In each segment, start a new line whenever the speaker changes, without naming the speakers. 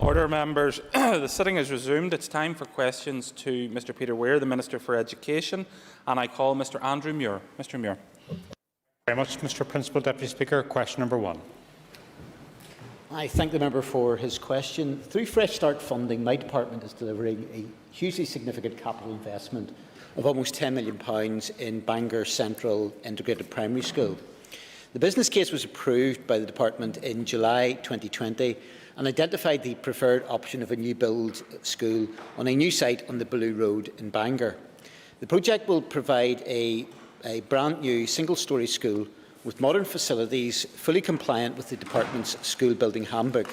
Order, members. The sitting is resumed. It's time for questions to Mr Peter Weir, the Minister for Education, and I call Mr Andrew Muir. Mr Muir.
Thank you very much, Mr Principal Deputy Speaker. Question number 1.
I thank the member for his question. Through Fresh Start funding, my department is delivering a hugely significant capital investment of almost £10 million in Bangor Central Integrated Primary School. The business case was approved by the department in July 2020 and identified the preferred option of a new build school on a new site on the Blue Road in Bangor. The project will provide a brand new single-storey school with modern facilities fully compliant with the department's school building handbook.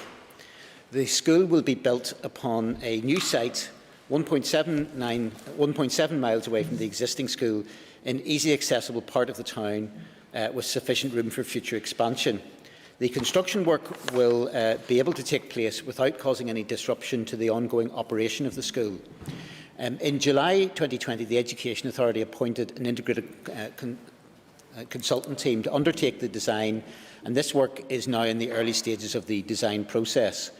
The school will be built upon a new site 1.7 miles away from the existing school in easily accessible part of the town with sufficient room for future expansion. The construction work will be able to take place without causing any disruption to the ongoing operation of the school. In July 2020, the Education Authority appointed an integrated consultant team to undertake the design, and this work is now in the early stages of the design process.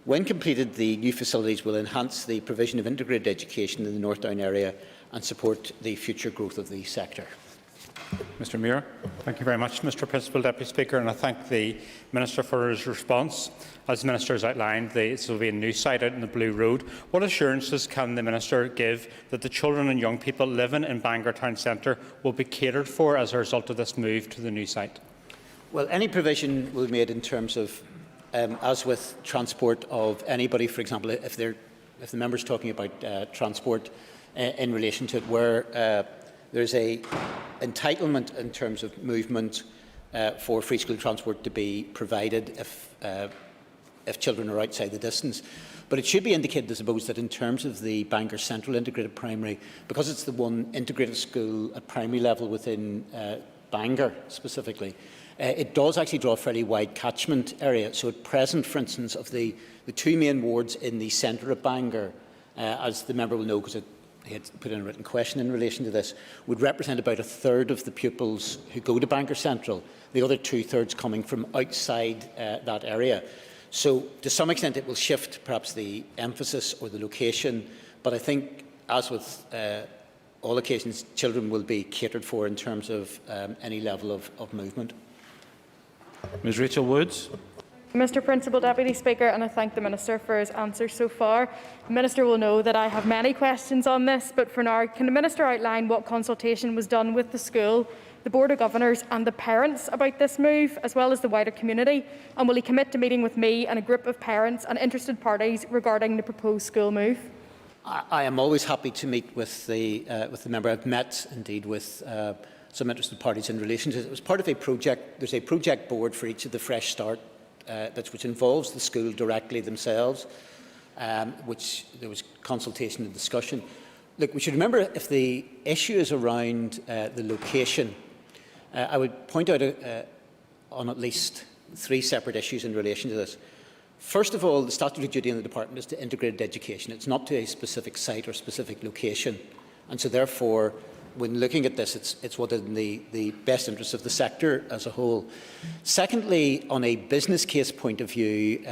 When completed, the new facilities will enhance the provision of integrated education in the North Down area and support the future growth of the sector.
Mr Muir.
Thank you very much, Mr Principal Deputy Speaker, and I thank the Minister for his response. As the Minister has outlined, this will be a new site out in the Blue Road. What assurances can the Minister give that the children and young people living in Bangor Town Centre will be catered for as a result of this move to the new site?
Well, any provision will be made in terms of, as with transport of anybody, for example, if the member is talking about transport in relation to it, where there's a entitlement in terms of movement for free school transport to be provided if children are outside the distance. But it should be indicated, I suppose, that in terms of the Bangor Central Integrated Primary, because it's the one integrated school at primary level within Bangor specifically, it does actually draw a fairly wide catchment area. So at present, for instance, of the two main wards in the centre of Bangor, as the member will know because he had put in a written question in relation to this, would represent about a third of the pupils who go to Bangor Central, the other two-thirds coming from outside that area. So to some extent it will shift perhaps the emphasis or the location, but I think, as with all occasions, children will be catered for in terms of any level of movement.
Ms Rachel Woods.
Mr Principal Deputy Speaker, and I thank the Minister for his answers so far. The Minister will know that I have many questions on this, but for now, can the Minister outline what consultation was done with the school, the Board of Governors and the parents about this move, as well as the wider community? And will he commit to meeting with me and a group of parents and interested parties regarding the proposed school move?
I am always happy to meet with the member. I've met, indeed, with some interested parties in relation to it. It was part of a project. There's a project board for each of the Fresh Start which involves the school directly themselves, which there was consultation and discussion. Look, we should remember, if the issue is around the location, I would point out on at least 3 separate issues in relation to this. First of all, the statutory duty in the department is to integrated education. It's not to a specific site or specific location, and so therefore, when looking at this, it's what is in the best interest of the sector as a whole. Secondly, on a business case point of view,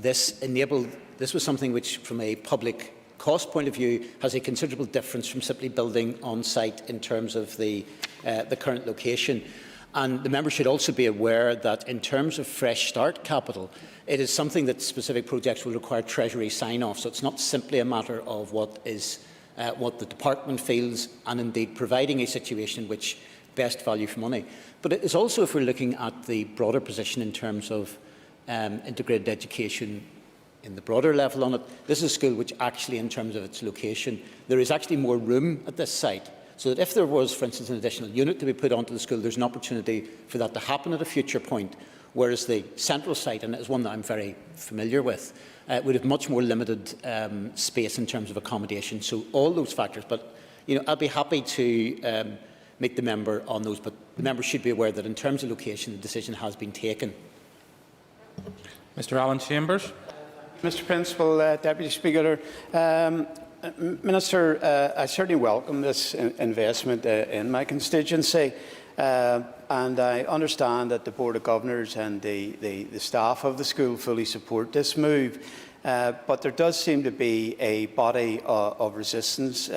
this was something which, from a public cost point of view, has a considerable difference from simply building on site in terms of the current location. And the member should also be aware that in terms of Fresh Start capital, it is something that specific projects will require Treasury sign-off. So it's not simply a matter of what the department feels, and indeed providing a situation in which best value for money. But it is also, if we're looking at the broader position in terms of integrated education in the broader level on it, this is a school which actually, in terms of its location, there is actually more room at this site. So that if there was, for instance, an additional unit to be put onto the school, there's an opportunity for that to happen at a future point, whereas the central site, and it is one that I'm very familiar with, would have much more limited space in terms of accommodation. So all those factors, but I'll be happy to meet the member on those, but the member should be aware that in terms of location, the decision has been taken.
Mr Alan Chambers.
Mr Principal Deputy Speaker, Minister, I certainly welcome this investment in my constituency, and I understand that the Board of Governors and the staff of the school fully support this move. but there does seem to be a body of resistance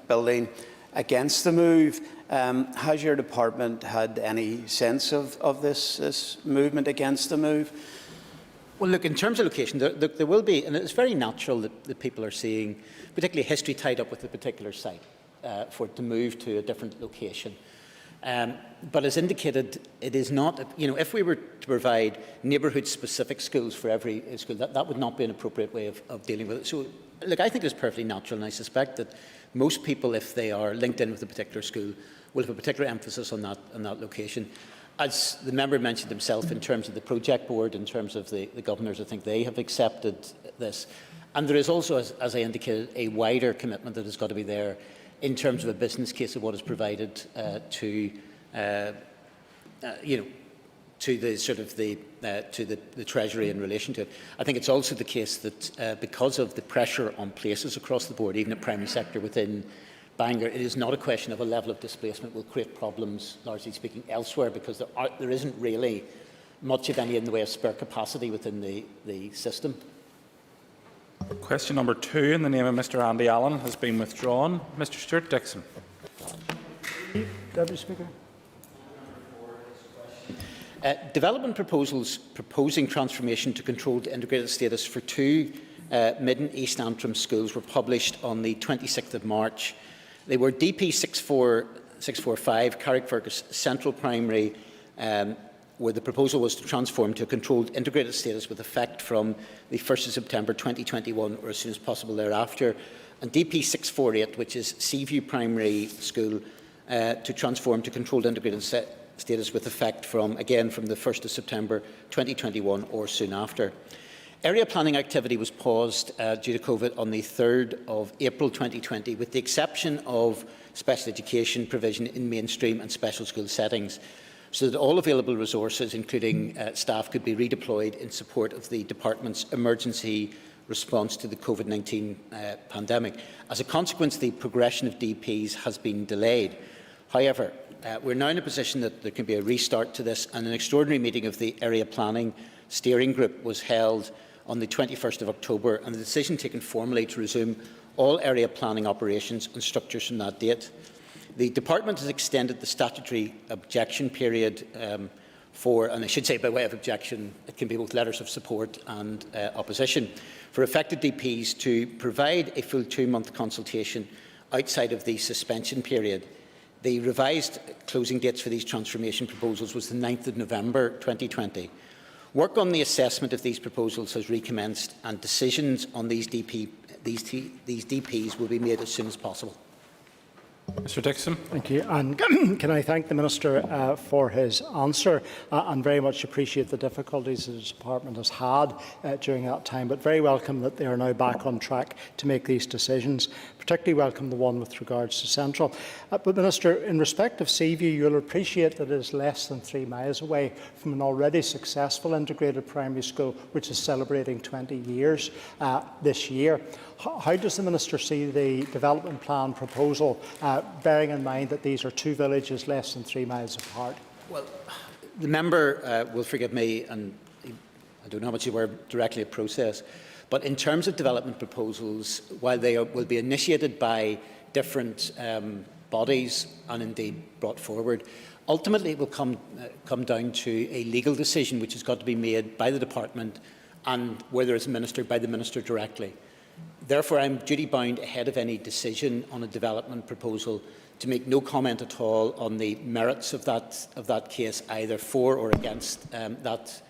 building against the move. Has your department had any sense of this movement against the move?
Well, look, in terms of location, there will be, and it's very natural that people are seeing, particularly history tied up with a particular site, for it to move to a different location. But as indicated, it is not, if we were to provide neighbourhood-specific schools for every school, that would not be an appropriate way of dealing with it. So, look, I think it's perfectly natural, and I suspect that most people, if they are linked in with a particular school, will have a particular emphasis on that location. As the member mentioned himself, in terms of the project board, in terms of the governors, I think they have accepted this. And there is also, as I indicated, a wider commitment that has got to be there in terms of a business case of what is provided to the Treasury in relation to it. I think it's also the case that because of the pressure on places across the board, even at primary sector within Bangor, it is not a question of a level of displacement will create problems, largely speaking, elsewhere, because there isn't really much of any in the way of spare capacity within the system.
Question number 2 in the name of Mr Andy Allen has been withdrawn. Mr Stuart Dixon.
Deputy Speaker.
Development proposals proposing transformation to controlled integrated status for 2 Mid and East Antrim schools were published on the 26th of March. They were DP 645, Carrickfergus Central Primary, where the proposal was to transform to a controlled integrated status with effect from the 1st of September 2021 or as soon as possible thereafter, and DP 648, which is Seaview Primary School, to transform to controlled integrated status with effect from the 1st of September 2021 or soon after. Area planning activity was paused due to COVID on the 3rd of April 2020, with the exception of special education provision in mainstream and special school settings, so that all available resources, including staff, could be redeployed in support of the Department's emergency response to the COVID-19 pandemic. As a consequence, the progression of DPs has been delayed. However, we're now in a position that there can be a restart to this, and an extraordinary meeting of the Area Planning Steering Group was held on the 21st of October, and the decision taken formally to resume all area planning operations and structures from that date. The Department has extended the statutory objection period and I should say by way of objection, it can be both letters of support and opposition, for affected DPs to provide a full 2-month consultation outside of the suspension period. The revised closing dates for these transformation proposals was the 9th of November 2020. Work on the assessment of these proposals has recommenced, and decisions on these DPs will be made as soon as possible.
Mr Dixon.
Thank you. And can I thank the Minister for his answer and very much appreciate the difficulties that his department has had during that time, but very welcome that they are now back on track to make these decisions. Particularly welcome the one with regards to Central. But Minister, in respect of Seaview, you'll appreciate that it is less than 3 miles away from an already successful integrated primary school, which is celebrating 20 years this year. How does the Minister see the development plan proposal, bearing in mind that these are 2 villages less than 3 miles apart?
Well, the member will forgive me, and I don't know how much you were directly at process, but in terms of development proposals, while they will be initiated by different bodies and indeed brought forward, ultimately it will come down to a legal decision which has got to be made by the Department, and where there is a Minister, by the Minister directly. Therefore, I am duty-bound ahead of any decision on a development proposal to make no comment at all on the merits of that case, either for or against that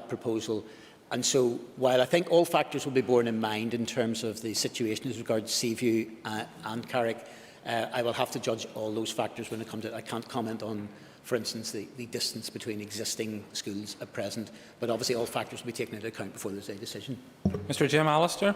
proposal. And so, while I think all factors will be borne in mind in terms of the situation as regards Seaview and Carrick, I will have to judge all those factors when it comes to it. I can't comment on, for instance, the distance between existing schools at present, but obviously all factors will be taken into account before there's a decision.
Mr Jim Allister.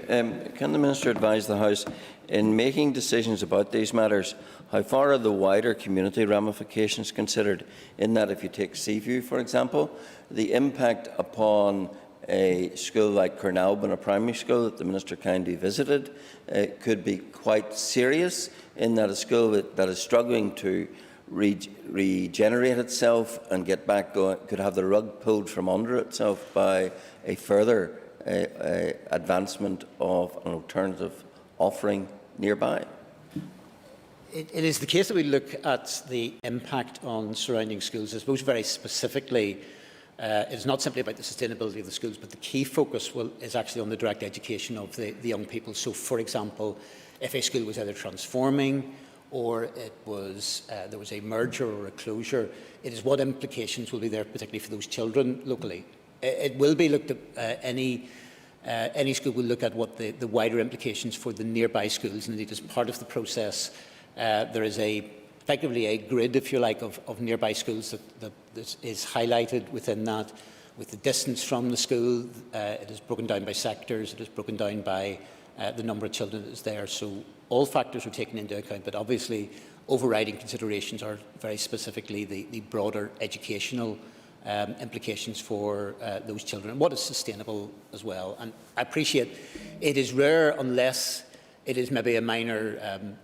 Can the Minister advise the House, in making decisions about these matters, how far are the wider community ramifications considered, in that if you take Seaview, for example, the impact upon a school like Carnalban, a primary school that the Minister kindly visited, could be quite serious, in that a school that is struggling to regenerate itself and get back going, could have the rug pulled from under itself by a further advancement of an alternative offering nearby?
It is the case that we look at the impact on surrounding schools. I suppose very specifically, it is not simply about the sustainability of the schools, but the key focus is actually on the direct education of the young people. So, for example, if a school was either transforming or there was a merger or a closure, it is what implications will be there, particularly for those children locally. It will be looked at, any school will look at what the wider implications for the nearby schools, and indeed as part of the process, there is effectively a grid, if you like, of nearby schools that is highlighted within that, with the distance from the school. It is broken down by sectors, it is broken down by the number of children that is there. So all factors are taken into account, but obviously overriding considerations are very specifically the broader educational implications for those children and what is sustainable as well. And I appreciate it is rare unless it is maybe a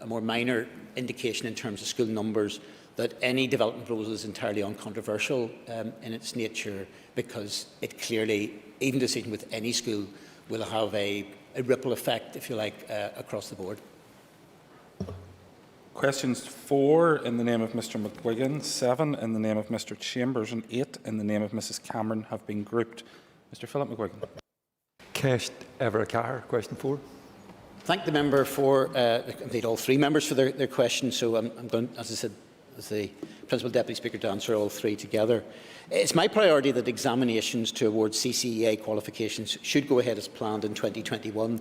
more minor indication in terms of school numbers that any development proposal is entirely uncontroversial in its nature, because it clearly, even decision with any school, will have a ripple effect, if you like, across the board.
Questions 4 in the name of Mr McGuigan, 7 in the name of Mr Chambers and 8 in the name of Mrs Cameron have been grouped. Mr Philip McGuigan.
Ceist Evercar, question 4.
Thank the member for, indeed all three members for their questions. So I'm going, as I said, as the Principal Deputy Speaker, to answer all three together. It's my priority that examinations to award CCEA qualifications should go ahead as planned in 2021.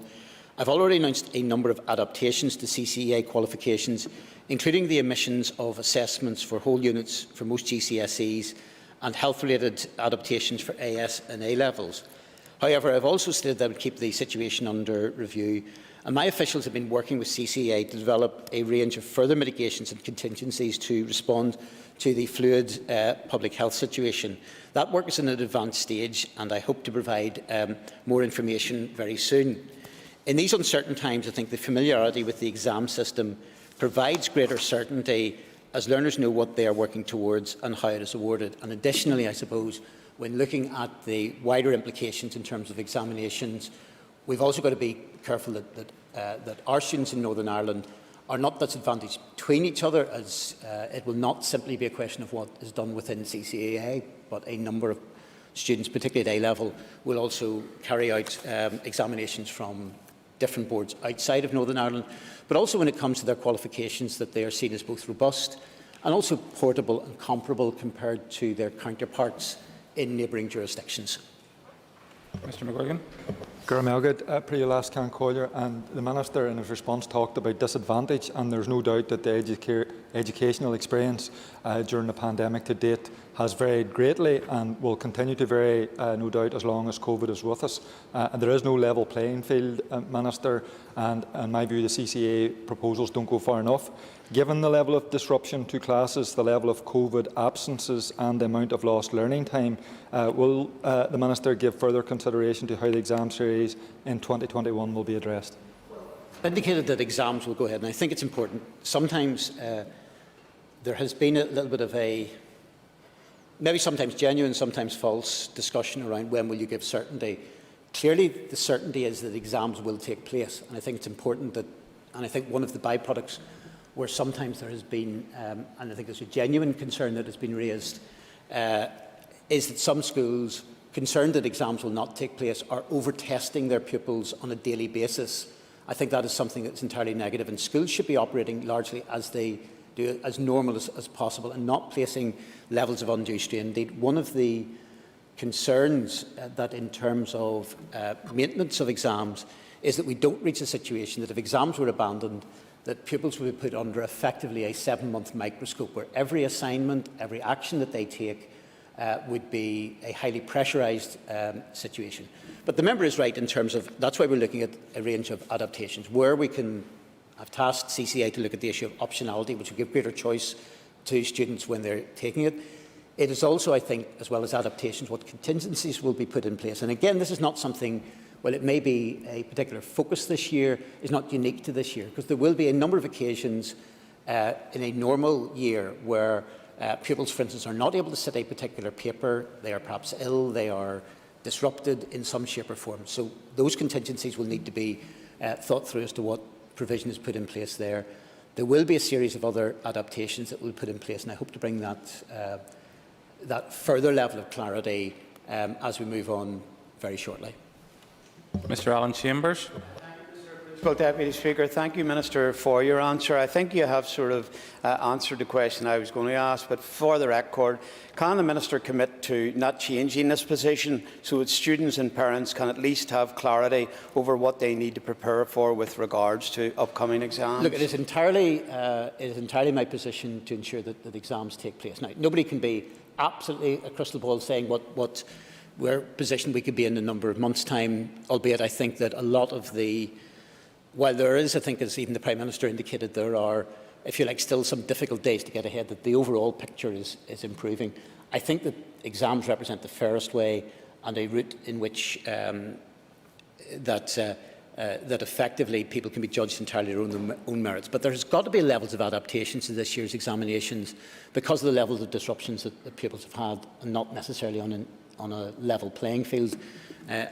I've already announced a number of adaptations to CCEA qualifications, including the omissions of assessments for whole units for most GCSEs and health-related adaptations for AS and A levels. However, I've also stated that I would keep the situation under review, and my officials have been working with CCEA to develop a range of further mitigations and contingencies to respond to the fluid public health situation. That work is in an advanced stage, and I hope to provide more information very soon. In these uncertain times, I think the familiarity with the exam system provides greater certainty as learners know what they are working towards and how it is awarded. And additionally, I suppose, when looking at the wider implications in terms of examinations, we've also got to be careful that our students in Northern Ireland are not disadvantaged between each other, as it will not simply be a question of what is done within CCEA, but a number of students, particularly at A-level, will also carry out examinations from different boards outside of Northern Ireland, but also when it comes to their qualifications, that they are seen as both robust and also portable and comparable compared to their counterparts in neighbouring jurisdictions.
Mr McGuigan.
Gurmelgad, Priya Can Collier, and the Minister in his response talked about disadvantage, and there's no doubt that the educational experience during the pandemic to date has varied greatly and will continue to vary, no doubt, as long as COVID is with us. And there is no level playing field, Minister, and in my view the CCA proposals don't go far enough. Given the level of disruption to classes, the level of COVID absences and the amount of lost learning time, will the Minister give further consideration to how the exam series in 2021 will be addressed?
I indicated that exams will go ahead, and I think it's important. Sometimes there has been a little bit of a, maybe sometimes genuine, sometimes false discussion around when will you give certainty. Clearly, the certainty is that exams will take place, and I think it's important that, and I think one of the byproducts where sometimes there has been, and I think there's a genuine concern that has been raised, is that some schools, concerned that exams will not take place, are over-testing their pupils on a daily basis. I think that is something that's entirely negative, and schools should be operating largely as they do, as normal as possible, and not placing levels of undue strain. Indeed, one of the concerns that in terms of maintenance of exams is that we don't reach a situation that if exams were abandoned, that pupils would be put under effectively a 7-month microscope where every assignment, every action that they take would be a highly pressurised situation. But the member is right in terms of, that's why we're looking at a range of adaptations where we can have tasked CCA to look at the issue of optionality, which will give greater choice to students when they're taking it. It is also, I think, as well as adaptations, what contingencies will be put in place. And again, this is not something, well, it may be a particular focus this year, is not unique to this year, because there will be a number of occasions in a normal year where pupils, for instance, are not able to sit a particular paper, they are perhaps ill, they are disrupted in some shape or form. So those contingencies will need to be thought through as to what provision is put in place there. There will be a series of other adaptations that we'll put in place, and I hope to bring that further level of clarity as we move on very shortly.
Mr. Alan Chambers.
Well, Deputy Speaker, thank you, Minister, for your answer. I think you have sort of answered the question I was going to ask, but for the record, can the Minister commit to not changing this position so that students and parents can at least have clarity over what they need to prepare for with regards to upcoming exams?
Look, it is entirely my position to ensure that exams take place. Now, nobody can be absolutely a crystal ball saying what where position we could be in a number of months' time, albeit I think that a lot of the while there is, I think, as even the Prime Minister indicated, there are, if you like, still some difficult days to get ahead, that the overall picture is improving. I think that exams represent the fairest way and a route in which that effectively people can be judged entirely on their own merits. But there's got to be levels of adaptation to this year's examinations because of the levels of disruptions that pupils have had, and not necessarily on a level playing field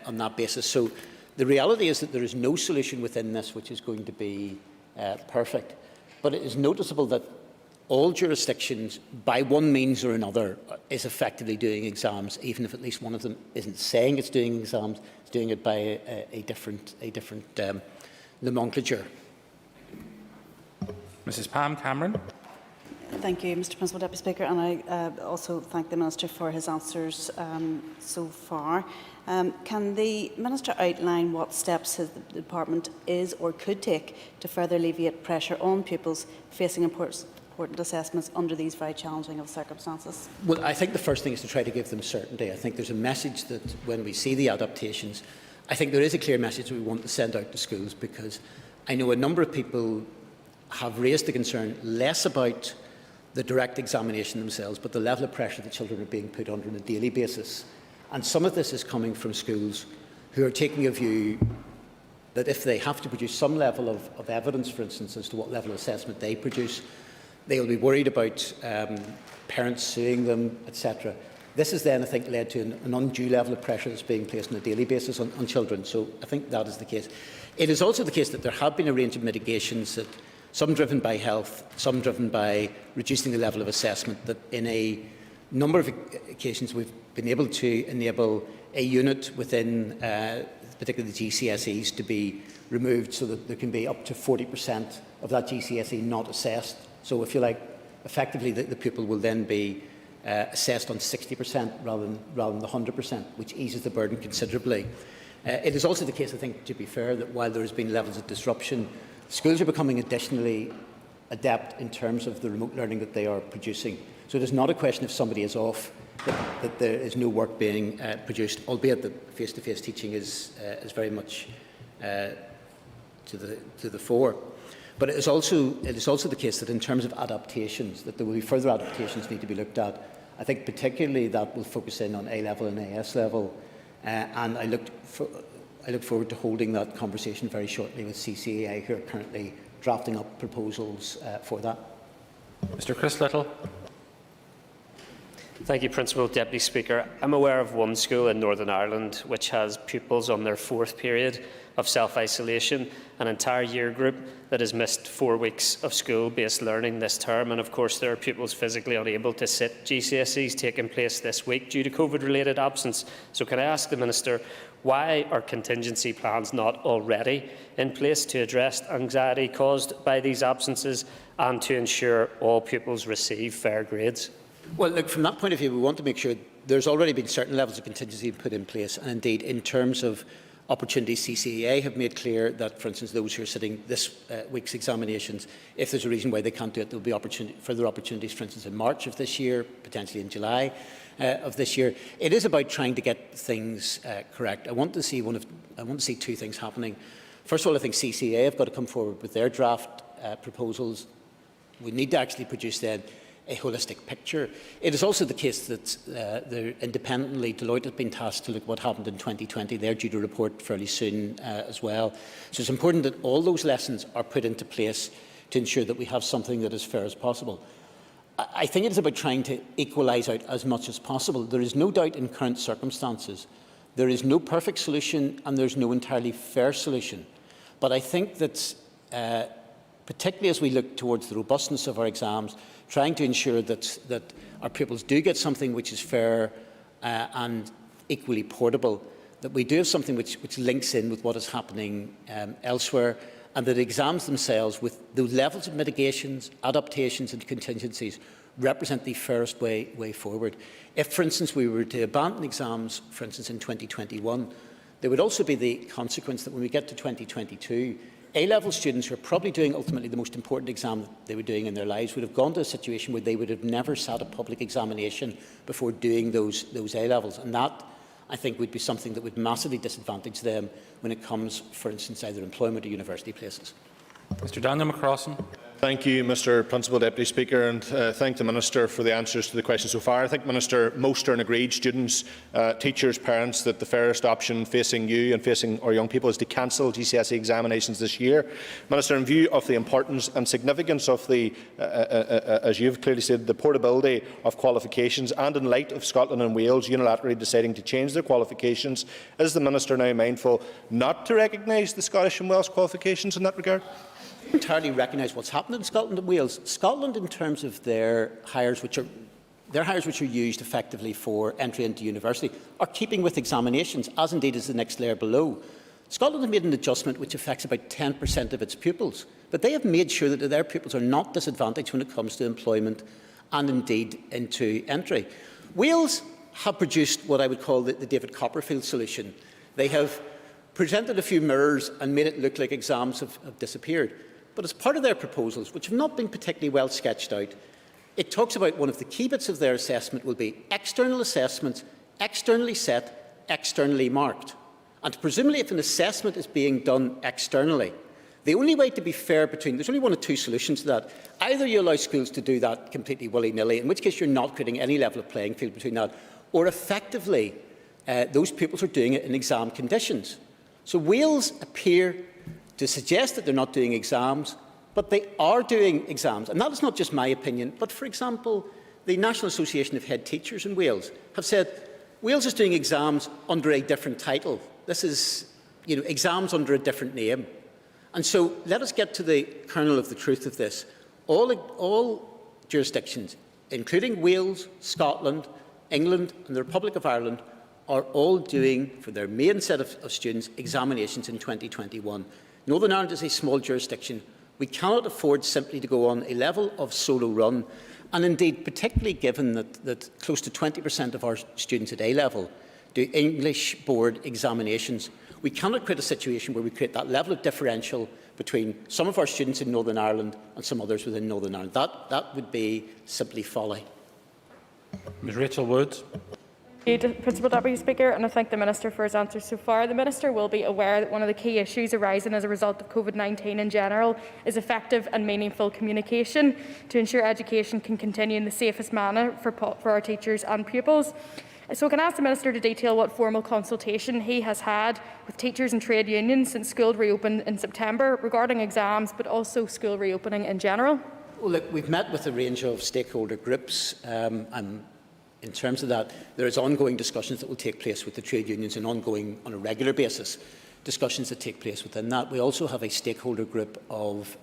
on that basis. So the reality is that there is no solution within this which is going to be perfect. But it is noticeable that all jurisdictions, by one means or another, is effectively doing exams, even if at least one of them isn't saying it's doing exams, it's doing it by a different nomenclature.
Mrs. Pam Cameron.
Thank you, Mr. Principal Deputy Speaker, and I also thank the Minister for his answers so far. Can the Minister outline what steps his department is or could take to further alleviate pressure on pupils facing important assessments under these very challenging of circumstances?
Well, I think the first thing is to try to give them certainty. I think there's a message that when we see the adaptations, I think there is a clear message we want to send out to schools, because I know a number of people have raised the concern less about the direct examination themselves, but the level of pressure that children are being put under on a daily basis. And some of this is coming from schools who are taking a view that if they have to produce some level of evidence, for instance, as to what level of assessment they produce, they will be worried about parents suing them, etc. This has then, I think, led to an undue level of pressure that's being placed on a daily basis on children. So I think that is the case. It is also the case that there have been a range of mitigations, that some driven by health, some driven by reducing the level of assessment, that in a number of occasions we've been able to enable a unit within particularly the GCSEs to be removed so that there can be up to 40% of that GCSE not assessed. So if you like, effectively the pupil will then be assessed on 60% rather than the 100%, which eases the burden considerably. It is also the case, I think, to be fair, that while there has been levels of disruption, schools are becoming additionally adept in terms of the remote learning that they are producing. So it is not a question if somebody is off that there is no work being produced, albeit that face-to-face teaching is very much to the fore. But it is also the case that in terms of adaptations, that there will be further adaptations need to be looked at. I think particularly that will focus in on A-level and AS level, and I look forward to holding that conversation very shortly with CCAI, who are currently drafting up proposals for that.
Mr. Chris Little.
Thank you, Principal Deputy Speaker. I'm aware of one school in Northern Ireland which has pupils on their 4th period of self-isolation, an entire year group that has missed 4 weeks of school-based learning this term, and of course there are pupils physically unable to sit GCSEs taking place this week due to COVID-related absence. So can I ask the Minister, why are contingency plans not already in place to address anxiety caused by these absences and to ensure all pupils receive fair grades?
Well, look, from that point of view, we want to make sure there's already been certain levels of contingency put in place, and indeed, in terms of opportunities, CCAA have made clear that, for instance, those who are sitting this week's examinations, if there's a reason why they can't do it, there will be further opportunities, for instance, in March of this year, potentially in July of this year. It is about trying to get things correct. I want to see two things happening. First of all, I think CCAA have got to come forward with their draft proposals. We need to actually produce then a holistic picture. It is also the case that independently Deloitte has been tasked to look at what happened in 2020. They're due to report fairly soon as well. So it's important that all those lessons are put into place to ensure that we have something that is fair as possible. I think it is about trying to equalise out as much as possible. There is no doubt in current circumstances there is no perfect solution and there is no entirely fair solution. But I think that particularly as we look towards the robustness of our exams, trying to ensure that our pupils do get something which is fair and equally portable, that we do have something which links in with what is happening elsewhere, and that exams themselves, with those levels of mitigations, adaptations and contingencies, represent the fairest way forward. If, for instance, we were to abandon exams, for instance, in 2021, there would also be the consequence that when we get to 2022, A-level students who are probably doing ultimately the most important exam that they were doing in their lives would have gone to a situation where they would have never sat a public examination before doing those A-levels. And that, I think, would be something that would massively disadvantage them when it comes, for instance, either employment or university places.
Mr Daniel McCrossan.
Thank you, Mr Principal Deputy Speaker, and thank the Minister for the answers to the questions so far. I think, Minister, most are in agreed, students, teachers, parents, that the fairest option facing you and facing our young people is to cancel GCSE examinations this year. Minister, in view of the importance and significance of the, as you have clearly said, the portability of qualifications, and in light of Scotland and Wales unilaterally deciding to change their qualifications, is the Minister now mindful not to recognise the Scottish and Welsh qualifications in that regard?
Entirely recognise what's happened in Scotland and Wales. Scotland, in terms of their hires which are used effectively for entry into university, are keeping with examinations, as indeed is the next layer below. Scotland has made an adjustment which affects about 10% of its pupils, but they have made sure that their pupils are not disadvantaged when it comes to employment and indeed into entry. Wales have produced what I would call the David Copperfield solution. They have presented a few mirrors and made it look like exams have disappeared. But as part of their proposals, which have not been particularly well sketched out, it talks about one of the key bits of their assessment will be external assessments, externally set, externally marked. And presumably if an assessment is being done externally, the only way to be fair there's only one of two solutions to that. Either you allow schools to do that completely willy-nilly, in which case you're not creating any level of playing field between that, or effectively those pupils are doing it in exam conditions. So Wales appear to suggest that they're not doing exams, but they are doing exams. And that is not just my opinion, but, for example, the National Association of Head Teachers in Wales have said Wales is doing exams under a different title. This is, exams under a different name. And so let us get to the kernel of the truth of this. All jurisdictions, including Wales, Scotland, England and the Republic of Ireland, are all doing, for their main set of students, examinations in 2021. Northern Ireland is a small jurisdiction. We cannot afford simply to go on a level of solo run, and indeed, particularly given that close to 20% of our students at A-level do English board examinations. We cannot create a situation where we create that level of differential between some of our students in Northern Ireland and some others within Northern Ireland. That would be simply folly.
Ms Rachel Wood.
Principal Deputy Speaker, and I thank the Minister for his answers so far. The Minister will be aware that one of the key issues arising as a result of COVID-19 in general is effective and meaningful communication to ensure education can continue in the safest manner for our teachers and pupils. So can I ask the Minister to detail what formal consultation he has had with teachers and trade unions since school reopened in September regarding exams, but also school reopening in general?
Well, look, we've met with a range of stakeholder groups in terms of that, there is ongoing discussions that will take place with the trade unions and ongoing, on a regular basis, discussions that take place within that. We also have a stakeholder group of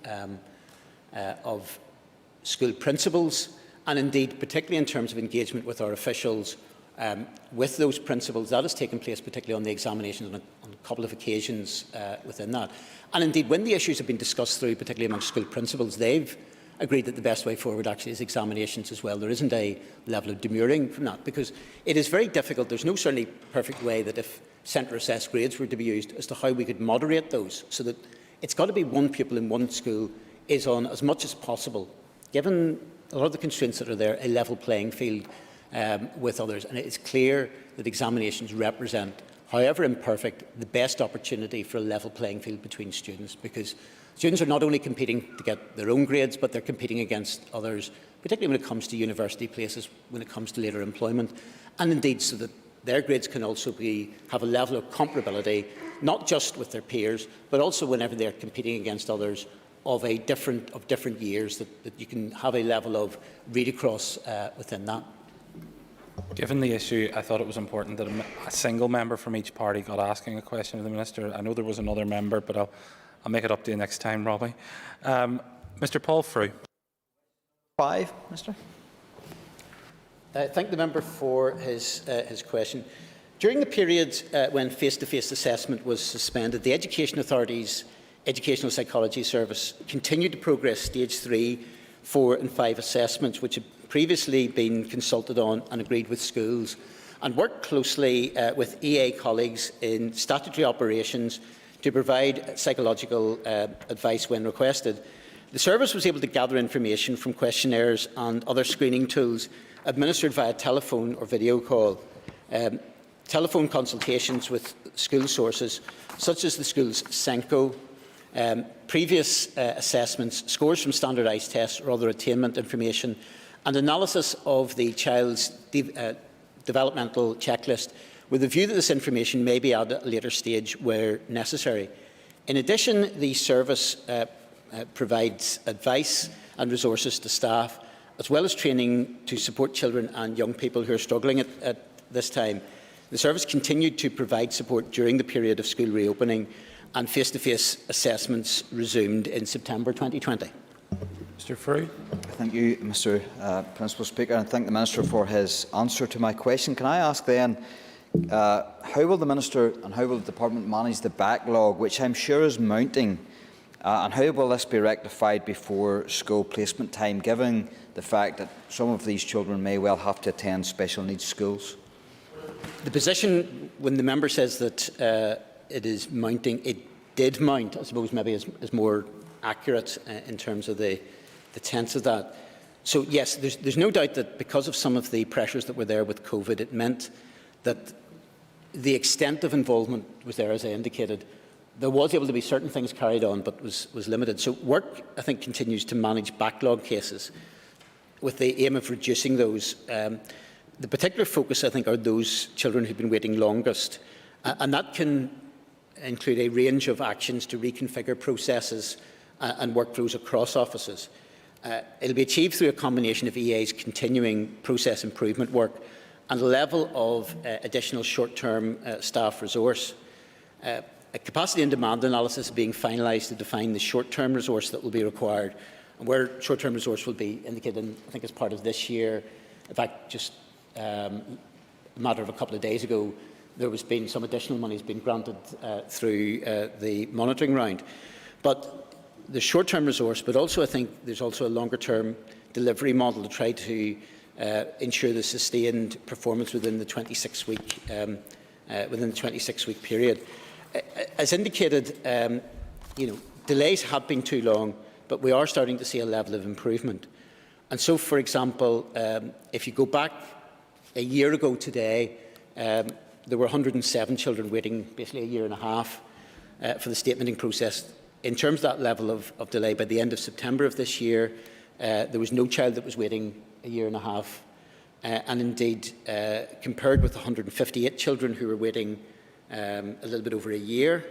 school principals, and indeed, particularly in terms of engagement with our officials, with those principals, that has taken place particularly on the examinations on a couple of occasions within that. And indeed, when the issues have been discussed through, particularly among school principals, they've agreed that the best way forward actually is examinations as well. There isn't a level of demurring from that, because it is very difficult. There's no certainly perfect way that if centre assessed grades were to be used as to how we could moderate those, so that it's got to be one pupil in one school is on as much as possible, given a lot of the constraints that are there, a level playing field with others. And it's clear that examinations represent, however imperfect, the best opportunity for a level playing field between students, because students are not only competing to get their own grades, but they're competing against others, particularly when it comes to university places, when it comes to later employment, and indeed so that their grades can also have a level of comparability, not just with their peers, but also whenever they're competing against others of different years, that you can have a level of read across within that.
Given the issue, I thought it was important that a single member from each party got asking a question of the Minister. I know there was another member, but I'll make it up to you next time, Robbie. Mr Paul Frew.
5, Minister.
Thank the member for his question. During the period when face-to-face assessment was suspended, the Education Authority's Educational Psychology Service continued to progress Stage 3, 4 and 5 assessments, which had previously been consulted on and agreed with schools, and worked closely with EA colleagues in statutory operations to provide psychological advice when requested. The service was able to gather information from questionnaires and other screening tools administered via telephone or video call. Telephone consultations with school sources, such as the school's SENCO, previous assessments, scores from standardised tests or other attainment information, and analysis of the child's developmental checklist, with a view that this information may be added at a later stage where necessary. In addition, the service provides advice and resources to staff, as well as training to support children and young people who are struggling at this time. The service continued to provide support during the period of school reopening, and face-to-face assessments resumed in September 2020.
Mr Frew.
Thank you, Mr Principal Speaker, and thank the Minister for his answer to my question. Can I ask then, how will the Minister and how will the Department manage the backlog, which I'm sure is mounting, and how will this be rectified before school placement time, given the fact that some of these children may well have to attend special needs schools?
The position, when the member says that it is mounting, it did mount, I suppose maybe is more accurate in terms of the tense of that. So yes, there's no doubt that because of some of the pressures that were there with COVID, it meant that the extent of involvement was there, as I indicated. There was able to be certain things carried on, but was limited. So work, I think, continues to manage backlog cases with the aim of reducing those. The particular focus, I think, are those children who've been waiting longest. And that can include a range of actions to reconfigure processes and workflows across offices. It will be achieved through a combination of EA's continuing process improvement work and a level of additional short-term staff resource. A capacity and demand analysis is being finalised to define the short-term resource that will be required, and where short-term resource will be indicated, I think, as part of this year. In fact, just a matter of a couple of days ago, there has been some additional money has been granted through the monitoring round. But the short-term resource, but also I think there's also a longer-term delivery model to try to ensure the sustained performance within the 26-week period. As indicated, delays have been too long, but we are starting to see a level of improvement. And so, for example, if you go back a year ago today, there were 107 children waiting basically a year and a half for the statementing process. In terms of that level of delay, by the end of September of this year, there was no child that was waiting a year and a half. And indeed, compared with 158 children who were waiting a little bit over a year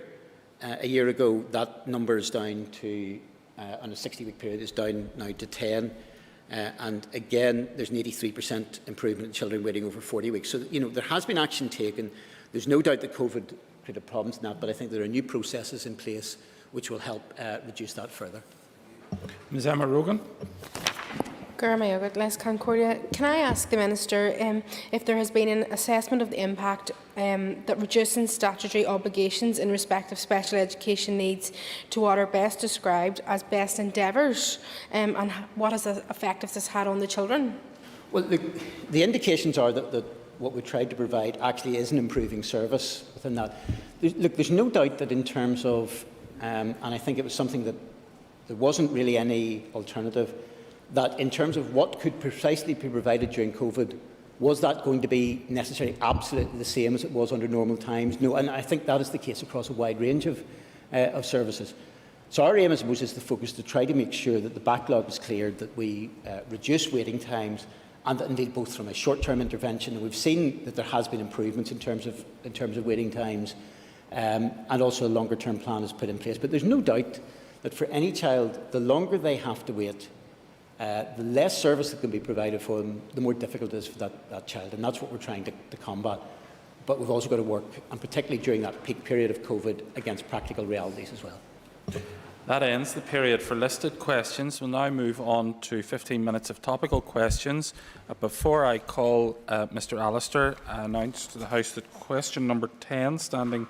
ago, that number is down to, on a 60-week period, is down now to 10. And again, there's an 83% improvement in children waiting over 40 weeks. So, there has been action taken. There's no doubt that COVID created problems in that, but I think there are new processes in place which will help reduce that further.
Ms Emma Rogan.
Can I ask the Minister if there has been an assessment of the impact that reducing statutory obligations in respect of special education needs to what are best described as best endeavours, and what effect has this had on the children?
Well, the indications are that what we tried to provide actually is an improving service within that. There's no doubt that in terms of, and I think it was something that there wasn't really any alternative, that in terms of what could precisely be provided during COVID, was that going to be necessarily absolutely the same as it was under normal times? No, and I think that is the case across a wide range of services. So our aim, I suppose, is the focus to try to make sure that the backlog is cleared, that we reduce waiting times, and that indeed both from a short-term intervention, and we've seen that there has been improvements in terms of waiting times, and also a longer-term plan is put in place. But there's no doubt that for any child, the longer they have to wait, the less service that can be provided for them, the more difficult it is for that child. And that's what we're trying to combat. But we've also got to work, and particularly during that peak period of COVID, against practical realities as well.
That ends the period for listed questions. We'll now move on to 15 minutes of topical questions. Before I call Mr Allister, I announce to the House that question number 10, standing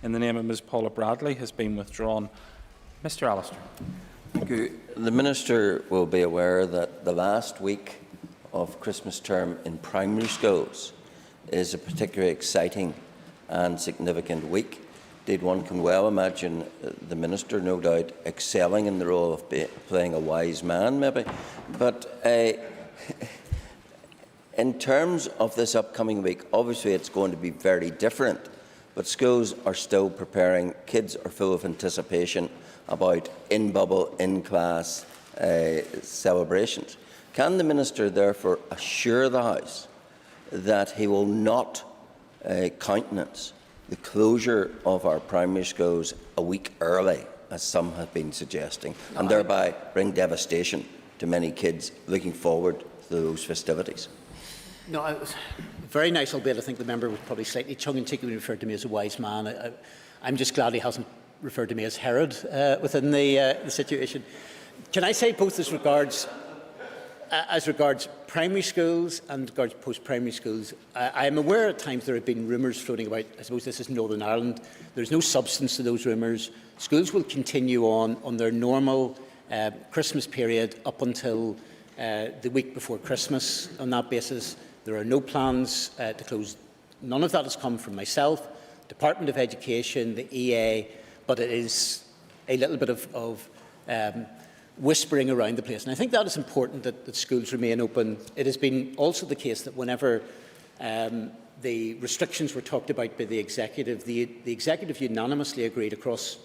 in the name of Ms Paula Bradley, has been withdrawn. Mr Allister.
Thank you. The Minister will be aware that the last week of Christmas term in primary schools is a particularly exciting and significant week. Indeed, one can well imagine the Minister, no doubt, excelling in the role of playing a wise man, maybe. But in terms of this upcoming week, obviously it's going to be very different. But schools are still preparing. Kids are full of anticipation about in-bubble, in-class celebrations. Can the Minister therefore assure the House that he will not countenance the closure of our primary schools a week early, as some have been suggesting, and thereby bring devastation to many kids looking forward to those festivities?
No, it was very nice, albeit I think the member was probably slightly tongue-in-cheek when he referred to me as a wise man. I'm just glad he hasn't referred to me as Herod within the situation. Can I say both as regards primary schools and regards post-primary schools? I am aware at times there have been rumours floating about. I suppose this is Northern Ireland. There's no substance to those rumours. Schools will continue on their normal Christmas period up until the week before Christmas. On that basis, there are no plans to close. None of that has come from myself, Department of Education, the EA, but it is a little bit of whispering around the place. And I think that is important that schools remain open. It has been also the case that whenever the restrictions were talked about by the Executive unanimously agreed across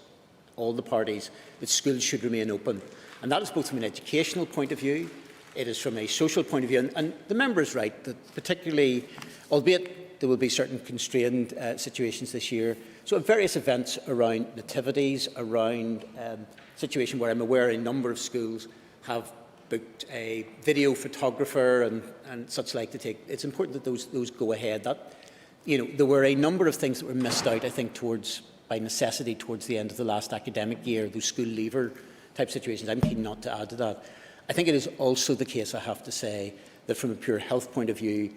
all the parties that schools should remain open. And that is both from an educational point of view, it is from a social point of view. And the member is right that particularly, albeit there will be certain constrained situations this year, so at various events around nativities, around situation where I'm aware a number of schools have booked a video photographer and such like to take. It's important that those go ahead. That, there were a number of things that were missed out, I think, by necessity towards the end of the last academic year, those school leaver type situations. I'm keen not to add to that. I think it is also the case, I have to say, that from a pure health point of view,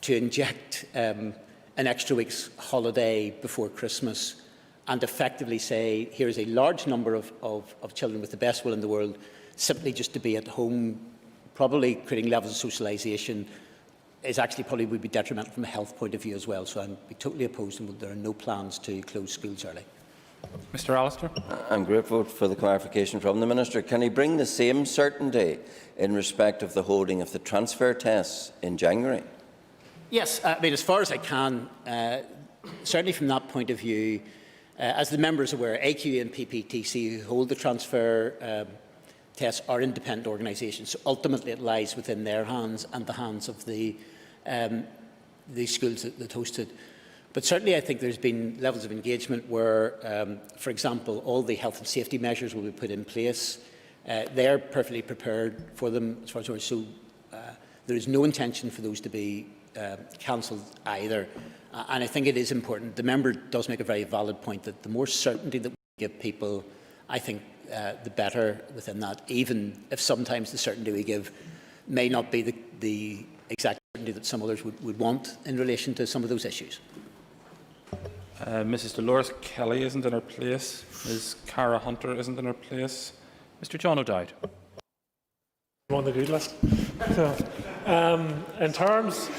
to inject an extra week's holiday before Christmas and effectively say, here's a large number of children with the best will in the world, simply just to be at home, probably creating levels of socialisation, is actually probably would be detrimental from a health point of view as well. So I'm totally opposed, and there are no plans to close schools early.
Mr Allister.
I'm grateful for the clarification from the Minister. Can he bring the same certainty in respect of the holding of the transfer tests in January?
Yes, I mean, as far as I can, certainly from that point of view, as the member is aware, AQA and PPTC, who hold the transfer tests, are independent organisations. So ultimately it lies within their hands and the hands of the schools that hosted. But certainly I think there's been levels of engagement where, for example, all the health and safety measures will be put in place. They're perfectly prepared for them as far as so there is no intention for those to be cancelled either. And I think it is important. The member does make a very valid point that the more certainty that we give people, I think the better within that, even if sometimes the certainty we give may not be the exact certainty that some others would want in relation to some of those issues.
Mrs Dolores Kelly isn't in her place. Ms Cara Hunter isn't in her place. Mr John O'Dowd.
On the good list. So, in terms,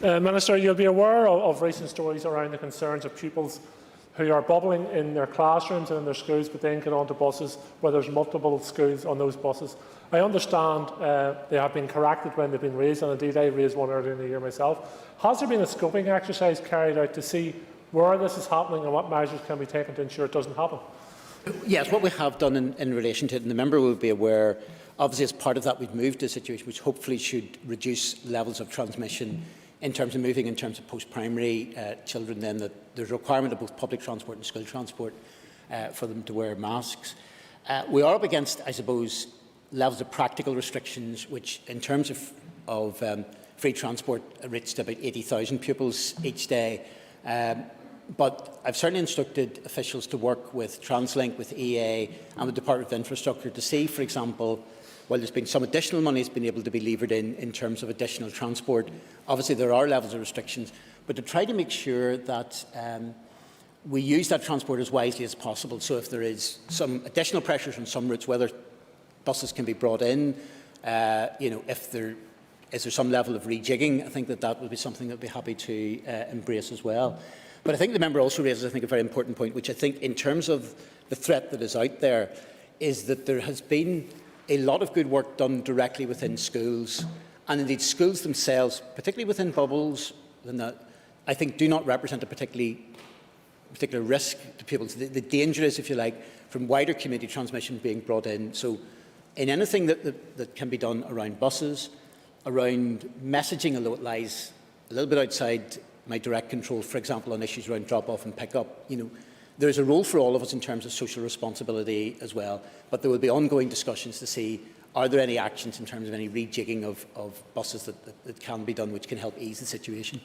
Minister, you'll be aware of recent stories around the concerns of pupils who are bubbling in their classrooms and in their schools, but then get onto buses where there's multiple schools on those buses. I understand they have been corrected when they've been raised, and indeed I raised one earlier in the year myself. Has there been a scoping exercise carried out to see where this is happening and what measures can be taken to ensure it doesn't happen?
Yes, what we have done in relation to it, and the member will be aware, obviously as part of that we've moved to a situation which hopefully should reduce levels of transmission in terms of post-primary children, then that there's a requirement of both public transport and school transport. for them to wear masks. We are up against, I suppose, levels of practical restrictions, which in terms of free transport reached about 80,000 pupils each day. But I've certainly instructed officials to work with TransLink, with EA and the Department of Infrastructure to see, for example, while there's been some additional money that's been able to be levered in terms of additional transport. Obviously, there are levels of restrictions, but to try to make sure that we use that transport as wisely as possible. So if there is some additional pressures on some routes, whether buses can be brought in, if there is some level of rejigging, I think that would be something that would be happy to embrace as well. But I think the member also raises, I think, a very important point, which I think in terms of the threat that is out there, is that there has been a lot of good work done directly within schools, and indeed schools themselves, particularly within bubbles, I think do not represent a particular risk to people. So the danger is, if you like, from wider community transmission being brought in. So in anything that can be done around buses, around messaging, although it lies a little bit outside my direct control, for example, on issues around drop-off and pick-up, there's a role for all of us in terms of social responsibility as well. But there will be ongoing discussions to see, are there any actions in terms of any rejigging of buses that can be done which can help ease the situation?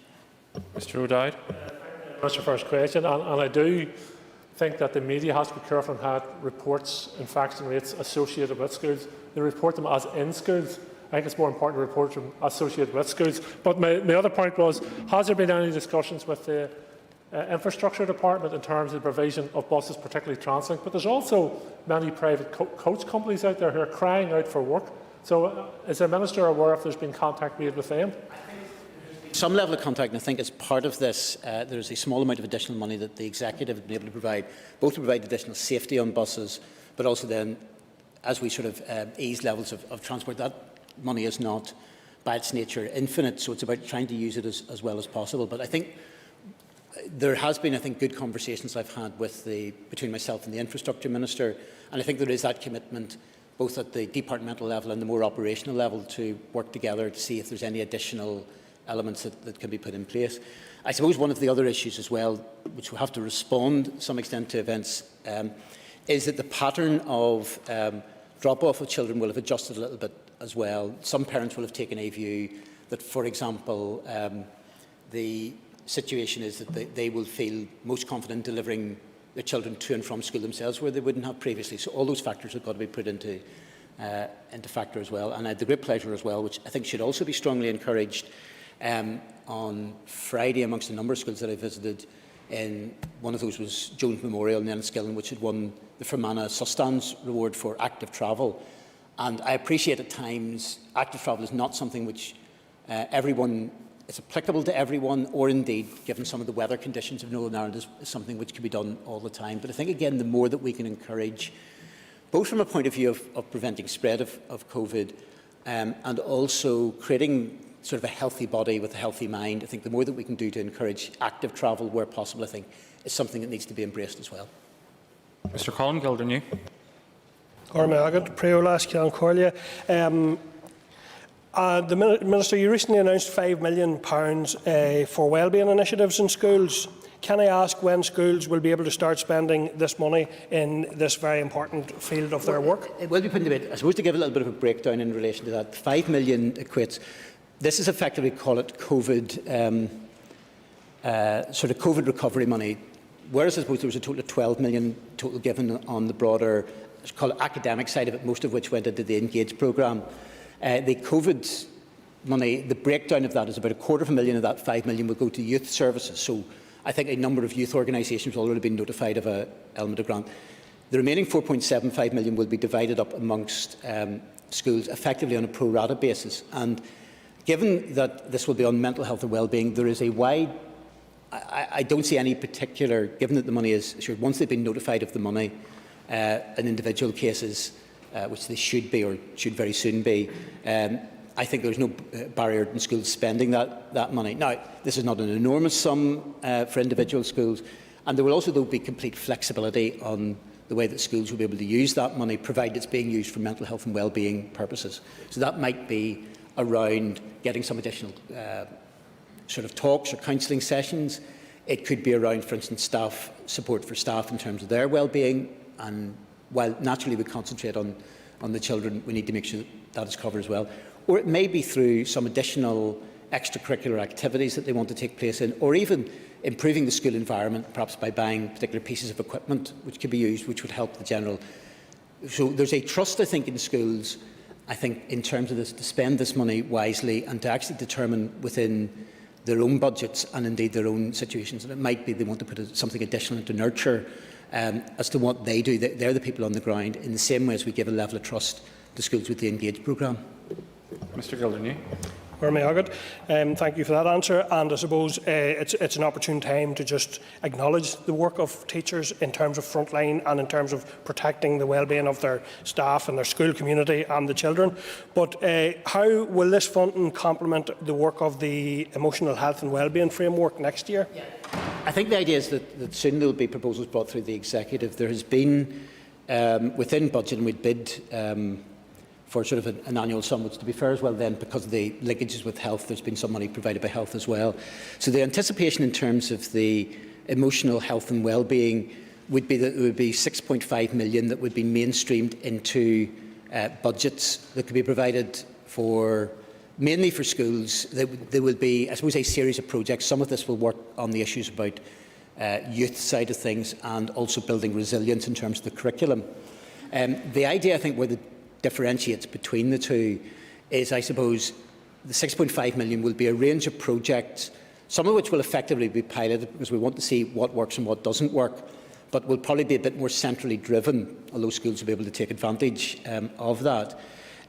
Mr O'Dowd.
That's your first question, and I do think that the media has to be careful and how reports infection rates associated with schools. They report them as in schools. I think it's more important to report them associated with schools. But my other point was, has there been any discussions with the infrastructure department in terms of the provision of buses, particularly TransLink? But there's also many private coach companies out there who are crying out for work. So is the Minister aware if there's been contact made with them?
Some level of contact, and I think as part of this, there's a small amount of additional money that the Executive has been able to provide, both to provide additional safety on buses, but also then, as we sort of ease levels of transport, that money is not, by its nature, infinite, so it's about trying to use it as well as possible. But I think there has been, good conversations I've had between myself and the Infrastructure Minister, and I think there is that commitment, both at the departmental level and the more operational level, to work together to see if there's any additional elements that can be put in place. I suppose one of the other issues as well, which we have to respond to some extent to events, is that the pattern of drop-off of children will have adjusted a little bit as well. Some parents will have taken a view that, for example, the situation is that they will feel most confident delivering their children to and from school themselves, where they wouldn't have previously. So all those factors have got to be put into factor as well. And I had the great pleasure as well, which I think should also be strongly encouraged, on Friday amongst a number of schools that I visited. One of those was Jones Memorial in Enniskillen, which had won the Fermanagh Sustan's Reward for active travel. And I appreciate at times active travel is not something which is applicable to everyone, or indeed, given some of the weather conditions of Northern Ireland, is something which can be done all the time. But I think, again, the more that we can encourage, both from a point of view of preventing spread of COVID and also creating sort of a healthy body with a healthy mind, I think the more that we can do to encourage active travel where possible, I think, is something that needs to be embraced as well.
Mr Colin Gildernew.
The Minister, you recently announced £5 million for wellbeing initiatives in schools. Can I ask when schools will be able to start spending this money in this very important field of their work?
It will be put in debate. I suppose to give a little bit of a breakdown in relation to that, 5 million equates. This is effectively, call it COVID, sort of COVID recovery money. Whereas I suppose there was a total of 12 million total given on the broader, let's call it academic side of it, most of which went into the Engage programme. The COVID money, the breakdown of that is about $250,000 of that 5 million will go to youth services. So I think a number of youth organisations have already been notified of an element of grant. The remaining 4.75 million will be divided up amongst schools effectively on a pro rata basis. And given that this will be on mental health and wellbeing, there is a wide, I don't see any particular, given that the money is assured, once they've been notified of the money in individual cases, which they should be or should very soon be, I think there's no barrier in schools spending that money. Now, this is not an enormous sum for individual schools, and there will also be complete flexibility on the way that schools will be able to use that money, provided it's being used for mental health and wellbeing purposes. So that might be around getting some additional sort of talks or counselling sessions. It could be around, for instance, staff support for staff in terms of their well-being, and while naturally we concentrate on the children, we need to make sure that is covered as well. Or it may be through some additional extracurricular activities that they want to take place in, or even improving the school environment, perhaps by buying particular pieces of equipment which could be used, which would help the general. So there's a trust, I think, in schools, I think, in terms of this, to spend this money wisely and to actually determine within their own budgets and indeed their own situations. And it might be they want to put something additional into nurture as to what they do. They're the people on the ground, in the same way as we give a level of trust to schools with the Engage programme.
Mr Gildernew.
Thank you for that answer, and I suppose it's an opportune time to just acknowledge the work of teachers in terms of frontline and in terms of protecting the well-being of their staff and their school community and the children. But how will this funding complement the work of the emotional health and well-being framework next year?
I think the idea is that soon there will be proposals brought through the executive. There has been within budget, and we'd bid for sort of an annual sum, which, to be fair as well, then because of the linkages with health, there's been some money provided by health as well. So the anticipation in terms of the emotional health and well-being would be that there would be 6.5 million that would be mainstreamed into budgets that could be provided for, mainly for schools. There will be, I suppose, a series of projects. Some of this will work on the issues about youth side of things, and also building resilience in terms of the curriculum. The idea, I think, where the differentiates between the two is, I suppose, the 6.5 million will be a range of projects, some of which will effectively be piloted because we want to see what works and what doesn't work, but will probably be a bit more centrally driven, although schools will be able to take advantage of that.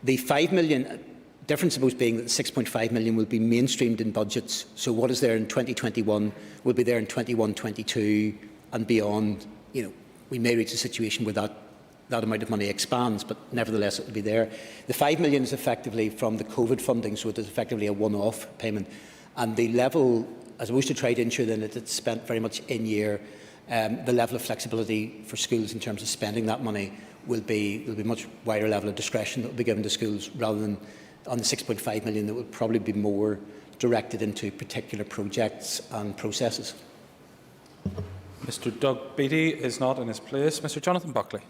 The 5 million difference, I suppose, being that the 6.5 million will be mainstreamed in budgets. So what is there in 2021 will be there in 21-22 and beyond. You know, we may reach a situation where that amount of money expands, but nevertheless it will be there. The 5 million is effectively from the COVID funding, so it is effectively a one-off payment. And the level, as opposed to try to ensure that it's spent very much in year, the level of flexibility for schools in terms of spending that money will be much wider level of discretion that will be given to schools, rather than on the 6.5 million that will probably be more directed into particular projects and processes.
Mr Doug Beattie is not in his place. Mr Jonathan Buckley.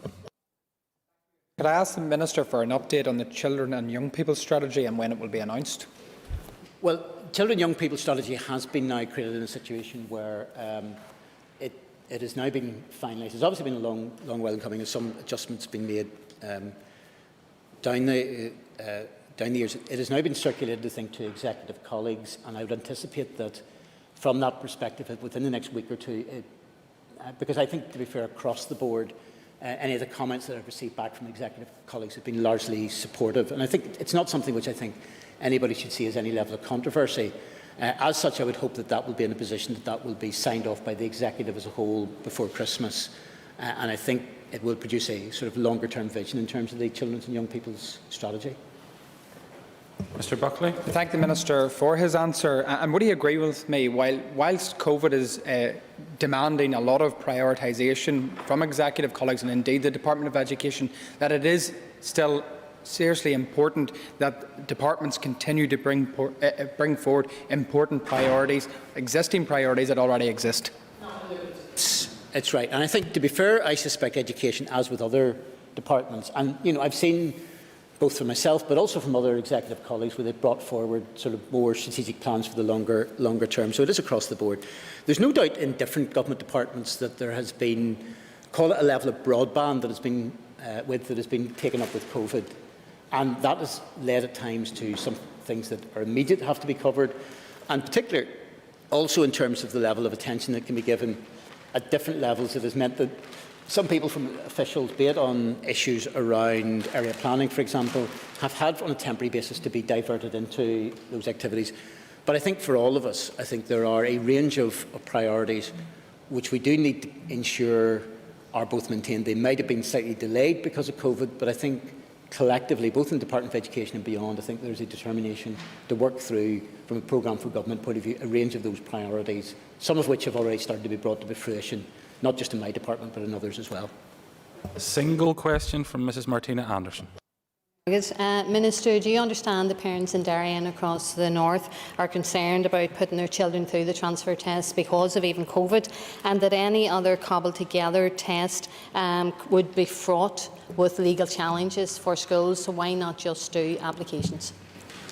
Could I ask the Minister for an update on the Children and Young People strategy and when it will be announced?
Well, Children and Young People strategy has been now created in a situation where it has now been finalised. It's obviously been a long while in coming, and some adjustments been made down the years. It has now been circulated, I think, to executive colleagues, and I would anticipate that from that perspective, within the next week or two, because I think, to be fair, across the board, any of the comments that I've received back from executive colleagues have been largely supportive, and I think it's not something which I think anybody should see as any level of controversy. As such, I would hope that that will be in a position that will be signed off by the executive as a whole before Christmas, and I think it will produce a sort of longer-term vision in terms of the children's and young people's strategy.
Mr Buckley.
Thank the Minister for his answer. And would he agree with me, whilst COVID is demanding a lot of prioritisation from executive colleagues and indeed the Department of Education, that it is still seriously important that departments continue to bring forward important priorities, existing priorities that already exist?
It's right. And I think, to be fair, I suspect education, as with other departments, and I've seen both from myself but also from other executive colleagues where they've brought forward sort of more strategic plans for the longer term. So it is across the board. There's no doubt in different government departments that there has been, call it a level of broadband that has been taken up with COVID. And that has led at times to some things that are immediate have to be covered, and particularly also in terms of the level of attention that can be given at different levels. It has meant that some people from officials, be it on issues around area planning, for example, have had on a temporary basis to be diverted into those activities. But I think for all of us, I think there are a range of priorities which we do need to ensure are both maintained. They might have been slightly delayed because of COVID, but I think collectively, both in the Department of Education and beyond, I think there is a determination to work through, from a programme for government point of view, a range of those priorities, some of which have already started to be brought to fruition, not just in my department but in others as well.
A single question from Mrs Martina Anderson.
Minister, do you understand the parents in Derry and across the north are concerned about putting their children through the transfer test because of even COVID, and that any other cobbled together test would be fraught with legal challenges for schools? So why not just do applications?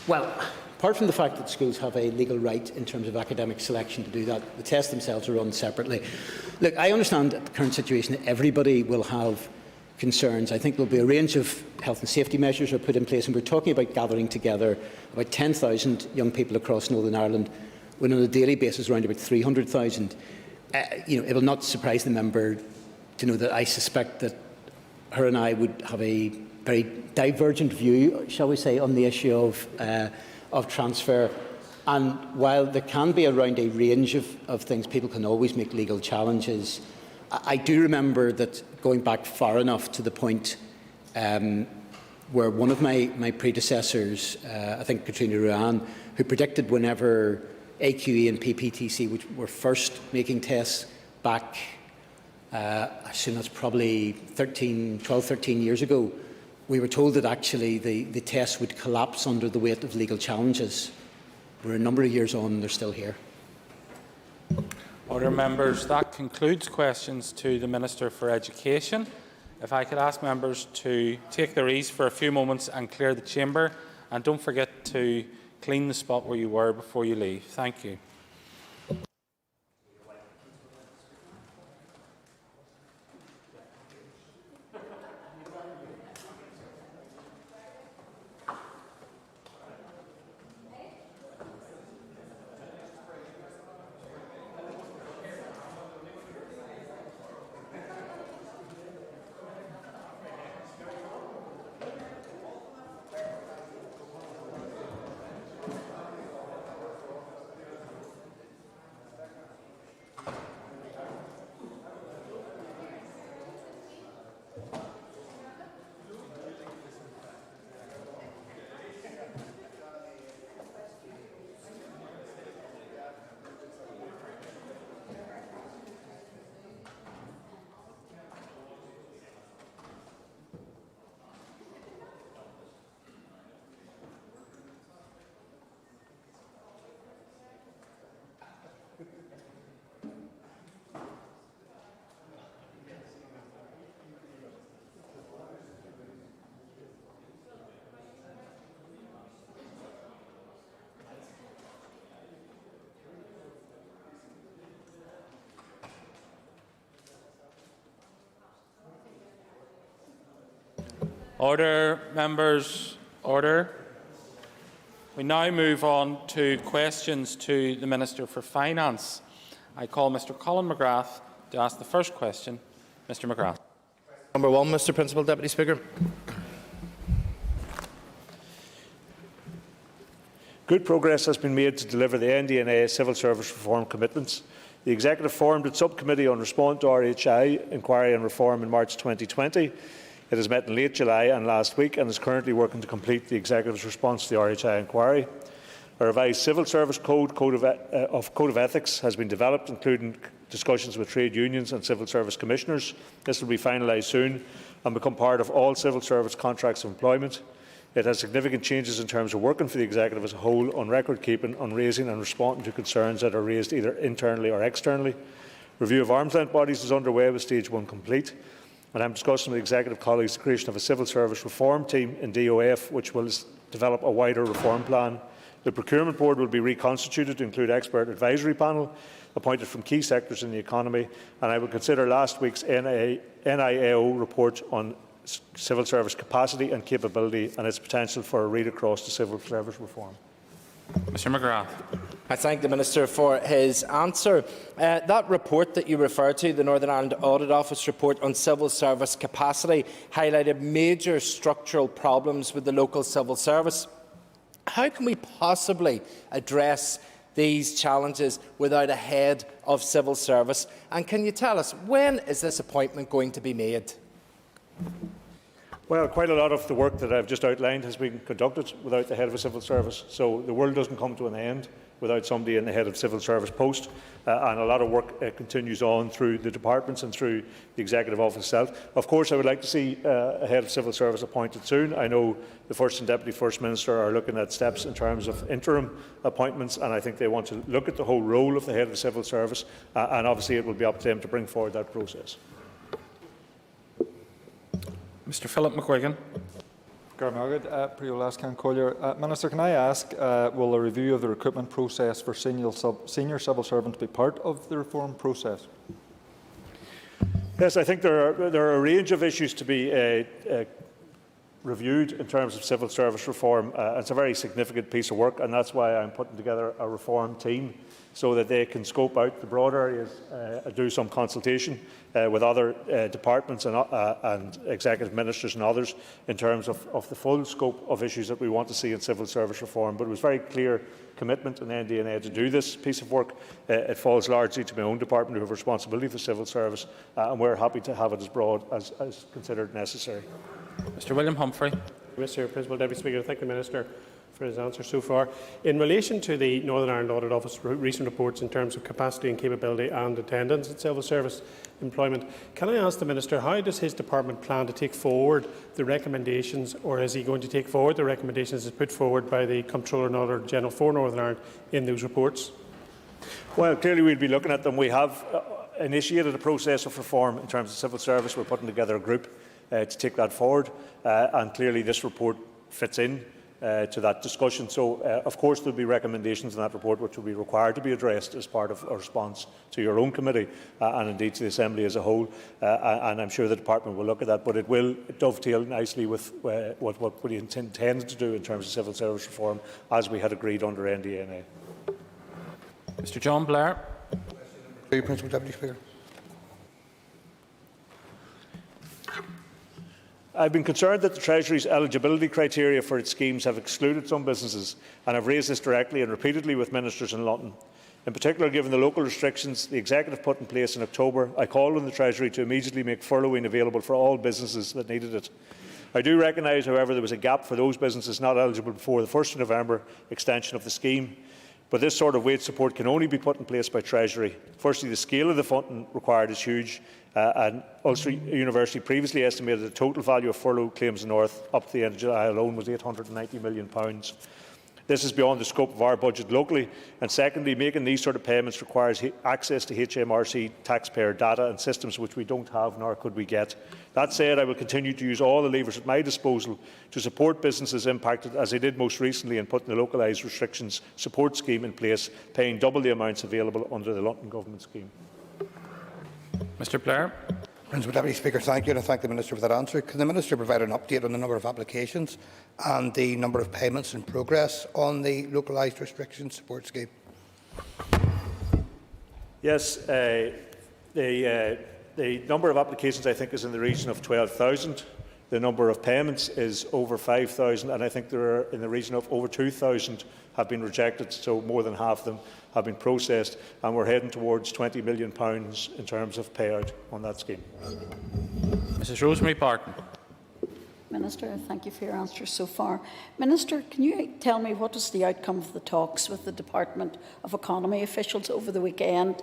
Well, apart from the fact that schools have a legal right in terms of academic selection to do that, the tests themselves are run separately. Look, I understand that the current situation, everybody will have concerns. I think there will be a range of health and safety measures are put in place, and we're talking about gathering together about 10,000 young people across Northern Ireland, when on a daily basis around about 300,000. It will not surprise the member to know that I suspect that her and I would have a very divergent view, shall we say, on the issue of transfer. And while there can be around a range of things, people can always make legal challenges. I do remember that going back far enough to the point where one of my predecessors, I think Katrina Ruan, who predicted whenever AQE and PPTC, which were first making tests back, I assume that's probably 12, 13 years ago, we were told that actually the tests would collapse under the weight of legal challenges. We're a number of years on and they're still here.
Order members, that concludes questions to the Minister for Education. If I could ask members to take their ease for a few moments and clear the chamber, and don't forget to clean the spot where you were before you leave. Thank you. Order, members, order. We now move on to questions to the Minister for Finance. I call Mr Colin McGrath to ask the first question. Mr McGrath.
Number 1, Mr Principal Deputy Speaker.
Good progress has been made to deliver the NDNA civil service reform commitments. The Executive formed its subcommittee on response to RHI inquiry and reform in March 2020. It has met in late July and last week and is currently working to complete the Executive's response to the RHI inquiry. A revised Civil Service Code of Ethics has been developed, including discussions with trade unions and civil service commissioners. This will be finalised soon and become part of all civil service contracts of employment. It has significant changes in terms of working for the Executive as a whole, on record keeping, on raising and responding to concerns that are raised either internally or externally. Review of arm's length bodies is underway with Stage 1 complete. And I am discussing with Executive colleagues the creation of a civil service reform team in DOF, which will develop a wider reform plan. The Procurement Board will be reconstituted to include expert advisory panel appointed from key sectors in the economy, and I will consider last week's NIAO report on civil service capacity and capability and its potential for a read across to civil service reform.
Mr McGrath.
I thank the Minister for his answer. That report that you refer to, the Northern Ireland Audit Office report on civil service capacity, highlighted major structural problems with the local civil service. How can we possibly address these challenges without a head of civil service? And can you tell us, when is this appointment going to be made?
Well, quite a lot of the work that I've just outlined has been conducted without the head of a civil service, so the world doesn't come to an end without somebody in the head of civil service post. And a lot of work continues on through the departments and through the Executive Office itself. Of course, I would like to see a head of civil service appointed soon. I know the First and Deputy First Minister are looking at steps in terms of interim appointments, and I think they want to look at the whole role of the head of civil service, and obviously it will be up to them to bring forward that process.
Mr. Philip McGuigan.
Minister, can I ask, will a review of the recruitment process for senior civil servants be part of the reform process?
Yes, I think there are a range of issues to be reviewed in terms of civil service reform. It's a very significant piece of work, and that's why I'm putting together a reform team so that they can scope out the broad areas, do some consultation with other departments and executive ministers and others in terms of the full scope of issues that we want to see in civil service reform. But it was very clear commitment in the NDNA to do this piece of work. It falls largely to my own department, who have responsibility for civil service, and we're happy to have it as broad as considered necessary.
Mr. William Humphrey.
Mr. Principal Deputy Speaker, I thank the Minister for his answer so far. In relation to the Northern Ireland Audit Office recent reports in terms of capacity and capability and attendance at civil service employment, can I ask the Minister, how does his department plan to take forward the recommendations, or is he going to take forward the recommendations as put forward by the Comptroller and Auditor General for Northern Ireland in those reports?
Well, clearly we'll be looking at them. We have initiated a process of reform in terms of civil service. We're putting together a group to take that forward, and clearly this report fits in to that discussion. So, of course, there will be recommendations in that report which will be required to be addressed as part of a response to your own committee and indeed to the Assembly as a whole. And I'm sure the Department will look at that, but it will dovetail nicely with what we intended to do in terms of civil service reform as we had agreed under NDNA.
Mr. John Blair.
Principal Deputy Speaker.
I've been concerned that the Treasury's eligibility criteria for its schemes have excluded some businesses, and I've raised this directly and repeatedly with ministers in London. In particular, given the local restrictions the Executive put in place in October, I called on the Treasury to immediately make furloughing available for all businesses that needed it. I do recognise, however, there was a gap for those businesses not eligible before the 1st of November extension of the scheme. But this sort of wage support can only be put in place by Treasury. Firstly, the scale of the funding required is huge, and Ulster University previously estimated the total value of furlough claims in the North up to the end of July alone was £890 million. This is beyond the scope of our budget locally. And secondly, making these sort of payments requires access to HMRC taxpayer data and systems which we don't have nor could we get. That said, I will continue to use all the levers at my disposal to support businesses impacted, as I did most recently in putting the localised restrictions support scheme in place, paying double the amounts available under the London Government scheme.
Mr. Blair.
Principal Deputy Speaker, thank you, and I thank the Minister for that answer. Can the Minister provide an update on the number of applications and the number of payments in progress on the localised restriction support scheme?
Yes, the number of applications, I think, is in the region of 12,000. The number of payments is over 5,000, and I think there are in the region of over 2,000 have been rejected, so more than half of them have been processed, and we're heading towards £20 million in terms of payout on that scheme.
Mrs. Rosemary Barton.
Minister, thank you for your answers so far. Minister, can you tell me what was the outcome of the talks with the Department of Economy officials over the weekend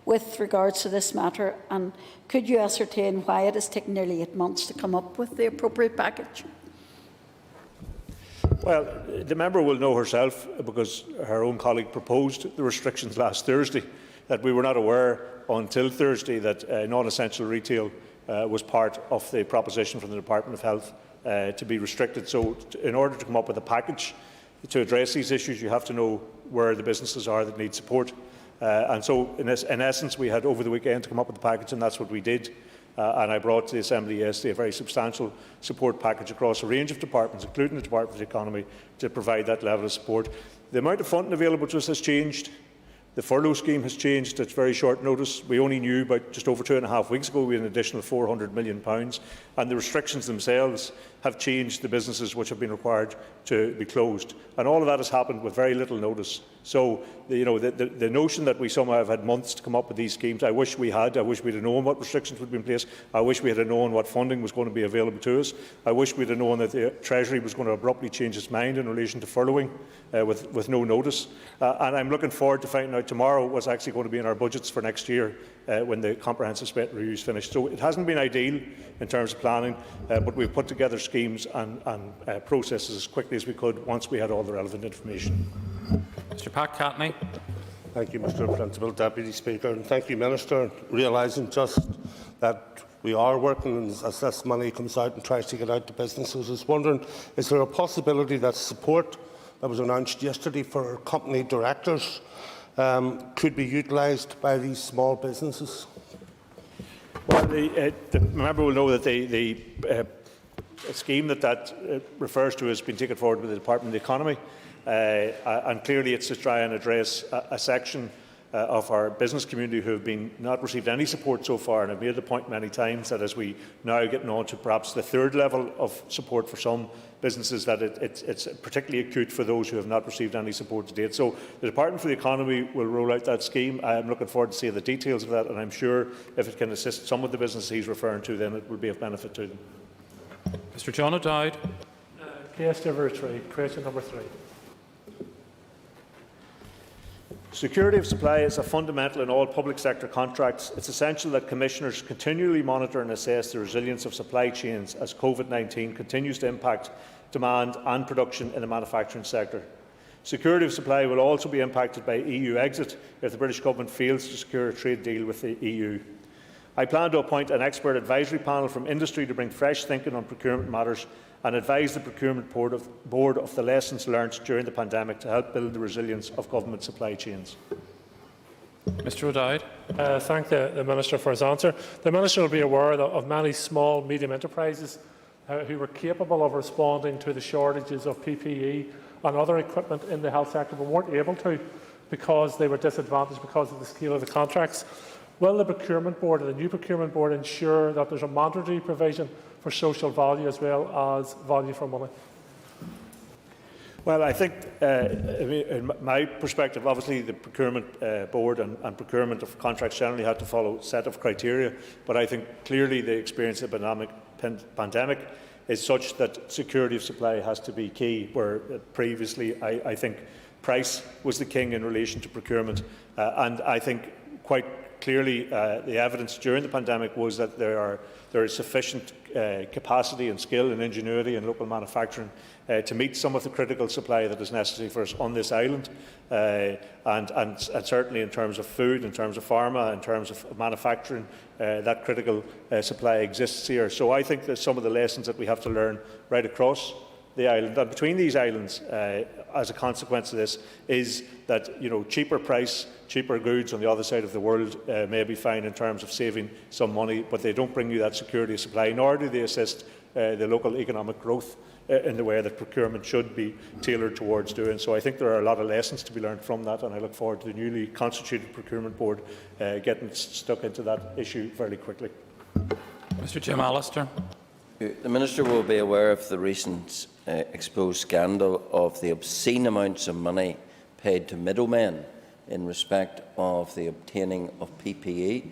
with regards to this matter, and could you ascertain why it has taken nearly 8 months to come up with the appropriate package?
Well, the member will know herself, because her own colleague proposed the restrictions last Thursday, that we were not aware until Thursday that non-essential retail was part of the proposition from the Department of Health to be restricted. So in order to come up with a package to address these issues, you have to know where the businesses are that need support. And so in essence, we had over the weekend to come up with a package, and that's what we did. And I brought to the Assembly yesterday a very substantial support package across a range of departments, including the Department of Economy, to provide that level of support. The amount of funding available to us has changed. The furlough scheme has changed at very short notice. We only knew about just over 2.5 weeks ago we had an additional £400 million, and the restrictions themselves have changed the businesses which have been required to be closed. And all of that has happened with very little notice. So, the notion that we somehow have had months to come up with these schemes, I wish we had. I wish we'd have known what restrictions would be in place. I wish we had known what funding was going to be available to us. I wish we'd have known that the Treasury was going to abruptly change its mind in relation to furloughing with no notice. And I'm looking forward to finding out tomorrow what's actually going to be in our budgets for next year when the comprehensive spending review is finished. So it hasn't been ideal in terms of planning, but we've put together schemes and processes as quickly as we could once we had all the relevant information.
Mr. Pat Catney.
Thank you, Mr. Principal Deputy Speaker, and thank you, Minister. Realising just that we are working as this money comes out and tries to get out to businesses, I was wondering, is there a possibility that support that was announced yesterday for company directors could be utilised by these small businesses?
Well, the member will know that the scheme that refers to has been taken forward with the Department of the Economy. And clearly it's to try and address a section of our business community who have not received any support so far, and I've made the point many times that as we now getting on to perhaps the third level of support for some businesses, that it's particularly acute for those who have not received any support to date. So the Department for the Economy will roll out that scheme. I'm looking forward to seeing the details of that, and I'm sure if it can assist some of the businesses he's referring to, then it will be of benefit to them.
Mr. John O'Dowd.
Question number 3.
Security of supply is a fundamental in all public sector contracts. It's essential that Commissioners continually monitor and assess the resilience of supply chains as COVID-19 continues to impact demand and production in the manufacturing sector. Security of supply will also be impacted by EU exit if the British Government fails to secure a trade deal with the EU. I plan to appoint an expert advisory panel from industry to bring fresh thinking on procurement matters and advise the Procurement Board of the lessons learned during the pandemic to help build the resilience of government supply chains.
Mr. O'Dowd.
Thank the Minister for his answer. The Minister will be aware of many small, medium enterprises who were capable of responding to the shortages of PPE and other equipment in the health sector, but weren't able to because they were disadvantaged because of the scale of the contracts. Will the Procurement Board, or the new Procurement Board, ensure that there is a mandatory provision for social value as well as value for money?
Well, I think, in my perspective, obviously the Procurement Board and procurement of contracts generally have to follow a set of criteria, but I think clearly the experience of the pandemic is such that security of supply has to be key, where previously I think price was the king in relation to procurement, and I think quite clearly the evidence during the pandemic was that there is sufficient capacity and skill and ingenuity in local manufacturing to meet some of the critical supply that is necessary for us on this island, and certainly in terms of food, in terms of pharma, in terms of manufacturing, that critical supply exists here. So I think that some of the lessons that we have to learn right across the island and between these islands as a consequence of this is that cheaper price, cheaper goods on the other side of the world may be fine in terms of saving some money, but they don't bring you that security of supply, nor do they assist the local economic growth in the way that procurement should be tailored towards doing. So I think there are a lot of lessons to be learned from that, and I look forward to the newly constituted Procurement Board getting stuck into that issue fairly quickly.
Mr. Jim Allister.
The Minister will be aware of the recent exposed scandal of the obscene amounts of money paid to middlemen in respect of the obtaining of PPE.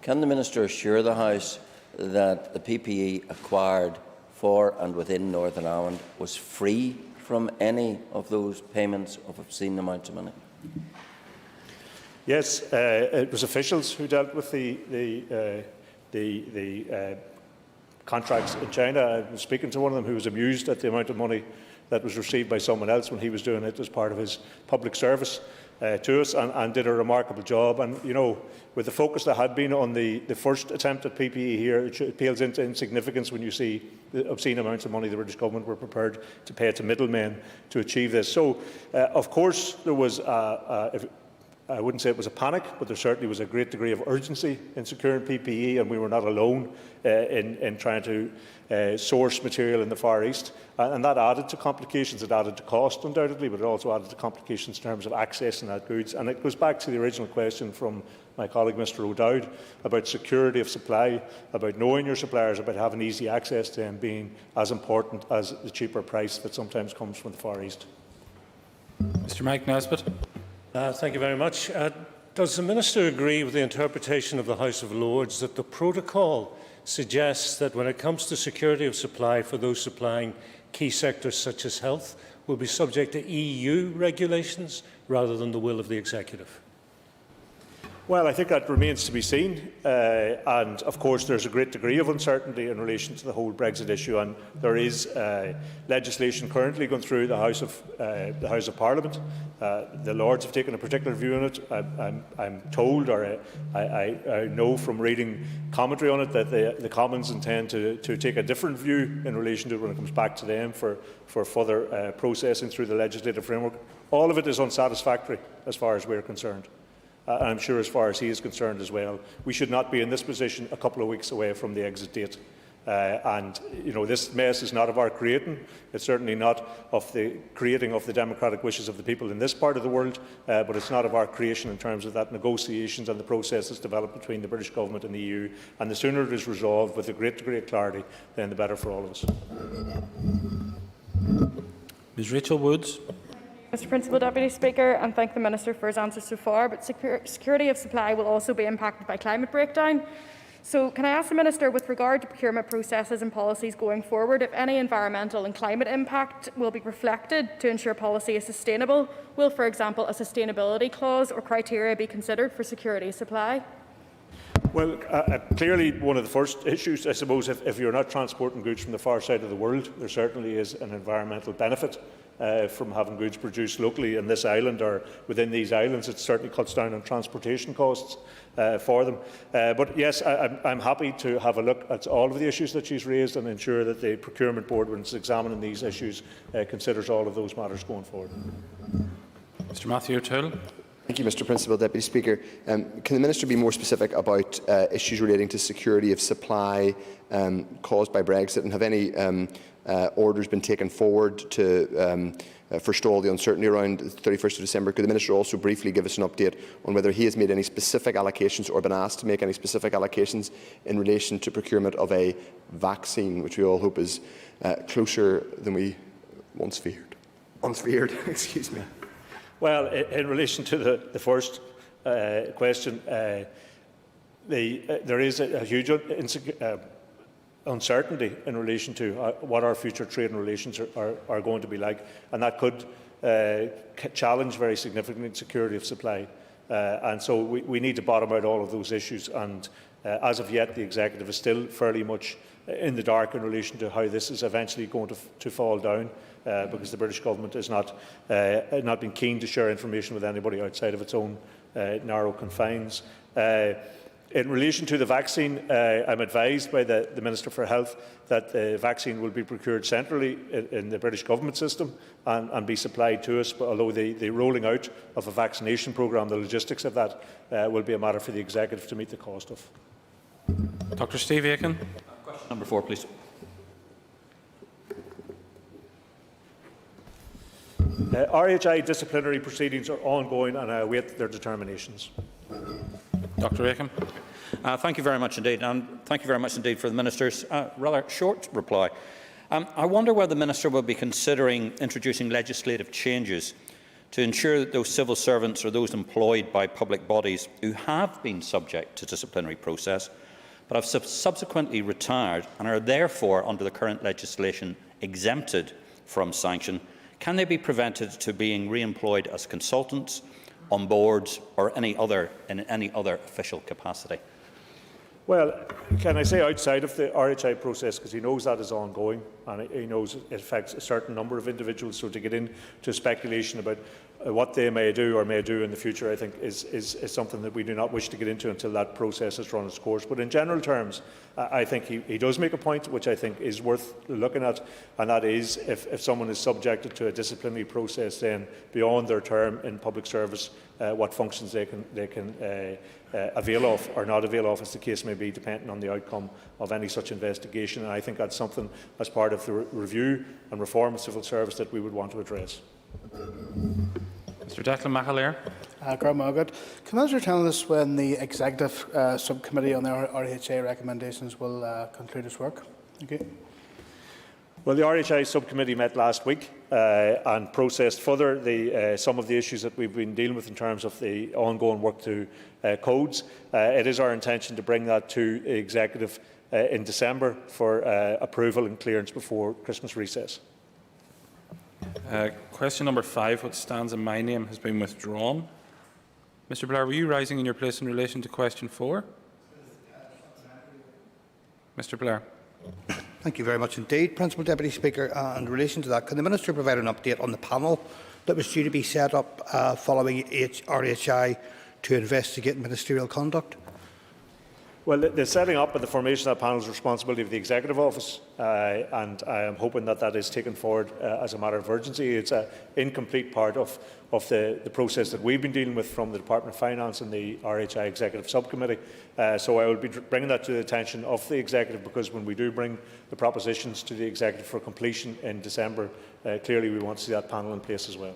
Can the Minister assure the House that the PPE acquired for and within Northern Ireland was free from any of those payments of obscene amounts of money?
Yes, it was officials who dealt with the contracts in China. I was speaking to one of them who was amused at the amount of money that was received by someone else when he was doing it as part of his public service to us, and did a remarkable job. And, with the focus that had been on the first attempt at PPE here, it pales into insignificance when you see the obscene amounts of money the British Government were prepared to pay to middlemen to achieve this. So, of course, there was I wouldn't say it was a panic, but there certainly was a great degree of urgency in securing PPE, and we were not alone in trying to source material in the Far East. And that added to complications. It added to cost, undoubtedly, but it also added to complications in terms of accessing that goods. And it goes back to the original question from my colleague Mr O'Dowd about security of supply, about knowing your suppliers, about having easy access to them being as important as the cheaper price that sometimes comes from the Far East.
Mr Mike Nesbitt.
Thank you very much. Does the Minister agree with the interpretation of the House of Lords that the protocol suggests that when it comes to security of supply for those supplying key sectors such as health will be subject to EU regulations rather than the will of the Executive?
Well, I think that remains to be seen, and of course there's a great degree of uncertainty in relation to the whole Brexit issue, and there is legislation currently going through the House of Parliament. The Lords have taken a particular view on it. I'm told, or I know from reading commentary on it, that the Commons intend to take a different view in relation to it when it comes back to them for further processing through the legislative framework. All of it is unsatisfactory as far as we're concerned. And I'm sure as far as he is concerned as well. We should not be in this position a couple of weeks away from the exit date. And this mess is not of our creating. It's certainly not of the creating of the democratic wishes of the people in this part of the world, but it's not of our creation in terms of that negotiations and the processes developed between the British Government and the EU. And the sooner it is resolved with a great degree of clarity, then the better for all of us.
Ms Rachel Woods.
Mr Principal Deputy Speaker, and thank the Minister for his answers so far, but security of supply will also be impacted by climate breakdown. So can I ask the Minister, with regard to procurement processes and policies going forward, if any environmental and climate impact will be reflected to ensure policy is sustainable? Will, for example, a sustainability clause or criteria be considered for security of supply?
Well, clearly one of the first issues, I suppose, if you're not transporting goods from the far side of the world, there certainly is an environmental benefit from having goods produced locally in this island or within these islands. It certainly cuts down on transportation costs for them. But yes, I'm happy to have a look at all of the issues that she's raised and ensure that the Procurement Board, when it's examining these issues, considers all of those matters going forward.
Mr Matthew O'Toole.
Thank you, Mr Principal Deputy Speaker. Can the Minister be more specific about issues relating to security of supply caused by Brexit, and have any orders been taken forward to forestall the uncertainty around the 31st of December? Could the Minister also briefly give us an update on whether he has made any specific allocations or been asked to make any specific allocations in relation to procurement of a vaccine, which we all hope is closer than we once feared? Excuse me.
Well, in relation to the first question, there is a huge uncertainty in relation to what our future trade and relations are going to be like, and that could challenge very significantly security of supply. And so we need to bottom out all of those issues, and as of yet the Executive is still fairly much in the dark in relation to how this is eventually going to fall down, because the British Government has not been keen to share information with anybody outside of its own narrow confines. In relation to the vaccine, I'm advised by the Minister for Health that the vaccine will be procured centrally in the British Government system and be supplied to us, but although the rolling out of a vaccination programme, the logistics of that will be a matter for the Executive to meet the cost of.
Dr Steve Aiken.
Question number 4, please.
RHI disciplinary proceedings are ongoing, and I await their determinations.
Dr Aiken.
Thank you very much indeed, and thank you very much indeed for the Minister's rather short reply. I wonder whether the Minister will be considering introducing legislative changes to ensure that those civil servants or those employed by public bodies who have been subject to disciplinary process but have subsequently retired and are therefore, under the current legislation, exempted from sanction, can they be prevented to being re-employed as consultants, on boards or in any other official capacity?
Well, can I say outside of the RHI process, because he knows that is ongoing and he knows it affects a certain number of individuals, so to get into speculation about what they may do or may do in the future, I think is something that we do not wish to get into until that process has run its course. But in general terms, I think he does make a point which I think is worth looking at, and that is if someone is subjected to a disciplinary process then beyond their term in public service, what functions they can avail of or not avail of, as the case may be, depending on the outcome of any such investigation. And I think that's something, as part of the review and reform of civil service, that we would want to address.
Mr. Declan McAleer.
Can I tell us when the Executive Subcommittee on the RHA recommendations will conclude its work? Thank you.
Well, the RHI subcommittee met last week and processed further some of the issues that we've been dealing with in terms of the ongoing work to codes. It is our intention to bring that to the Executive in December for approval and clearance before Christmas recess.
Question number 5, what stands in my name, has been withdrawn. Mr. Blair, were you rising in your place in relation to question 4? Mr. Blair.
Thank you very much indeed, Principal Deputy Speaker. In relation to that, can the Minister provide an update on the panel that was due to be set up following RHI to investigate ministerial conduct?
Well, the setting up and the formation of that panel is the responsibility of the Executive Office, and I am hoping that that is taken forward as a matter of urgency. It's an incomplete part of the process that we've been dealing with from the Department of Finance and the RHI Executive Subcommittee. So I will be bringing that to the attention of the Executive, because when we do bring the propositions to the Executive for completion in December, clearly we want to see that panel in place as well.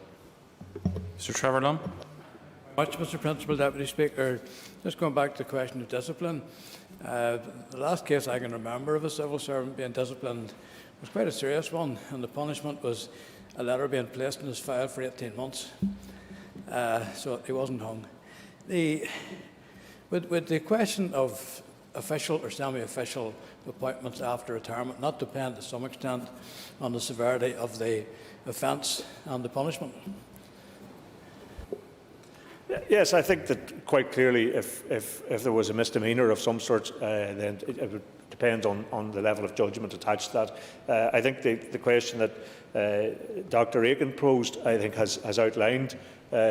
Mr. Trevor Lunn.
Mr. Principal Deputy Speaker, just going back to the question of discipline, the last case I can remember of a civil servant being disciplined was quite a serious one, and the punishment was a letter being placed in his file for 18 months. So he wasn't hung. With the question of official or semi-official appointments after retirement not depend to some extent on the severity of the offence and the punishment?
Yes, I think that quite clearly if there was a misdemeanour of some sort, then it would depend on the level of judgment attached to that. I think the question that Dr Aiken posed, I think, has outlined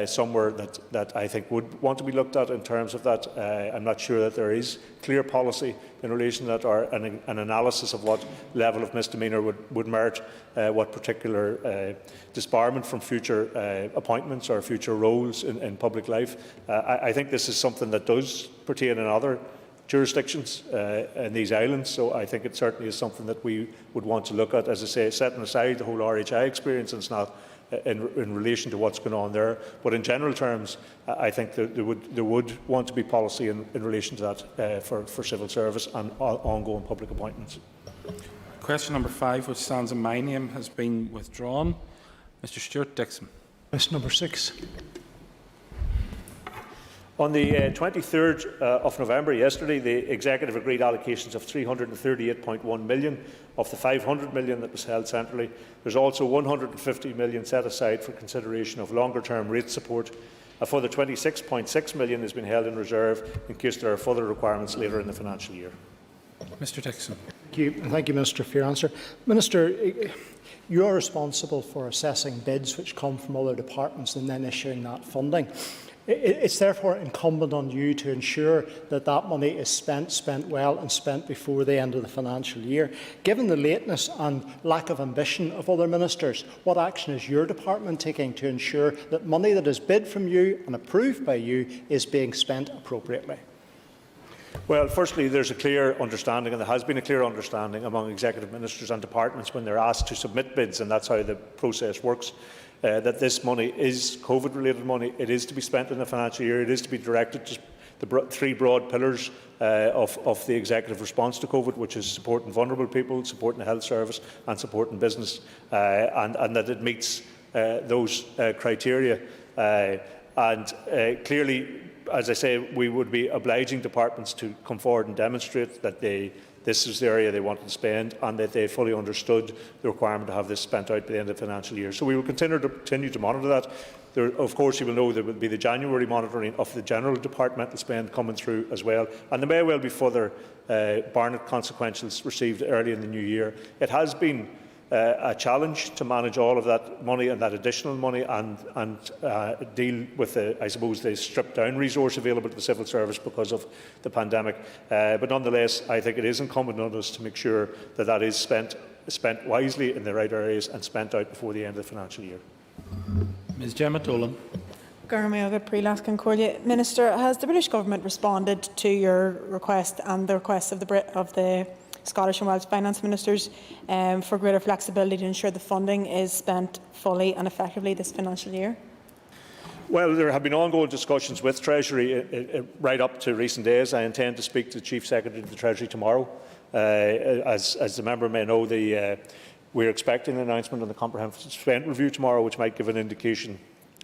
somewhere that I think would want to be looked at in terms of that. I'm not sure that there is clear policy in relation to that, or an analysis of what level of misdemeanour would merit what particular disbarment from future appointments or future roles in public life. I think this is something that does pertain in other jurisdictions in these islands, so I think it certainly is something that we would want to look at, as I say, setting aside the whole RHI experience, and it's not in relation to what's going on there. But in general terms, I think that there would want to be policy in relation to that for civil service and ongoing public appointments.
Question number 5, which stands in my name, has been withdrawn. Mr. Stuart Dixon.
Question number 6.
On the 23rd of November, yesterday, the Executive agreed allocations of £338.1 million of the £500 million that was held centrally. There's also £150 million set aside for consideration of longer-term rate support. A further £26.6 million has been held in reserve in case there are further requirements later in the financial year.
Mr. Dixon.
Thank you, and thank you, Minister, for your answer. Minister, you are responsible for assessing bids which come from other departments and then issuing that funding. It's therefore incumbent on you to ensure that that money is spent well and spent before the end of the financial year. Given the lateness and lack of ambition of other ministers, what action is your department taking to ensure that money that is bid from you and approved by you is being spent appropriately?
Well, firstly, there's a clear understanding, and there has been a clear understanding among executive ministers and departments when they're asked to submit bids, and that's how the process works, that this money is COVID-related money. It is to be spent in the financial year. It is to be directed to the 3 broad pillars of the executive response to COVID, which is supporting vulnerable people, supporting the health service and supporting business, and that it meets those criteria. Clearly, as I say, we would be obliging departments to come forward and demonstrate that this is the area they wanted to spend, and that they fully understood the requirement to have this spent out by the end of the financial year. So we will continue to monitor that. Of course, you will know there will be the January monitoring of the general departmental spend coming through as well, and there may well be further Barnett consequentials received early in the new year. It has been a challenge to manage all of that money and that additional money and deal with, the stripped-down resource available to the civil service because of the pandemic. But nonetheless, I think it is incumbent on us to make sure that that is spent wisely in the right areas and spent out before the end of the financial year.
Ms Gemma Dolan.
Minister, has the British Government responded to your request and the request of the Scottish and Welsh Finance Ministers for greater flexibility to ensure the funding is spent fully and effectively this financial year?
Well, there have been ongoing discussions with Treasury right up to recent days. I intend to speak to the Chief Secretary of the Treasury tomorrow. As the member may know, we're expecting an announcement on the comprehensive spend review tomorrow, which might give an indication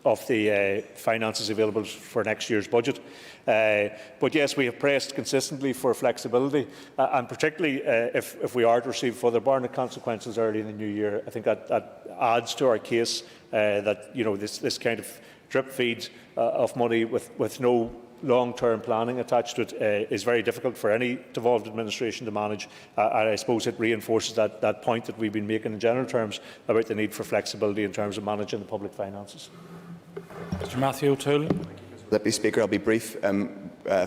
of the finances available for next year's budget. But yes, we have pressed consistently for flexibility, and particularly if we are to receive further Barnett consequences early in the new year. I think that adds to our case that this kind of drip feed of money with no long-term planning attached to it is very difficult for any devolved administration to manage. And I suppose it reinforces that point that we've been making in general terms about the need for flexibility in terms of managing the public finances.
Mr Matthew O'Toole.
Deputy Speaker, I'll be brief.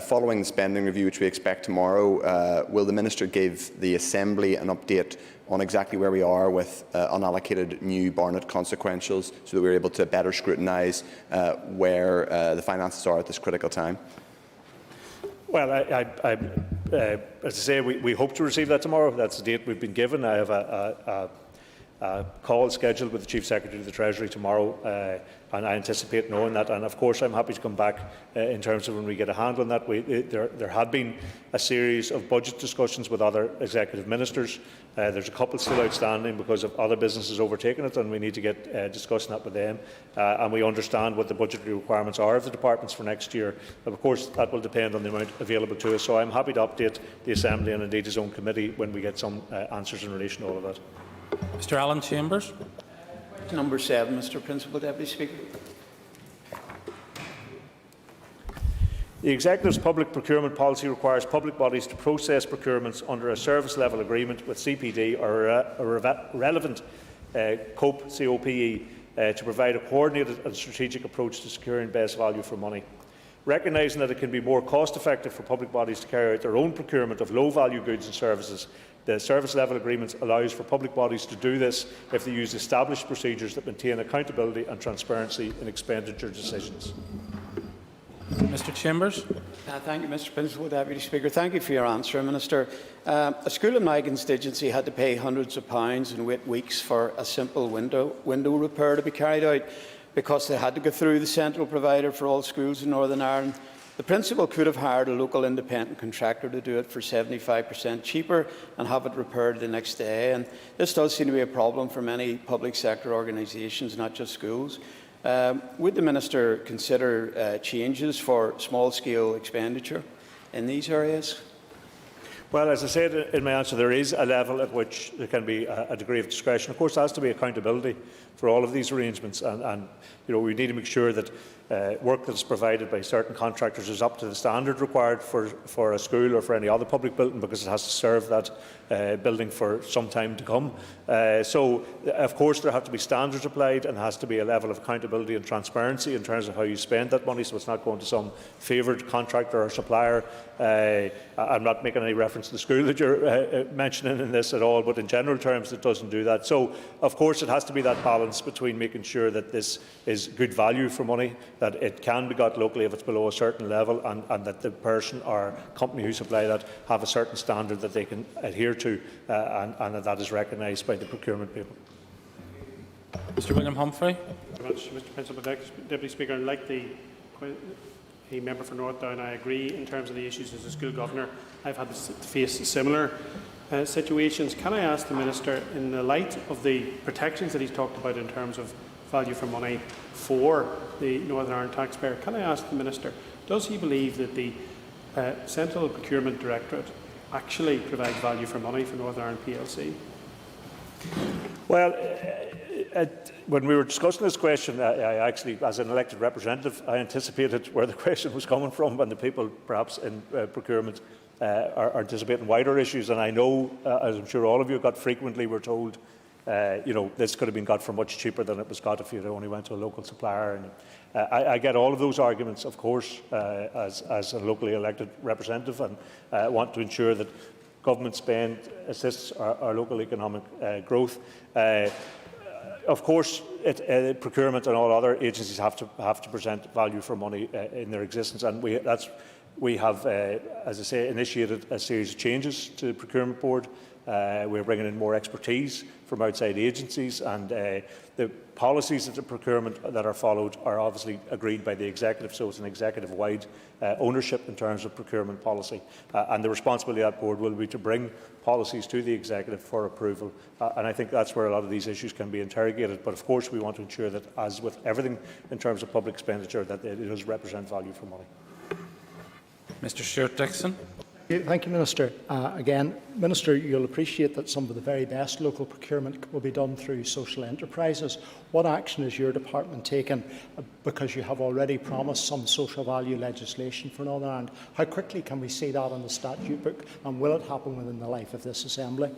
Following the spending review, which we expect tomorrow, will the Minister give the Assembly an update on exactly where we are with unallocated new Barnett consequentials, so that we're able to better scrutinise where the finances are at this critical time?
Well, as I say, we hope to receive that tomorrow. That's the date we've been given. I have a call scheduled with the Chief Secretary of the Treasury tomorrow, and I anticipate knowing that. And of course, I'm happy to come back in terms of when we get a handle on that. There had been a series of budget discussions with other executive ministers. There's a couple still outstanding because of other businesses overtaking it, and we need to get discussing that with them. And we understand what the budgetary requirements are of the departments for next year. But of course, that will depend on the amount available to us. So I'm happy to update the Assembly and indeed his own committee when we get some answers in relation to all of that.
Mr Alan Chambers.
Number 7, Mr Principal Deputy Speaker.
The Executive's public procurement policy requires public bodies to process procurements under a service level agreement with CPD or a relevant COPE to provide a coordinated and strategic approach to securing best value for money. Recognising that it can be more cost effective for public bodies to carry out their own procurement of low value goods and services, the service level agreement allows for public bodies to do this if they use established procedures that maintain accountability and transparency in expenditure decisions.
Mr Chambers.
Thank you, Mr Principal Deputy Speaker. Thank you for your answer, Minister. A school in my constituency had to pay hundreds of pounds and wait weeks for a simple window repair to be carried out because they had to go through the central provider for all schools in Northern Ireland. The principal could have hired a local independent contractor to do it for 75% cheaper and have it repaired the next day. And this does seem to be a problem for many public sector organisations, not just schools. Would the Minister consider changes for small-scale expenditure in these areas?
Well, as I said in my answer, there is a level at which there can be a degree of discretion. Of course, there has to be accountability for all of these arrangements, and we need to make sure that work that is provided by certain contractors is up to the standard required for a school or for any other public building, because it has to serve that building for some time to come. So, of course, there have to be standards applied, and there has to be a level of accountability and transparency in terms of how you spend that money, so it's not going to some favoured contractor or supplier. I'm not making any reference to the school that you're mentioning in this at all, but in general terms it doesn't do that. So, of course, it has to be that balance between making sure that this is good value for money, that it can be got locally if it's below a certain level, and that the person or company who supply that have a certain standard that they can adhere to, and that is recognised by the procurement people.
Mr William Humphrey.
Thank you very much, Mr Principal Deputy Speaker. And like the member for North Down, I agree in terms of the issues as a school governor. I've had to face similar situations. Can I ask the Minister, in the light of the protections that he's talked about in terms of value for money for the Northern Ireland taxpayer, can I ask the Minister, does he believe that the Central Procurement Directorate actually provides value for money for Northern Ireland PLC?
Well, when we were discussing this question, I actually, as an elected representative, I anticipated where the question was coming from, and the people perhaps in procurement are anticipating wider issues. And I know, as I'm sure all of you got frequently, we're told this could have been got for much cheaper than it was got if you only went to a local supplier. And I get all of those arguments, of course, as a locally elected representative, and want to ensure that government spend assists our local economic growth. Of course, procurement and all other agencies have to present value for money in their existence, and we have, as I say, initiated a series of changes to the Procurement Board. We're bringing in more expertise from outside agencies, and the policies of the procurement that are followed are obviously agreed by the executive, so it's an executive-wide ownership in terms of procurement policy. And the responsibility of that board will be to bring policies to the executive for approval. And I think that's where a lot of these issues can be interrogated. But of course, we want to ensure that, as with everything in terms of public expenditure, that it does represent value for money.
Mr. Stewart-Dixon.
Thank you, Minister. Again, Minister, you'll appreciate that some of the very best local procurement will be done through social enterprises. What action is your department taking, because you have already promised some social value legislation for Northern Ireland? How quickly can we see that on the statute book, and will it happen within the life of this Assembly?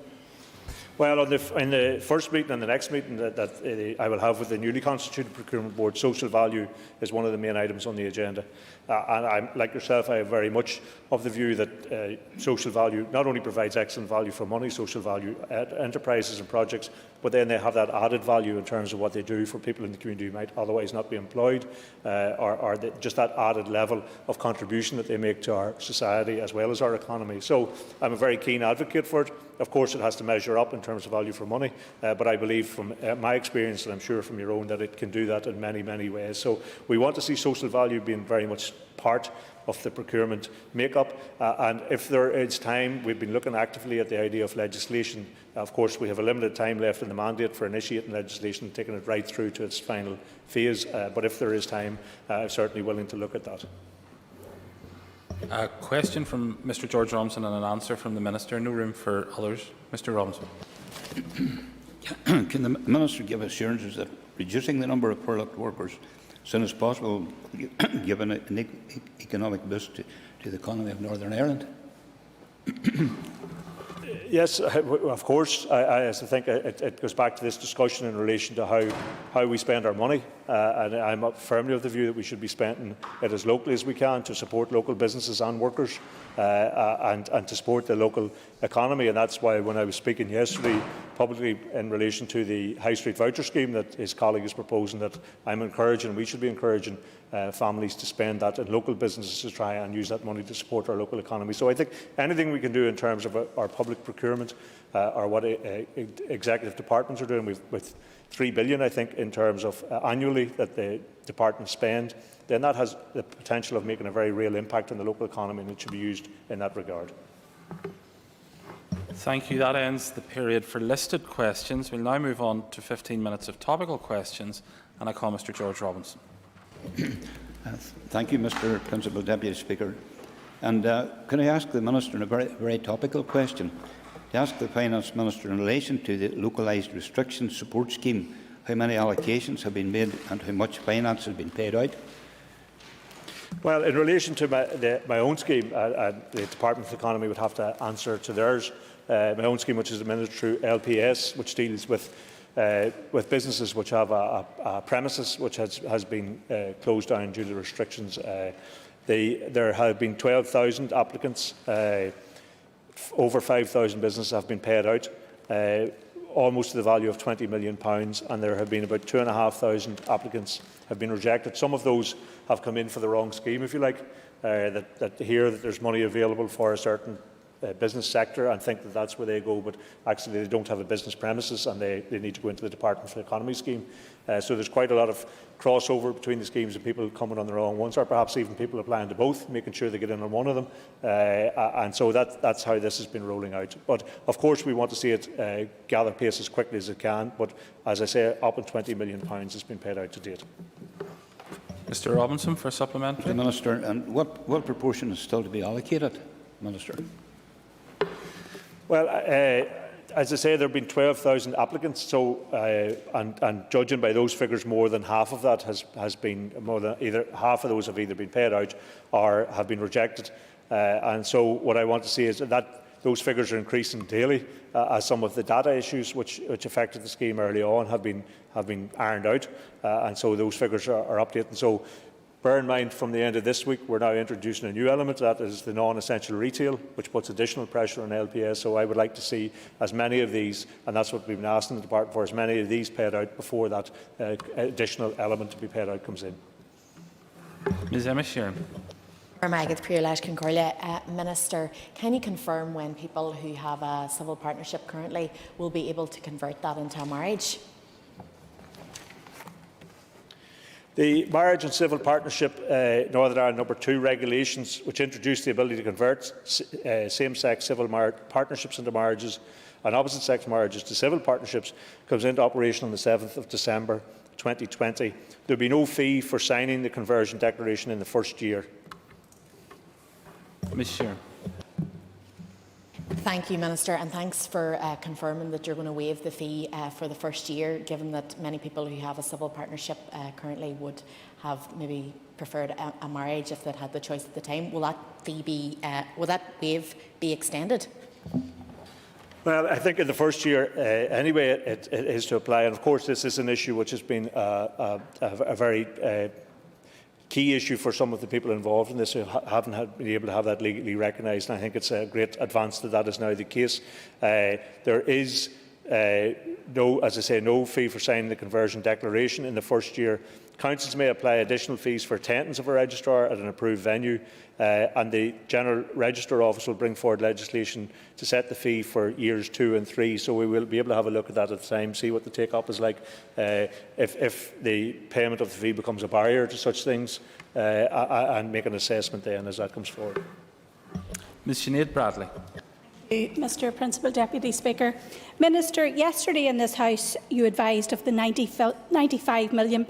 Well, in the first meeting and the next meeting that I will have with the newly constituted Procurement Board, social value is one of the main items on the agenda. And I'm, like yourself, I am very much of the view that social value not only provides excellent value for money, social value enterprises and projects, but then they have that added value in terms of what they do for people in the community who might otherwise not be employed, or just that added level of contribution that they make to our society as well as our economy. So I'm a very keen advocate for it. Of course, it has to measure up in terms of value for money, but I believe from my experience, and I'm sure from your own, that it can do that in many, many ways. So we want to see social value being very much part of the procurement make-up, and if there is time, we've been looking actively at the idea of legislation. Of course, we have a limited time left in the mandate for initiating legislation, taking it right through to its final phase, but if there is time, I'm certainly willing to look at that.
A question from Mr. George Robinson and an answer from the Minister. No room for others. Mr. Robinson.
Can the Minister give assurances that reducing the number of furloughed workers as soon as possible will give an economic boost to the economy of Northern Ireland?
Yes, of course. I think it goes back to this discussion in relation to how we spend our money, and I'm firmly of the view that we should be spending it as locally as we can to support local businesses and workers, and to support the local economy. And that's why, when I was speaking yesterday publicly in relation to the High Street voucher scheme that his colleague is proposing, that I'm encouraging, we should be encouraging families to spend that in local businesses to try and use that money to support our local economy. So I think anything we can do in terms of our public procurement, or what executive departments are doing, with $3 billion, I think, in terms of annually that the departments spend, then that has the potential of making a very real impact on the local economy, and it should be used in that regard.
Thank you. That ends the period for listed questions. We'll now move on to 15 minutes of topical questions, and I call Mr. George Robinson.
Thank you, Mr. Principal Deputy Speaker. And can I ask the Minister a very topical question? To ask the Finance Minister in relation to the localised restriction support scheme, how many allocations have been made and how much finance has been paid out?
Well, in relation to my own scheme, the Department of Economy would have to answer to theirs. My own scheme, which is administered through LPS, which deals with businesses which have a premises which has been closed down due to restrictions. There have been 12,000 applicants. Over 5,000 businesses have been paid out, almost to the value of £20 million, and there have been about 2,500 applicants have been rejected. Some of those have come in for the wrong scheme, if you like, that hear that there's money available for a certain business sector and think that that's where they go, but actually they don't have a business premises and they need to go into the Department for Economy scheme. So there's quite a lot of crossover between the schemes and people coming on the wrong ones, or perhaps even people applying to both, making sure they get in on one of them. And so that's how this has been rolling out. But of course we want to see it gather pace as quickly as it can, but as I say, up to £20 million has been paid out to date.
Mr. Robinson for supplementary.
Minister, and what proportion is still to be allocated, Minister?
Well, as I say, there have been 12,000 applicants, so and judging by those figures, more than half of that has been half of those have either been paid out or have been rejected. And so, what I want to see is that those figures are increasing daily as some of the data issues which affected the scheme early on have been ironed out, and so those figures are updating. So bear in mind, from the end of this week, we're now introducing a new element, that is the non-essential retail, which puts additional pressure on LPS. So I would like to see as many of these, and that's what we've been asking the Department for, as many of these paid out before that additional element to be paid out comes in.
Ms Emma Sheeran.
Minister, can you confirm when people who have a civil partnership currently will be able to convert that into a marriage?
The Marriage and Civil Partnership Northern Ireland No. 2 regulations, which introduced the ability to convert same-sex civil partnerships into marriages and opposite-sex marriages to civil partnerships, comes into operation on the 7th of December 2020. There will be no fee for signing the conversion declaration in the first year.
Ms Sheeran.
Thank you, Minister, and thanks for confirming that you're going to waive the fee for the first year, given that many people who have a civil partnership currently would have maybe preferred a marriage if they'd had the choice at the time. Will that fee be, will that waive be extended?
Well, I think in the first year, anyway, it is to apply. And of course, this is an issue which has been a very key issue for some of the people involved in this who haven't been able to have that legally recognised. And I think it's a great advance that is now the case. There is no fee for signing the conversion declaration in the first year. Councils may apply additional fees for attendance of a registrar at an approved venue, and the General Registrar Office will bring forward legislation to set the fee for years 2 and 3. So we will be able to have a look at that at the time, see what the take-up is like, if the payment of the fee becomes a barrier to such things, and make an assessment then as that comes forward.
Ms Sinead Bradley.
Mr Principal Deputy Speaker. Minister, yesterday in this House you advised of the £95 million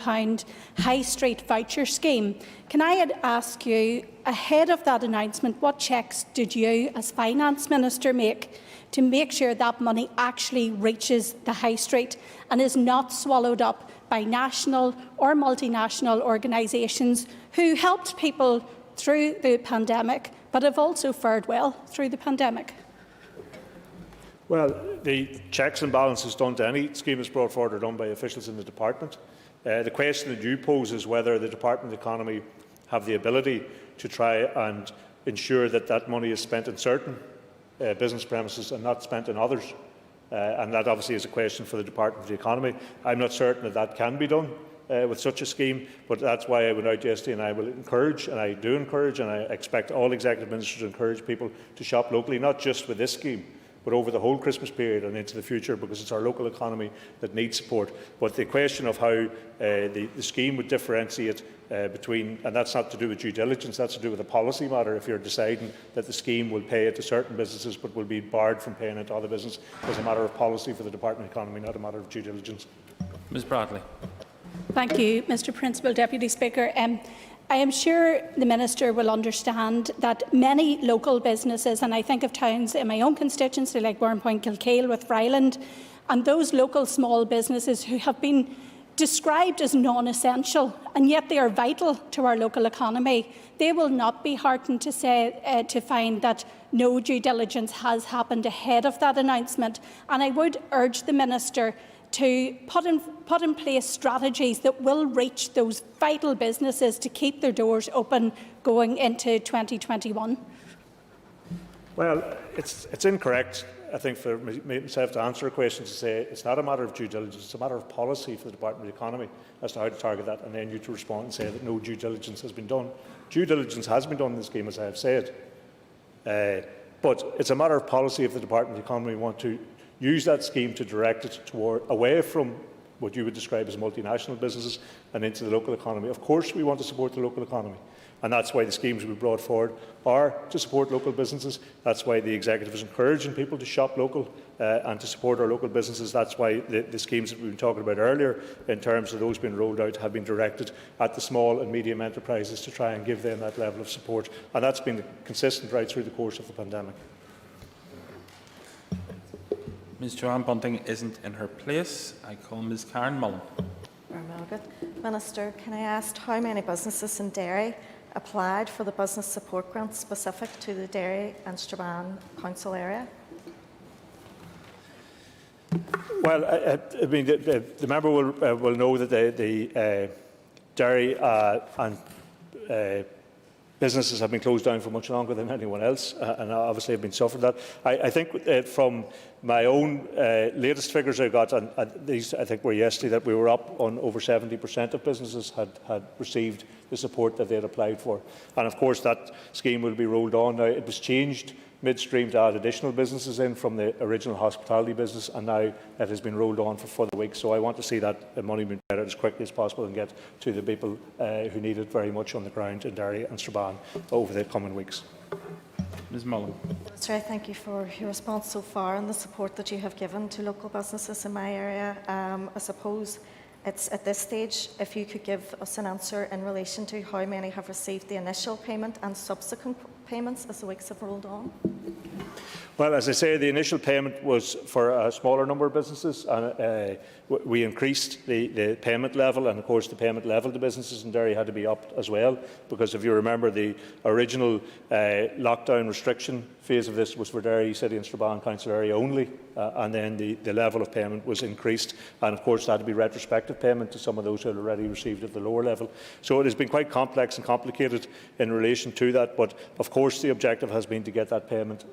High Street voucher scheme. Can I ask you, ahead of that announcement, what checks did you as Finance Minister make to make sure that money actually reaches the High Street and is not swallowed up by national or multinational organisations who helped people through the pandemic but have also fared well through the pandemic?
Well, the checks and balances done to any scheme is brought forward are done by officials in the department. The question that you pose is whether the Department of Economy have the ability to try and ensure that that money is spent in certain business premises and not spent in others. And that obviously is a question for the Department of the Economy. I'm not certain that that can be done with such a scheme, but that's why I went out yesterday and I will encourage, and I do encourage, and I expect all executive ministers to encourage people to shop locally, not just with this scheme, but over the whole Christmas period and into the future, because it's our local economy that needs support. But the question of how the scheme would differentiate between, and that's not to do with due diligence, that's to do with a policy matter. If you're deciding that the scheme will pay it to certain businesses but will be barred from paying it to other businesses, it's a matter of policy for the Department of Economy, not a matter of due diligence.
Ms Bradley.
Thank you, Mr Principal Deputy Speaker. I am sure the Minister will understand that many local businesses, and I think of towns in my own constituency like Warrenpoint, Kilkeel with Ryland, and those local small businesses who have been described as non-essential, and yet they are vital to our local economy. They will not be heartened to find that no due diligence has happened ahead of that announcement. And I would urge the Minister to put in place strategies that will reach those vital businesses to keep their doors open going into 2021.
Well, it's incorrect, I think, for myself to answer a question to say it's not a matter of due diligence, it's a matter of policy for the Department of Economy as to how to target that, and then you to respond and say that no due diligence has been done. Due diligence has been done in the scheme, as I have said, but it's a matter of policy if the Department of Economy want to use that scheme to direct it away from what you would describe as multinational businesses and into the local economy. Of course, we want to support the local economy, and that's why the schemes we brought forward are to support local businesses. That's why the Executive is encouraging people to shop local and to support our local businesses. That's why the schemes that we've been talking about earlier, in terms of those being rolled out, have been directed at the small and medium enterprises to try and give them that level of support. And that's been consistent right through the course of the pandemic.
Ms Joanne Bunting isn't in her place. I call Ms Karen Mullen.
Minister, can I ask how many businesses in dairy
applied for the business support grant specific to the Derry and Strabane council area?
Well, I mean, the member will know that the Derry and businesses have been closed down for much longer than anyone else, and obviously have been suffering that. I think from my own latest figures I got, and these I think were yesterday, that we were up on over 70% of businesses had received the support that they had applied for. And of course that scheme will be rolled on. Now, it was changed midstream to add additional businesses in from the original hospitality business, and now it has been rolled on for further weeks. So I want to see that money being paid out as quickly as possible and get to the people who need it very much on the ground in Derry and Strabane over the coming weeks.
Ms Mullen.
Minister, I thank you for your response so far and the support that you have given to local businesses in my area. I suppose it's at this stage, if you could give us an answer in relation to how many have received the initial payment and subsequent payments as the weeks have rolled on.
Well, as I say, the initial payment was for a smaller number of businesses, and we increased the payment level, and of course the payment level to businesses in Derry had to be upped as well, because if you remember, the original lockdown restriction phase of this was for Derry City and Strabane Council area only, and then the level of payment was increased, and of course that had to be retrospective payment to some of those who had already received at the lower level. So it has been quite complex and complicated in relation to that, but of course the objective has been to get that payment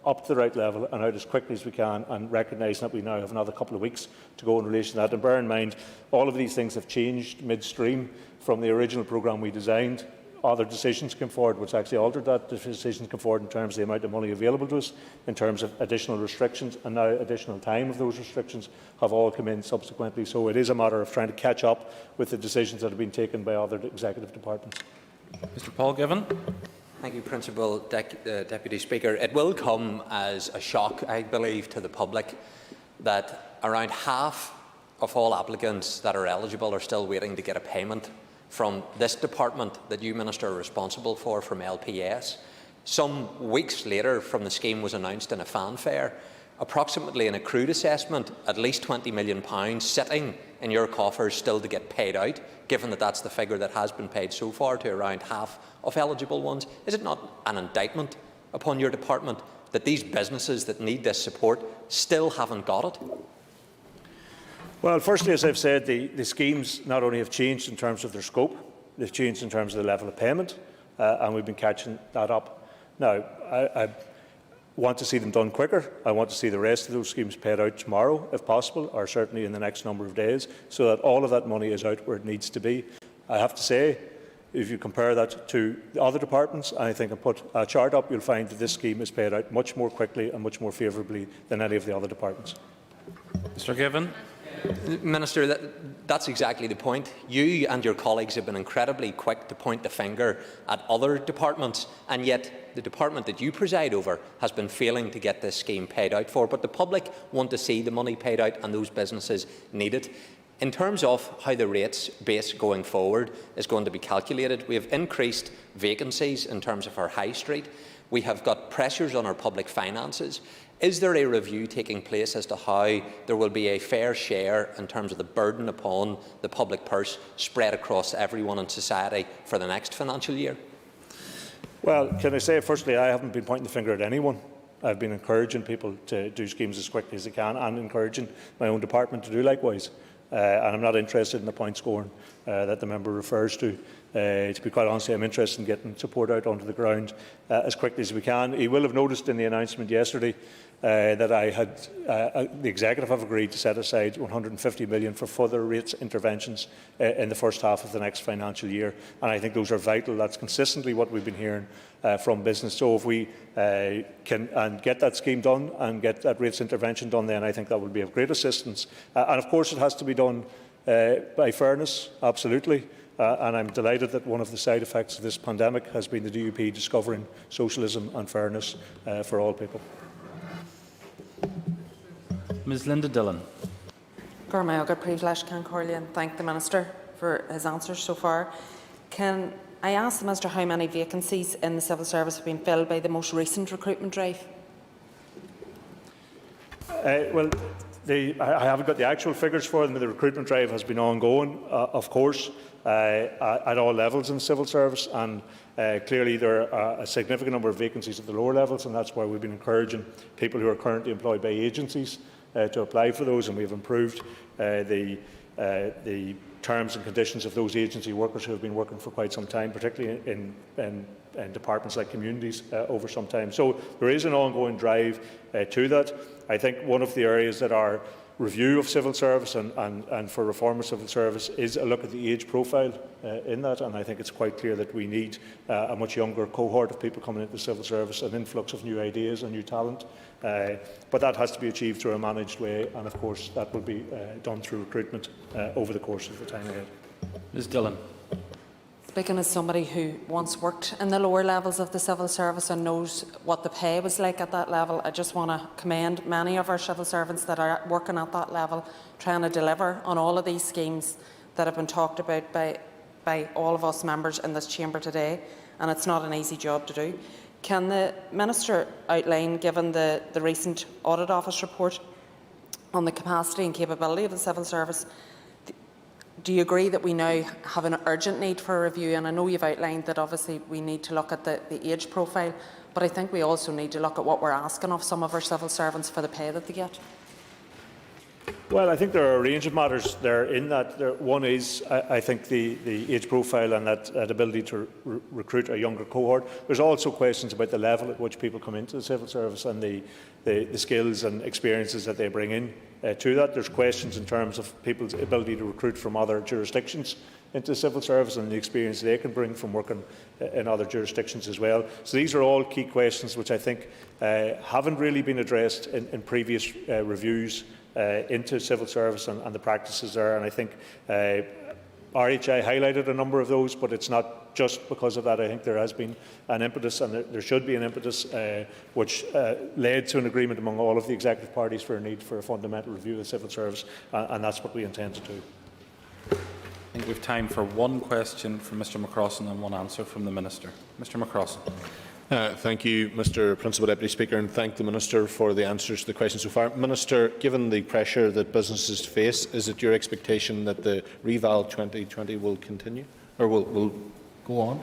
up to the right level and out as quickly as we can, and recognising that we now have another couple of weeks to go in relation to that. And bear in mind, all of these things have changed midstream from the original programme we designed. Other decisions came forward which actually altered that. The decisions came forward in terms of the amount of money available to us, in terms of additional restrictions, and now additional time of those restrictions have all come in subsequently. So it is a matter of trying to catch up with the decisions that have been taken by other executive departments.
Mr Paul Given.
Thank you, Principal Deputy Speaker. It will come as a shock, I believe, to the public that around half of all applicants that are eligible are still waiting to get a payment from this department that you, Minister, are responsible for, from LPS. Some weeks later, from the scheme was announced in a fanfare, approximately an accrued assessment, at least £20 million sitting in your coffers still to get paid out, given that that's the figure that has been paid so far to around half of eligible ones. Is it not an indictment upon your department that these businesses that need this support still haven't got it?
Well, firstly, as I've said, the schemes not only have changed in terms of their scope, they've changed in terms of the level of payment, and we've been catching that up. Now, I want to see them done quicker. I want to see the rest of those schemes paid out tomorrow, if possible, or certainly in the next number of days, so that all of that money is out where it needs to be. I have to say, if you compare that to the other departments, and I think and put a chart up, you'll find that this scheme is paid out much more quickly and much more favourably than any of the other departments.
Mr Given.
Minister, that's exactly the point. You and your colleagues have been incredibly quick to point the finger at other departments, and yet the department that you preside over has been failing to get this scheme paid out for. But the public want to see the money paid out, and those businesses need it. In terms of how the rates base going forward is going to be calculated, we have increased vacancies in terms of our high street. We have got pressures on our public finances. Is there a review taking place as to how there will be a fair share in terms of the burden upon the public purse spread across everyone in society for the next financial year?
Well, can I say, firstly, I haven't been pointing the finger at anyone. I've been encouraging people to do schemes as quickly as they can, and encouraging my own department to do likewise. And I'm not interested in the point scoring that the member refers to. To be quite honest, I'm interested in getting support out onto the ground as quickly as we can. He will have noticed in the announcement yesterday that I had, the Executive have agreed to set aside £150 million for further rates interventions in the first half of the next financial year. And I think those are vital. That's consistently what we've been hearing from business. So if we can get that scheme done and get that rates intervention done, then I think that will be of great assistance. And of course it has to be done by fairness, absolutely. And I'm delighted that one of the side effects of this pandemic has been the DUP discovering socialism and fairness for all people.
Ms Linda Dillon.
Thank the Minister for his answers so far. Can I ask the Minister how many vacancies in the civil service have been filled by the most recent recruitment drive?
Well, I haven't got the actual figures for them. The recruitment drive has been ongoing, of course, at all levels in civil service, and clearly there are a significant number of vacancies at the lower levels, and that's why we've been encouraging people who are currently employed by agencies to apply for those, and we've improved the terms and conditions of those agency workers who have been working for quite some time, particularly in departments like communities over some time. So there is an ongoing drive to that. I think one of the areas that our review of civil service and for reform of civil service is a look at the age profile in that, and I think it's quite clear that we need a much younger cohort of people coming into civil service, an influx of new ideas and new talent, but that has to be achieved through a managed way, and of course that will be done through recruitment over the course of the time ahead.
Ms Dillon.
Speaking as somebody who once worked in the lower levels of the civil service and knows what the pay was like at that level, I just want to commend many of our civil servants that are working at that level, trying to deliver on all of these schemes that have been talked about by all of us members in this chamber today, and it's not an easy job to do. Can the Minister outline, given the recent Audit Office report on the capacity and capability of the civil service, do you agree that we now have an urgent need for a review? And I know you've outlined that obviously we need to look at the age profile, but I think we also need to look at what we're asking of some of our civil servants for the pay that they get.
Well, I think there are a range of matters there in that. One is, I think, the age profile and that ability to recruit a younger cohort. There's also questions about the level at which people come into the civil service and the skills and experiences that they bring in to that. There's questions in terms of people's ability to recruit from other jurisdictions into the civil service and the experience they can bring from working in other jurisdictions as well. So these are all key questions which I think haven't really been addressed in previous reviews into civil service and the practices there, and I think RHI highlighted a number of those, but it's not just because of that. I think there has been an impetus, and there should be an impetus, which led to an agreement among all of the executive parties for a need for a fundamental review of the civil service, and that's what we intend to do.
I think we have time for one question from Mr McCrossan and one answer from the Minister. Mr McCrossan.
Thank you, Mr Principal Deputy Speaker, and thank the Minister for the answers to the questions so far. Minister, given the pressure that businesses face, is it your expectation that the Reval 2020 will continue, or will go on?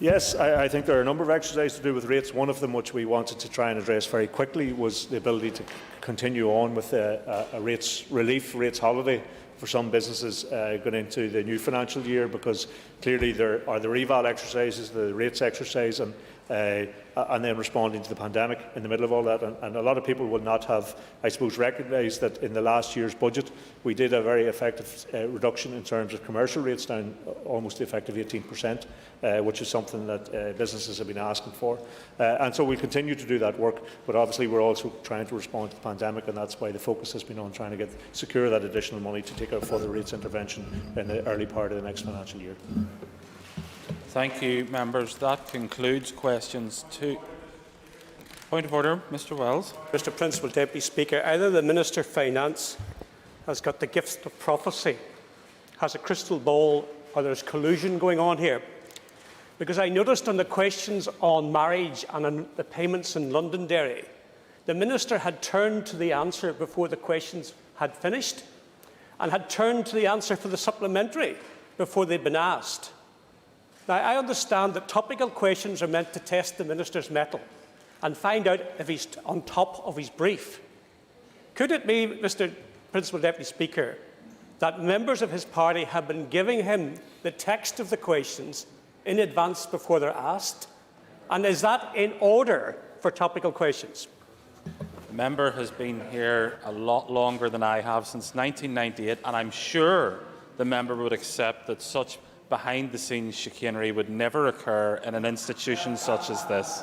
Yes, I think there are a number of exercises to do with rates. One of them, which we wanted to try and address very quickly, was the ability to continue on with a rates relief, rates holiday for some businesses going into the new financial year, because clearly there are the reval exercises, the rates exercise, and then responding to the pandemic in the middle of all that. And a lot of people will not have, I suppose, recognised that in the last year's budget we did a very effective reduction in terms of commercial rates, down almost the effective 18%, which is something that businesses have been asking for. And so we'll continue to do that work, but obviously we're also trying to respond to the pandemic, and that's why the focus has been on trying to secure that additional money to take out further rates intervention in the early part of the next financial year.
Thank you, members. That concludes questions 2. Point of order, Mr Wells.
Mr Principal Deputy Speaker, either the Minister for Finance has got the gift of prophecy, has a crystal ball, or there's collusion going on here. Because I noticed on the questions on marriage and on the payments in Londonderry, the Minister had turned to the answer before the questions had finished, and had turned to the answer for the supplementary before they'd been asked. Now, I understand that topical questions are meant to test the Minister's mettle and find out if he's on top of his brief. Could it be, Mr Principal Deputy Speaker, that members of his party have been giving him the text of the questions in advance before they're asked? And is that in order for topical questions?
The member has been here a lot longer than I have, since 1998, and I'm sure the member would accept that such behind-the-scenes chicanery would never occur in an institution such as this.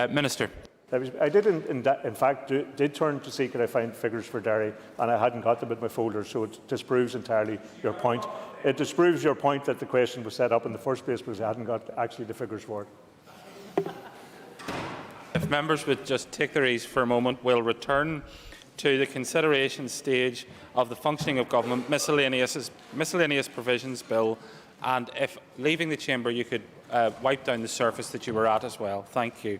Minister.
I did, in fact, did turn to see could I find figures for Derry, and I hadn't got them in my folder, so it disproves entirely your point. It disproves your point that the question was set up in the first place because I hadn't got actually the figures for it.
If members would just take their ease for a moment, we'll return to the consideration stage of the Functioning of Government Miscellaneous Provisions Bill, and if leaving the chamber you could wipe down the surface that you were at as well. Thank you.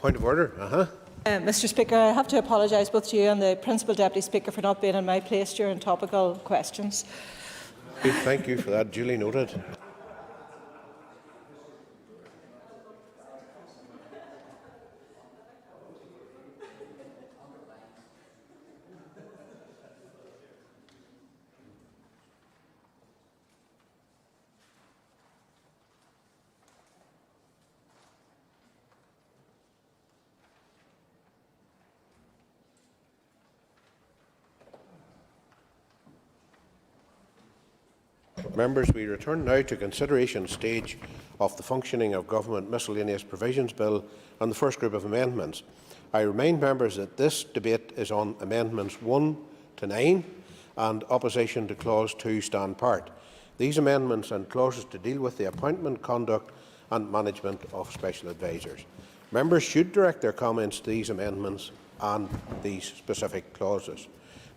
Point of order.
Mr Speaker, I have to apologise both to you and the Principal Deputy Speaker for not being in my place during topical questions.
Thank you for that. Duly noted. Members, we return now to consideration stage of the Functioning of Government Miscellaneous Provisions Bill and the first group of amendments. I remind members that this debate is on Amendments 1 to 9 and opposition to Clause 2 stand part. These amendments and clauses to deal with the appointment, conduct and management of special advisers. Members should direct their comments to these amendments and these specific clauses.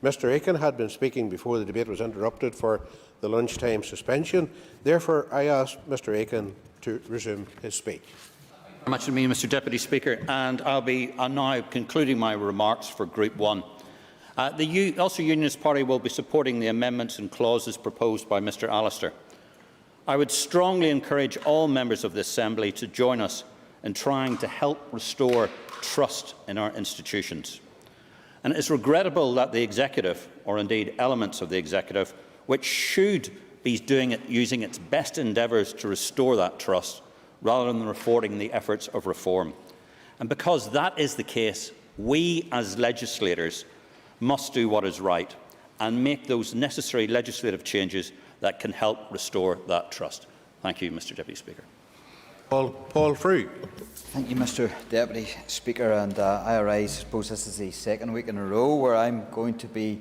Mr Aiken had been speaking before the debate was interrupted for the lunchtime suspension. Therefore, I ask Mr Aiken to resume his speech.
Thank you very much indeed, Mr Deputy Speaker, and I'll be now concluding my remarks for Group 1. The Ulster Unionist Party will be supporting the amendments and clauses proposed by Mr Allister. I would strongly encourage all members of the Assembly to join us in trying to help restore trust in our institutions. And it is regrettable that the Executive, or indeed elements of the Executive, which should be doing it using its best endeavours to restore that trust, rather than reporting the efforts of reform. And because that is the case, we as legislators must do what is right and make those necessary legislative changes that can help restore that trust. Thank you, Mr Deputy Speaker.
Paul Frew.
Thank you, Mr Deputy Speaker. And I suppose this is the second week in a row where I'm going to be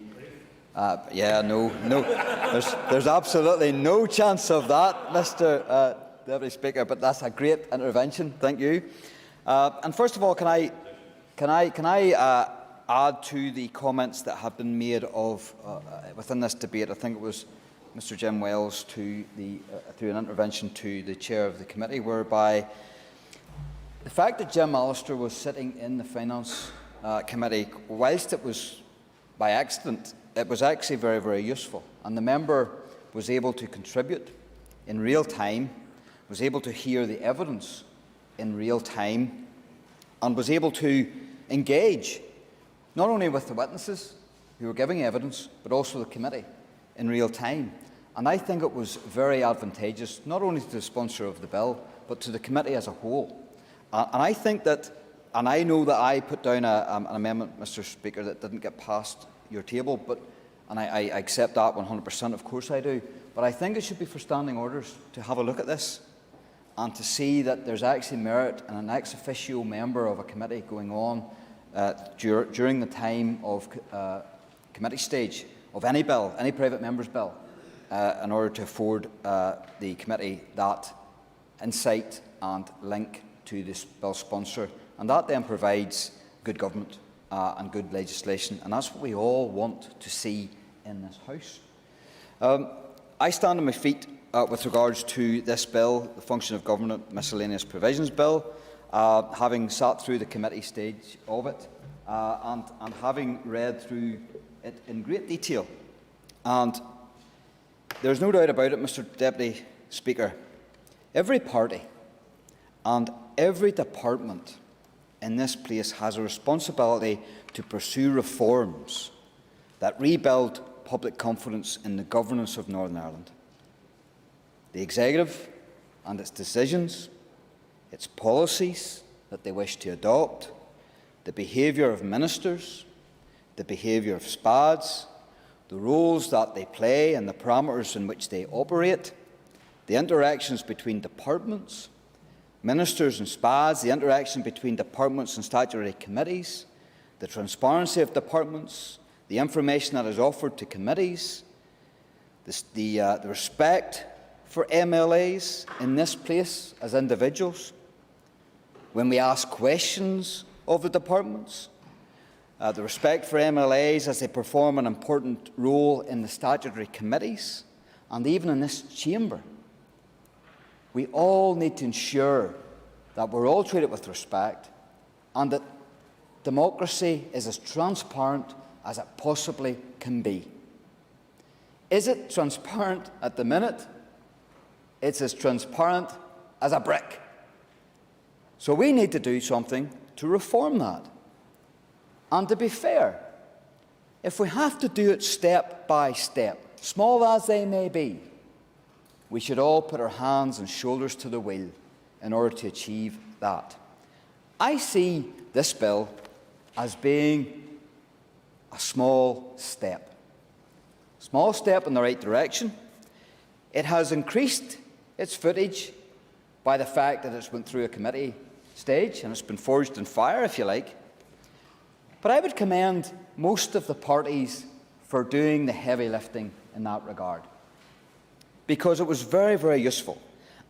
there's absolutely no chance of that, Mr Deputy Speaker, but that's a great intervention. Thank you. And first of all, can I add to the comments that have been made within this debate? I think it was Mr Jim Wells through an intervention to the chair of the committee, whereby the fact that Jim Allister was sitting in the Finance Committee, whilst it was by accident, it was actually very, very useful, and the member was able to contribute in real time, was able to hear the evidence in real time, and was able to engage not only with the witnesses who were giving evidence, but also the committee in real time. And I think it was very advantageous, not only to the sponsor of the bill, but to the committee as a whole. And I think that, and I know that I put down an amendment, Mr Speaker, that didn't get past your table, and I accept that 100%, of course I do, but I think it should be for standing orders to have a look at this and to see that there's actually merit in an ex officio member of a committee going on during the time of committee stage of any bill, any private member's bill, in order to afford the committee that insight and link to this bill sponsor, and that then provides good government and good legislation, and that's what we all want to see in this House. I stand on my feet with regards to this bill, the Function of Government Miscellaneous Provisions Bill, having sat through the committee stage of it and having read through it in great detail. And there's no doubt about it, Mr Deputy Speaker, every party and every department in this place has a responsibility to pursue reforms that rebuild public confidence in the governance of Northern Ireland. The Executive and its decisions, its policies that they wish to adopt, the behaviour of ministers, the behaviour of SPADs, the roles that they play and the parameters in which they operate, the interactions between departments, ministers and SPADs, the interaction between departments and statutory committees, the transparency of departments, the information that is offered to committees, the respect for MLAs in this place as individuals, when we ask questions of the departments, the respect for MLAs as they perform an important role in the statutory committees, and even in this chamber. We all need to ensure that we're all treated with respect and that democracy is as transparent as it possibly can be. Is it transparent at the minute? It's as transparent as a brick. So we need to do something to reform that. And to be fair, if we have to do it step by step, small as they may be, we should all put our hands and shoulders to the wheel in order to achieve that. I see this bill as being a small step in the right direction. It has increased its footage by the fact that it's went through a committee stage and it's been forged in fire, if you like. But I would commend most of the parties for doing the heavy lifting in that regard, because it was very, very useful.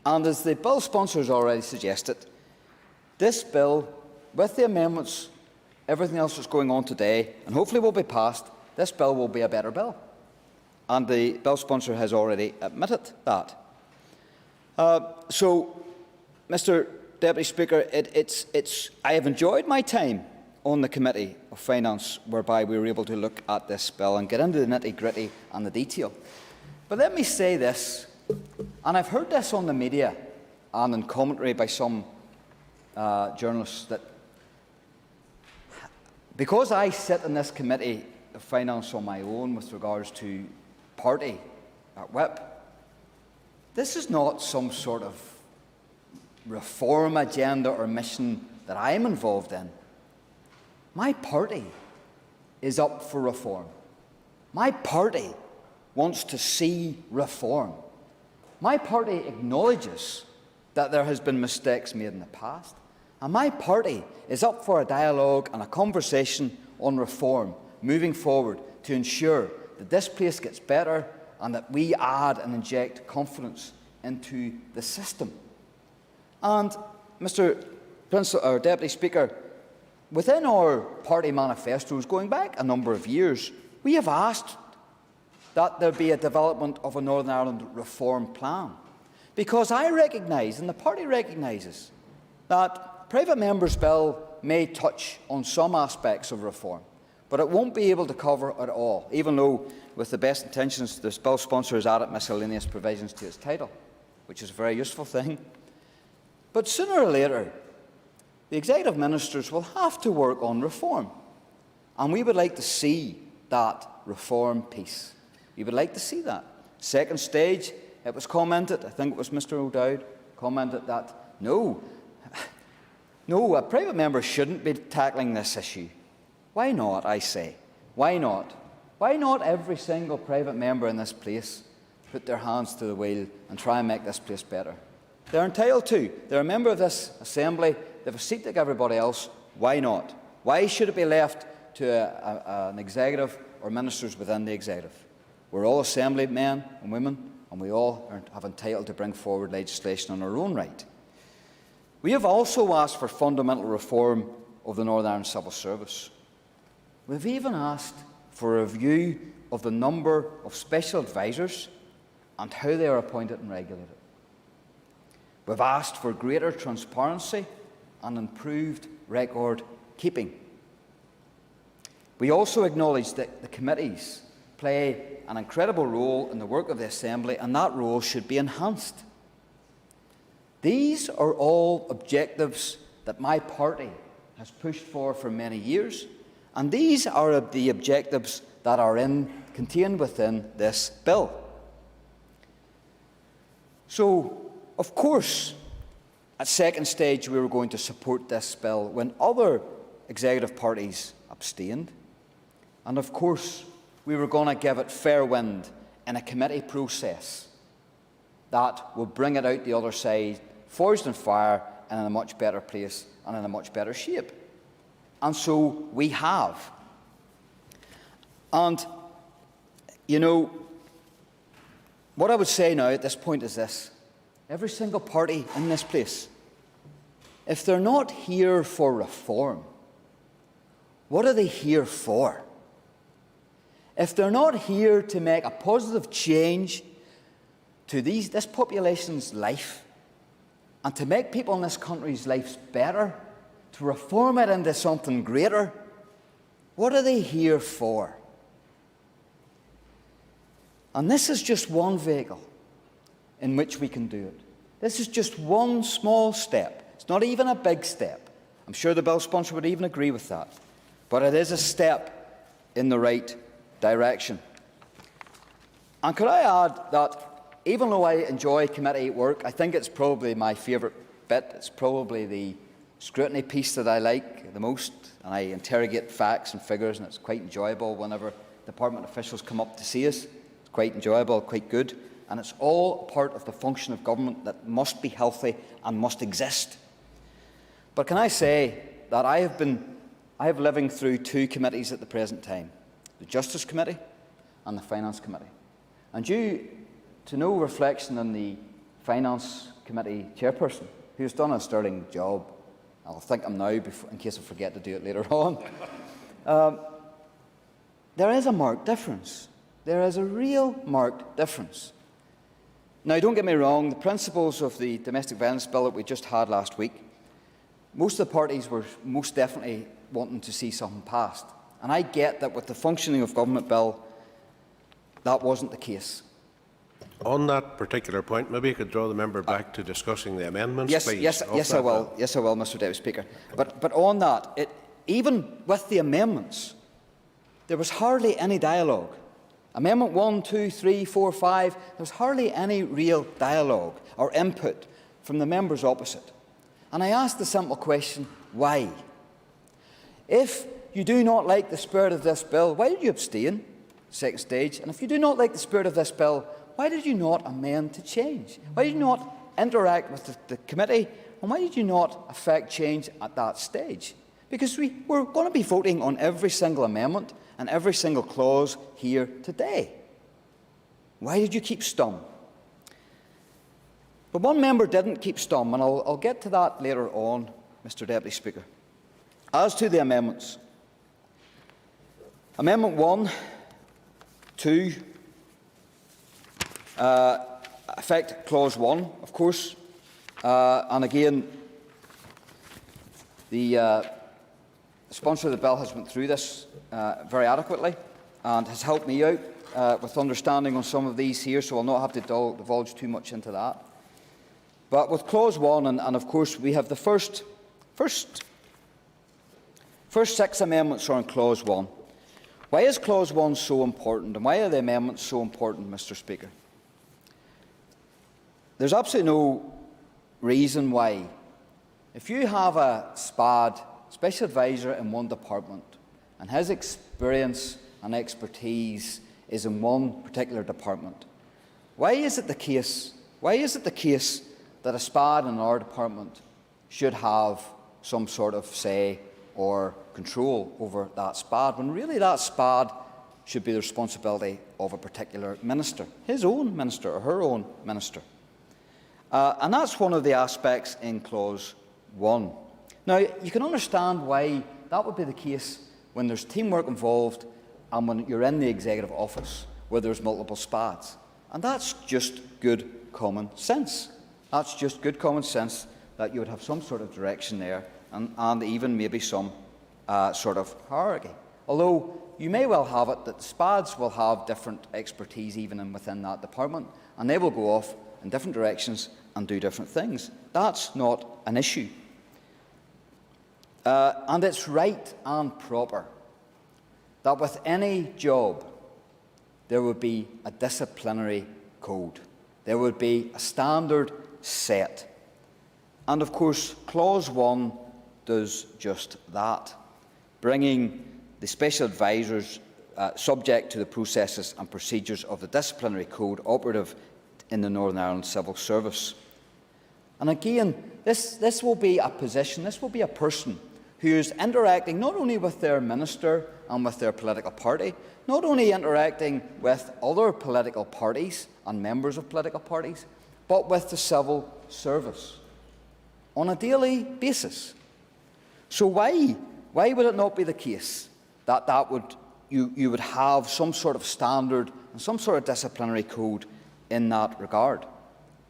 And as the bill sponsors already suggested, this bill, with the amendments, everything else that's going on today, and hopefully will be passed, this bill will be a better bill. And the bill sponsor has already admitted that. So, Mr. Deputy Speaker, I have enjoyed my time on the Committee of Finance, whereby we were able to look at this bill and get into the nitty-gritty and the detail. But let me say this, and I've heard this on the media and in commentary by some journalists, that because I sit in this Committee of Finance on my own with regards to party at whip, this is not some sort of reform agenda or mission that I'm involved in. My party is up for reform. My party wants to see reform. My party acknowledges that there has been mistakes made in the past. And my party is up for a dialogue and a conversation on reform moving forward to ensure that this place gets better and that we add and inject confidence into the system. And, Mr. Deputy Speaker, within our party manifestos going back a number of years, we have asked that there be a development of a Northern Ireland reform plan, because I recognise, and the party recognises, that private members' bill may touch on some aspects of reform, but it won't be able to cover it all, even though, with the best intentions, this bill sponsor has added miscellaneous provisions to its title, which is a very useful thing. But sooner or later, the executive ministers will have to work on reform, and we would like to see that reform piece. We would like to see that. Second stage, it was commented, I think it was Mr. O'Dowd, commented that no, a private member shouldn't be tackling this issue. Why not, I say? Why not? Why not every single private member in this place put their hands to the wheel and try and make this place better? They're entitled to. They're a member of this Assembly. They have a seat like everybody else. Why not? Why should it be left to an executive or ministers within the executive? We're all Assembly men and women, and we all have entitled to bring forward legislation on our own right. We have also asked for fundamental reform of the Northern Ireland Civil Service. We've even asked for a review of the number of special advisers and how they are appointed and regulated. We've asked for greater transparency and improved record keeping. We also acknowledge that the committees play an incredible role in the work of the Assembly, and that role should be enhanced. These are all objectives that my party has pushed for many years, and these are the objectives that are contained within this bill. So, of course, at second stage we were going to support this bill when other executive parties abstained, and of course we were going to give it fair wind in a committee process that will bring it out the other side, forged in fire and in a much better place and in a much better shape. And so we have. And, you know, what I would say now at this point is this. Every single party in this place, if they're not here for reform, what are they here for? If they're not here to make a positive change to this population's life and to make people in this country's lives better, to reform it into something greater, what are they here for? And this is just one vehicle in which we can do it. This is just one small step. It's not even a big step. I'm sure the bill sponsor would even agree with that. But it is a step in the right direction. And could I add that even though I enjoy committee work, I think it's probably my favourite bit. It's probably the scrutiny piece that I like the most, and I interrogate facts and figures, and it's quite enjoyable whenever department officials come up to see us. It's quite enjoyable, quite good, and it's all part of the function of government that must be healthy and must exist. But can I say that I have living through two committees at the present time, the Justice Committee and the Finance Committee. And due to no reflection on the Finance Committee chairperson, who's done a sterling job, I'll think him now in case I forget to do it later on, there is a marked difference. There is a real marked difference. Now, don't get me wrong, the principles of the domestic violence bill that we just had last week, most of the parties were most definitely wanting to see something passed. And I get that with the functioning of government bill, that wasn't the case.
On that particular point, maybe you could draw the member back to discussing the amendments, please.
Yes, I will. Yes, I will, Mr. Deputy Speaker. But on that, even with the amendments, there was hardly any dialogue. Amendment 1, 2, 3, 4, 5, there was hardly any real dialogue or input from the members opposite. And I asked the simple question, why? If you do not like the spirit of this bill, why did you abstain? Second stage. And if you do not like the spirit of this bill, why did you not amend to change? Why did you not interact with the committee? And why did you not effect change at that stage? Because we're going to be voting on every single amendment and every single clause here today. Why did you keep stum? But one member didn't keep stum, and I'll get to that later on, Mr. Deputy Speaker. As to the amendments, Amendment 1, 2, affect Clause 1, of course, and again, the sponsor of the bill has went through this very adequately and has helped me out with understanding on some of these here, so I'll not have to divulge too much into that. But with Clause 1, and of course we have the first 6 amendments are in Clause 1. Why is Clause 1 so important, and why are the amendments so important, Mr. Speaker? There's absolutely no reason why. If you have a SPAD, Special Advisor in one department, and his experience and expertise is in one particular department, why is it the case that a SPAD in our department should have some sort of say or control over that SPAD, when really that SPAD should be the responsibility of a particular minister, his own minister or her own minister? And that's one of the aspects in Clause 1. Now, you can understand why that would be the case when there's teamwork involved and when you're in the executive office where there's multiple SPADs. And that's just good common sense. That's just good common sense that you would have some sort of direction there and even maybe some sort of hierarchy. Although you may well have it that SPADs will have different expertise even within that department, and they will go off in different directions and do different things. That's not an issue. And it's right and proper that with any job there would be a disciplinary code. There would be a standard set. And of course, Clause 1 does just that, bringing the special advisors subject to the processes and procedures of the disciplinary code operative in the Northern Ireland Civil Service. And again, this will be a position, this will be a person who is interacting not only with their minister and with their political party, not only interacting with other political parties and members of political parties, but with the civil service on a daily basis. So why would it not be the case that you would have some sort of standard and some sort of disciplinary code in that regard?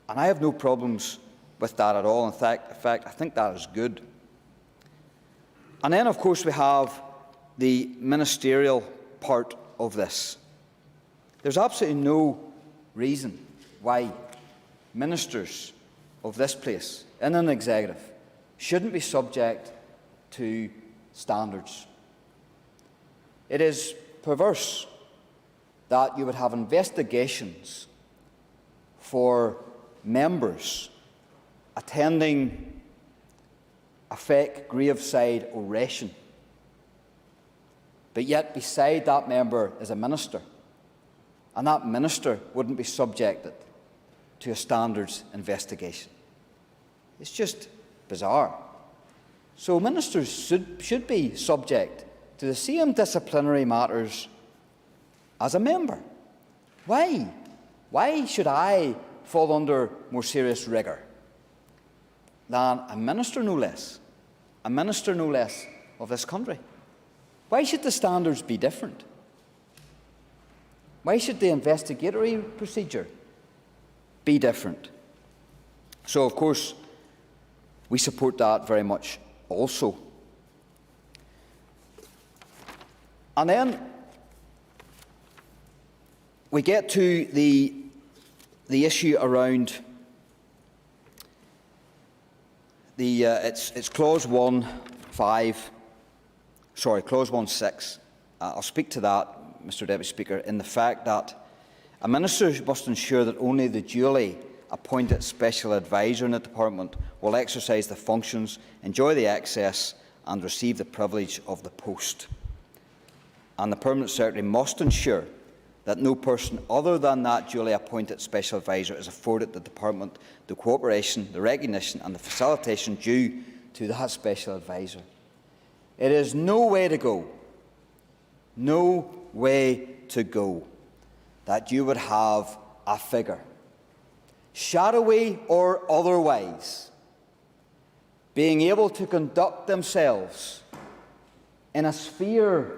And I have no problems with that at all. In fact, I think that is good. And then, of course, we have the ministerial part of this. There's absolutely no reason why ministers of this place in an executive shouldn't be subject to standards. It is perverse that you would have investigations for members attending a fake graveside oration, but yet beside that member is a minister, and that minister wouldn't be subjected to a standards investigation. It's just bizarre. So ministers should be subject to the same disciplinary matters as a member. Why? Why should I fall under more serious rigour than a minister, no less? A minister, no less, of this country. Why should the standards be different? Why should the investigatory procedure be different? So, of course, we support that very much also. And then we get to the issue around it's clause 1.6. I'll speak to that, Mr. Deputy Speaker, in the fact that a minister must ensure that only the duly appointed special advisor in the department will exercise the functions, enjoy the access and receive the privilege of the post. And the Permanent Secretary must ensure that no person other than that duly appointed special advisor is afforded the department the cooperation, the recognition and the facilitation due to that special advisor. It is no way to go, that you would have a figure, shadowy or otherwise, being able to conduct themselves in a sphere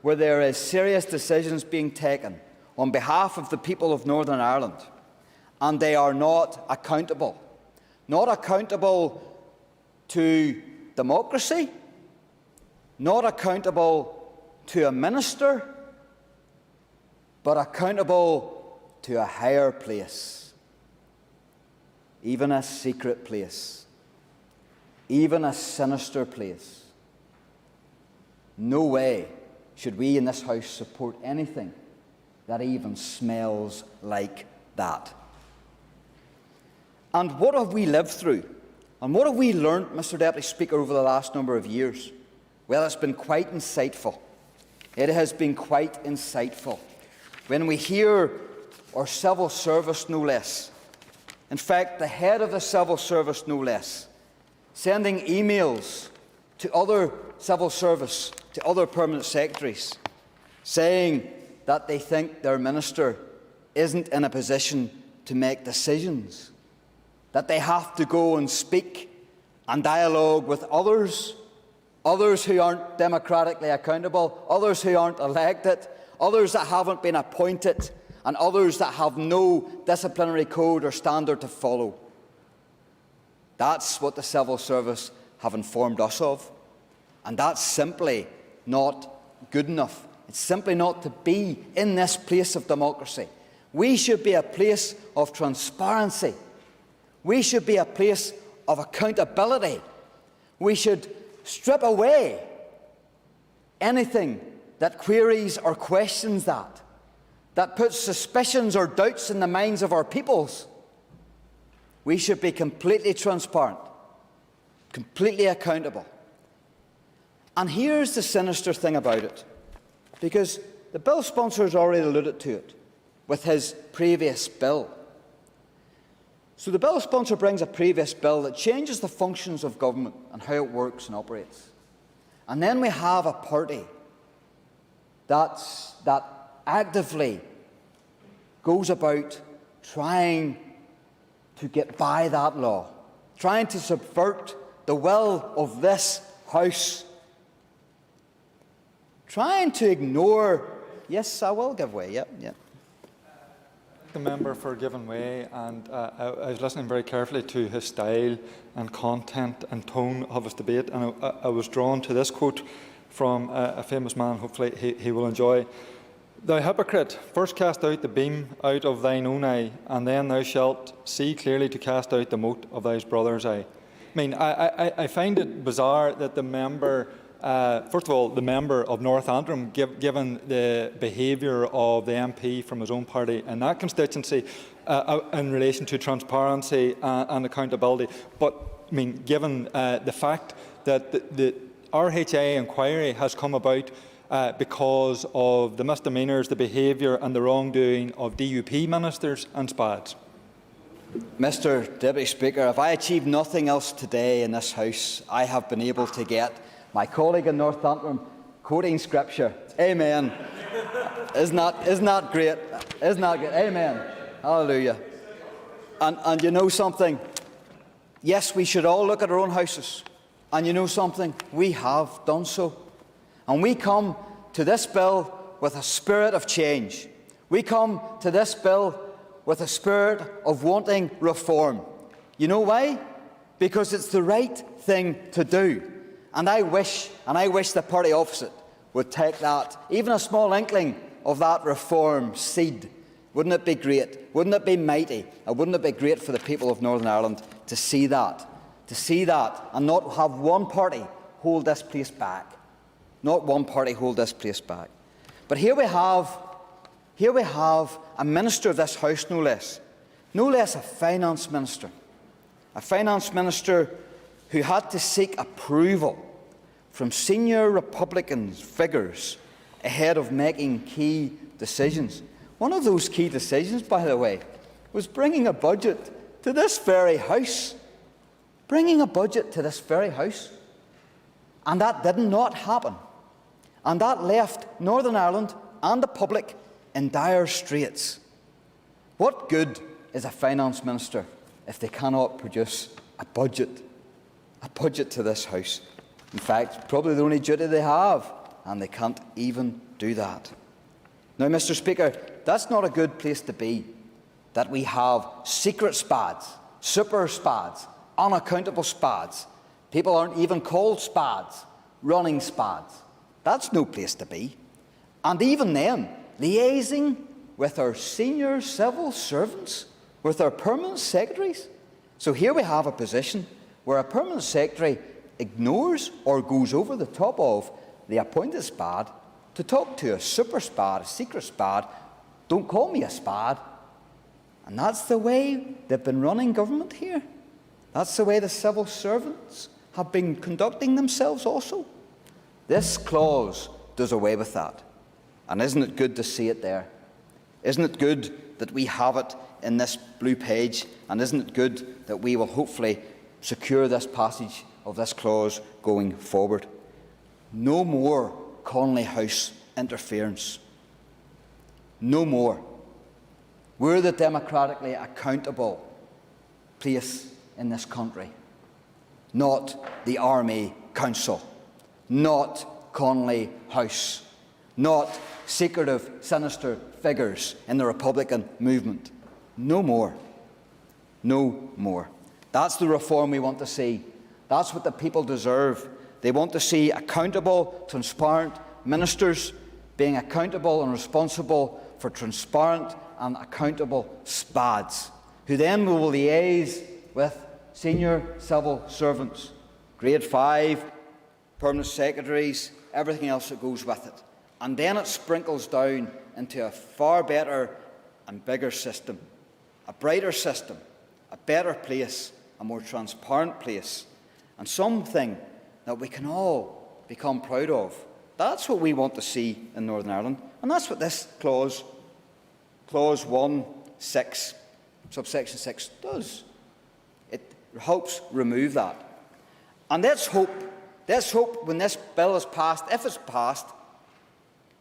where there is serious decisions being taken on behalf of the people of Northern Ireland, and they are not accountable to democracy, not accountable to a minister, but accountable to a higher place, even a secret place, even a sinister place. No way should we in this House support anything that even smells like that. And what have we lived through? And what have we learnt, Mr. Deputy Speaker, over the last number of years? Well, it's been quite insightful. It has been quite insightful. When we hear our civil service, no less, in fact, the head of the civil service, no less, sending emails to other civil service, to other permanent secretaries, saying that they think their minister isn't in a position to make decisions, that they have to go and speak and dialogue with others who aren't democratically accountable, others who aren't elected, others that haven't been appointed, and others that have no disciplinary code or standard to follow. That's what the civil service have informed us of, and that's simply not good enough. It's simply not to be in this place of democracy. We should be a place of transparency. We should be a place of accountability. We should strip away anything that queries or questions that puts suspicions or doubts in the minds of our peoples. We should be completely transparent, completely accountable. And here's the sinister thing about it, because the bill sponsor has already alluded to it with his previous bill. So the bill sponsor brings a previous bill that changes the functions of government and how it works and operates. And then we have a party that actively goes about trying to get by that law, trying to subvert the will of this House, trying to ignore... Yes, I will give way, yep.
the member for giving way, and I was listening very carefully to his style and content and tone of his debate, and I was drawn to this quote from a famous man, hopefully he will enjoy. "Thou hypocrite, first cast out the beam out of thine own eye, and then thou shalt see clearly to cast out the mote of thy brother's eye." I mean, I find it bizarre that the member, first of all, the member of North Antrim, given the behaviour of the MP from his own party in that constituency in relation to transparency and accountability, but I mean, given the fact that the RHA inquiry has come about because of the misdemeanours, the behaviour and the wrongdoing of DUP ministers and SPADs.
Mr Deputy Speaker, if I achieve nothing else today in this House, I have been able to get my colleague in North Antrim quoting Scripture. Amen. Isn't that great? Isn't that good? Amen. Hallelujah. And you know something? Yes, we should all look at our own houses. And you know something? We have done so. And we come to this bill with a spirit of change. We come to this bill with a spirit of wanting reform. You know why? Because it's the right thing to do. And I wish the party opposite would take that, even a small inkling of that reform seed. Wouldn't it be great? Wouldn't it be mighty? And wouldn't it be great for the people of Northern Ireland to see that? To see that and not have one party hold this place back. Not one party hold this place back. But here we have a minister of this House, no less a finance minister. A finance minister who had to seek approval from senior Republican figures ahead of making key decisions. One of those key decisions, by the way, was bringing a budget to this very House. Bringing a budget to this very House. And that did not happen. And that left Northern Ireland and the public in dire straits. What good is a finance minister if they cannot produce a budget to this House? In fact, probably the only duty they have, and they can't even do that. Now, Mr Speaker, that's not a good place to be, that we have secret SPADs, super SPADs, unaccountable SPADs. People aren't even called SPADs, running SPADs. That's no place to be. And even then, liaising with our senior civil servants, with our permanent secretaries. So here we have a position where a permanent secretary ignores or goes over the top of the appointed SPAD to talk to a super SPAD, a secret SPAD. Don't call me a SPAD. And that's the way they've been running government here. That's the way the civil servants have been conducting themselves also. This clause does away with that. And isn't it good to see it there? Isn't it good that we have it in this blue page? And isn't it good that we will hopefully secure this passage of this clause going forward? No more Connolly House interference. No more. We're the democratically accountable place in this country, not the Army Council, not Connolly House, not secretive, sinister figures in the Republican movement. No more. No more. That's the reform we want to see. That's what the people deserve. They want to see accountable, transparent ministers being accountable and responsible for transparent and accountable SPADs, who then will liaise with senior civil servants, grade 5, permanent secretaries, everything else that goes with it. And then it sprinkles down into a far better and bigger system, a brighter system, a better place, a more transparent place, and something that we can all become proud of. That's what we want to see in Northern Ireland, and that's what this clause 1(6), subsection 6, does. It helps remove that. And let's hope when this bill is passed, if it's passed,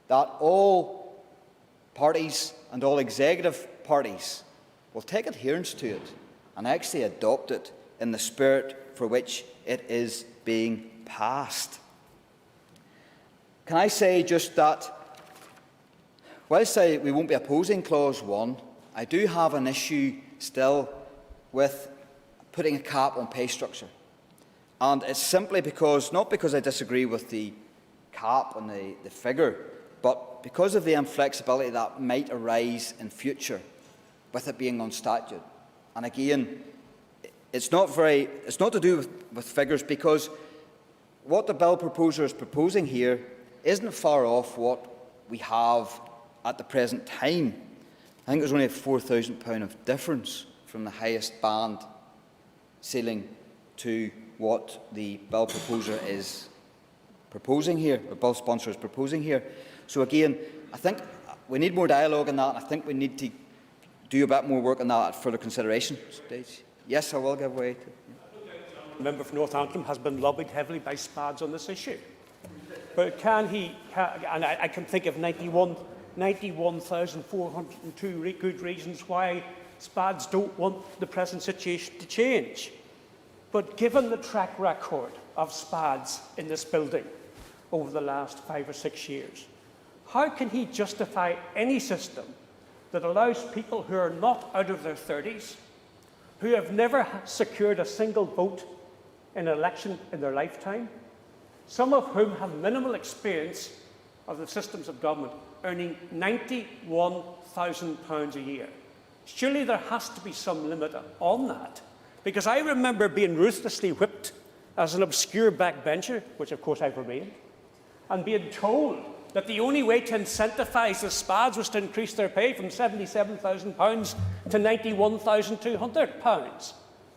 that all parties and all executive parties will take adherence to it and actually adopt it in the spirit for which it is being passed. Can I say just that, whilst we won't be opposing Clause 1, I do have an issue still with putting a cap on pay structure. And it's simply because, not because I disagree with the cap and the figure, but because of the inflexibility that might arise in future with it being on statute. And again, it's not to do with figures, because what the bill proposer is proposing here isn't far off what we have at the present time. I think there's only a £4,000 of difference from the highest band ceiling to what the bill proposer is proposing here, the bill sponsor is proposing here. So again, I think we need more dialogue on that, and I think we need to do a bit more work on that at further consideration stage. Yes, I will give way to...
The member for North Antrim has been lobbied heavily by SPADs on this issue. But and I can think of 91,402 good reasons why SPADs don't want the present situation to change. But given the track record of SPADs in this building over the last 5 or 6 years, how can he justify any system that allows people who are not out of their 30s, who have never secured a single vote in an election in their lifetime, some of whom have minimal experience of the systems of government, earning £91,000 a year? Surely there has to be some limit on that. Because I remember being ruthlessly whipped as an obscure backbencher, which of course I've remained, and being told that the only way to incentivise the SPADs was to increase their pay from £77,000 to £91,200.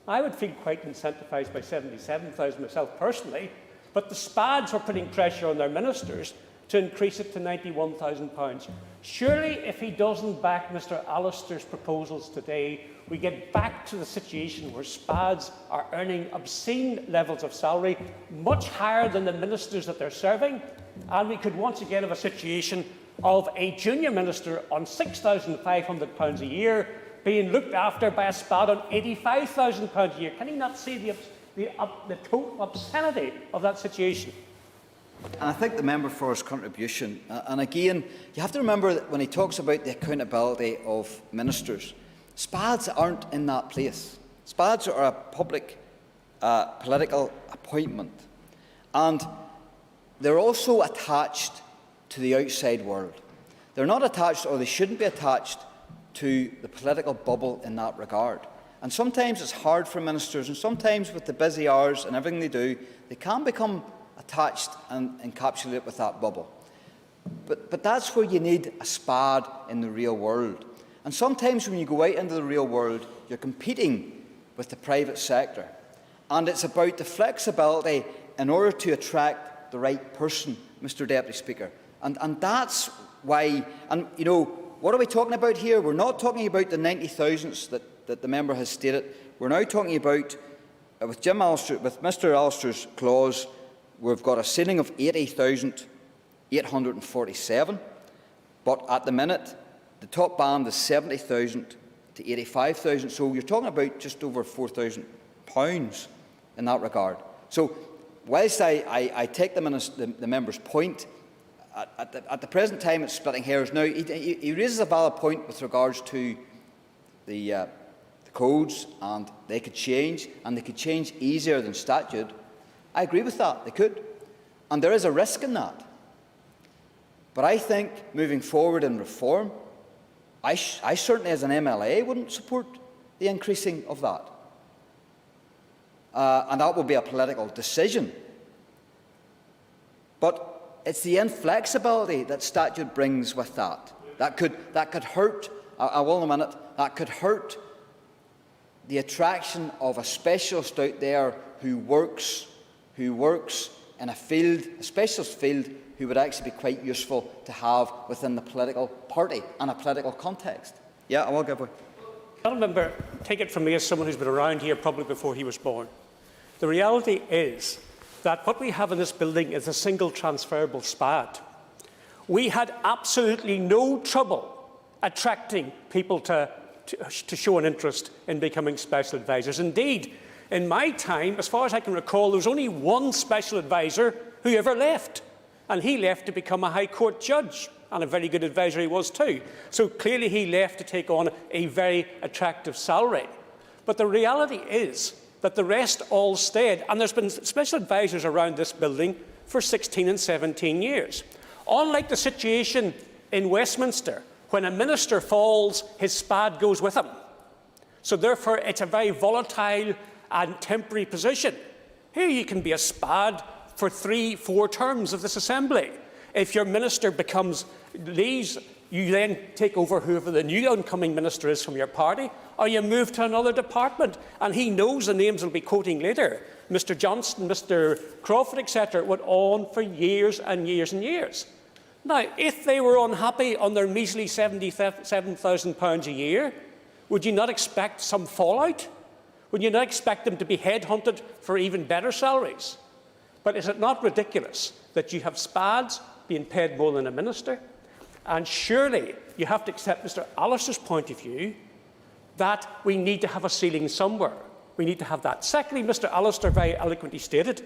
I would feel quite incentivised by £77,000 myself personally, but the SPADs are putting pressure on their ministers to increase it to £91,000. Surely, if he doesn't back Mr Allister's proposals today, we get back to the situation where SPADs are earning obscene levels of salary, much higher than the ministers that they're serving, and we could once again have a situation of a junior minister on £6,500 a year being looked after by a SPAD on £85,000 a year. Can he not see the total obscenity of that situation?
And I think the member for his contribution, and again, you have to remember that when he talks about the accountability of ministers, SPADs aren't in that place. SPADs are a public political appointment, and they're also attached to the outside world. They're not attached, or they shouldn't be attached, to the political bubble in that regard. And sometimes it's hard for ministers, and sometimes with the busy hours and everything they do, they can become attached and encapsulated with that bubble. But that's where you need a SPAD in the real world. And sometimes when you go out into the real world, you're competing with the private sector. And it's about the flexibility in order to attract the right person, Mr Deputy Speaker. And that's why, and you know, what are we talking about here? We're not talking about the 90,000s that the member has stated. We're now talking about, with Mr Allister's clause, we've got a ceiling of 80,847, but at the minute, the top band is 70,000 to 85,000. So you're talking about just over £4,000 in that regard. So, whilst I take the member's point, at the present time it's splitting hairs. Now, he raises a valid point with regards to the codes, and they could change, and they could change easier than statute. I agree with that, they could. And there is a risk in that. But I think, moving forward in reform, I certainly as an MLA wouldn't support the increasing of that. And that would be a political decision. But it's the inflexibility that statute brings with that. That could hurt, I will in a minute, that could hurt the attraction of a specialist out there who works in a field, a specialist field, who would actually be quite useful to have within the political party and a political context. Yeah, I will give way.
I remember, take it from me as someone who's been around here probably before he was born. The reality is that what we have in this building is a single transferable SPAD. We had absolutely no trouble attracting people to show an interest in becoming special advisors. Indeed, in my time, as far as I can recall, there was only one special advisor who ever left, and he left to become a High Court judge.
and a very good advisor he was too. So clearly he left to take on a very attractive salary. But the reality is that the rest all stayed, and there's been special advisors around this building for 16 and 17 years. Unlike the situation in Westminster, when a minister falls, his spad goes with him. So therefore, it's a very volatile and temporary position. Here you can be a spad for 3-4 terms of this Assembly. If your minister leaves, you then take over whoever the new incoming minister is from your party, or you move to another department. And he knows the names we'll be quoting later. Mr Johnston, Mr Crawford, etc. went on for years and years and years. Now, if they were unhappy on their measly £77,000 a year, would you not expect some fallout? Would you not expect them to be headhunted for even better salaries? But is it not ridiculous that you have spads being paid more than a minister? And surely you have to accept Mr Allister's point of view that we need to have a ceiling somewhere. We need to have that. Secondly, Mr Allister very eloquently stated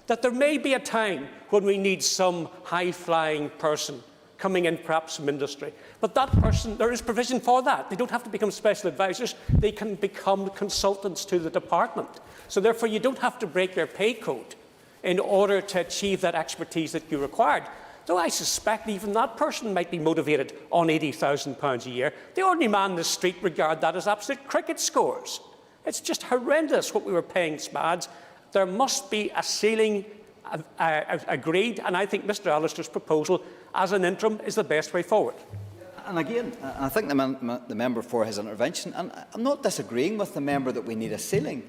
that there may be a time when we need some high-flying person coming in, perhaps from industry. But that person, there is provision for that. They don't have to become special advisors. They can become consultants to the department. So therefore, you don't have to break their pay code in order to achieve that expertise that you required. Though I suspect even that person might be motivated on £80,000 a year. The ordinary man in the street regard that as absolute cricket scores. It's just horrendous what we were paying SPADs. There must be a ceiling agreed, and I think Mr Allister's proposal as an interim is the best way forward.
And again, I thank the member for his intervention, and I'm not disagreeing with the member that we need a ceiling.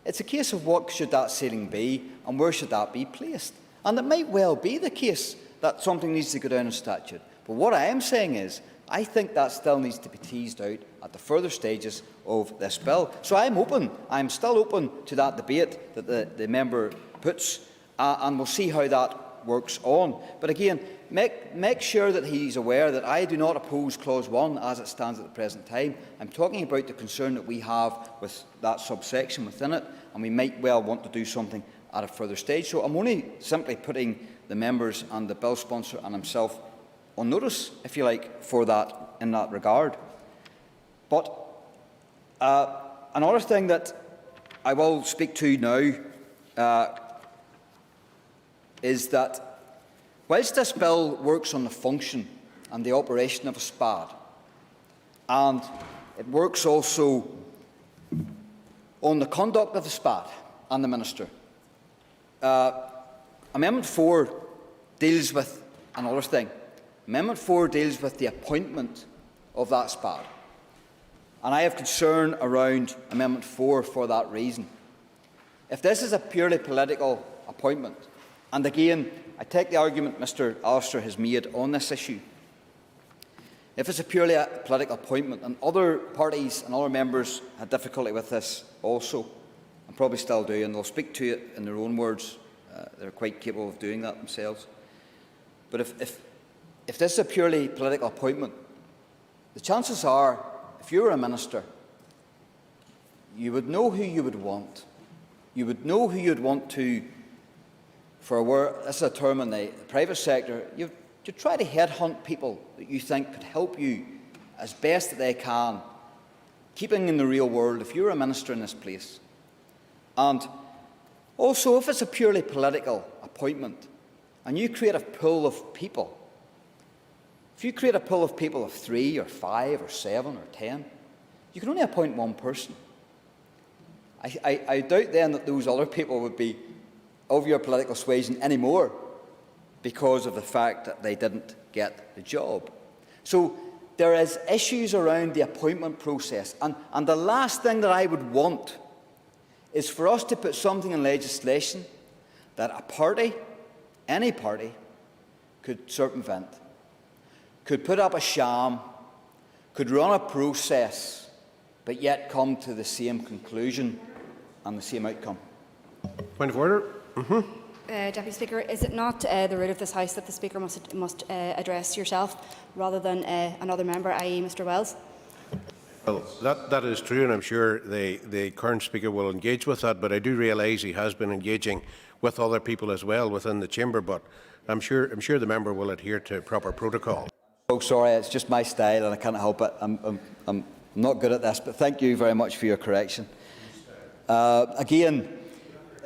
It's a case of what should that ceiling be and where should that be placed. And it might well be the case that something needs to go down in statute. But what I am saying is, I think that still needs to be teased out at the further stages of this bill. So I'm still open to that debate that the member puts, and we'll see how that works on. But again, make sure that he's aware that I do not oppose Clause 1 as it stands at the present time. I'm talking about the concern that we have with that subsection within it, and we might well want to do something at a further stage. So I'm only simply putting the members and the bill sponsor and himself on notice, if you like, for that in that regard. But another thing that I will speak to now is that whilst this bill works on the function and the operation of a SPAD, and it works also on the conduct of the SPAD and the Minister, Amendment 4 deals with another thing. Amendment 4 deals with the appointment of that SPAD. And I have concern around Amendment 4 for that reason. If this is a purely political appointment, and again, I take the argument Mr Allister has made on this issue, if it's a purely political appointment, and other parties and other members had difficulty with this also, and probably still do, and they'll speak to it in their own words, they're quite capable of doing that themselves. But if this is a purely political appointment, the chances are, if you were a minister, you would know who you would want. You would know who you would want to, this is a term in the private sector, you try to headhunt people that you think could help you as best that they can, keeping in the real world, if you're a minister in this place. And also, if it's a purely political appointment, and you create a pool of people, if you create a pool of people of 3 or 5 or 7 or 10, you can only appoint one person. I doubt then that those other people would be of your political suasion anymore because of the fact that they didn't get the job. So there is issues around the appointment process. And the last thing that I would want is for us to put something in legislation that a party, any party, could circumvent, could put up a sham, could run a process, but yet come to the same conclusion and the same outcome.
Point of order.
Deputy Speaker, is it not the rule of this House that the Speaker must address yourself rather than another member, i.e. Mr Wells?
Well, that is true, and I'm sure the current Speaker will engage with that, but I do realise he has been engaging with other people as well within the chamber, but I'm sure the member will adhere to proper protocol.
so sorry. It's just my style and I can't help it. I'm not good at this, but thank you very much for your correction. Again,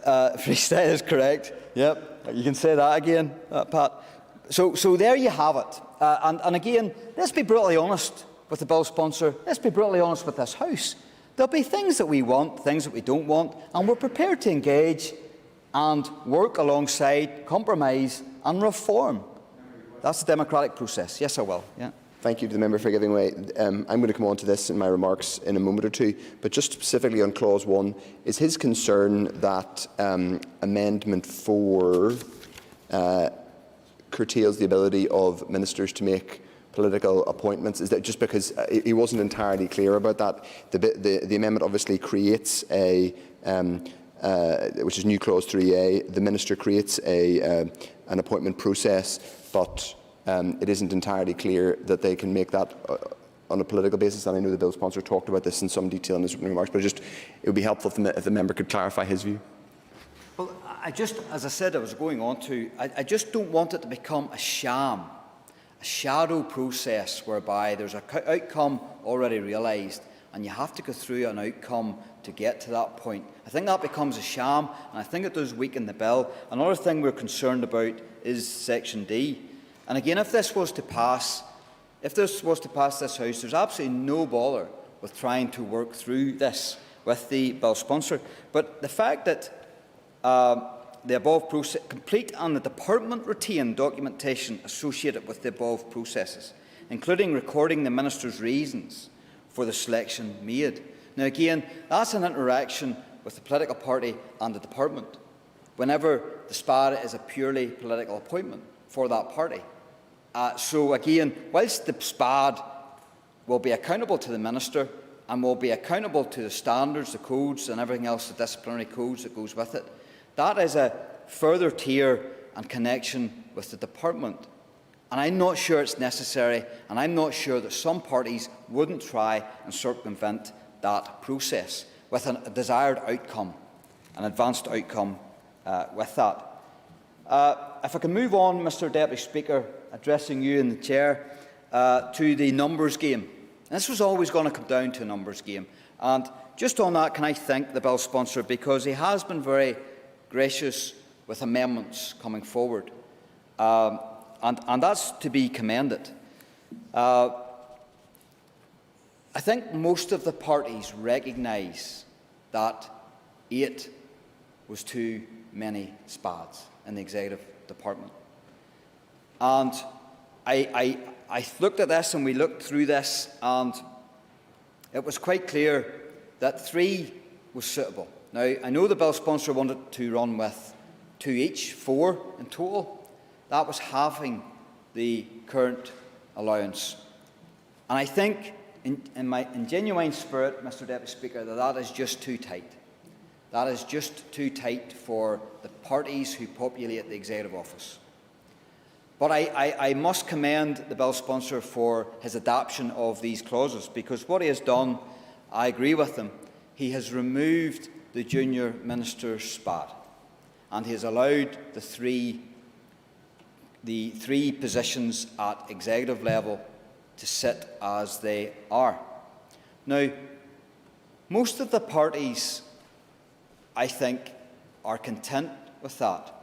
freestyle is correct. Yep, you can say that again, Pat. So there you have it. And again, let's be brutally honest with the bill sponsor. Let's be brutally honest with this House. There'll be things that we want, things that we don't want, and we're prepared to engage and work alongside, compromise and reform. That's the democratic process. Yes, I will. Yeah.
Thank you to the member for giving way. I'm going to come on to this in my remarks in a moment or two, but just specifically on Clause 1, is his concern that Amendment 4 curtails the ability of ministers to make political appointments? Is that just because he wasn't entirely clear about that? The amendment obviously creates a, which is new Clause 3A, the minister creates an appointment process, but it isn't entirely clear that they can make that on a political basis, and I know the bill sponsor talked about this in some detail in his opening remarks, but it would be helpful if the member could clarify his view.
Well, as I said, I was going on to, I just don't want it to become a sham, a shadow process whereby there's an outcome already realised and you have to go through an outcome to get to that point. I think that becomes a sham, and I think it does weaken the bill. Another thing we're concerned about is Section D. And again, if this was to pass this House, there's absolutely no bother with trying to work through this with the bill sponsor. But the fact that the above process complete and the department retain documentation associated with the above processes, including recording the minister's reasons for the selection made. Now again, that's an interaction with the political party and the department, whenever the SPAD is a purely political appointment for that party. So again, whilst the SPAD will be accountable to the minister and will be accountable to the standards, the codes and everything else, the disciplinary codes that goes with it, that is a further tier and connection with the department. And I'm not sure it's necessary, and I'm not sure that some parties wouldn't try and circumvent that process with a desired outcome, an advanced outcome with that. If I can move on, Mr Deputy Speaker, addressing you in the chair, to the numbers game. And this was always going to come down to a numbers game. And just on that, can I thank the bill sponsor, because he has been very gracious with amendments coming forward. And that's to be commended. I think most of the parties recognise that 8 was too many SPADs in the executive department. And I looked at this, and we looked through this, and it was quite clear that 3 was suitable. Now, I know the bill sponsor wanted to run with 2 each, 4 in total. That was halving the current allowance. And I think, in genuine spirit, Mr Deputy Speaker, that is just too tight. That is just too tight for the parties who populate the executive office. But I must commend the bill sponsor for his adoption of these clauses, because what he has done, I agree with him, he has removed the junior minister's SPAD, and he has allowed the three positions at executive level to sit as they are. Now, most of the parties, I think, are content with that.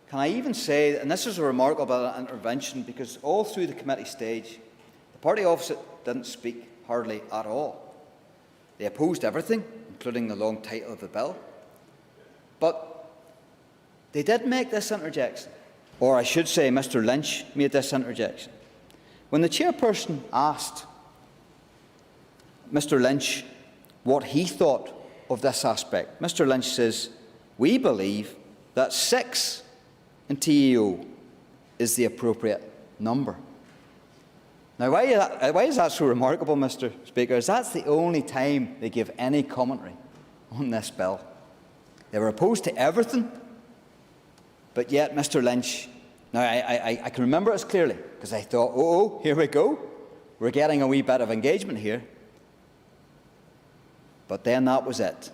Can I even say, and this is a remarkable intervention, because all through the committee stage, the party opposite didn't speak hardly at all. They opposed everything, including the long title of the bill. But they did make this interjection, or I should say Mr Lynch made this interjection. When the chairperson asked Mr Lynch what he thought of this aspect, Mr Lynch says, "We believe that 6 in TEO is the appropriate number." Now, why is that so remarkable, Mr Speaker? Is that's the only time they give any commentary on this bill. They were opposed to everything, but yet Mr Lynch, now I can remember it as clearly, because I thought, oh, here we go. We're getting a wee bit of engagement here. But then that was it.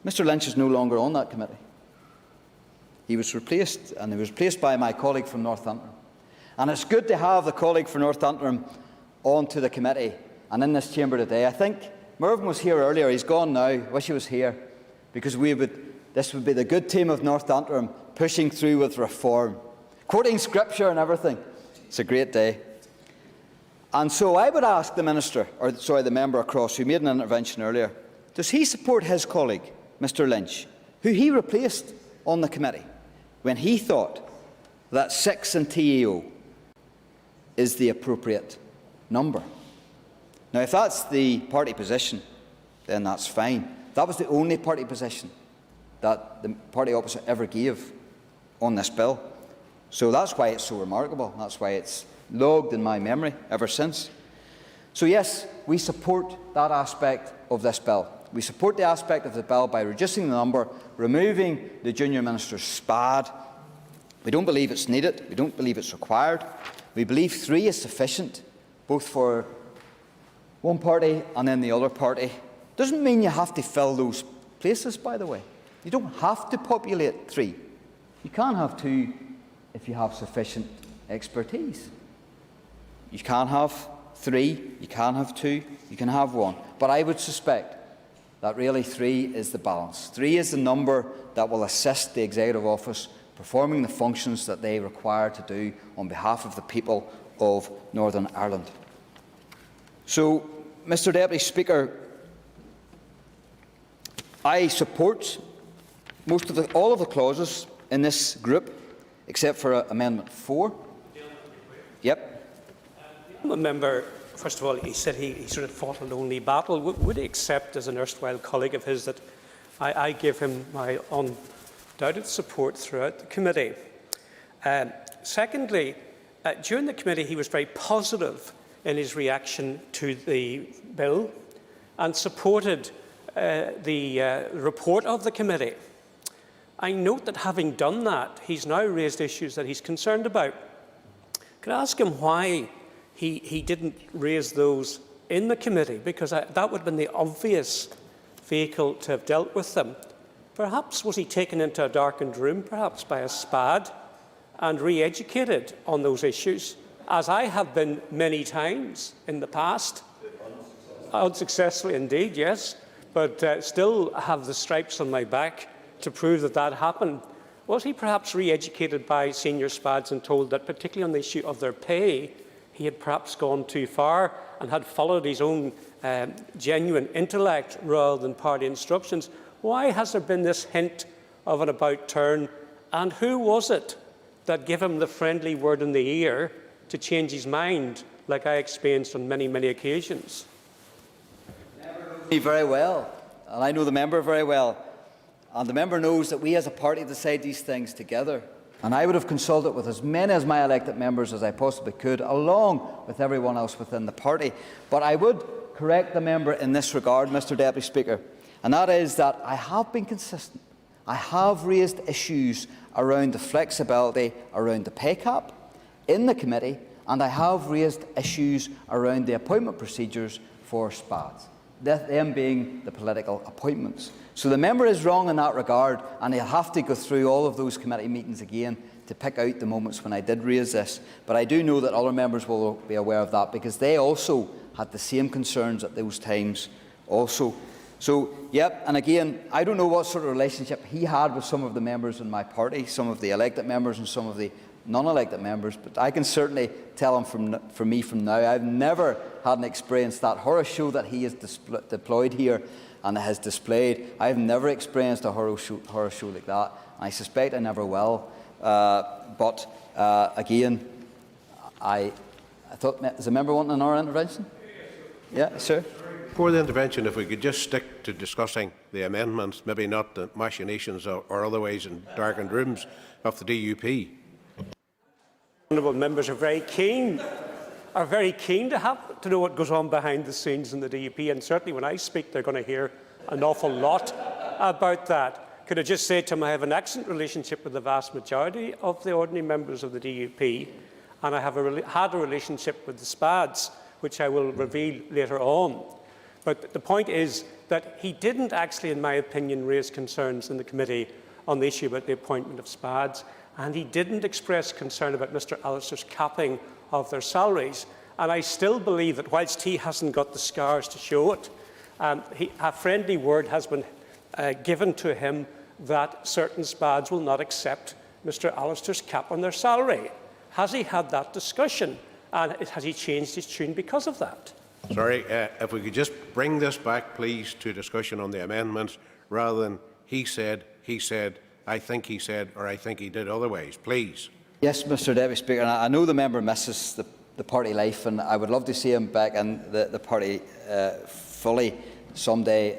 Mr Lynch is no longer on that committee. He was replaced, and he was replaced by my colleague from North Antrim. And it's good to have the colleague for North Antrim onto the committee and in this chamber today. I think Mervyn was here earlier. He's gone now. Wish he was here, because this would be the good team of North Antrim pushing through with reform, quoting scripture and everything. It's a great day. And so I would ask the the member across who made an intervention earlier, does he support his colleague, Mr Lynch, who he replaced on the committee, when he thought that 6 in TAO is the appropriate number? Now, if that's the party position, then that's fine. That was the only party position that the party opposite ever gave on this bill. So that's why it's so remarkable. That's why it's logged in my memory ever since. So yes, we support that aspect of this bill. We support the aspect of the bill by reducing the number, removing the junior minister's SPAD. We don't believe it's needed. We don't believe it's required. We believe 3 is sufficient, both for one party and then the other party. Doesn't mean you have to fill those places, by the way. You don't have to populate 3. You can have 2 if you have sufficient expertise. You can have 3, you can have 2, you can have 1. But I would suspect that really 3 is the balance. 3 is the number that will assist the Executive Office performing the functions that they require to do on behalf of the people of Northern Ireland. So, Mr Deputy Speaker, I support all of the clauses in this group, except for Amendment 4. Yep.
The member, first of all, he said he sort of fought a lonely battle. Would he accept, as an erstwhile colleague of his, that I give him my undoubted support throughout the committee? Secondly, during the committee, he was very positive in his reaction to the bill and supported the report of the committee. I note that, having done that, he's now raised issues that he's concerned about. Can I ask him why he didn't raise those in the committee? Because that would have been the obvious vehicle to have dealt with them. Perhaps was he taken into a darkened room, perhaps by a SPAD, and re-educated on those issues, as I have been many times in the past? Unsuccessfully indeed, yes, but still have the stripes on my back to prove that that happened. Was he perhaps re-educated by senior SPADs and told that, particularly on the issue of their pay, he had perhaps gone too far and had followed his own genuine intellect rather than party instructions? Why has there been this hint of an about-turn, and who was it that gave him the friendly word in the ear to change his mind, like I experienced on many, many occasions?
Me very well, and I know the member very well. And the member knows that we as a party decide these things together. And I would have consulted with as many of my elected members as I possibly could, along with everyone else within the party. But I would correct the member in this regard, Mr Deputy Speaker, and that is that I have been consistent. I have raised issues around the flexibility around the pay cap in the committee, and I have raised issues around the appointment procedures for SPADs, them being the political appointments. So the member is wrong in that regard, and he'll have to go through all of those committee meetings again to pick out the moments when I did raise this. But I do know that other members will be aware of that, because they also had the same concerns at those times also. So, yep, and again, I don't know what sort of relationship he had with some of the members in my party, some of the elected members and some of the non-elected members, but I can certainly tell him from now, I've never had an experience, that horror show that he has deployed here and has displayed. I've never experienced a horror show like that, and I suspect I never will. Again, I thought, is the member wanting another intervention? Yeah, sir.
Before the intervention, if we could just stick to discussing the amendments, maybe not the machinations or otherwise in darkened rooms of the DUP.
Honourable members are very keen to know what goes on behind the scenes in the DUP, and certainly when I speak, they're going to hear an awful lot about that. Could I just say to them, I have an excellent relationship with the vast majority of the ordinary members of the DUP, and I have had a relationship with the SPADs, which I will reveal later on. But the point is that he didn't actually, in my opinion, raise concerns in the committee on the issue about the appointment of SPADs. and he didn't express concern about Mr Allister's capping of their salaries. And I still believe that whilst he hasn't got the scars to show it, a friendly word has been given to him that certain SPADs will not accept Mr Allister's cap on their salary. Has he had that discussion, and has he changed his tune because of that?
Sorry, if we could just bring this back, please, to discussion on the amendments, rather than he said, I think he said, or I think he did otherwise. Please.
Yes, Mr Deputy Speaker, and I know the member misses the party life, and I would love to see him back in the party fully someday.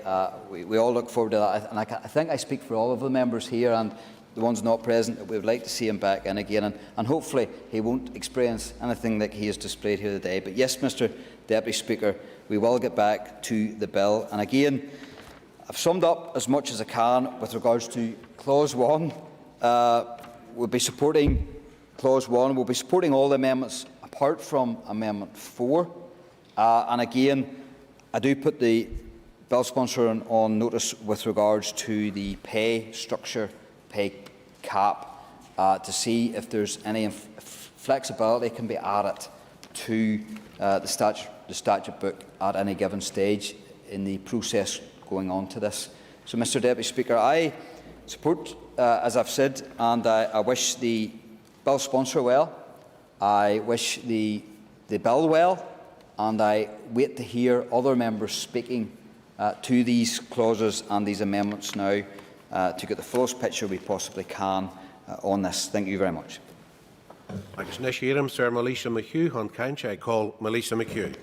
We all look forward to that, and I think I speak for all of the members here and the ones not present that we would like to see him back in again, and hopefully he won't experience anything that he has displayed here today. But yes, Mr Deputy Speaker, we will get back to the bill. And again, I've summed up as much as I can with regards to Clause 1. We'll be supporting Clause 1. We'll be supporting all the amendments apart from Amendment 4. And again, I do put the bill sponsor on notice with regards to the pay structure, pay cap, to see if there's any flexibility can be added to the statute book at any given stage in the process going on to this. So, Mr Deputy Speaker, I support, as I've said, and I wish the bill sponsor well. I wish the bill well, and I wait to hear other members speaking to these clauses and these amendments now to get the fullest picture we possibly can on this. Thank you very much.
Agus Nishiram, Sir Melissa McHugh, on Canch, I call Melissa McHugh.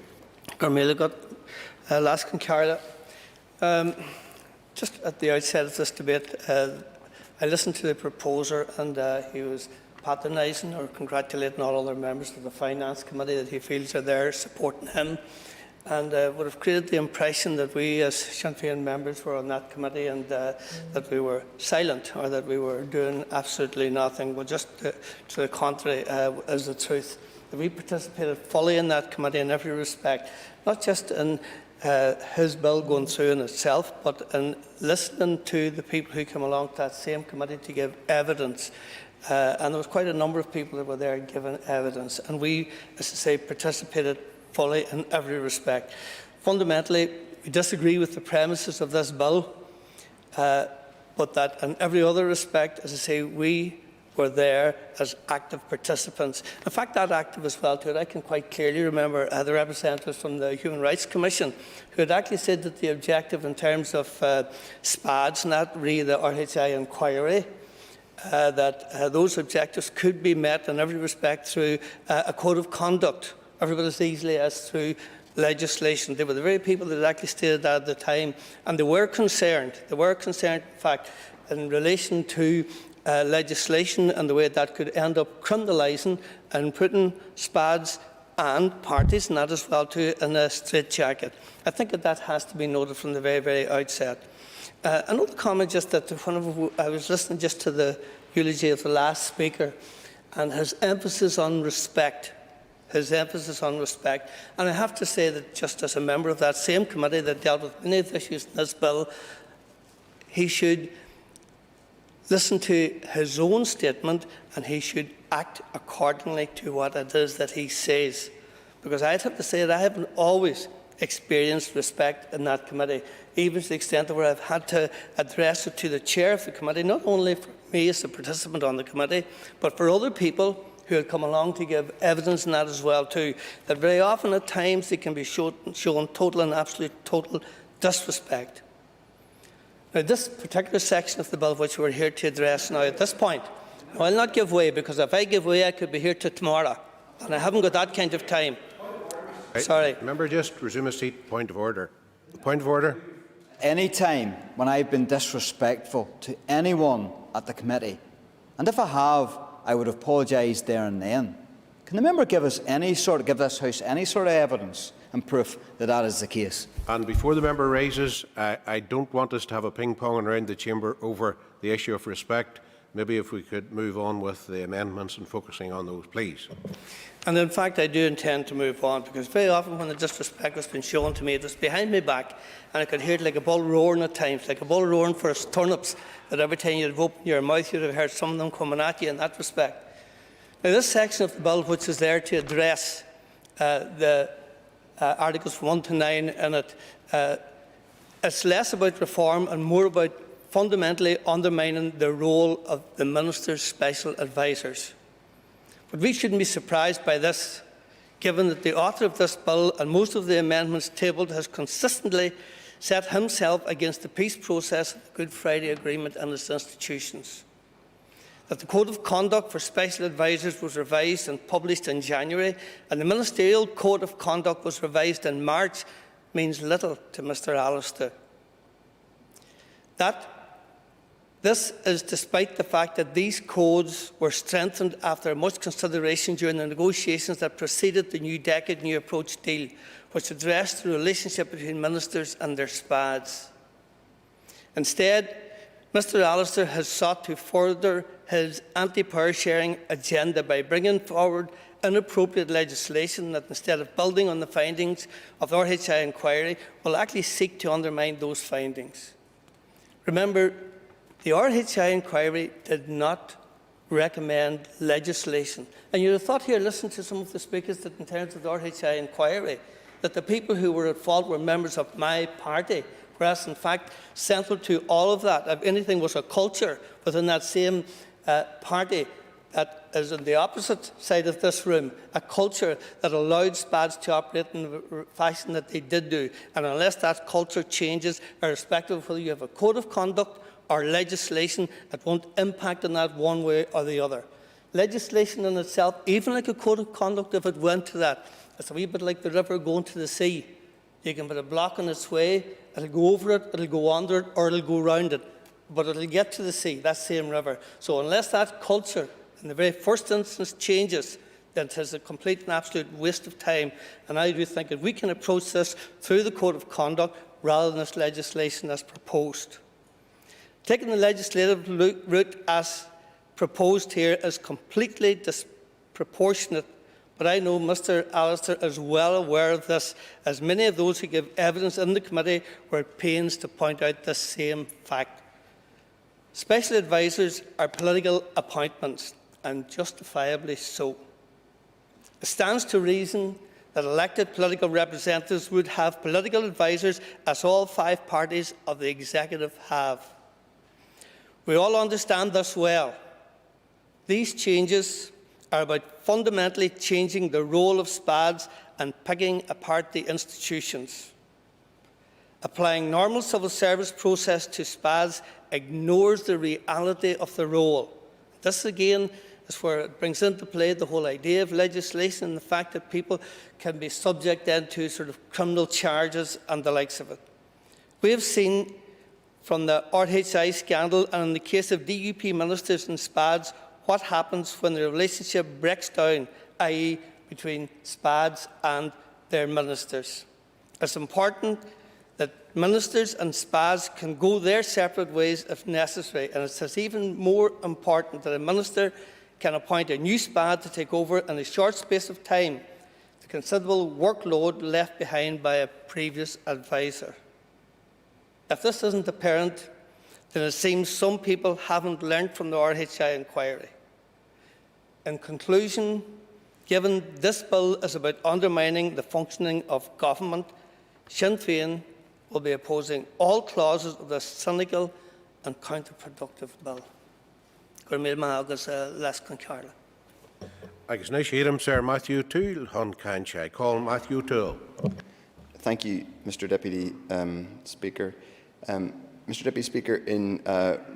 Just at the outset of this debate, I listened to the proposer, and he was patronising or congratulating all other members of the Finance Committee that he feels are there supporting him, and would have created the impression that we as Sinn Féin members were on that committee and that we were silent or that we were doing absolutely nothing. Well, just to the contrary is the truth. That we participated fully in that committee in every respect, not just in his bill going through in itself, but in listening to the people who came along to that same committee to give evidence. And there was quite a number of people that were there giving evidence. And we, as I say, participated fully in every respect. Fundamentally, we disagree with the premises of this bill, but that in every other respect, as I say, we were there as active participants. In fact, that active as well too. I can quite clearly remember the representatives from the Human Rights Commission who had actually said that the objective in terms of SPADs, not really the RHI inquiry, that those objectives could be met in every respect through a code of conduct, every bit as easily as through legislation. They were the very people that actually stated that at the time, and they were concerned, in fact, in relation to legislation and the way that could end up criminalising and putting SPADs and parties, and that as well too, in a straitjacket. I think that has to be noted from the very, very outset. Another comment, just that whenever I was listening just to the eulogy of the last speaker and his emphasis on respect, and I have to say that just as a member of that same committee that dealt with many of the issues in this bill, he should listen to his own statement and he should act accordingly to what it is that he says. Because I'd have to say that I haven't always experienced respect in that committee, even to the extent where I've had to address it to the chair of the committee, not only for me as a participant on the committee, but for other people who had come along to give evidence in that as well too, that very often at times they can be shown total and absolute total disrespect. Now, this particular section of the bill which we're here to address now at this point, I'll not give way, because if I give way I could be here till tomorrow, and I haven't got that kind of time.
Right.
Sorry.
Member, just resume a seat. Point of order. Point of order.
Any time when I've been disrespectful to anyone at the committee, and if I have, I would have apologised there and then. Can the member give us give this House any sort of evidence and proof that that is the case?
And before the member raises, I don't want us to have a ping-pong around the chamber over the issue of respect. maybe if we could move on with the amendments and focusing on those, please.
And in fact, I do intend to move on, because very often when the disrespect has been shown to me, it was behind my back, and I could hear it like a bull roaring at times, like a bull roaring for his turnips, that every time you'd open your mouth, you'd have heard some of them coming at you in that respect. Now, this section of the bill, which is there to address the Articles 1 to 9 in it, it's less about reform and more about fundamentally undermining the role of the Minister's special advisers. But we shouldn't be surprised by this, given that the author of this bill and most of the amendments tabled has consistently set himself against the peace process of the Good Friday Agreement and its institutions. That the Code of Conduct for Special Advisers was revised and published in January, and the Ministerial Code of Conduct was revised in March, means little to Mr Allister. This is despite the fact that these codes were strengthened after much consideration during the negotiations that preceded the New Decade New Approach deal, which addressed the relationship between ministers and their SPADs. Instead, Mr Allister has sought to further his anti-power sharing agenda by bringing forward inappropriate legislation that, instead of building on the findings of the RHI inquiry, will actually seek to undermine those findings. Remember, the RHI inquiry did not recommend legislation. And you'd have thought here, listening to some of the speakers, that in terms of the RHI inquiry, that the people who were at fault were members of my party, whereas in fact central to all of that, if anything, was a culture within that same party that is on the opposite side of this room, a culture that allowed SPADs to operate in the fashion that they did do. And unless that culture changes, irrespective of whether you have a code of conduct or legislation, it won't impact on that one way or the other. Legislation in itself, even like a code of conduct, if it went to that, it's a wee bit like the river going to the sea. You can put a block on its way, it'll go over it, it'll go under it, or it'll go round it. But it'll get to the sea, that same river. So unless that culture, in the very first instance, changes, then it is a complete and absolute waste of time. And I do think that we can approach this through the Code of Conduct rather than this legislation as proposed. Taking the legislative route as proposed here is completely disproportionate, but I know Mr Allister is well aware of this, as many of those who give evidence in the committee were at pains to point out this same fact. Special advisers are political appointments, and justifiably so. It stands to reason that elected political representatives would have political advisers, as all 5 parties of the executive have. We all understand this well. These changes are about fundamentally changing the role of SPADs and picking apart the institutions. Applying normal civil service process to SPADs ignores the reality of the role. This again is where it brings into play the whole idea of legislation and the fact that people can be subject then to sort of criminal charges and the likes of it. We have seen from the RHI scandal and in the case of DUP ministers and SPADs what happens when the relationship breaks down, i.e. between SPADs and their ministers. It's important that ministers and SPADs can go their separate ways if necessary, and it's even more important that a minister can appoint a new SPAD to take over in a short space of time the considerable workload left behind by a previous adviser. If this isn't apparent, then it seems some people haven't learned from the RHI inquiry. In conclusion, given this bill is about undermining the functioning of government, Sinn Féin will be opposing all clauses of this cynical and counterproductive bill.
Agus na siadam Sir Matthew Toole hon cancha. Call Matthew Toole.
Thank you, Mr Deputy Speaker. Mr Deputy Speaker, in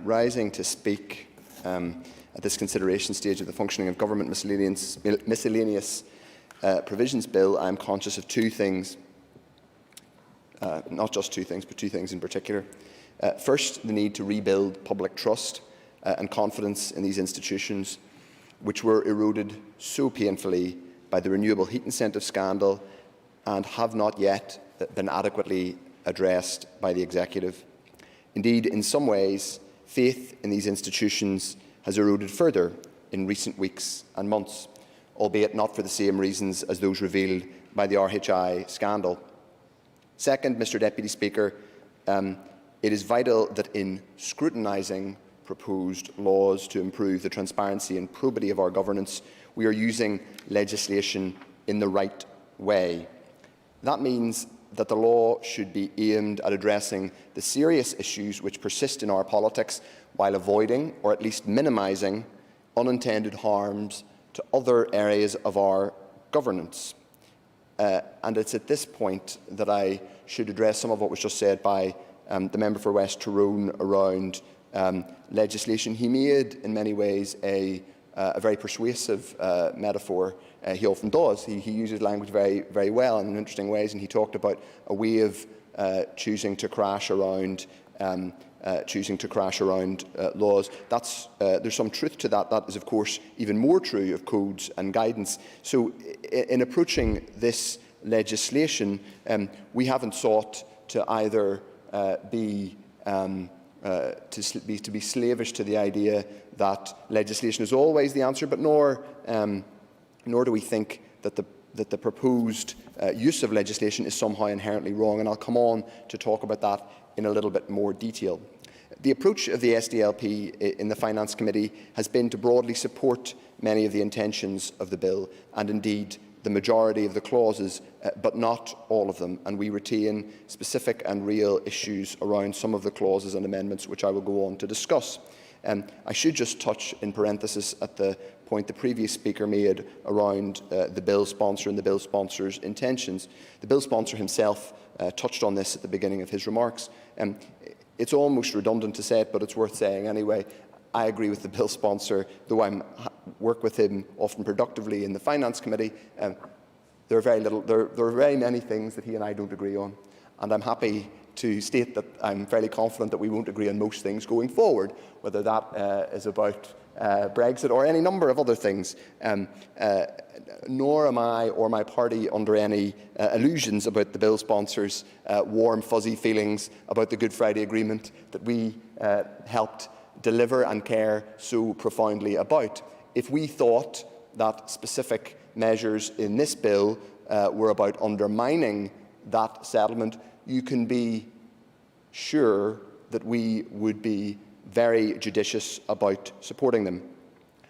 rising to speak at this consideration stage of the functioning of Government Miscellaneous Provisions Bill, I am conscious of 2 things. Not just 2 things, but 2 things in particular. First, the need to rebuild public trust and confidence in these institutions, which were eroded so painfully by the renewable heat incentive scandal and have not yet been adequately addressed by the Executive. Indeed, in some ways, faith in these institutions has eroded further in recent weeks and months, albeit not for the same reasons as those revealed by the RHI scandal. Second, Mr Deputy Speaker, it is vital that in scrutinising proposed laws to improve the transparency and probity of our governance, we are using legislation in the right way. That means that the law should be aimed at addressing the serious issues which persist in our politics while avoiding, or at least minimising, unintended harms to other areas of our governance. And it's at this point that I should address some of what was just said by the member for West Tyrone around legislation. He made, in many ways, a very persuasive metaphor. He often does. He uses language very, very well and in interesting ways, and he talked about a way of choosing to crash around laws. There's some truth to that. That is, of course, even more true of codes and guidance. So, in approaching this legislation, we haven't sought to either be slavish to the idea that legislation is always the answer, but nor do we think that the proposed use of legislation is somehow inherently wrong, and I'll come on to talk about that in a little bit more detail. The approach of the SDLP in the Finance Committee has been to broadly support many of the intentions of the bill, and indeed the majority of the clauses, but not all of them, and we retain specific and real issues around some of the clauses and amendments which I will go on to discuss. I should just touch in parenthesis at the point the previous speaker made around the bill sponsor and the bill sponsor's intentions. The bill sponsor himself touched on this at the beginning of his remarks. It's almost redundant to say it, but it's worth saying anyway. I agree with the bill sponsor, though I work with him often productively in the Finance Committee. There are very many things that he and I don't agree on, and I'm happy to state that I'm fairly confident that we won't agree on most things going forward, whether that is about Brexit or any number of other things. Nor am I or my party under any illusions about the bill sponsor's warm, fuzzy feelings about the Good Friday Agreement that we helped deliver and care so profoundly about. If we thought that specific measures in this bill were about undermining that settlement, you can be sure that we would be very judicious about supporting them.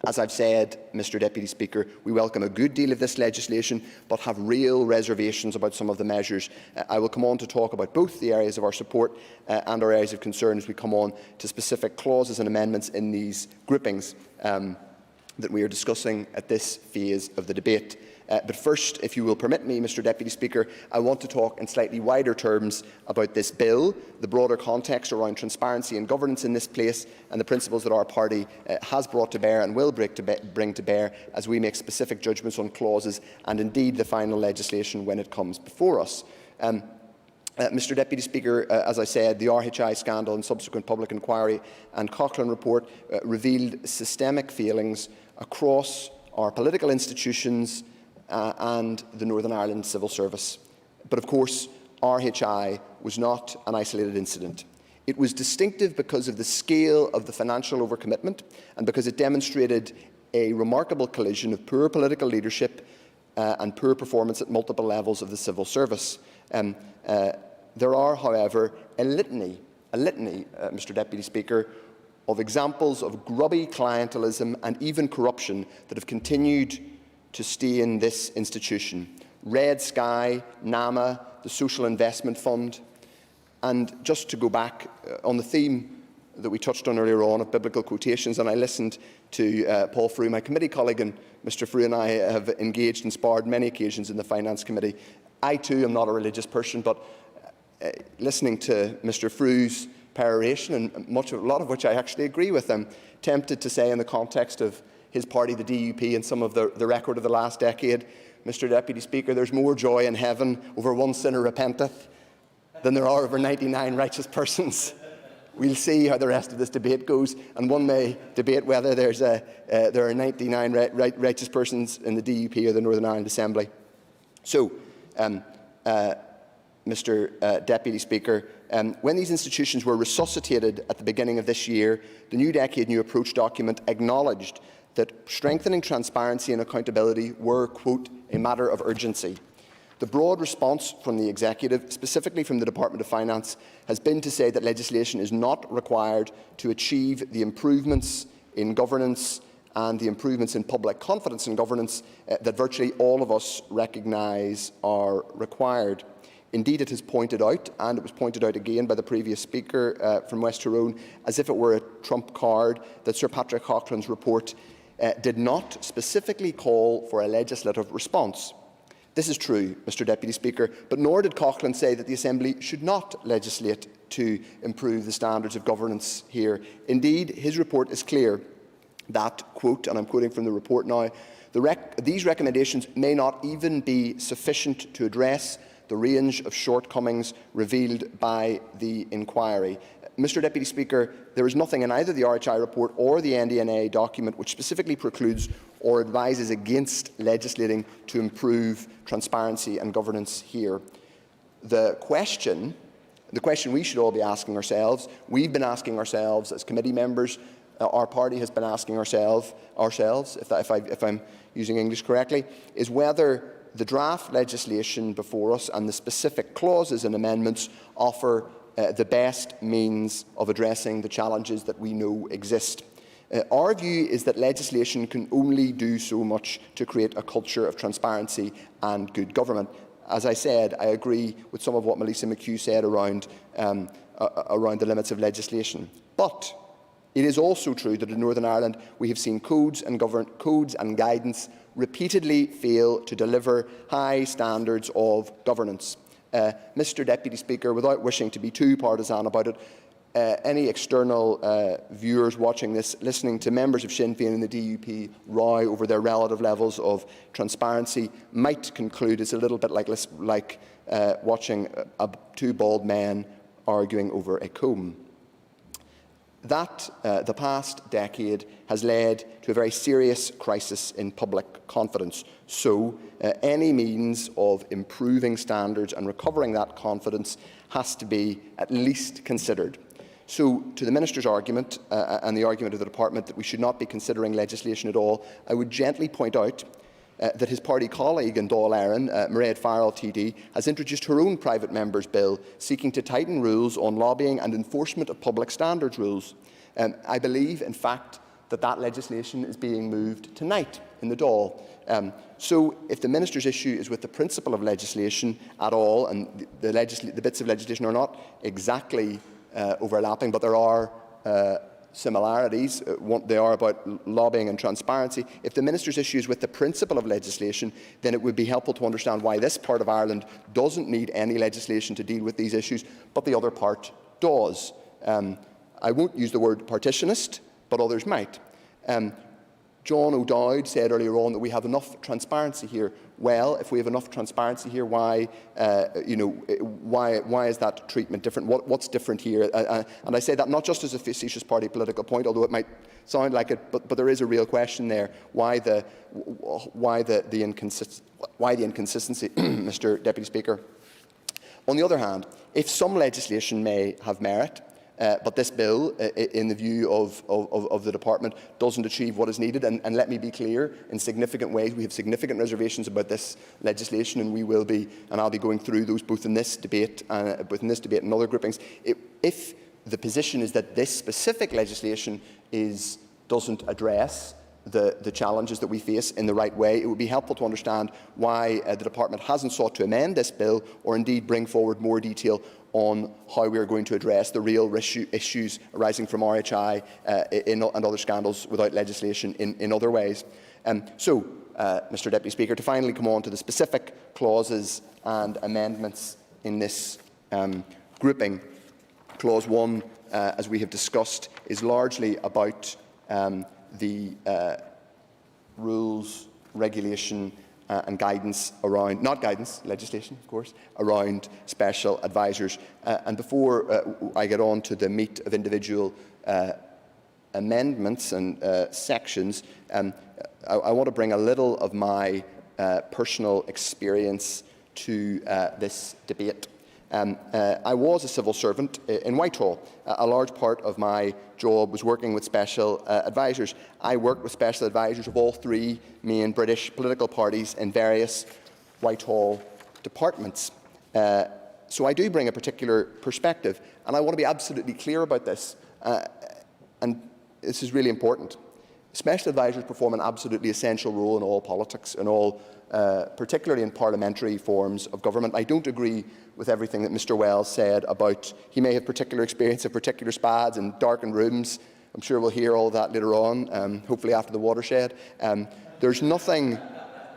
As I've said, Mr Deputy Speaker, we welcome a good deal of this legislation, but have real reservations about some of the measures. I will come on to talk about both the areas of our support and our areas of concern as we come on to specific clauses and amendments in these groupings that we are discussing at this phase of the debate. But first, if you will permit me, Mr Deputy Speaker, I want to talk in slightly wider terms about this bill, the broader context around transparency and governance in this place, and the principles that our party has brought to bear and will bring to bear as we make specific judgments on clauses and indeed the final legislation when it comes before us. Mr Deputy Speaker, as I said, the RHI scandal and subsequent public inquiry and Cochrane report revealed systemic failings across our political institutions and the Northern Ireland Civil Service. But of course, RHI was not an isolated incident. It was distinctive because of the scale of the financial overcommitment and because it demonstrated a remarkable collision of poor political leadership and poor performance at multiple levels of the civil service. There are, however, a litany, Mr Deputy Speaker, of examples of grubby clientelism and even corruption that have continued to stay in this institution. Red Sky, NAMA, the Social Investment Fund. And just to go back on the theme that we touched on earlier on of biblical quotations, and I listened to Paul Frew, my committee colleague, and Mr Frew and I have engaged and sparred many occasions in the Finance Committee. I too am not a religious person, but listening to Mr Frew's peroration, and a lot of which I actually agree with, I'm tempted to say in the context of his party, the DUP, and some of the record of the last decade, Mr Deputy Speaker, there's more joy in heaven over one sinner repenteth than there are over 99 righteous persons. We'll see how the rest of this debate goes, and one may debate whether there are 99 righteous persons in the DUP or the Northern Ireland Assembly. So, Mr Deputy Speaker, when these institutions were resuscitated at the beginning of this year, the New Decade New Approach document acknowledged that strengthening transparency and accountability were, quote, a matter of urgency. The broad response from the Executive, specifically from the Department of Finance, has been to say that legislation is not required to achieve the improvements in governance and the improvements in public confidence in governance that virtually all of us recognise are required. Indeed, it has pointed out, and it was pointed out again by the previous speaker from West Tyrone, as if it were a trump card, that Sir Patrick Coughlin's report did not specifically call for a legislative response. This is true, Mr Deputy Speaker, but nor did Coughlin say that the Assembly should not legislate to improve the standards of governance here. Indeed, his report is clear that, quote, and I'm quoting from the report now, these recommendations may not even be sufficient to address the range of shortcomings revealed by the inquiry. Mr Deputy Speaker, there is nothing in either the RHI report or the NDNA document which specifically precludes or advises against legislating to improve transparency and governance here. The question we should all be asking ourselves, we've been asking ourselves as committee members, our party has been asking ourselves, if I'm using English correctly, is whether the draft legislation before us and the specific clauses and amendments offer the best means of addressing the challenges that we know exist. Our view is that legislation can only do so much to create a culture of transparency and good government. As I said, I agree with some of what Melissa McHugh said around the limits of legislation. But it is also true that in Northern Ireland we have seen codes and guidance repeatedly fail to deliver high standards of governance. Mr Deputy Speaker, without wishing to be too partisan about it, any external viewers watching this, listening to members of Sinn Féin and the DUP row over their relative levels of transparency, might conclude it's a little bit like watching two bald men arguing over a comb. The past decade has led to a very serious crisis in public confidence. So, any means of improving standards and recovering that confidence has to be at least considered. So, to the Minister's argument and the argument of the Department that we should not be considering legislation at all, I would gently point out that his party colleague in Dáil Éireann, Mairead Farrell TD, has introduced her own private member's bill seeking to tighten rules on lobbying and enforcement of public standards rules. I believe, in fact, that legislation is being moved tonight in the Dáil. So, if the Minister's issue is with the principle of legislation at all, and the bits of legislation are not exactly overlapping, but there are similarities. They are about lobbying and transparency. If the Minister's issue is with the principle of legislation, then it would be helpful to understand why this part of Ireland doesn't need any legislation to deal with these issues, but the other part does. I won't use the word partitionist, but others might. John O'Dowd said earlier on that we have enough transparency here. Well, if we have enough transparency here, why is that treatment different? What's different here? And I say that not just as a facetious party political point, although it might sound like it, but there is a real question there. Why the inconsistency, Mr. Deputy Speaker? On the other hand, if some legislation may have merit, but this bill, in the view of the Department, doesn't achieve what is needed. And let me be clear, in significant ways, we have significant reservations about this legislation, and we will be, and I'll be going through those both in this debate, and other groupings. If the position is that this specific legislation doesn't address the challenges that we face in the right way, it would be helpful to understand why the Department hasn't sought to amend this bill, or indeed bring forward more detail on how we are going to address the real issues arising from RHI and other scandals without legislation in other ways. Mr. Deputy Speaker, to finally come on to the specific clauses and amendments in this grouping. Clause 1, as we have discussed, is largely about the rules, regulation and guidance around, not guidance, legislation of course, around special advisers. And before I get on to the meat of individual amendments and sections, I want to bring a little of my personal experience to this debate. I was a civil servant in Whitehall. A large part of my job was working with special advisers. I worked with special advisers of all three main British political parties in various Whitehall departments. So I do bring a particular perspective, and I want to be absolutely clear about this, and this is really important. Special advisers perform an absolutely essential role in all politics, in all, particularly in parliamentary forms of government. I don't agree with everything that Mr Wells said about he may have particular experience of particular spads and darkened rooms. I'm sure we'll hear all that later on, hopefully after the watershed. There's nothing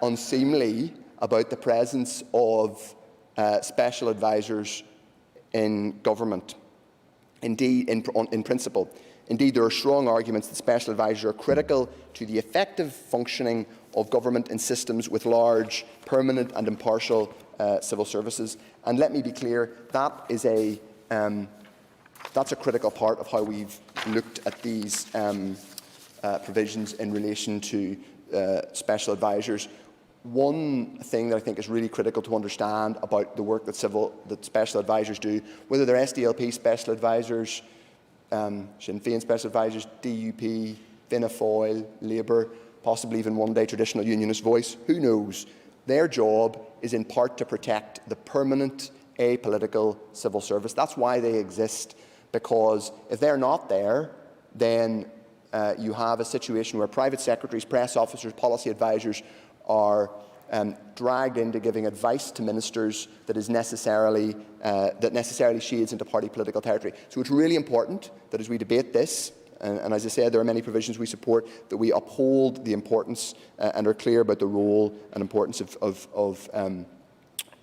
unseemly about the presence of special advisers in government, indeed, in principle. Indeed, there are strong arguments that special advisers are critical to the effective functioning of government in systems with large, permanent and impartial civil services. And let me be clear, that is that's a critical part of how we've looked at these provisions in relation to special advisers. One thing that I think is really critical to understand about the work that special advisers do, whether they're SDLP special advisers, Sinn Féin special advisers, DUP, Fianna Fáil, Labour, possibly even one day Traditional Unionist Voice, who knows? Their job is in part to protect the permanent apolitical civil service. That's why they exist, because if they're not there, then you have a situation where private secretaries, press officers, policy advisers are dragged into giving advice to ministers that necessarily shades into party political territory. So it's really important that as we debate this, and as I said, there are many provisions we support, that we uphold the importance and are clear about the role and importance of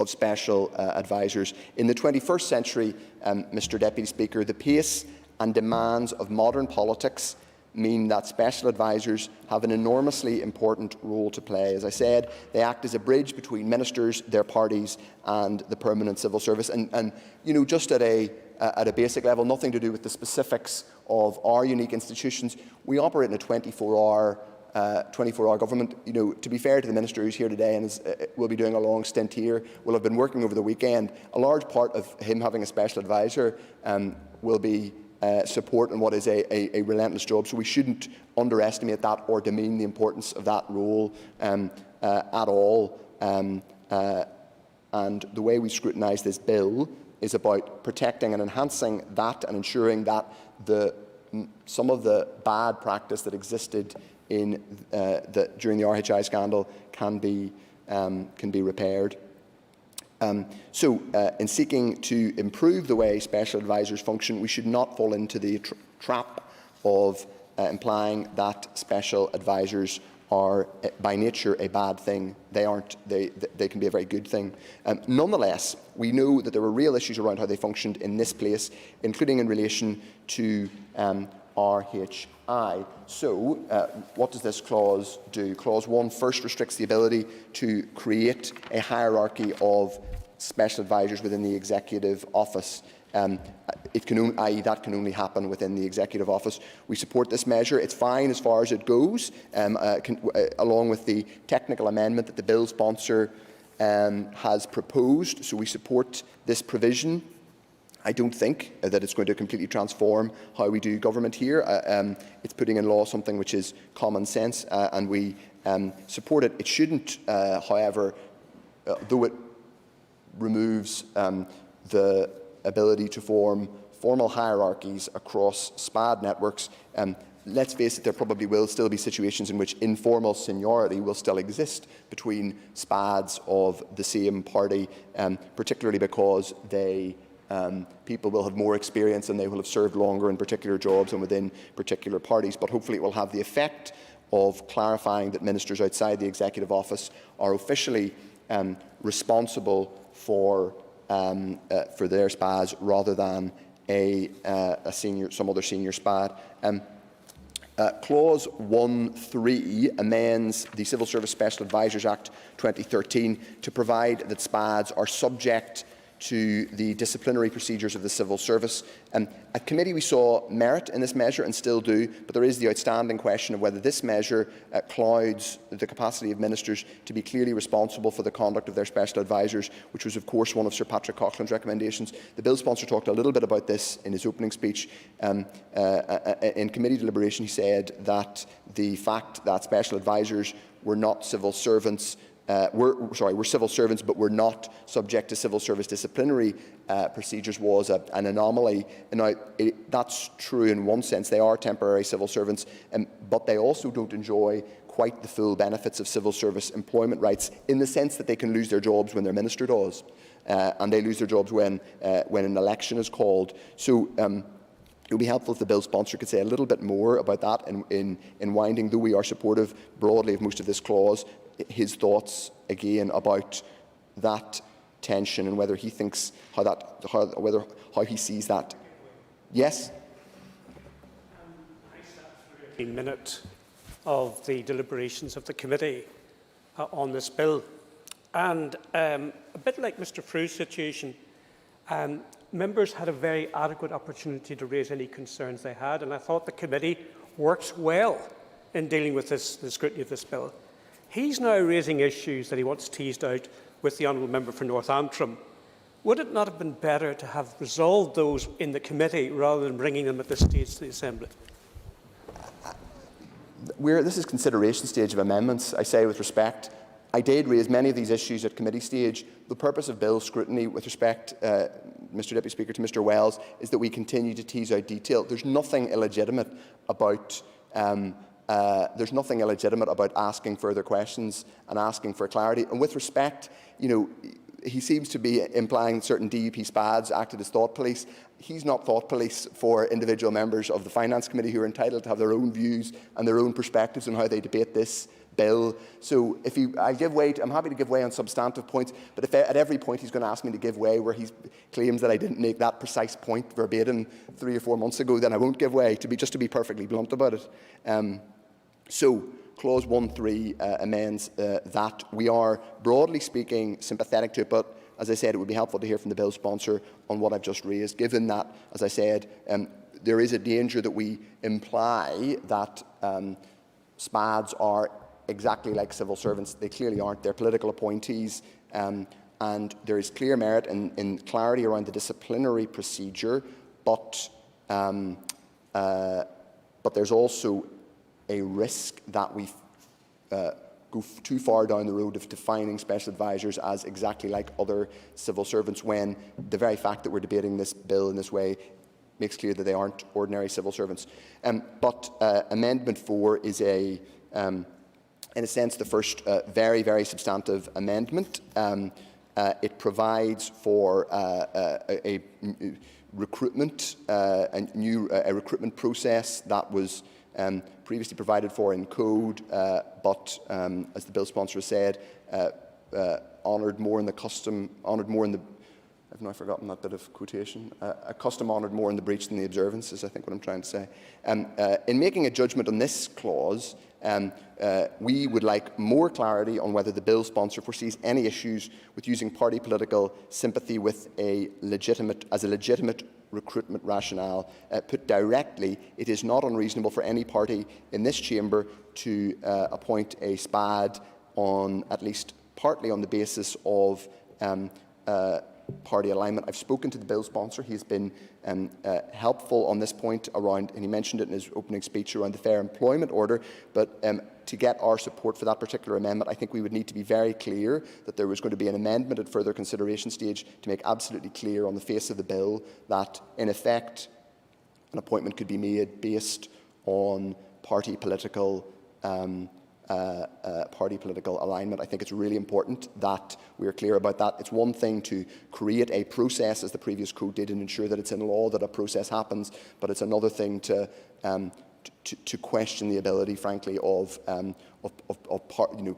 special advisers. In the 21st century, Mr Deputy Speaker, the pace and demands of modern politics mean that special advisers have an enormously important role to play. As I said, they act as a bridge between ministers, their parties and the permanent civil service. And you know, just at a basic level, nothing to do with the specifics of our unique institutions, we operate in a 24-hour government. You know, to be fair to the minister who's here today and will be doing a long stint here, will have been working over the weekend, a large part of him having a special advisor will be support in what is a relentless job. So we shouldn't underestimate that or demean the importance of that role at all. And the way we scrutinise this bill is about protecting and enhancing that and ensuring that some of the bad practice that existed during the RHI scandal can be repaired. In seeking to improve the way special advisers function, we should not fall into the trap of implying that special advisers are by nature a bad thing. They aren't. They can be a very good thing. Nonetheless, we know that there were real issues around how they functioned in this place, including in relation to RHI. So, what does this clause do? Clause 1 first restricts the ability to create a hierarchy of special advisers within the Executive Office. That can only happen within the Executive Office. We support this measure. It's fine as far as it goes, along with the technical amendment that the bill sponsor has proposed. So we support this provision. I don't think that it's going to completely transform how we do government here. It's putting in law something which is common sense, and we support it. It shouldn't, however, though it removes the ability to form formal hierarchies across SPAD networks, let's face it, there probably will still be situations in which informal seniority will still exist between SPADs of the same party, particularly because people will have more experience and they will have served longer in particular jobs and within particular parties. But hopefully it will have the effect of clarifying that ministers outside the Executive Office are officially responsible for their SPAs rather than some other senior SPAD. Clause 1.3 amends the Civil Service Special Advisers Act 2013 to provide that SPADs are subject to the disciplinary procedures of the civil service. At committee we saw merit in this measure and still do, but there is the outstanding question of whether this measure clouds the capacity of ministers to be clearly responsible for the conduct of their special advisers, which was of course one of Sir Patrick Coughlin's recommendations. The bill sponsor talked a little bit about this in his opening speech. In committee deliberation he said that the fact that special advisers were not civil servants were civil servants but were not subject to civil service disciplinary procedures was an anomaly. And now, that's true in one sense. They are temporary civil servants, but they also don't enjoy quite the full benefits of civil service employment rights, in the sense that they can lose their jobs when their minister does, and they lose their jobs when an election is called. So it would be helpful if the bill sponsor could say a little bit more about that in winding, though we are supportive broadly of most of this clause, his thoughts again about that tension and whether he thinks how he sees that. Yes.
I sat through a minute of the deliberations of the committee on this bill, and a bit like Mr. Frew's situation, members had a very adequate opportunity to raise any concerns they had, and I thought the committee worked well in dealing with the scrutiny of this bill. He's now raising issues that he wants teased out with the honourable member for North Antrim. Would it not have been better to have resolved those in the committee rather than bringing them at this stage to the Assembly?
This is consideration stage of amendments, I say with respect. I did raise many of these issues at committee stage. The purpose of bill scrutiny, with respect, Mr Deputy Speaker, to Mr Wells, is that we continue to tease out detail. There's nothing illegitimate about asking further questions and asking for clarity. And with respect, he seems to be implying certain DUP SPADs acted as thought police. He's not thought police for individual members of the Finance Committee who are entitled to have their own views and their own perspectives on how they debate this bill. So I'm happy to give way on substantive points, but if at every point he's going to ask me to give way where he claims that I didn't make that precise point verbatim 3 or 4 months ago, then I won't give way, just to be perfectly blunt about it. So Clause 1.3 amends that. We are, broadly speaking, sympathetic to it, but as I said, it would be helpful to hear from the bill sponsor on what I've just raised, given that, as I said, there is a danger that we imply that SPADs are exactly like civil servants. They clearly aren't. They're political appointees, and there is clear merit in clarity around the disciplinary procedure, but there's also a risk that we go too far down the road of defining special advisers as exactly like other civil servants, when the very fact that we're debating this bill in this way makes clear that they aren't ordinary civil servants. But Amendment 4 is in a sense, the first very, very substantive amendment. It provides for a recruitment, a recruitment process that was previously provided for in code, but as the bill sponsor said, honoured more in the custom, honoured more in the. I've now forgotten that bit of quotation. A custom honoured more in the breach than the observance is, I think, what I'm trying to say. In making a judgment on this clause, we would like more clarity on whether the bill sponsor foresees any issues with using party political sympathy with a legitimate recruitment rationale. Put directly, it is not unreasonable for any party in this chamber to appoint a SPAD on at least partly on the basis of party alignment. I've spoken to the bill sponsor. He's been helpful on this point around, and he mentioned it in his opening speech, around the Fair Employment Order, but to get our support for that particular amendment, I think we would need to be very clear that there was going to be an amendment at further consideration stage to make absolutely clear on the face of the bill that, in effect, an appointment could be made based on party political alignment. I think it's really important that we're clear about that. It's one thing to create a process, as the previous code did, and ensure that it's in law that a process happens, but it's another thing to question the ability, frankly, of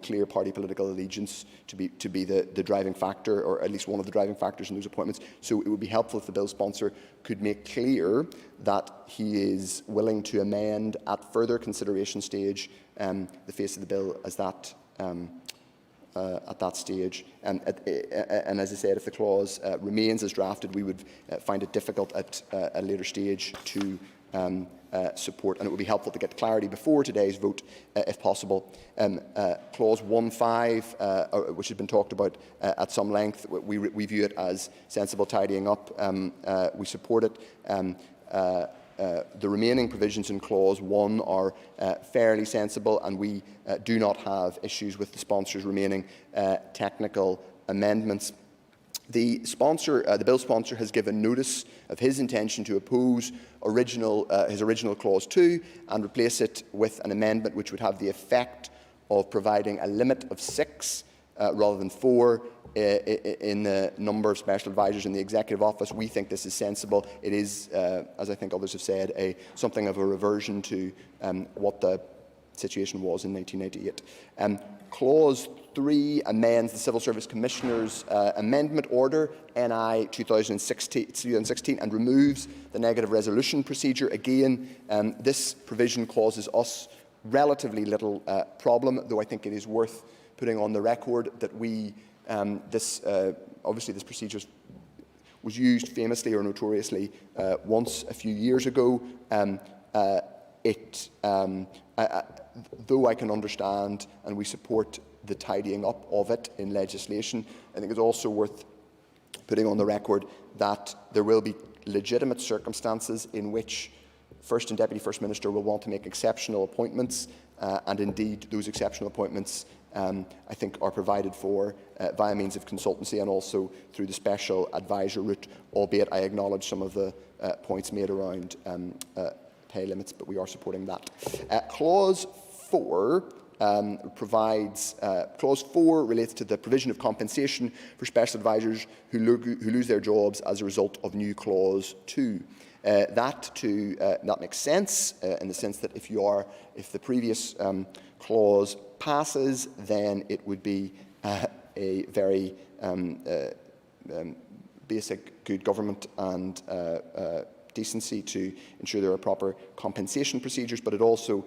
clear party political allegiance to be the driving factor, or at least one of the driving factors in those appointments. So it would be helpful if the bill sponsor could make clear that he is willing to amend at further consideration stage the face of the bill as that at that stage. And as I said, if the clause remains as drafted, we would find it difficult at a later stage to support, and it would be helpful to get clarity before today's vote, if possible. Clause 1.5, which has been talked about at some length, we view it as sensible tidying up. We support it. The remaining provisions in Clause 1 are fairly sensible, and we do not have issues with the sponsor's remaining technical amendments. The bill sponsor has given notice of his intention to oppose his original Clause 2 and replace it with an amendment which would have the effect of providing a limit of 6 rather than 4 in the number of special advisors in the Executive Office. We think this is sensible. It is, as I think others have said, something of a reversion to what the situation was in 1998. Clause 3 amends the Civil Service Commissioner's Amendment Order, NI 2016, and removes the negative resolution procedure. Again, this provision causes us relatively little problem, though I think it is worth putting on the record that obviously this procedure was used famously or notoriously once a few years ago. Though I can understand and we support the tidying up of it in legislation, I think it's also worth putting on the record that there will be legitimate circumstances in which First and Deputy First Minister will want to make exceptional appointments, and indeed those exceptional appointments I think are provided for via means of consultancy and also through the special advisor route, albeit I acknowledge some of the points made around pay limits, but we are supporting that. Clause 4 Clause 4 relates to the provision of compensation for special advisors who lose their jobs as a result of new Clause 2. That makes sense in the sense that if the previous clause passes, then it would be a very basic good government and decency to ensure there are proper compensation procedures, but it also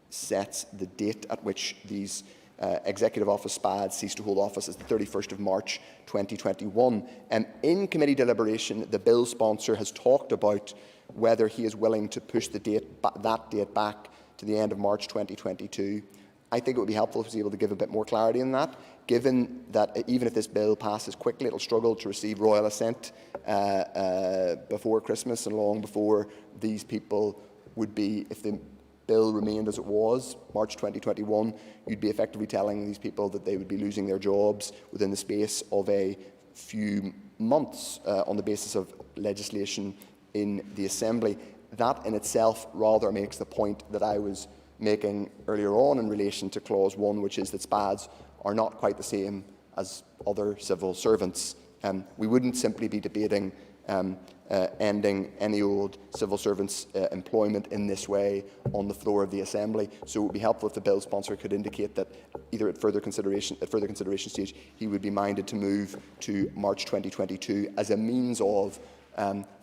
sets the date at which these Executive Office SPADs cease to hold office as the 31st of March 2021. In committee deliberation, the bill sponsor has talked about whether he is willing to push that date back to the end of March 2022. I think it would be helpful if he was able to give a bit more clarity on that, given that even if this bill passes quickly, it will struggle to receive royal assent before Christmas and long before these people would be, if the bill remained as it was, March 2021, you'd be effectively telling these people that they would be losing their jobs within the space of a few months on the basis of legislation in the Assembly. That in itself rather makes the point that I was making earlier on in relation to Clause 1, which is that SPADs are not quite the same as other civil servants. We wouldn't simply be debating ending any old civil servant's employment in this way on the floor of the Assembly. So it would be helpful if the bill sponsor could indicate that either at further consideration stage he would be minded to move to March 2022 as a means of,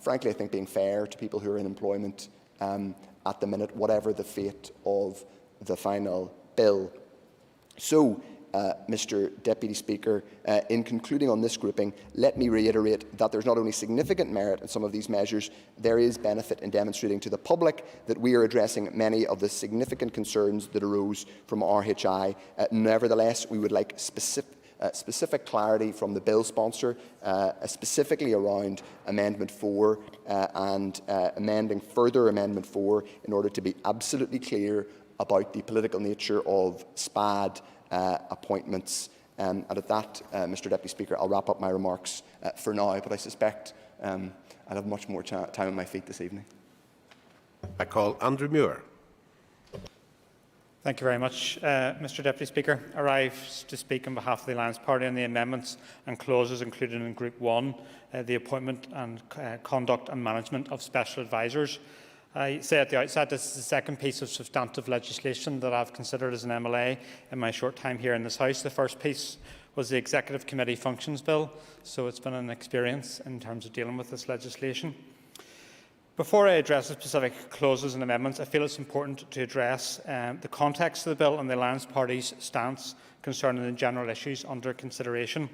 frankly, I think being fair to people who are in employment at the minute, whatever the fate of the final bill. So, Mr Deputy Speaker, in concluding on this grouping, let me reiterate that there is not only significant merit in some of these measures, there is benefit in demonstrating to the public that we are addressing many of the significant concerns that arose from RHI. Nevertheless, we would like specific clarity from the bill sponsor, specifically around Amendment 4 and amending further Amendment 4 in order to be absolutely clear about the political nature of SPAD appointments. And at that, Mr Deputy Speaker, I'll wrap up my remarks for now, but I suspect I'll have much more time on my feet this evening.
I call Andrew Muir.
Thank you very much, Mr Deputy Speaker. I rise to speak on behalf of the Alliance Party on the amendments and clauses included in Group 1, the appointment and conduct and management of special advisors. I say at the outset this is the second piece of substantive legislation that I've considered as an MLA in my short time here in this House. The first piece was the Executive Committee Functions Bill, so it's been an experience in terms of dealing with this legislation. Before I address the specific clauses and amendments, I feel it's important to address the context of the bill and the Alliance Party's stance concerning the general issues under consideration.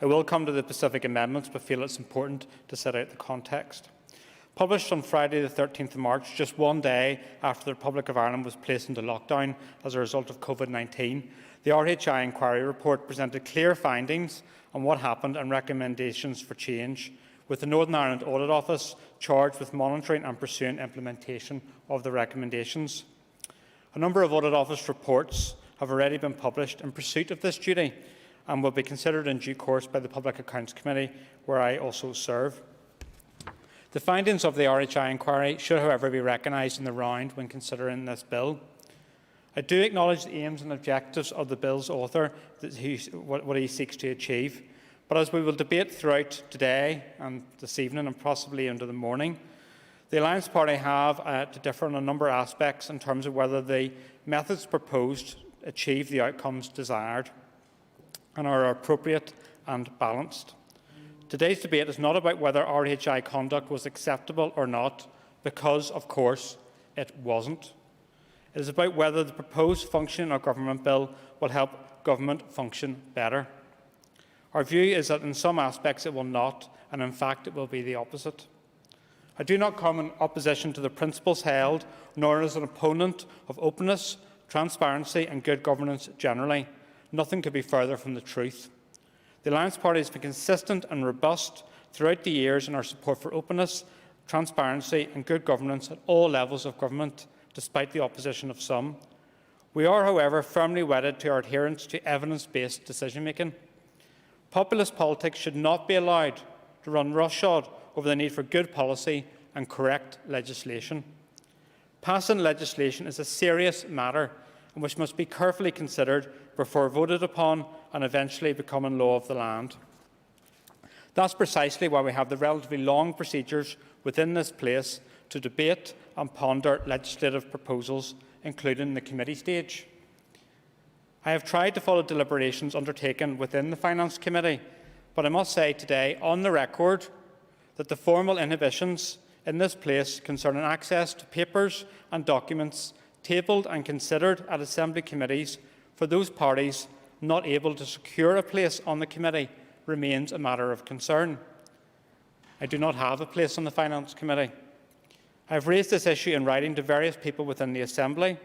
I will come to the specific amendments, but feel it's important to set out the context. Published on Friday the 13th of March, just one day after the Republic of Ireland was placed into lockdown as a result of COVID-19, the RHI inquiry report presented clear findings on what happened and recommendations for change, with the Northern Ireland Audit Office charged with monitoring and pursuing implementation of the recommendations. A number of Audit Office reports have already been published in pursuit of this duty and will be considered in due course by the Public Accounts Committee, where I also serve. The findings of the RHI inquiry should, however, be recognised in the round when considering this bill. I do acknowledge the aims and objectives of the bill's author, what he seeks to achieve, but as we will debate throughout today and this evening and possibly into the morning, the Alliance Party have to differ on a number of aspects in terms of whether the methods proposed achieve the outcomes desired and are appropriate and balanced. Today's debate is not about whether RHI conduct was acceptable or not, because, of course, it wasn't. It is about whether the proposed functioning of government bill will help government function better. Our view is that in some aspects it will not, and in fact it will be the opposite. I do not come in opposition to the principles held, nor as an opponent of openness, transparency and good governance generally. Nothing could be further from the truth. The Alliance Party has been consistent and robust throughout the years in our support for openness, transparency and good governance at all levels of government, despite the opposition of some. We are, however, firmly wedded to our adherence to evidence-based decision-making. Populist politics should not be allowed to run roughshod over the need for good policy and correct legislation. Passing legislation is a serious matter and which must be carefully considered before voted upon and eventually becoming law of the land. That's precisely why we have the relatively long procedures within this place to debate and ponder legislative proposals, including the committee stage. I have tried to follow deliberations undertaken within the Finance Committee, but I must say today, on the record, that the formal inhibitions in this place concerning access to papers and documents tabled and considered at Assembly committees for those parties not able to secure a place on the committee remains a matter of concern. I do not have a place on the Finance Committee. I have raised this issue in writing to various people within the Assembly.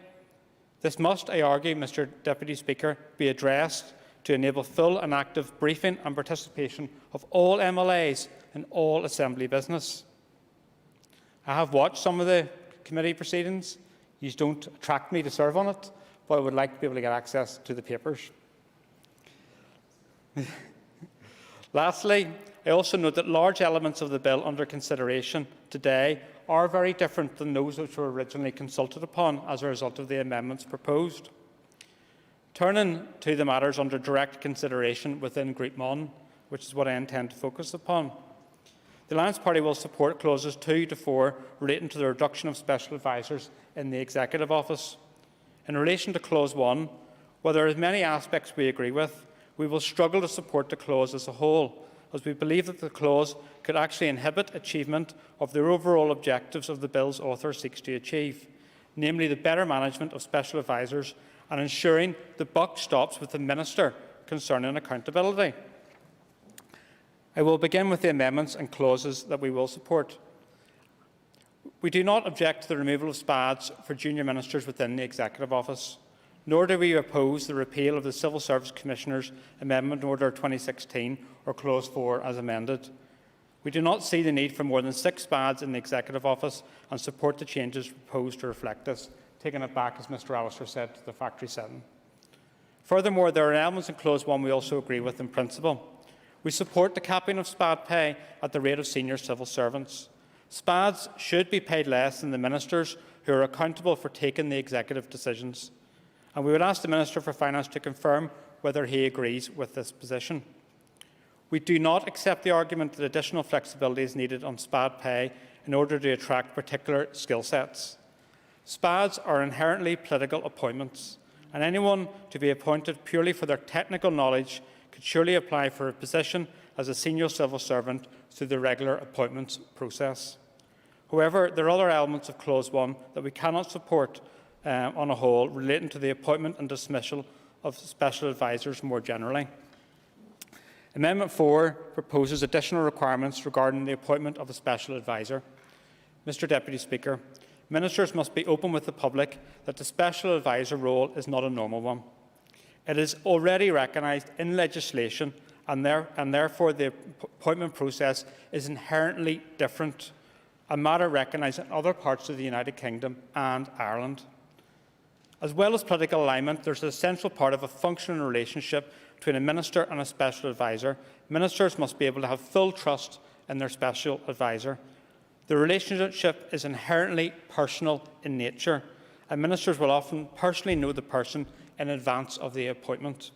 This must, I argue, Mr Deputy Speaker, be addressed to enable full and active briefing and participation of all MLAs in all Assembly business. I have watched some of the committee proceedings. You don't attract me to serve on it, but I would like to be able to get access to the papers. Lastly, I also note that large elements of the bill under consideration today are very different than those which were originally consulted upon as a result of the amendments proposed. Turning to the matters under direct consideration within Group 1, which is what I intend to focus upon, the Alliance Party will support clauses 2 to 4 relating to the reduction of special advisers in the Executive Office. In relation to Clause 1, while there are many aspects we agree with, we will struggle to support the clause as a whole, as we believe that the clause could actually inhibit achievement of the overall objectives of the bill's author seeks to achieve, namely the better management of special advisers and ensuring the buck stops with the Minister concerning accountability. I will begin with the amendments and clauses that we will support. We do not object to the removal of SPADs for junior ministers within the Executive Office, nor do we oppose the repeal of the Civil Service Commissioner's Amendment Order 2016 or Clause 4 as amended. We do not see the need for more than 6 SPADs in the Executive Office and support the changes proposed to reflect this, taking it back, as Mr Allister said, to the factory setting. Furthermore, there are elements in Clause 1 we also agree with in principle. We support the capping of SPAD pay at the rate of senior civil servants. SPADs should be paid less than the ministers who are accountable for taking the executive decisions. And we would ask the Minister for Finance to confirm whether he agrees with this position. We do not accept the argument that additional flexibility is needed on SPAD pay in order to attract particular skill sets. SPADs are inherently political appointments, and anyone to be appointed purely for their technical knowledge could surely apply for a position as a senior civil servant through the regular appointments process. However, there are other elements of Clause 1 that we cannot support on a whole, relating to the appointment and dismissal of special advisers more generally. Amendment 4 proposes additional requirements regarding the appointment of a special adviser. Mr Deputy Speaker, ministers must be open with the public that the special adviser role is not a normal one. It is already recognised in legislation, and therefore the appointment process is inherently different, a matter recognised in other parts of the United Kingdom and Ireland. As well as political alignment, there is an essential part of a functioning relationship between a minister and a special adviser. Ministers must be able to have full trust in their special adviser. The relationship is inherently personal in nature, and ministers will often personally know the person in advance of the appointment.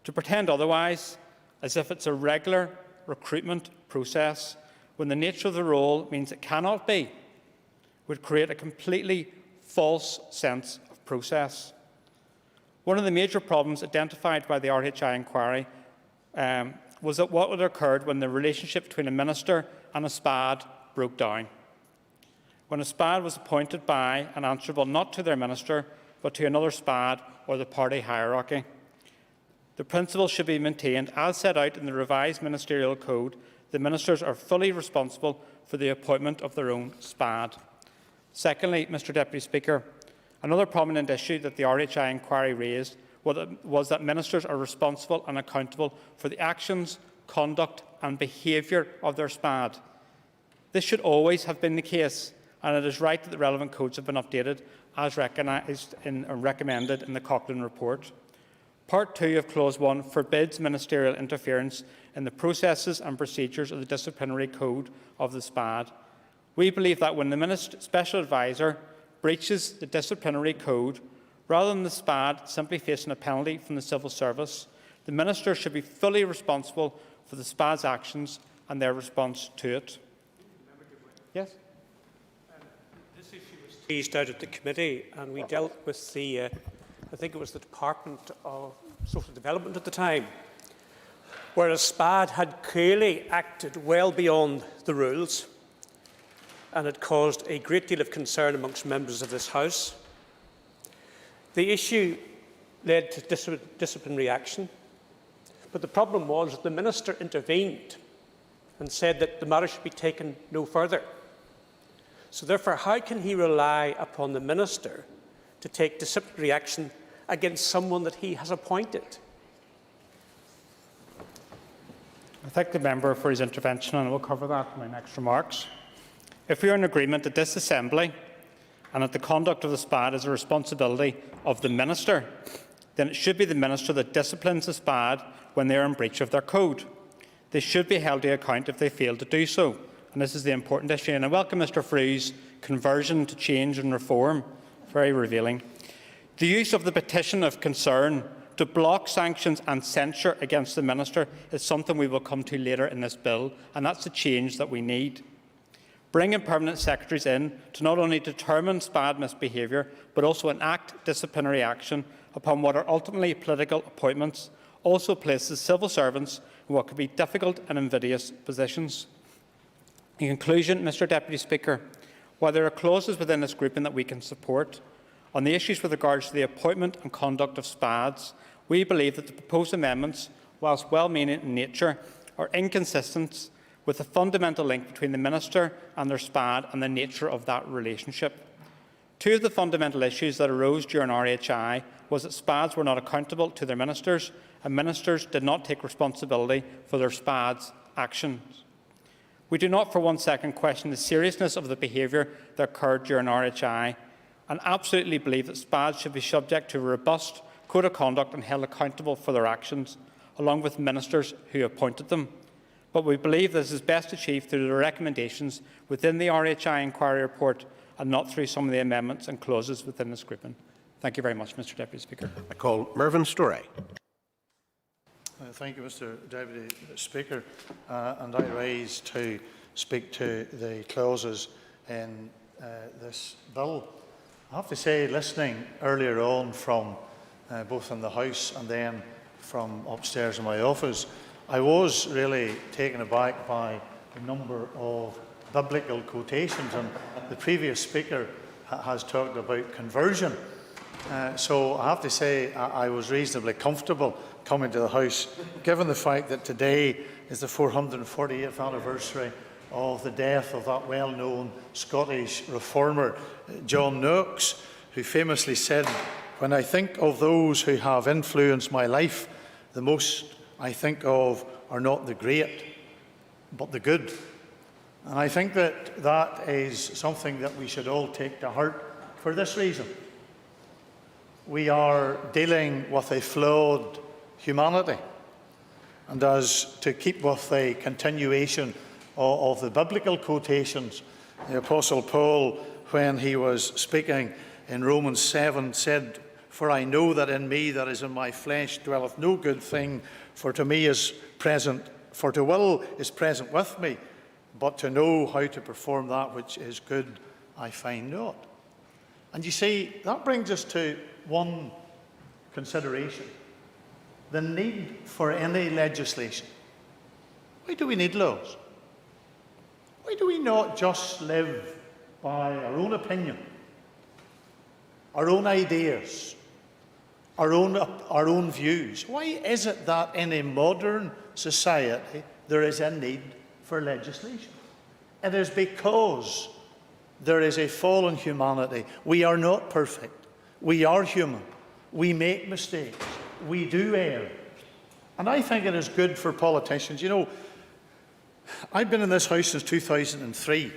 To pretend otherwise, as if it's a regular recruitment process, when the nature of the role means it cannot be, would create a completely false sense of process. One of the major problems identified by the RHI inquiry was that what had occurred when the relationship between a minister and a SPAD broke down. When a SPAD was appointed by and answerable not to their minister, but to another SPAD or the party hierarchy. The principle should be maintained as set out in the revised ministerial code. The ministers are fully responsible for the appointment of their own SPAD. Secondly, Mr Deputy Speaker, another prominent issue that the RHI inquiry raised was that ministers are responsible and accountable for the actions, conduct and behaviour of their SPAD. This should always have been the case, and it is right that the relevant codes have been updated as recognised and recommended in the Cochrane report. Part 2 of Clause 1 forbids ministerial interference in the processes and procedures of the disciplinary code of the SPAD. We believe that when the special adviser breaches the disciplinary code, rather than the SPAD simply facing a penalty from the civil service, the minister should be fully responsible for the SPAD's actions and their response to it. Yes?
This issue was teased out at the committee, and we dealt with the, I think it was the Department of Social Development at the time, where a SPAD had clearly acted well beyond the rules, and it caused a great deal of concern amongst members of this House. The issue led to disciplinary action, but the problem was that the minister intervened and said that the matter should be taken no further. So therefore, how can he rely upon the minister to take disciplinary action against someone that he has appointed?
I thank the member for his intervention, and I will cover that in my next remarks. If we are in agreement that this Assembly and that the conduct of the SPAD is a responsibility of the minister, then it should be the minister that disciplines the SPAD when they are in breach of their code. They should be held to account if they fail to do so, and this is the important issue. And I welcome Mr Frew's conversion to change and reform, very revealing. The use of the petition of concern to block sanctions and censure against the minister is something we will come to later in this bill, and that's the change that we need. Bringing permanent secretaries in to not only determine SPAD misbehaviour, but also enact disciplinary action upon what are ultimately political appointments also places civil servants in what could be difficult and invidious positions. In conclusion, Mr Deputy Speaker, while there are clauses within this grouping that we can support, on the issues with regards to the appointment and conduct of SPADs, we believe that the proposed amendments, whilst well-meaning in nature, are inconsistent with the fundamental link between the minister and their SPAD and the nature of that relationship. Two of the fundamental issues that arose during RHI was that SPADs were not accountable to their ministers, and ministers did not take responsibility for their SPADs' actions. We do not for one second question the seriousness of the behaviour that occurred during RHI, and absolutely believe that SPADs should be subject to a robust code of conduct and held accountable for their actions, along with ministers who appointed them. But we believe this is best achieved through the recommendations within the RHI inquiry report and not through some of the amendments and clauses within this grouping. Thank you very much, Mr Deputy Speaker.
I call Mervyn Storey.
Thank you, Mr Deputy Speaker. And I rise to speak to the clauses in this bill. I have to say, listening earlier on from both in the House and then from upstairs in my office, I was really taken aback by the number of biblical quotations, and the previous speaker has talked about conversion. So I have to say I was reasonably comfortable coming to the House, given the fact that today is the 448th anniversary of the death of that well-known Scottish reformer, John Knox, who famously said, "When I think of those who have influenced my life, the most I think of are not the great, but the good." And I think that that is something that we should all take to heart for this reason. We are dealing with a flawed humanity. And as to keep with the continuation of the biblical quotations, the Apostle Paul, when he was speaking in Romans 7, said, "For I know that in me, that is in my flesh, dwelleth no good thing, for to will is present with me, but to know how to perform that which is good I find not." And you see, that brings us to one consideration: the need for any legislation. Why do we need laws? Why do we not just live by our own opinion, our own ideas, our own views? Why is it that in a modern society there is a need for legislation? It is because there is a fallen humanity. We are not perfect. We are human. We make mistakes. We do err. And I think it is good for politicians. You know, I've been in this House since 2003.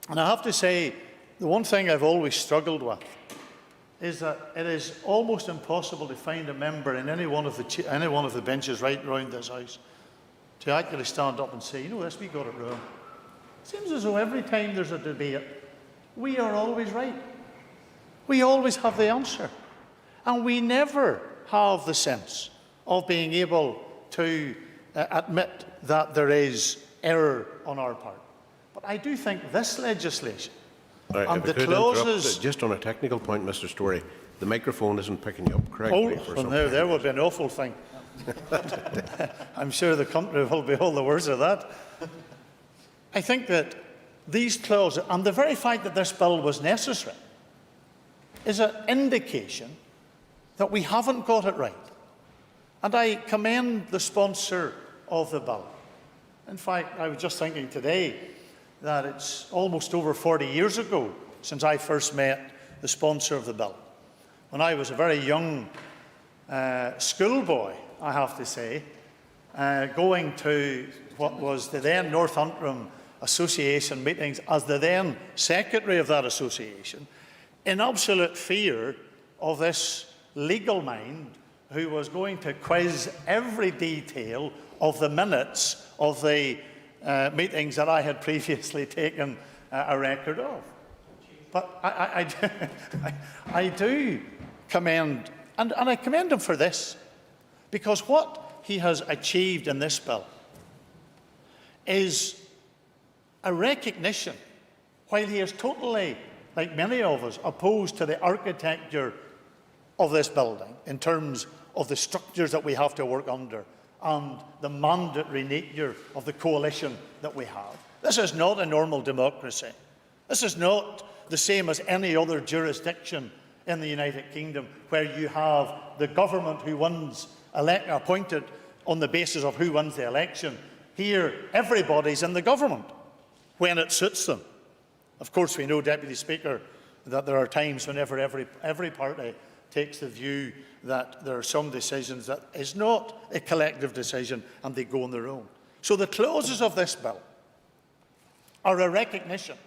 And I have to say, the one thing I've always struggled with is that it is almost impossible to find a member in any one of the benches right round this House to actually stand up and say, "You know this, we got it wrong." It seems as though every time there's a debate, we are always right. We always have the answer. And we never have the sense of being able to admit that there is error on our part. But I do think this legislation and the clauses...
Just on a technical point, Mr. Storey, the microphone isn't picking you up correctly.
There would be an awful thing. I'm sure the country will be all the worse of that. I think that these clauses, and the very fact that this bill was necessary, is an indication that we haven't got it right. And I commend the sponsor of the bill. In fact, I was just thinking today that it's almost over 40 years ago since I first met the sponsor of the bill. When I was a very young schoolboy, I have to say, going to what was the then North Antrim Association meetings as the then secretary of that association, in absolute fear of this legal mind who was going to quiz every detail of the minutes of the meetings that I had previously taken a record of. But I do commend, and I commend him for this, because what he has achieved in this bill is a recognition, while he is totally, like many of us, opposed to the architecture of this building in terms of the structures that we have to work under and the mandatory nature of the coalition that we have. This is not a normal democracy. This is not the same as any other jurisdiction in the United Kingdom, where you have the government who wins appointed on the basis of who wins the election. Here, everybody's in the government when it suits them. Of course, we know, Deputy Speaker, that there are times whenever every party takes the view that there are some decisions that is not a collective decision and they go on their own. So the clauses of this bill are a recognition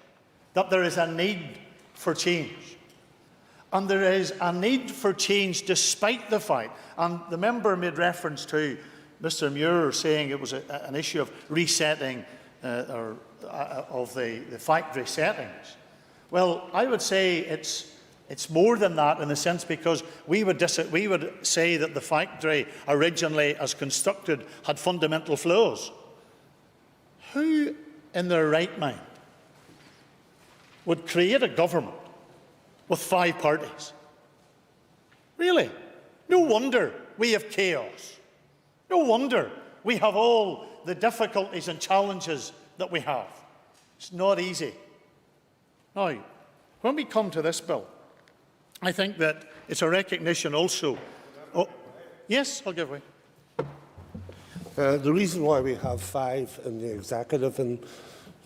that there is a need for change. And there is a need for change despite the fact, and the member made reference to Mr. Muir saying it was an issue of resetting of the factory settings. Well, I would say it's more than that, in the sense because we would say that the factory originally as constructed had fundamental flaws. Who in their right mind would create a government with 5 parties? Really? No wonder we have chaos. No wonder we have all the difficulties and challenges that we have. It's not easy. Now, when we come to this bill, I think that it's a recognition also. Oh, yes, I'll give way.
The reason why we have 5 in the executive, and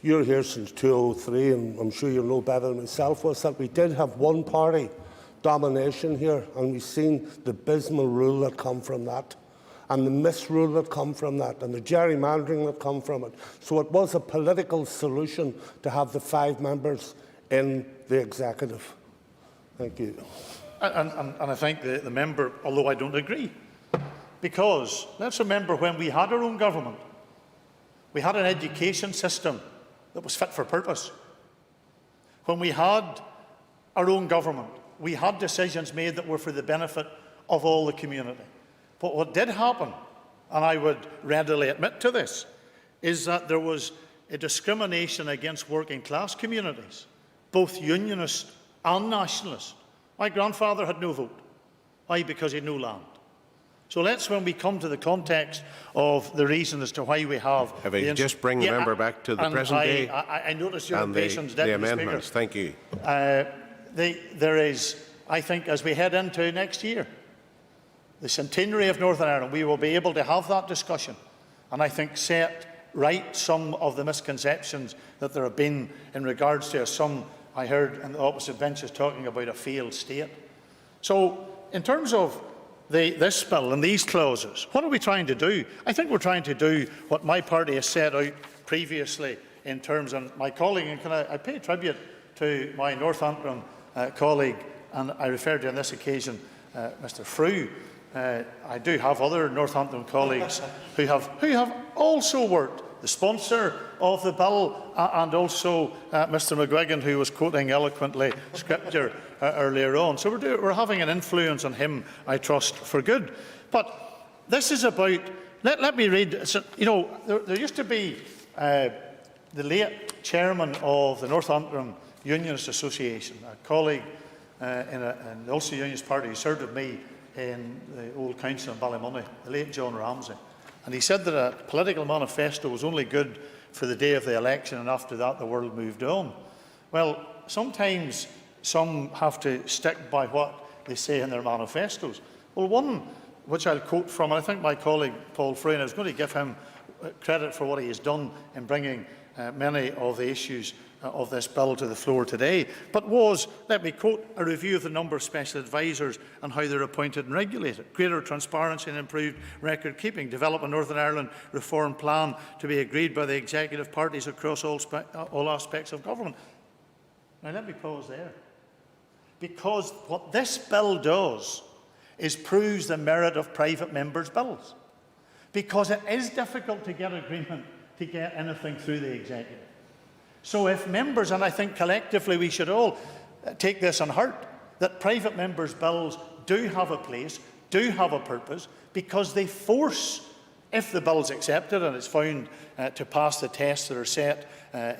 you're here since 2003, and I'm sure you'll know better than myself, was that we did have one party domination here, and we've seen the abysmal rule that come from that, and the misrule that come from that, and the gerrymandering that come from it. So it was a political solution to have the 5 members in the executive. Thank you.
And I think the member, although I don't agree, because let's remember when we had our own government, we had an education system that was fit for purpose. When we had our own government, we had decisions made that were for the benefit of all the community. But what did happen, and I would readily admit to this, is that there was a discrimination against working class communities, both unionist and nationalist. My grandfather had no vote. Why? Because he had no land. So let's, when we come to the context of the reason as to why we have...
If I could just bring the member back to the present day.
I notice your patience,
the
Deputy
amendments.
Speaker.
Thank you.
There is, I think, as we head into next year, the centenary of Northern Ireland, we will be able to have that discussion and I think set right some of the misconceptions that there have been in regards to some, I heard in the opposite benches talking about a failed state. So, in terms of this bill and these clauses, what are we trying to do? I think we're trying to do what my party has set out previously in terms, and my colleague, and I pay tribute to my North Antrim colleague, and I refer to on this occasion Mr. Frew. I do have other Northampton colleagues who have also worked, the sponsor of the bill, and also Mr. McGuigan, who was quoting eloquently scripture earlier on. So we're having an influence on him, I trust, for good. But this is about, let me read, you know, there used to be the late chairman of the Northampton Unionist Association, a colleague in the Ulster Unionist Party who served with me in the old council in Ballymoney, the late John Ramsey. And he said that a political manifesto was only good for the day of the election, and after that the world moved on. Well, sometimes some have to stick by what they say in their manifestos. Well, one which I'll quote from, and I think my colleague Paul Frew, and I was going to give him credit for what he has done in bringing many of the issues of this bill to the floor today, but was, let me quote, a review of the number of special advisers and how they're appointed and regulated, greater transparency and improved record keeping, develop a Northern Ireland reform plan to be agreed by the executive parties across all aspects of government. Now let me pause there, because what this bill does is proves the merit of private members' bills, because it is difficult to get agreement to get anything through the executive. So if members, and I think collectively we should all take this on heart, that private members' bills do have a place, do have a purpose, because they force, if the bill is accepted and it's found to pass the tests that are set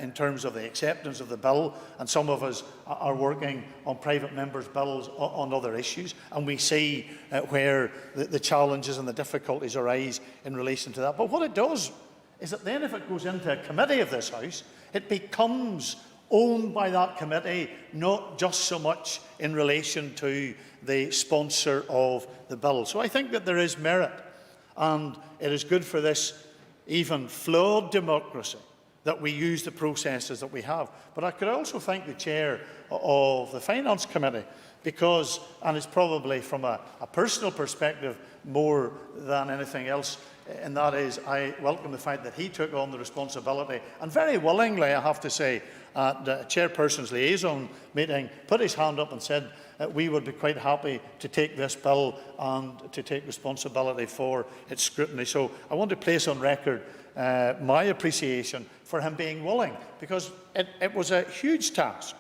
in terms of the acceptance of the bill, and some of us are working on private members' bills on other issues, and we see where the challenges and the difficulties arise in relation to that. But what it does is that then if it goes into a committee of this House, it becomes owned by that committee, not just so much in relation to the sponsor of the bill. So I think that there is merit, and it is good for this even flawed democracy that we use the processes that we have. But I could also thank the chair of the Finance Committee, because, and it's probably from a personal perspective more than anything else, and that is, I welcome the fact that he took on the responsibility, and very willingly, I have to say, at the chairperson's liaison meeting, put his hand up and said we would be quite happy to take this bill and to take responsibility for its scrutiny. So I want to place on record my appreciation for him being willing, because it was a huge task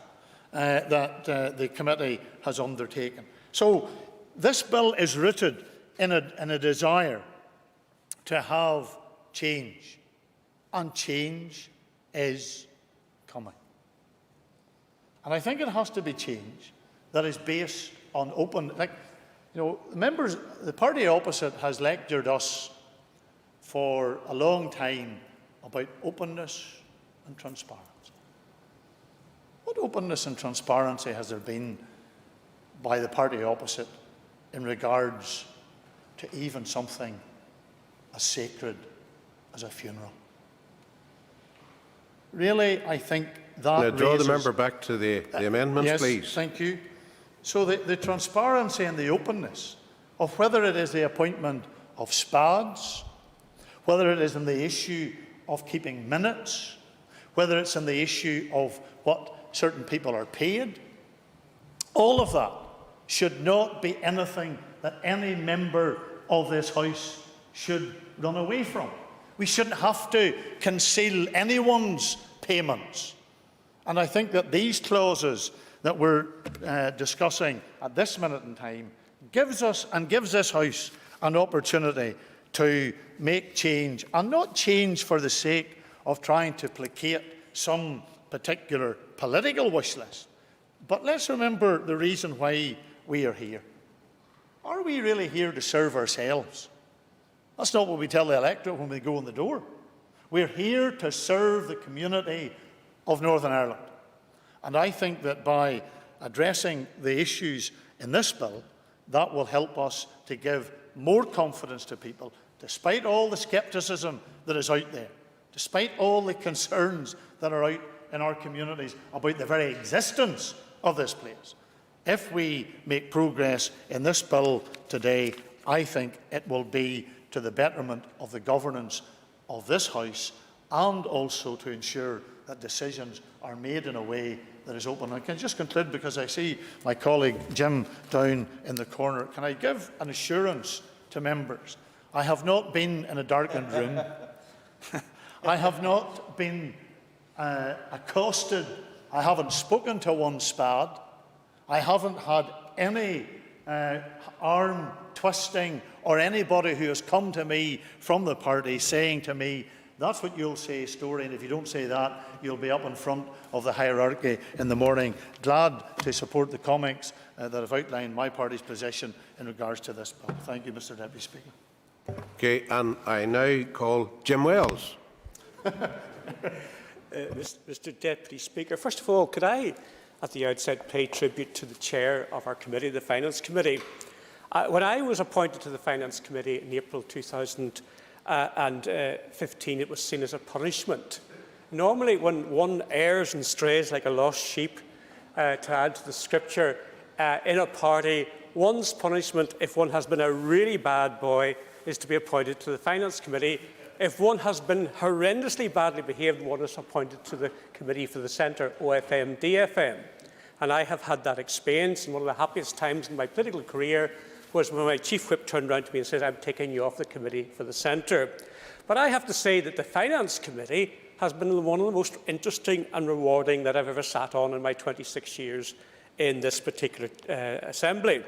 that the committee has undertaken. So this bill is rooted in a desire to have change, and change is coming. And I think it has to be change that is based on open, like, you know, members, the party opposite has lectured us for a long time about openness and transparency. what openness and transparency has there been by the party opposite in regards to even something as sacred as a funeral? Really, I think that
Now, draw
raises...
the member back to the amendments,
yes,
please.
Thank you. So the transparency and the openness of whether it is the appointment of SPADs, whether it is in the issue of keeping minutes, whether it's in the issue of what certain people are paid, all of that should not be anything that any member of this House should run away from. We shouldn't have to conceal anyone's payments. And I think that these clauses that we're discussing at this minute in time gives us and gives this House an opportunity to make change, and not change for the sake of trying to placate some particular political wish list. But let's remember the reason why we are here. Are we really here to serve ourselves? That's not what we tell the electorate when we go in the door. We're here to serve the community of Northern Ireland. And I think that by addressing the issues in this bill, that will help us to give more confidence to people, despite all the scepticism that is out there, despite all the concerns that are out in our communities about the very existence of this place. If we make progress in this bill today, I think it will be to the betterment of the governance of this House, and also to ensure that decisions are made in a way that is open. I can just conclude, because I see my colleague Jim down in the corner. Can I give an assurance to members? I have not been in a darkened room. I have not been accosted. I haven't spoken to one SPAD. I haven't had any arm twisting or anybody who has come to me from the party saying to me, "That's what you'll say, Story, and if you don't say that, you'll be up in front of the hierarchy in the morning." Glad to support the comments that have outlined my party's position in regards to this bill. Thank you, Mr Deputy Speaker.
Okay, and I now call Jim Wells.
Mr Deputy Speaker, first of all, could I, at the outset, pay tribute to the chair of our committee, the Finance Committee. When I was appointed to the Finance Committee in April 2015, it was seen as a punishment. Normally, when one errs and strays like a lost sheep, to add to the scripture, in a party, one's punishment, if one has been a really bad boy, is to be appointed to the Finance Committee. If one has been horrendously badly behaved, one is appointed to the Committee for the Centre, OFM, DFM. And I have had that experience, and one of the happiest times in my political career was when my Chief Whip turned around to me and said, "I'm taking you off the Committee for the Centre." But I have to say that the Finance Committee has been one of the most interesting and rewarding that I've ever sat on in my 26 years in this particular Assembly.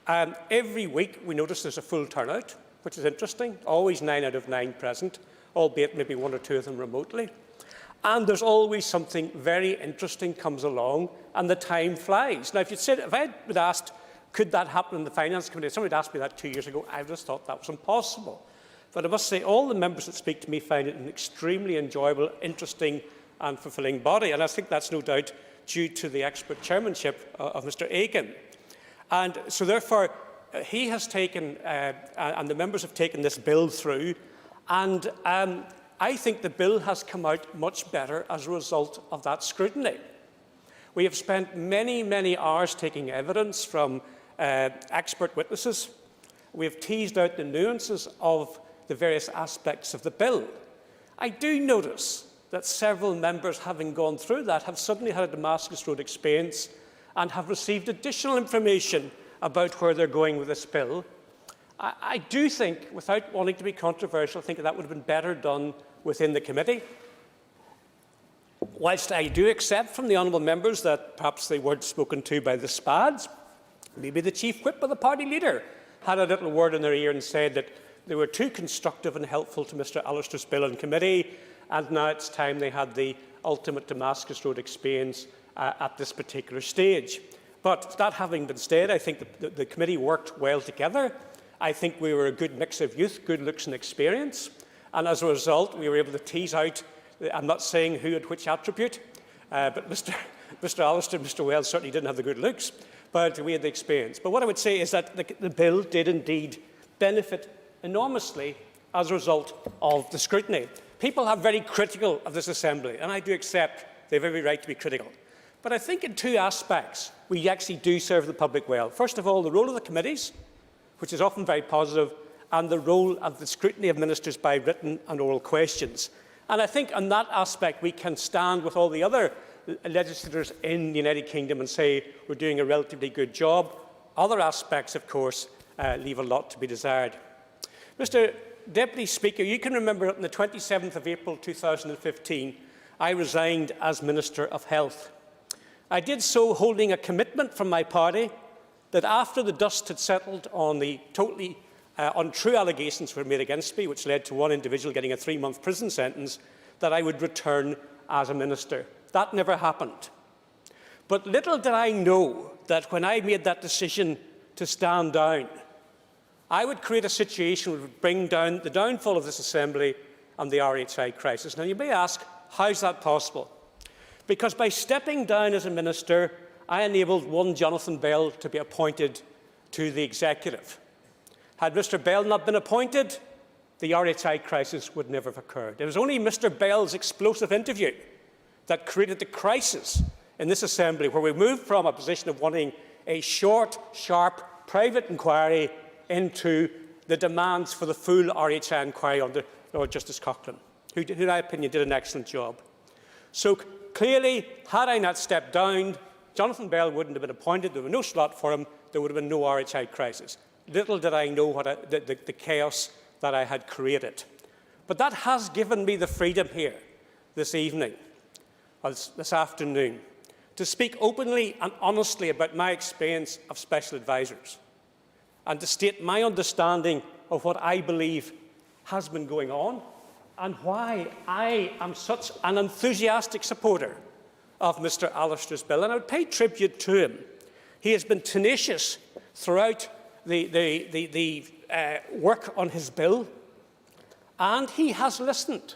Every week we notice there's a full turnout, which is interesting, always 9 out of 9 present, albeit maybe 1 or 2 of them remotely. And there's always something very interesting comes along, and the time flies. Now, if I had been asked, could that happen in the Finance Committee? If somebody had asked me that 2 years ago, I would have thought that was impossible. But I must say, all the members that speak to me find it an extremely enjoyable, interesting and fulfilling body. And I think that's no doubt due to the expert chairmanship of Mr Aiken. And so therefore, he has taken, and the members have taken this bill through, and I think the bill has come out much better as a result of that scrutiny. We have spent many, many hours taking evidence from expert witnesses. We have teased out the nuances of the various aspects of the bill. I do notice that several members, having gone through that, have suddenly had a Damascus Road experience and have received additional information about where they're going with this bill. I do think, without wanting to be controversial, I think that would have been better done within the committee. Whilst I do accept from the honourable members that perhaps they weren't spoken to by the SPADs, maybe the Chief Whip or the party leader had a little word in their ear and said that they were too constructive and helpful to Mr Allister's bill in committee, and now it's time they had the ultimate Damascus Road experience at this particular stage. But that having been said, I think the committee worked well together. I think we were a good mix of youth, good looks and experience. And as a result, we were able to tease out, I'm not saying who had which attribute, but Mr Mr Allister and Mr Wells certainly didn't have the good looks, but we had the experience. But what I would say is that the bill did indeed benefit enormously as a result of the scrutiny. People are very critical of this Assembly, and I do accept they have every right to be critical. But I think in two aspects we actually do serve the public well. First of all, the role of the committees, which is often very positive, and the role of the scrutiny of ministers by written and oral questions. And I think on that aspect we can stand with all the other legislators in the United Kingdom and say we're doing a relatively good job. Other aspects, of course, leave a lot to be desired. Mr Deputy Speaker, you can remember on the 27th of April 2015, I resigned as Minister of Health. I did so holding a commitment from my party that after the dust had settled on the totally untrue allegations were made against me, which led to one individual getting a 3-month prison sentence, that I would return as a minister. That never happened. But little did I know that when I made that decision to stand down, I would create a situation that would bring down the downfall of this Assembly and the RHI crisis. Now, you may ask, how is that possible? Because by stepping down as a minister, I enabled one Jonathan Bell to be appointed to the executive. Had Mr Bell not been appointed, the RHI crisis would never have occurred. It was only Mr Bell's explosive interview that created the crisis in this Assembly, where we moved from a position of wanting a short, sharp, private inquiry into the demands for the full RHI inquiry under Lord Justice Coughlin, who in my opinion did an excellent job. So clearly, had I not stepped down, Jonathan Bell wouldn't have been appointed, there would be no slot for him, there would have been no RHI crisis. Little did I know what the chaos that I had created. But that has given me the freedom here this evening, this afternoon, to speak openly and honestly about my experience of special advisers and to state my understanding of what I believe has been going on and why I am such an enthusiastic supporter of Mr Allister's bill. And I would pay tribute to him. He has been tenacious throughout the work on his bill, and he has listened.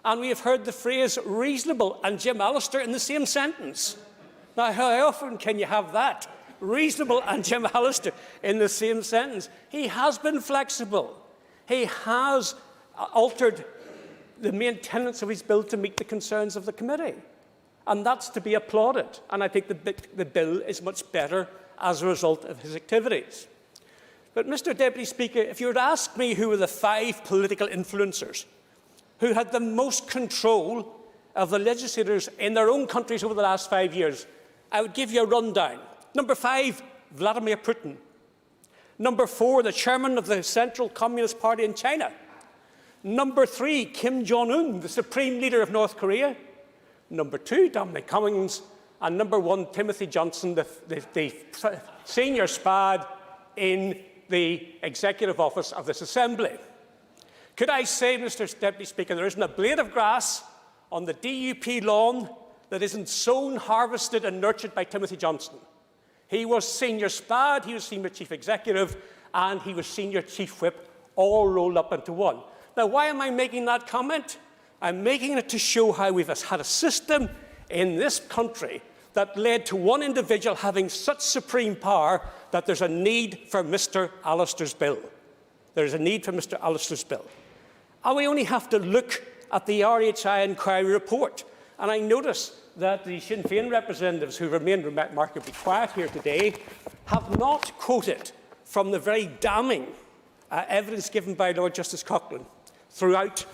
And we have heard the phrase reasonable and Jim Allister in the same sentence. Now, how often can you have that? Reasonable and Jim Allister in the same sentence. He has been flexible. He has altered the main tenets of his bill to meet the concerns of the committee. And that's to be applauded. And I think the bill is much better as a result of his activities. But, Mr Deputy Speaker, if you were to ask me who were the 5 political influencers who had the most control of the legislators in their own countries over the last 5 years, I would give you a rundown. Number 5, Vladimir Putin. Number 4, the chairman of the Central Communist Party in China. Number 3, Kim Jong-un, the supreme leader of North Korea. Number 2, Dominic Cummings. And number 1, Timothy Johnson, the senior SPAD in the executive office of this Assembly. Could I say, Mr Deputy Speaker, there isn't a blade of grass on the DUP lawn that isn't sown, harvested and nurtured by Timothy Johnson. He was senior SPAD, he was senior chief executive, and he was senior chief whip, all rolled up into one. Now, why am I making that comment? I'm making it to show how we've had a system in this country that led to one individual having such supreme power that there's a need for Mr Allister's bill. There's a need for Mr Allister's bill. And we only have to look at the RHI inquiry report. And I notice that the Sinn Féin representatives who remain remarkably quiet here today have not quoted from the very damning evidence given by Lord Justice Coughlin throughout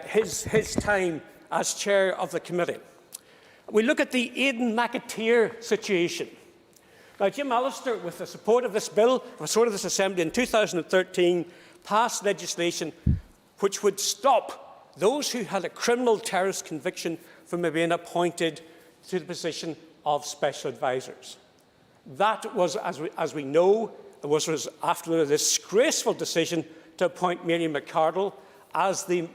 his time as chair of the committee. We look at the Aidan McAteer situation. Now, Jim Allister, with the support of this bill, with the support of this Assembly in 2013, passed legislation which would stop those who had a criminal terrorist conviction from being appointed to the position of special advisers. That was, as we know, was after the disgraceful decision to appoint Mary McCardle as the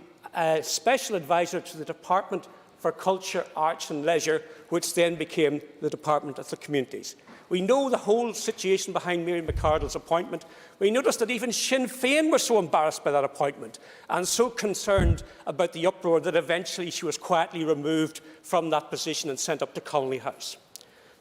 special advisor to the Department for Culture, Arts and Leisure, which then became the Department of the Communities. We know the whole situation behind Mary McCardle's appointment. We noticed that even Sinn Féin were so embarrassed by that appointment and so concerned about the uproar that eventually she was quietly removed from that position and sent up to Connolly House.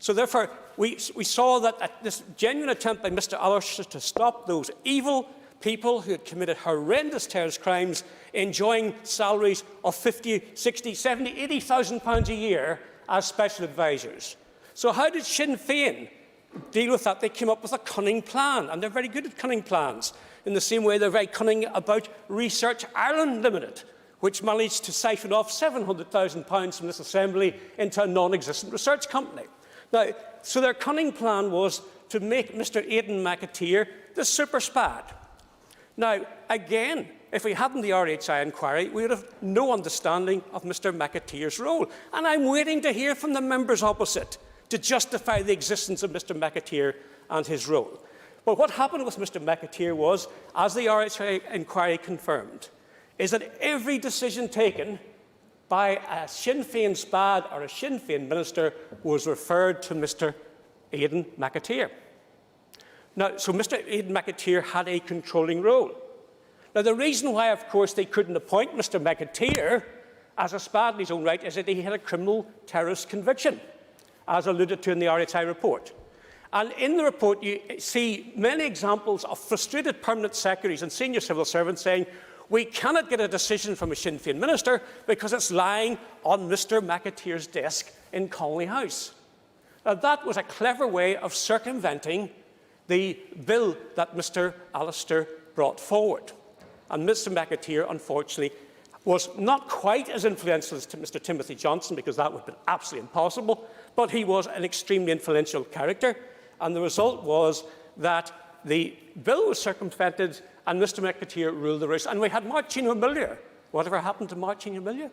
So therefore, we saw that this genuine attempt by Mr Allister to stop those evil people who had committed horrendous terrorist crimes enjoying salaries of 50, 60, 70, 80,000 pounds a year as special advisers. So how did Sinn Féin deal with that? They came up with a cunning plan, and they're very good at cunning plans, in the same way they're very cunning about Research Ireland Limited, which managed to siphon off £700,000 from this Assembly into a non-existent research company. Now, so their cunning plan was to make Mr Aidan McAteer the super spad. Now, again, if we hadn't the RHI inquiry, we would have no understanding of Mr McAteer's role. And I'm waiting to hear from the members opposite to justify the existence of Mr McAteer and his role. But what happened with Mr McAteer was, as the RHI inquiry confirmed, is that every decision taken by a Sinn Féin spad or a Sinn Féin minister was referred to Mr Aidan McAteer. Now, so Mr Aidan McAteer had a controlling role. Now, the reason why, of course, they couldn't appoint Mr McAteer as a spad in his own right is that he had a criminal terrorist conviction, as alluded to in the RHI report. And in the report, you see many examples of frustrated permanent secretaries and senior civil servants saying, we cannot get a decision from a Sinn Féin minister because it's lying on Mr McAteer's desk in Connolly House. Now, that was a clever way of circumventing the bill that Mr Allister brought forward. And Mr McAteer, unfortunately, was not quite as influential as Mr Timothy Johnson, because that would have been absolutely impossible, but he was an extremely influential character. And the result was that the bill was circumvented and Mr McAteer ruled the roost. And we had Martin O'Millier. Whatever happened to Martin O'Millier?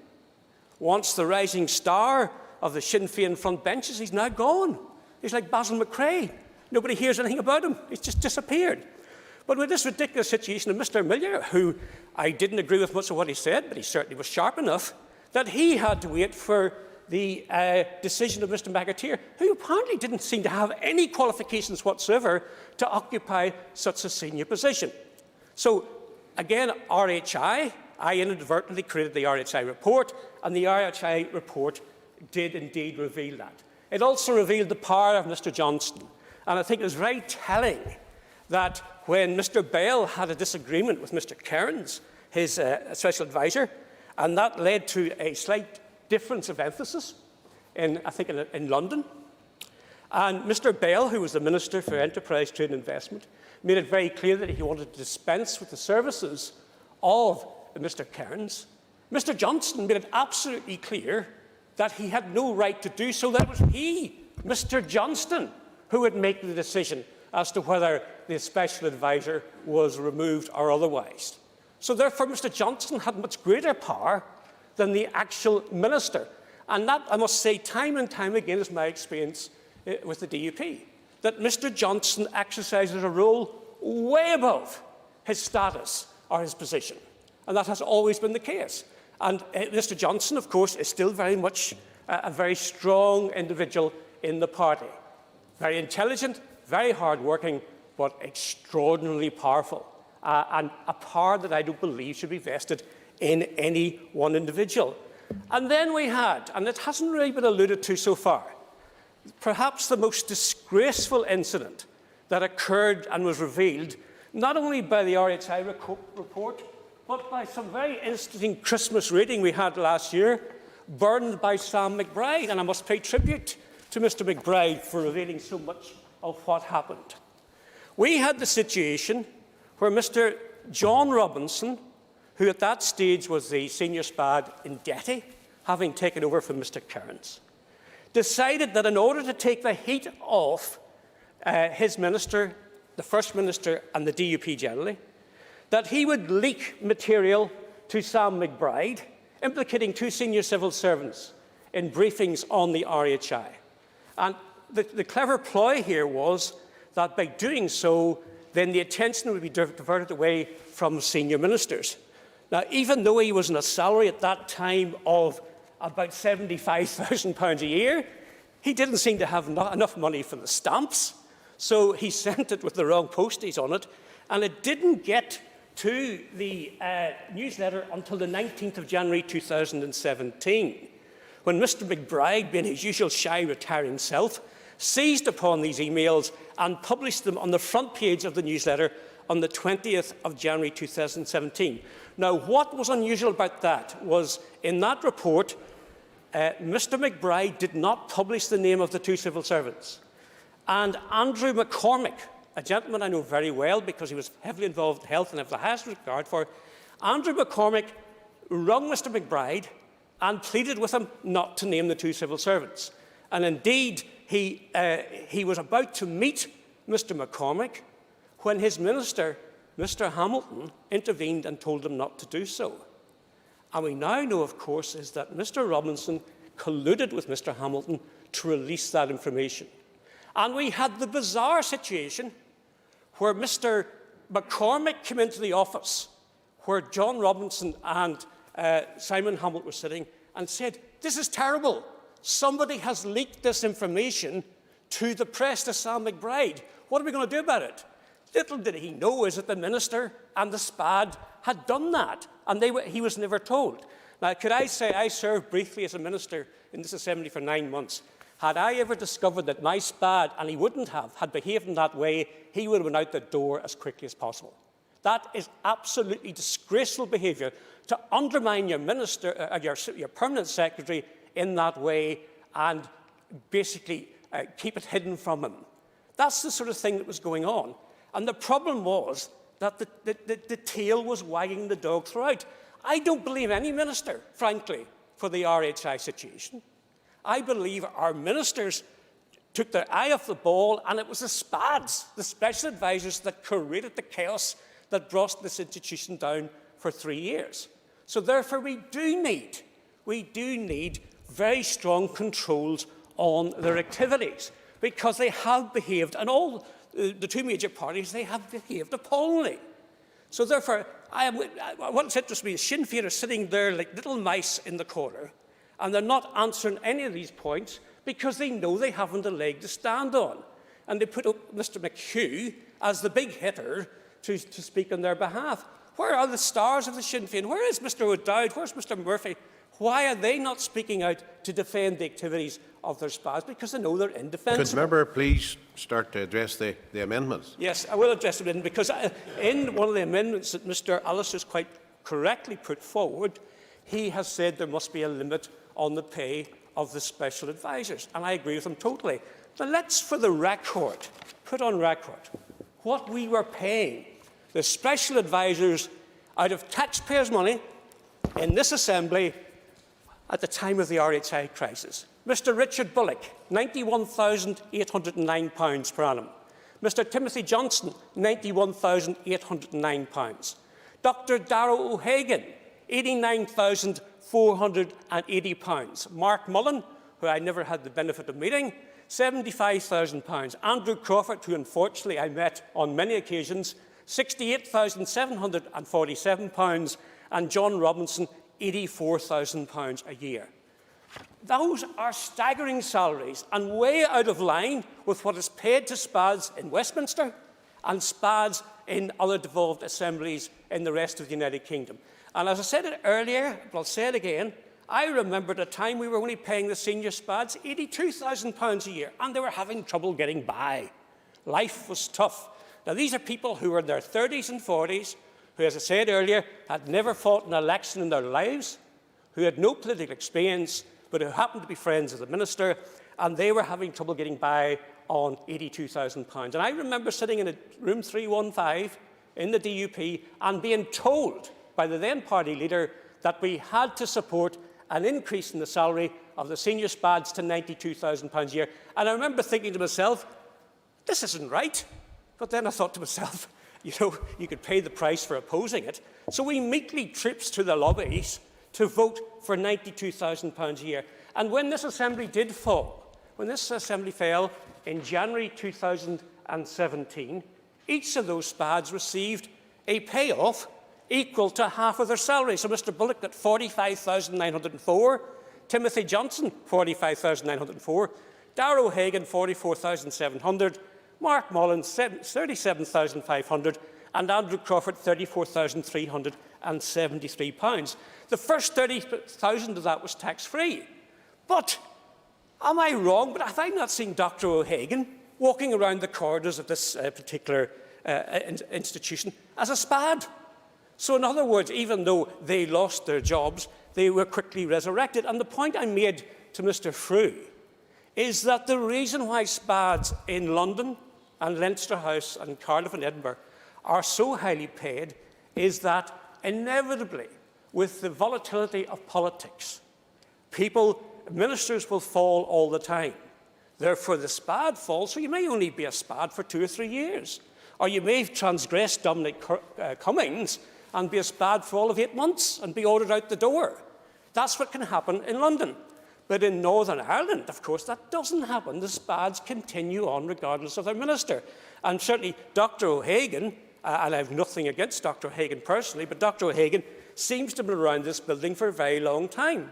Once the rising star of the Sinn Féin front benches, he's now gone. He's like Basil McRae. Nobody hears anything about him. He's just disappeared. But with this ridiculous situation of Mr O'Millier, who I didn't agree with much of what he said, but he certainly was sharp enough, that he had to wait for the decision of Mr McAteer, who apparently didn't seem to have any qualifications whatsoever to occupy such a senior position. So, again, RHI, I inadvertently created the RHI report, and the RHI report did indeed reveal that. It also revealed the power of Mr Johnston, and I think it was very telling that when Mr Bale had a disagreement with Mr Cairns, his special advisor, and that led to a slight difference of emphasis, in London. And Mr Bale, who was the Minister for Enterprise, Trade and Investment, made it very clear that he wanted to dispense with the services of Mr Cairns. Mr Johnston made it absolutely clear that he had no right to do so, that it was he, Mr Johnston, who would make the decision as to whether the special advisor was removed or otherwise. So therefore, Mr Johnston had much greater power than the actual minister. And that, I must say, time and time again is my experience with the DUP, that Mr Johnston exercises a role way above his status or his position. And that has always been the case. And Mr Johnston, of course, is still very much a very strong individual in the party. Very intelligent, very hard-working, but extraordinarily powerful. And a power that I don't believe should be vested in any one individual. And then we had, and it hasn't really been alluded to so far, perhaps the most disgraceful incident that occurred and was revealed, not only by the RHI report, but by some very interesting Christmas reading we had last year, Burned by Sam McBride. And I must pay tribute to Mr McBride for revealing so much of what happened. We had the situation where Mr John Robinson, who at that stage was the senior spad in Detty, having taken over from Mr Cairns, decided that in order to take the heat off his minister, the First Minister and the DUP generally, that he would leak material to Sam McBride, implicating two senior civil servants in briefings on the RHI. And the clever ploy here was that by doing so, then the attention would be diverted away from senior ministers. Now, even though he was on a salary at that time of about £75,000 a year, he didn't seem to have enough money for the stamps, so he sent it with the wrong postage on it, and it didn't get to the newsletter until the 19th of January 2017, when Mr McBride, being his usual shy, retiring self, seized upon these emails and published them on the front page of the newsletter on the 20th of January 2017. Now, what was unusual about that was, in that report, Mr McBride did not publish the name of the two civil servants. And Andrew McCormick, a gentleman I know very well because he was heavily involved in health and have the highest regard for, Andrew McCormick rung Mr McBride and pleaded with him not to name the two civil servants. And indeed, he was about to meet Mr McCormick when his minister, Mr Hamilton, intervened and told him not to do so. And we now know, of course, is that Mr Robinson colluded with Mr Hamilton to release that information. And we had the bizarre situation where Mr McCormick came into the office where John Robinson and Simon Hamilton were sitting and said, "This is terrible. Somebody has leaked this information to the press, to Sam McBride. What are we going to do about it?" Little did he know is that the minister and the SPAD had done that, and he was never told. Now, could I say I served briefly as a minister in this assembly for 9 months. Had I ever discovered that my SPAD, and he wouldn't have, had behaved in that way, he would have been out the door as quickly as possible. That is absolutely disgraceful behaviour, to undermine your minister, your permanent secretary in that way and basically keep it hidden from him. That's the sort of thing that was going on. And the problem was that the tail was wagging the dog throughout. I don't blame any minister, frankly, for the RHI situation. I believe our ministers took their eye off the ball, and it was the SPADs, the special advisers, that created the chaos that brought this institution down for 3 years. So therefore, we do need very strong controls on their activities, because they have behaved, and all the two major parties, they have behaved appallingly. So therefore, what's interesting me is Sinn Féin are sitting there like little mice in the corner, and they're not answering any of these points because they know they haven't a leg to stand on. And they put up Mr McHugh as the big hitter to speak on their behalf. Where are the stars of the Sinn Féin? Where is Mr O'Dowd? Where's Mr Murphy? Why are they not speaking out to defend the activities of their SPAs? Because they know they're indefensible.
Could the member please start to address the amendments?
Yes, I will address them, because in one of the amendments that Mr Allister has quite correctly put forward, he has said there must be a limit on the pay of the special advisers, and I agree with him totally. Now let's, for the record, put on record what we were paying the special advisers out of taxpayers' money in this assembly at the time of the RHI crisis. Mr Richard Bullock, £91,809 per annum. Mr Timothy Johnson, £91,809. Dr Darragh O'Hagan, £89,480. Mark Mullen, who I never had the benefit of meeting, £75,000. Andrew Crawford, who unfortunately I met on many occasions, £68,747. And John Robinson, £84,000 a year. Those are staggering salaries and way out of line with what is paid to SPADs in Westminster and SPADs in other devolved assemblies in the rest of the United Kingdom. And as I said it earlier, but I'll say it again, I remember at a time we were only paying the senior SPADs £82,000 a year, and they were having trouble getting by. Life was tough. Now, these are people who were in their 30s and 40s, who, as I said earlier, had never fought an election in their lives, who had no political experience, but who happened to be friends of the minister, and they were having trouble getting by on £82,000. And I remember sitting in room 315 in the DUP and being told by the then party leader that we had to support an increase in the salary of the senior SPADs to £92,000 a year. And I remember thinking to myself, this isn't right. But then I thought to myself, you know, you could pay the price for opposing it. So we meekly tripped to the lobbies to vote for £92,000 a year. And when this assembly did fall, when this assembly fell in January 2017, each of those SPADs received a payoff equal to half of their salary. So Mr Bullock got £45,904, Timothy Johnson £45,904, Darragh O'Hagan £44,700, Mark Mullen £37,500, and Andrew Crawford £34,373. The first £30,000 of that was tax-free. But Am I wrong? But have I not seen Dr. O'Hagan walking around the corridors of this particular institution as a SPAD? So in other words, even though they lost their jobs, they were quickly resurrected. And the point I made to Mr. Frew is that the reason why SPADs in London and Leinster House and Cardiff and Edinburgh are so highly paid is that inevitably, with the volatility of politics, ministers will fall all the time. Therefore, the SPAD falls, so you may only be a SPAD for 2 or 3 years. Or you may transgress Dominic Cummings and be a SPAD for all of 8 months and be ordered out the door. That's what can happen in London. But in Northern Ireland, of course, that doesn't happen. The SPADs continue on regardless of their minister. And certainly Dr. O'Hagan, and I have nothing against Dr. O'Hagan personally, but Dr. O'Hagan seems to have been around this building for a very long time.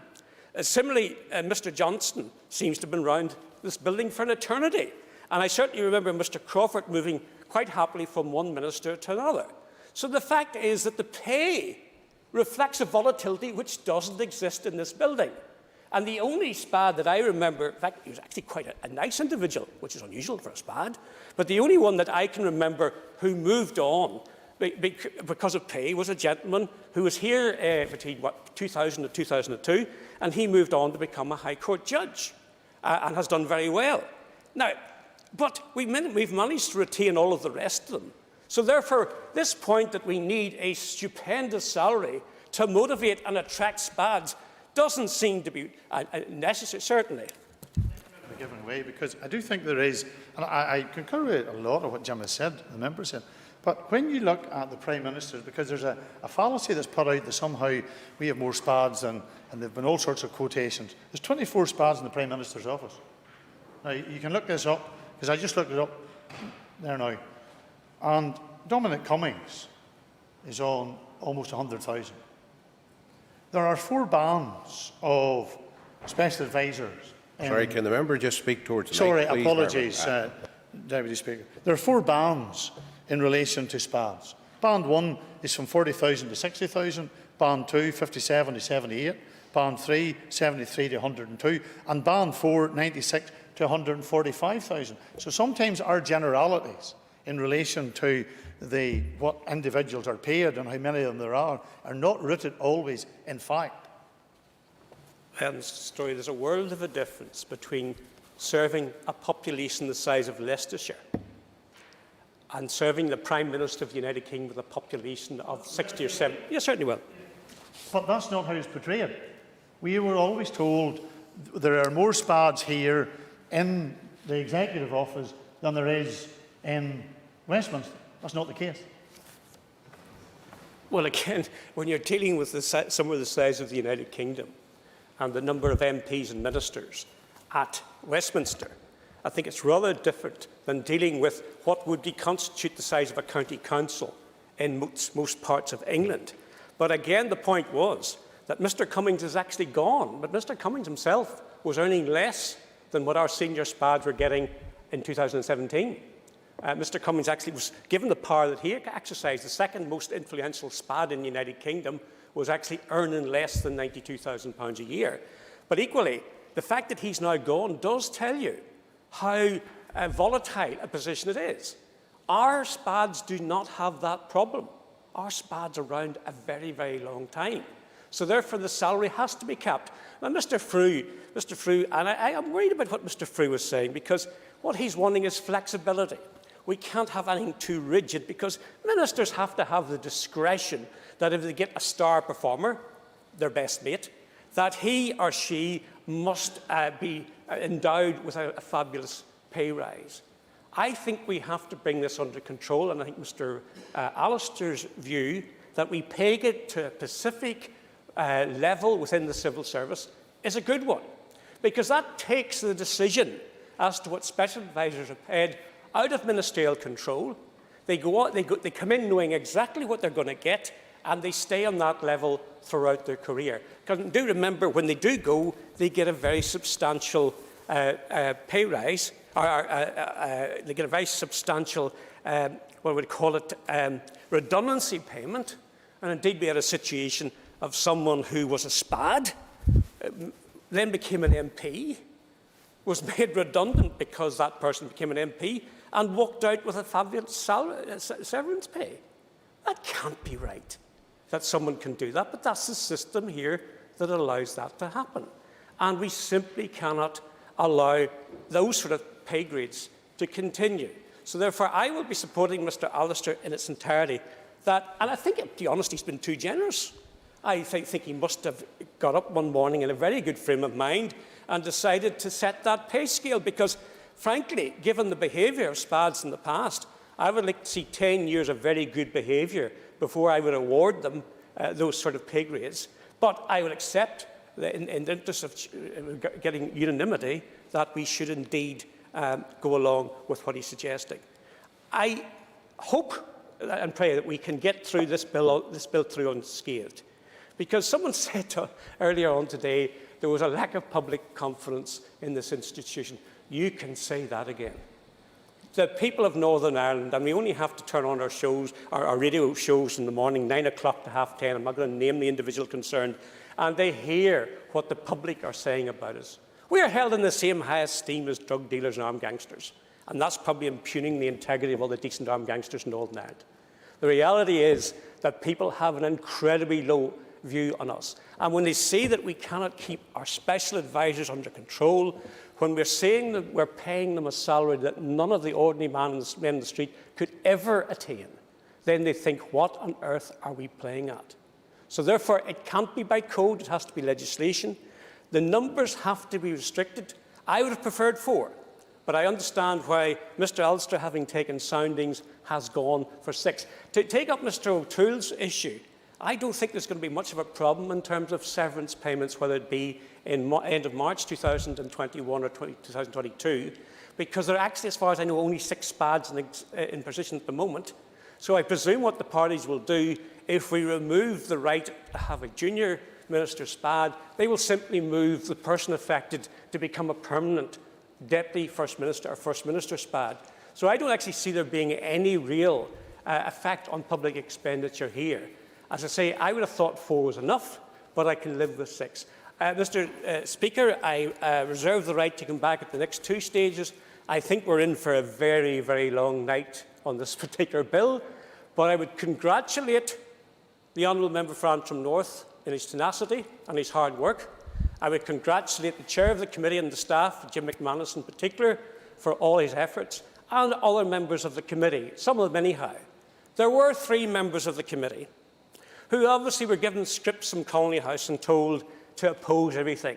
Similarly, Mr. Johnston seems to have been around this building for an eternity. And I certainly remember Mr. Crawford moving quite happily from one minister to another. So the fact is that the pay reflects a volatility which doesn't exist in this building. And the only SPAD that I remember, in fact, he was actually quite a nice individual, which is unusual for a SPAD, but the only one that I can remember who moved on because of pay was a gentleman who was here between 2000 and 2002, and he moved on to become a High Court judge and has done very well. Now, but we've managed to retain all of the rest of them. So therefore, this point that we need a stupendous salary to motivate and attract SPADs doesn't seem to be necessary, certainly.
Given way, because I do think there is, and I concur with a lot of what Jim has said, the member said, but when you look at the Prime Minister, because there's a fallacy that's put out that somehow we have more SPADs and there have been all sorts of quotations. There's 24 SPADs in the Prime Minister's office. Now, you can look this up, because I just looked it up there now. And Dominic Cummings is on almost 100,000. There are 4 bands of special advisors.
Sorry, can the member just speak towards the
Sorry,
mic, please,
apologies, Deputy Speaker. There are 4 bands in relation to SPADs. Band 1 is from 40,000 to 60,000, Band 2, 57 to 78, Band 3, 73 to 102, and Band 4, 96 to 145,000. So sometimes our generalities in relation to what individuals are paid and how many of them there are not rooted always in fact.
Story, there's a world of a difference between serving a population the size of Leicestershire and serving the Prime Minister of the United Kingdom with a population of 60 or 70. Yes, certainly will.
But that's not how it's portrayed. We were always told there are more SPADs here in the Executive Office than there is in Westminster. That's not the case.
Well, again, when you're dealing with somewhere the size of the United Kingdom and the number of MPs and ministers at Westminster, I think it's rather different than dealing with what would constitute the size of a county council in most parts of England. But again, the point was that Mr. Cummings is actually gone, but Mr. Cummings himself was earning less than what our senior SPADs were getting in 2017. Mr. Cummings actually was given the power that he exercised. The second most influential SPAD in the United Kingdom was actually earning less than £92,000 a year. But equally, the fact that he's now gone does tell you how volatile a position it is. Our SPADs do not have that problem. Our SPADs are around a very, very long time. So therefore, the salary has to be capped. Now, Mr. Frew, and I am worried about what Mr. Frew was saying, because what he's wanting is flexibility. We can't have anything too rigid, because ministers have to have the discretion that if they get a star performer, their best mate, that he or she must be endowed with a fabulous pay rise. I think we have to bring this under control, and I think Mr. Allister's view that we peg it to a specific level within the civil service is a good one, because that takes the decision as to what special advisors are paid out of ministerial control. They come in knowing exactly what they're going to get, and they stay on that level throughout their career. Because do remember, when they do go, they get a very substantial pay rise, or they get a very substantial, what would call it, redundancy payment. And indeed, we had a situation of someone who was a SPAD, then became an MP, was made redundant because that person became an MP and walked out with a fabulous severance pay. That can't be right, that someone can do that, but that's the system here that allows that to happen. And we simply cannot allow those sort of pay grades to continue. So therefore, I will be supporting Mr Allister in its entirety. And I think, to be honest, he's been too generous. I think he must have got up one morning in a very good frame of mind and decided to set that pay scale because, frankly, given the behaviour of SPADs in the past, I would like to see 10 years of very good behaviour before I would award them those sort of pay grades. But I would accept, in the interest of getting unanimity, that we should indeed go along with what he's suggesting. I hope and pray that we can get through this bill through unscathed. Because someone said earlier on today there was a lack of public confidence in this institution. You can say that again. The people of Northern Ireland, and we only have to turn on our shows, our radio shows in the morning, 9 o'clock to 10:30. I'm not going to name the individual concerned, and they hear what the public are saying about us. We are held in the same high esteem as drug dealers and armed gangsters, and that's probably impugning the integrity of all the decent armed gangsters in Northern Ireland. The reality is that people have an incredibly low view on us, and when they see that we cannot keep our special advisors under control, when we're saying that we're paying them a salary that none of the ordinary men in the street could ever attain, then they think, what on earth are we playing at? So therefore, it can't be by code, it has to be legislation. The numbers have to be restricted. I would have preferred 4, but I understand why Mr Ulster, having taken soundings, has gone for 6. To take up Mr O'Toole's issue, I don't think there's going to be much of a problem in terms of severance payments, whether it be in end of March 2021 or 2022, because there are actually, as far as I know, only 6 SPADs in position at the moment. So I presume what the parties will do, if we remove the right to have a junior Minister SPAD, they will simply move the person affected to become a permanent Deputy First Minister or First Minister SPAD. So I don't actually see there being any real effect on public expenditure here. As I say, I would have thought 4 was enough, but I can live with 6. Mr Speaker, I reserve the right to come back at the next 2 stages. I think we're in for a very, very long night on this particular bill, but I would congratulate the Honourable Member for Antrim North in his tenacity and his hard work. I would congratulate the Chair of the Committee and the staff, Jim McManus in particular, for all his efforts, and other members of the Committee, some of them anyhow. There were 3 members of the Committee who obviously were given scripts from Colony House and told to oppose everything.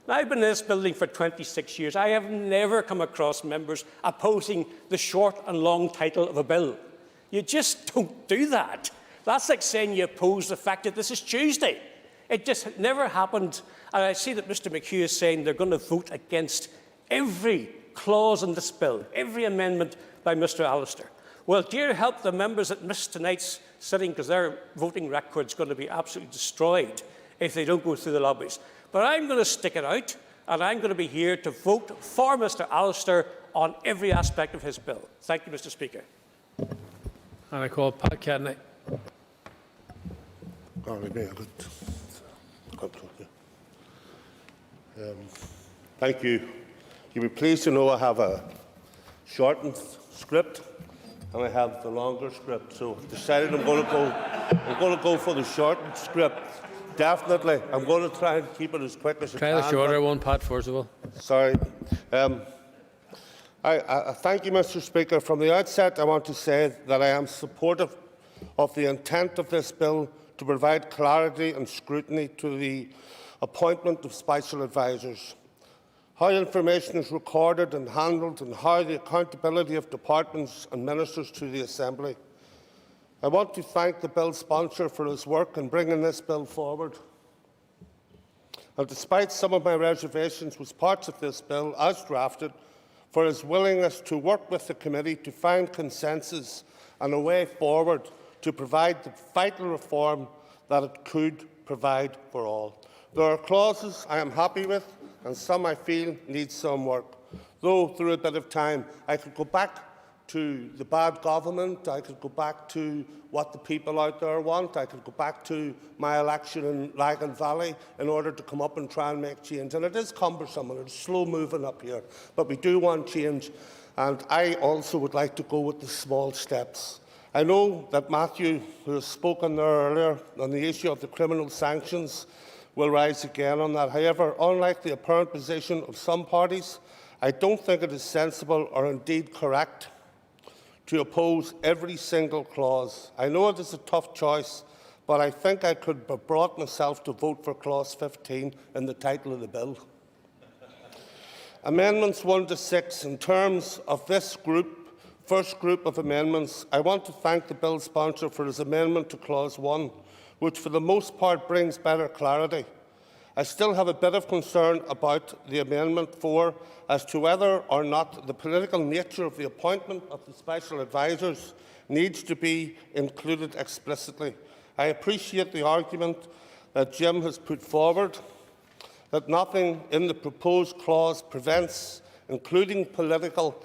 Now, I've been in this building for 26 years. I have never come across members opposing the short and long title of a bill. You just don't do that. That's like saying you oppose the fact that this is Tuesday. It just never happened. And I see that Mr McHugh is saying they're going to vote against every clause in this bill, every amendment by Mr Allister. Well, dear help the members that missed tonight's sitting, because their voting record is going to be absolutely destroyed if they don't go through the lobbies. But I'm going to stick it out, and I'm going to be here to vote for Mr Allister on every aspect of his bill. Thank you, Mr Speaker.
And I call Pat Kennedy.
Thank you. You'll be pleased to know I have a shortened script and I have the longer script. So I've decided I'm going to go for the shortened script. Definitely. I'm going to try and keep it as quick as I can.
Try the shorter one, Pat, first of all.
Sorry. I thank you, Mr Speaker. From the outset, I want to say that I am supportive of the intent of this bill to provide clarity and scrutiny to the appointment of special advisers, how information is recorded and handled, and how the accountability of departments and ministers to the Assembly. I want to thank the bill sponsor for his work in bringing this bill forward. And despite some of my reservations with parts of this bill as drafted, for his willingness to work with the committee to find consensus and a way forward to provide the vital reform that it could provide for all. There are clauses I am happy with and some I feel need some work. Though, through a bit of time, I could go back to the bad government. I could go back to what the people out there want. I could go back to my election in Lagan Valley in order to come up and try and make change. And it is cumbersome and it's slow moving up here, but we do want change. And I also would like to go with the small steps. I know that Matthew, who has spoken there earlier on the issue of the criminal sanctions, will rise again on that. However, unlike the apparent position of some parties, I don't think it is sensible or indeed correct to oppose every single clause. I know it is a tough choice, but I think I could have brought myself to vote for clause 15 in the title of the bill. Amendments 1 to 6, in terms of this first group of amendments, I want to thank the bill sponsor for his amendment to clause 1, which for the most part brings better clarity. I still have a bit of concern about the Amendment 4 as to whether or not the political nature of the appointment of the special advisers needs to be included explicitly. I appreciate the argument that Jim has put forward, that nothing in the proposed clause prevents including political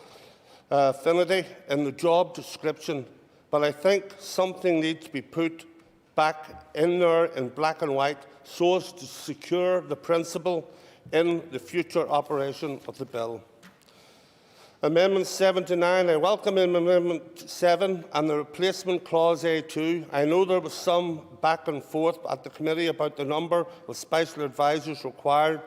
affinity in the job description, but I think something needs to be put back in there in black and white so as to secure the principle in the future operation of the bill. Amendments 7 to 9. I welcome Amendment 7 and the replacement clause A2. I know there was some back and forth at the committee about the number of special advisers required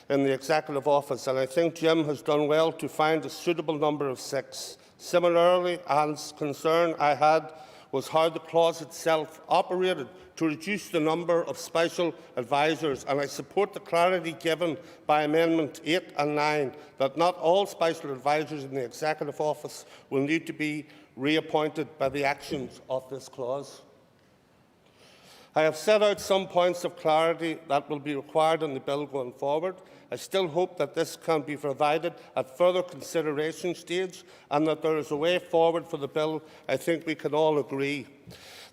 in the Executive Office, and I think Jim has done well to find a suitable number of 6. Similarly, as concern I had was how the clause itself operated to reduce the number of special advisers, and I support the clarity given by Amendment 8 and 9 that not all special advisers in the Executive Office will need to be reappointed by the actions of this clause. I have set out some points of clarity that will be required in the bill going forward. I still hope that this can be provided at further consideration stage and that there is a way forward for the bill. I think we can all agree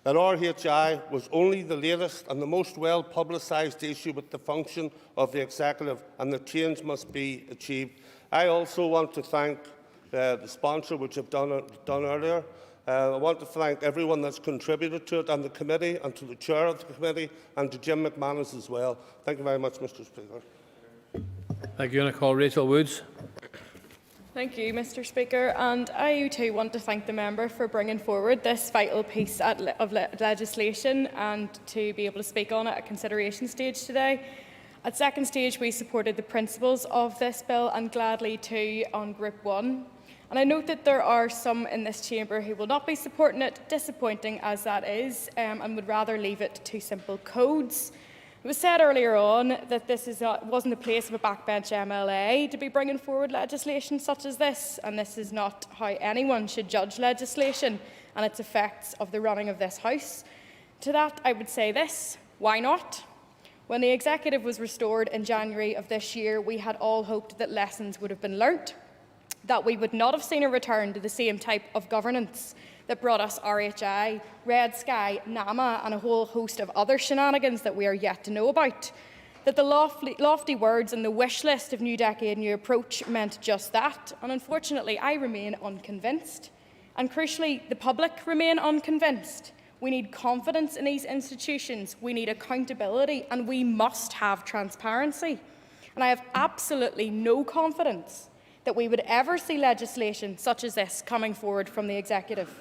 that RHI was only the latest and the most well-publicised issue with the function of the Executive, and the change must be achieved. I also want to thank the sponsor, which I've done earlier. I want to thank everyone that's contributed to it, and the committee, and to the chair of the committee, and to Jim McManus as well. Thank you very much, Mr. Speaker.
Thank you. And I call Rachel Woods.
Thank you, Mr. Speaker, and I too want to thank the member for bringing forward this vital piece of legislation and to be able to speak on it at consideration stage today. At second stage, we supported the principles of this bill and gladly too on Group 1. And I note that there are some in this chamber who will not be supporting it, disappointing as that is, and would rather leave it to simple codes. It was said earlier on that this wasn't the place of a backbench MLA to be bringing forward legislation such as this, and this is not how anyone should judge legislation and its effects of the running of this House. To that, I would say this: why not? When the Executive was restored in January of this year, we had all hoped that lessons would have been learnt, that we would not have seen a return to the same type of governance that brought us RHI, Red Sky, NAMA and a whole host of other shenanigans that we are yet to know about. That the lofty words and the wish list of New Decade, New Approach meant just that, and unfortunately I remain unconvinced. And crucially, the public remain unconvinced. We need confidence in these institutions, we need accountability, and we must have transparency. And I have absolutely no confidence that we would ever see legislation such as this coming forward from the Executive.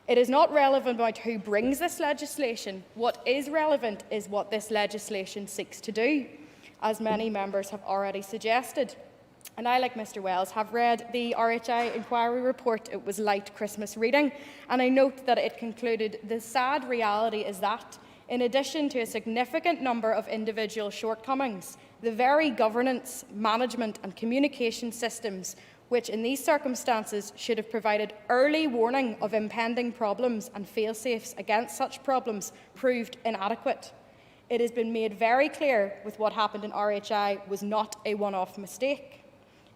It is not relevant about who brings this legislation. What is relevant is what this legislation seeks to do, as many members have already suggested. And I, like Mr Wells, have read the RHI inquiry report. It was light Christmas reading, and I note that it concluded the sad reality is that, in addition to a significant number of individual shortcomings, the very governance, management and communication systems which in these circumstances should have provided early warning of impending problems and fail-safes against such problems proved inadequate. It has been made very clear with what happened in RHI was not a one-off mistake.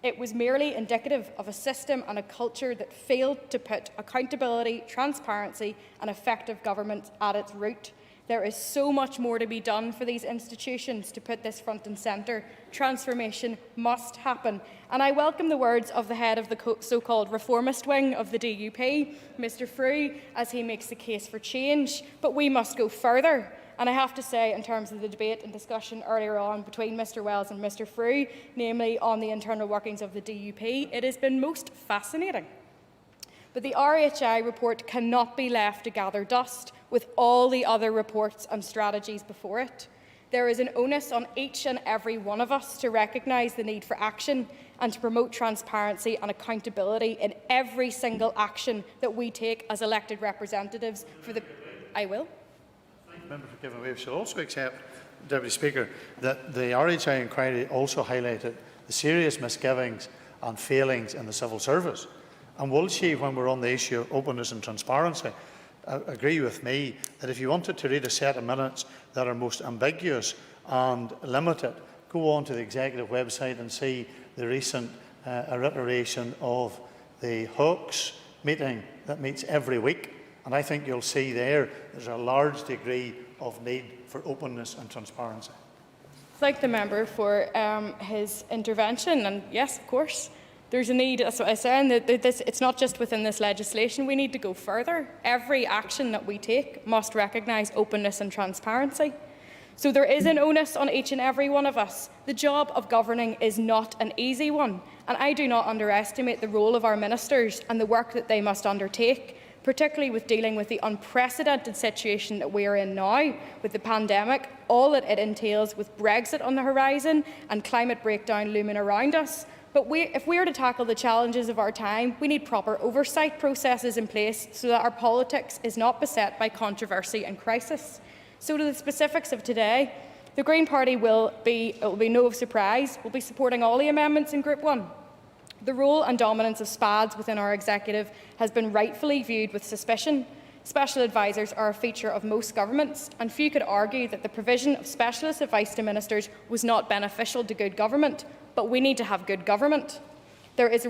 It was merely indicative of a system and a culture that failed to put accountability, transparency and effective government at its root. There is so much more to be done for these institutions to put this front and centre. Transformation must happen. And I welcome the words of the head of the so-called reformist wing of the DUP, Mr Frew, as he makes the case for change. But we must go further. And I have to say, in terms of the debate and discussion earlier on between Mr Wells and Mr Frew, namely on the internal workings of the DUP, it has been most fascinating. But the RHI report cannot be left to gather dust with all the other reports and strategies before it. There is an onus on each and every one of us to recognise the need for action and to promote transparency and accountability in every single action that we take as elected representatives for the... I will.
Thank you, Member for giving way. We should also accept, Deputy Speaker, that the RHI inquiry also highlighted the serious misgivings and failings in the civil service. And will she, when we're on the issue of openness and transparency, agree with me that if you wanted to read a set of minutes that are most ambiguous and limited, go on to the executive website and see the recent iteration of the Hawks meeting that meets every week. And I think you'll see there's a large degree of need for openness and transparency.
Thank the member for his intervention. And yes, of course, there's a need, that's what I said, that it's not just within this legislation, we need to go further. Every action that we take must recognise openness and transparency. So there is an onus on each and every one of us. The job of governing is not an easy one, and I do not underestimate the role of our ministers and the work that they must undertake, particularly with dealing with the unprecedented situation that we are in now, with the pandemic, all that it entails, with Brexit on the horizon and climate breakdown looming around us. But if we are to tackle the challenges of our time, we need proper oversight processes in place so that our politics is not beset by controversy and crisis. So to the specifics of today, the Green Party it will be no surprise, will be supporting all the amendments in Group 1. The role and dominance of SPADs within our executive has been rightfully viewed with suspicion. Special advisers are a feature of most governments, and few could argue that the provision of specialist advice to ministers was not beneficial to good government. But we need to have good government. There is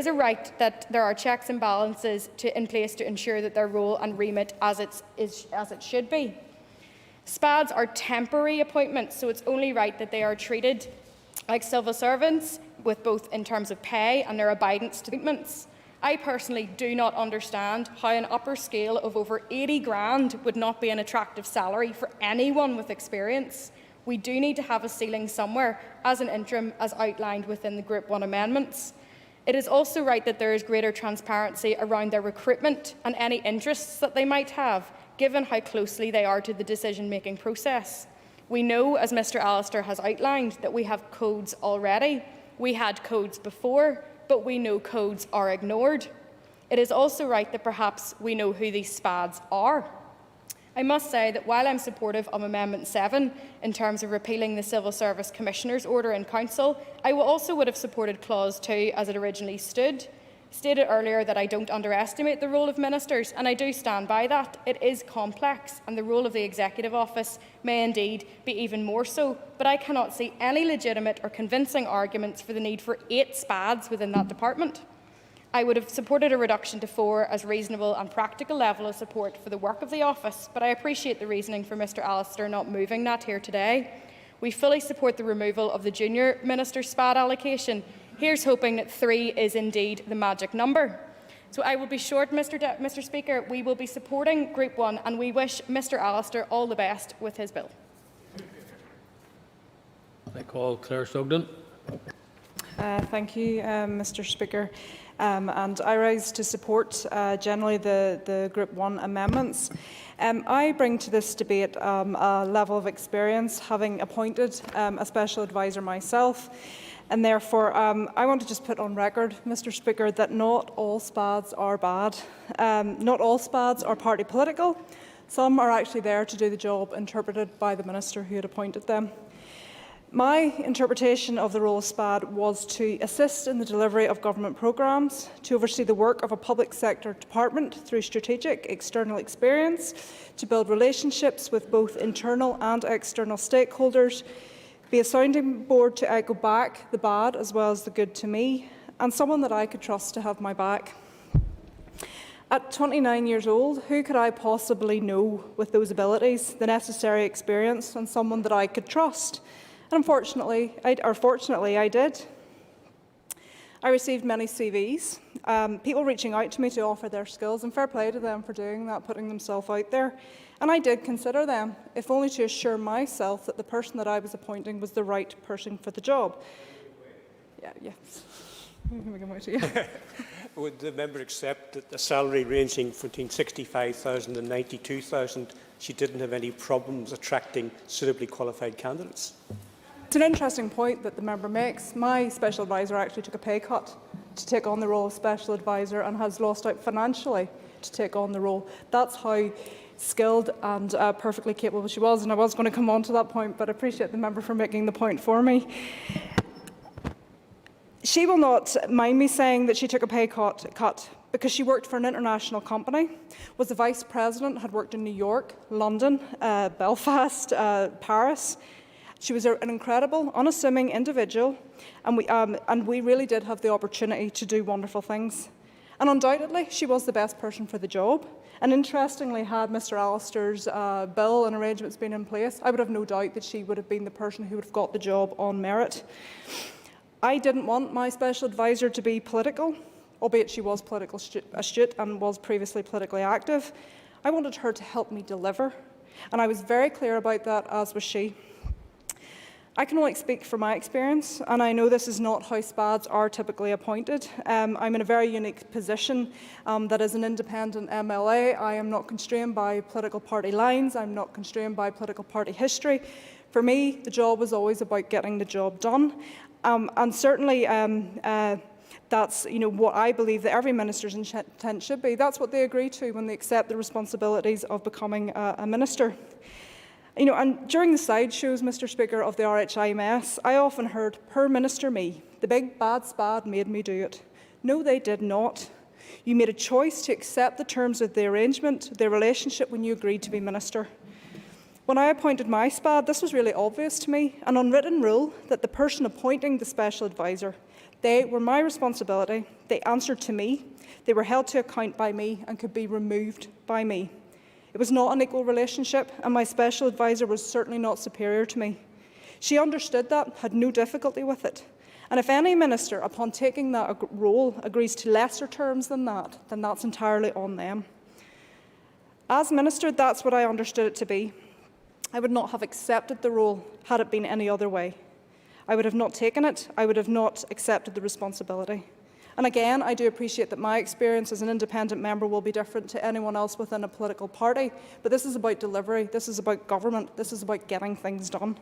a right that there are checks and balances in place to ensure that their role and remit as it should be. SPADs are temporary appointments, so it's only right that they are treated like civil servants, with both in terms of pay and their abidance to appointments. I personally do not understand how an upper scale of over 80 grand would not be an attractive salary for anyone with experience. We do need to have a ceiling somewhere, as an interim, as outlined within the Group 1 amendments. It is also right that there is greater transparency around their recruitment and any interests that they might have, given how closely they are to the decision-making process. We know, as Mr Allister has outlined, that we have codes already. We had codes before, but we know codes are ignored. It is also right that perhaps we know who these SPADs are. I must say that while I'm supportive of Amendment 7 in terms of repealing the Civil Service Commissioner's Order in Council, I also would have supported Clause 2 as it originally stood. Stated earlier that I don't underestimate the role of ministers, and I do stand by that. It is complex, and the role of the Executive Office may indeed be even more so, but I cannot see any legitimate or convincing arguments for the need for 8 SPADs within that department. I would have supported a reduction to 4 as reasonable and practical level of support for the work of the office, but I appreciate the reasoning for Mr Allister not moving that here today. We fully support the removal of the junior minister SPAD allocation. Here's hoping that 3 is indeed the magic number. So I will be short, Mr Speaker. We will be supporting Group 1, and we wish Mr Allister all the best with his bill.
I call Claire Sugden.
Thank you, Mr Speaker. And I rise to support generally the Group 1 amendments. I bring to this debate a level of experience, having appointed a special advisor myself, and therefore I want to just put on record, Mr Speaker, that not all SPADs are bad. Not all SPADs are party political. Some are actually there to do the job interpreted by the minister who had appointed them. My interpretation of the role of SPAD was to assist in the delivery of government programmes, to oversee the work of a public sector department through strategic external experience, to build relationships with both internal and external stakeholders, be a sounding board to echo back the bad as well as the good to me, and someone that I could trust to have my back. At 29 years old, who could I possibly know with those abilities, the necessary experience, and someone that I could trust? And fortunately, I did. I received many CVs, people reaching out to me to offer their skills, and fair play to them for doing that, putting themselves out there. And I did consider them, if only to assure myself that the person that I was appointing was the right person for the job. Yes.
Would the member accept that the salary ranging between 65,000 and 92,000, she didn't have any problems attracting suitably qualified candidates?
It's an interesting point that the member makes. My special advisor actually took a pay cut to take on the role of special advisor and has lost out financially to take on the role. That's how skilled and perfectly capable she was, and I was going to come on to that point, but I appreciate the member for making the point for me. She will not mind me saying that she took a pay cut because she worked for an international company, was the vice president, had worked in New York, London, Belfast, Paris. She was an incredible, unassuming individual, and we really did have the opportunity to do wonderful things. And undoubtedly, she was the best person for the job. And interestingly, had Mr Allister's bill and arrangements been in place, I would have no doubt that she would have been the person who would have got the job on merit. I didn't want my special advisor to be political, albeit she was politically astute and was previously politically active. I wanted her to help me deliver, and I was very clear about that, as was she. I can only speak from my experience, and I know this is not how SPADs are typically appointed. I'm in a very unique position that as an independent MLA, I am not constrained by political party lines, I'm not constrained by political party history. For me, the job was always about getting the job done, and certainly that's what I believe that every minister's intent should be. That's what they agree to when they accept the responsibilities of becoming a minister. And during the sideshows, Mr Speaker, of the RHI mess, I often heard, "Poor Minister me, the big bad SPAD made me do it." No, they did not. You made a choice to accept the terms of the arrangement, the relationship, when you agreed to be minister. When I appointed my SPAD, this was really obvious to me, an unwritten rule that the person appointing the special advisor, they were my responsibility, they answered to me, they were held to account by me and could be removed by me. It was not an equal relationship, and my special advisor was certainly not superior to me. She understood that, had no difficulty with it. And if any minister, upon taking that role, agrees to lesser terms than that, then that's entirely on them. As minister, that's what I understood it to be. I would not have accepted the role had it been any other way. I would have not taken it. I would have not accepted the responsibility. And again, I do appreciate that my experience as an independent member will be different to anyone else within a political party, but this is about delivery, this is about government, this is about getting things done.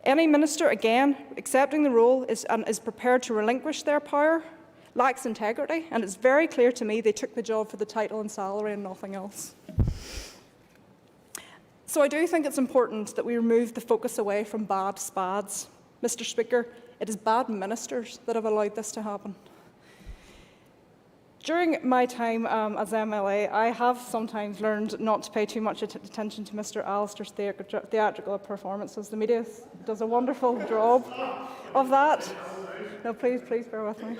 Any minister, again, accepting the role is prepared to relinquish their power, lacks integrity, and it's very clear to me they took the job for the title and salary and nothing else. So I do think it's important that we remove the focus away from bad SPADs. Mr Speaker, it is bad ministers that have allowed this to happen. During my time as MLA, I have sometimes learned not to pay too much attention to Mr Allister's theatrical performances. The media does a wonderful job of that. No, please bear with me.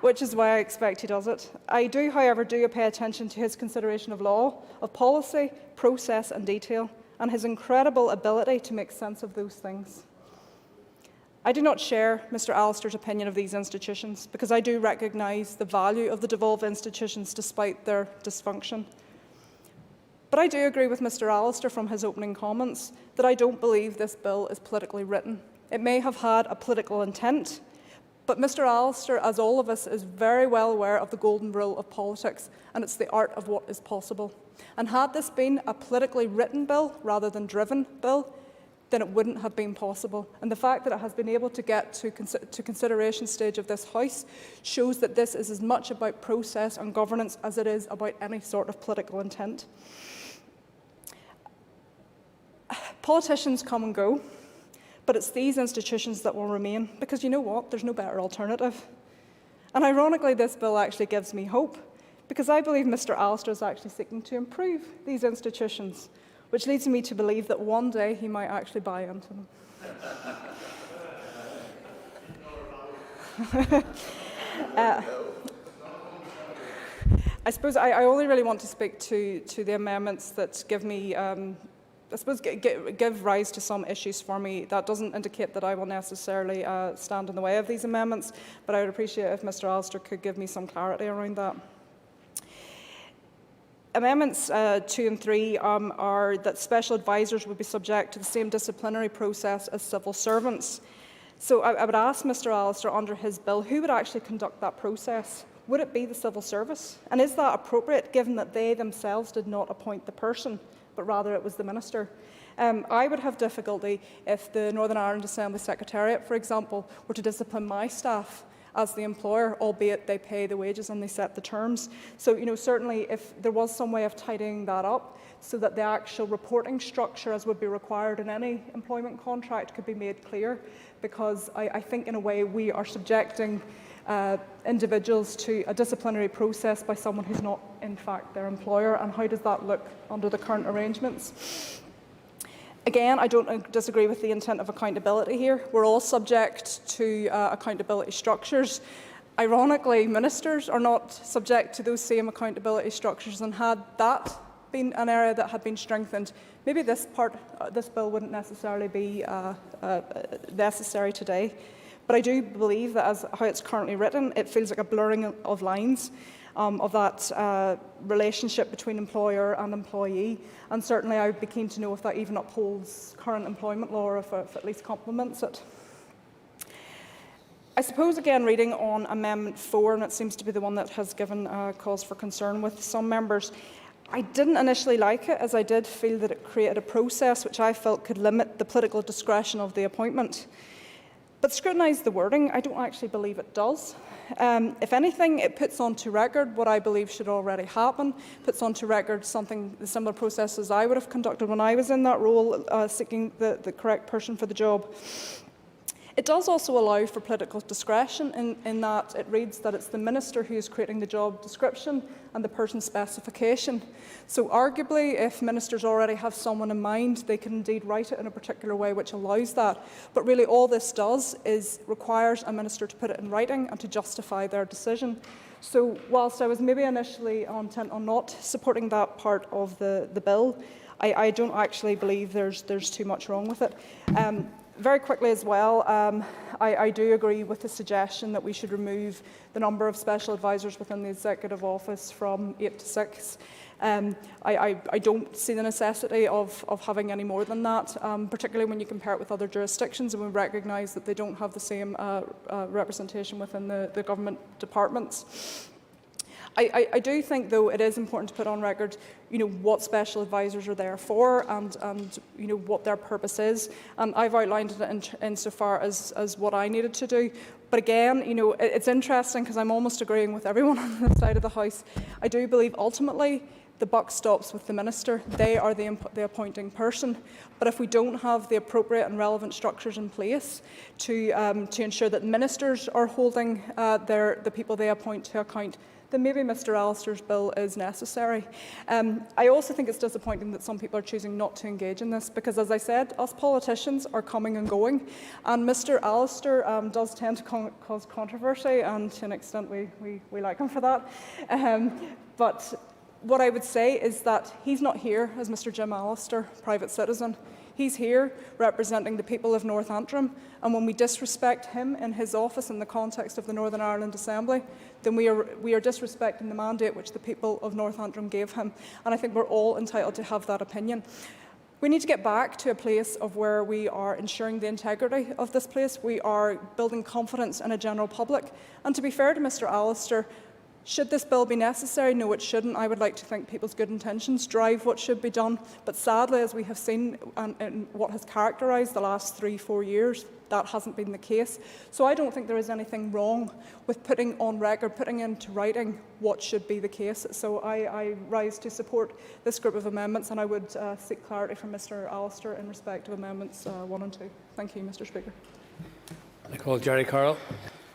Which is why I expect he does it. I do, however, pay attention to his consideration of law, of policy, process and detail, and his incredible ability to make sense of those things. I do not share Mr Allister's opinion of these institutions because I do recognise the value of the devolved institutions despite their dysfunction. But I do agree with Mr Allister from his opening comments that I don't believe this bill is politically written. It may have had a political intent, but Mr Allister, as all of us, is very well aware of the golden rule of politics, and it's the art of what is possible. And had this been a politically written bill rather than driven bill, then it wouldn't have been possible. And the fact that it has been able to get to consideration stage of this House shows that this is as much about process and governance as it is about any sort of political intent. Politicians come and go, but it's these institutions that will remain, because you know what? There's no better alternative. And ironically, this bill actually gives me hope, because I believe Mr Allister is actually seeking to improve these institutions, which leads me to believe that one day he might actually buy into them.
I suppose I only really want to speak to the amendments that give me, I suppose, give rise to some issues for me. That doesn't indicate that I will necessarily stand in the way of these amendments, but I would appreciate if Mr Allister could give me some clarity around that. Amendments 2 and 3 are that special advisers would be subject to the same disciplinary process as civil servants. So I would ask Mr Allister, under his bill, who would actually conduct that process? Would it be the civil service? And is that appropriate, given that they themselves did not appoint the person, but rather it was the minister? I would have difficulty if the Northern Ireland Assembly Secretariat, for example, were to discipline my staff as the employer, albeit they pay the wages and they set the terms. So, certainly if there was some way of tidying that up so that the actual reporting structure, as would be required in any employment contract, could be made clear, because I think in a way we are subjecting individuals to a disciplinary process by someone who's not in fact their employer, and how does that look under the current arrangements? Again, I don't disagree with the intent of accountability here. We're all subject to accountability structures. Ironically, ministers are not subject to those same accountability structures, and had that been an area that had been strengthened, maybe this bill wouldn't necessarily be necessary today. But I do believe that, as how it's currently written, it feels like a blurring of lines of that relationship between employer and employee. And certainly I would be keen to know if that even upholds current employment law, or if it at least complements it. I suppose, again, reading on Amendment 4, and it seems to be the one that has given cause for concern with some members, I didn't initially like it, as I did feel that it created a process which I felt could limit the political discretion of the appointment. But scrutinise the wording, I don't actually believe it does. If anything, it puts onto record what I believe should already happen, puts onto record something, the similar processes I would have conducted when I was in that role, seeking the correct person for the job. It does also allow for political discretion in that it reads that it's the minister who is creating the job description and the person's specification. So arguably, if ministers already have someone in mind, they can indeed write it in a particular way which allows that. But really all this does is requires a minister to put it in writing and to justify their decision. So whilst I was maybe initially intent on not supporting that part of the bill, I don't actually believe there's too much wrong with it. Very quickly as well, I do agree with the suggestion that we should remove the number of special advisers within the Executive Office from 8 to 6. I don't see the necessity of having any more than that, particularly when you compare it with other jurisdictions, and we recognise that they don't have the same representation within the government departments. I do think, though, it is important to put on record, what special advisers are there for, and what their purpose is. And I've outlined it insofar as what I needed to do. But again, it's interesting, because I'm almost agreeing with everyone on this side of the House. I do believe ultimately the buck stops with the minister. They are the appointing person. But if we don't have the appropriate and relevant structures in place to ensure that ministers are holding the people they appoint to account, then maybe Mr Allister's bill is necessary. I also think it's disappointing that some people are choosing not to engage in this, because, as I said, us politicians are coming and going, and Mr Allister does tend to cause controversy, and to an extent we like him for that. But what I would say is that he's not here as Mr Jim Allister, private citizen. He's here representing the people of North Antrim, and when we disrespect him in his office in the context of the Northern Ireland Assembly, then we are disrespecting the mandate which the people of North Antrim gave him. And I think we're all entitled to have that opinion. We need to get back to a place of where we are ensuring the integrity of this place. We are building confidence in a general public. And to be fair to Mr Allister, should this bill be necessary? No, it shouldn't. I would like to think people's good intentions drive what should be done. But sadly, as we have seen in what has characterised the last 3-4 years, that hasn't been the case. So I don't think there is anything wrong with putting on record, putting into writing what should be the case. So I rise to support this group of amendments, and I would seek clarity from Mr Allister in respect of Amendments 1 and 2. Thank you, Mr Speaker.
I call Jerry Carroll.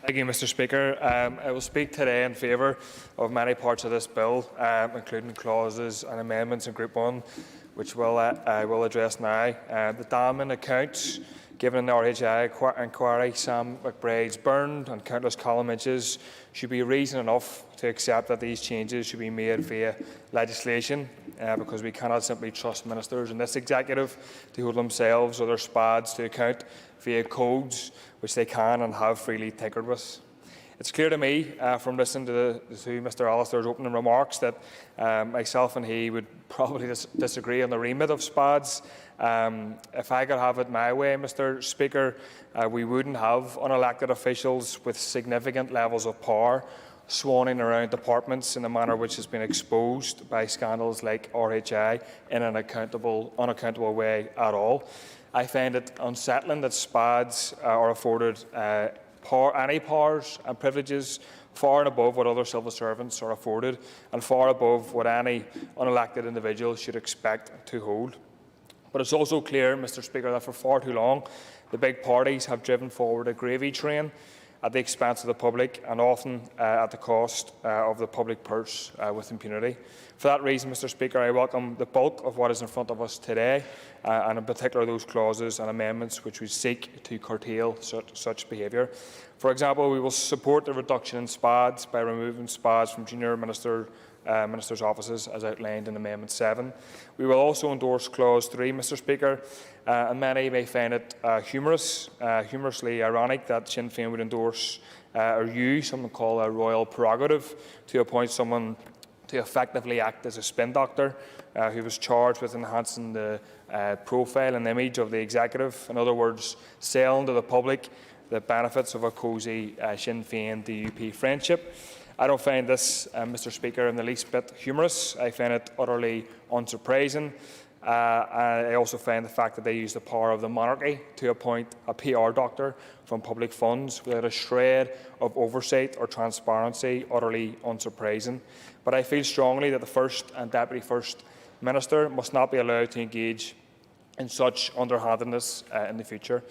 Thank you, Mr Speaker. I will speak today in favour of many parts of this bill, including clauses and amendments in Group 1, which I will address now. The damning accounts Given in the RHI inquiry, Sam McBride's burned and countless column inches should be reason enough to accept that these changes should be made via legislation, because we cannot simply trust ministers in this executive to hold themselves or their SPADs to account via codes which they can and have freely tinkered with. It's clear to me from listening to Mr Allister's opening remarks that myself and he would probably disagree on the remit of SPADs. If I could have it my way, Mr Speaker, we wouldn't have unelected officials with significant levels of power swanning around departments in a manner which has been exposed by scandals like RHI in an unaccountable way at all. I find it unsettling that SPADs are afforded any powers and privileges far and above what other civil servants are afforded, and far above what any unelected individual should expect to hold. But it's also clear, Mr Speaker, that for far too long the big parties have driven forward a gravy train at the expense of the public, and often at the cost of the public purse with impunity. For that reason, Mr Speaker, I welcome the bulk of what is in front of us today, and in particular those clauses and amendments which would seek to curtail such behaviour. For example, we will support the reduction in SPADs by removing SPADs from junior ministers' offices, as outlined in Amendment 7. We will also endorse Clause 3, Mr Speaker, and many may find it humorously ironic that Sinn Féin would endorse or use something called a royal prerogative to appoint someone to effectively act as a spin doctor who was charged with enhancing the profile and image of the executive. In other words, selling to the public the benefits of a cosy Sinn Féin DUP friendship. I don't find this, Mr Speaker, in the least bit humorous. I find it utterly unsurprising. I also find the fact that they use the power of the monarchy to appoint a PR doctor from public funds without a shred of oversight or transparency utterly unsurprising. But I feel strongly that the First and Deputy First Minister must not be allowed to engage in such underhandedness in the future.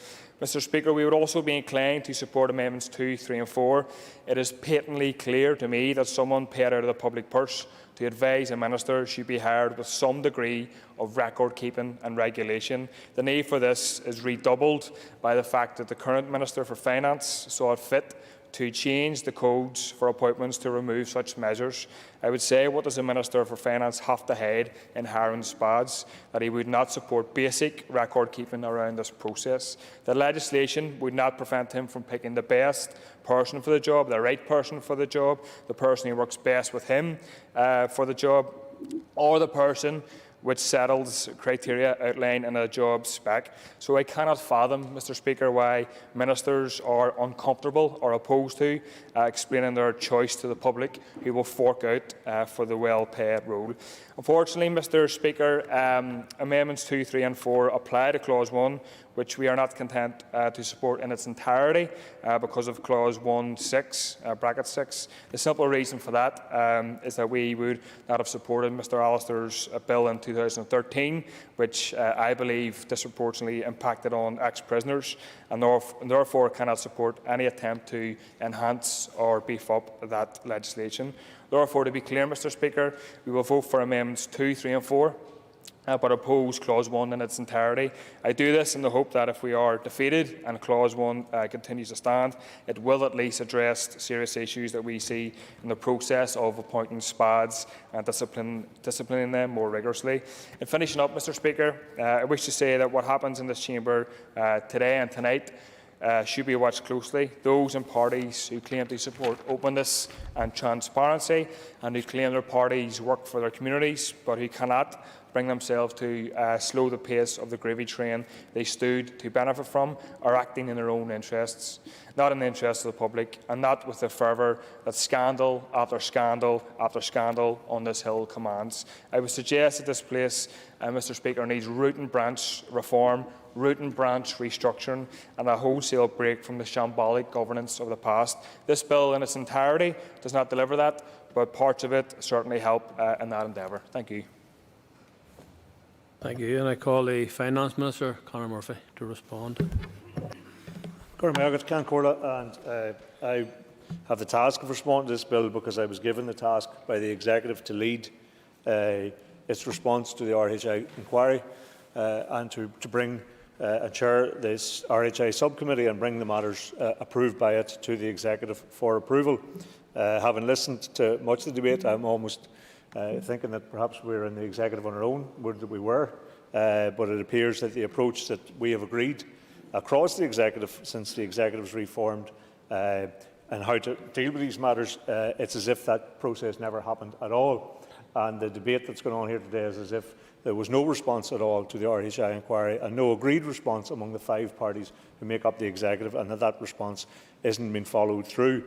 Mr Speaker, we would also be inclined to support Amendments 2, 3 and 4. It is patently clear to me that someone paid out of the public purse to advise a minister should be hired with some degree of record-keeping and regulation. The need for this is redoubled by the fact that the current Minister for Finance saw it fit to change the codes for appointments to remove such measures. I would say, what does the Minister for Finance have to hide in hiring SPADs? That he would not support basic record-keeping around this process. The legislation would not prevent him from picking the best person for the job, the right person for the job, the person who works best with him for the job, or the person which settles criteria outlined in a job spec. So I cannot fathom, Mr Speaker, why ministers are uncomfortable or opposed to explaining their choice to the public, who will fork out for the well-paid role. Unfortunately, Mr Speaker, Amendments 2, 3 and 4 apply to Clause 1, which we are not content to support in its entirety because of Clause 1(6), bracket 6. The simple reason for that is that we would not have supported Mr Allister's bill in 2013, which I believe disproportionately impacted on ex-prisoners, and therefore cannot support any attempt to enhance or beef up that legislation. Therefore, to be clear, Mr Speaker, we will vote for Amendments 2, 3 and 4. But oppose Clause 1 in its entirety. I do this in the hope that if we are defeated and Clause 1 continues to stand, it will at least address serious issues that we see in the process of appointing SPADs and disciplining them more rigorously. In finishing up, Mr Speaker, I wish to say that what happens in this chamber today and tonight should be watched closely. Those in parties who claim to support openness and transparency and who claim their parties work for their communities but who cannot bring themselves to slow the pace of the gravy train they stood to benefit from, are acting in their own interests, not in the interests of the public, and not with the fervour that scandal after scandal after scandal on this Hill commands. I would suggest that this place, Mr Speaker, needs root and branch reform, root and branch restructuring, and a wholesale break from the shambolic governance of the past. This bill in its entirety does not deliver that, but parts of it certainly help in that endeavour. Thank you.
Thank you. And I call the Finance Minister, Conor Murphy, to respond.
And I have the task of responding to this bill because I was given the task by the Executive to lead its response to the RHI inquiry and to bring and chair this RHI subcommittee and bring the matters approved by it to the Executive for approval. Having listened to much of the debate, I'm almost thinking that perhaps we're in the Executive on our own, would that we were, but it appears that the approach that we have agreed across the Executive since the Executive was reformed and how to deal with these matters, it's as if that process never happened at all. And the debate that's going on here today is as if there was no response at all to the RHI inquiry and no agreed response among the 5 parties who make up the Executive, and that response isn't being followed through.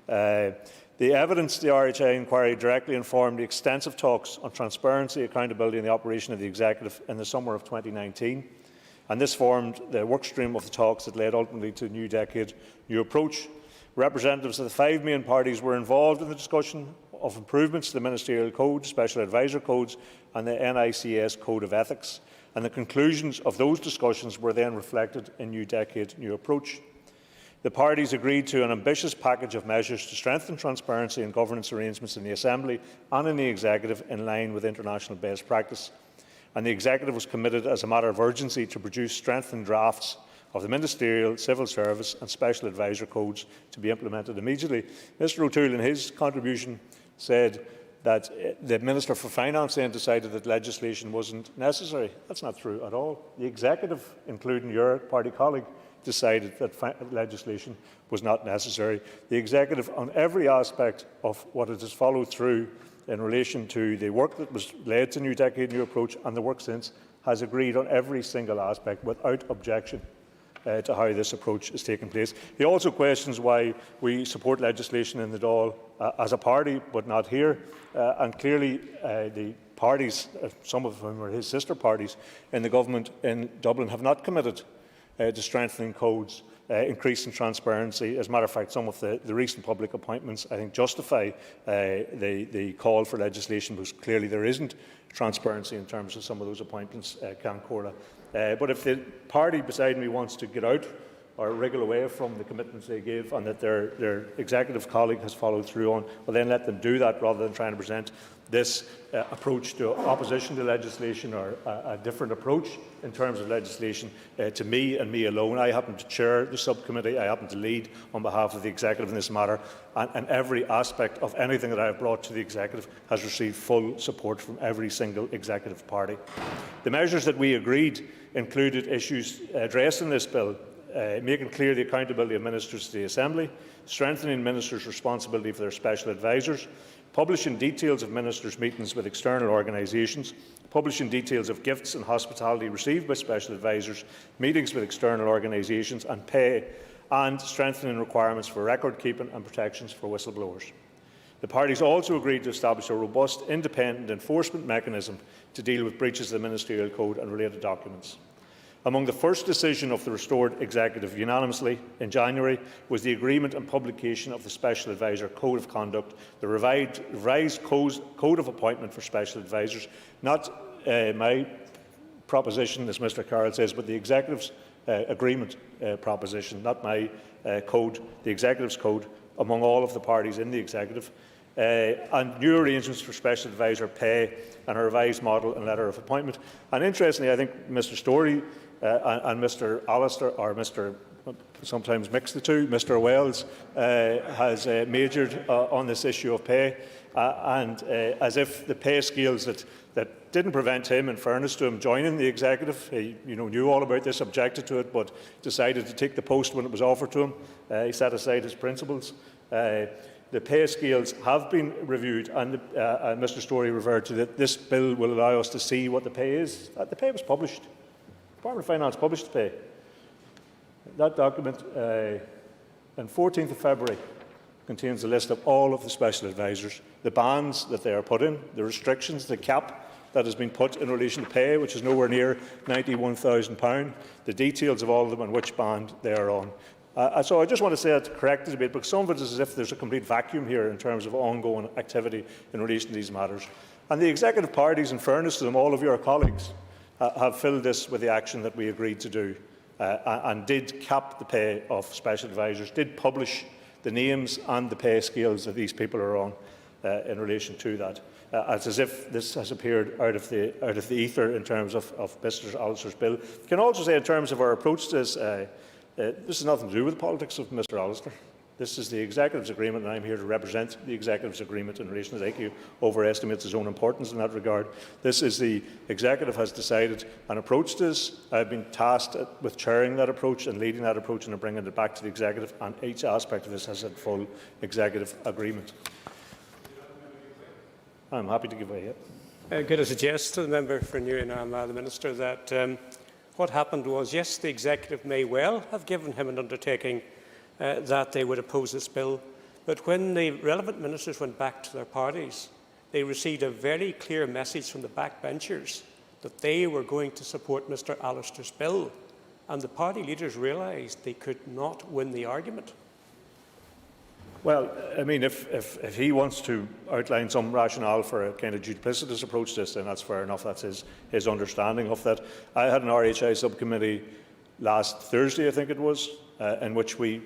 The evidence of the RHI inquiry directly informed the extensive talks on transparency, accountability and the operation of the Executive in the summer of 2019. And this formed the workstream of the talks that led ultimately to the new decade, new approach. Representatives of the 5 main parties were involved in the discussion of improvements to the Ministerial Code, Special Advisor Codes and the NICS Code of Ethics. And the conclusions of those discussions were then reflected in New Decade, New Approach. The parties agreed to an ambitious package of measures to strengthen transparency and governance arrangements in the Assembly and in the Executive in line with international best practice. And the Executive was committed as a matter of urgency to produce strengthened drafts of the Ministerial, Civil Service and Special Advisor Codes to be implemented immediately. Mr O'Toole, in his contribution, said that the Minister for Finance then decided that legislation wasn't necessary. That's not true at all. The Executive, including your party colleague, decided that legislation was not necessary. The Executive, on every aspect of what it has followed through in relation to the work that was led to New Decade, New Approach and the work since, has agreed on every single aspect without objection to how this approach is taking place. He also questions why we support legislation in the Dáil as a party, but not here. And clearly, the parties, some of whom are his sister parties in the government in Dublin, have not committed to strengthening codes, increasing transparency. As a matter of fact, some of the recent public appointments, I think, justify the call for legislation, because clearly there isn't transparency in terms of some of those appointments, Can Cora. But if the party beside me wants to get out or wriggle away from the commitments they gave and that their Executive colleague has followed through on, well then let them do that rather than trying to present this approach to opposition to legislation or a different approach in terms of legislation to me and me alone. I happen to chair the subcommittee. I happen to lead on behalf of the Executive in this matter, and every aspect of anything that I have brought to the Executive has received full support from every single Executive party. The measures that we agreed included issues addressed in this bill, making clear the accountability of ministers to the Assembly, strengthening ministers' responsibility for their special advisers, publishing details of ministers' meetings with external organisations, publishing details of gifts and hospitality received by special advisers, meetings with external organisations and pay, and strengthening requirements for record keeping and protections for whistleblowers. The parties also agreed to establish a robust, independent enforcement mechanism to deal with breaches of the Ministerial Code and related documents. Among the first decision of the restored Executive unanimously in January was the agreement and publication of the Special Advisor Code of Conduct, the revised Code of Appointment for Special Advisers, not my proposition, as Mr Carroll says, but the Executive's agreement proposition, not my code, the Executive's code, among all of the parties in the Executive, and new arrangements for Special Advisor pay and a revised model and letter of appointment. And interestingly, I think Mr Story and Mr Allister, or Mr sometimes mix the two, Mr Wells, has majored on this issue of pay, and as if the pay scales that didn't prevent him, in fairness to him, joining the Executive. He knew all about this, objected to it, but decided to take the post when it was offered to him. He set aside his principles. The pay scales have been reviewed, and Mr Story referred to that this bill will allow us to see what the pay is. The pay was published. The Department of Finance published the pay. That document, on 14th of February, contains a list of all of the special advisers, the bans that they are put in, the restrictions, the cap that has been put in relation to pay, which is nowhere near £91,000, the details of all of them and which band they are on. So I just want to say that to correct the debate, because some of it is as if there's a complete vacuum here in terms of ongoing activity in relation to these matters. And the Executive parties, in fairness to them, all of your colleagues, have filled this with the action that we agreed to do, and did cap the pay of special advisers, did publish the names and the pay scales that these people are on. in relation to that. It's as if this has appeared out of the ether in terms of Mr Allister's bill. I can also say in terms of our approach to this, this has nothing to do with the politics of Mr Allister. This is the Executive's agreement, and I'm here to represent the Executive's agreement in relation to. I think he overestimates his own importance in that regard. This is the Executive has decided and approached this. I've been tasked with chairing that approach and leading that approach and bringing it back to the Executive, and each aspect of this has had full Executive agreement. I'm happy to give way.
Could I suggest to the member for Newry and Armagh, the Minister, that what happened was, yes, the Executive may well have given him an undertaking that they would oppose this bill, but when the relevant ministers went back to their parties, they received a very clear message from the backbenchers that they were going to support Mr Allister's bill, and the party leaders realised they could not win the argument.
Well, I mean, if he wants to outline some rationale for a kind of duplicitous approach to this, then that's fair enough. That's his understanding of that. I had an RHI subcommittee last Thursday, I think it was, in which we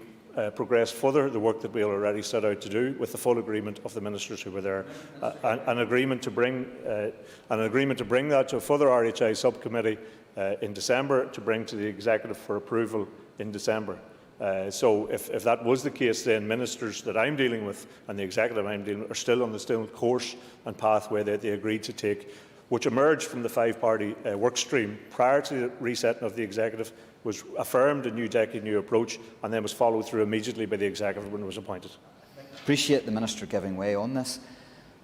progressed further the work that we already set out to do, with the full agreement of the ministers who were there, an agreement to bring that to a further RHI subcommittee in December, to bring to the Executive for approval in December. So if that was the case, then ministers that I'm dealing with and the Executive I'm dealing with are still on the still course and pathway that they agreed to take, which emerged from the five-party work stream prior to the resetting of the Executive, was affirmed a new decade, new approach, and then was followed through immediately by the Executive when it was appointed.
Appreciate the Minister giving way on this.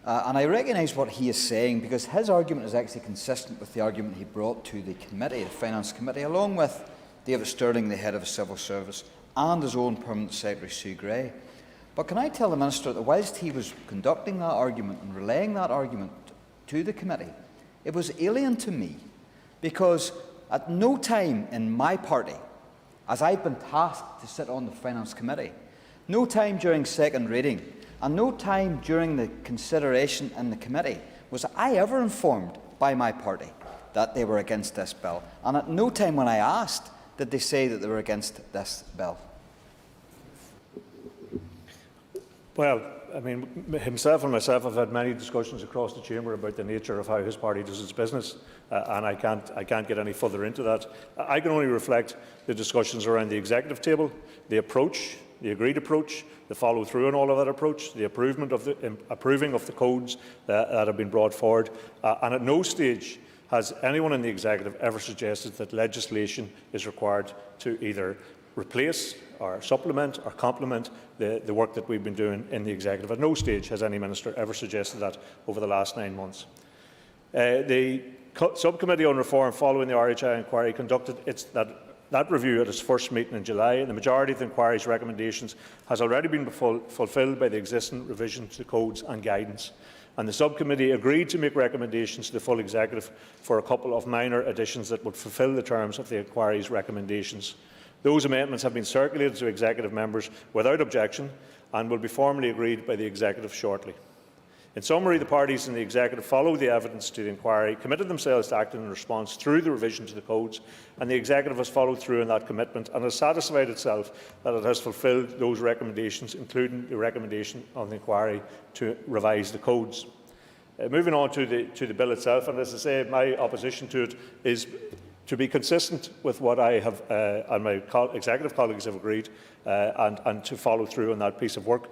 And I recognise what he is saying, because his argument is actually consistent with the argument he brought to the committee, the Finance Committee, along with David Stirling, the head of the Civil Service, and his own Permanent Secretary, Sue Gray. But can I tell the Minister that whilst he was conducting that argument and relaying that argument to the committee, it was alien to me, because at no time in my party, as I've been tasked to sit on the Finance Committee, no time during second reading, and no time during the consideration in the committee was I ever informed by my party that they were against this bill. And at no time when I asked did they say that they were against this bill.
Well, I mean, himself and myself have had many discussions across the chamber about the nature of how his party does its business, and I can't get any further into that. I can only reflect the discussions around the Executive table, the approach, the agreed approach, the follow-through on all of that approach, the approving of the codes that have been brought forward, and at no stage has anyone in the Executive ever suggested that legislation is required to either replace or supplement or complement the work that we've been doing in the Executive. At no stage has any minister ever suggested that over the last 9 months. The Subcommittee on Reform following the RHI inquiry conducted that review at its first meeting in July, and the majority of the inquiry's recommendations has already been fulfilled by the existing revisions to codes and guidance. And the subcommittee agreed to make recommendations to the full Executive for a couple of minor additions that would fulfil the terms of the inquiry's recommendations. Those amendments have been circulated to Executive members without objection and will be formally agreed by the Executive shortly. In summary, the parties in the Executive followed the evidence to the inquiry, committed themselves to acting in response through the revision to the codes, and the Executive has followed through on that commitment and has satisfied itself that it has fulfilled those recommendations, including the recommendation of the inquiry to revise the codes. Moving on to the bill itself, and as I say, my opposition to it is to be consistent with what I have and my Executive colleagues have agreed, and to follow through on that piece of work.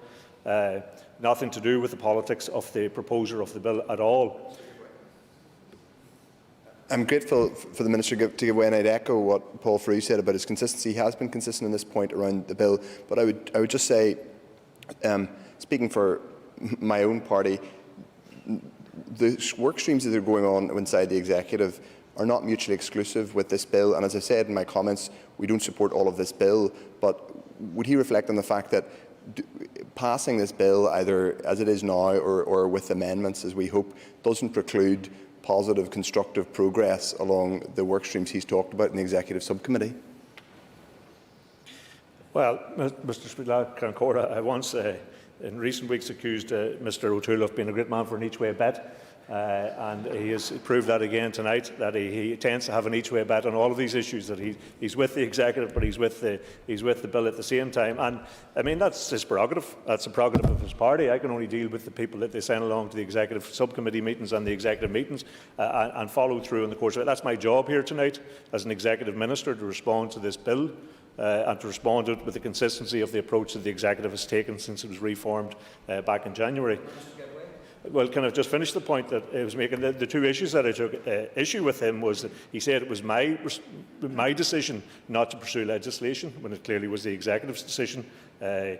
Nothing to do with the politics of the proposer of the bill at all.
I'm grateful for the Minister to give way, and I'd echo what Paul Frew said about his consistency. He has been consistent on this point around the bill, but I would just say, speaking for my own party, the work streams that are going on inside the Executive are not mutually exclusive with this bill, and as I said in my comments, we don't support all of this bill, but would he reflect on the fact that passing this bill, either as it is now or with amendments, as we hope, doesn't preclude positive, constructive progress along the work streams he's talked about in the Executive Subcommittee?
Well, Mr Speaker, I once in recent weeks accused Mr O'Toole of being a great man for an each-way bet. and he has proved that again tonight, that he tends to have an each-way bet on all of these issues, that he's with the executive but he's with the bill at the same time. And I mean, that's his prerogative. That's a prerogative of his party. I can only deal with the people that they send along to the executive subcommittee meetings and the executive meetings and follow through in the course of it. That's my job here tonight as an executive minister, to respond to this bill and to respond to it with the consistency of the approach that the executive has taken since it was reformed back in January. Well, can I just finish the point that I was making? The two issues that I took issue with him was that he said it was my decision not to pursue legislation, when it clearly was the executive's decision. And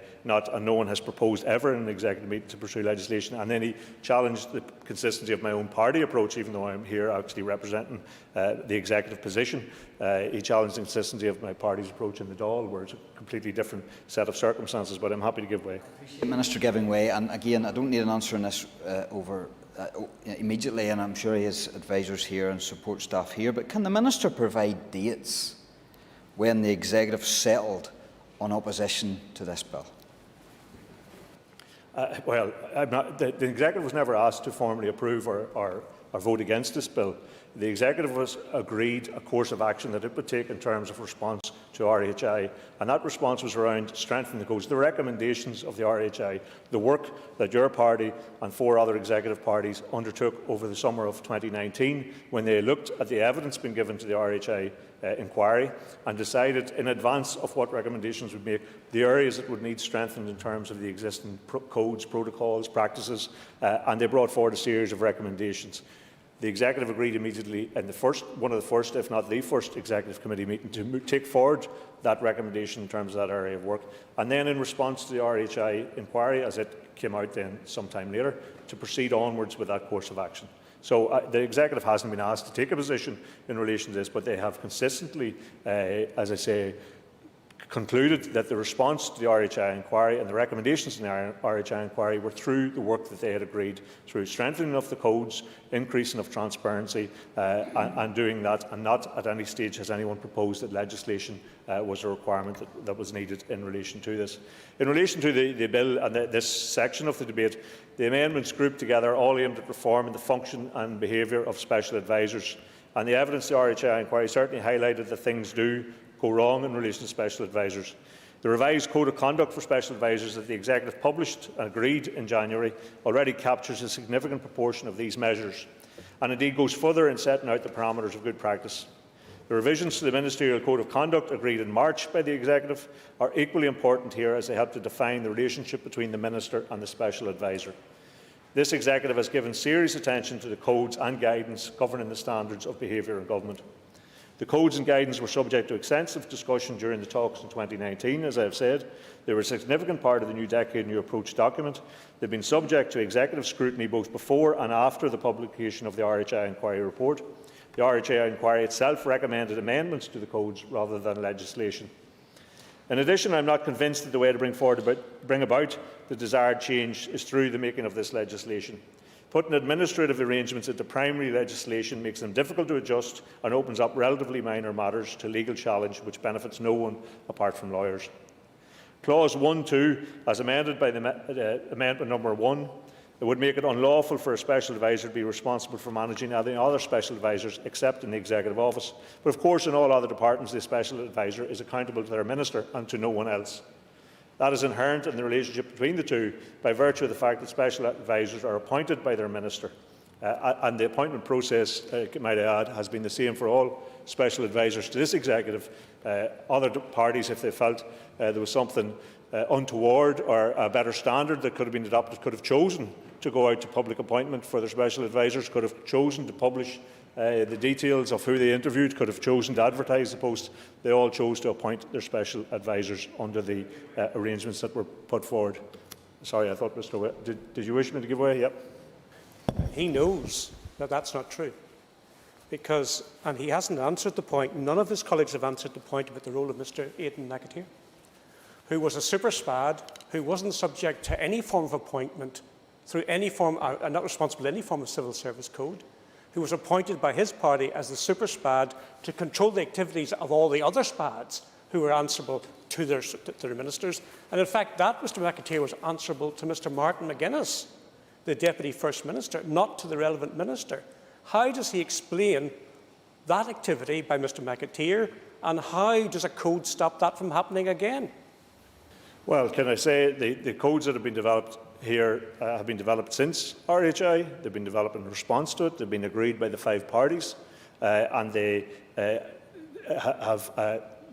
no one has proposed ever in an executive meeting to pursue legislation. And then he challenged the consistency of my own party approach, even though I'm here actually representing the executive position. He challenged the consistency of my party's approach in the Dáil, where it's a completely different set of circumstances. But I'm happy to give way.
The Minister giving way, and again, I don't need an answer on this immediately, and I'm sure he has advisers here and support staff here. But can the Minister provide dates when the executive settled on opposition to this bill?
Well, the executive was never asked to formally approve or vote against this bill. The executive was agreed a course of action that it would take in terms of response to RHI, and that response was around strengthening the codes. The recommendations of the RHI, the work that your party and 4 other executive parties undertook over the summer of 2019, when they looked at the evidence being given to the RHI inquiry and decided in advance of what recommendations would make the areas that would need strengthened in terms of the existing codes, protocols, practices, and they brought forward a series of recommendations. The executive agreed immediately in one of the first, if not the first, executive committee meeting to take forward that recommendation in terms of that area of work, and then in response to the RHI inquiry, as it came out then sometime later, to proceed onwards with that course of action. So the executive hasn't been asked to take a position in relation to this, but they have consistently, as I say, concluded that the response to the RHI inquiry and the recommendations in the RHI inquiry were through the work that they had agreed, through strengthening of the codes, increasing of transparency, and doing that, and not at any stage has anyone proposed that legislation was a requirement that was needed in relation to this. In relation to the bill and this section of the debate, the amendments grouped together all aimed at reforming the function and behaviour of special advisers, and the evidence of the RHI inquiry certainly highlighted that things do go wrong in relation to special advisers. The revised Code of Conduct for Special Advisers that the Executive published and agreed in January already captures a significant proportion of these measures, and indeed goes further in setting out the parameters of good practice. The revisions to the Ministerial Code of Conduct agreed in March by the Executive are equally important here, as they help to define the relationship between the Minister and the Special Adviser. This Executive has given serious attention to the codes and guidance governing the standards of behaviour in government. The codes and guidance were subject to extensive discussion during the talks in 2019, as I have said. They were a significant part of the New Decade New Approach document. They have been subject to executive scrutiny both before and after the publication of the RHI inquiry report. The RHI inquiry itself recommended amendments to the codes rather than legislation. In addition, I am not convinced that the way to bring about the desired change is through the making of this legislation. Putting administrative arrangements into primary legislation makes them difficult to adjust and opens up relatively minor matters to legal challenge, which benefits no one apart from lawyers. Clause 1(2), as amended by Amendment Number 1, it would make it unlawful for a special adviser to be responsible for managing any other special advisers except in the Executive Office. But of course, in all other departments, the special adviser is accountable to their minister and to no one else. That is inherent in the relationship between the two by virtue of the fact that special advisers are appointed by their minister. And the appointment process, might I add, has been the same for all special advisers to this executive. Other parties, if they felt there was something untoward or a better standard that could have been adopted, could have chosen to go out to public appointment for their special advisers, could have chosen to publish the details of who they interviewed, could have chosen to advertise the post. They all chose to appoint their special advisers under the arrangements that were put forward. Sorry, I thought Mr. Did you wish me to give way? Yep.
He knows that that's not true. And he hasn't answered the point, none of his colleagues have answered the point about the role of Mr. Aidan McAteer, who was a super spad, who wasn't subject to any form of appointment through any form, not responsible to any form of civil service code, who was appointed by his party as the super spad to control the activities of all the other spads who were answerable to their ministers. And in fact, that Mr. McAteer was answerable to Mr. Martin McGuinness, the Deputy First Minister, not to the relevant minister. How does he explain that activity by Mr McAteer, and how does a code stop that from happening again?
Well, can I say the codes that have been developed here have been developed since RHI. They've been developed in response to it. They've been agreed by the 5 parties, and they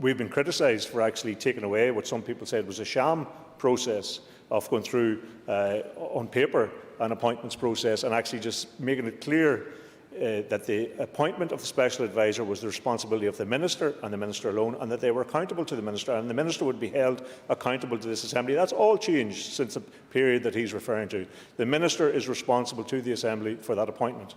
we've been criticised for actually taking away what some people said was a sham process of going through on paper an appointments process and actually just making it clear that the appointment of the special advisor was the responsibility of the minister and the minister alone, and that they were accountable to the minister, and the minister would be held accountable to this assembly. That's all changed since the period that he's referring to. The minister is responsible to the assembly for that appointment,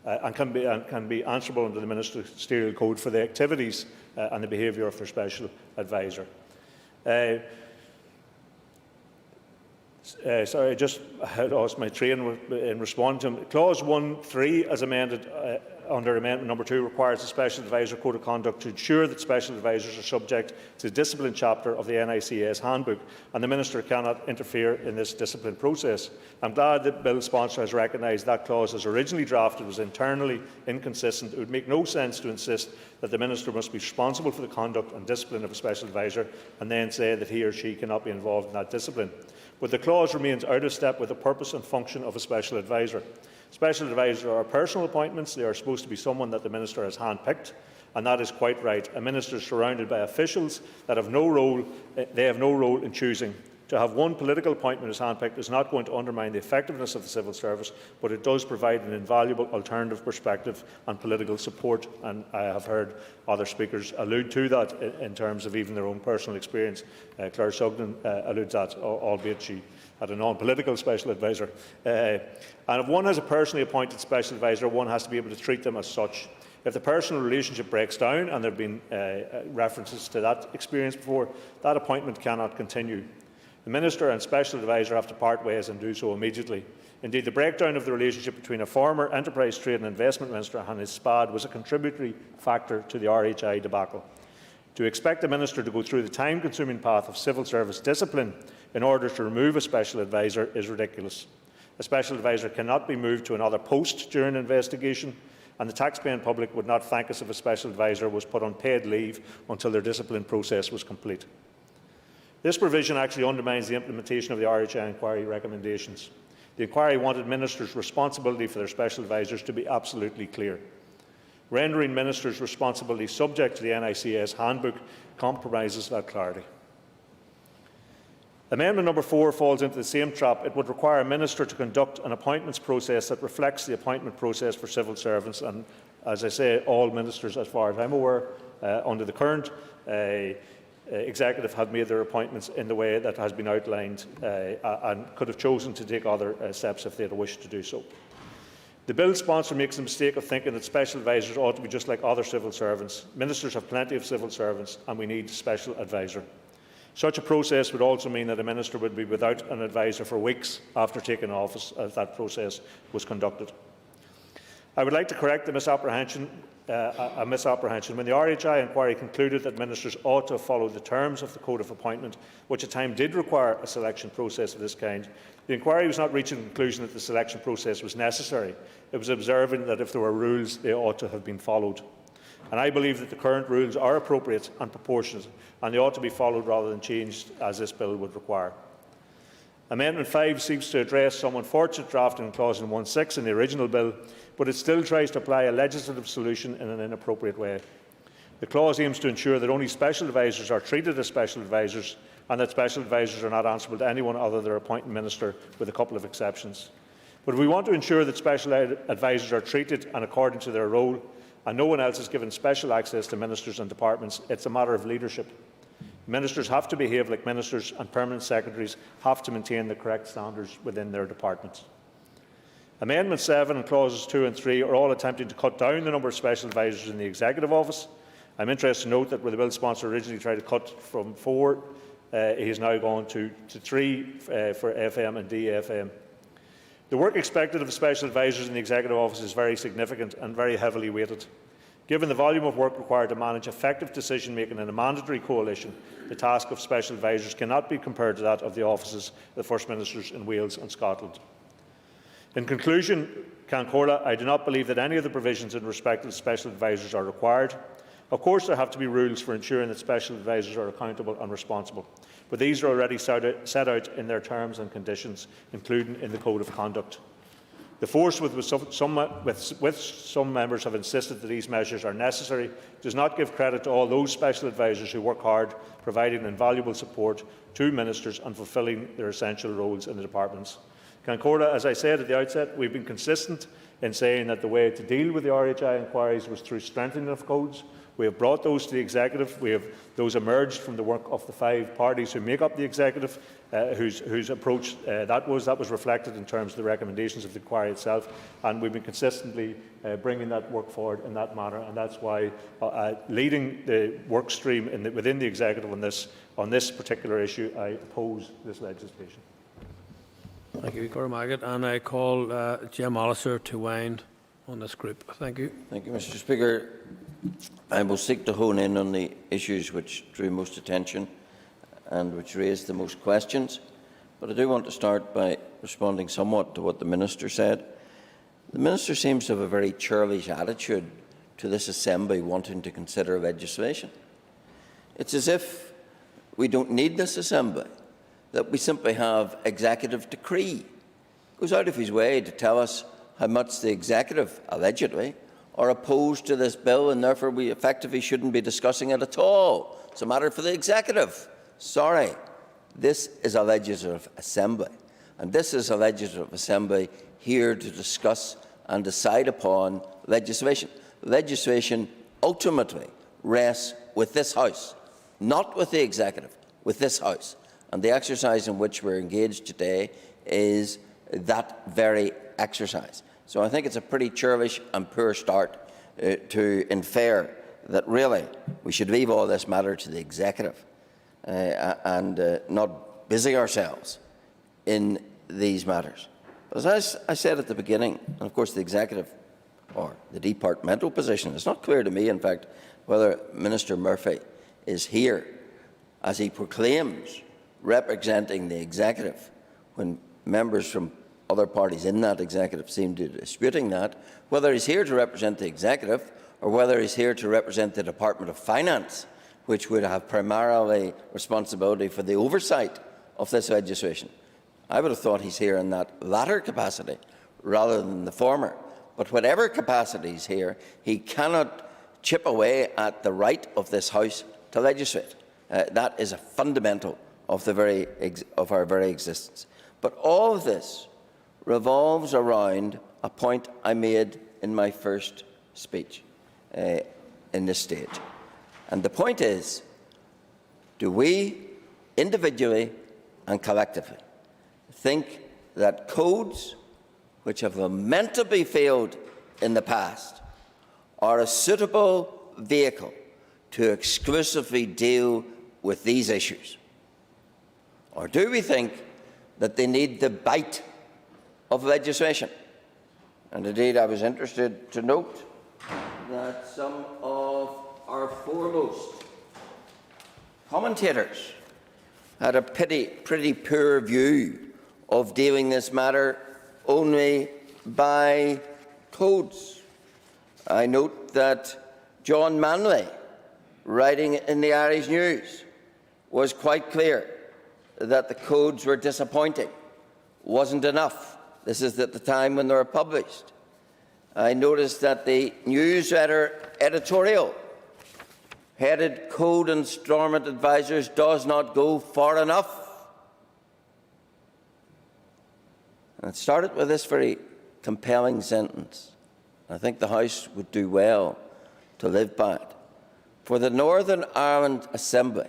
and can be answerable under the ministerial code for the activities and the behaviour of their special advisor. Sorry, I just lost my train in responding to him. Clause 1(3), as amended under Amendment Number 2, requires the Special Advisor Code of Conduct to ensure that special advisors are subject to the discipline chapter of the NICS handbook, and the Minister cannot interfere in this discipline process. I'm glad that Bill's sponsor has recognised that clause, as originally drafted, was internally inconsistent. It would make no sense to insist that the Minister must be responsible for the conduct and discipline of a special advisor and then say that he or she cannot be involved in that discipline. But the clause remains out of step with the purpose and function of a special advisor. Special advisors are personal appointments. They are supposed to be someone that the Minister has handpicked, and that is quite right. A minister is surrounded by officials that have no role, they have no role in choosing. To have one political appointment as handpicked is not going to undermine the effectiveness of the civil service, but it does provide an invaluable alternative perspective and political support, and I have heard other speakers allude to that in terms of even their own personal experience. Claire Sugden alludes to that, albeit she had a non-political special advisor. And if one has a personally appointed special advisor, one has to be able to treat them as such. If the personal relationship breaks down, and there have been references to that experience before, that appointment cannot continue. The Minister and Special Advisor have to part ways and do so immediately. Indeed, the breakdown of the relationship between a former Enterprise, Trade and Investment Minister and his SPAD was a contributory factor to the RHI debacle. To expect the Minister to go through the time-consuming path of civil service discipline in order to remove a Special Advisor is ridiculous. A Special Advisor cannot be moved to another post during an investigation, and the taxpaying public would not thank us if a Special Advisor was put on paid leave until their discipline process was complete. This provision actually undermines the implementation of the RHI inquiry recommendations. The inquiry wanted ministers' responsibility for their special advisors to be absolutely clear. Rendering ministers' responsibility subject to the NICS handbook compromises that clarity. Amendment Number 4 falls into the same trap. It would require a minister to conduct an appointments process that reflects the appointment process for civil servants, and as I say, all ministers, as far as I'm aware, under the current executive have made their appointments in the way that has been outlined and could have chosen to take other steps if they had wished to do so. The bill sponsor makes the mistake of thinking that special advisors ought to be just like other civil servants. Ministers have plenty of civil servants, and we need a special advisor. Such a process would also mean that a minister would be without an advisor for weeks after taking office, as that process was conducted. I would like to correct the misapprehension. When the RHI inquiry concluded that ministers ought to follow the terms of the Code of Appointment, which at times did require a selection process of this kind, the inquiry was not reaching the conclusion that the selection process was necessary. It was observing that if there were rules, they ought to have been followed. And I believe that the current rules are appropriate and proportionate, and they ought to be followed rather than changed, as this bill would require. Amendment 5 seeks to address some unfortunate drafting in clause 1(6) in the original bill, but it still tries to apply a legislative solution in an inappropriate way. The clause aims to ensure that only special advisors are treated as special advisors, and that special advisors are not answerable to anyone other than their appointing minister, with a couple of exceptions. But if we want to ensure that special advisors are treated and according to their role, and no one else is given special access to ministers and departments, it's a matter of leadership. Ministers have to behave like ministers, and permanent secretaries have to maintain the correct standards within their departments. Amendment 7 and clauses 2 and 3 are all attempting to cut down the number of special advisors in the Executive Office. I'm interested to note that where the bill sponsor originally tried to cut from 4, he has now gone to 3 for FM and DFM. The work expected of special advisors in the Executive Office is very significant and very heavily weighted. Given the volume of work required to manage effective decision-making in a mandatory coalition, the task of special advisors cannot be compared to that of the offices of the First Ministers in Wales and Scotland. In conclusion, Cancora, I do not believe that any of the provisions in respect of special advisers are required. Of course, there have to be rules for ensuring that special advisers are accountable and responsible, but these are already set out in their terms and conditions, including in the Code of Conduct. The force with some members have insisted that these measures are necessary does not give credit to all those special advisers who work hard, providing invaluable support to ministers and fulfilling their essential roles in the departments. Cancora, as I said at the outset, we have been consistent in saying that the way to deal with the RHI inquiries was through strengthening of codes. We have brought those to the Executive. Those emerged from the work of the 5 parties who make up the Executive, whose approach that was reflected in terms of the recommendations of the inquiry itself, and we've been consistently bringing that work forward in that manner, and that's why leading the work stream within the Executive on this particular issue, I oppose this legislation.
Thank you, Cormac. And I call Jim Allister to wind on this group. Thank you.
Thank you, Mr. Speaker. I will seek to hone in on the issues which drew most attention and which raised the most questions. But I do want to start by responding somewhat to what the Minister said. The Minister seems to have a very churlish attitude to this Assembly wanting to consider legislation. It's as if we don't need this Assembly, that we simply have executive decree. He goes out of his way to tell us how much the Executive, allegedly, are opposed to this bill, and therefore we effectively shouldn't be discussing it at all. It's a matter for the Executive. Sorry, this is a Legislative Assembly, and this is a Legislative Assembly here to discuss and decide upon legislation. Legislation ultimately rests with this House, not with the Executive, with this House. And the exercise in which we're engaged today is that very exercise. So I think it's a pretty churlish and poor start to infer that really we should leave all this matter to the Executive and not busy ourselves in these matters. But as I said at the beginning, and of course the Executive or the departmental position, it's not clear to me, in fact, whether Minister Murphy is here as he proclaims representing the Executive when members from other parties in that Executive seem to be disputing that, whether he's here to represent the Executive or whether he's here to represent the Department of Finance, which would have primarily responsibility for the oversight of this legislation. I would have thought he's here in that latter capacity rather than the former. But whatever capacity he's here, he cannot chip away at the right of this House to legislate. That is a fundamental of our very existence. But all of this revolves around a point I made in my first speech in this stage. And the point is, do we individually and collectively think that codes which have lamentably failed in the past are a suitable vehicle to exclusively deal with these issues? Or do we think that they need the bite of legislation? And indeed, I was interested to note that some of our foremost commentators had a pretty poor view of dealing this matter only by codes. I note that John Manley, writing in the Irish News, was quite clear that the codes were disappointing, wasn't enough. This is at the time when they were published. I noticed that the newsletter editorial headed Code and Stormont Advisers does not go far enough. And it started with this very compelling sentence. I think the House would do well to live by it. For the Northern Ireland Assembly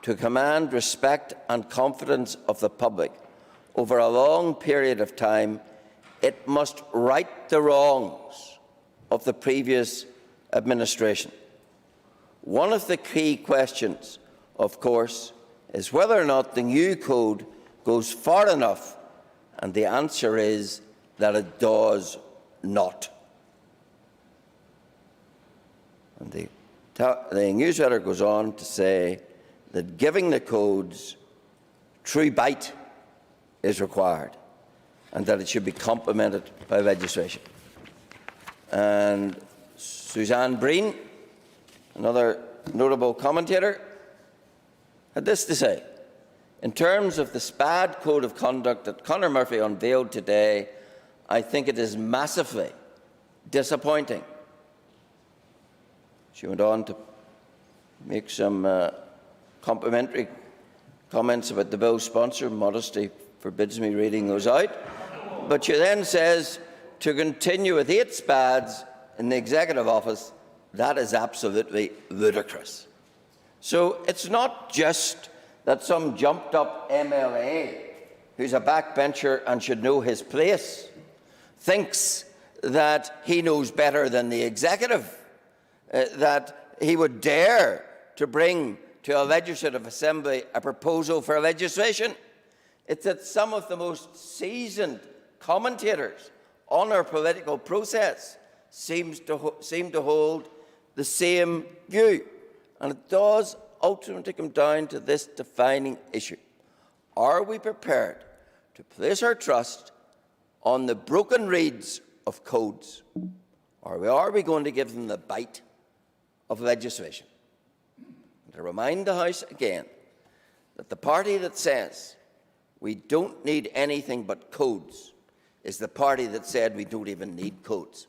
to command respect and confidence of the public over a long period of time, it must right the wrongs of the previous administration. One of the key questions, of course, is whether or not the new code goes far enough, and the answer is that it does not. And the newsletter goes on to say that giving the codes true bite is required. and that it should be complemented by legislation. And Suzanne Breen, another notable commentator, had this to say: in terms of the SPAD Code of Conduct that Conor Murphy unveiled today, I think it is massively disappointing. She went on to make some complimentary comments about the bill's sponsor. Modesty forbids me reading those out. But she then says, to continue with 8 SPADs in the Executive Office, that is absolutely ludicrous. So it's not just that some jumped-up MLA, who's a backbencher and should know his place, thinks that he knows better than the Executive, that he would dare to bring to a Legislative Assembly a proposal for legislation. It's that some of the most seasoned commentators on our political process seem to hold the same view. And it does ultimately come down to this defining issue. Are we prepared to place our trust on the broken reeds of codes, or are we going to give them the bite of legislation? And to remind the House again that the party that says we don't need anything but codes is the party that said we don't even need codes.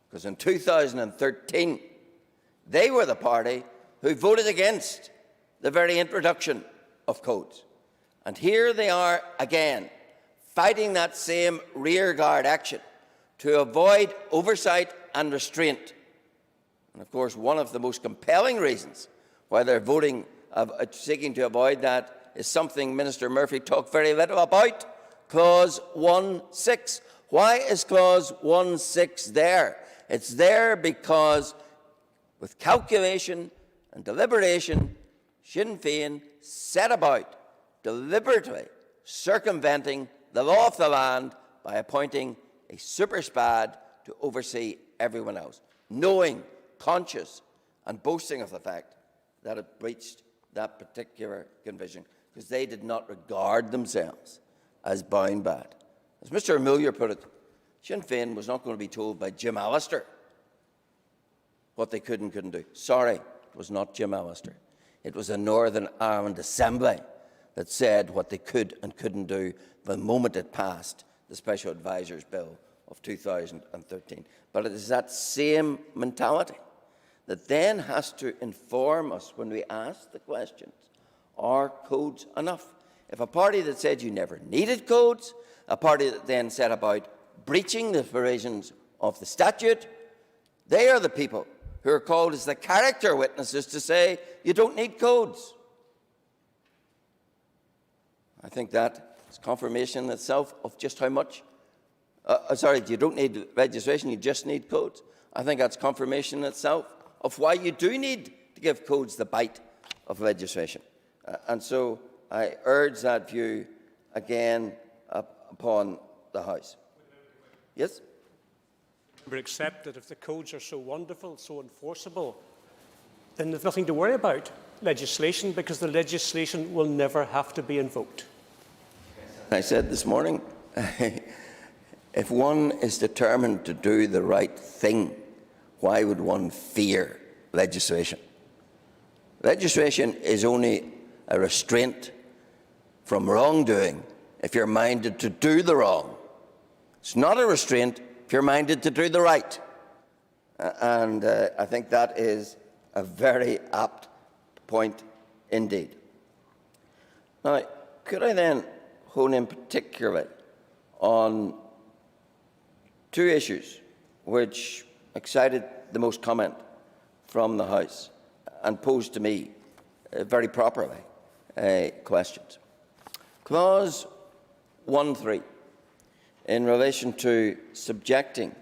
Because in 2013, they were the party who voted against the very introduction of codes. And here they are again, fighting that same rearguard action to avoid oversight and restraint. And of course, one of the most compelling reasons why they're seeking to avoid that is something Minister Murphy talked very little about, Clause 1.6. Why is Clause 1.6 there? It's there because, with calculation and deliberation, Sinn Féin set about deliberately circumventing the law of the land by appointing a super SPAD to oversee everyone else, knowing, conscious and boasting of the fact that it breached that particular conviction, because they did not regard themselves as bound by it. As Mr Muller put it, Sinn Féin was not going to be told by Jim Allister what they could and couldn't do. Sorry, it was not Jim Allister. It was a Northern Ireland Assembly that said what they could and couldn't do the moment it passed the Special Advisors Bill of 2013. But it is that same mentality that then has to inform us when we ask the questions, are codes enough? If a party that said you never needed codes, a party that then set about breaching the provisions of the statute, they are the people who are called as the character witnesses to say you don't need codes. I think that is confirmation itself of just how much, you don't need legislation, you just need codes. I think that's confirmation itself of why you do need to give codes the bite of legislation. And so I urge that view again upon the House. Yes?
But accept that if the codes are so wonderful, so enforceable, then there's nothing to worry about legislation, because the legislation will never have to be invoked.
I said this morning, if one is determined to do the right thing, why would one fear legislation? Legislation is only a restraint from wrongdoing if you're minded to do the wrong. It's not a restraint if you're minded to do the right. And I think that is a very apt point indeed. Now, could I then hone in particularly on 2 issues which excited the most comment from the House and posed to me very properly questions. Clause 1.3, in relation to subjecting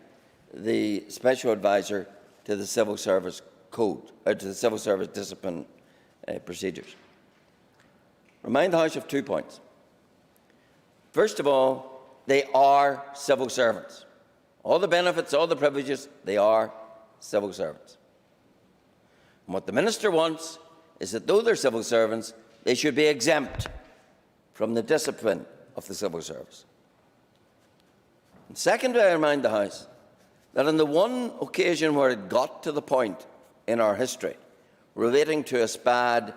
the Special Advisor to the Civil Service Code, to the Civil Service Discipline procedures. Remind the House of 2 points. First of all, they are civil servants. All the benefits, all the privileges, they are civil servants. And what the Minister wants is that though they're civil servants, they should be exempt from the discipline of the civil service. And secondly, I remind the House that on the one occasion where it got to the point in our history relating to a SPAD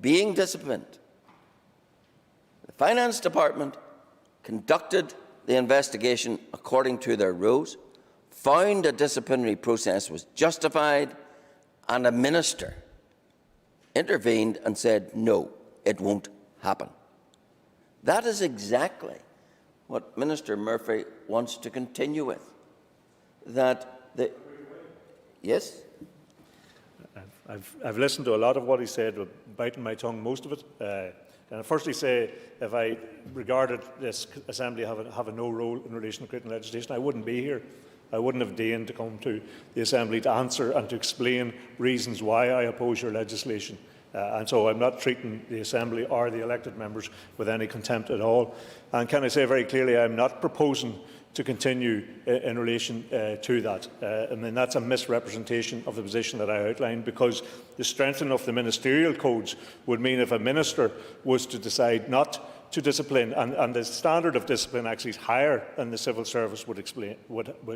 being disciplined, the Finance Department conducted the investigation according to their rules, found a disciplinary process was justified, and a minister intervened and said, no, it won't happen. That is exactly what Minister Murphy wants to continue with. Yes?
I've listened to a lot of what he said, but biting my tongue most of it. And I firstly say, if I regarded this Assembly having no role in relation to creating legislation, I wouldn't be here. I wouldn't have deigned to come to the Assembly to answer and to explain reasons why I oppose your legislation. And so I'm not treating the Assembly or the elected members with any contempt at all. And can I say very clearly, I'm not proposing to continue in relation to that. I mean, that's a misrepresentation of the position that I outlined, because the strengthening of the ministerial codes would mean if a minister was to decide not to discipline, and the standard of discipline actually is higher than the civil service would explain,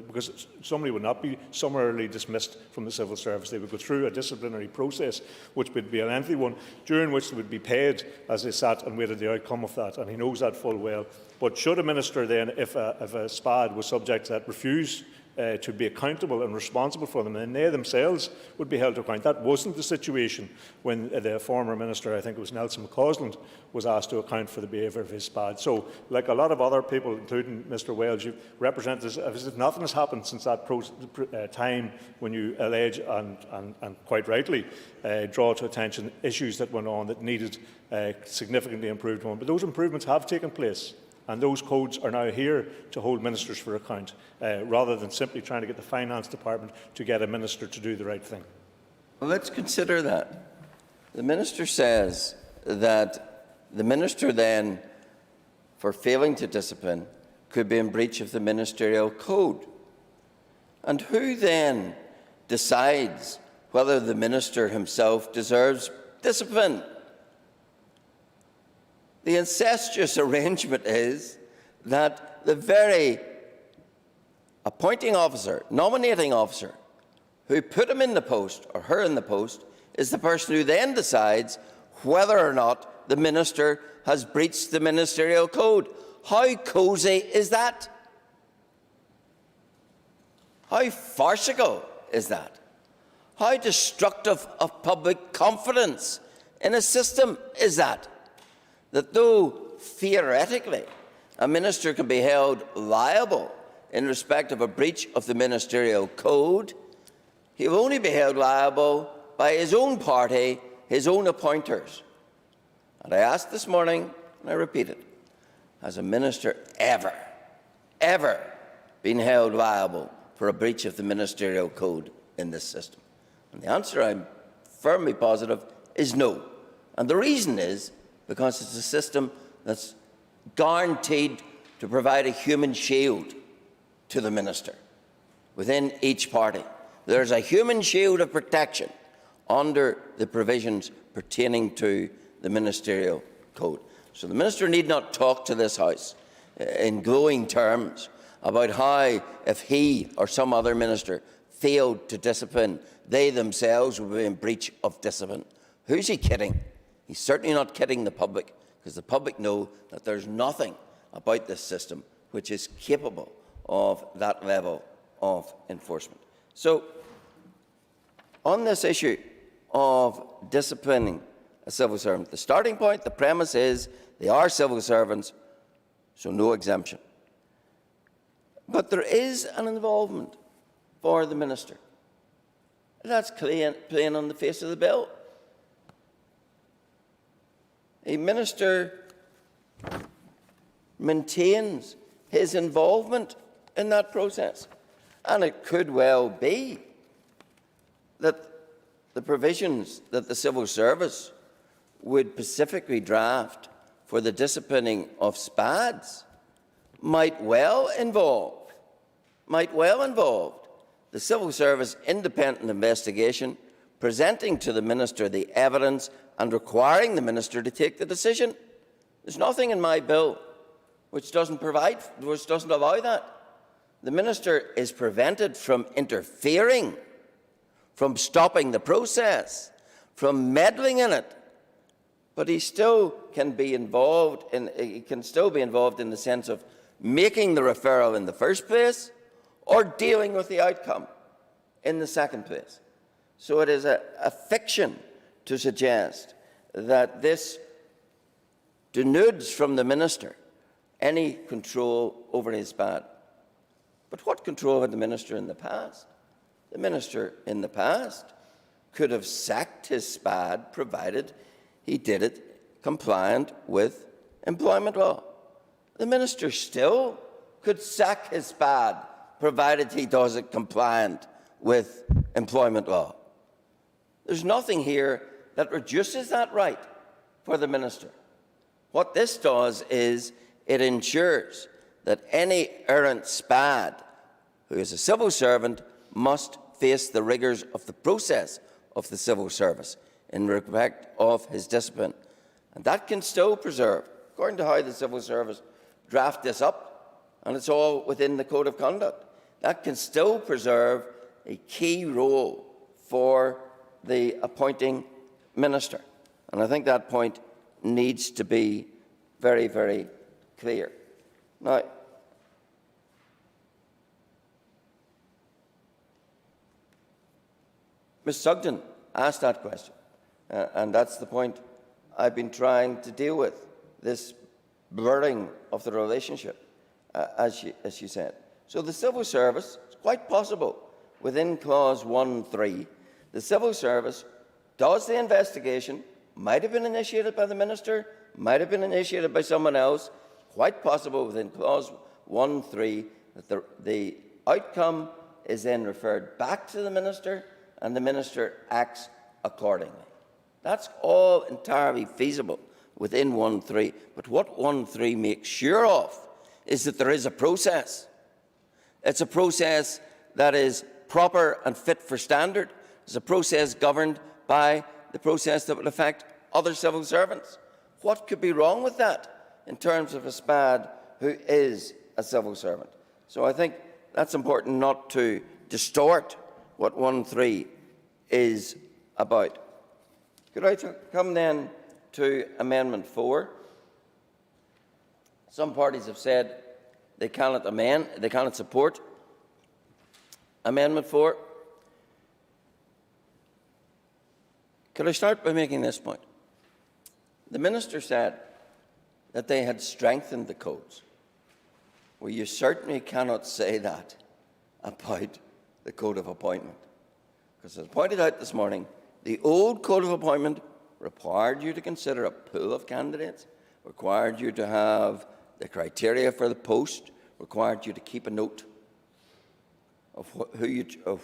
because somebody would not be summarily dismissed from the civil service. They would go through a disciplinary process, which would be a lengthy one, during which they would be paid as they sat and waited the outcome of that, and he knows that full well. But should a minister then, if a SPAD was subject to that, refuse to be accountable and responsible for them, and they themselves would be held to account. That wasn't the situation when the former minister, I think it was Nelson McCausland, was asked to account for the behaviour of his SPAD. So, like a lot of other people, including Mr Wales, you represent this as if nothing has happened since that time when you allege, and quite rightly, draw to attention issues that went on that needed significantly improved on. But those improvements have taken place. And those codes are now here to hold ministers for account, rather than simply trying to get the Finance Department to get a minister to do the right thing.
Well, let's consider that. The minister says that the minister then, for failing to discipline, could be in breach of the ministerial code. And who then decides whether the minister himself deserves discipline? The incestuous arrangement is that the very appointing officer, nominating officer, who put him in the post or her in the post, is the person who then decides whether or not the minister has breached the ministerial code. How cosy is that? How farcical is that? How destructive of public confidence in a system is that? That though theoretically a minister can be held liable in respect of a breach of the ministerial code, he will only be held liable by his own party, his own appointers. And I asked this morning, and I repeat it, has a minister ever been held liable for a breach of the ministerial code in this system? And the answer, I'm firmly positive, is no. And the reason is because it's a system that's guaranteed to provide a human shield to the minister within each party. There's a human shield of protection under the provisions pertaining to the ministerial code. So the minister need not talk to this House in glowing terms about how, if he or some other minister failed to discipline, they themselves would be in breach of discipline. Who's he kidding? He's certainly not kidding the public, because the public know that there's nothing about this system which is capable of that level of enforcement. So, on this issue of disciplining a civil servant, the starting point, the premise is they are civil servants, so no exemption. But there is an involvement for the minister. That's plain on the face of the bill. A minister maintains his involvement in that process. And it could well be that the provisions that the civil service would specifically draft for the disciplining of SPADs might well involve the civil service independent investigation, presenting to the minister the evidence and requiring the minister to take the decision. There's nothing in my bill which doesn't allow that. The Minister is prevented from interfering, from stopping the process, from meddling in it. But he still can be involved in the sense of making the referral in the first place or dealing with the outcome in the second place. So it is a fiction to suggest that this denudes from the Minister any control over his SPAD. But what control had the Minister in the past? The Minister in the past could have sacked his SPAD provided he did it compliant with employment law. The Minister still could sack his SPAD provided he does it compliant with employment law. There's nothing here that reduces that right for the Minister. What this does is it ensures that any errant SPAD who is a civil servant must face the rigours of the process of the civil service in respect of his discipline. And that can still preserve, according to how the civil service draft this up, and it's all within the Code of Conduct, that can still preserve a key role for the appointing minister. And I think that point needs to be very, very clear. Now, Ms Sugden asked that question, and that's the point I've been trying to deal with, this blurring of the relationship, as she said. So the civil service, it's quite possible, within clause 1.3, the civil service does the investigation, might have been initiated by the minister, might have been initiated by someone else, quite possible within clause 1.3 that the outcome is then referred back to the minister and the minister acts accordingly. That's all entirely feasible within 1.3. But what 1.3 makes sure of is that there is a process. It's a process that is proper and fit for standard. It's a process governed by the process that will affect other civil servants. What could be wrong with that in terms of a SPAD who is a civil servant? So I think that's important not to distort what 1.3 is about. Could I come then to Amendment 4? Some parties have said they cannot support Amendment 4. Could I start by making this point? The Minister said that they had strengthened the codes. Well, you certainly cannot say that about the Code of Appointment. Because as pointed out this morning, the old Code of Appointment required you to consider a pool of candidates, required you to have the criteria for the post, required you to keep a note of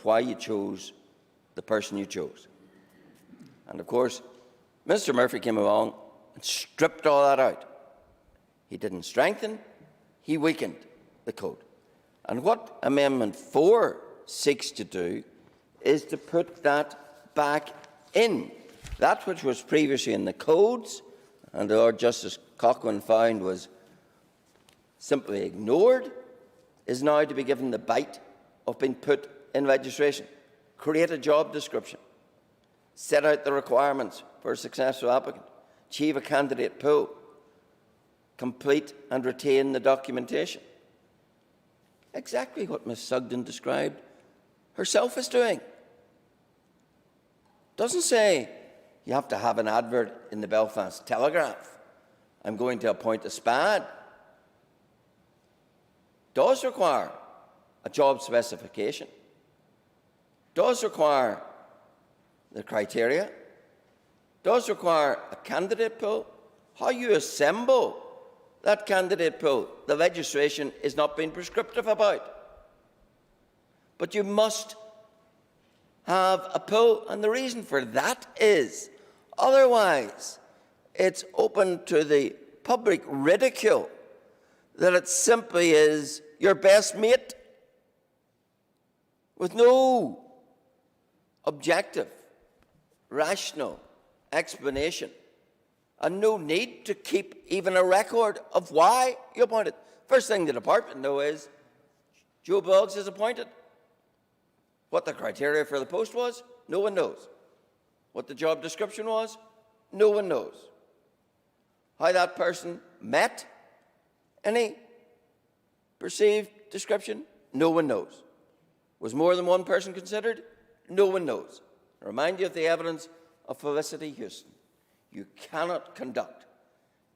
why you chose the person you chose. And of course, Mr. Murphy came along and stripped all that out. He didn't strengthen, he weakened the code. And what Amendment 4 seeks to do is to put that back in. That which was previously in the codes, and the Lord Justice Coughlin found was simply ignored, is now to be given the bite of being put in registration. Create a job description. Set out the requirements for a successful applicant. Achieve a candidate pool. Complete and retain the documentation. Exactly what Ms Sugden described herself as doing. Doesn't say you have to have an advert in the Belfast Telegraph. I'm going to appoint a SPAD. Does require a job specification. Does require the criteria. Does require a candidate pool. How you assemble that candidate pool, the legislation is not being prescriptive about. But you must have a pool, and the reason for that is otherwise it's open to the public ridicule that it simply is your best mate with no objective, rational explanation and no need to keep even a record of why you appointed. First thing the department know is Joe Boggs is appointed. What the criteria for the post was, no one knows. What the job description was, no one knows. How that person met any perceived description, no one knows. Was more than one person considered? No one knows. I remind you of the evidence of Felicity Houston. You cannot conduct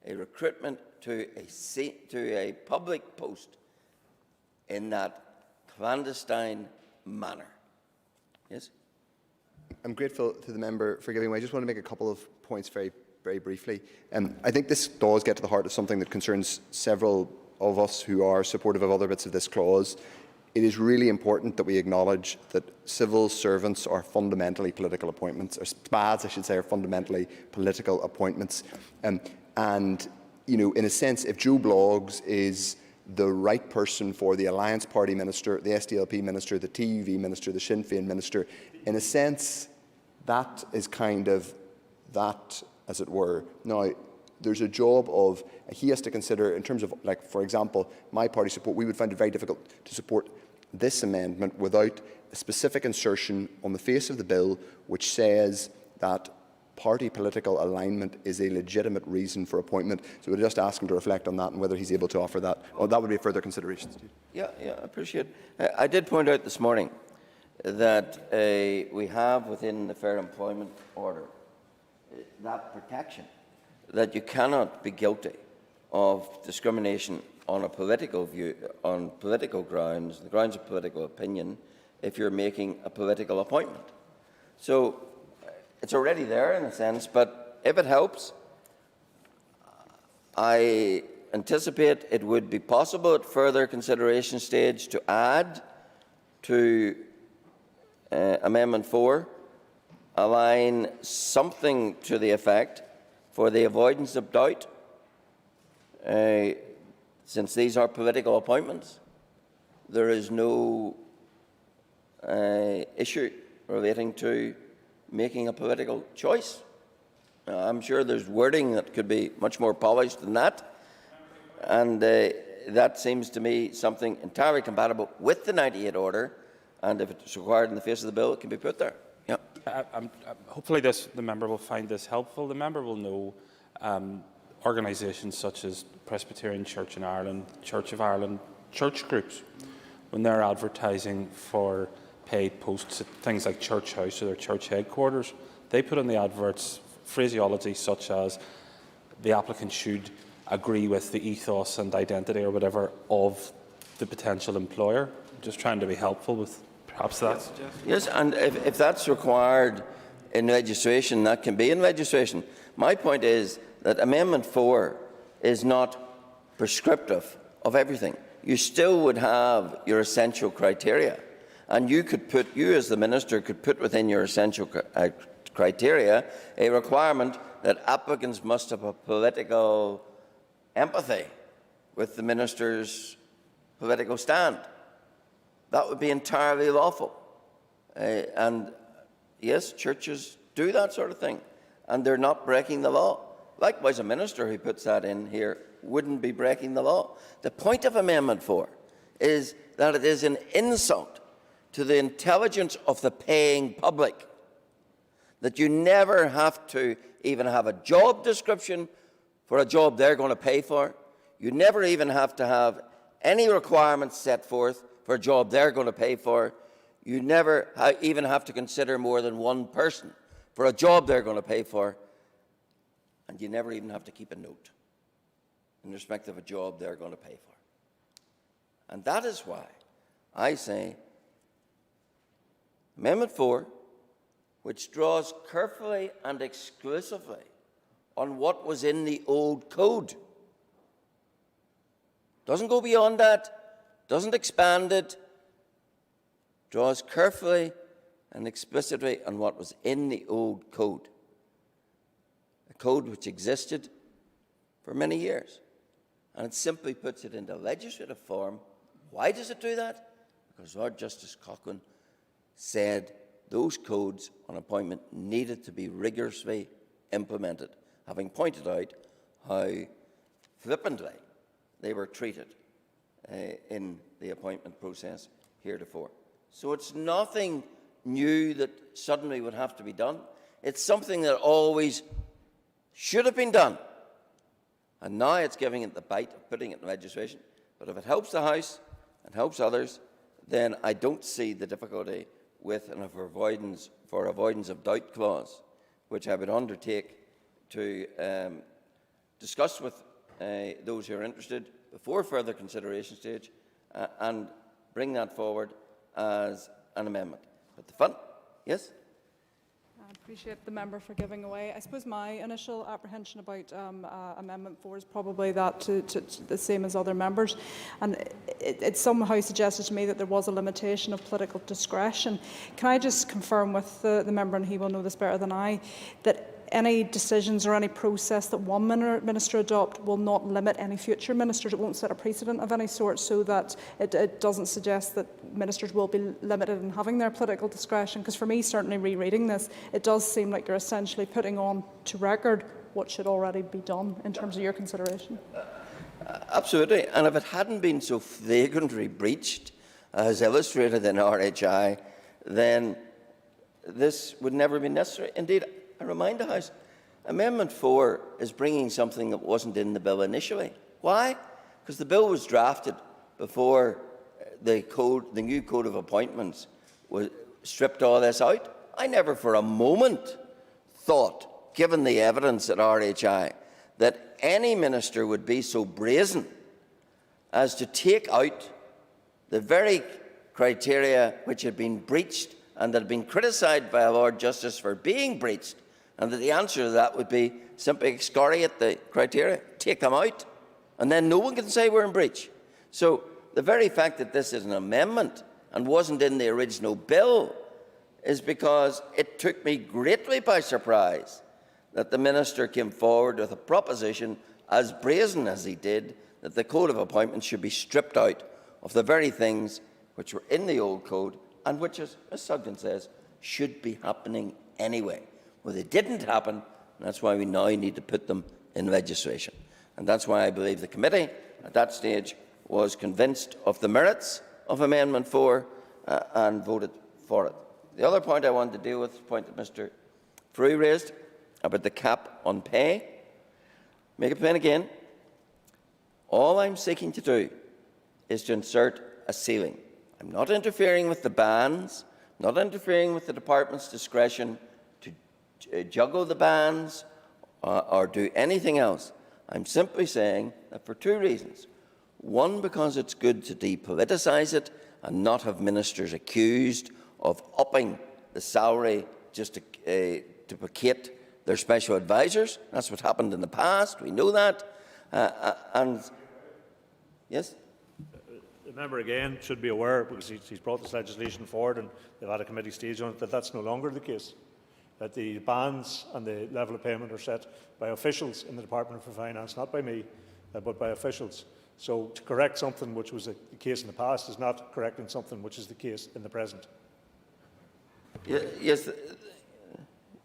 a recruitment to a public post in that clandestine manner. Yes?
I'm grateful to the member for giving way. I just want to make a couple of points very briefly. I think this does get to the heart of something that concerns several of us who are supportive of other bits of this clause. It is really important that we acknowledge that civil servants are fundamentally political appointments, or SPADs, I should say, are fundamentally political appointments. And, you know, in a sense, if Joe Bloggs is the right person for the Alliance Party Minister, the SDLP Minister, the TUV Minister, the Sinn Féin Minister, in a sense, that is kind of that, as it were. Now, there's a job of, he has to consider, in terms of, like, for example, my party support, we would find it very difficult to support this amendment without a specific insertion on the face of the bill which says that party political alignment is a legitimate reason for appointment. So we'll just ask him to reflect on that and whether he's able to offer that. Or that would be a further consideration.
Yeah, I appreciate it. I did point out this morning that we have within the Fair Employment Order that protection that you cannot be guilty of discrimination on a political view, on political grounds, the grounds of political opinion, if you're making a political appointment. So it's already there in a sense, but if it helps, I anticipate it would be possible at further consideration stage to add to Amendment 4 a line something to the effect, for the avoidance of doubt, since these are political appointments, there is no issue relating to making a political choice. I'm sure there's wording that could be much more polished than that, and that seems to me something entirely compatible with the 98 order, and if it's required in the face of the bill, it can be put there. Yeah.
Hopefully the member will find this helpful. The member will know organisations such as Presbyterian Church in Ireland, Church of Ireland, church groups, when they're advertising for paid posts at things like Church House or their church headquarters, they put in the adverts phraseology such as the applicant should agree with the ethos and identity or whatever of the potential employer. I'm just trying to be helpful with perhaps that suggestion.
Yes, and if that's required in legislation, that can be in legislation. My point is that Amendment 4 is not prescriptive of everything. You still would have your essential criteria, and you as the minister could put within your essential criteria a requirement that applicants must have a political empathy with the minister's political stand. That would be entirely lawful. And yes, churches do that sort of thing, and they're not breaking the law. Likewise, a minister who puts that in here wouldn't be breaking the law. The point of Amendment 4 is that it is an insult to the intelligence of the paying public that you never have to even have a job description for a job they're going to pay for. You never even have to have any requirements set forth for a job they're going to pay for. You never even have to consider more than one person for a job they're going to pay for. And you never even have to keep a note in respect of a job they're going to pay for. And that is why I say Amendment 4, which draws carefully and exclusively on what was in the old code, doesn't go beyond that, doesn't expand it, draws carefully and explicitly on what was in the old code, a code which existed for many years. And it simply puts it into legislative form. Why does it do that? Because Lord Justice Cochrane said those codes on appointment needed to be rigorously implemented. having pointed out how flippantly they were treated in the appointment process heretofore. So it's nothing new that suddenly would have to be done. It's something that always should have been done. And now it's giving it the bite of putting it in legislation. But if it helps the House and helps others, then I don't see the difficulty with an avoidance of doubt clause, which I would undertake to discuss with those who are interested before further consideration stage and bring that forward as an amendment. But the fun, yes?
I appreciate the member for giving away. I suppose my initial apprehension about Amendment 4 is probably that to the same as other members. And it somehow suggested to me that there was a limitation of political discretion. Can I just confirm with the member, and he will know this better than I, that any decisions or any process that one minister adopt will not limit any future ministers? It won't set a precedent of any sort, so that it doesn't suggest that ministers will be limited in having their political discretion? Because for me, certainly rereading this, it does seem like you're essentially putting on to record what should already be done in terms of your consideration.
Absolutely. And if it hadn't been so flagrantly breached, as illustrated in RHI, then this would never be necessary. Indeed, I remind the House, Amendment 4 is bringing something that wasn't in the bill initially. Why? Because the bill was drafted before the new Code of Appointments was stripped all this out. I never for a moment thought, given the evidence at RHI, that any minister would be so brazen as to take out the very criteria which had been breached and that had been criticised by a Lord Justice for being breached, and that the answer to that would be simply excoriate the criteria, take them out, and then no one can say we're in breach. So the very fact that this is an amendment and wasn't in the original bill is because it took me greatly by surprise that the minister came forward with a proposition as brazen as he did, that the Code of Appointments should be stripped out of the very things which were in the old code and which, as Ms Sugden says, should be happening anyway. Well, they didn't happen, and that's why we now need to put them in legislation. And that's why I believe the committee at that stage was convinced of the merits of Amendment 4 and voted for it. The other point I wanted to deal with, the point that Mr Frew raised about the cap on pay. Make it plain again, all I'm seeking to do is to insert a ceiling. I'm not interfering with the bands, not interfering with the department's discretion to juggle the bands or do anything else. I'm simply saying that for two reasons. One, because it's good to depoliticise it and not have ministers accused of upping the salary just to placate their special advisers. That's what happened in the past. We know that. And yes?
The member again should be aware, because he's brought this legislation forward and they've had a committee stage on it, that that's no longer the case. That the bands and the level of payment are set by officials in the Department for Finance, not by me, but by officials. So to correct something which was the case in the past is not correcting something which is the case in the present.
Yes,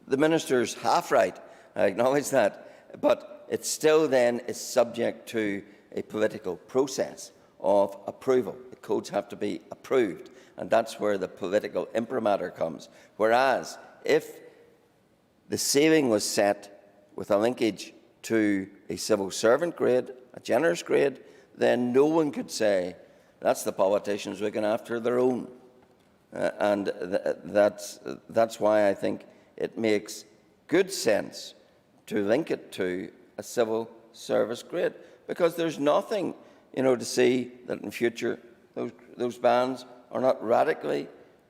the minister's half right, I acknowledge that, but it still then is subject to a political process of approval. The codes have to be approved, and that's where the political imprimatur comes. Whereas if the ceiling was set with a linkage to a civil servant grade, a generous grade, then no one could say that's the politicians looking after their own. That's why I think it makes good sense to link it to a civil service grade, because there's nothing, to see that in future those bands are not radically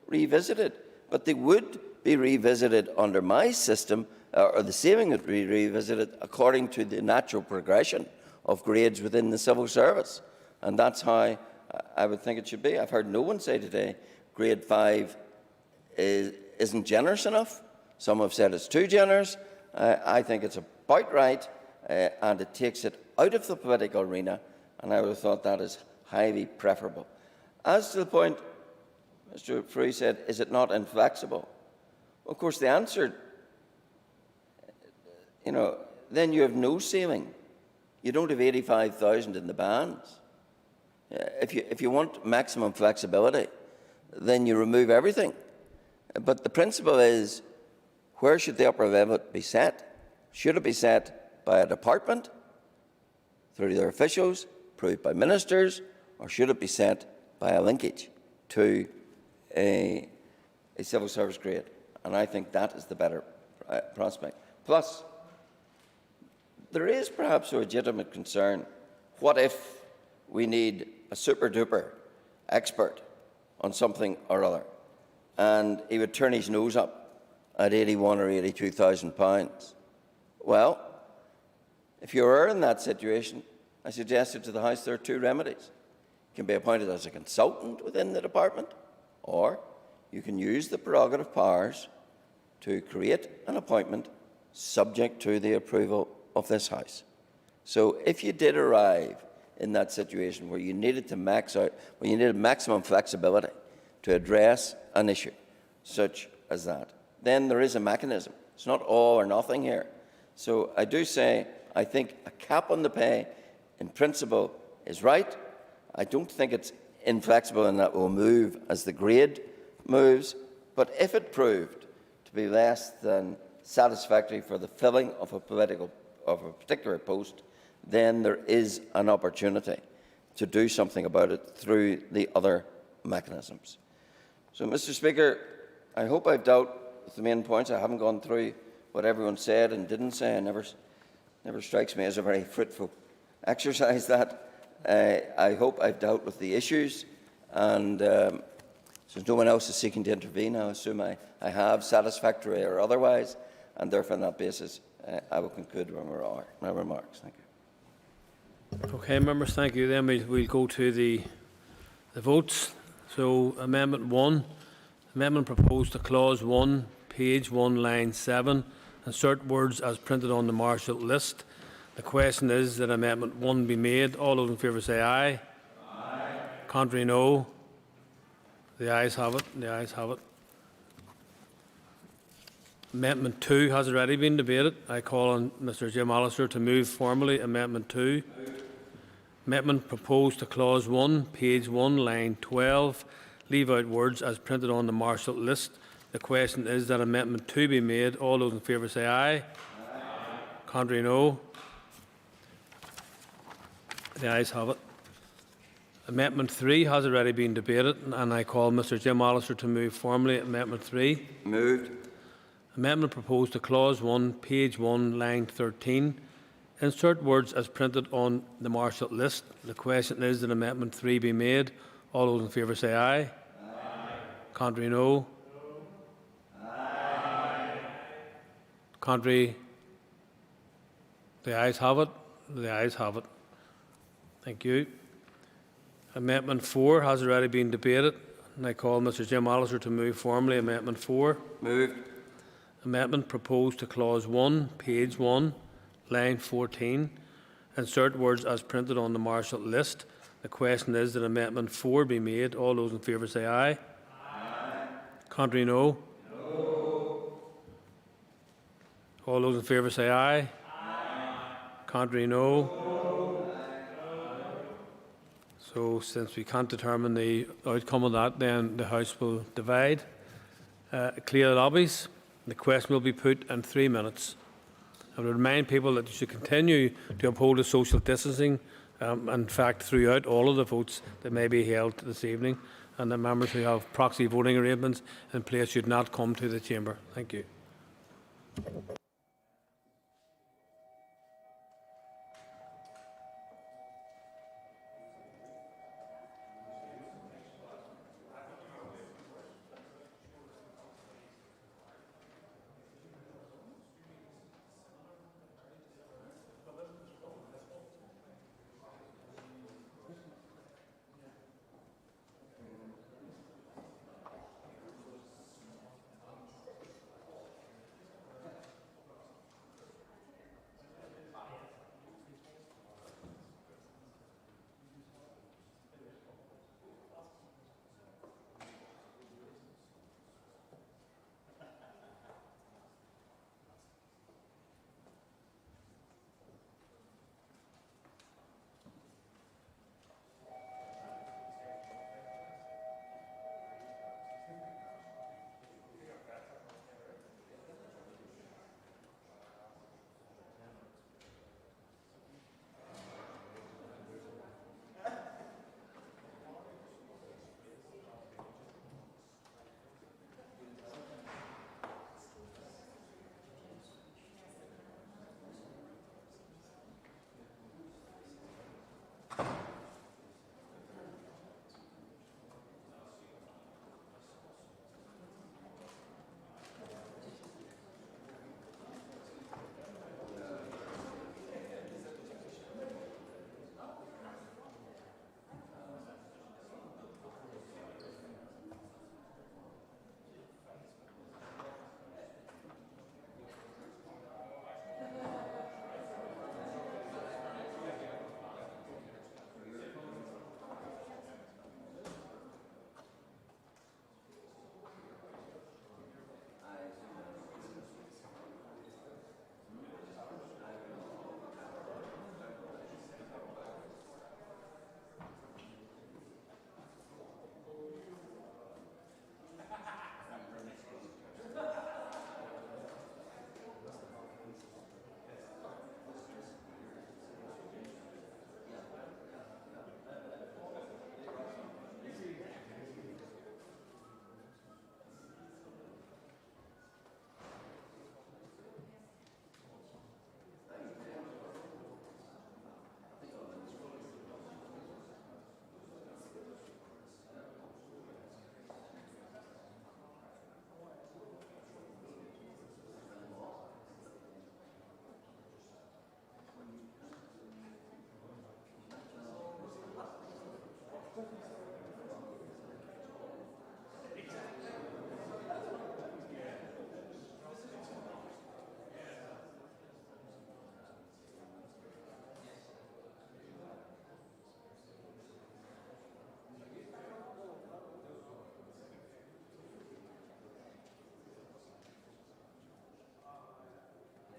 revisited. But they would be revisited under my system, or the ceiling would be revisited according to the natural progression of grades within the civil service. And that's how I would think it should be. I've heard no one say today grade 5 isn't generous enough. Some have said it's too generous. I think it's about right, and it takes it out of the political arena, and I would have thought that is highly preferable. As to the point Mr Frew said, is it not inflexible? Of course, the answer, the then you have no ceiling. You don't have 85,000 in the bands. If you want maximum flexibility, then you remove everything. But the principle is, where should the upper limit be set? Should it be set by a department, through their officials, approved by ministers, or should it be set by a linkage to a civil service grade? And I think that is the better prospect. Plus, there is perhaps a legitimate concern. What if we need a super-duper expert on something or other, and he would turn his nose up at 81 or 82,000 pounds? Well, if you are in that situation, I suggested to the House there are two remedies. You can be appointed as a consultant within the department, or you can use the prerogative powers to create an appointment subject to the approval of this House. So if you did arrive in that situation where you needed to max out, where you needed maximum flexibility to address an issue such as that, then there is a mechanism. It's not all or nothing here. So I do say, I think a cap on the pay in principle is right. I don't think it's inflexible and that will move as the grade moves. But if it proved to be less than satisfactory for the filling of a particular post, then there is an opportunity to do something about it through the other mechanisms. So, Mr. Speaker, I hope I've dealt with the main points. I haven't gone through what everyone said and didn't say. It never strikes me as a very fruitful exercise, that. I hope I've dealt with the issues, and since no one else is seeking to intervene, I assume I have, satisfactory or otherwise, and therefore on that basis I will conclude my remarks. Thank you.
Okay, members, thank you. Then we'll go to the votes. So, Amendment 1. Amendment proposed to Clause 1, page 1, line 7. Insert words as printed on the Marshall list. The question is that Amendment 1 be made. All those in favour say aye. Aye. Contrary, no. The ayes have it. The ayes have it. Amendment 2 has already been debated. I call on Mr. Jim Allister to move formally Amendment 2. Amendment proposed to Clause 1, page 1, line 12. Leave out words as printed on the Marshall list. The question is that Amendment 2 be made. All those in favour say aye. Aye. Contrary, no. The ayes have it. Amendment 3 has already been debated, and I call Mr. Jim Allister to move formally Amendment 3.
Moved.
Amendment proposed to Clause 1, page 1, line 13. Insert words as printed on the Marshall list. The question is that Amendment 3 be made. All those in favour say aye. Aye. Contrary, no. Aye. Contrary, the ayes have it. The ayes have it. Thank you. Amendment 4 has already been debated, and I call Mr. Jim Allister to move formally Amendment 4.
Moved.
Amendment proposed to Clause 1, page 1, line 14. Insert words as printed on the Marshall list. The question is that Amendment 4 be made. All those in favour say aye. Aye. Contrary, no. No. All those in favour say aye. Aye. Contrary, no. So, since we can't determine the outcome of that, then the House will divide. Clear the lobbies. The question will be put in 3 minutes. I would remind people that you should continue to uphold the social distancing, in fact, throughout all of the votes that may be held this evening, and the members who have proxy voting arrangements in place should not come to the chamber. Thank you.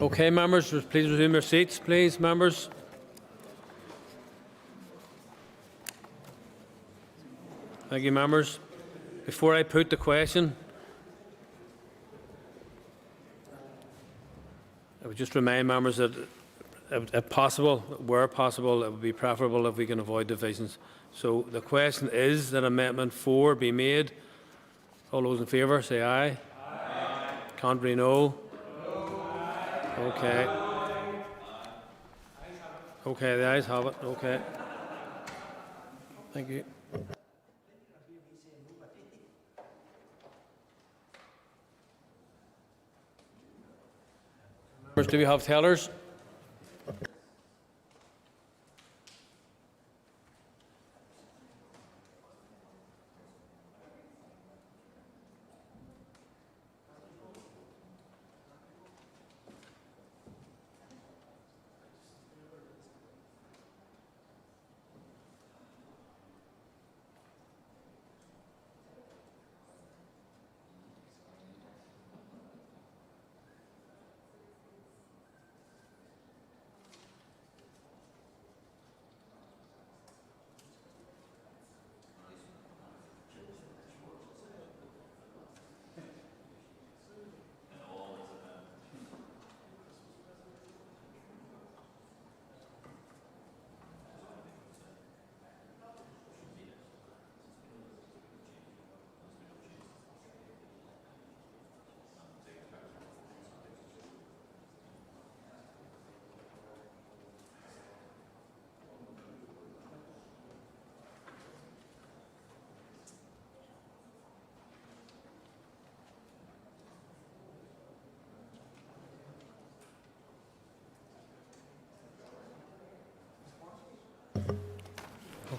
Okay, members, please resume your seats, please, members. Thank you, members. Before I put the question, I would just remind members that, if possible, where possible, it would be preferable if we can avoid divisions. So the question is that Amendment 4 be made. All those in favour, say aye. Aye. Contrary, no. Okay. Okay, the ayes have it. Okay. Thank you. Members, do we have tellers?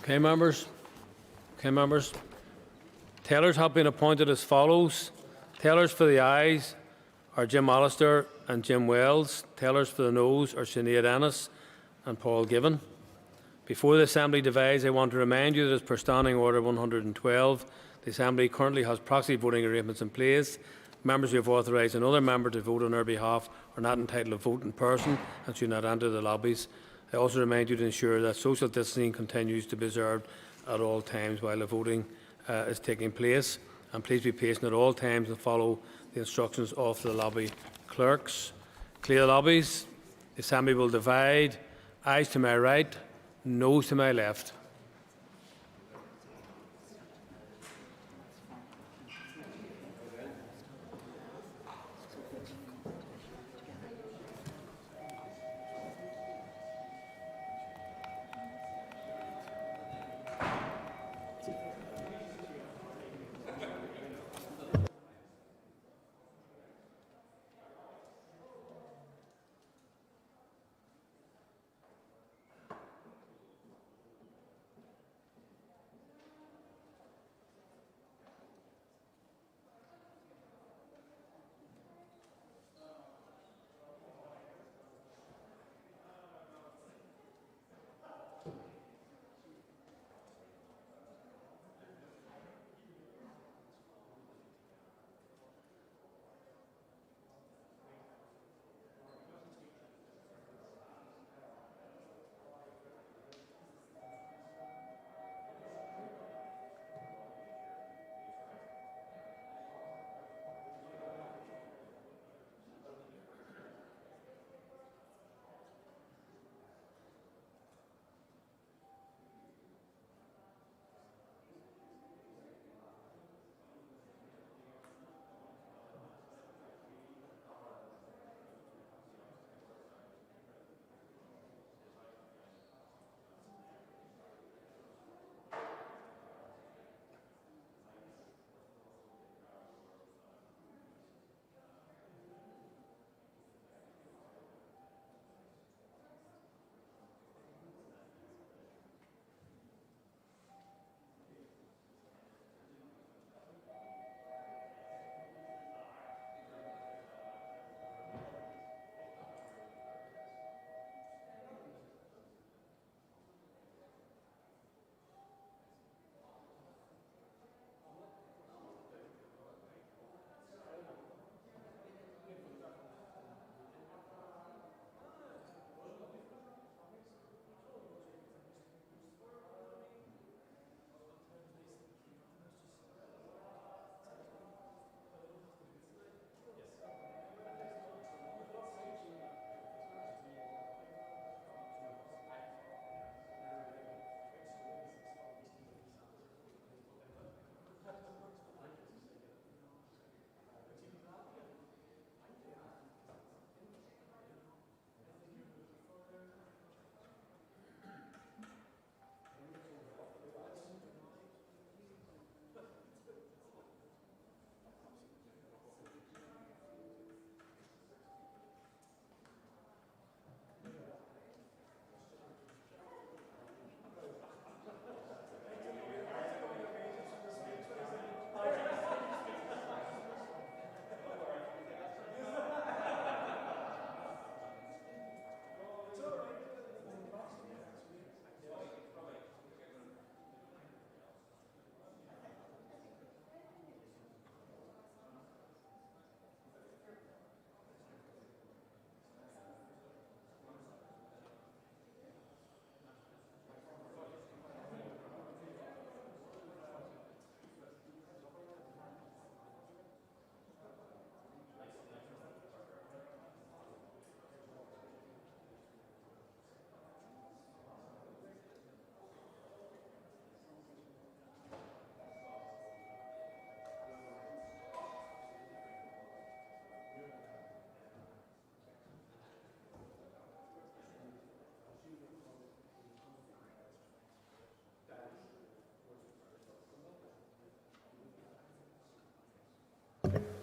Okay, members. Okay, members. Tellers have been appointed as follows. Tellers for the ayes are Jim Allister and Jim Wells. Tellers for the noes are Sinead Ennis and Paul Given. Before the Assembly divides, I want to remind you that as per Standing Order 112, the Assembly currently has proxy voting arrangements in place. Members who have authorised another member to vote on their behalf are not entitled to vote in person and should not enter the lobbies. I also remind you to ensure that social distancing continues to be observed at all times while the voting is taking place. And please be patient at all times and follow the instructions of the lobby clerks. Clear the lobbies. The Assembly will divide. Ayes to my right, noes to my left.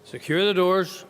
Secure the doors.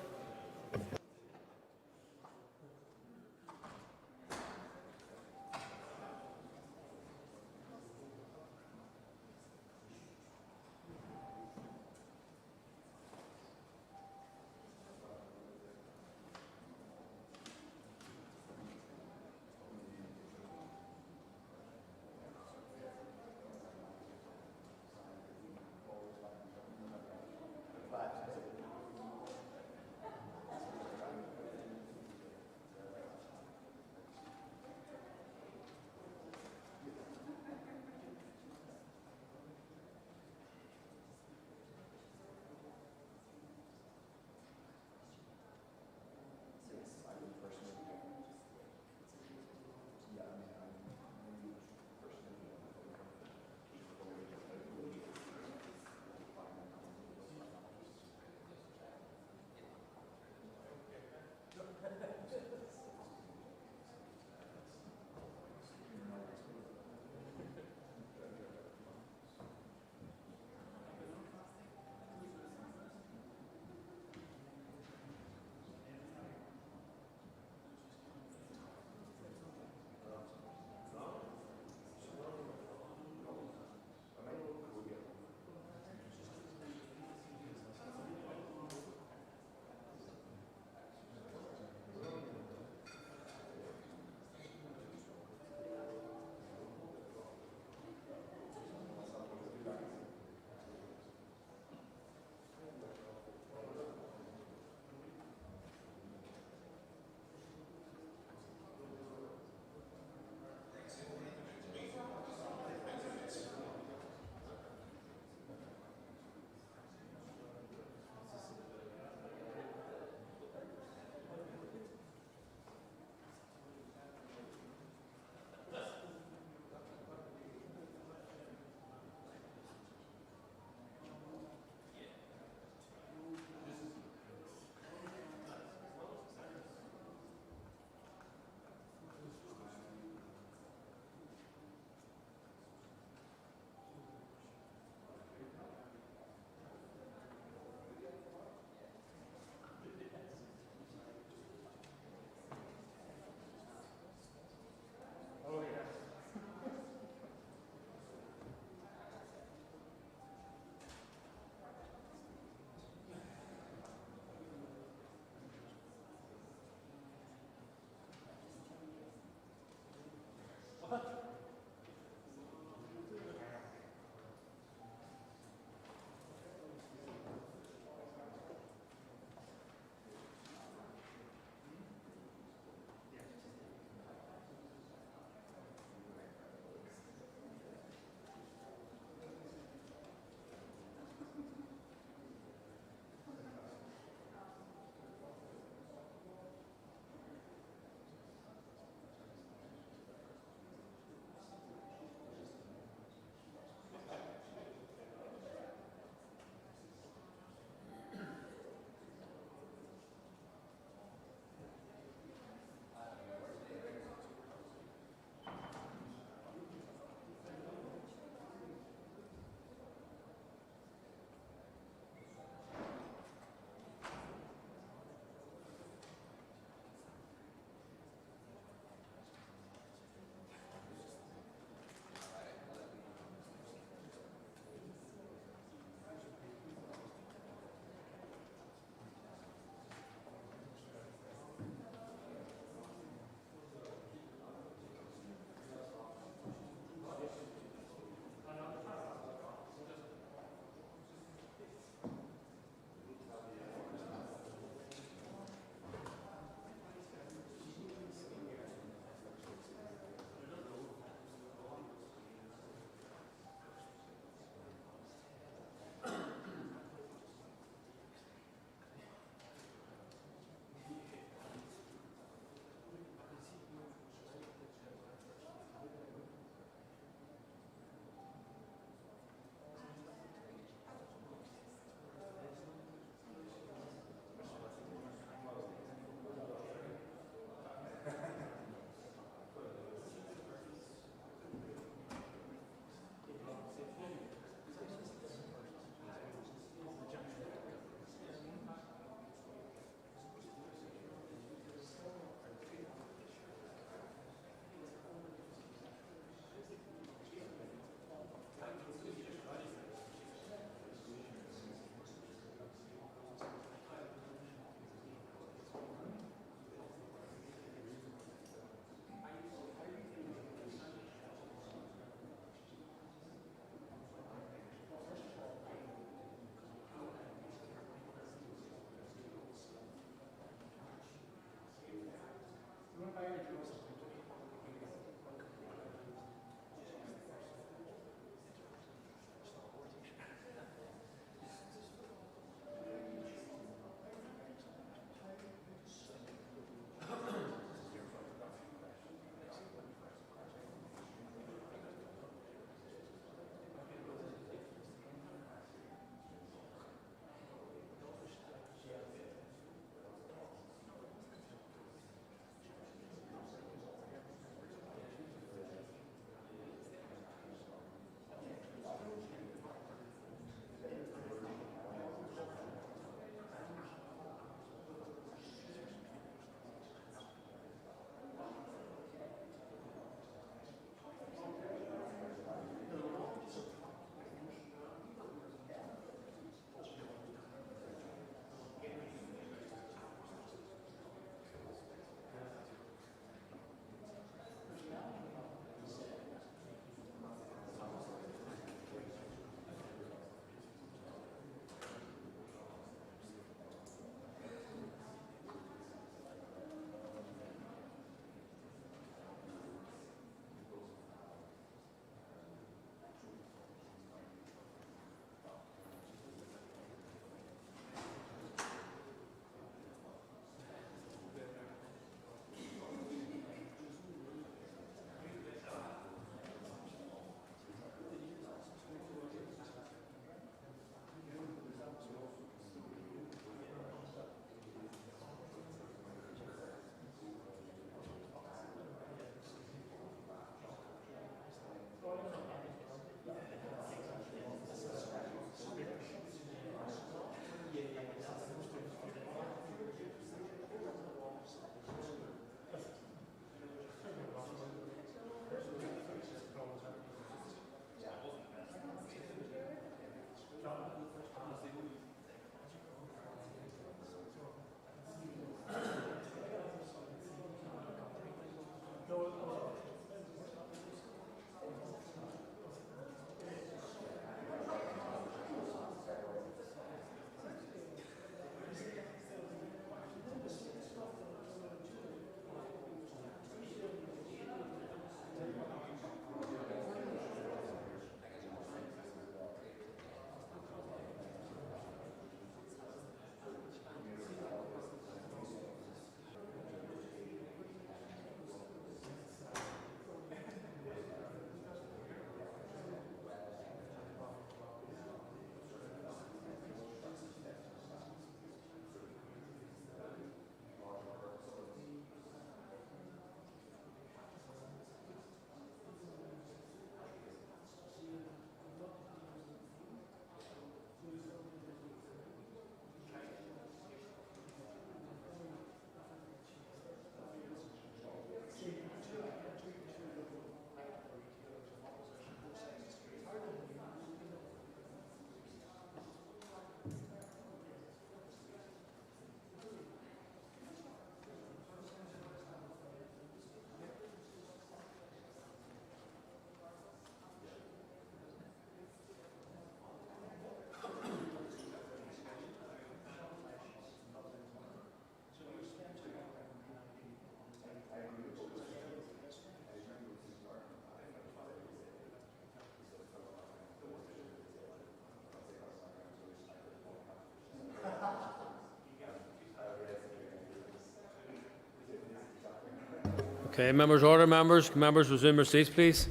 Okay, members' order, members. Members, resume your seats, please.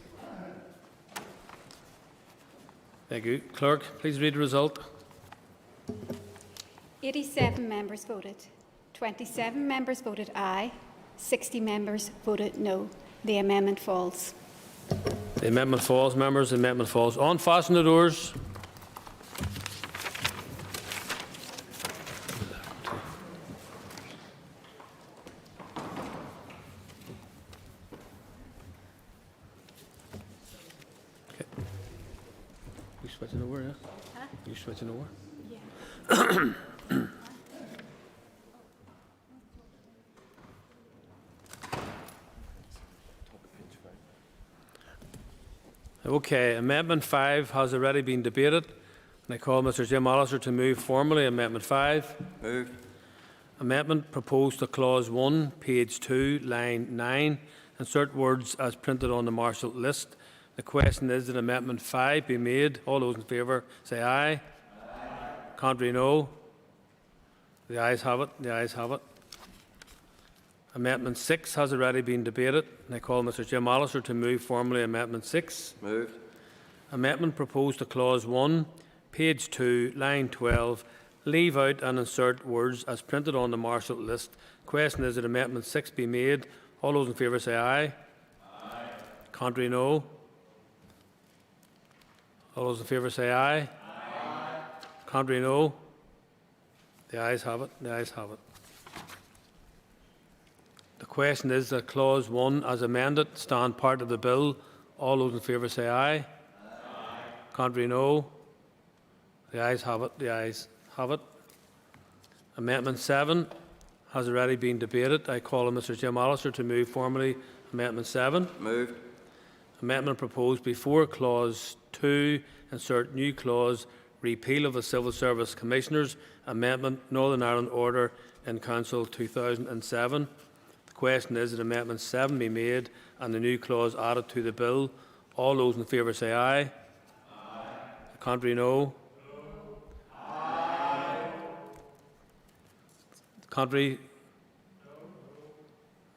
Thank you. Clerk, please read the result.
87 members voted. 27 members voted aye. 60 members voted no. The amendment falls.
The amendment falls, members. The amendment falls. Unfasten the doors. Okay. You switching over, yeah?
Huh?
You switching over?
Yeah.
Okay, Amendment 5 has already been debated. And I call Mr Jim Allister to move formally Amendment 5.
Moved.
Amendment proposed to Clause 1, page 2, line 9. Insert words as printed on the Marshall list. The question is that Amendment 5 be made. All those in favour say aye. Aye. Contrary, no. The ayes have it. The ayes have it. Amendment 6 has already been debated. And I call Mr Jim Allister to move formally Amendment 6.
Moved.
Amendment proposed to Clause 1, page 2, line 12. Leave out and insert words as printed on the Marshall list. Question is that Amendment 6 be made. All those in favour say aye. Aye. Contrary, no. All those in favour say aye. Aye. Contrary, no. The ayes have it. The ayes have it. The question is that Clause 1 as amended stand part of the bill. All those in favour say aye. Aye. Contrary, no. The ayes have it. The ayes have it. Amendment 7 has already been debated. I call on Mr Jim Allister to move formally Amendment 7.
Moved.
Amendment proposed before Clause 2, insert new clause, repeal of the Civil Service Commissioners Amendment, Northern Ireland Order in Council 2007. The question is that Amendment 7 be made and the new clause added to the bill. All those in favour say aye. Aye. Contrary, no. Aye. Contrary,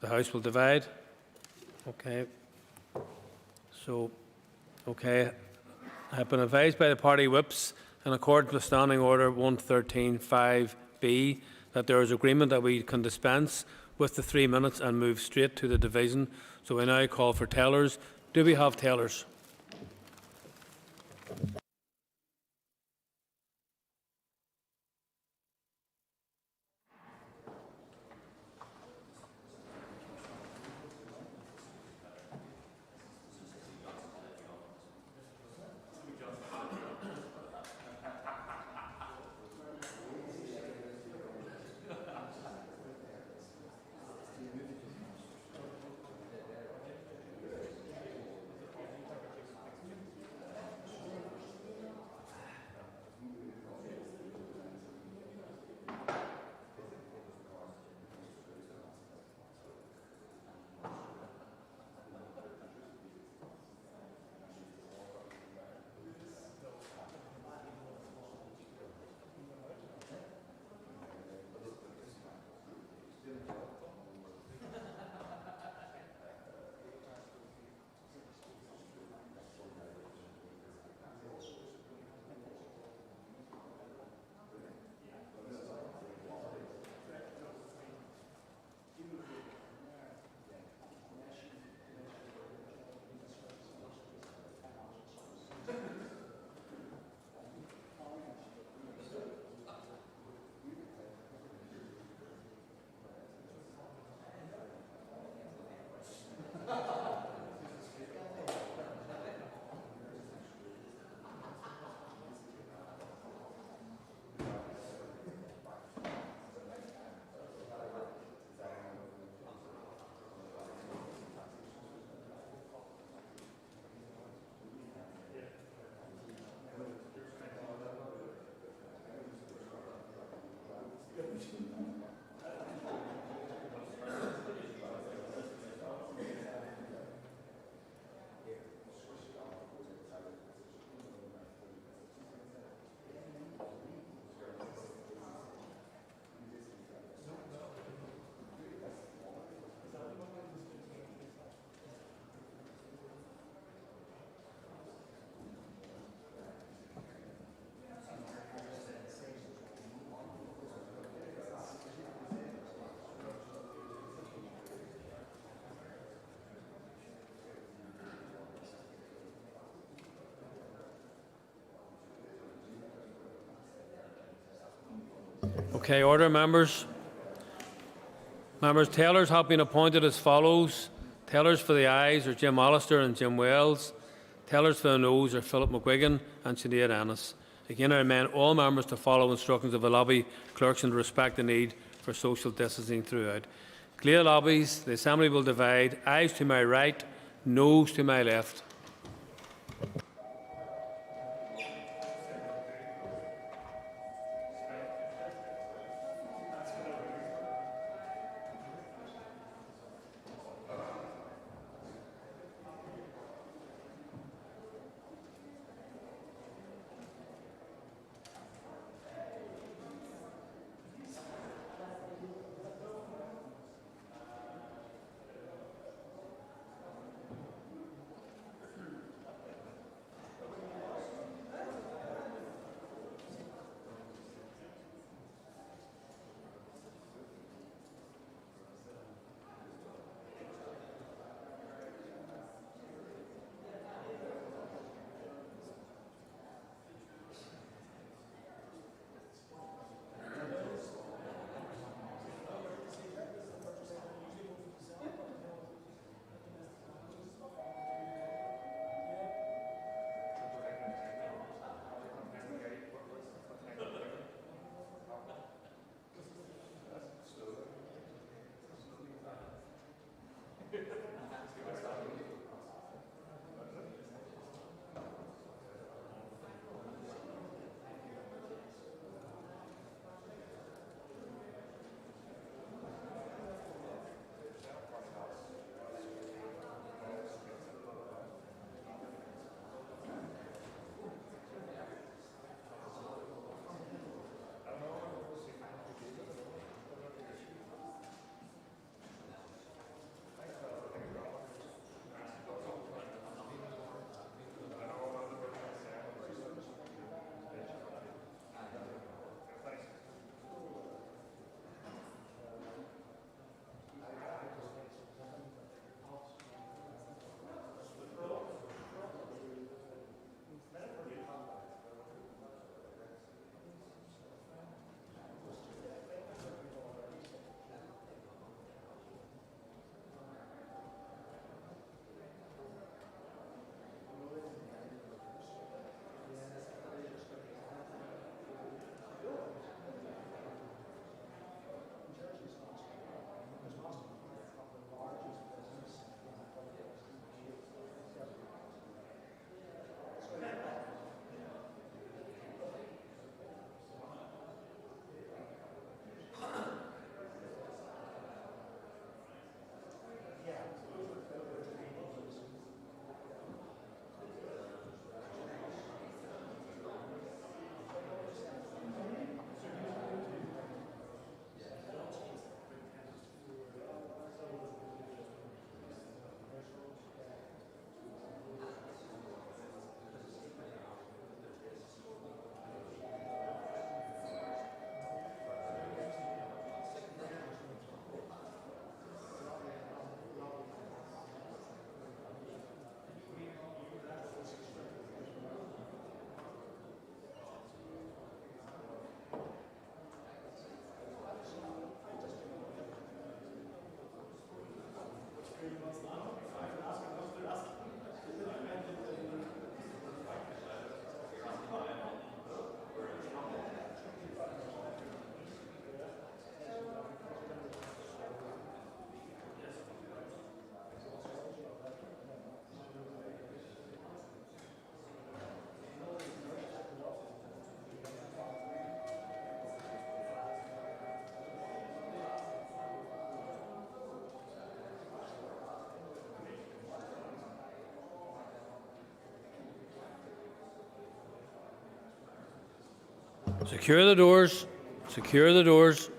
the House will divide. Okay. So, okay. I have been advised by the party whips in accordance with Standing Order 113(5)(b) that there is agreement that we can dispense with the 3 minutes and move straight to the division. So we now call for tellers. Do we have tellers? Okay, order, members. Members, tellers have been appointed as follows. Tellers for the ayes are Jim Allister and Jim Wells. Tellers for the noes are Philip McGuigan and Sinead Ennis. Again, I remind all members to follow instructions of the lobby clerks and to respect the need for social distancing throughout. Clear lobbies, the Assembly will divide. Ayes to my right, noes to my left. Secure the doors. Secure the doors.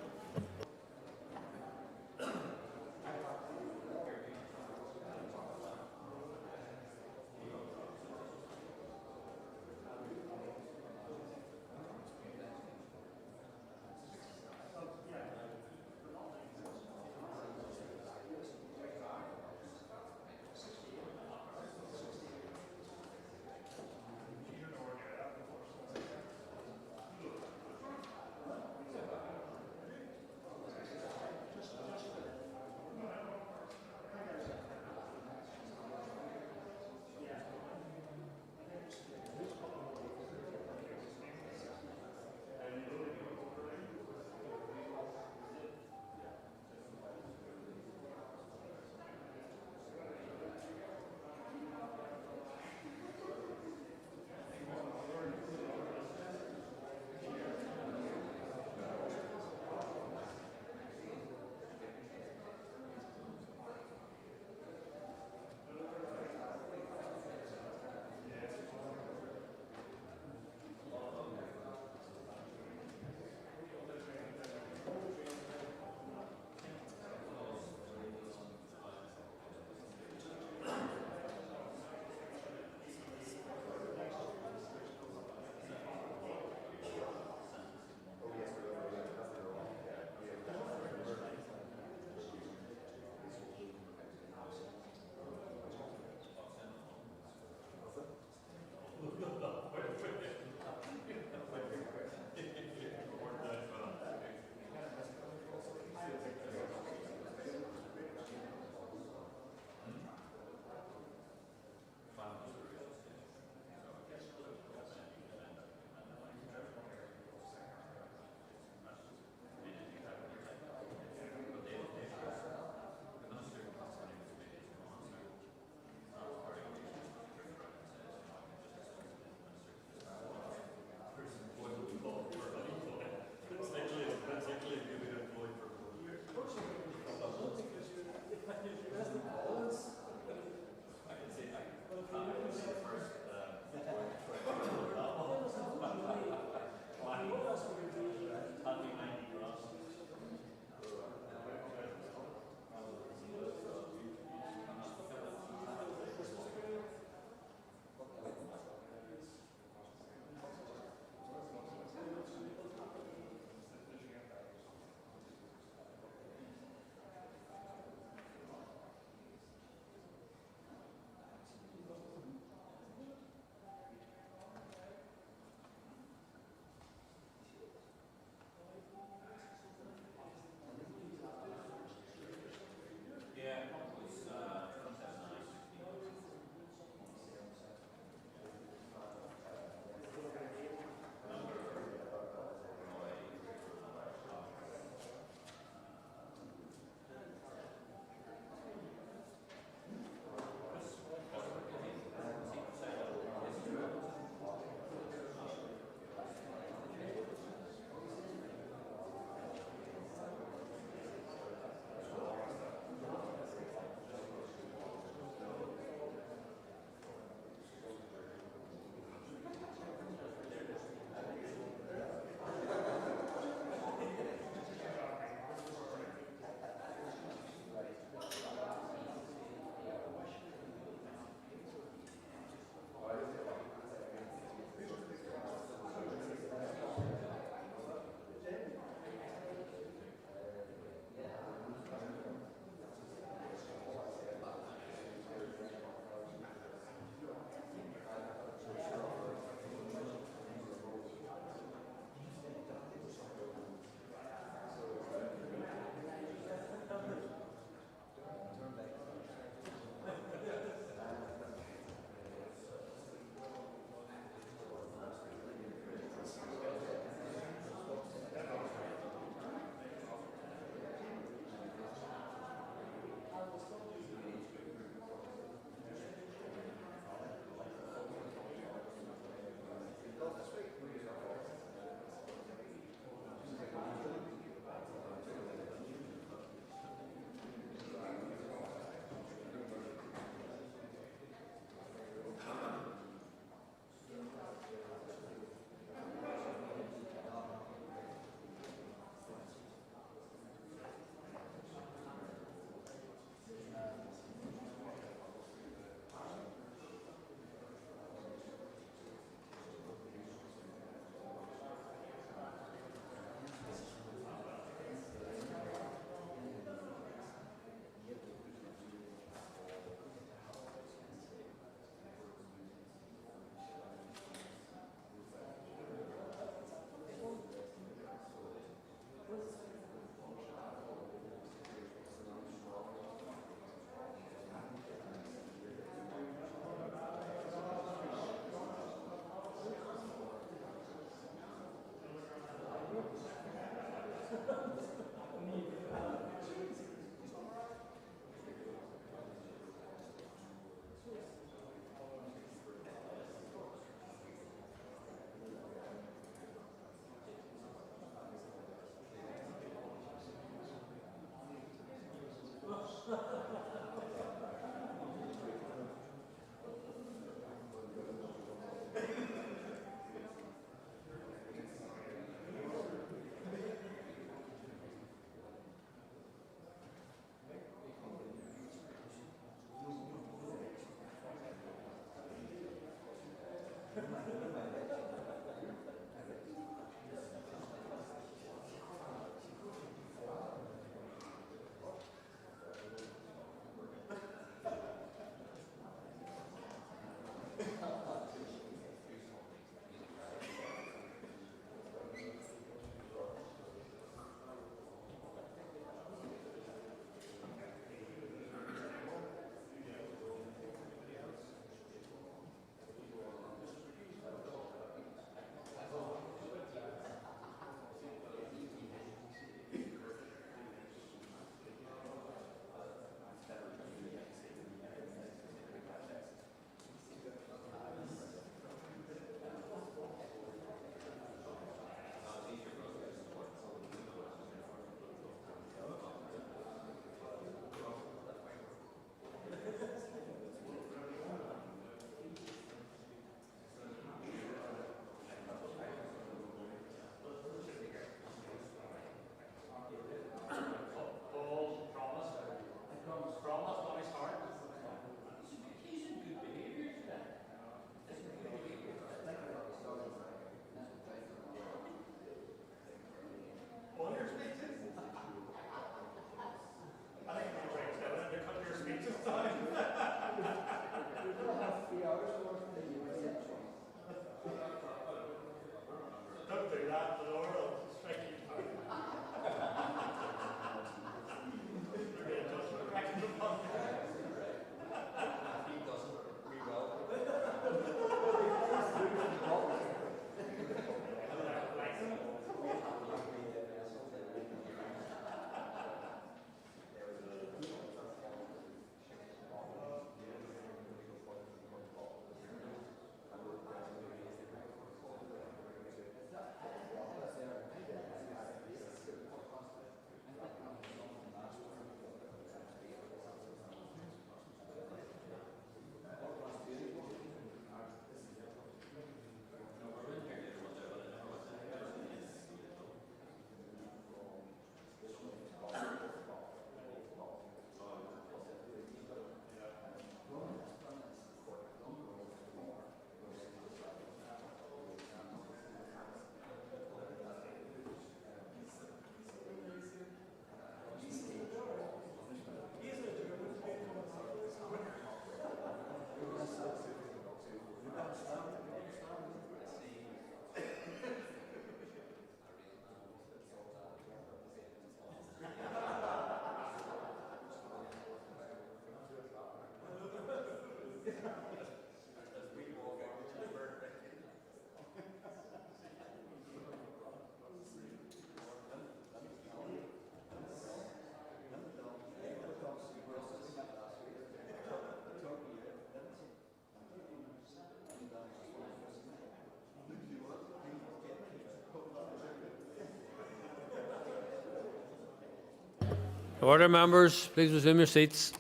Order, members. Please resume your seats.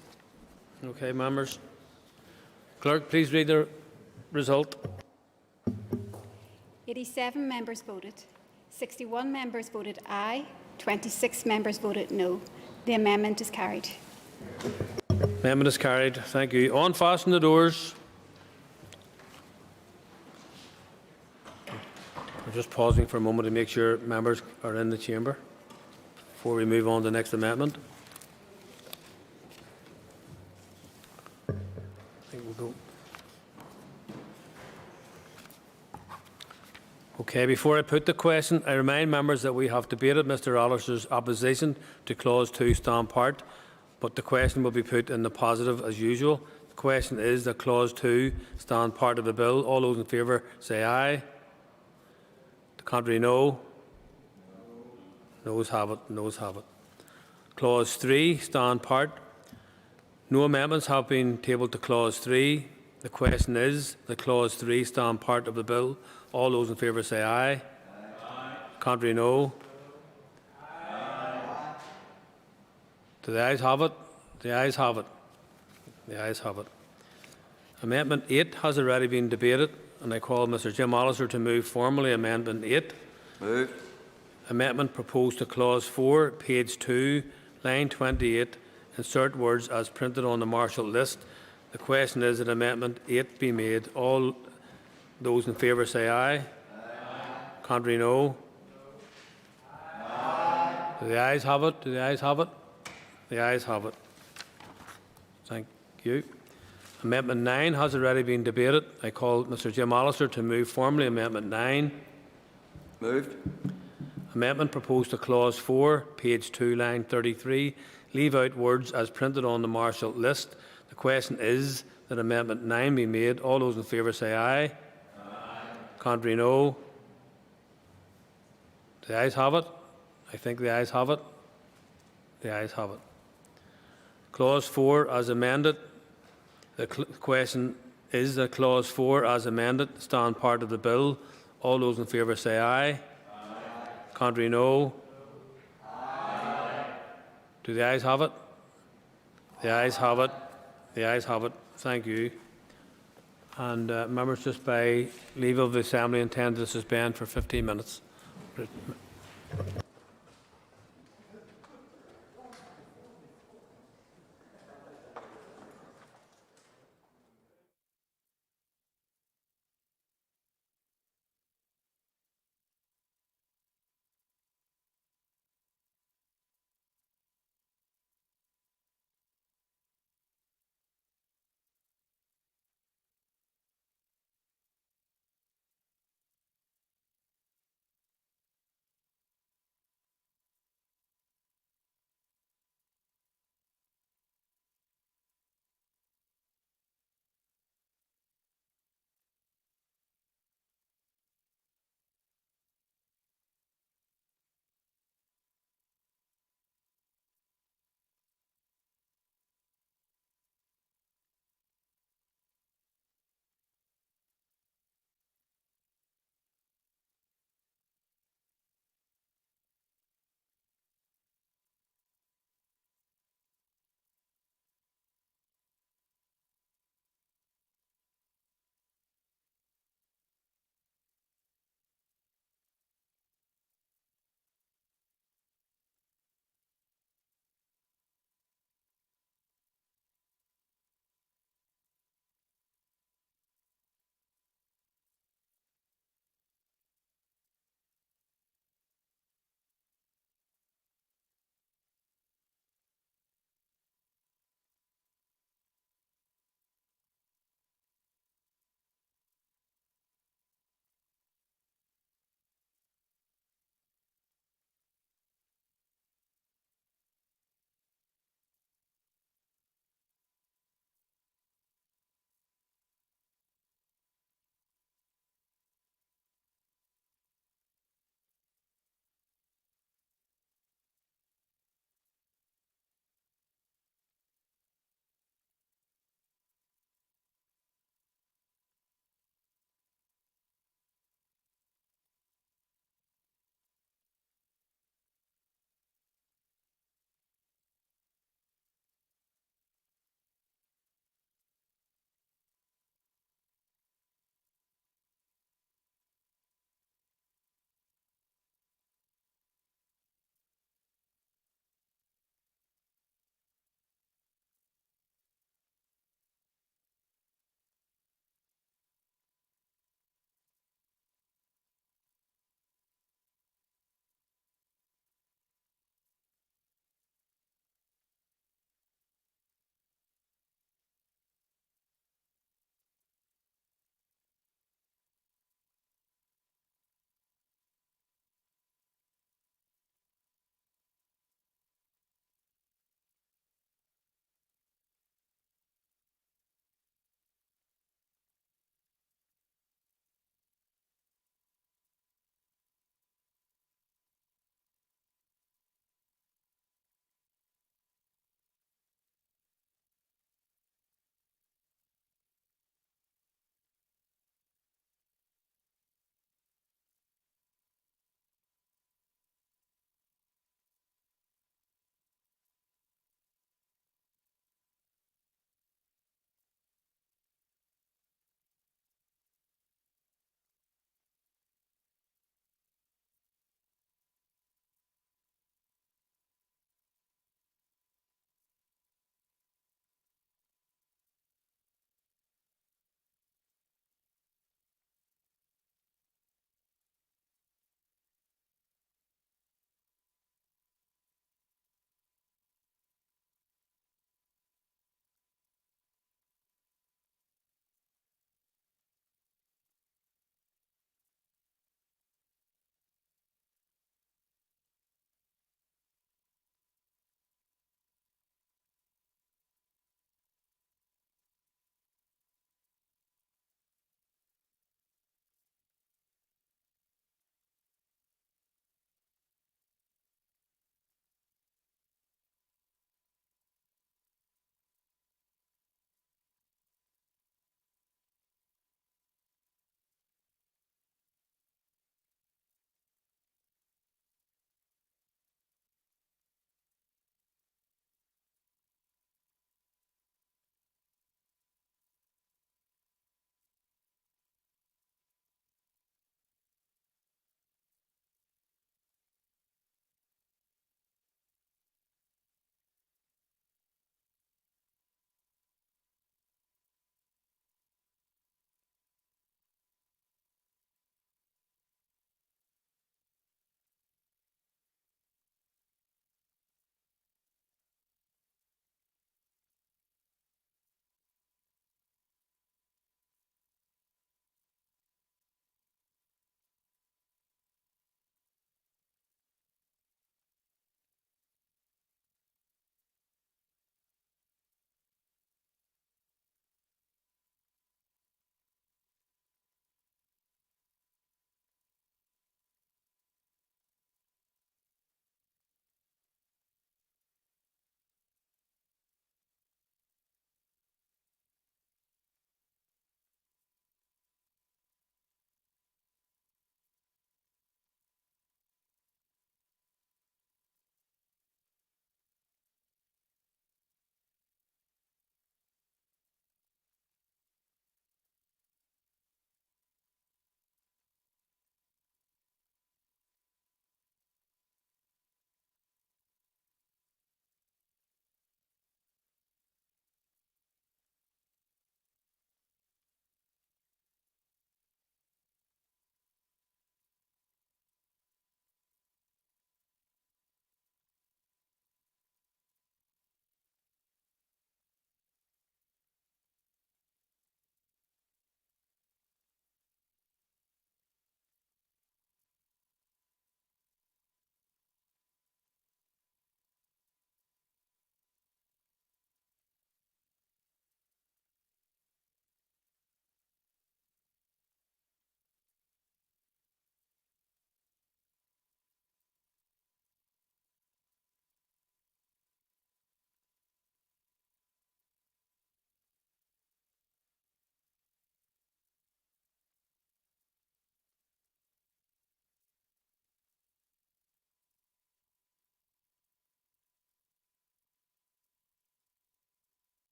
Okay, members. Clerk, please read the result.
87 members voted. 61 members voted aye. 26 members voted no. The amendment is carried.
Amendment is carried. Thank you. Unfasten the doors. I'm just pausing for a moment to make sure members are in the chamber before we move on to the next amendment. I think we'll go. Okay, before I put the question, I remind members that we have debated Mr Allister's opposition to Clause 2 stand part, but the question will be put in the positive as usual. The question is that Clause 2 stand part of the bill. All those in favour say aye. The contrary, no. Noes have it. Noes have it. Clause 3 stand part. No amendments have been tabled to Clause 3. The question is that Clause 3 stand part of the bill. All those in favour say aye. Aye. Contrary, no. Aye. Do the ayes have it? The ayes have it. The ayes have it. Amendment 8 has already been debated, and I call Mr Jim Allister to move formally Amendment 8.
Moved.
Amendment proposed to Clause 4, page 2, line 28, insert words as printed on the Marshall list. The question is that Amendment 8 be made. All those in favour say aye. Aye. Contrary, no. Aye. Do the ayes have it? Do the ayes have it? The ayes have it. Thank you. Amendment 9 has already been debated. I call Mr Jim Allister to move formally Amendment 9.
Moved.
Amendment proposed to Clause 4, page 2, line 33. Leave out words as printed on the Marshall list. The question is that Amendment 9 be made. All those in favour say aye. Aye. Contrary, no. The ayes have it. I think the ayes have it. The ayes have it. Clause 4 as amended. The question is that Clause 4 as amended stand part of the bill. All those in favour say aye. Aye. Contrary, no. Aye. Do the ayes have it? The ayes have it. The ayes have it. Thank you. And members, just by leave of the Assembly, intend to suspend for 15 minutes.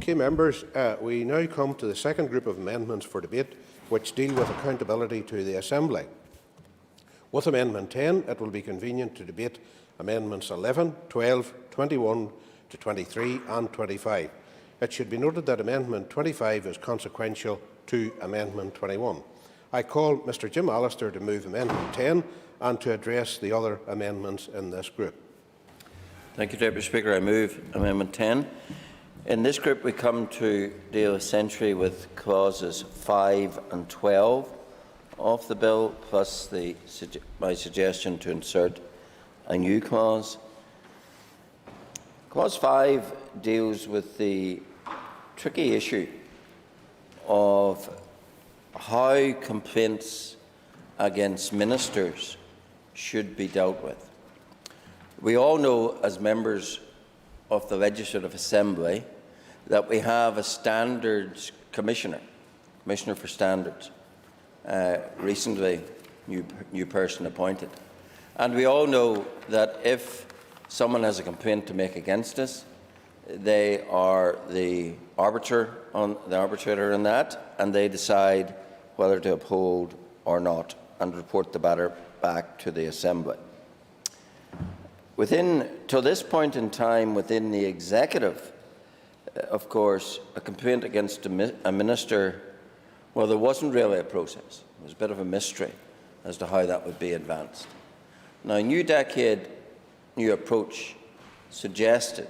Okay, members, we now come to the second group of amendments for debate, which deal with accountability to the Assembly. With Amendment 10, it will be convenient to debate Amendments 11, 12, 21 to 23 and 25. It should be noted that Amendment 25 is consequential to Amendment 21. I call Mr Jim Allister to move Amendment 10 and to address the other amendments in this group.
Thank you, Deputy Speaker. I move Amendment 10. In this group, we come to deal essentially with clauses 5 and 12 of the bill, plus my suggestion to insert a new clause. Clause 5 deals with the tricky issue of how complaints against ministers should be dealt with. We all know, as members of the Legislative Assembly, that we have a Standards Commissioner for Standards, recently new person appointed. And we all know that if someone has a complaint to make against us, they are the arbitrator in that, and they decide whether to uphold or not and report the matter back to the Assembly. Till this point in time, within the Executive, of course, a complaint against a minister, well, there wasn't really a process. It was a bit of a mystery as to how that would be advanced. Now, New Decade, New Approach suggested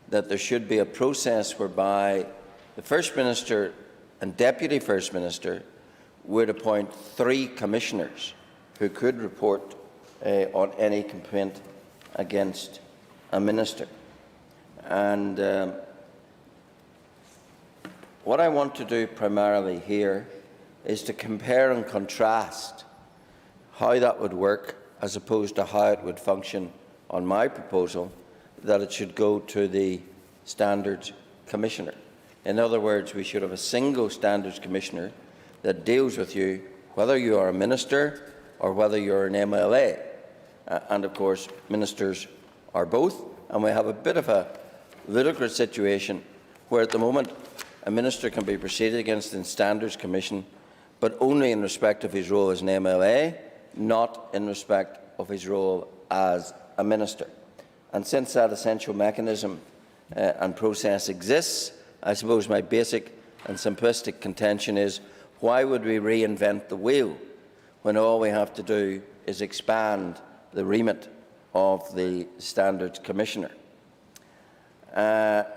that there should be a process whereby the First Minister and Deputy First Minister would appoint 3 commissioners who could report on any complaint against a minister. And what I want to do primarily here is to compare and contrast how that would work as opposed to how it would function on my proposal, that it should go to the Standards Commissioner. In other words, we should have a single Standards Commissioner that deals with you, whether you are a minister or whether you're an MLA. And of course, ministers are both, and we have a bit of a ludicrous situation where at the moment a minister can be proceeded against in Standards Commission, but only in respect of his role as an MLA, not in respect of his role as a minister. And since that essential mechanism and process exists, I suppose my basic and simplistic contention is, why would we reinvent the wheel when all we have to do is expand the remit of the Standards Commissioner? Now,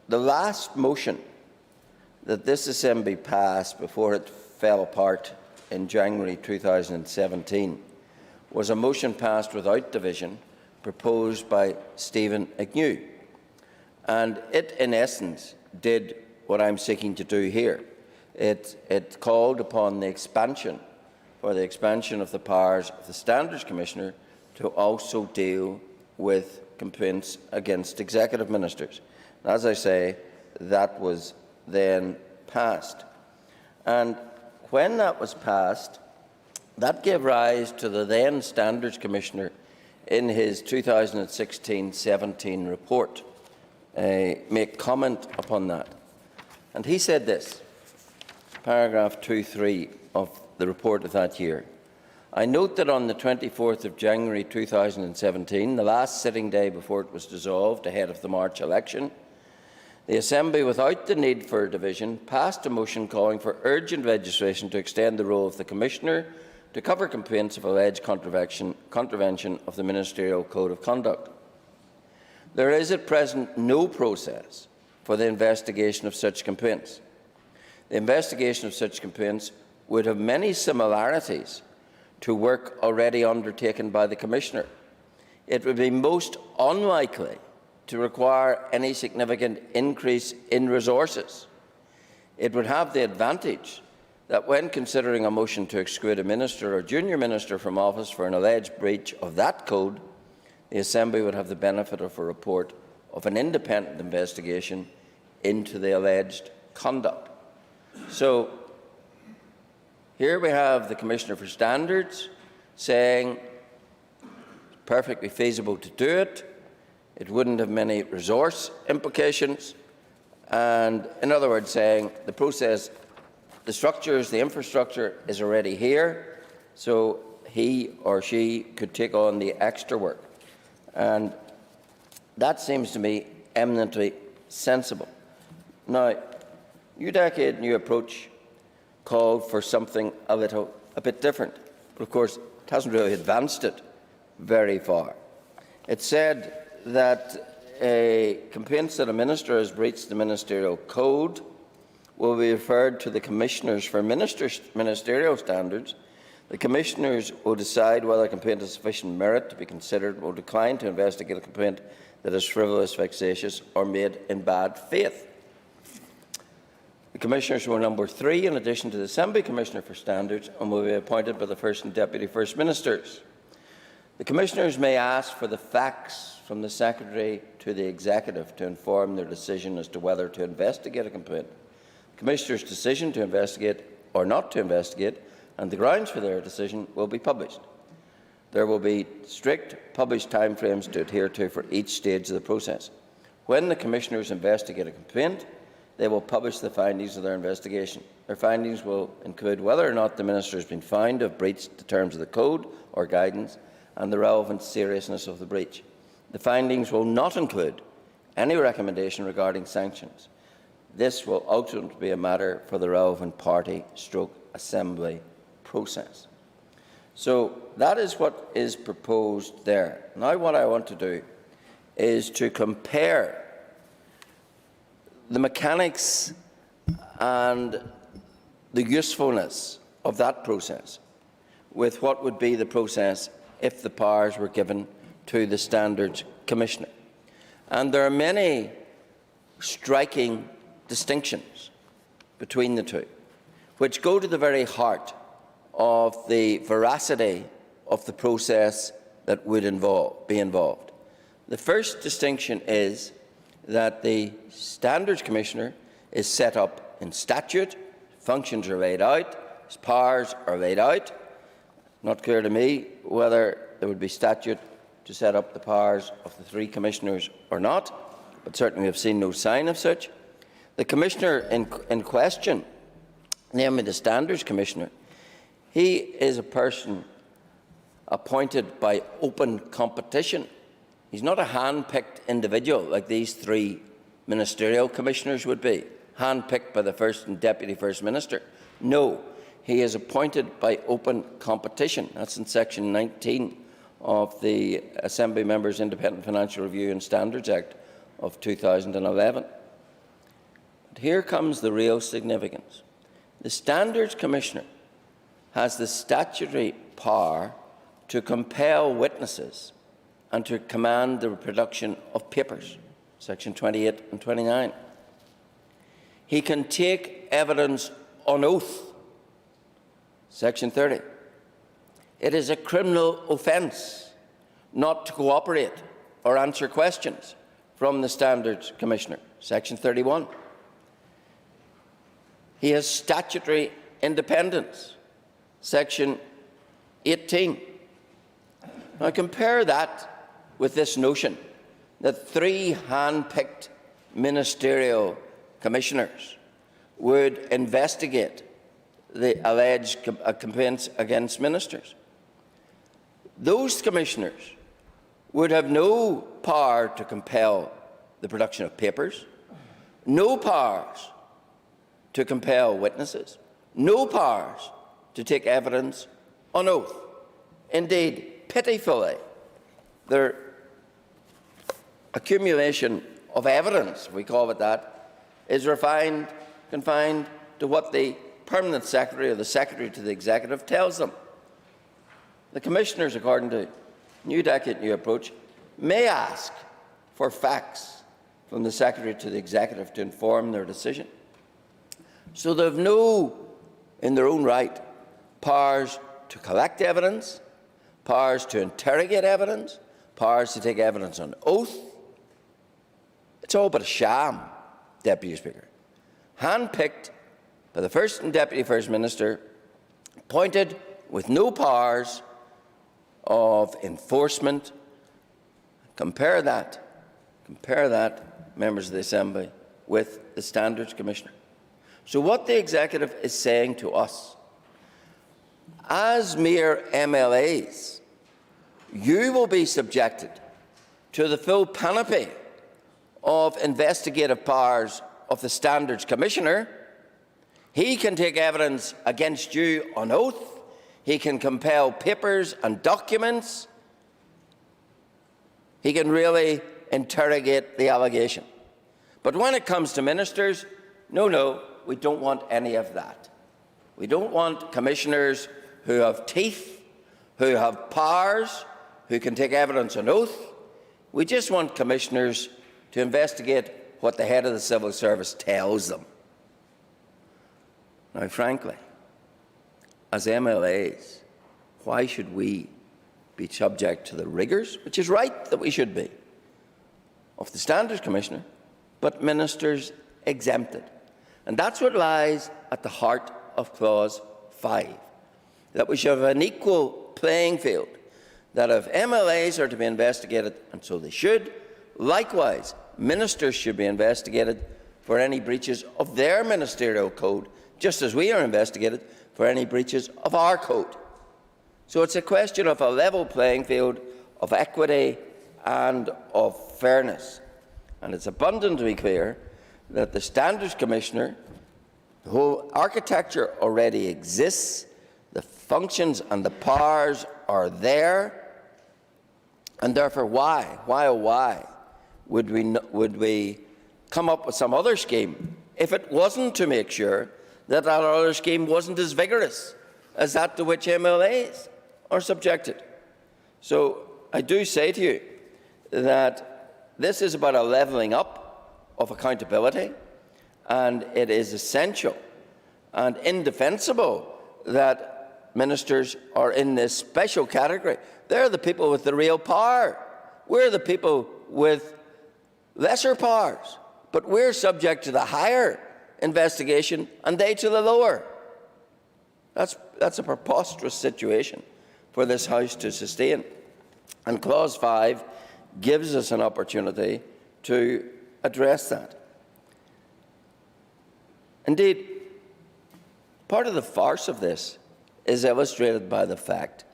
the last motion that this Assembly passed before it fell apart in January 2017 was a motion passed without division, proposed by Stephen Agnew. And it, in essence, did what I'm seeking to do here. It called upon the expansion of the powers of the Standards Commissioner to also deal with complaints against executive ministers. As I say, that was then passed. And when that was passed, that gave rise to the then Standards Commissioner in his 2016-17 report make comment upon that. And he said this, paragraph 2.3 of the report of that year. I note that on the 24th of January 2017, the last sitting day before it was dissolved ahead of the March election, the Assembly, without the need for a division, passed a motion calling for urgent legislation to extend the role of the Commissioner to cover complaints of alleged contravention of the Ministerial Code of Conduct. There is at present no process for the investigation of such complaints. The investigation of such complaints would have many similarities to work already undertaken by the Commissioner. It would be most unlikely to require any significant increase in resources. It would have the advantage that when considering a motion to exclude a minister or junior minister from office for an alleged breach of that code, the Assembly would have the benefit of a report of an independent investigation into the alleged conduct. So here we have the Commissioner for Standards saying it's perfectly feasible to do it. It wouldn't have many resource implications. And in other words, saying the process, the structures, the infrastructure is already here, so he or she could take on the extra work. And that seems to me eminently sensible. Now, New Decade, New Approach called for something a bit different. But of course, it hasn't really advanced it very far. It said that complaints that a minister has breached the ministerial code will be referred to the commissioners for ministerial standards. The commissioners will decide whether a complaint has sufficient merit to be considered and will decline to investigate a complaint that is frivolous, vexatious or made in bad faith. The commissioners will number 3 in addition to the Assembly Commissioner for Standards and will be appointed by the First and Deputy First Ministers. The commissioners may ask for the facts from the Secretary to the Executive to inform their decision as to whether to investigate a complaint. The Commissioner's decision to investigate or not to investigate and the grounds for their decision will be published. There will be strict published timeframes to adhere to for each stage of the process. When the Commissioners investigate a complaint, they will publish the findings of their investigation. Their findings will include whether or not the Minister has been found to have breached the terms of the Code or guidance and the relevant seriousness of the breach. The findings will not include any recommendation regarding sanctions. This will ultimately be a matter for the relevant party / assembly process. So that is what is proposed there. Now what I want to do is to compare the mechanics and the usefulness of that process with what would be the process if the powers were given to the Standards Commissioner. And there are many striking distinctions between the two, which go to the very heart of the veracity of the process that would be involved. The first distinction is that the Standards Commissioner is set up in statute, functions are laid out, his powers are laid out. Not clear to me whether there would be statute to set up the powers of the 3 commissioners or not, but certainly we have seen no sign of such. The Commissioner in question, namely the Standards Commissioner, he is a person appointed by open competition. He's not a hand-picked individual like these 3 ministerial commissioners would be, hand-picked by the First and Deputy First Minister. No, he is appointed by open competition. That's in section 19 of the Assembly Members' Independent Financial Review and Standards Act of 2011. But here comes the real significance. The Standards Commissioner has the statutory power to compel witnesses and to command the production of papers, section 28 and 29. He can take evidence on oath, section 30. It is a criminal offence not to cooperate or answer questions from the Standards Commissioner, section 31. He has statutory independence, section 18. Now compare that with this notion that 3 hand-picked ministerial commissioners would investigate the alleged complaints against ministers. Those commissioners would have no power to compel the production of papers, no powers to compel witnesses, no powers to take evidence on oath. Indeed, pitifully, their accumulation of evidence, if we call it that, is confined to what the Permanent Secretary or the Secretary to the Executive tells them. The Commissioners, according to New Decade, New Approach, may ask for facts from the Secretary to the Executive to inform their decision. So they have no, in their own right, powers to collect evidence, powers to interrogate evidence, powers to take evidence on oath. It's all but a sham, Deputy Speaker. Hand-picked by the First and Deputy First Minister, appointed with no powers of enforcement. Compare that Compare that, members of the Assembly, with the Standards Commissioner. So what the Executive is saying to us, as mere MLAs, you will be subjected to the full panoply of investigative powers of the Standards Commissioner. He can take evidence against you on oath. He can compel papers and documents. He can really interrogate the allegation. But when it comes to ministers, no, we don't want any of that. We don't want commissioners who have teeth, who have powers, who can take evidence on oath. We just want commissioners to investigate what the head of the civil service tells them. Now, frankly, as MLAs, why should we be subject to the rigours, which is right that we should be, of the Standards Commissioner, but ministers exempted? And that's what lies at the heart of Clause 5, that we should have an equal playing field, that if MLAs are to be investigated, and so they should, likewise, ministers should be investigated for any breaches of their ministerial code, just as we are investigated for any breaches of our code. So it's a question of a level playing field, of equity and of fairness. And it's abundantly clear that the Standards Commissioner, the whole architecture already exists, the functions and the powers are there, and therefore why would we come up with some other scheme if it wasn't to make sure that that other scheme wasn't as vigorous as that to which MLAs are subjected? So I do say to you that this is about a levelling up of accountability, and it is essential and indefensible that ministers are in this special category. They're the people with the real power. We're the people with lesser powers, but we're subject to the higher investigation and they to the lower. That's a preposterous situation for this House to sustain. And Clause 5 gives us an opportunity to address that. Indeed, part of the farce of this is illustrated by the fact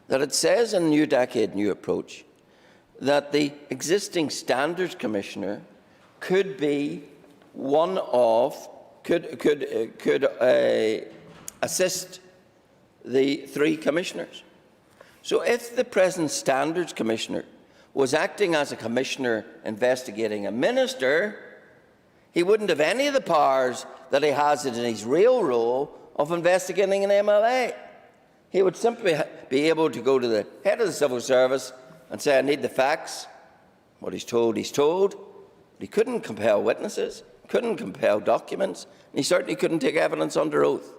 that it says in New Decade, New Approach that the existing Standards Commissioner could be one of, could assist the 3 commissioners. So if the present Standards Commissioner was acting as a commissioner investigating a minister, he wouldn't have any of the powers that he has in his real role of investigating an MLA. He would simply be able to go to the head of the civil service and say, I need the facts. What he's told, he's told. But he couldn't compel witnesses, couldn't compel documents, and he certainly couldn't take evidence under oath.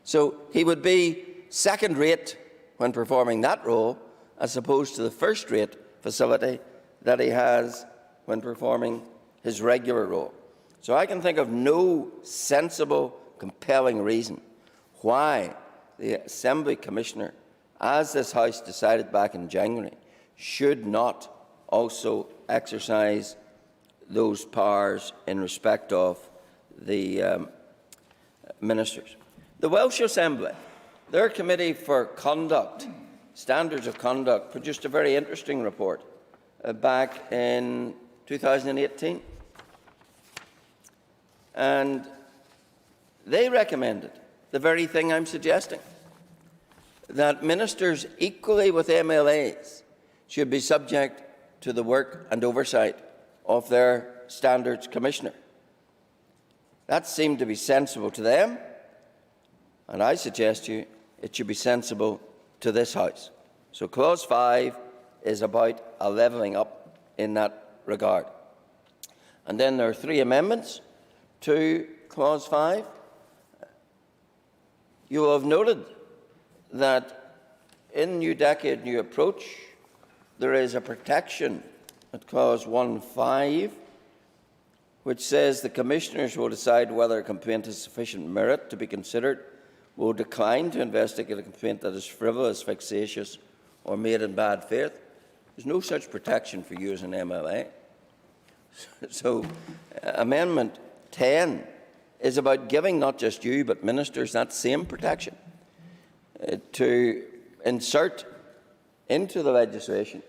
So he would be second-rate when performing that role, as opposed to the first-rate facility that he has when performing his regular role. So I can think of no sensible, compelling reason why the Assembly Commissioner, as this House decided back in January, should not also exercise those powers in respect of the ministers. The Welsh Assembly, their Committee for Conduct, Standards of Conduct, produced a very interesting report back in 2018. And they recommended the very thing I'm suggesting, that ministers equally with MLAs should be subject to the work and oversight of their Standards Commissioner. That seemed to be sensible to them, and I suggest to you it should be sensible to this House. So Clause 5 is about a levelling up in that regard. And then there are 3 amendments to Clause 5. You will have noted that in New Decade, New Approach, there is a protection at Clause 1.5, which says the Commissioners will decide whether a complaint has sufficient merit to be considered, will decline to investigate a complaint that is frivolous, vexatious, or made in bad faith. There's no such protection for you as an MLA. So Amendment 10 is about giving not just you but ministers that same protection to insert into the legislation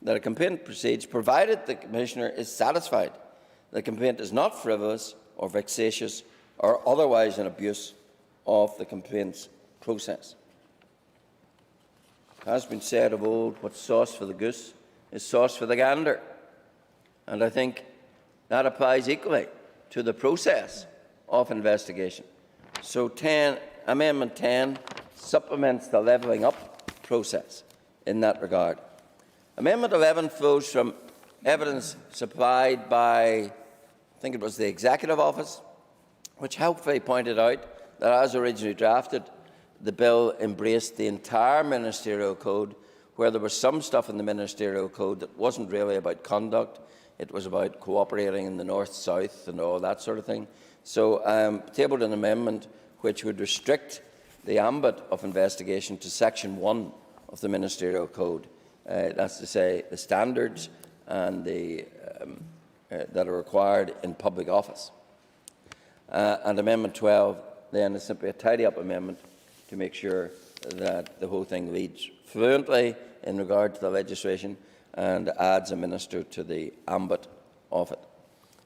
that a complaint proceeds provided the Commissioner is satisfied the complaint is not frivolous or vexatious or otherwise an abuse of the complaints process. It has been said of old, what's sauce for the goose is sauce for the gander. And I think that applies equally to the process of investigation. So Amendment 10 supplements the levelling up process in that regard. Amendment 11 flows from evidence supplied by, I think it was the Executive Office, which helpfully pointed out that as originally drafted, the bill embraced the entire Ministerial Code, where there was some stuff in the Ministerial Code that wasn't really about conduct. It was about cooperating in the north-south and all that sort of thing. So tabled an amendment which would restrict the ambit of investigation to Section 1 of the Ministerial Code. That's to say, the standards and that are required in public office. And Amendment 12 then is simply a tidy-up amendment to make sure that the whole thing reads fluently in regard to the legislation and adds a minister to the ambit of it.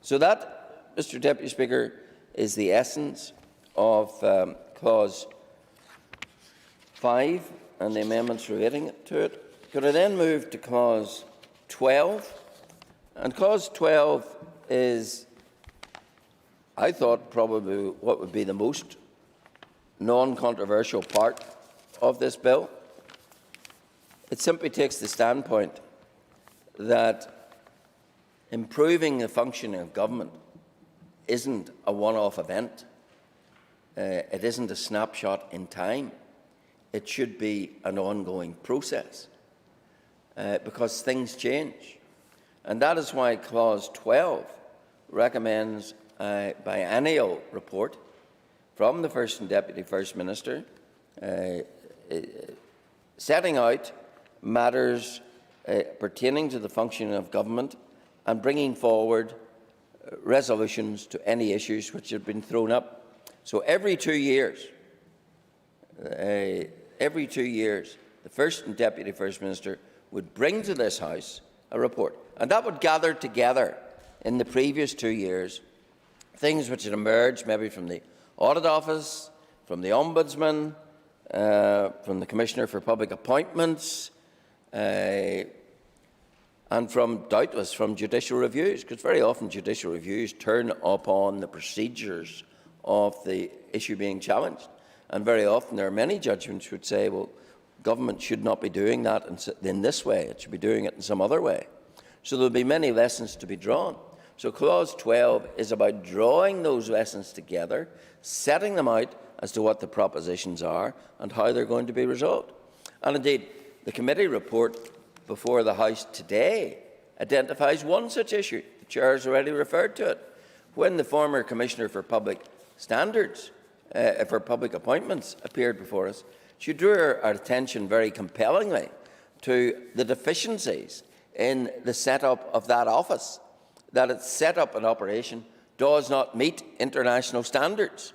So that, Mr. Deputy Speaker, is the essence of Clause 5 and the amendments relating to it. Could I then move to Clause 12? And Clause 12 is, I thought, probably what would be the most non-controversial part of this bill. It simply takes the standpoint that improving the functioning of government isn't a one-off event. It isn't a snapshot in time. It should be an ongoing process because things change. And that is why Clause 12 recommends a biennial report from the First and Deputy First Minister setting out matters pertaining to the functioning of government and bringing forward resolutions to any issues which have been thrown up. So every 2 years, the First and Deputy First Minister would bring to this House a report, and that would gather together in the previous 2 years things which had emerged maybe from the Audit Office, from the Ombudsman, from the Commissioner for Public Appointments, and doubtless from judicial reviews, because very often judicial reviews turn upon the procedures of the issue being challenged. And very often there are many judgments which would say, well, government should not be doing that in this way, it should be doing it in some other way. So there will be many lessons to be drawn. So Clause 12 is about drawing those lessons together, setting them out as to what the propositions are and how they're going to be resolved. And indeed, the committee report before the House today identifies one such issue. The Chair has already referred to it. When the former Commissioner for Public Standards, for Public Appointments, appeared before us, she drew our attention very compellingly to the deficiencies in the set-up of that office, that its set-up and operation does not meet international standards.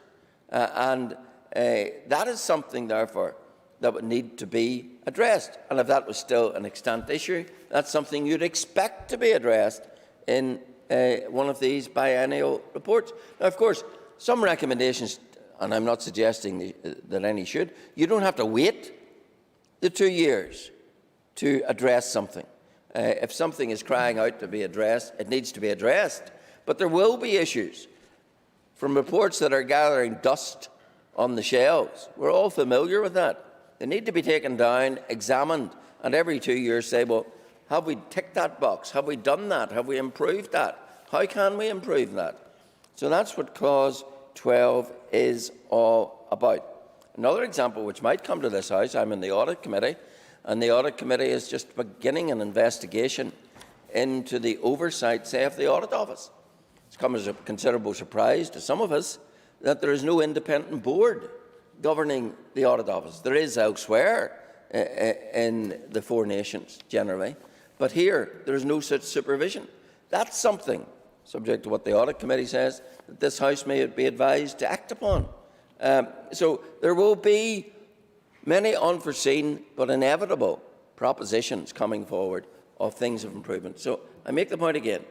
And that is something, therefore, that would need to be addressed. And if that was still an extant issue, that's something you'd expect to be addressed in one of these biennial reports. Now, of course, some recommendations, and I'm not suggesting that any should, you don't have to wait the 2 years to address something. If something is crying out to be addressed, it needs to be addressed. But there will be issues from reports that are gathering dust on the shelves. We're all familiar with that. They need to be taken down, examined, and every 2 years say, well, have we ticked that box? Have we done that? Have we improved that? How can we improve that? So that's what Clause 12 is all about. Another example which might come to this House, I'm in the Audit Committee, and the Audit Committee is just beginning an investigation into the oversight, say, of the Audit Office. It's come as a considerable surprise to some of us that there is no independent board governing the Audit Office. There is elsewhere in the 4 nations, generally, But here, there is no such supervision. That's something, subject to what the Audit Committee says, that this House may be advised to act upon. So there will be many unforeseen but inevitable propositions coming forward of things of improvement. So I make the point again.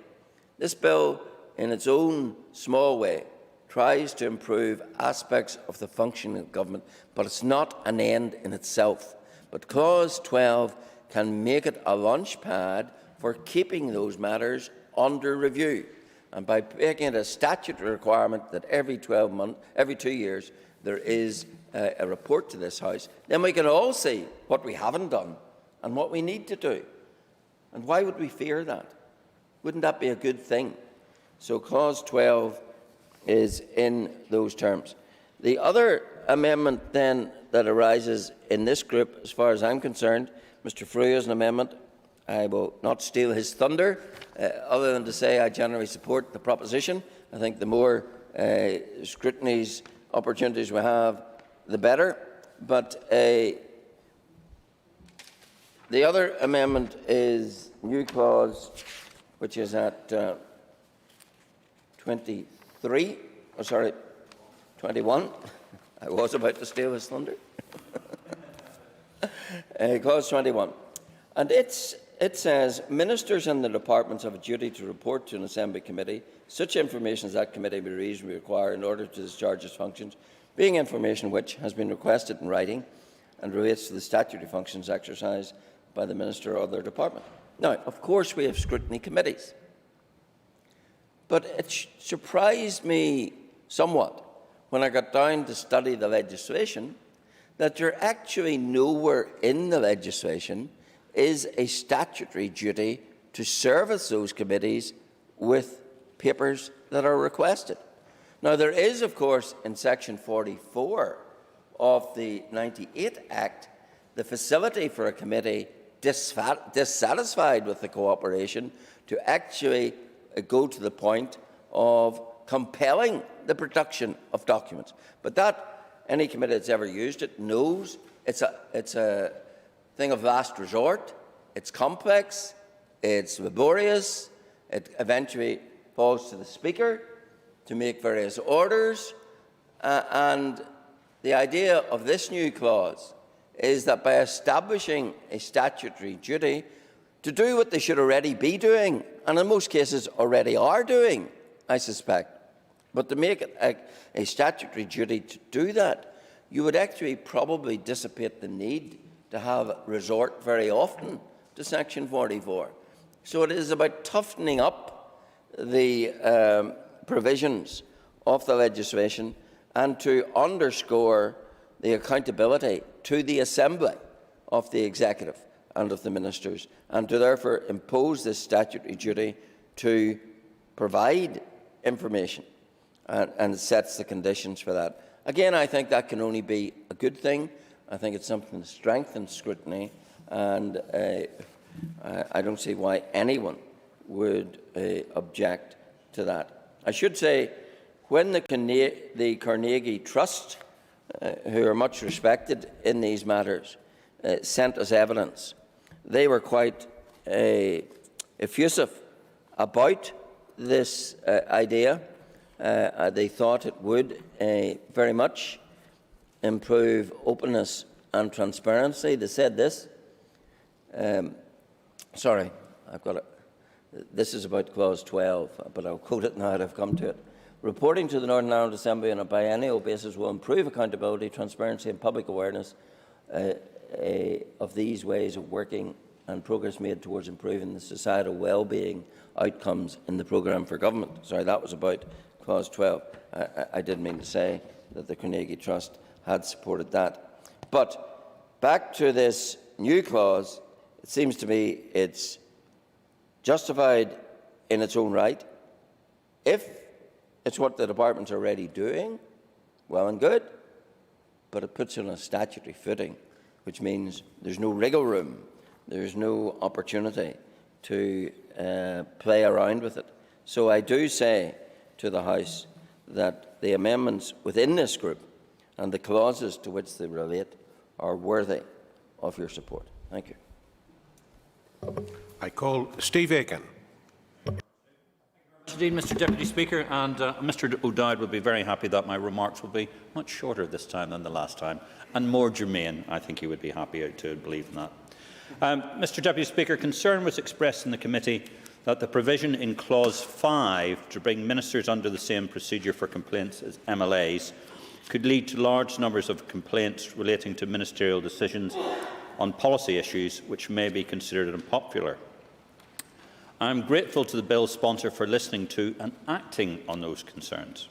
This bill, in its own small way, tries to improve aspects of the functioning of government, but it's not an end in itself. But Clause 12 can make it a launch pad for keeping those matters under review. And by making it a statutory requirement that every 2 years, there is a report to this House, then we can all see what we haven't done and what we need to do. And why would we fear that? Wouldn't that be a good thing? So Clause 12 is in those terms. The other amendment then that arises in this group, as far as I'm concerned, Mr. Frewer's an amendment. I will not steal his thunder, other than to say I generally support the proposition. I think the more scrutinies, opportunities we have, the better. But the other amendment is new clause, which is at 21. I was about to steal his thunder. Clause 21. And it says, ministers and the departments have a duty to report to an Assembly committee such information as that committee may reasonably require in order to discharge its functions, being information which has been requested in writing and relates to the statutory functions exercised by the minister or their department. Now, of course, we have scrutiny committees. But it surprised me somewhat when I got down to study the legislation that there actually nowhere in the legislation is a statutory duty to service those committees with papers that are requested. Now, there is, of course, in Section 44 of the 98 Act, the facility for a committee dissatisfied with the cooperation to actually go to the point of compelling the production of documents. But that, any committee that's ever used it knows it's a thing of last resort, it's complex, it's laborious, it eventually falls to the Speaker to make various orders, and the idea of this new clause is that by establishing a statutory duty to do what they should already be doing, and in most cases already are doing, I suspect, but to make it a statutory duty to do that, you would actually probably dissipate the need to have resort very often to Section 44. So it is about toughening up the provisions of the legislation and to underscore the accountability to the Assembly of the Executive and of the Ministers, and to therefore impose this statutory duty to provide information, and it sets the conditions for that. Again, I think that can only be a good thing. I think it's something to strengthen scrutiny, and I don't see why anyone would object to that. I should say, when the Carnegie Trust, who are much respected in these matters, sent us evidence, they were quite effusive about this idea. They thought it would very much improve openness and transparency. They said this. Sorry, I've got it. This is about Clause 12, but I'll quote it now that I've come to it. Reporting to the Northern Ireland Assembly on a biennial basis will improve accountability, transparency and public awareness of these ways of working and progress made towards improving the societal well-being outcomes in the programme for government. Sorry, that was about Clause 12. I didn't mean to say that the Carnegie Trust had supported that. But back to this new clause, it seems to me it's justified in its own right. If it's what the department's already doing, well and good, but it puts it on a statutory footing, which means there's no wriggle room, there's no opportunity to play around with it. So I do say to the House that the amendments within this group and the clauses to which they relate are worthy of your support. Thank you.
I call Steve Aiken.
Indeed, Mr Deputy Speaker, and Mr O'Dowd will be very happy that my remarks will be much shorter this time than the last time, and more germane. I think he would be happy to believe in that. Mr Deputy Speaker, concern was expressed in the committee that the provision in clause 5 to bring ministers under the same procedure for complaints as MLAs could lead to large numbers of complaints relating to ministerial decisions on policy issues which may be considered unpopular. I am grateful to the bill's sponsor for listening to and acting on those concerns.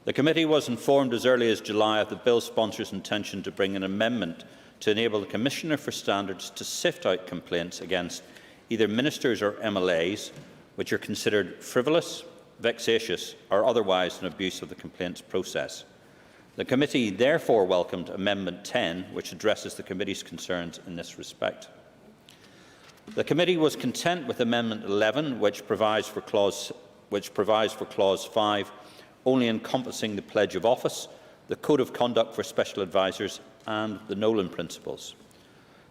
The committee was informed as early as July of the bill's sponsor's intention to bring an amendment to enable the Commissioner for Standards to sift out complaints against either ministers or MLAs which are considered frivolous, vexatious or otherwise an abuse of the complaints process. The committee therefore welcomed Amendment 10, which addresses the committee's concerns in this respect. The committee was content with Amendment 11, which provides for clause 5 only encompassing the pledge of office, the code of conduct for special advisers and the Nolan principles.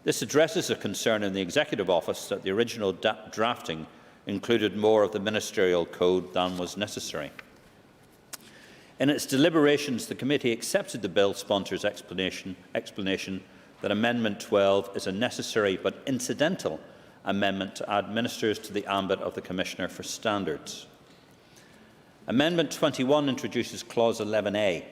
This addresses a concern in the Executive Office that the original drafting included more of the ministerial code than was necessary. In its deliberations, the committee accepted the bill sponsor's explanation that Amendment 12 is a necessary but incidental amendment to add ministers to the ambit of the Commissioner for Standards. Amendment 21 introduces clause 11A.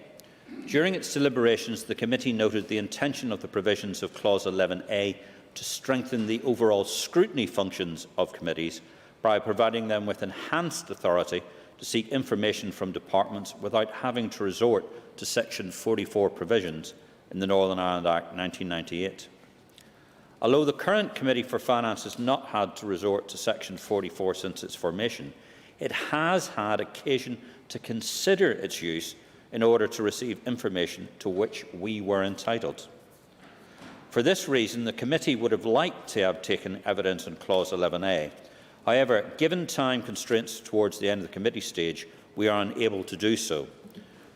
During its deliberations, the committee noted the intention of the provisions of clause 11A to strengthen the overall scrutiny functions of committees by providing them with enhanced authority to seek information from departments without having to resort to Section 44 provisions in the Northern Ireland Act 1998. Although the current Committee for Finance has not had to resort to Section 44 since its formation, it has had occasion to consider its use in order to receive information to which we were entitled. For this reason, the committee would have liked to have taken evidence on clause 11A. However, given time constraints towards the end of the committee stage, we are unable to do so.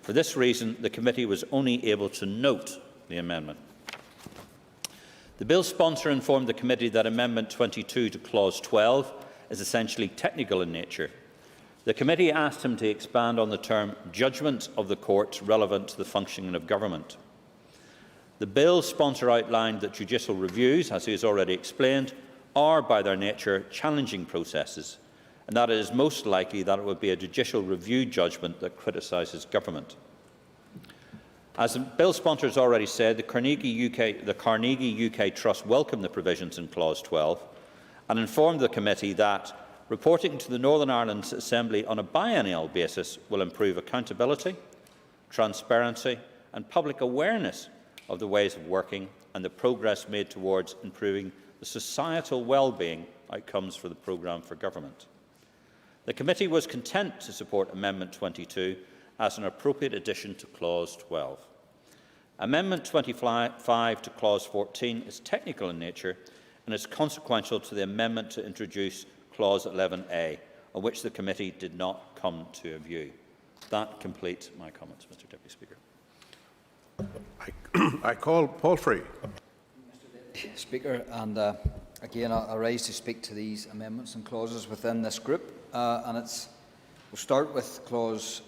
For this reason, the committee was only able to note the amendment. The bill sponsor informed the committee that Amendment 22 to clause 12 is essentially technical in nature. The committee asked him to expand on the term judgment of the courts relevant to the functioning of government. The bill sponsor outlined that judicial reviews, as he has already explained, are by their nature challenging processes, and that it is most likely that it would be a judicial review judgment that criticises government. As the bill sponsor has already said, the Carnegie UK Trust welcomed the provisions in clause 12 and informed the committee that reporting to the Northern Ireland Assembly on a biennial basis will improve accountability, transparency and public awareness of the ways of working and the progress made towards improving the societal well-being outcomes for the programme for government. The committee was content to support Amendment 22 as an appropriate addition to clause 12. Amendment 25 to clause 14 is technical in nature and is consequential to the amendment to introduce clause 11A, on which the committee did not come to a view. That completes my comments, Mr Deputy Speaker.
I call Paul Free.
Mr Speaker, and again I rise to speak to these amendments and clauses within this group, and we'll start with clause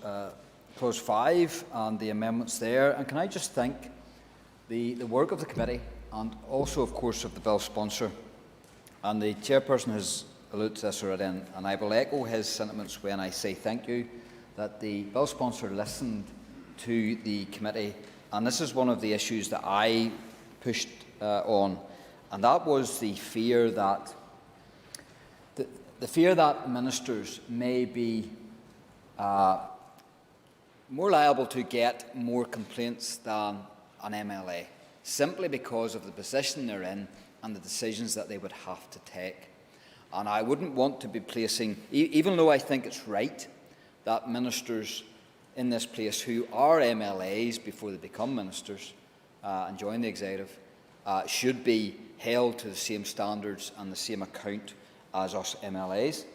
5 and the amendments there. And can I just thank the work of the committee and also, of course, of the bill sponsor. And the chairperson has alluded to this already, and I will echo his sentiments when I say thank you, that the bill sponsor listened to the committee. And this is one of the issues that I pushed on, and that was the fear that ministers may be more liable to get more complaints than an MLA, simply because of the position they're in and the decisions that they would have to take. And I wouldn't want to be placing, even though I think it's right that ministers in this place who are MLAs before they become ministers and join the executive should be held to the same standards and the same account as us MLAs.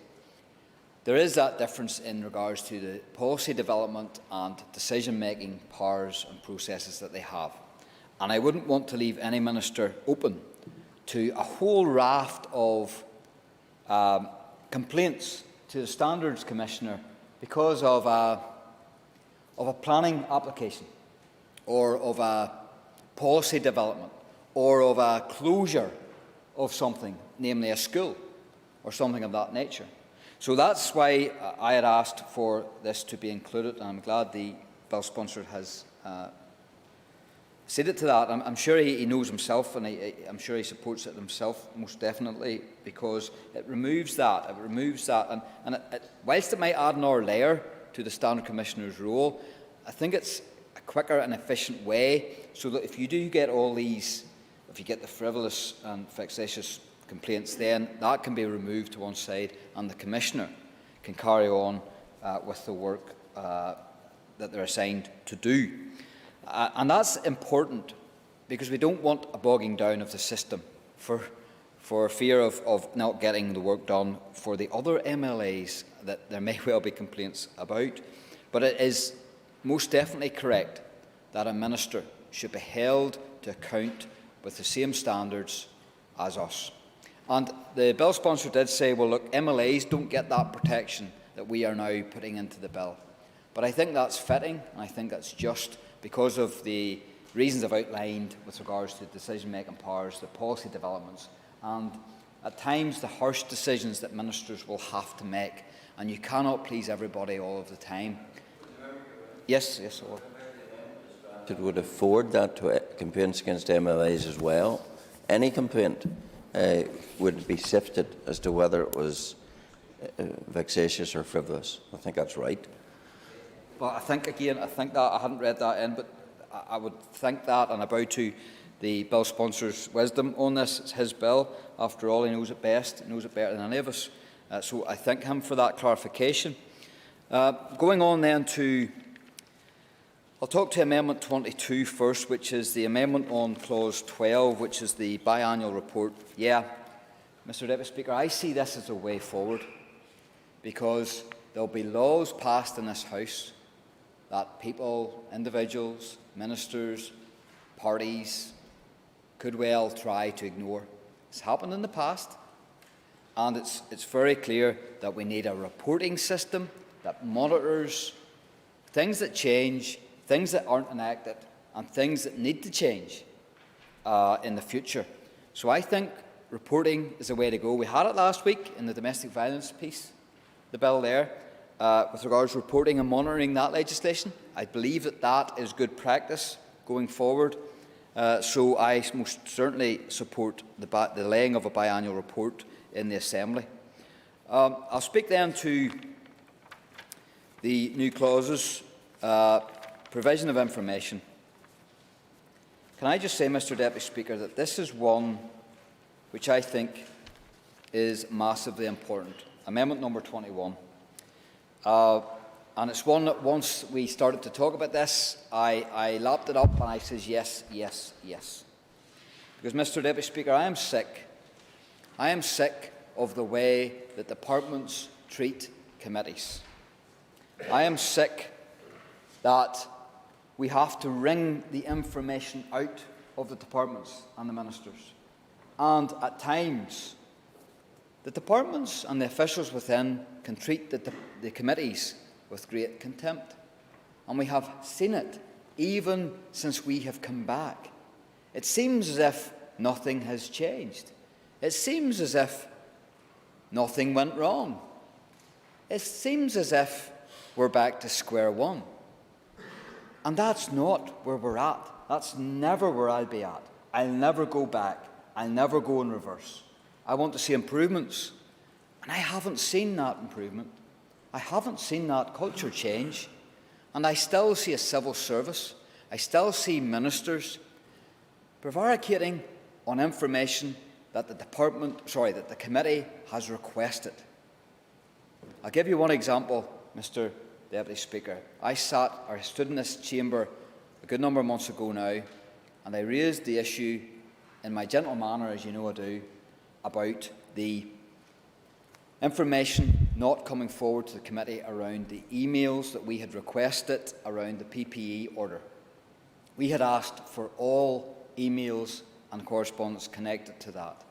There is that difference in regards to the policy development and decision-making powers and processes that they have. And I wouldn't want to leave any minister open to a whole raft of complaints to the Standards Commissioner because of a planning application, or of a policy development, or of a closure of something, namely a school, or something of that nature. So that's why I had asked for this to be included, and I'm glad the bill sponsor has ceded to that. I'm sure he knows himself, and I'm sure he supports it himself, most definitely, because it removes that. And whilst it might add another layer to the Standard Commissioner's role, I think it's a quicker and efficient way, so that if you do get all these, if you get the frivolous and vexatious complaints, then that can be removed to one side, and the Commissioner can carry on with the work that they're assigned to do. And that's important, because we don't want a bogging down of the system for fear of not getting the work done for the other MLAs that there may well be complaints about. But it is most definitely correct that a minister should be held to account with the same standards as us. And the bill sponsor did say, well, look, MLAs don't get that protection that we are now putting into the bill. But I think that's fitting, and I think that's just, because of the reasons I've outlined with regards to decision-making powers, the policy developments, and at times the harsh decisions that ministers will have to make. And you cannot please everybody all of the time. Yes, I will.
It would afford that to complaints against MLAs as well. Any complaint would be sifted as to whether it was vexatious or frivolous. I think that's right.
But I think that I haven't read that in, but I would think that, and I bow to the bill sponsor's wisdom on this. It's his bill. After all, he knows it best. He knows it better than any of us. So I thank him for that clarification. Going on then to, I'll talk to Amendment 22 first, which is the amendment on Clause 12, which is the biannual report. Yeah, Mr. Deputy Speaker, I see this as a way forward, because there will be laws passed in this House that people, individuals, ministers, parties could well try to ignore. It's happened in the past, and it's very clear that we need a reporting system that monitors things that change, things that aren't enacted, and things that need to change in the future. So I think reporting is the way to go. We had it last week in the domestic violence piece, the bill there, with regards to reporting and monitoring that legislation. I believe that that is good practice going forward. So I most certainly support the laying of a biannual report in the Assembly. I'll speak then to the new clauses, provision of information. Can I just say, Mr. Deputy Speaker, that this is one which I think is massively important. Amendment number 21. And it's one that once we started to talk about this, I lapped it up and I says yes, yes, yes. Because, Mr. Deputy Speaker, I am sick. I am sick of the way that departments treat committees. I am sick that we have to wring the information out of the departments and the ministers. And at times, the departments and the officials within can treat the committees with great contempt. And we have seen it even since we have come back. It seems as if nothing has changed. It seems as if nothing went wrong. It seems as if we're back to square one. And that's not where we're at. That's never where I'll be at. I'll never go back. I'll never go in reverse. I want to see improvements. And I haven't seen that improvement. I haven't seen that culture change. And I still see a civil service. I still see ministers prevaricating on information that the committee has requested. I'll give you one example, Mr. Deputy Speaker. I stood in this chamber a good number of months ago now, and I raised the issue in my gentle manner, as you know I do, about the information not coming forward to the committee around the emails that we had requested around the PPE order. We had asked for all emails and correspondence connected to that.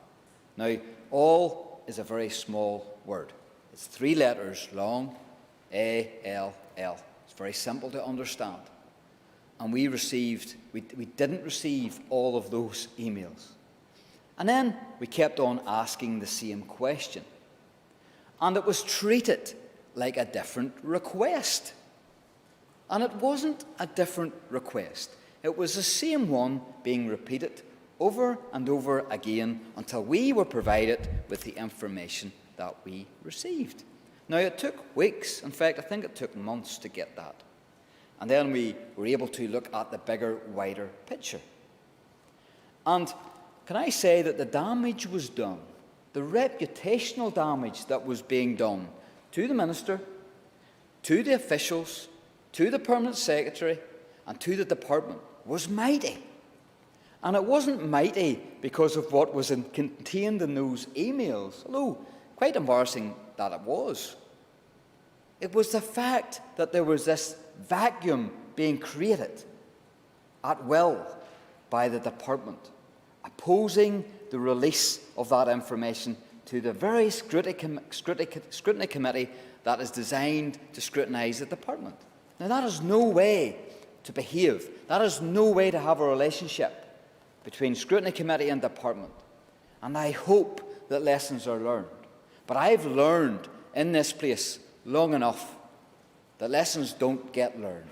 Now, all is a very small word. It's 3 letters long, A-L-L. It's very simple to understand. And we didn't receive all of those emails. And then we kept on asking the same question. And it was treated like a different request. And it wasn't a different request. It was the same one being repeated over and over again until we were provided with the information that we received. Now, it took weeks. In fact, I think it took months to get that. And then we were able to look at the bigger, wider picture. And can I say that the damage was done, the reputational damage that was being done to the Minister, to the officials, to the Permanent Secretary, and to the Department was mighty. And it wasn't mighty because of what was contained in those emails, although quite embarrassing that it was. It was the fact that there was this vacuum being created at will by the Department, opposing the release of that information to the very scrutiny committee that is designed to scrutinise the Department. Now, that is no way to behave. That is no way to have a relationship between Scrutiny Committee and Department. And I hope that lessons are learned. But I've learned in this place long enough that lessons don't get learned.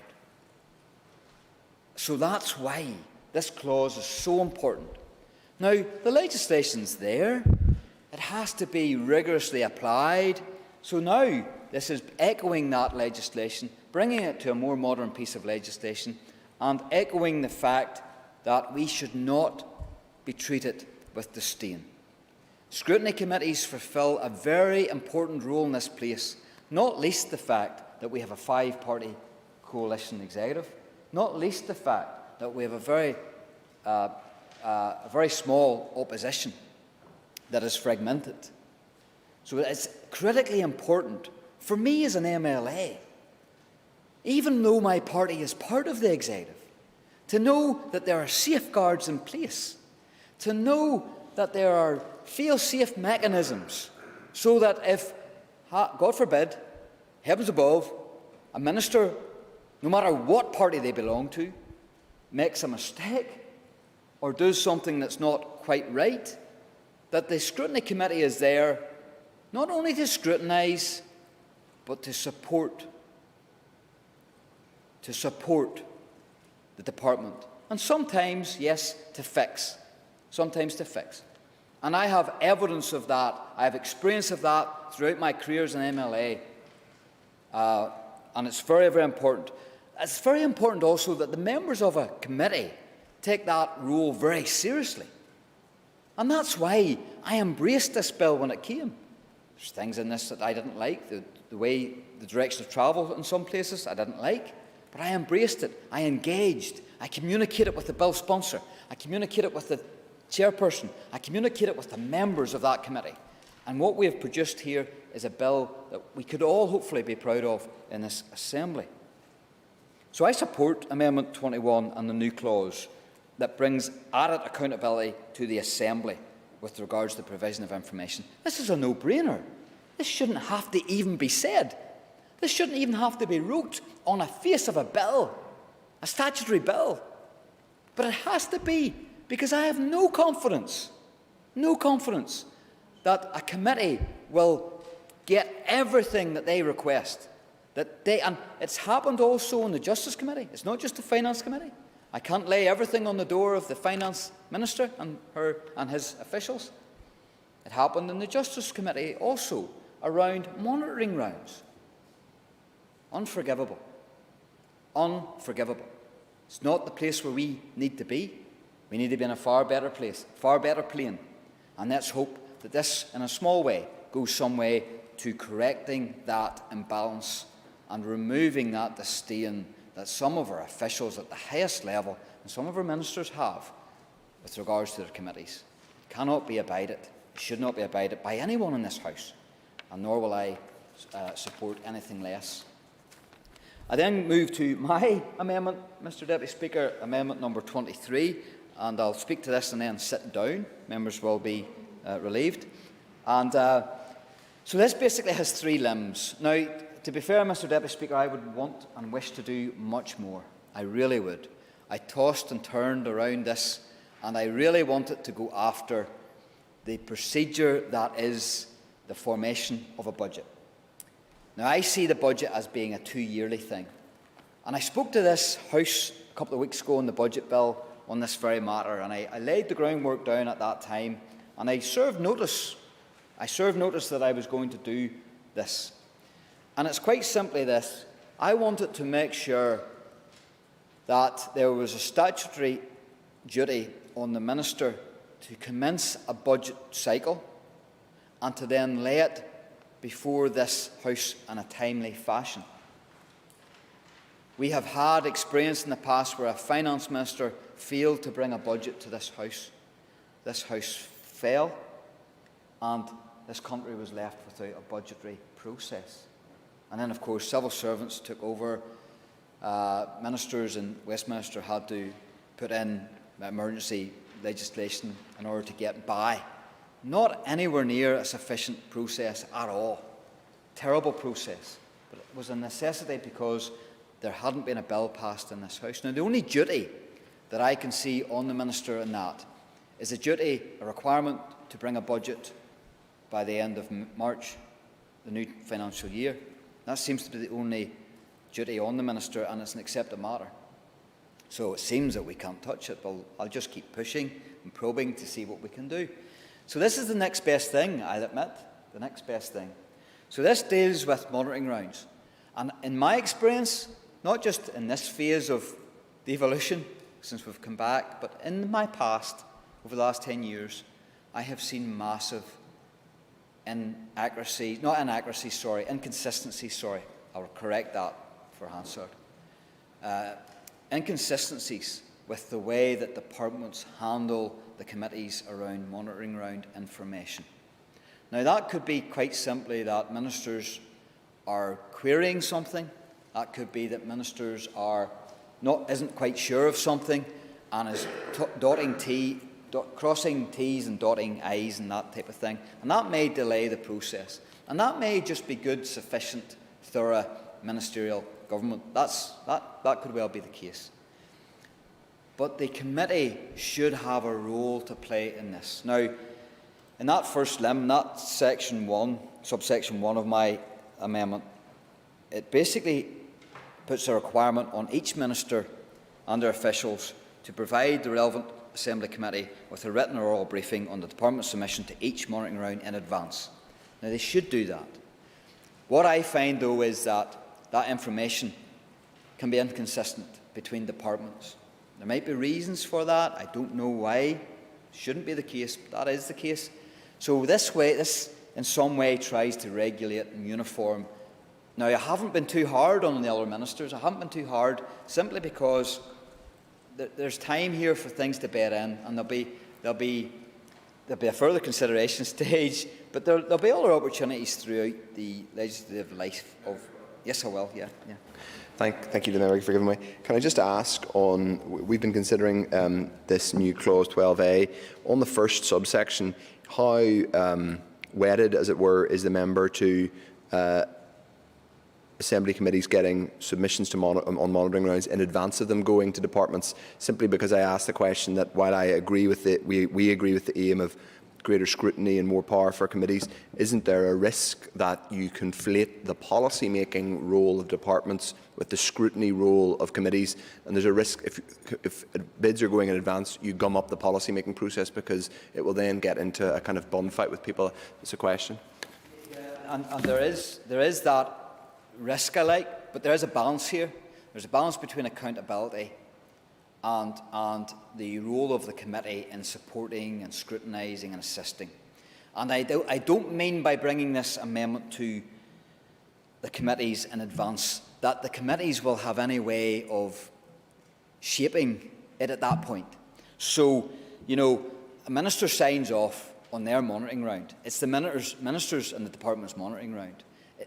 So that's why this clause is so important. Now, the legislation's there. It has to be rigorously applied. So now this is echoing that legislation, bringing it to a more modern piece of legislation, and echoing the fact that we should not be treated with disdain. Scrutiny committees fulfil a very important role in this place, not least the fact that we have a 5-party coalition executive, not least the fact that we have a very small opposition that is fragmented. So it's critically important for me as an MLA, even though my party is part of the executive, to know that there are safeguards in place, to know that there are fail-safe mechanisms, so that if, God forbid, heavens above, a minister, no matter what party they belong to, makes a mistake or does something that's not quite right, that the Scrutiny Committee is there not only to scrutinise, but to support the Department. And sometimes, yes, to fix. Sometimes to fix. And I have evidence of that. I have experience of that throughout my career as an MLA. And it's very, very important. It's very important also that the members of a committee take that role very seriously. And that's why I embraced this bill when it came. There's things in this that I didn't like, the way, the direction of travel in some places I didn't like, but I embraced it, I engaged, I communicated with the bill sponsor, I communicated with the chairperson, I communicated with the members of that committee. And what we have produced here is a bill that we could all hopefully be proud of in this Assembly. So I support Amendment 21 and the new clause that brings added accountability to the Assembly with regards to the provision of information. This is a no-brainer. This shouldn't have to even be said. This shouldn't even have to be wrote on a face of a bill, a statutory bill. But it has to be, because I have no confidence that a committee will get everything that they request. And it's happened also in the Justice Committee. It's not just the Finance Committee. I can't lay everything on the door of the Finance Minister and his officials. It happened in the Justice Committee also around monitoring rounds. Unforgivable. Unforgivable. It's not the place where we need to be. We need to be in a far better place, far better plane. And let's hope that this, in a small way, goes some way to correcting that imbalance and removing that disdain that some of our officials at the highest level and some of our ministers have with regards to their committees. It cannot be abided. It should not be abided by anyone in this House, and nor will I support anything less. I then move to my amendment, Mr Deputy Speaker, amendment number 23, and I'll speak to this and then sit down. Members will be relieved. And so this basically has three limbs. Now, to be fair, Mr Deputy Speaker, I would want and wish to do much more. I really would. I tossed and turned around this, and I really wanted to go after the procedure that is the formation of a budget. Now, I see the budget as being a two-yearly thing. And I spoke to this House a couple of weeks ago on the budget bill on this very matter, and I laid the groundwork down at that time, and I served notice. I served notice that I was going to do this. And it's quite simply this. I wanted to make sure that there was a statutory duty on the Minister to commence a budget cycle and to then lay it before this House in a timely fashion. We have had experience in the past where a Finance Minister failed to bring a budget to this House. This House fell, and this country was left without a budgetary process. And then, of course, civil servants took over. Ministers in Westminster had to put in emergency legislation in order to get by. Not anywhere near a sufficient process at all. Terrible process. But it was a necessity because there hadn't been a bill passed in this House. Now, the only duty that I can see on the Minister in that is a duty, a requirement to bring a budget by the end of March, the new financial year. That seems to be the only duty on the Minister, and it's an accepted matter. So it seems that we can't touch it, but I'll just keep pushing and probing to see what we can do. So this is the next best thing, I'll admit, the next best thing. So this deals with monitoring rounds. And in my experience, not just in this phase of devolution, since we've come back, but in my past, over the last 10 years, I have seen massive inconsistencies, I'll correct that for Hansard. Inconsistencies with the way that departments handle the committees around monitoring round information. Now, that could be quite simply that ministers are querying something. That could be that ministers isn't quite sure of something and is crossing T's and dotting I's and that type of thing. And that may delay the process. And that may just be good, sufficient, thorough ministerial government. That could well be the case. But the committee should have a role to play in this. Now, in that first limb, that section 1, subsection 1 of my amendment, it basically puts a requirement on each minister and their officials to provide the relevant Assembly Committee with a written or oral briefing on the Department's submission to each monitoring round in advance. Now, they should do that. What I find, though, is that that information can be inconsistent between departments. There might be reasons for that. I don't know why. It shouldn't be the case, but that is the case. So this in some way tries to regulate and uniform. Now, I haven't been too hard on the other ministers. I haven't been too hard simply because there's time here for things to bed in, and there'll be a further consideration stage, but there'll be other opportunities throughout the legislative life of. Yes, I will. Yeah.
Thank you, the member, for giving me. Can I just ask on? We've been considering this new clause 12A on the first subsection. How wedded, as it were, is the member to Assembly committees getting submissions to on monitoring rounds in advance of them going to departments? Simply because I asked the question that while I agree with we agree with the aim of greater scrutiny and more power for committees, isn't there a risk that you conflate the policy-making role of departments with the scrutiny role of committees? And there's a risk if bids are going in advance, you gum up the policy-making process because it will then get into a kind of bun fight with people. It's a question.
And there is that risk, I like, but there is a balance here. There's a balance between accountability and the role of the committee in supporting and scrutinising and assisting. And I don't mean by bringing this amendment to the committees in advance that the committees will have any way of shaping it at that point. So, a minister signs off on their monitoring round. It's the ministers and the department's monitoring round.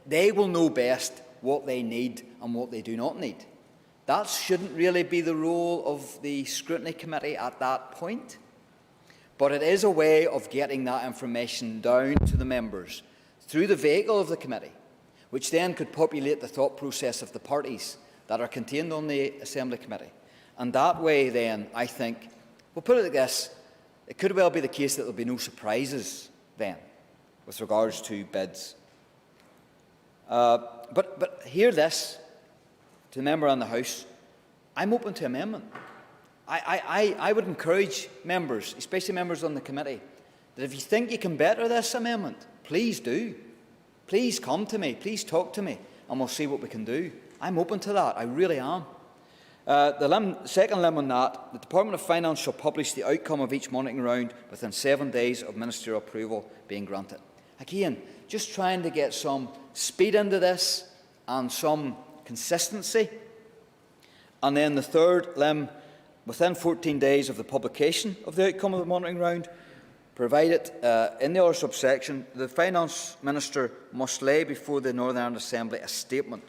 They will know best what they need and what they do not need. That shouldn't really be the role of the scrutiny committee at that point. but it is a way of getting that information down to the members through the vehicle of the committee, which then could populate the thought process of the parties that are contained on the Assembly Committee. And that way then, I think, we'll put it like this, it could well be the case that there will be no surprises then with regards to bids. But hear this, to the member in the House, I'm open to amendment. I would encourage members, especially members on the committee, that if you think you can better this amendment, please do. Please come to me, please talk to me, and we'll see what we can do. I'm open to that, I really am. The second limb on that, the Department of Finance shall publish the outcome of each monitoring round within 7 days of ministerial approval being granted. Again, just trying to get some speed into this and some consistency. And then the third limb, within 14 days of the publication of the outcome of the monitoring round, provided in the other subsection, the Finance Minister must lay before the Northern Ireland Assembly a statement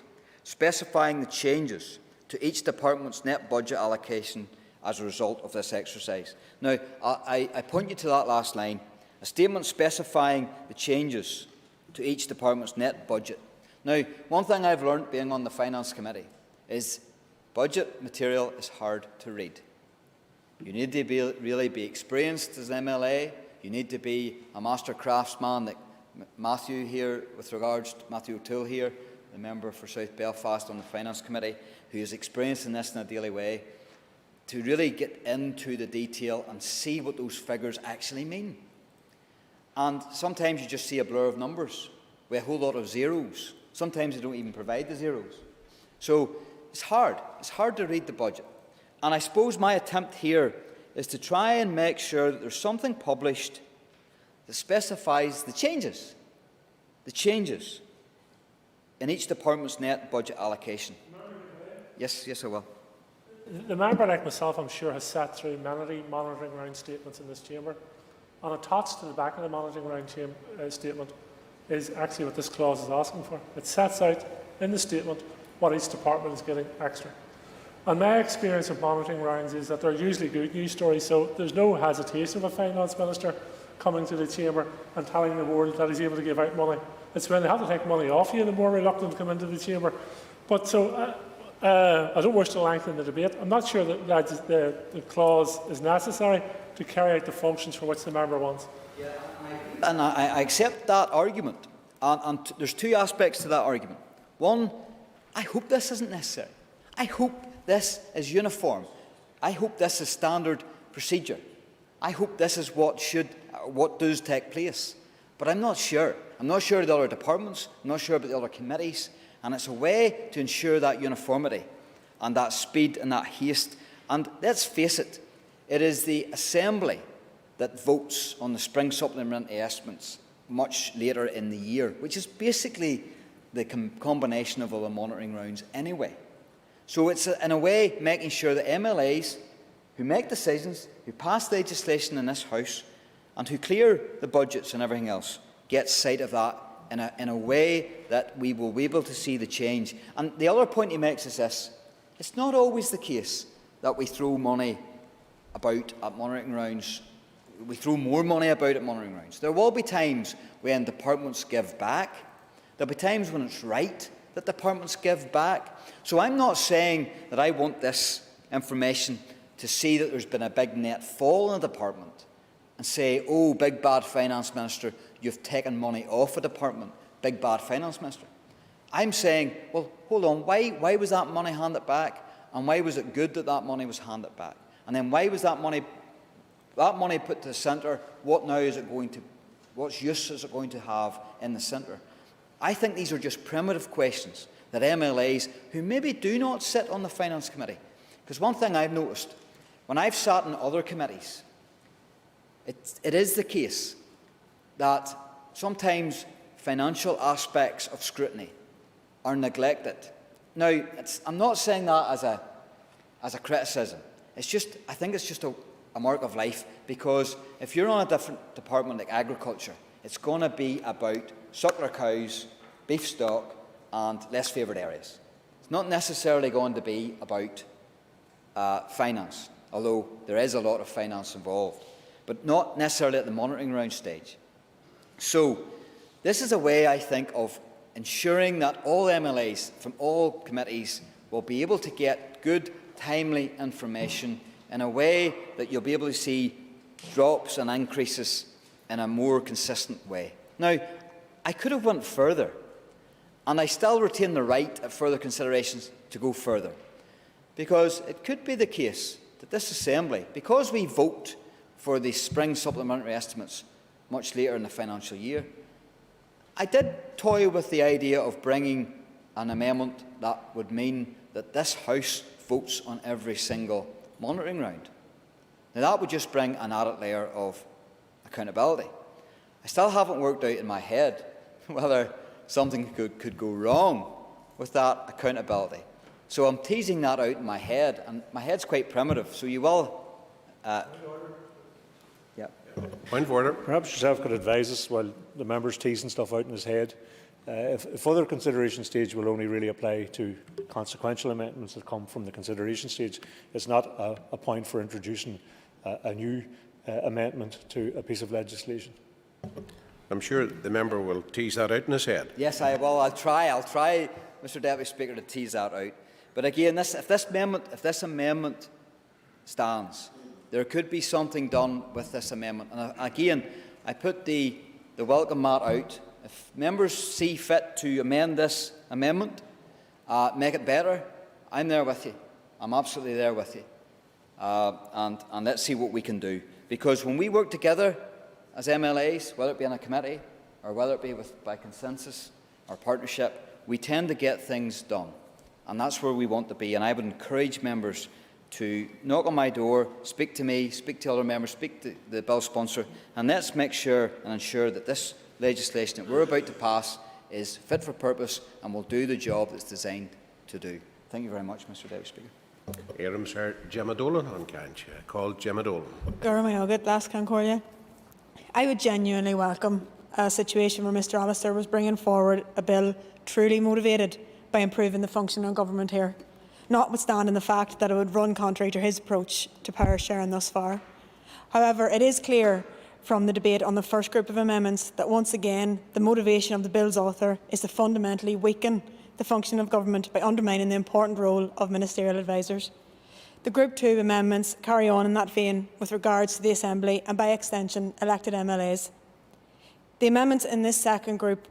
specifying the changes to each department's net budget allocation as a result of this exercise. Now, I point you to that last line, a statement specifying the changes to each department's net budget. Now, one thing I've learned being on the Finance Committee is budget material is hard to read. You need to really be experienced as an MLA. You need to be a master craftsman, like Matthew here, with regards to Matthew O'Toole here, the member for South Belfast on the Finance Committee, who is experienced in this in a daily way, to really get into the detail and see what those figures actually mean. And sometimes you just see a blur of numbers with a whole lot of zeros. Sometimes they don't even provide the zeros. So it's hard to read the budget. And I suppose my attempt here is to try and make sure that there's something published that specifies the changes in each department's net budget allocation. Yes, I will.
The member, like myself, I'm sure, has sat through many monitoring round statements in this chamber. And attached to the back of the monitoring round statement is actually what this clause is asking for. It sets out in the statement what each department is getting extra. And my experience of monitoring rounds is that they're usually good news stories, so there's no hesitation of a finance minister coming to the chamber and telling the world that he's able to give out money. It's when they have to take money off you, the more reluctant to come into the chamber. But so I don't wish to lengthen the debate. I'm not sure that the clause is necessary to carry out the functions for which the member wants.
Yeah, and I accept that argument. And there's two aspects to that argument. One, I hope this isn't necessary. I hope this is uniform. I hope this is standard procedure. I hope this is what does take place. But I'm not sure. I'm not sure of the other departments. I'm not sure about the other committees. And it's a way to ensure that uniformity and that speed and that haste. And let's face it, it is the Assembly that votes on the spring supplementary estimates much later in the year, which is basically the combination of all the monitoring rounds anyway. So it's, in a way, making sure that MLAs who make decisions, who pass legislation in this House, and who clear the budgets and everything else, get sight of that in a way that we will be able to see the change. And the other point he makes is this. It's not always the case that we throw money about at monitoring rounds. We throw more money about at monitoring rounds. There will be times when departments give back. There will be times when it's right that departments give back. So I'm not saying that I want this information to see that there's been a big net fall in a department and say, oh, big bad finance minister, you've taken money off a department, big bad finance minister. I'm saying, well, hold on, why was that money handed back, and why was it good that that money was handed back? And then why was that money put to the centre? What use is it going to have in the centre? I think these are just primitive questions that MLAs who maybe do not sit on the Finance Committee, because one thing I've noticed, when I've sat in other committees, it is the case that sometimes financial aspects of scrutiny are neglected. Now, I'm not saying that as a criticism. I think it's just a mark of life, because if you're on a different department like agriculture, it's going to be about suckler cows, beef stock, and less favoured areas. It's not necessarily going to be about finance, although there is a lot of finance involved. but not necessarily at the monitoring round stage. So this is a way, I think, of ensuring that all MLAs from all committees will be able to get good, timely information in a way that you'll be able to see drops and increases in a more consistent way. Now, I could have went further, and I still retain the right at further considerations to go further, because it could be the case that this Assembly, because we vote for the spring supplementary estimates much later in the financial year, I did toy with the idea of bringing an amendment that would mean that this House votes on every single monitoring round. Now, that would just bring an added layer of accountability. I still haven't worked out in my head whether something could go wrong with that accountability. So I'm teasing that out in my head, and my head's quite primitive, so you will...
Point of order.
Perhaps yourself could advise us while the member's teasing stuff out in his head. If other consideration stage will only really apply to consequential amendments that come from the consideration stage, it's not a point for introducing a new amendment to a piece of legislation.
I'm sure the member will tease that out in his head.
Yes, I will. I'll try, Mr. Deputy Speaker, to tease that out. But again, if this amendment stands, there could be something done with this amendment. And again, I put the welcome mat out. If members see fit to amend this amendment, make it better, I'm there with you. I'm absolutely there with you. And let's see what we can do. Because when we work together as MLAs, whether it be in a committee or whether it be by consensus or partnership, we tend to get things done. And that's where we want to be. And I would encourage members to knock on my door, speak to me, speak to other members, speak to the bill sponsor, and let's make sure and ensure that this legislation that we're about to pass is fit for purpose and will do the job it's designed to do. Thank you very much, Mr. Deputy Speaker.
Éireann Sir Gemma Dolan on Cancha, called Gemma Dolan.
I would genuinely welcome a situation where Mr. Allister was bringing forward a bill truly motivated by improving the functioning of government here, notwithstanding the fact that it would run contrary to his approach to power sharing thus far. However, it is clear from the debate on the first group of amendments that once again the motivation of the bill's author is to fundamentally weaken the function of government by undermining the important role of ministerial advisers. The Group 2 amendments carry on in that vein with regards to the Assembly and, by extension, elected MLAs. The amendments in this second group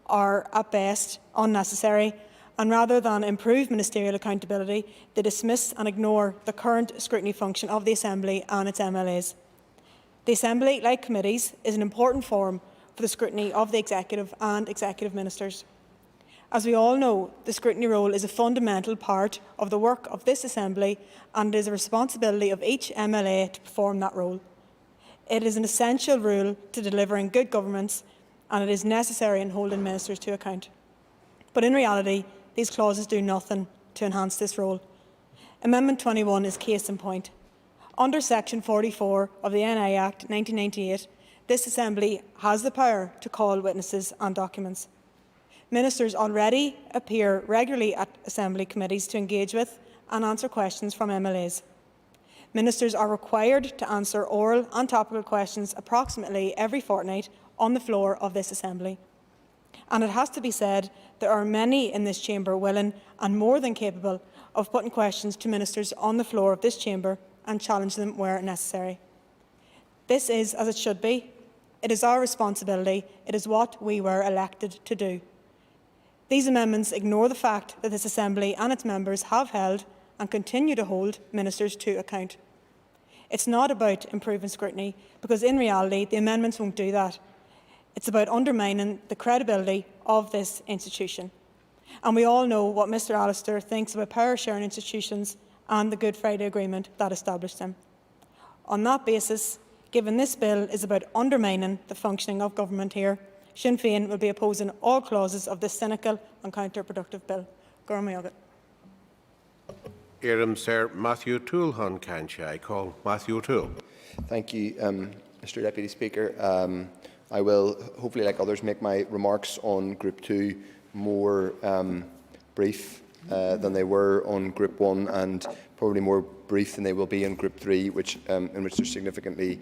are, at best, unnecessary, and rather than improve ministerial accountability, they dismiss and ignore the current scrutiny function of the Assembly and its MLAs. The Assembly, like committees, is an important forum for the scrutiny of the Executive and Executive Ministers. As we all know, the scrutiny role is a fundamental part of the work of this Assembly, and it is a responsibility of each MLA to perform that role. It is an essential rule to delivering good governance, and it is necessary in holding ministers to account. But in reality, these clauses do nothing to enhance this role. Amendment 21 is case in point. Under Section 44 of the NI Act 1998, this Assembly has the power to call witnesses and documents. Ministers already appear regularly at Assembly committees to engage with and answer questions from MLAs. Ministers are required to answer oral and topical questions approximately every fortnight on the floor of this Assembly. And it has to be said, there are many in this chamber willing and more than capable of putting questions to ministers on the floor of this chamber and challenge them where necessary. This is as it should be. It is our responsibility. It is what we were elected to do. These amendments ignore the fact that this Assembly and its members have held and continue to hold ministers to account. It's not about improving scrutiny, because in reality the amendments won't do that. It's about undermining the credibility of this institution. And we all know what Mr Allister thinks about power-sharing institutions and the Good Friday Agreement that established them. On that basis, given this bill is about undermining the functioning of government here, Sinn Féin will be opposing all clauses of this cynical and counterproductive bill.
Éireann Sir Matthew Toole on Cancha. I call Matthew Toole.
Thank you, Mr Deputy Speaker. I will, hopefully like others, make my remarks on Group 2 more brief than they were on Group 1, and probably more brief than they will be in Group 3, in which there's significantly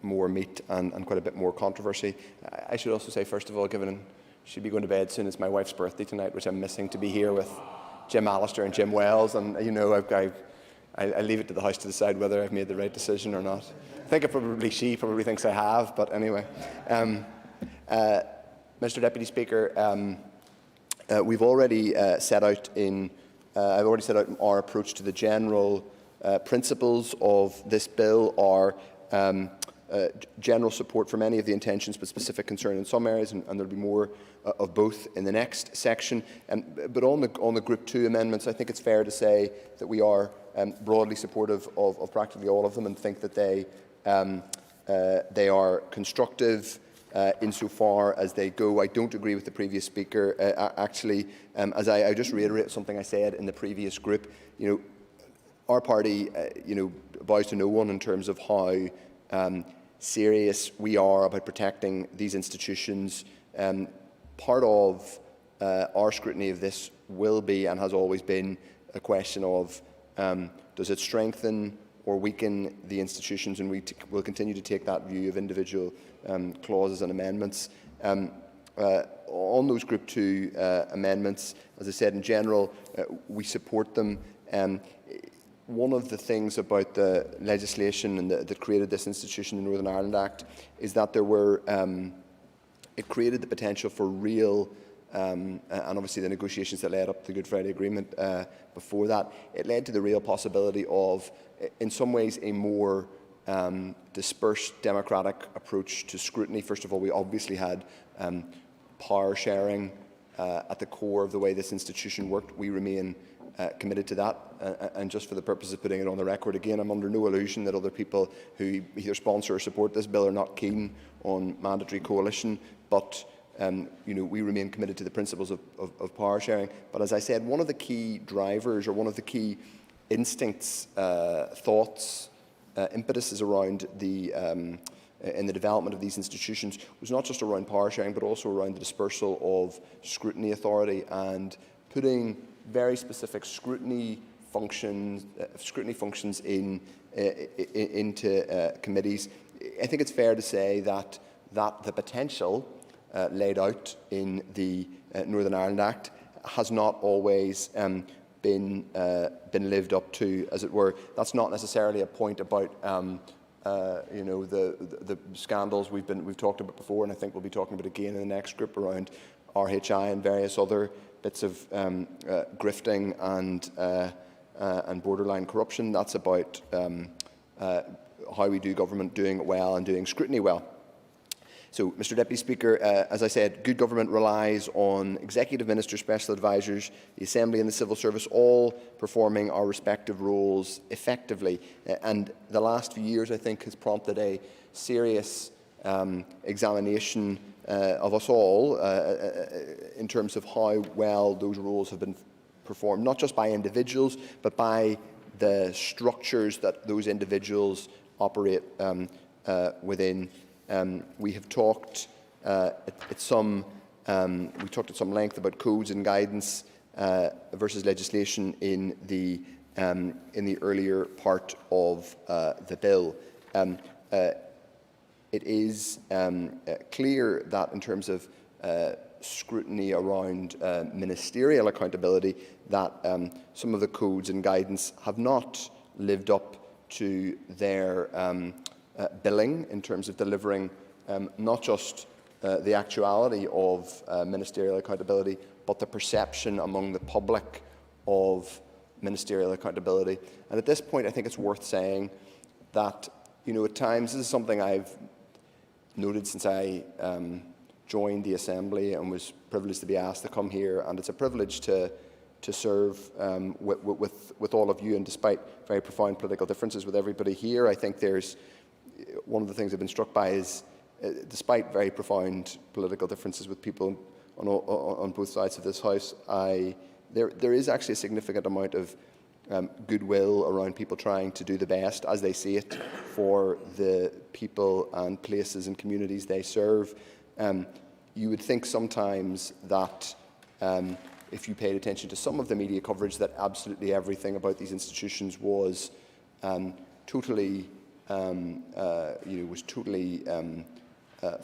more meat and quite a bit more controversy. I should also say, first of all, given she'll be going to bed soon, it's my wife's birthday tonight, which I'm missing to be here with Jim Allister and Jim Wells, and you know, I leave it to the House to decide whether I've made the right decision or not. I think she probably thinks I have, but anyway. Mr. Deputy Speaker, we've already set out I've already set out our approach to the general principles of this bill, our general support for many of the intentions, but specific concern in some areas, and there'll be more of both in the next section. But on the Group 2 amendments, I think it's fair to say that we are broadly supportive of practically all of them, and think that they are constructive insofar as they go. I don't agree with the previous speaker. Actually, as I just reiterate something I said in the previous group, you know, our party, you know, bows to no one in terms of how serious we are about protecting these institutions. Part of our scrutiny of this will be, and has always been, a question of does it strengthen or weaken the institutions, and we will continue to take that view of individual clauses and amendments. On those Group 2 amendments, as I said, in general, we support them. One of the things about the legislation that created this institution, the Northern Ireland Act, is that there were it created the potential for real, and obviously the negotiations that led up to the Good Friday Agreement before that, it led to the real possibility of, in some ways, a more dispersed democratic approach to scrutiny. First of all, we obviously had power sharing at the core of the way this institution worked. We remain committed to that, and just for the purpose of putting it on the record again, I'm under no illusion that other people who either sponsor or support this bill are not keen on mandatory coalition, but you know, we remain committed to the principles of power sharing. But as I said, one of the key drivers, or one of the key instincts, thoughts, impetuses around in the development of these institutions was not just around power sharing, but also around the dispersal of scrutiny authority and putting very specific scrutiny functions into committees. I think it's fair to say that the potential laid out in the Northern Ireland Act has not always been lived up to, as it were. That's not necessarily a point about you know, the scandals we've talked about before, and I think we'll be talking about again in the next group around RHI and various other bits of grifting and borderline corruption. That's about how we do government, doing it well and doing scrutiny well. So, Mr. Deputy Speaker, as I said, good government relies on executive ministers, special advisers, the Assembly and the civil service, all performing our respective roles effectively. And the last few years, I think, has prompted a serious examination of us all in terms of how well those roles have been performed, not just by individuals, but by the structures that those individuals operate within. We have talked at some length about codes and guidance versus legislation in the earlier part of the bill. It is clear that in terms of scrutiny around ministerial accountability, that some of the codes and guidance have not lived up to their billing in terms of delivering not just the actuality of ministerial accountability, but the perception among the public of ministerial accountability. And at this point, I think it's worth saying that, you know, at times, this is something I've noted since I joined the Assembly and was privileged to be asked to come here, and it's a privilege to serve with all of you, and despite very profound political differences with everybody here, I think there's one of the things I've been struck by is, despite very profound political differences with people on both sides of this House, there is actually a significant amount of goodwill around people trying to do the best, as they see it, for the people and places and communities they serve. You would think sometimes that if you paid attention to some of the media coverage, that absolutely everything about these institutions was totally was totally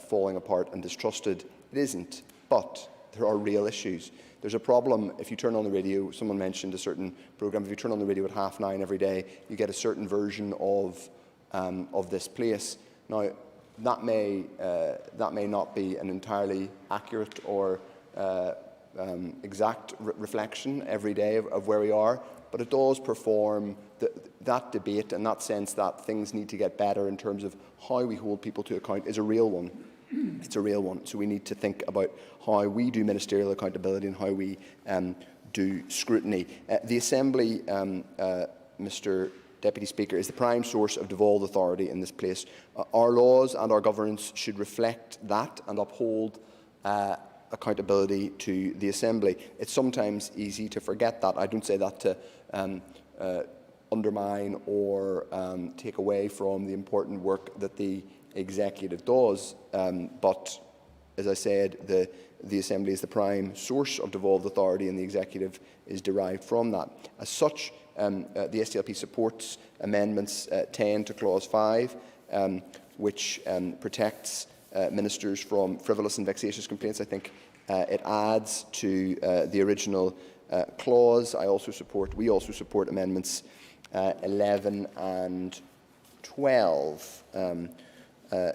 falling apart and distrusted. It isn't, but there are real issues. There's a problem if you turn on the radio. Someone mentioned a certain programme. If you turn on the radio at 9:30 every day, you get a certain version of this place. Now, that may not be an entirely accurate or exact reflection every day of where we are, but it does perform that debate and that sense that things need to get better in terms of how we hold people to account is a real one. It's a real one. So we need to think about how we do ministerial accountability and how we do scrutiny. The Assembly, Mr. Deputy Speaker, is the prime source of devolved authority in this place. Our laws and our governance should reflect that and uphold accountability to the Assembly. It's sometimes easy to forget that. I don't say that to undermine or take away from the important work that the Executive does, but as I said, the Assembly is the prime source of devolved authority and the Executive is derived from that. As such, the SDLP supports Amendments 10 to Clause 5, which protects ministers from frivolous and vexatious complaints. I think it adds to the original clause. We also support Amendments 11 and 12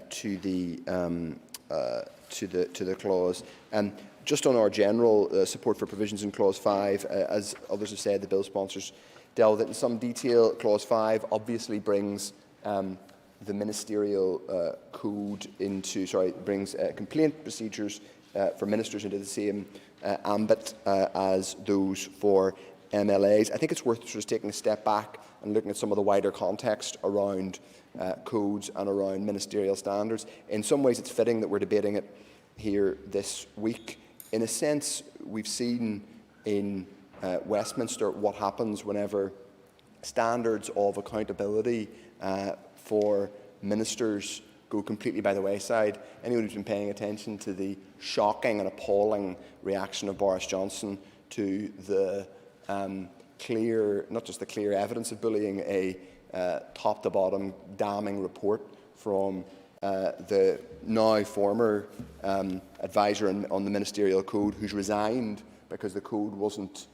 to the clause. Just on our general support for provisions in Clause 5, as others have said, the bill sponsors delved in some detail. Clause 5 obviously brings the ministerial code brings complaint procedures for ministers into the same ambit as those for MLAs. I think it's worth just taking a step back and looking at some of the wider context around codes and around ministerial standards. In some ways, it's fitting that we're debating it here this week. In a sense, we've seen in Westminster what happens whenever standards of accountability for ministers go completely by the wayside. Anyone who's been paying attention to the shocking and appalling reaction of Boris Johnson to the not just the clear evidence of bullying, a top-to-bottom damning report from the now former advisor on the ministerial code, who's resigned because the code wasn't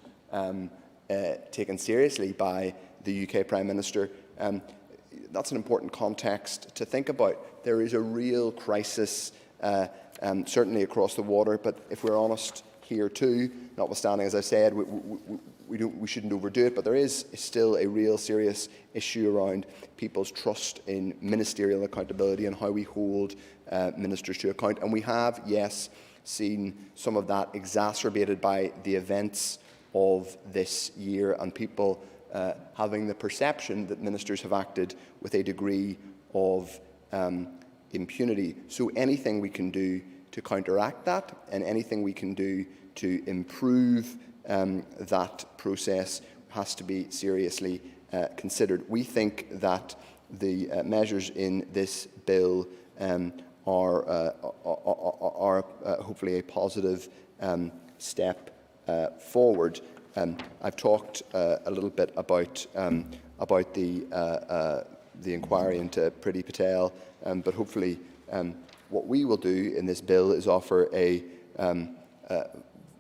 taken seriously by the UK Prime Minister. That's an important context to think about. There is a real crisis, certainly across the water, but if we're honest here too, notwithstanding, as I said, we shouldn't overdo it, but there is still a real serious issue around people's trust in ministerial accountability and how we hold ministers to account. And we have, yes, seen some of that exacerbated by the events of this year and people having the perception that ministers have acted with a degree of impunity. So anything we can do to counteract that and anything we can do to improve that process has to be seriously considered. We think that the measures in this bill are hopefully a positive step forward. I've talked a little bit about the inquiry into Priti Patel, but hopefully what we will do in this bill is offer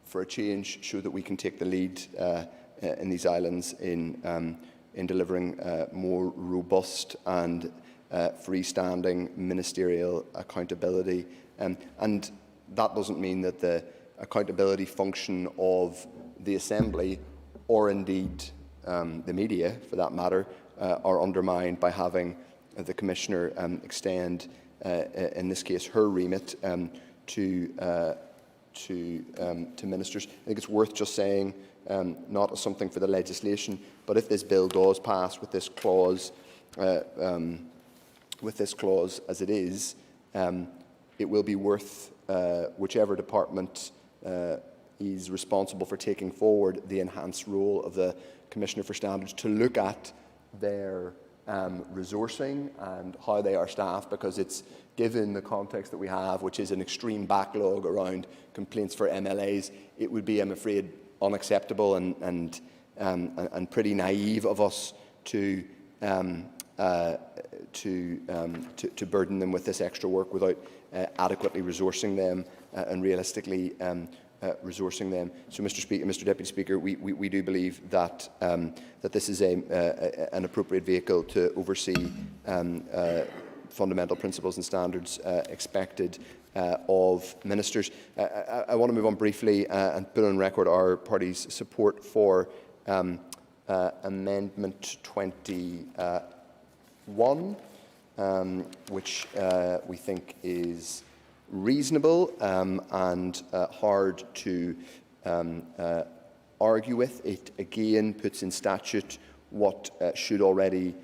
for a change, show that we can take the lead in these islands in delivering more robust and freestanding ministerial accountability. And that doesn't mean that the accountability function of the Assembly, or indeed the media for that matter, are undermined by having the Commissioner extend, in this case, her remit to ministers. I think it's worth just saying, not as something for the legislation, but if this bill does pass with this clause as it is, it will be worth whichever department is responsible for taking forward the enhanced role of the Commissioner for Standards to look at their resourcing and how they are staffed, because it's given the context that we have, which is an extreme backlog around complaints for MLAs, it would be, I'm afraid, unacceptable and pretty naive of us to to burden them with this extra work without adequately resourcing them and realistically resourcing them. So, Mr. Deputy Speaker, we do believe that that this is an appropriate vehicle to oversee fundamental principles and standards expected of ministers. I want to move on briefly and put on record our party's support for Amendment 21, which we think is reasonable and hard to argue with. It again puts in statute what should already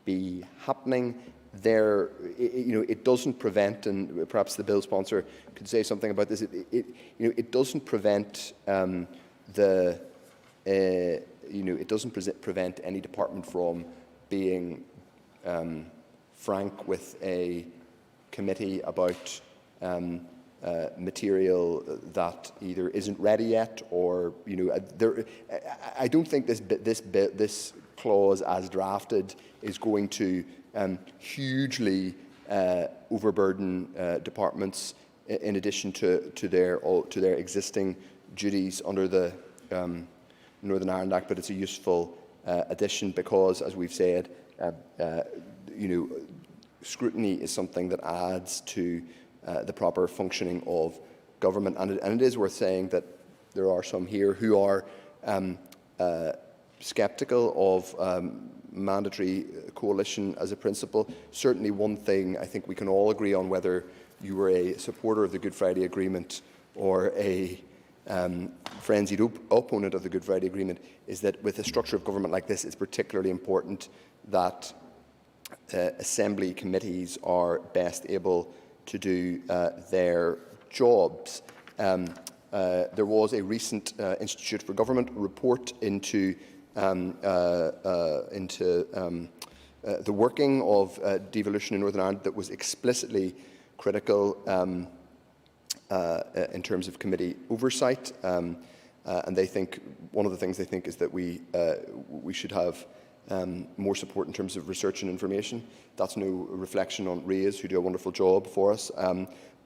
be happening. It doesn't prevent, and perhaps the bill sponsor could say something about this. It doesn't prevent it doesn't prevent any department from being frank with a committee about material that either isn't ready yet, or I don't think this clause as drafted is going to hugely overburden departments in addition to their existing duties under the Northern Ireland Act. But it's a useful addition because, as we've said, scrutiny is something that adds to the proper functioning of government, and it is worth saying that there are some here who are sceptical of mandatory coalition as a principle. Certainly one thing I think we can all agree on, whether you were a supporter of the Good Friday Agreement or a frenzied opponent of the Good Friday Agreement, is that with a structure of government like this, it's particularly important that Assembly committees are best able to do their jobs. There was a recent Institute for Government report into the working of devolution in Northern Ireland that was explicitly critical in terms of committee oversight, and they think one of the things they think is that we should have more support in terms of research and information. That's no reflection on RAISE, who do a wonderful job for us,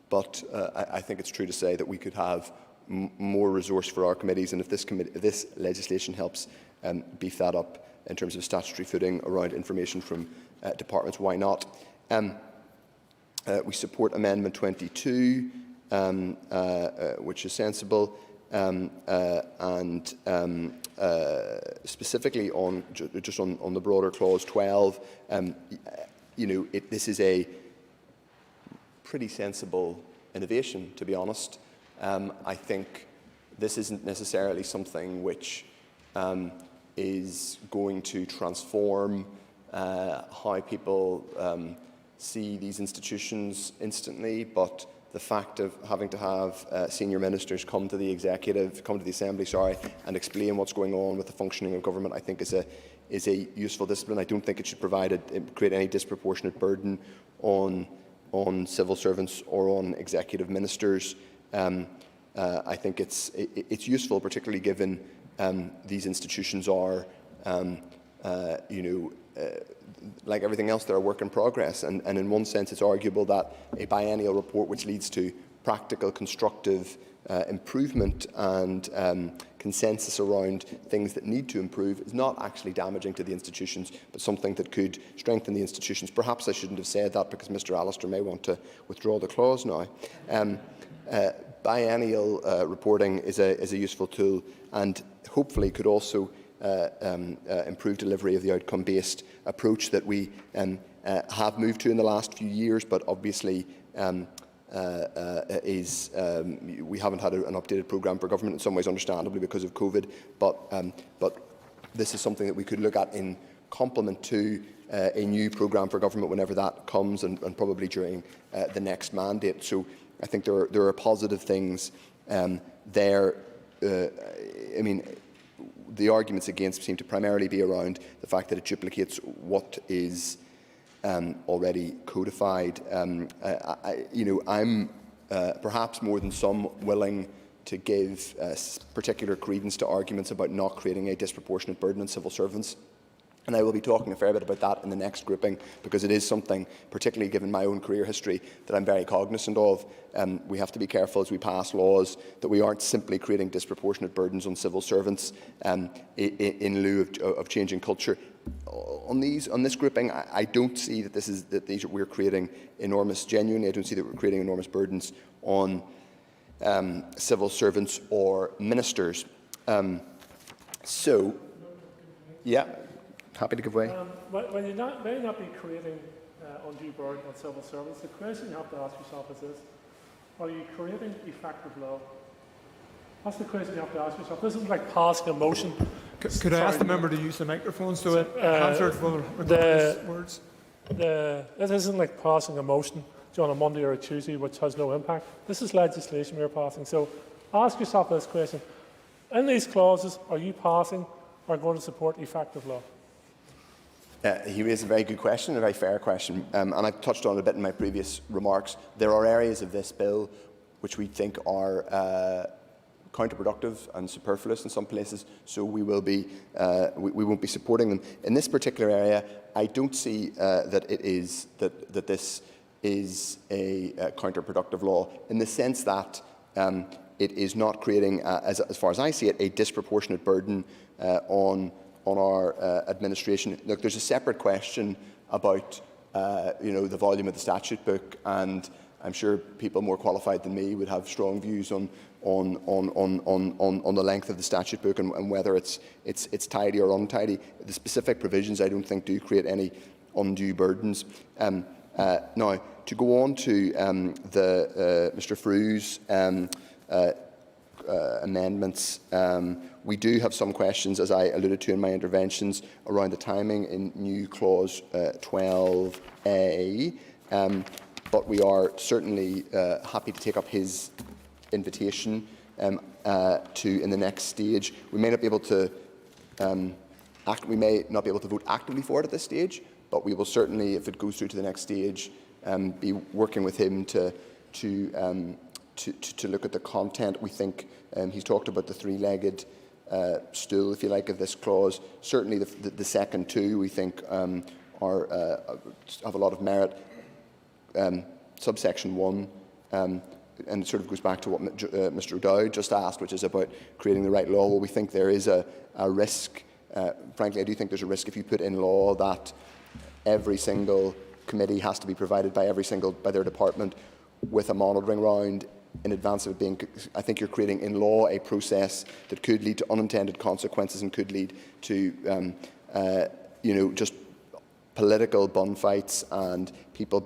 but I think it's true to say that we could have more resource for our committees, and if this legislation helps beef that up in terms of statutory footing around information from departments, why not? We support Amendment 22, which is sensible, and specifically on just on the broader clause 12. This is a pretty sensible innovation, to be honest. I think this isn't necessarily something which is going to transform how people see these institutions instantly, but the fact of having to have senior ministers come to the Assembly, and explain what's going on with the functioning of government, I think is a useful discipline. I don't think it should create any disproportionate burden on civil servants or on executive ministers. I think it's useful, particularly given these institutions are, like everything else, they're a work in progress. And in one sense, it's arguable that a biennial report which leads to practical, constructive improvement and consensus around things that need to improve is not actually damaging to the institutions, but something that could strengthen the institutions. Perhaps I shouldn't have said that because Mr. Allister may want to withdraw the clause now. Biennial reporting is a useful tool, and hopefully could also improve delivery of the outcome-based approach that we have moved to in the last few years, but obviously we haven't had an updated programme for government, in some ways understandably because of COVID, but this is something that we could look at in complement to a new programme for government whenever that comes, and probably during the next mandate. So I think there are positive things there. I mean, the arguments against seem to primarily be around the fact that it duplicates what is already codified. I'm perhaps more than some willing to give particular credence to arguments about not creating a disproportionate burden on civil servants. And I will be talking a fair bit about that in the next grouping, because it is something, particularly given my own career history, that I'm very cognizant of. We have to be careful as we pass laws that we aren't simply creating disproportionate burdens on civil servants in lieu of changing culture. On this grouping, I don't see that we're creating genuinely, I don't see that we're creating enormous burdens on civil servants or ministers. Yeah. Happy to give way.
Well, you may not be creating undue burden on civil servants. The question you have to ask yourself is this: are you creating effective law? That's the question you have to ask yourself. This isn't like passing a motion.
Could I ask the member to use the microphone so it answers words?
This isn't like passing a motion on a Monday or a Tuesday, which has no impact. This is legislation we're passing. So ask yourself this question: in these clauses, are you passing or going to support effective law?
He raised a very good question, a very fair question, and I've touched on it a bit in my previous remarks. There are areas of this bill which we think are counterproductive and superfluous in some places, so we won't be supporting them. In this particular area, I don't see that this is a counterproductive law, in the sense that it is not creating, as far as I see it, a disproportionate burden on our administration. Look, there's a separate question about the volume of the statute book, and I'm sure people more qualified than me would have strong views on the length of the statute book and whether it's tidy or untidy. The specific provisions, I don't think, do create any undue burdens. Now, to go on to Mr. Frew's amendments, we do have some questions, as I alluded to in my interventions, around the timing in new clause 12A, but we are certainly happy to take up his invitation in the next stage. We may not be able to vote actively for it at this stage, but we will certainly, if it goes through to the next stage, be working with him to look at the content. We think he's talked about the three-legged stool, if you like, of this clause. Certainly the second two, we think, have a lot of merit. Subsection 1, and it sort of goes back to what Mr. O'Dowd just asked, which is about creating the right law. Well, we think there is a risk. Frankly, I do think there's a risk if you put in law that every single committee has to be provided by their department with a monitoring round in advance of it being. I think you're creating in law a process that could lead to unintended consequences and could lead to just political bun fights and people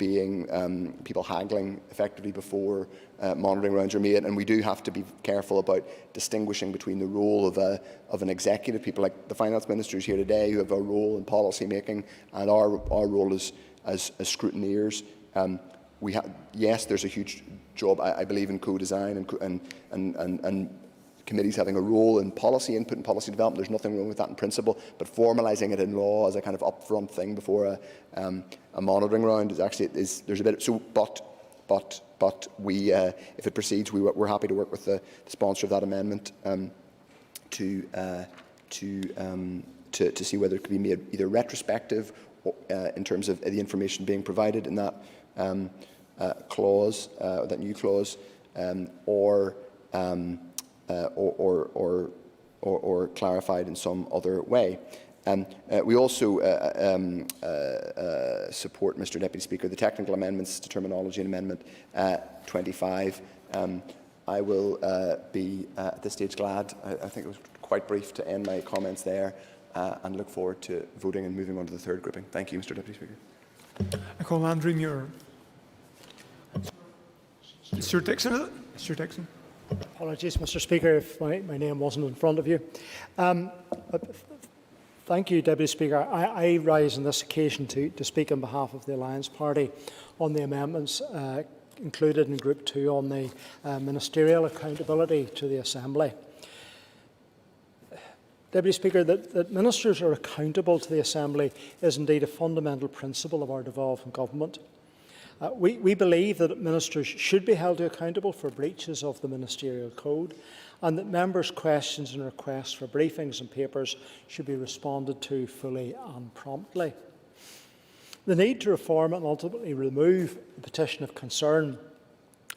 haggling effectively before monitoring rounds are made. And we do have to be careful about distinguishing between the role of an executive, people like the finance ministers here today who have a role in policy making, and our role as scrutineers. Yes, there's a huge job, I believe, in co-design and committees having a role in policy input and policy development. There's nothing wrong with that in principle, but formalising it in law as a kind of upfront thing before a monitoring round there's a bit. So, but we, if it proceeds, we're happy to work with the sponsor of that amendment to see whether it could be made either retrospective in terms of the information being provided in that clause, that new clause, or clarified in some other way. We also support, Mr. Deputy Speaker, the technical amendments to terminology in Amendment 25. I will be at this stage glad. I think it was quite brief to end my comments there, and look forward to voting and moving on to the third grouping. Thank you, Mr. Deputy Speaker.
I call Antrim your. Sir Dixon, is it? Sir Dixon.
Apologies, Mr. Speaker, if my name wasn't in front of you. Thank you, Deputy Speaker. I rise on this occasion to speak on behalf of the Alliance Party on the amendments included in Group 2 on the ministerial accountability to the Assembly. Deputy Speaker, that ministers are accountable to the Assembly is indeed a fundamental principle of our devolved government. We believe that ministers should be held accountable for breaches of the ministerial code, and that members' questions and requests for briefings and papers should be responded to fully and promptly. The need to reform and ultimately remove the petition of concern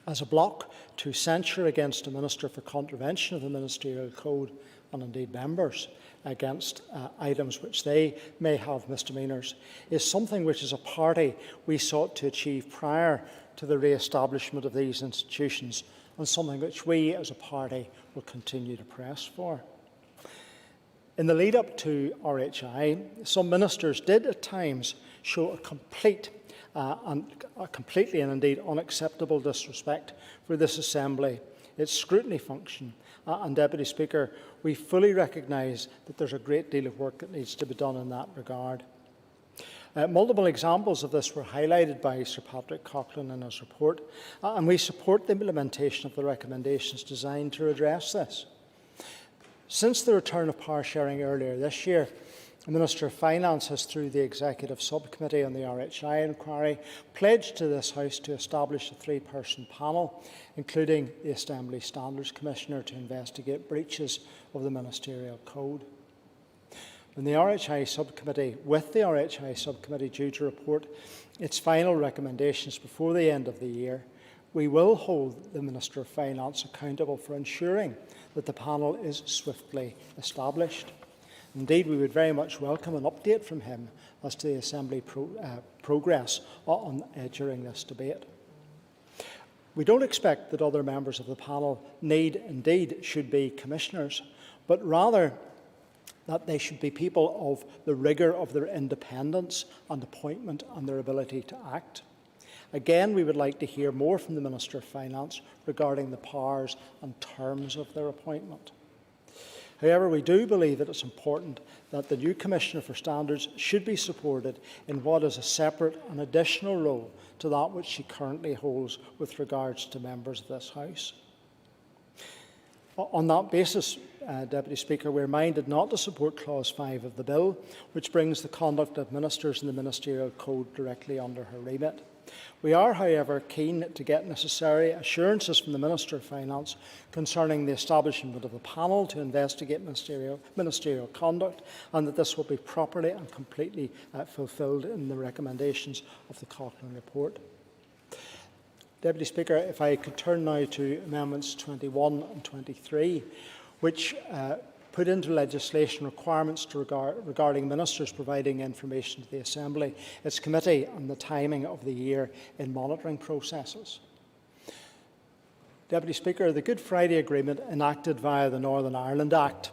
as a block to censure against a minister for contravention of the Ministerial Code, and indeed members against items which they may have misdemeanours, is something which as a party we sought to achieve prior to the re-establishment of these institutions, and something which we as a party will continue to press for. In the lead up to RHI, some ministers did at times show a completely and indeed unacceptable disrespect for this Assembly, its scrutiny function, and Deputy Speaker, we fully recognise that there's a great deal of work that needs to be done in that regard. Multiple examples of this were highlighted by Sir Patrick Coughlin in his report, and we support the implementation of the recommendations designed to address this. Since the return of power sharing earlier this year, the Minister of Finance has, through the Executive Subcommittee on the RHI inquiry, pledged to this House to establish a three-person panel, including the Assembly Standards Commissioner, to investigate breaches of the Ministerial Code. When the RHI Subcommittee, due to report its final recommendations before the end of the year, we will hold the Minister of Finance accountable for ensuring that the panel is swiftly established. Indeed, we would very much welcome an update from him as to the Assembly progress during this debate. We don't expect that other members of the panel should be commissioners, but rather that they should be people of the rigour of their independence and appointment and their ability to act. Again, we would like to hear more from the Minister of Finance regarding the powers and terms of their appointment. However, we do believe that it's important that the new Commissioner for Standards should be supported in what is a separate and additional role to that which she currently holds with regards to members of this House. On that basis, Deputy Speaker, we are minded not to support Clause 5 of the Bill, which brings the conduct of ministers in the Ministerial Code directly under her remit. We are, however, keen to get necessary assurances from the Minister of Finance concerning the establishment of a panel to investigate ministerial conduct, and that this will be properly and completely fulfilled in the recommendations of the Coughlin report. Deputy Speaker, if I could turn now to Amendments 21 and 23, which put into legislation requirements regarding ministers providing information to the Assembly, its committee, on the timing of the year in monitoring processes. Deputy Speaker, the Good Friday Agreement, enacted via the Northern Ireland Act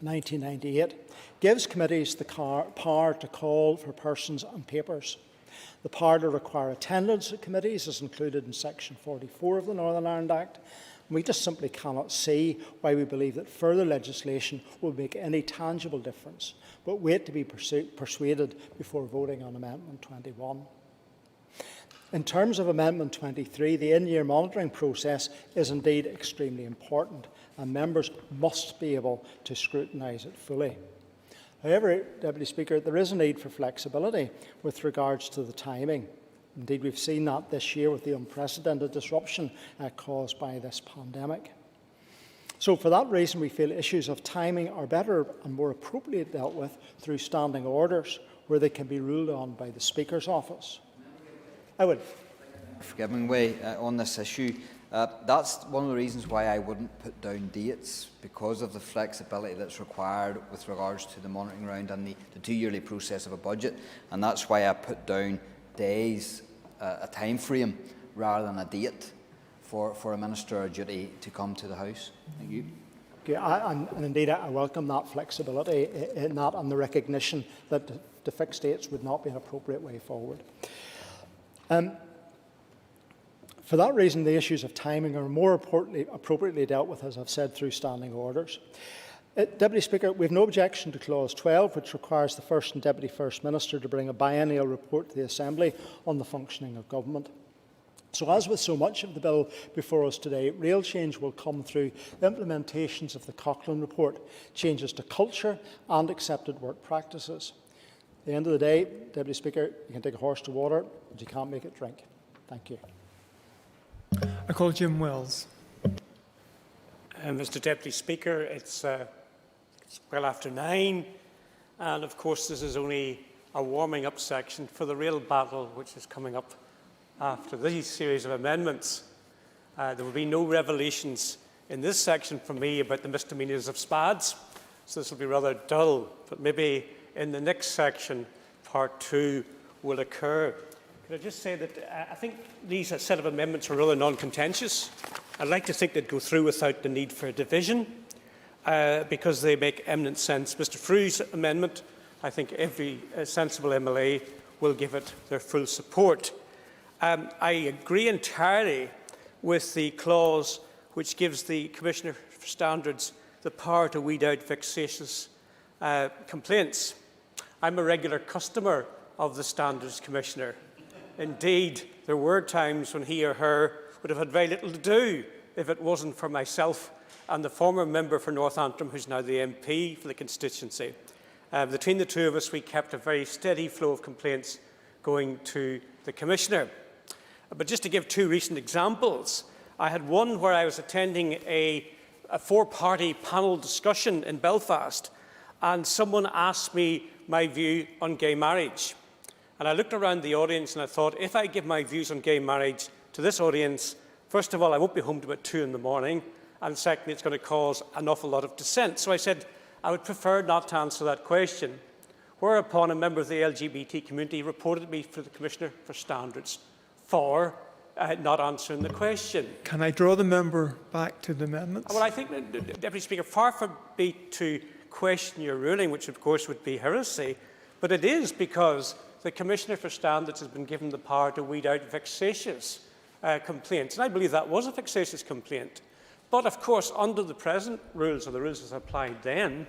1998, gives committees the power to call for persons and papers. The power to require attendance at committees is included in Section 44 of the Northern Ireland Act. We just simply cannot see why we believe that further legislation will make any tangible difference, but wait to be persuaded before voting on Amendment 21. In terms of Amendment 23, the in-year monitoring process is indeed extremely important, and members must be able to scrutinise it fully. However, Deputy Speaker, there is a need for flexibility with regards to the timing. Indeed, we've seen that this year with the unprecedented disruption caused by this pandemic. So for that reason, we feel issues of timing are better and more appropriately dealt with through standing orders, where they can be ruled on by the Speaker's office. I would.
Forgiving way on this issue. That's one of the reasons why I wouldn't put down dates, because of the flexibility that's required with regards to the monitoring round and the two-yearly process of a budget. And that's why I put down days, a time frame, rather than a date for a minister or duty to come to the House. Thank you.
Okay, and indeed, I welcome that flexibility in that, and the recognition that the fixed dates would not be an appropriate way forward. For that reason, the issues of timing are more appropriately dealt with, as I've said, through standing orders. Deputy Speaker, we have no objection to Clause 12, which requires the First and Deputy First Minister to bring a biennial report to the Assembly on the functioning of government. So, as with so much of the bill before us today, real change will come through implementations of the Coughlin report, changes to culture and accepted work practices. At the end of the day, Deputy Speaker, you can take a horse to water, but you can't make it drink. Thank you.
I call Jim Wells.
Mr Deputy Speaker, it's well after 9, and of course this is only a warming up section for the real battle which is coming up after these series of amendments. There will be no revelations in this section from me about the misdemeanours of SPADs, so this will be rather dull, but maybe in the next section, part 2 will occur. Could I just say that I think these set of amendments are rather non-contentious. I'd like to think they'd go through without the need for a division because they make eminent sense. Mr Frew's amendment, I think every sensible MLA will give it their full support. I agree entirely with the clause which gives the Commissioner for Standards the power to weed out vexatious complaints. I'm a regular customer of the Standards Commissioner. Indeed, there were times when he or her would have had very little to do if it wasn't for myself and the former member for North Antrim, who's now the MP for the constituency. Between the two of us, we kept a very steady flow of complaints going to the Commissioner. But just to give 2 recent examples, I had one where I was attending a 4-party panel discussion in Belfast, and someone asked me my view on gay marriage. And I looked around the audience and I thought, if I give my views on gay marriage to this audience, first of all, I won't be home till about 2 in the morning, and secondly, it's going to cause an awful lot of dissent. So I said, I would prefer not to answer that question. Whereupon a member of the LGBT community reported me to the Commissioner for Standards for not answering the question.
Can I draw the member back to the amendments?
Well, I think, Deputy Speaker, far from me to question your ruling, which of course would be heresy, but it is because the Commissioner for Standards has been given the power to weed out vexatious complaints. And I believe that was a vexatious complaint. But of course, under the present rules, or the rules as applied then,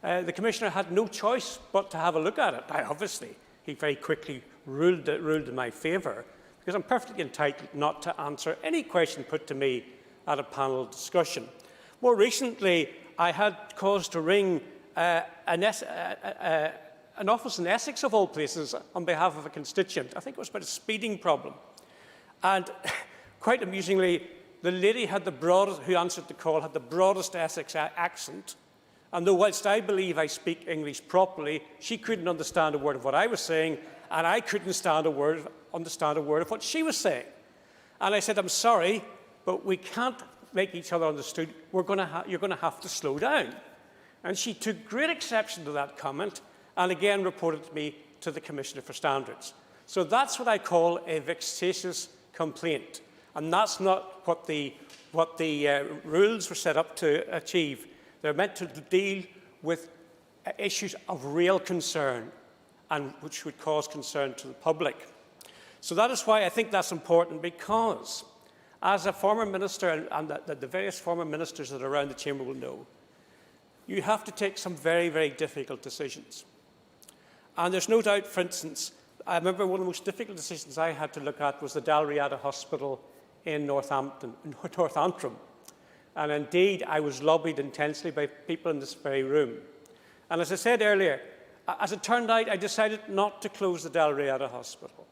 the Commissioner had no choice but to have a look at it. Obviously, he very quickly ruled in my favour, because I'm perfectly entitled not to answer any question put to me at a panel discussion. More recently, I had cause to ring an office in Essex, of all places, on behalf of a constituent. I think it was about a speeding problem. And quite amusingly, the lady who answered the call had the broadest Essex accent. And though whilst I believe I speak English properly, she couldn't understand a word of what I was saying, and I couldn't understand a word of what she was saying. And I said, I'm sorry, but we can't make each other understood. You're going to have to slow down. And she took great exception to that comment and again reported me to the Commissioner for Standards. So that's what I call a vexatious complaint. And that's not what the rules were set up to achieve. They're meant to deal with issues of real concern and which would cause concern to the public. So that is why I think that's important, because as a former minister, and the various former ministers that are around the chamber will know, you have to take some very, very difficult decisions. And there's no doubt, for instance, I remember one of the most difficult decisions I had to look at was the Dalriada Hospital in North Antrim. And indeed, I was lobbied intensely by people in this very room. And as I said earlier, as it turned out, I decided not to close the Dalriada Hospital.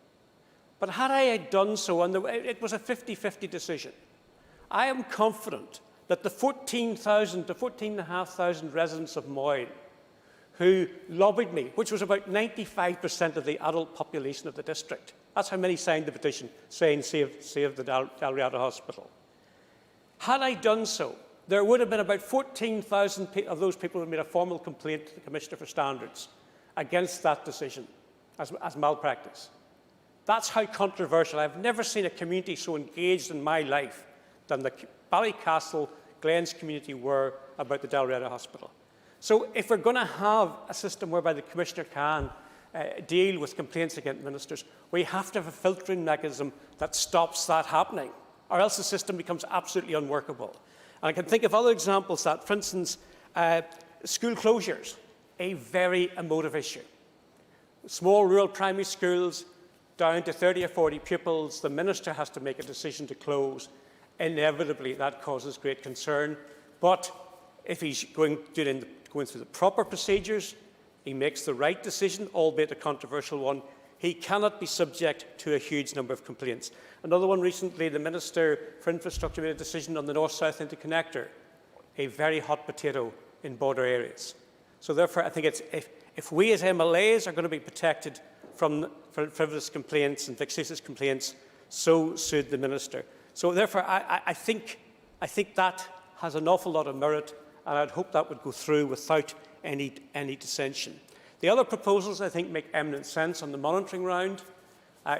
But had I done so, and it was a 50-50 decision, I am confident that the 14,000 to 14,500 residents of Moyle who lobbied me, which was about 95% of the adult population of the district, that's how many signed the petition saying save the Dalriada Hospital. Had I done so, there would have been about 14,000 of those people who made a formal complaint to the Commissioner for Standards against that decision as malpractice. That's how controversial. I've never seen a community so engaged in my life than the Ballycastle Glens community were about the Dalriada Hospital. So if we're going to have a system whereby the Commissioner can deal with complaints against ministers, we have to have a filtering mechanism that stops that happening, or else the system becomes absolutely unworkable. And I can think of other examples that, for instance, school closures, a very emotive issue. Small rural primary schools, down to 30 or 40 pupils, the minister has to make a decision to close. Inevitably, that causes great concern. But if he's going through the proper procedures, he makes the right decision, albeit a controversial one, he cannot be subject to a huge number of complaints. Another one recently, the Minister for Infrastructure made a decision on the North-South Interconnector. a very hot potato in border areas. So therefore, I think it's, if we as MLAs are going to be protected from frivolous complaints and vexatious complaints, so should the Minister. So therefore, I think that has an awful lot of merit, and I'd hope that would go through without any dissension. The other proposals, I think, make eminent sense on the monitoring round.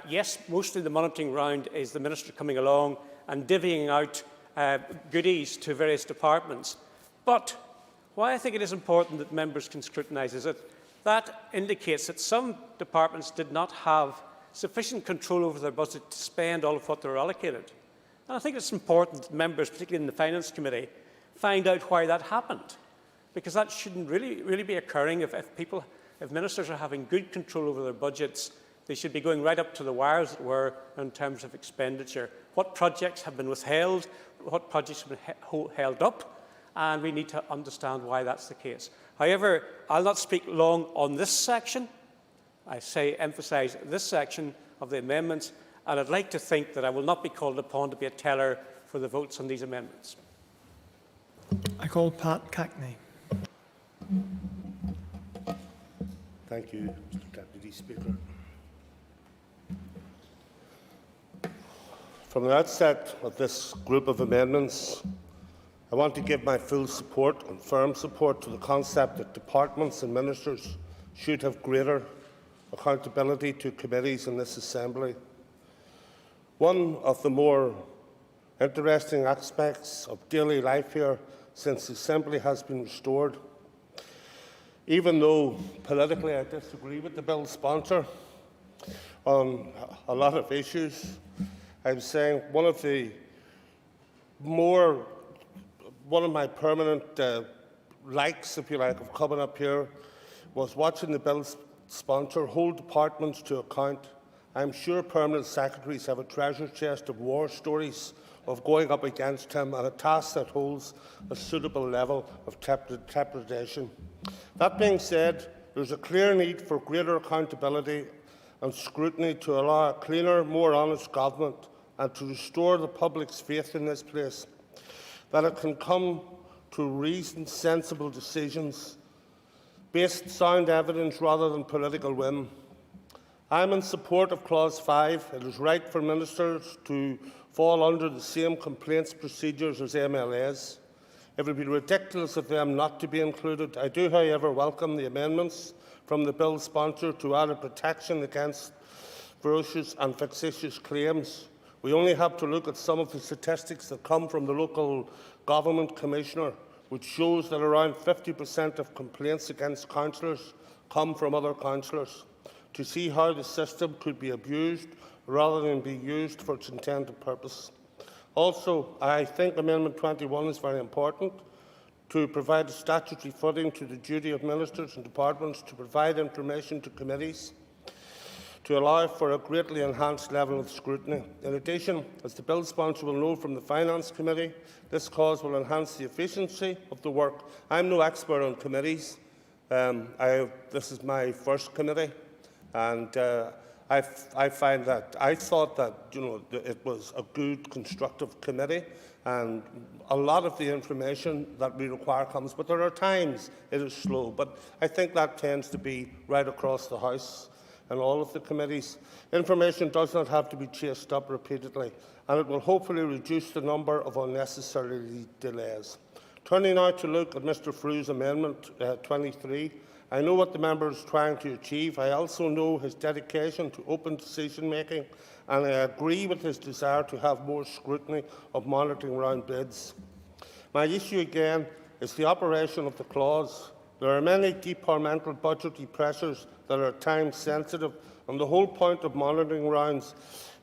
Yes, mostly the monitoring round is the Minister coming along and divvying out goodies to various departments. But why I think it is important that members can scrutinise is that indicates that some departments did not have sufficient control over their budget to spend all of what they were allocated. And I think it's important that members, particularly in the Finance Committee, find out why that happened, because that shouldn't really be occurring. If ministers are having good control over their budgets, they should be going right up to the wire, as it were, in terms of expenditure. What projects have been withheld, what projects have been held up, and we need to understand why that's the case. However, I'll not speak long on this section. I emphasise this section of the amendments, and I'd like to think that I will not be called upon to be a teller for the votes on these amendments.
I call Pat Cackney.
Thank you, Mr. Deputy Speaker. From the outset of this group of amendments, I want to give my full support and firm support to the concept that departments and ministers should have greater accountability to committees in this Assembly. One of the more interesting aspects of daily life here since the Assembly has been restored, even though politically I disagree with the bill's sponsor on a lot of issues, I'm saying one of my permanent likes, if you like, of coming up here was watching the bill's sponsor hold departments to account. I'm sure permanent secretaries have a treasure chest of war stories of going up against him and a task that holds a suitable level of trepidation. That being said, there's a clear need for greater accountability and scrutiny to allow a cleaner, more honest government and to restore the public's faith in this place, that it can come to reasoned, sensible decisions based on sound evidence rather than political whim. I am in support of Clause 5. It is right for ministers to fall under the same complaints procedures as MLAs. It would be ridiculous of them not to be included. I do, however, welcome the amendments from the bill's sponsor to add a protection against ferocious and vexatious claims. We only have to look at some of the statistics that come from the local government commissioner, which shows that around 50% of complaints against councillors come from other councillors, to see how the system could be abused rather than be used for its intended purpose. Also, I think Amendment 21 is very important to provide a statutory footing to the duty of ministers and departments to provide information to committees to allow for a greatly enhanced level of scrutiny. In addition, as the bill sponsor will know from the Finance Committee, this cause will enhance the efficiency of the work. I'm no expert on committees. This is my first committee, and I thought that it was a good, constructive committee, and a lot of the information that we require comes, but there are times it is slow. But I think that tends to be right across the House and all of the committees. Information does not have to be chased up repeatedly, and it will hopefully reduce the number of unnecessary delays. Turning now to look at Mr Frew's Amendment 23, I know what the member is trying to achieve. I also know his dedication to open decision-making, and I agree with his desire to have more scrutiny of monitoring round bids. My issue again is the operation of the clause. There are many departmental budgetary pressures that are time-sensitive, and the whole point of monitoring rounds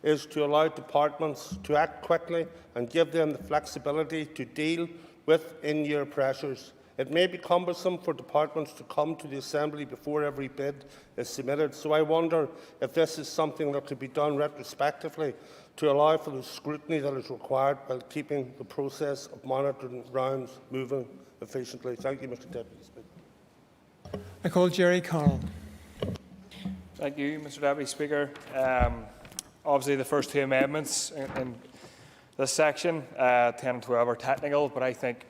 is to allow departments to act quickly and give them the flexibility to deal with in-year pressures. It may be cumbersome for departments to come to the Assembly before every bid is submitted, so I wonder if this is something that could be done retrospectively to allow for the scrutiny that is required while keeping the process of monitoring rounds moving efficiently. Thank you, Mr Deputy Speaker.
I call Jerry Carroll.
Thank you, Mr Deputy Speaker. Obviously, the first two amendments in this section, 10 and 12, are technical, but I think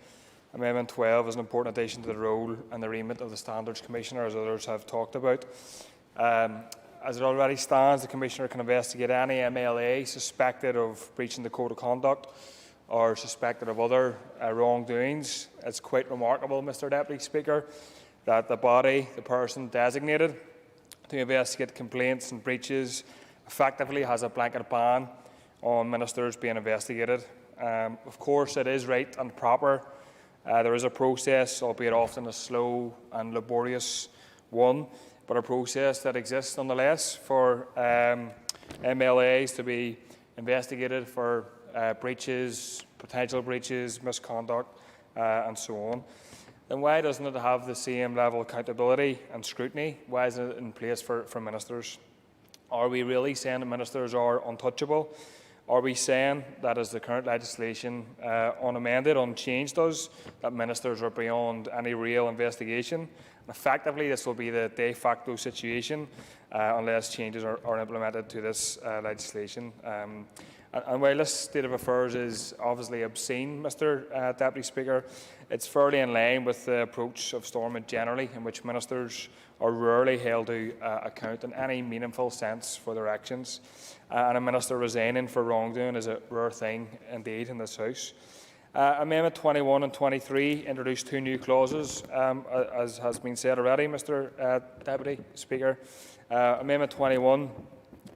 Amendment 12 is an important addition to the role and the remit of the Standards Commissioner, as others have talked about. As it already stands, the Commissioner can investigate any MLA suspected of breaching the Code of Conduct or suspected of other wrongdoings. It's quite remarkable, Mr Deputy Speaker, that the body, the person designated to investigate complaints and breaches, effectively has a blanket ban on ministers being investigated. Of course, it is right and proper. There is a process, albeit often a slow and laborious one, but a process that exists nonetheless for MLAs to be investigated for breaches, potential breaches, misconduct, and so on. Then why doesn't it have the same level of accountability and scrutiny? Why isn't it in place for ministers? Are we really saying that ministers are untouchable? Are we saying that, as the current legislation unamended, unchanged does, that ministers are beyond any real investigation? And effectively, this will be the de facto situation unless changes are implemented to this legislation. And while this state of affairs is obviously obscene, Mr Deputy Speaker, it's fairly in line with the approach of Stormont generally, in which ministers are rarely held to account in any meaningful sense for their actions. And a minister resigning for wrongdoing is a rare thing indeed in this House. Amendment 21 and 23 introduced two new clauses, as has been said already, Mr Deputy Speaker. Amendment 21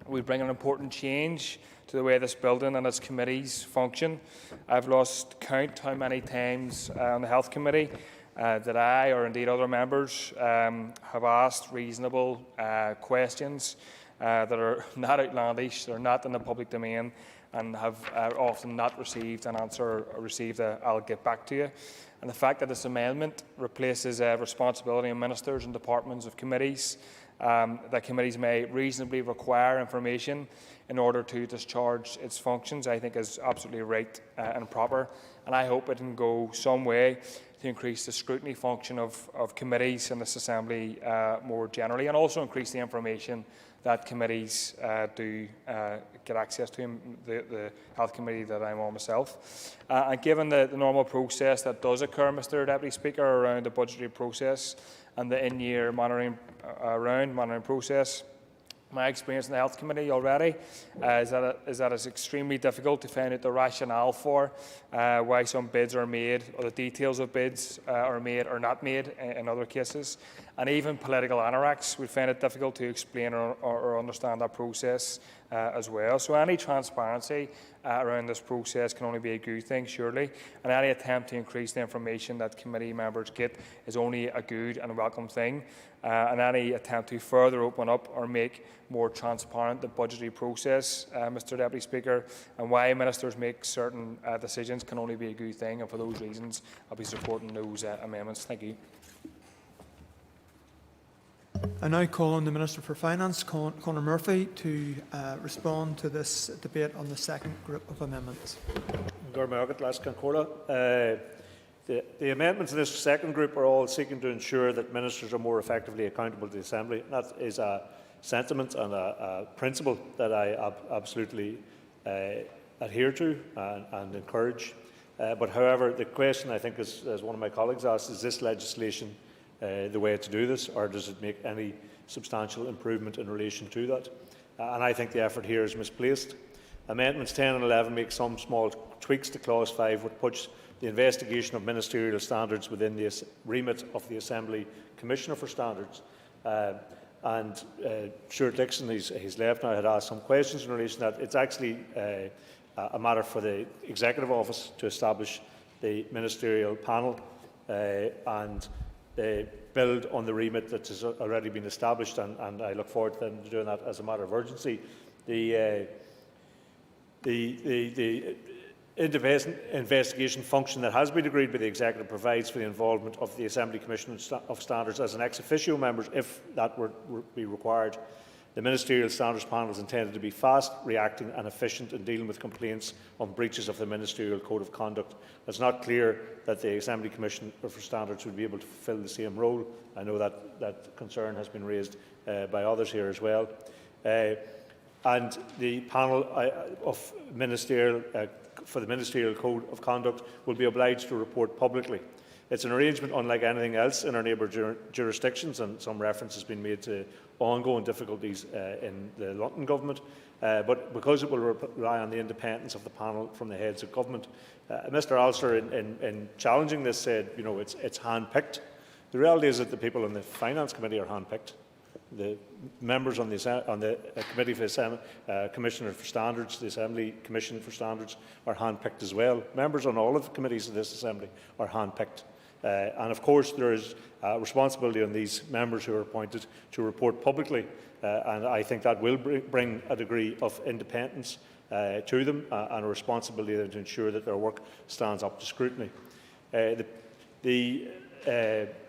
will bring an important change to the way this building and its committees function. I've lost count how many times on the Health Committee that I, or indeed other members, have asked reasonable questions that are not outlandish, they're not in the public domain, and have often not received an answer or received a "I'll get back to you." And the fact that this amendment replaces responsibility on ministers and departments of committees, that committees may reasonably require information in order to discharge its functions, I think is absolutely right and proper. And I hope it can go some way to increase the scrutiny function of committees in this Assembly more generally, and also increase the information that committees do get access to, the Health Committee that I'm on myself. And given the normal process that does occur, Mr Deputy Speaker, around the budgetary process and the in-year monitoring process, my experience in the Health Committee already is that it's extremely difficult to find out the rationale for why some bids are made, or the details of bids are made or not made in other cases. And even political anoraks, we find it difficult to explain or understand that process as well. So any transparency around this process can only be a good thing, surely. And any attempt to increase the information that committee members get is only a good and welcome thing. And any attempt to further open up or make more transparent the budgetary process, Mr Deputy Speaker, and why ministers make certain decisions can only be a good thing. And for those reasons, I'll be supporting those amendments. Thank you.
I now call on the Minister for Finance, Conor Murphy, to respond to this debate on the second group of amendments.
The amendments in this second group are all seeking to ensure that ministers are more effectively accountable to the Assembly. That is a sentiment and a principle that I absolutely adhere to and encourage. But however, the question I think, as one of my colleagues asked, is this legislation the way to do this, or does it make any substantial improvement in relation to that? And I think the effort here is misplaced. Amendments 10 and 11 make some small tweaks to Clause 5, which puts the investigation of ministerial standards within the remit of the Assembly Commissioner for Standards. And Stuart Dixon, he's left now, had asked some questions in relation to that. It's actually a matter for the Executive Office to establish the ministerial panel and build on the remit that has already been established, and I look forward to them doing that as a matter of urgency. The investigation function that has been agreed by the Executive provides for the involvement of the Assembly Commission of Standards as an ex officio members if that were be required. The Ministerial Standards Panel is intended to be fast, reacting and efficient in dealing with complaints on breaches of the Ministerial Code of Conduct. It's not clear that the Assembly Commission for Standards would be able to fulfil the same role. I know that concern has been raised by others here as well. And the panel of ministerial for the Ministerial Code of Conduct will be obliged to report publicly. It's an arrangement unlike anything else in our neighbour jurisdictions, and some reference has been made to ongoing difficulties in the London government. But because it will rely on the independence of the panel from the heads of government, Mr Allister, in challenging this, said, you know, it's hand-picked. The reality is that the people in the Finance Committee are hand-picked. The members on the Committee for Commissioner for Standards, the Assembly Commission for Standards, are hand-picked as well. Members on all of the committees of this Assembly are hand-picked. And of course, there is a responsibility on these members who are appointed to report publicly, and I think that will bring a degree of independence to them and a responsibility to ensure that their work stands up to scrutiny. The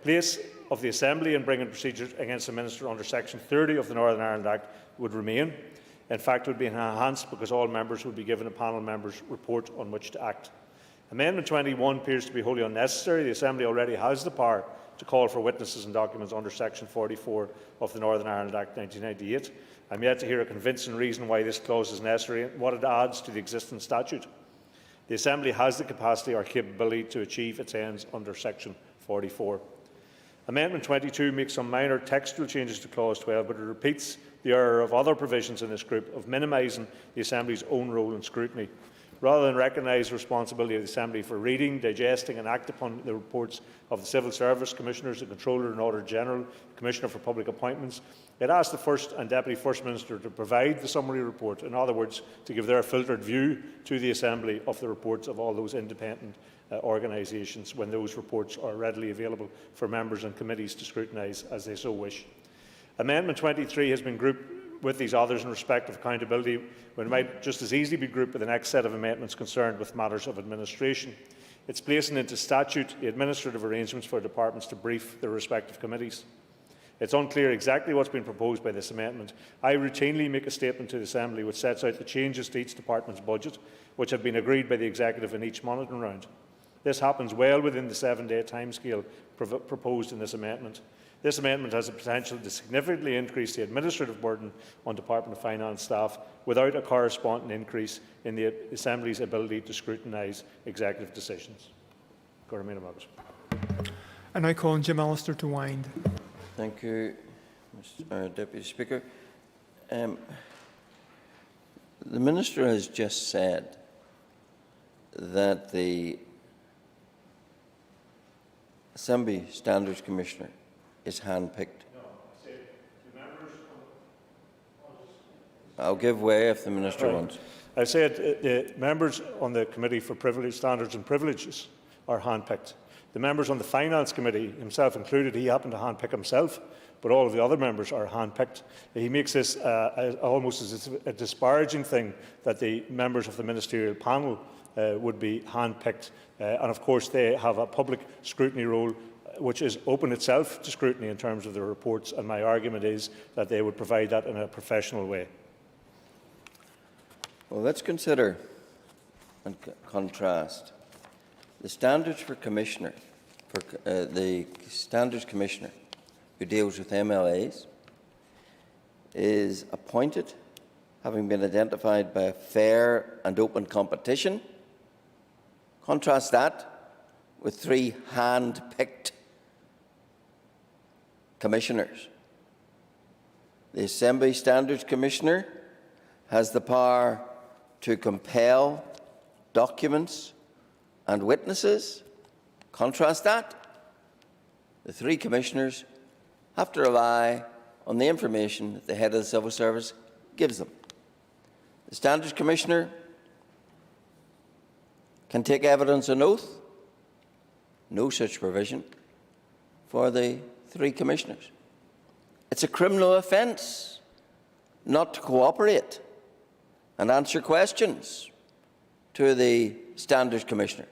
place of the Assembly in bringing procedures against the Minister under Section 30 of the Northern Ireland Act would remain. In fact, it would be enhanced because all members would be given a panel member's report on which to act. Amendment 21 appears to be wholly unnecessary. The Assembly already has the power to call for witnesses and documents under Section 44 of the Northern Ireland Act 1998. I'm yet to hear a convincing reason why this clause is necessary and what it adds to the existing statute. The Assembly has the capacity or capability to achieve its ends under Section 44. Amendment 22 makes some minor textual changes to Clause 12, but it repeats the error of other provisions in this group of minimising the Assembly's own role in scrutiny. Rather than recognise the responsibility of the Assembly for reading, digesting and act upon the reports of the Civil Service Commissioners, the Controller and Auditor General, Commissioner for Public Appointments, it asked the First and Deputy First Minister to provide the summary report, in other words, to give their filtered view to the Assembly of the reports of all those independent organisations when those reports are readily available for members and committees to scrutinise as they so wish. Amendment 23 has been grouped with these others in respect of accountability, when it might just as easily be grouped with the next set of amendments concerned with matters of administration. It's placing into statute the administrative arrangements for departments to brief their respective committees. It's unclear exactly what's been proposed by this amendment. I routinely make a statement to the Assembly which sets out the changes to each department's budget, which have been agreed by the Executive in each monitoring round. This happens well within the 7-day timescale proposed in this amendment. This amendment has the potential to significantly increase the administrative burden on Department of Finance staff without a corresponding increase in the Assembly's ability to scrutinise executive decisions.
I now call on Jim Allister to wind.
Thank you, Mr. Deputy Speaker. The Minister has just said that the Assembly Standards Commissioner is hand-picked. I'll give way if the Minister wants.
I said the members on the Committee for Standards and Privileges are hand-picked. The members on the Finance Committee, himself included, he happened to hand-pick himself, but all of the other members are hand-picked. He makes this almost as a disparaging thing that the members of the ministerial panel would be hand-picked. And of course they have a public scrutiny role which is open itself to scrutiny in terms of their reports, and my argument is that they would provide that in a professional way.
Well, let's consider and contrast the standards for Commissioner, the Standards Commissioner who deals with MLAs is appointed, having been identified by a fair and open competition. Contrast that with 3 hand-picked commissioners. The Assembly Standards Commissioner has the power to compel documents and witnesses. Contrast that. The 3 commissioners have to rely on the information that the head of the Civil Service gives them. The Standards Commissioner can take evidence on oath. No such provision for the 3 commissioners. It's a criminal offence not to cooperate and answer questions to the Standards Commissioner.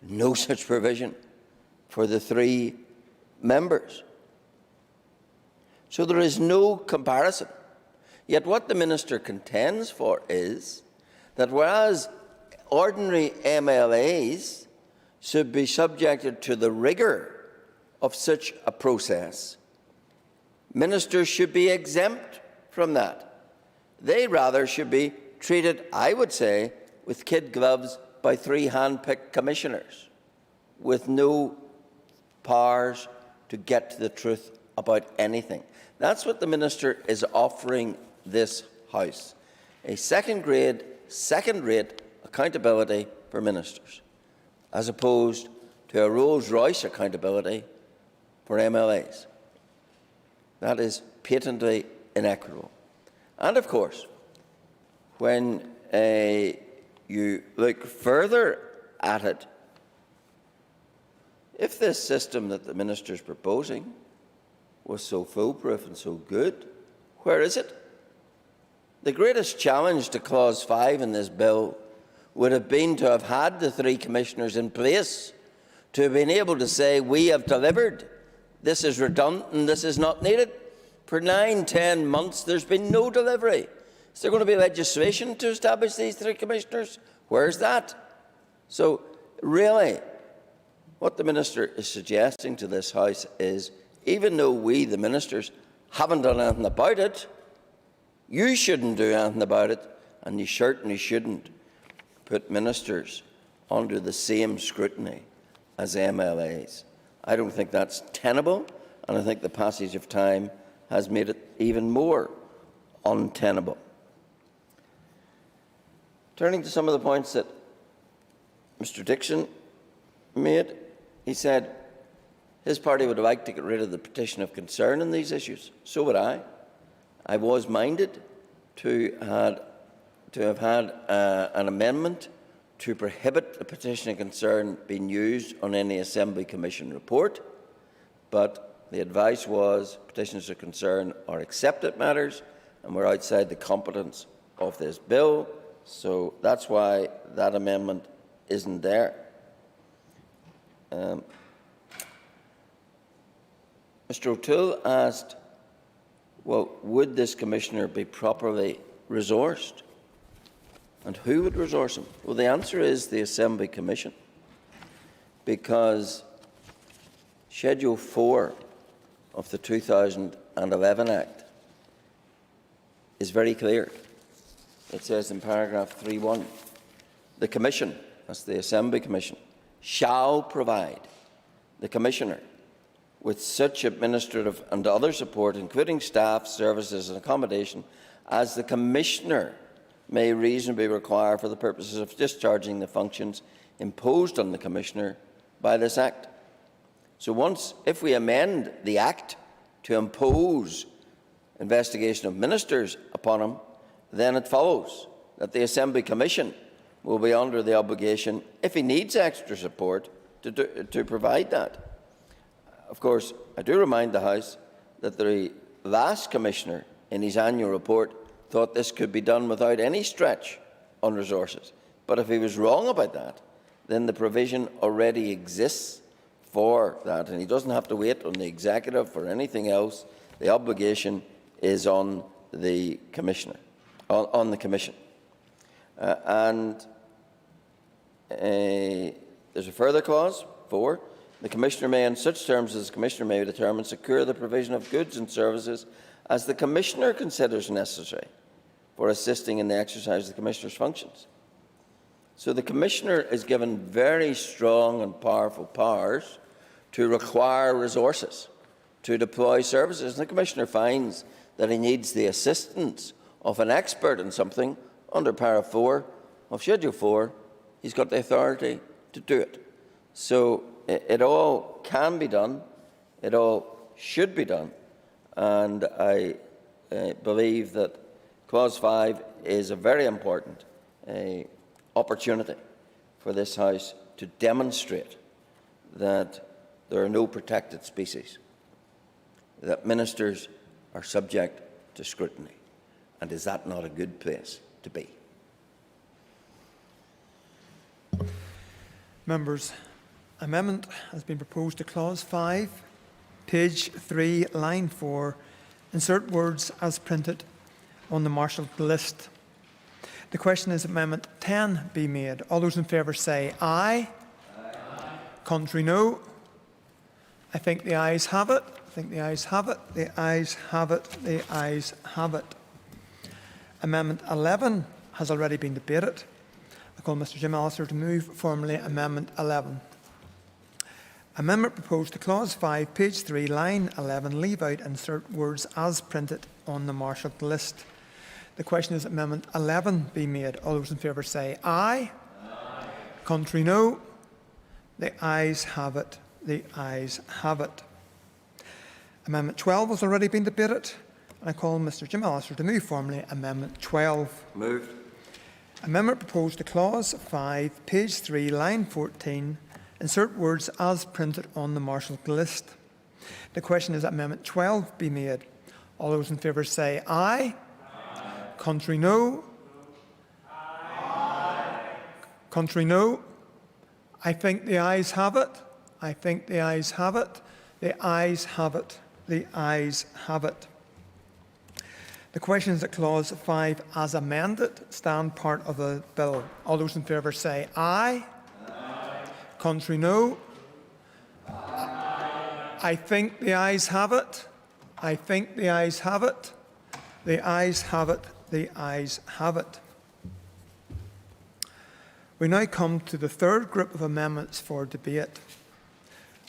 No such provision for the 3 members. So there is no comparison. Yet what the Minister contends for is that whereas ordinary MLAs should be subjected to the rigour of such a process, ministers should be exempt from that. They rather should be treated, I would say, with kid gloves by 3 hand-picked commissioners with no powers to get to the truth about anything. That's what the Minister is offering this House. A second-rate accountability for ministers, as opposed to a Rolls-Royce accountability for MLAs. That is patently inequitable. And of course, when you look further at it, if this system that the Minister is proposing was so foolproof and so good, where is it? The greatest challenge to Clause 5 in this bill would have been to have had the 3 commissioners in place, to have been able to say, we have delivered, this is redundant and this is not needed. For 9-10 months, there's been no delivery. Is there going to be legislation to establish these 3 commissioners? Where's that? So, really, what the Minister is suggesting to this House is, even though we, the ministers, haven't done anything about it, you shouldn't do anything about it, and you certainly shouldn't put ministers under the same scrutiny as MLAs. I don't think that's tenable, and I think the passage of time has made it even more untenable. Turning to some of the points that Mr. Dixon made, he said his party would have liked to get rid of the petition of concern on these issues. So would I. I was minded to have had an amendment to prohibit the petition of concern being used on any Assembly Commission report, but the advice was petitions of concern are accepted matters and were outside the competence of this bill, so that's why that amendment isn't there. Mr. O'Toole asked, well, would this Commissioner be properly resourced? And who would resource him? Well, the answer is the Assembly Commission, because Schedule 4 of the 2011 Act is very clear. It says in paragraph 3.1, the Commission, that's the Assembly Commission, shall provide the Commissioner with such administrative and other support, including staff, services and accommodation, as the Commissioner may reasonably require for the purposes of discharging the functions imposed on the Commissioner by this Act. So if we amend the Act to impose investigation of ministers upon him, then it follows that the Assembly Commission will be under the obligation, if he needs extra support, to provide that. Of course, I do remind the House that the last Commissioner in his annual report thought this could be done without any stretch on resources. But if he was wrong about that, then the provision already exists for that, and he doesn't have to wait on the Executive for anything else. The obligation is on the Commissioner, on the Commission. There's a further clause, 4. The Commissioner may, in such terms as the Commissioner may determine, secure the provision of goods and services as the Commissioner considers necessary for assisting in the exercise of the Commissioner's functions. So the Commissioner is given very strong and powerful powers to require resources, to deploy services. And the Commissioner finds that he needs the assistance of an expert in something under Para 4 of Schedule 4, he's got the authority to do it. So it all can be done, it all should be done, and I believe that Clause 5 is a very important opportunity for this House to demonstrate that there are no protected species, that ministers are subject to scrutiny. And is that not a good place to be?
Members, amendment has been proposed to Clause 5, page 3, line 4. Insert words as printed on the marshalled list. The question is Amendment 10 be made. All those in favour say aye. Aye. Contrary, no. I think the ayes have it. I think the ayes have it. The ayes have it. The ayes have it. Amendment 11 has already been debated. I call Mr. Jim Allister to move formally Amendment 11. Amendment proposed to clause 5, page 3, line 11, leave out, insert words as printed on the marshalled list. The question is that Amendment 11 be made. All those in favour say aye. Aye. Contrary, no. The ayes have it. The ayes have it. Amendment 12 has already been debated. And I call Mr Jim Allister to move formally Amendment 12.
Moved.
Amendment proposed to clause 5, page 3, line 14, insert words as printed on the marshalled list. The question is that Amendment 12 be made. All those in favour say aye. Aye. Contrary, no. Aye. Contrary, no. I think the ayes have it. I think the ayes have it. The ayes have it. The ayes have it. The question is that clause 5 as amended stand part of the bill. All those in favour say aye. Aye. Contrary, no. Aye. I think the ayes have it. I think the ayes have it. The ayes have it. The ayes have it. We now come to the third group of amendments for debate.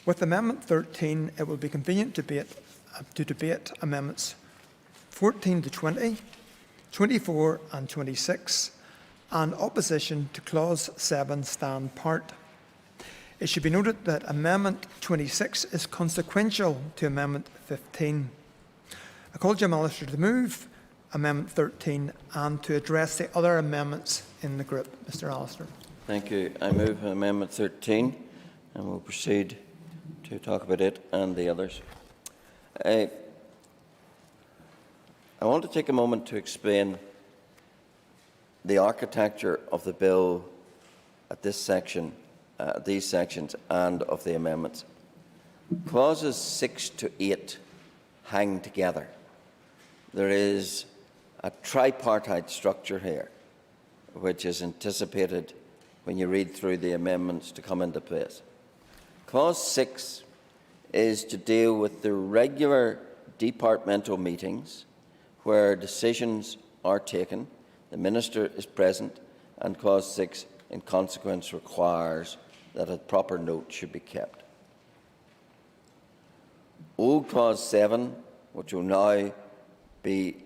With Amendment 13, it will be convenient to debate Amendments 14 to 20, 24 and 26, and opposition to Clause 7 stand part. It should be noted that Amendment 26 is consequential to Amendment 15. I call Jim Allister to move Amendment 13 and to address the other amendments in the group. Mr Allister.
Thank you. I move Amendment 13 and we'll proceed to talk about it and the others. I want to take a moment to explain the architecture of the bill at this section, these sections, and of the amendments. Clauses 6 to 8 hang together. There is a tripartite structure here, which is anticipated when you read through the amendments to come into place. Clause 6 is to deal with the regular departmental meetings where decisions are taken, the Minister is present, and Clause 6 in consequence requires that a proper note should be kept. Old Clause 7, which will now be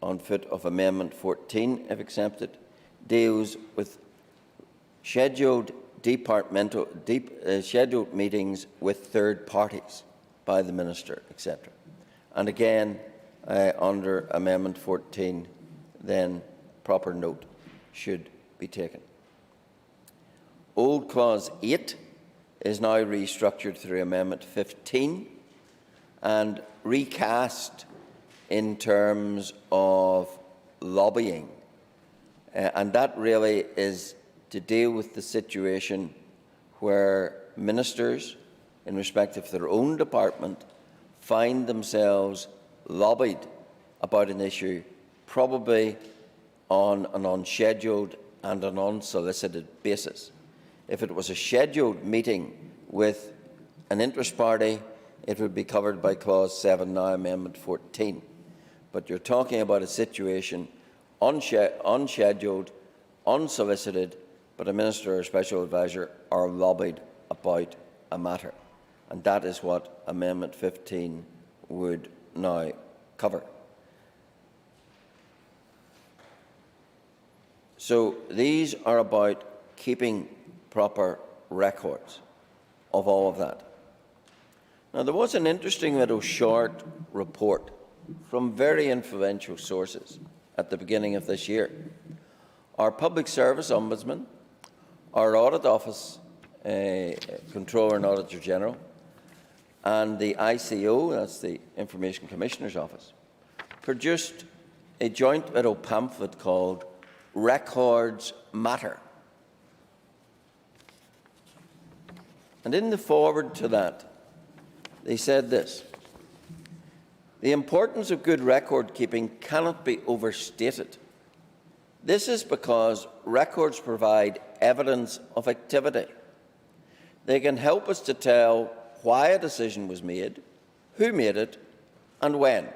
on foot of Amendment 14, if accepted, deals with scheduled scheduled meetings with third parties by the Minister, etc. And again, under Amendment 14, then proper note should be taken. Old Clause 8 is now restructured through Amendment 15 and recast in terms of lobbying. And that really is to deal with the situation where ministers, in respect of their own department, find themselves lobbied about an issue, probably on an unscheduled and an unsolicited basis. If it was a scheduled meeting with an interest party, it would be covered by Clause 7, now Amendment 14. But you're talking about a situation unscheduled, unsolicited, but a minister or a special advisor are lobbied about a matter. And that is what Amendment 15 would now cover. So these are about keeping proper records of all of that. Now, there was an interesting little short report from very influential sources at the beginning of this year. Our Public Service Ombudsman, our Audit Office Controller and Auditor General, and the ICO, that's the Information Commissioner's Office, produced a joint little pamphlet called Records Matter. And in the foreword to that, they said this: the importance of good record keeping cannot be overstated. This is because records provide evidence of activity. They can help us to tell why a decision was made, who made it, and when.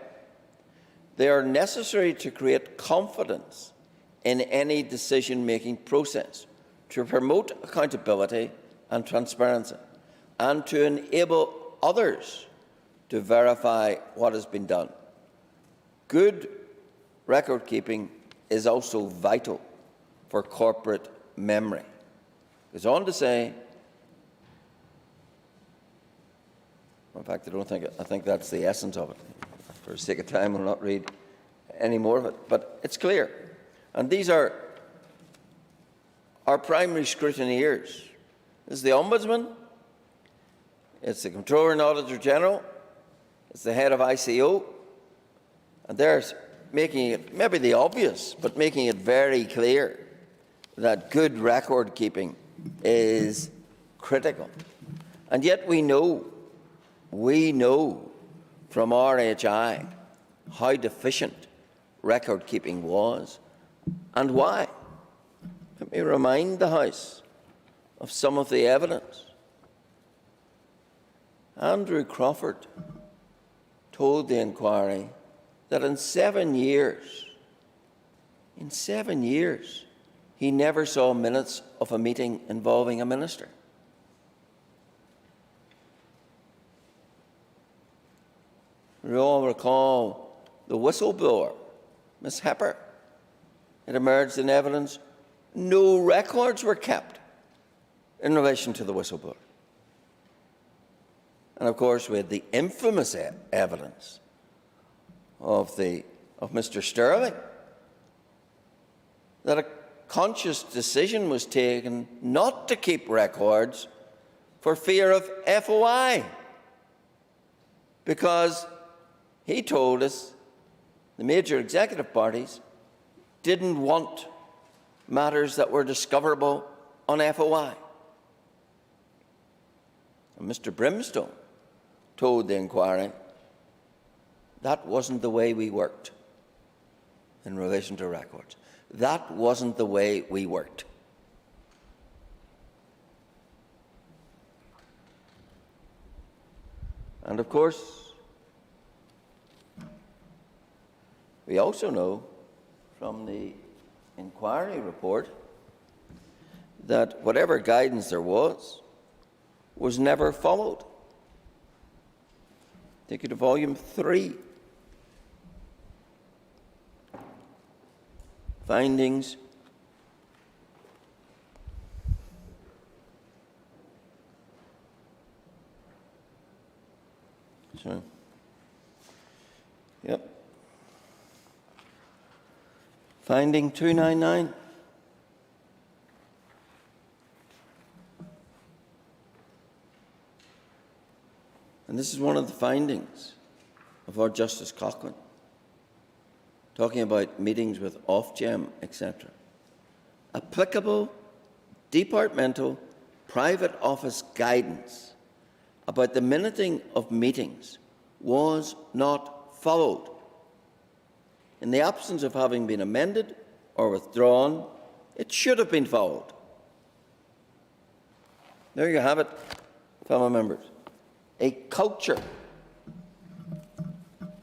They are necessary to create confidence in any decision-making process, to promote accountability and transparency, and to enable others to verify what has been done. Good record keeping is also vital for corporate memory. It goes on to say, in fact, I think that's the essence of it. For the sake of time, I'll not read any more of it, but it's clear. And these are our primary scrutineers. This is the Ombudsman, it's the Comptroller and Auditor General, it's the head of ICO, and they're making it, maybe the obvious, but making it very clear that good record keeping is critical. And yet we know from RHI how deficient record keeping was and why. Let me remind the House of some of the evidence. Andrew Crawford told the inquiry that in 7 years, he never saw minutes of a meeting involving a minister. We all recall the whistleblower, Ms. Hepper. It emerged in evidence no records were kept in relation to the whistleblower. And of course, we had the infamous evidence of Mr. Sterling, that a conscious decision was taken not to keep records for fear of FOI, because he told us the major executive parties didn't want matters that were discoverable on FOI. And Mr. Brimstone told the inquiry that wasn't the way we worked in relation to records. That wasn't the way we worked. And of course, we also know from the inquiry report that whatever guidance there was never followed. Take you to volume 3. Findings. Sorry. Yep. Finding 299. And this is one of the findings of our Justice Cochran, talking about meetings with Ofgem, etc. Applicable departmental private office guidance about the minuting of meetings was not followed. In the absence of having been amended or withdrawn, it should have been followed. There you have it, fellow members. A culture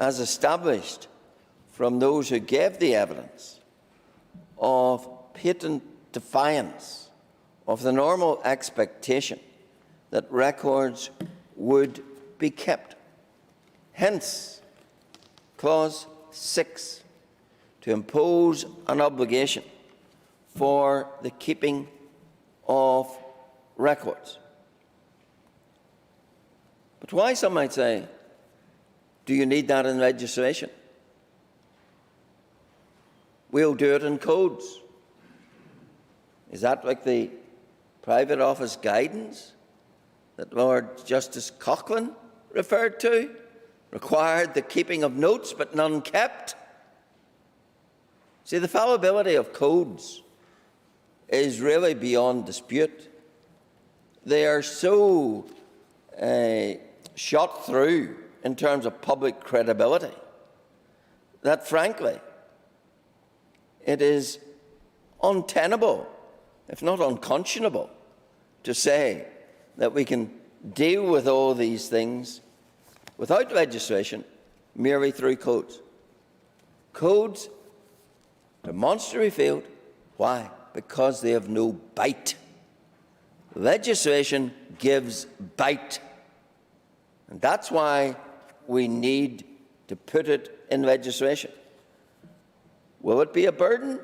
as established from those who gave the evidence of patent defiance of the normal expectation that records would be kept. Hence, Clause 6, to impose an obligation for the keeping of records. But why, some might say, do you need that in legislation? We'll do it in codes. Is that like the private office guidance that Lord Justice Cochran referred to? Required the keeping of notes but none kept? See, the fallibility of codes is really beyond dispute. They are so shot through in terms of public credibility that, frankly, it is untenable, if not unconscionable, to say that we can deal with all these things without legislation merely through codes. Codes demonstrably failed. Why? Because they have no bite. Legislation gives bite. And that's why we need to put it in legislation. Will it be a burden?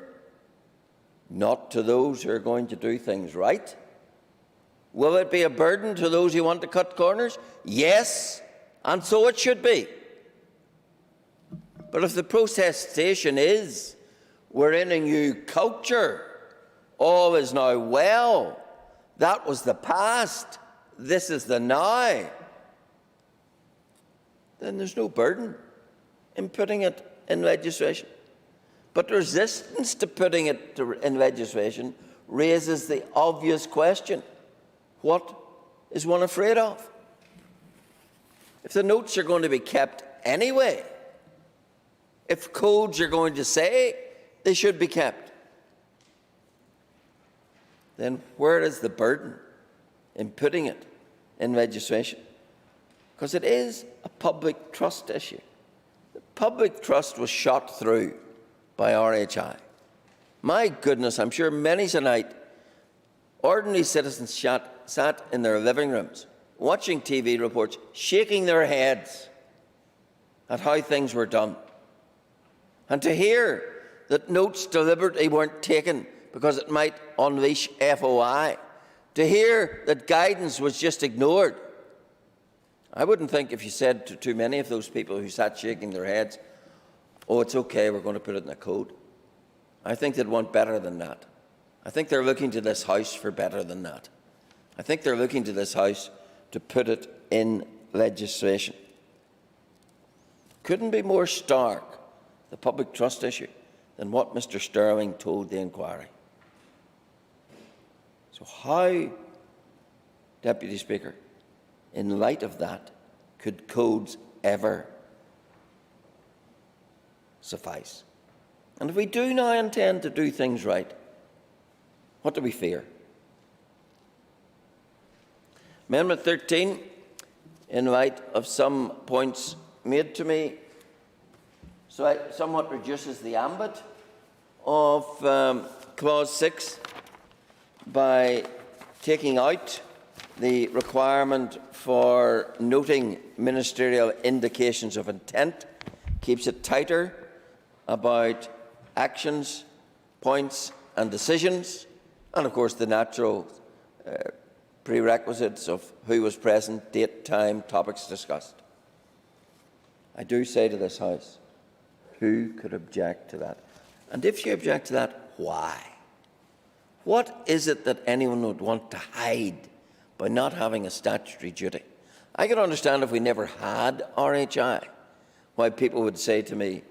Not to those who are going to do things right. Will it be a burden to those who want to cut corners? Yes, and so it should be. But if the protestation is, we're in a new culture, all is now well, that was the past, this is the now, then there's no burden in putting it in legislation. But resistance to putting it in legislation raises the obvious question: what is one afraid of? If the notes are going to be kept anyway, if codes are going to say they should be kept, then where is the burden in putting it in legislation? Because it is a public trust issue. The public trust was shot through by RHI. My goodness, I'm sure many tonight, ordinary citizens sat in their living rooms, watching TV reports, shaking their heads at how things were done. And to hear that notes deliberately weren't taken because it might unleash FOI, to hear that guidance was just ignored. I wouldn't think if you said to too many of those people who sat shaking their heads, oh, it's okay, we're going to put it in a code. I think they'd want better than that. I think they're looking to this House for better than that. I think they're looking to this House to put it in legislation. Couldn't be more stark, the public trust issue, than what Mr. Sterling told the inquiry. So how, Deputy Speaker, in light of that, could codes ever suffice? And if we do now intend to do things right, what do we fear? Amendment 13, in light of some points made to me, so it somewhat reduces the ambit of Clause 6 by taking out the requirement for noting ministerial indications of intent, keeps it tighter about actions, points and decisions, and of course the natural prerequisites of who was present, date, time, topics discussed. I do say to this House, who could object to that? And if you object to that, why? What is it that anyone would want to hide by not having a statutory duty? I could understand if we never had RHI, why people would say to me,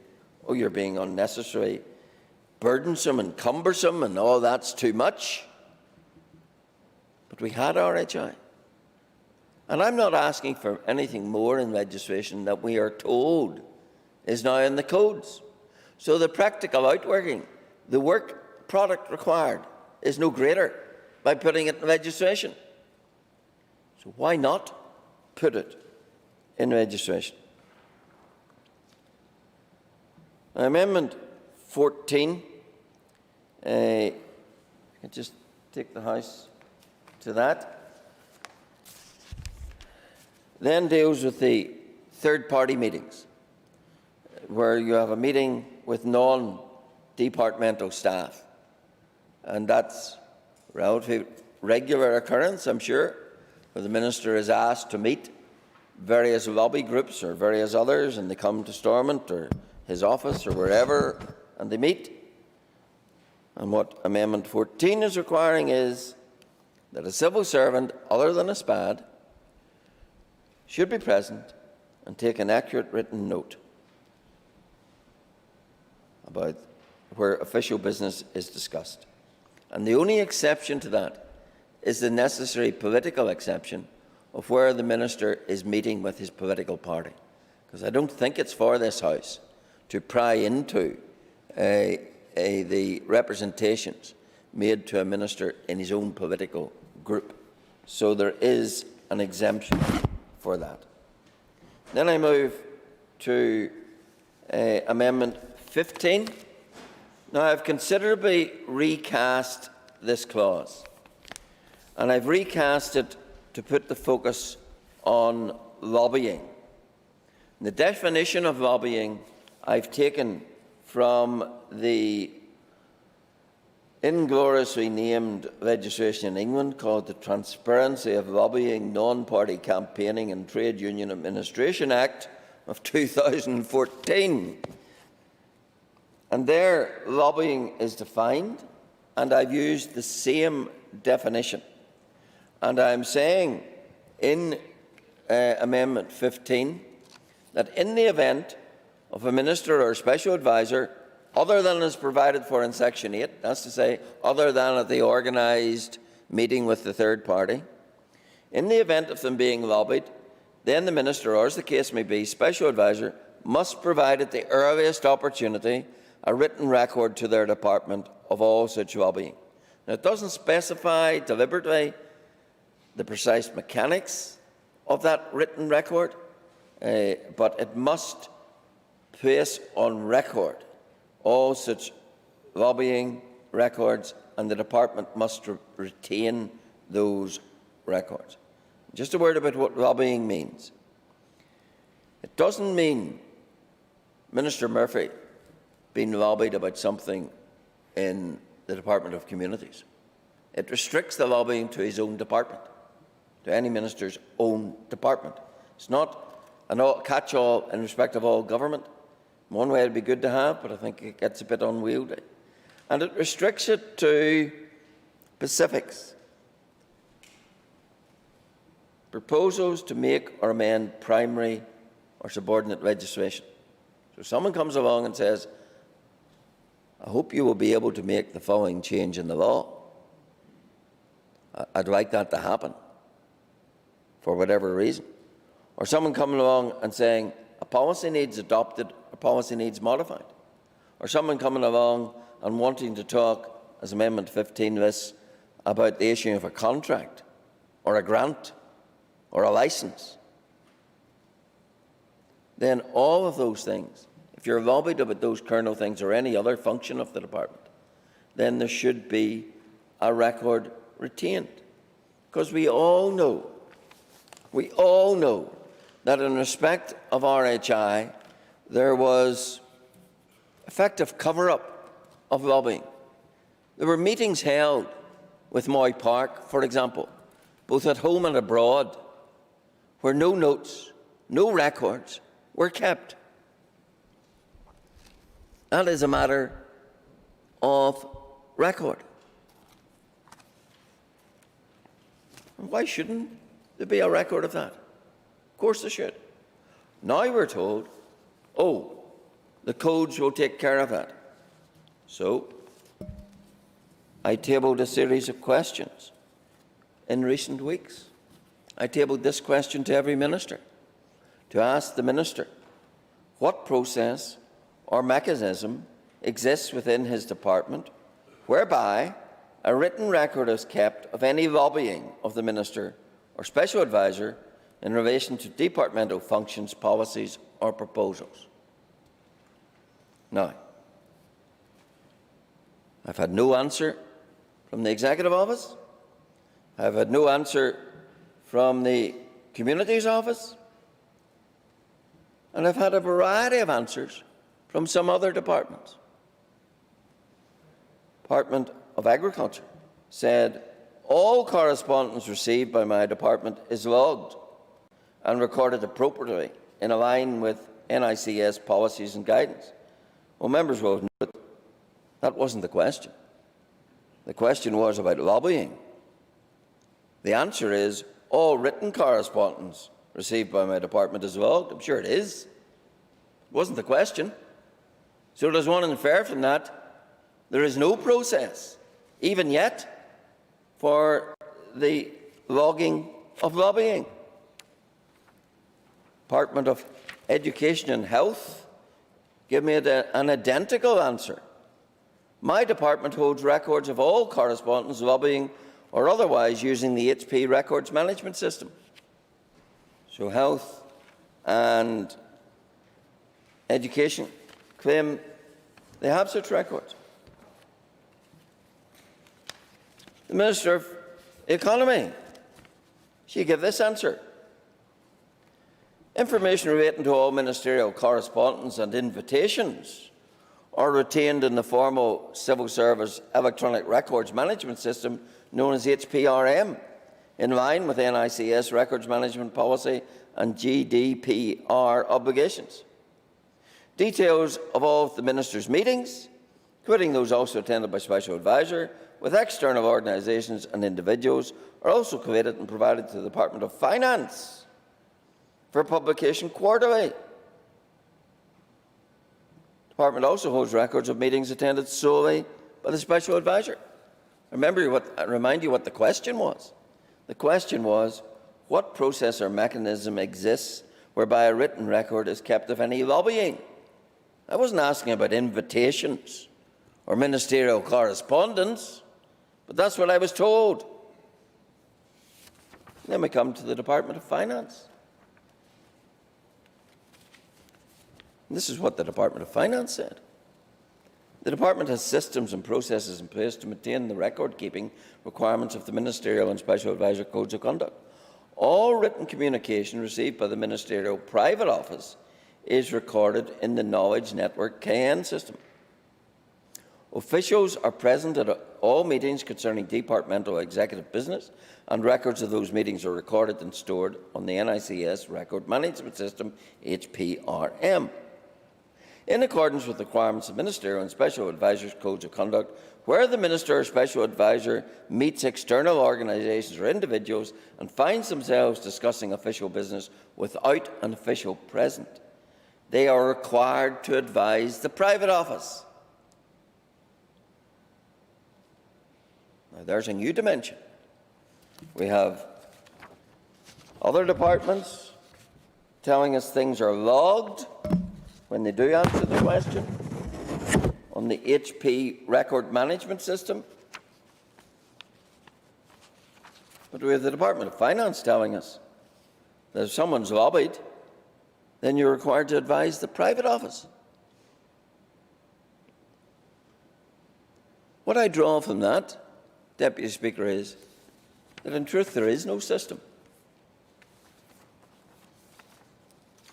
oh, you're being unnecessary, burdensome and cumbersome and all that's too much. But we had RHI. And I'm not asking for anything more in legislation that we are told is now in the codes. So the practical outworking, the work product required, is no greater by putting it in legislation. So why not put it in legislation? Amendment 14, I can just take the House to that, then deals with the third-party meetings, where you have a meeting with non-departmental staff. And that's a relatively regular occurrence, I'm sure, where the Minister is asked to meet various lobby groups or various others, and they come to Stormont or his office or wherever, and they meet. And what Amendment 14 is requiring is that a civil servant, other than a SPAD, should be present and take an accurate written note about where official business is discussed. And the only exception to that is the necessary political exception of where the Minister is meeting with his political party. Because I don't think it's for this House to pry into the representations made to a Minister in his own political group. So there is an exemption for that. Then I move to Amendment 15. Now, I've considerably recast this clause. and I've recast it to put the focus on lobbying. The definition of lobbying I've taken from the ingloriously named legislation in England called the Transparency of Lobbying, Non-Party Campaigning and Trade Union Administration Act of 2014. And there, lobbying is defined, and I've used the same definition. And I'm saying in Amendment 15 that in the event of a minister or a special advisor, other than is provided for in Section 8, that's to say, other than at the organised meeting with the third party, in the event of them being lobbied, then the minister, or as the case may be, special advisor, must provide at the earliest opportunity a written record to their department of all such lobbying. Now, it doesn't specify deliberately the precise mechanics of that written record, but it must place on record all such lobbying records, and the department must retain those records. Just a word about what lobbying means. It doesn't mean Minister Murphy being lobbied about something in the Department of Communities. It restricts the lobbying to his own department, to any minister's own department. It's not a catch-all in respect of all government. One way it would be good to have, but I think it gets a bit unwieldy. And it restricts it to specifics. Proposals to make or amend primary or subordinate legislation. So someone comes along and says, I hope you will be able to make the following change in the law. I'd like that to happen, for whatever reason. Or someone coming along and saying, a policy needs adopted, a policy needs modified. Or someone coming along and wanting to talk, as Amendment 15 lists, about the issue of a contract, or a grant, or a licence. Then all of those things, if you're lobbied about those kernel things or any other function of the department, then there should be a record retained. Because we all know that in respect of RHI, there was effective cover-up of lobbying. There were meetings held with Moy Park, for example, both at home and abroad, where no notes, no records were kept. That is a matter of record. And why shouldn't there be a record of that? Of course there should. Now we're told, oh, the codes will take care of that. So I tabled a series of questions in recent weeks. I tabled this question to every minister, to ask the minister what process or mechanism exists within his department whereby a written record is kept of any lobbying of the minister or special advisor in relation to departmental functions, policies or proposals. Now, I've had no answer from the Executive Office. I've had no answer from the Communities Office. And I've had a variety of answers from some other departments. Department of Agriculture said, all correspondence received by my department is logged and recorded appropriately in line with NICS policies and guidance. Well, members will have noted that wasn't the question. The question was about lobbying. The answer is all written correspondence received by my department is logged. I'm sure it is. It wasn't the question. So does one infer from that there is no process, even yet, for the logging of lobbying. Department of Education and Health give me an identical answer. My department holds records of all correspondence, lobbying or otherwise using the HP records management system. So Health and Education claim they have such records. The Minister Economy. She gave this answer. Information relating to all ministerial correspondence and invitations are retained in the formal civil service electronic records management system known as HPRM, in line with NICS records management policy and GDPR obligations. Details of all of the Minister's meetings, including those also attended by Special Advisor, with external organisations and individuals, are also collated and provided to the Department of Finance for publication quarterly. The Department also holds records of meetings attended solely by the Special Advisor. I remind you what the question was. The question was, what process or mechanism exists whereby a written record is kept of any lobbying? I wasn't asking about invitations or ministerial correspondence, but that's what I was told. Then we come to the Department of Finance. And this is what the Department of Finance said. The Department has systems and processes in place to maintain the record-keeping requirements of the Ministerial and Special Advisor Codes of Conduct. All written communication received by the Ministerial Private Office is recorded in the Knowledge Network KN system. Officials are present at all meetings concerning departmental executive business, and records of those meetings are recorded and stored on the NICS Record Management System, HPRM. In accordance with the requirements of Ministerial and Special Advisors' Codes of Conduct, where the Minister or Special Advisor meets external organisations or individuals and finds themselves discussing official business without an official present, they are required to advise the private office. Now, there's a new dimension. We have other departments telling us things are logged when they do answer the question on the HP record management system. But we have the Department of Finance telling us that if someone's lobbied, then you're required to advise the private office. What I draw from that, Deputy Speaker, is that in truth there is no system.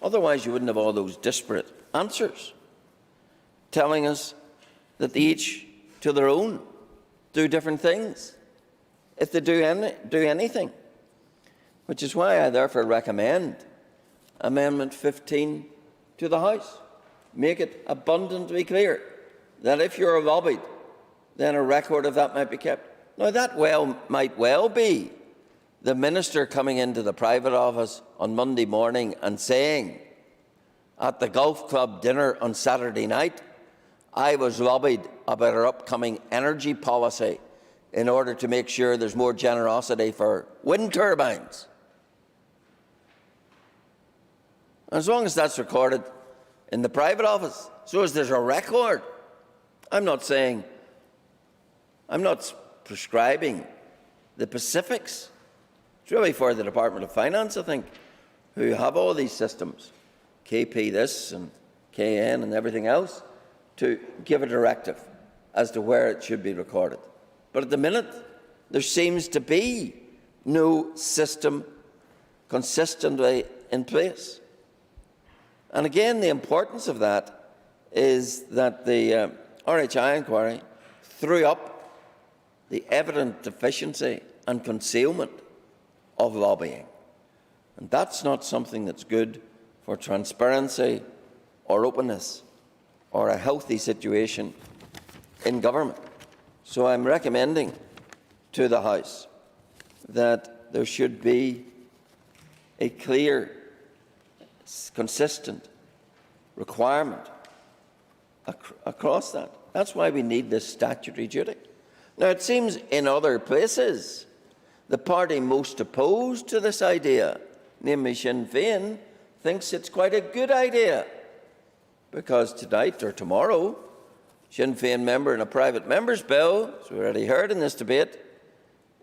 Otherwise you wouldn't have all those disparate answers telling us that they each, to their own, do different things, if they do anything. Which is why I therefore recommend Amendment 15 to the House. Make it abundantly clear that if you're lobbied, then a record of that might be kept. Now, that might well be the Minister coming into the private office on Monday morning and saying, at the golf club dinner on Saturday night, I was lobbied about our upcoming energy policy in order to make sure there's more generosity for wind turbines. As long as that's recorded in the private office, so as there's a record, I'm not prescribing the specifics. It's really for the Department of Finance, I think, who have all these systems, KP this and KN and everything else, to give a directive as to where it should be recorded. But at the minute, there seems to be no system consistently in place. And again, the importance of that is that the RHI inquiry threw up the evident deficiency and concealment of lobbying. And that's not something that's good for transparency or openness or a healthy situation in government. So I'm recommending to the House that there should be a clear, consistent requirement across that. That's why we need this statutory duty. Now, it seems in other places, the party most opposed to this idea, namely Sinn Féin, thinks it's quite a good idea, because tonight or tomorrow, Sinn Féin member in a private member's bill, as we already heard in this debate,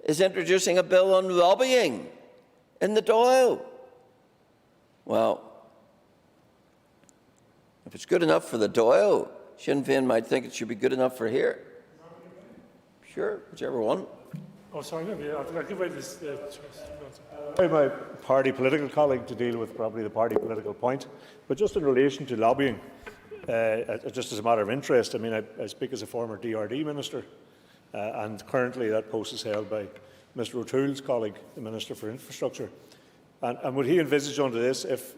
is introducing a bill on lobbying in the Dáil. Well, if it's good enough for the Dáil, Sinn Féin might think it should be good enough for here. Sure, whichever one.
Oh, sorry, maybe I'll give away this. My party political colleague to deal with probably the party political point, but just in relation to lobbying, just as a matter of interest, I mean, I speak as a former DRD minister, and currently that post is held by Mr O'Toole's colleague, the Minister for Infrastructure. And would he envisage under this, if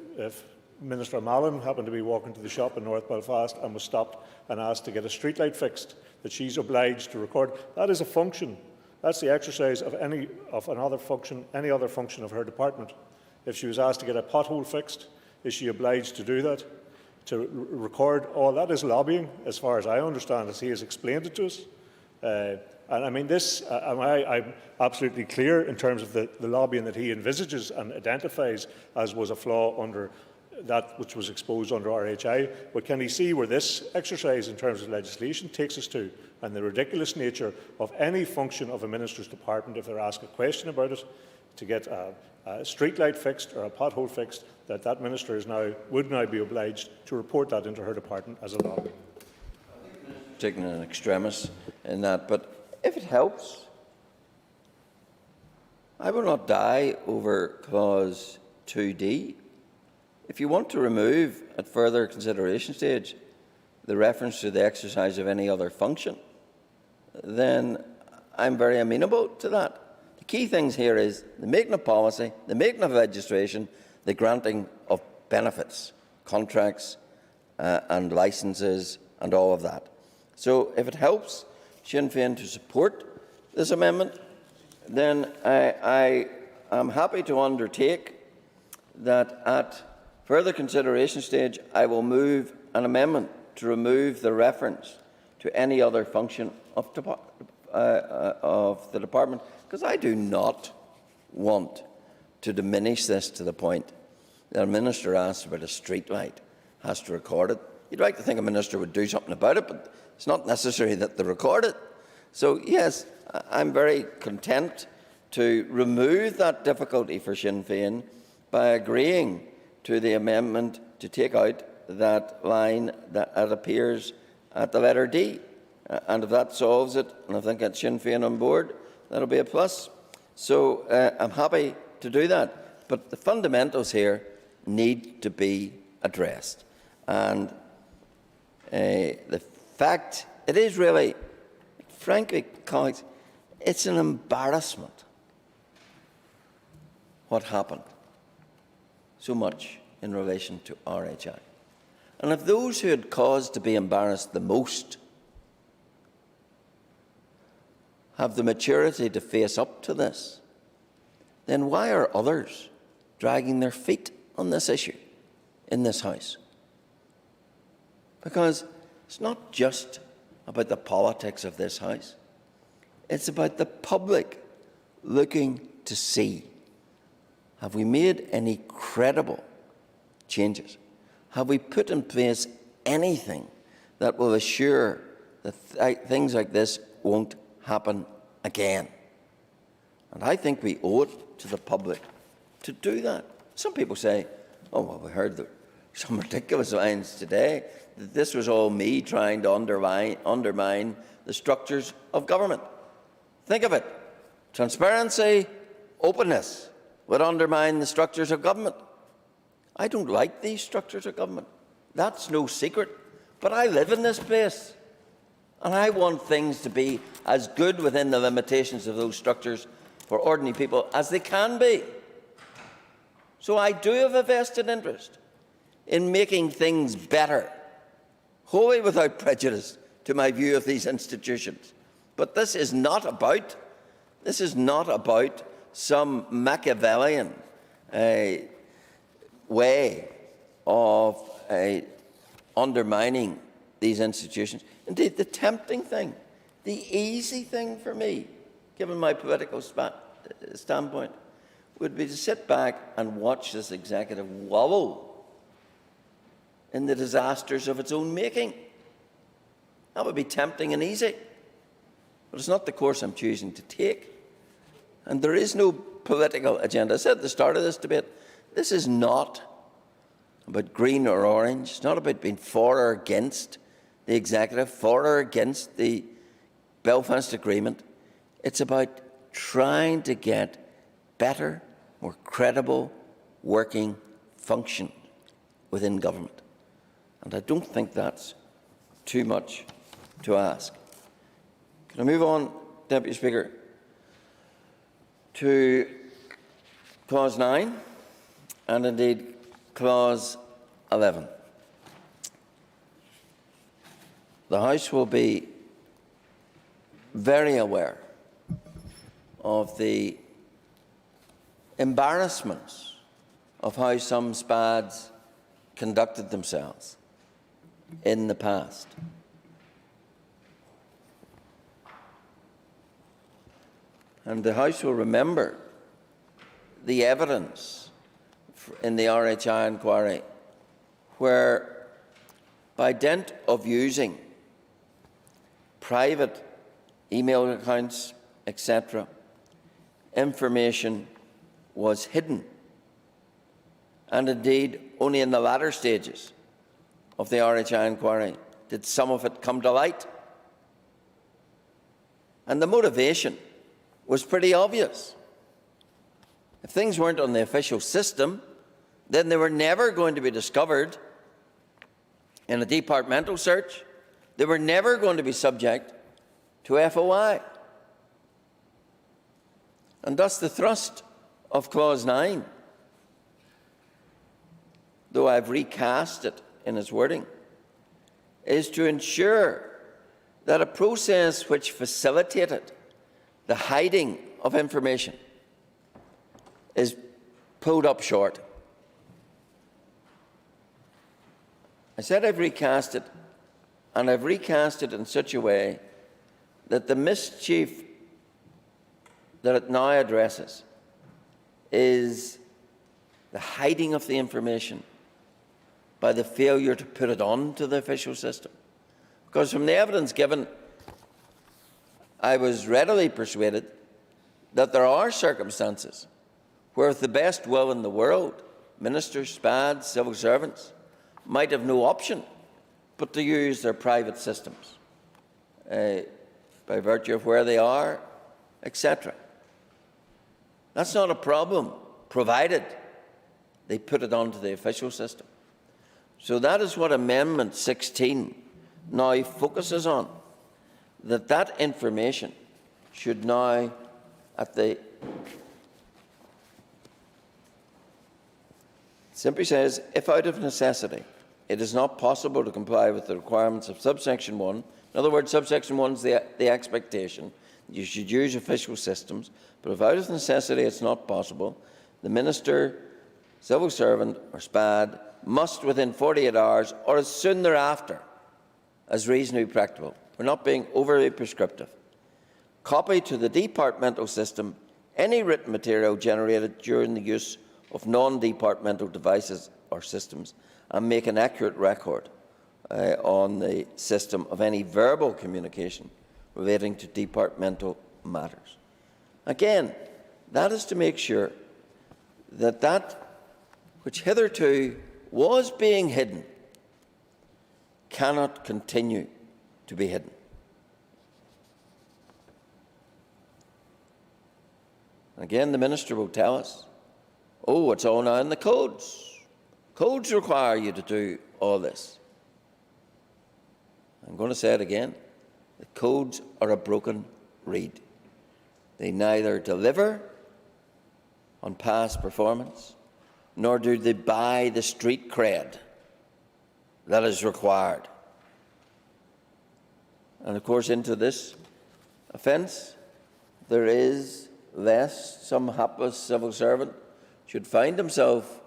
Minister Mallon happened to be walking to the shop in North Belfast and was stopped and asked to get a streetlight fixed, that she's obliged to record? That is a function. That's the exercise of any other function of her department. If she was asked to get a pothole fixed, is she obliged to do that? To record all that is lobbying, as far as I understand, as he has explained it to us. And I mean, this, I'm absolutely clear in terms of the lobbying that he envisages and identifies as was a flaw under that which was exposed under RHI. But can he see where this exercise in terms of legislation takes us to, and the ridiculous nature of any function of a minister's department, if they're asked a question about it, to get a streetlight fixed or a pothole fixed, that minister would now be obliged to report that into her department as a lobby.
Taking an extremis in that, but if it helps, I will not die over clause 2D. If you want to remove at further consideration stage the reference to the exercise of any other function, then I'm very amenable to that. The key things here is the making of policy, the making of legislation, the granting of benefits, contracts and licences and all of that. So if it helps Sinn Féin to support this amendment, then I am happy to undertake that at further consideration stage I will move an amendment to remove the reference to any other function of the department, because I do not want to diminish this to the point that a minister asks about a street light has to record it. You'd like to think a minister would do something about it, but it's not necessary that they record it. So yes, I'm very content to remove that difficulty for Sinn Féin by agreeing to the amendment to take out that line that appears at the letter D. And if that solves it, and I think that's Sinn Féin on board, that'll be a plus. So I'm happy to do that. But the fundamentals here need to be addressed. And the fact, it is really, frankly, colleagues, it's an embarrassment what happened so much in relation to RHI. And if those who had cause to be embarrassed the most have the maturity to face up to this, then why are others dragging their feet on this issue in this House? Because it's not just about the politics of this House. It's about the public looking to see, have we made any credible changes? Have we put in place anything that will assure that things like this won't happen again? And I think we owe it to the public to do that. Some people say, oh, well, we heard some ridiculous lines today, that this was all me trying to undermine the structures of government. Think of it. Transparency, openness would undermine the structures of government. I don't like these structures of government. That's no secret. But I live in this place. And I want things to be as good within the limitations of those structures for ordinary people as they can be. So I do have a vested interest in making things better, wholly without prejudice to my view of these institutions. But this is not about some Machiavellian way of undermining these institutions. Indeed, the tempting thing, the easy thing for me, given my political standpoint, would be to sit back and watch this executive wallow in the disasters of its own making. That would be tempting and easy. But it's not the course I'm choosing to take. And there is no political agenda. I said at the start of this debate, this is not about green or orange. It's not about being for or against the executive, for or against the Belfast Agreement. It's about trying to get better, more credible working function within government. And I don't think that's too much to ask. Can I move on, Deputy Speaker, to Clause 9 and indeed Clause 11. The House will be very aware of the embarrassments of how some SPADs conducted themselves in the past. And the House will remember the evidence in the RHI inquiry where, by dint of using private email accounts, etc., information was hidden. And indeed, only in the latter stages of the RHI inquiry did some of it come to light. And the motivation was pretty obvious. If things weren't on the official system, then they were never going to be discovered in a departmental search. They were never going to be subject to FOI. And thus the thrust of Clause 9, though I've recast it in its wording, is to ensure that a process which facilitated the hiding of information is pulled up short. I said I've recast it, and I've recast it in such a way that the mischief that it now addresses is the hiding of the information by the failure to put it onto the official system. Because from the evidence given, I was readily persuaded that there are circumstances where, with the best will in the world, ministers, SPADs, civil servants might have no option but to use their private systems by virtue of where they are, etc. That's not a problem, provided they put it onto the official system. So that is what Amendment 16 now focuses on, that information should now, simply says, if out of necessity it is not possible to comply with the requirements of subsection 1, in other words, subsection 1 is the expectation, you should use official systems, but if out of necessity it's not possible, the minister, civil servant or SPAD must within 48 hours or as soon thereafter as reasonably practicable, we're not being overly prescriptive, copy to the departmental system any written material generated during the use of non-departmental devices or systems and make an accurate record on the system of any verbal communication relating to departmental matters. Again, that is to make sure that that which hitherto was being hidden cannot continue to be hidden. Again, the Minister will tell us, oh, it's all now in the codes. Codes require you to do all this. I'm going to say it again. The codes are a broken reed. They neither deliver on past performance, nor do they buy the street cred that is required. And of course, into this offence, there is, lest some hapless civil servant should find himself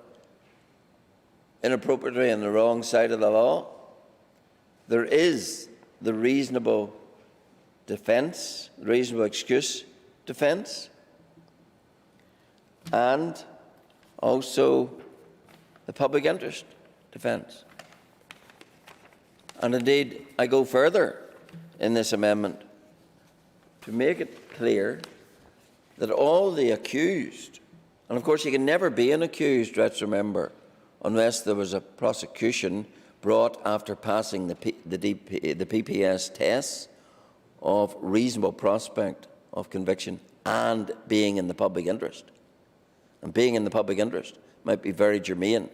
inappropriately on the wrong side of the law, there is the reasonable defence, reasonable excuse defence, and also the public interest defence. And indeed, I go further in this amendment to make it clear that all the accused, and of course you can never be an accused, let's remember, unless there was a prosecution brought after passing the PPS tests of reasonable prospect of conviction and being in the public interest. And being in the public interest might be very germane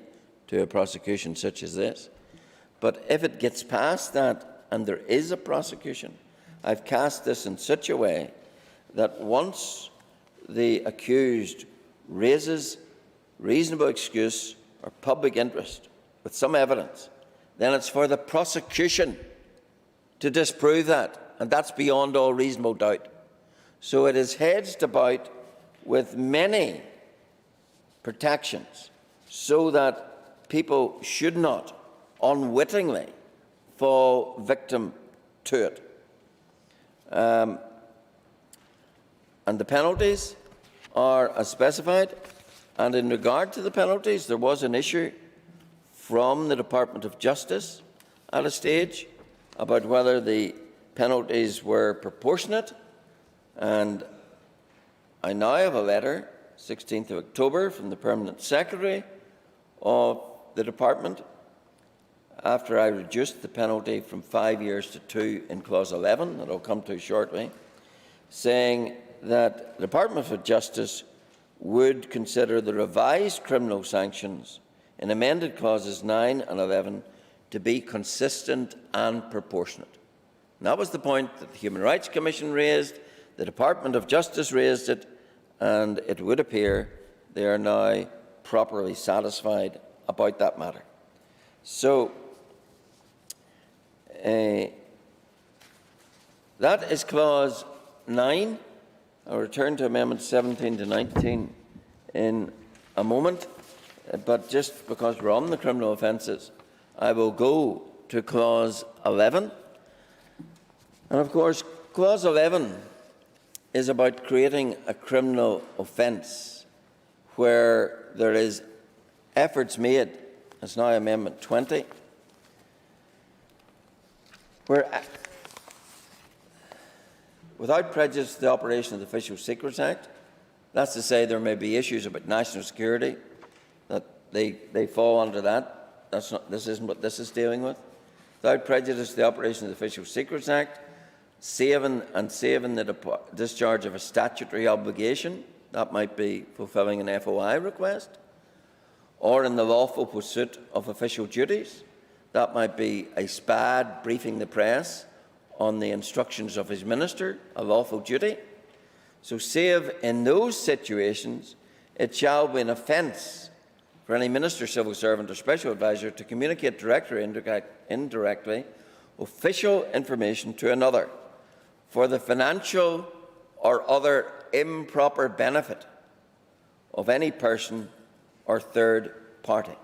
to a prosecution such as this. But if it gets past that and there is a prosecution, I've cast this in such a way that once the accused raises reasonable excuse or public interest with some evidence, then it's for the prosecution to disprove that, and that's beyond all reasonable doubt. So it is hedged about with many protections so that people should not unwittingly fall victim to it. And the penalties are as specified. And in regard to the penalties, there was an issue from the Department of Justice at a stage about whether the penalties were proportionate. And I now have a letter, 16th of October, from the Permanent Secretary of the Department, after I reduced the penalty from 5 years to 2 in Clause 11, that I'll come to shortly, saying that the Department of Justice would consider the revised criminal sanctions in amended Clauses 9 and 11 to be consistent and proportionate. And that was the point that the Human Rights Commission raised, the Department of Justice raised it, and it would appear they are now properly satisfied about that matter. So, that is Clause 9. I'll return to Amendments 17 to 19 in a moment, but just because we're on the criminal offences, I will go to Clause 11. And of course, Clause 11 is about creating a criminal offence where there is efforts made, it's now Amendment 20, where without prejudice to the operation of the Official Secrets Act, that's to say there may be issues about national security, that they fall under that. This isn't what this is dealing with. Without prejudice to the operation of the Official Secrets Act, saving the discharge of a statutory obligation, that might be fulfilling an FOI request, or in the lawful pursuit of official duties, that might be a SPAD briefing the press on the instructions of his minister, a lawful duty. So save in those situations, it shall be an offence for any minister, civil servant or special adviser to communicate directly or indirectly official information to another for the financial or other improper benefit of any person or third party.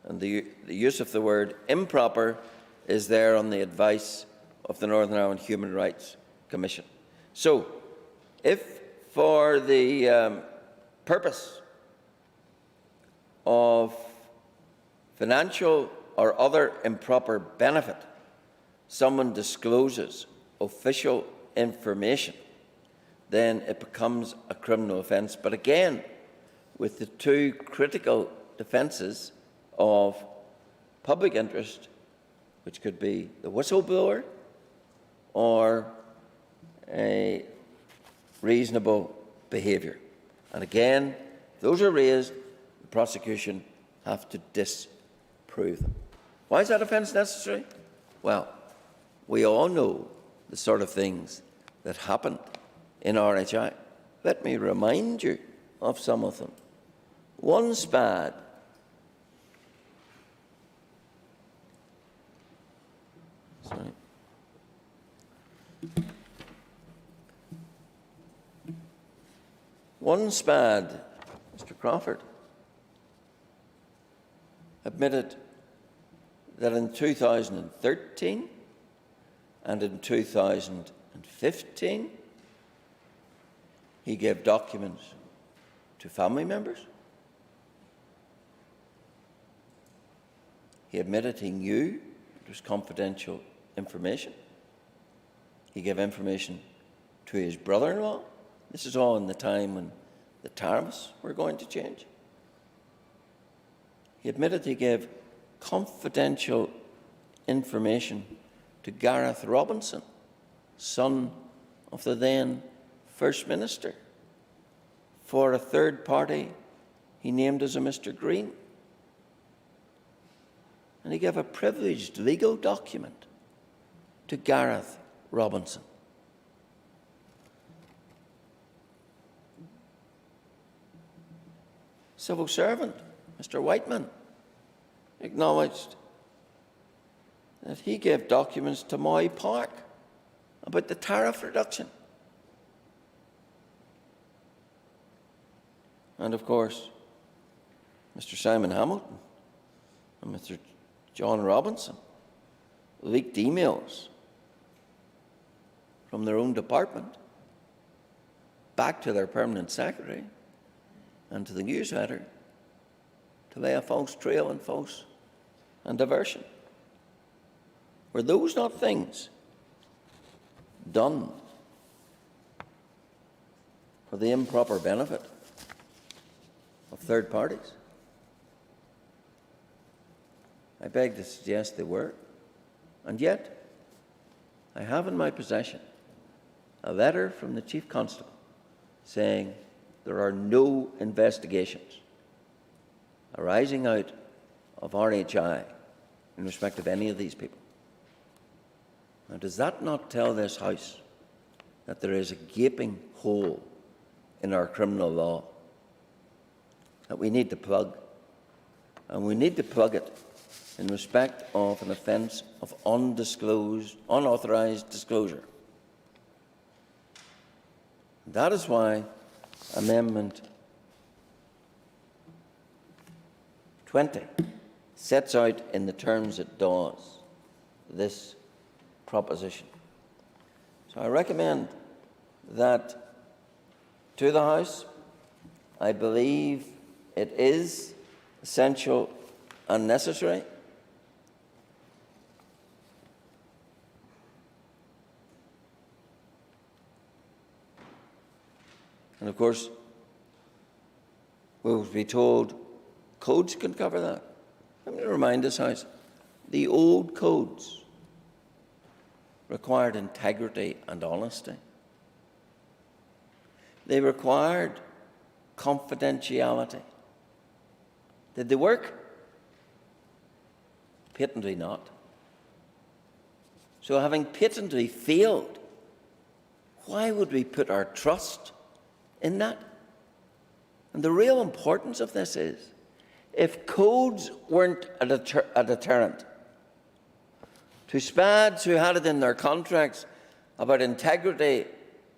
And the use of the word improper is there on the advice of the Northern Ireland Human Rights Commission. So, if for the purpose of financial or other improper benefit, someone discloses official information, then it becomes a criminal offence. But again, with the two critical defences of public interest, which could be the whistleblower or a reasonable behaviour. And again, if those are raised, the prosecution have to disprove them. Why is that offence necessary? Well, we all know the sort of things that happened in RHI. Let me remind you of some of them. One SPAD Mr. Crawford, admitted that in 2013 and in 2015 he gave documents to family members. He admitted he knew it was confidential information. He gave information to his brother-in-law. This is all in the time when the tariffs were going to change. He admitted he gave confidential information to Gareth Robinson, son of the then First Minister. for a third party he named as a Mr. Green. And he gave a privileged legal document to Gareth Robinson. Civil servant, Mr. Whiteman, acknowledged that he gave documents to Moy Park about the tariff reduction. And of course, Mr. Simon Hamilton and Mr. John Robinson leaked emails from their own department back to their permanent secretary and to the newsletter to lay a false trail and false and diversion. Were those not things done for the improper benefit of third parties? I beg to suggest they were. And yet, I have in my possession a letter from the Chief Constable saying there are no investigations arising out of RHI in respect of any of these people. Now, does that not tell this House that there is a gaping hole in our criminal law that we need to plug? And we need to plug it in respect of an offence of unauthorised disclosure. That is why Amendment 20 sets out in the terms it does this proposition. So I recommend that to the House. I believe it is essential and necessary. And of course, we'll be told codes can cover that. Let me remind this House, the old codes required integrity and honesty. They required confidentiality. Did they work? Patently not. So having patently failed, why would we put our trust in that? And the real importance of this is, if codes weren't a deterrent to SPADs who had it in their contracts about integrity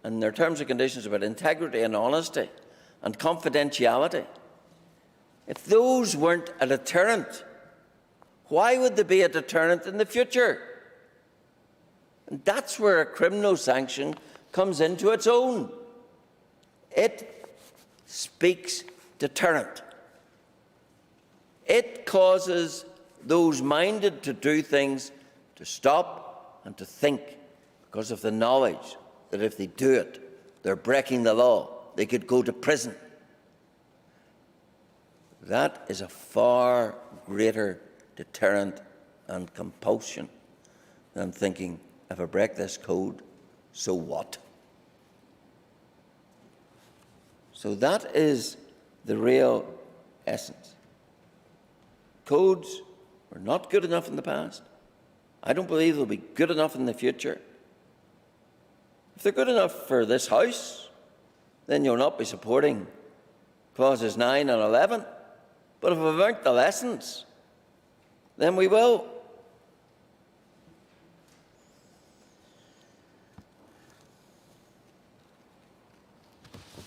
and their terms and conditions about integrity and honesty and confidentiality, if those weren't a deterrent, why would they be a deterrent in the future? And that's where a criminal sanction comes into its own. It speaks deterrent. It causes those minded to do things to stop and to think, because of the knowledge that if they do it, they're breaking the law. They could go to prison. That is a far greater deterrent and compulsion than thinking, if I break this code, so what? So that is the real essence. Codes were not good enough in the past. I don't believe they'll be good enough in the future. If they're good enough for this House, then you'll not be supporting clauses 9 and 11. But if we've learnt the lessons, then we will.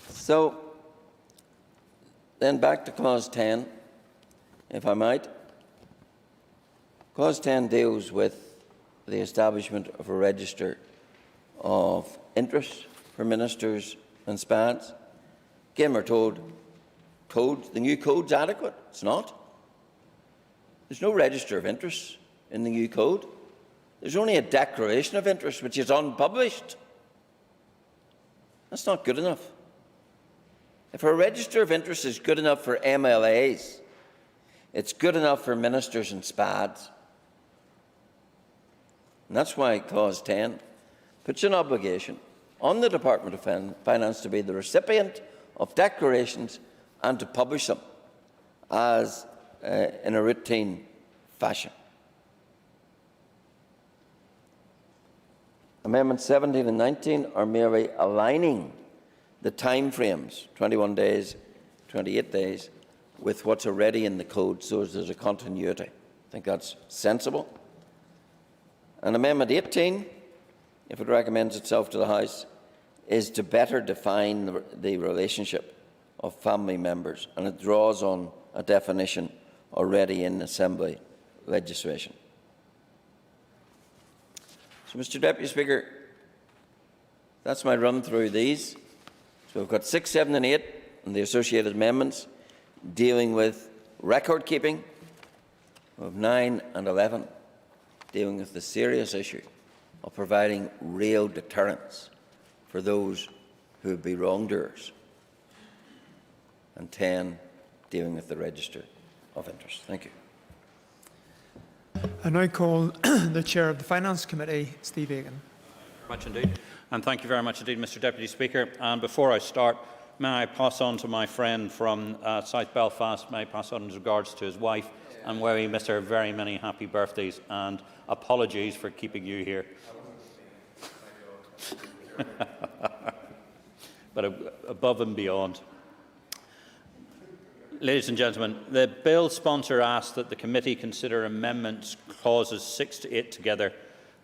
So, then back to Clause 10, if I might. Clause 10 deals with the establishment of a register of interests for ministers and SPADs. Again, we're told the new code's adequate. It's not. There's no register of interests in the new code. There's only a declaration of interest, which is unpublished. That's not good enough. If a register of interest is good enough for MLAs, it's good enough for ministers and SPADs. And that's why Clause 10 puts an obligation on the Department of Finance to be the recipient of declarations and to publish them as in a routine fashion. Amendments 17 and 19 are merely aligning the timeframes, 21 days, 28 days, with what's already in the code, so there's a continuity. I think that's sensible. And Amendment 18, if it recommends itself to the House, is to better define the relationship of family members, and it draws on a definition already in Assembly legislation. So, Mr. Deputy Speaker, that's my run through these. So we've got 6, 7 and 8 and the associated amendments dealing with record keeping. We have 9 and 11 dealing with the serious issue of providing real deterrence for those who would be wrongdoers, and 10 dealing with the register of interest. Thank you.
I now call the Chair of the Finance Committee, Steve Egan.
Much indeed. And thank you very much indeed, Mr. Deputy Speaker. And before I start, may I pass on to my friend from South Belfast, may I pass on his regards to his wife, and where he missed her very many happy birthdays, and apologies for keeping you here. But above and beyond. Ladies and gentlemen, the bill sponsor asked that the committee consider amendments clauses 6 to 8 together,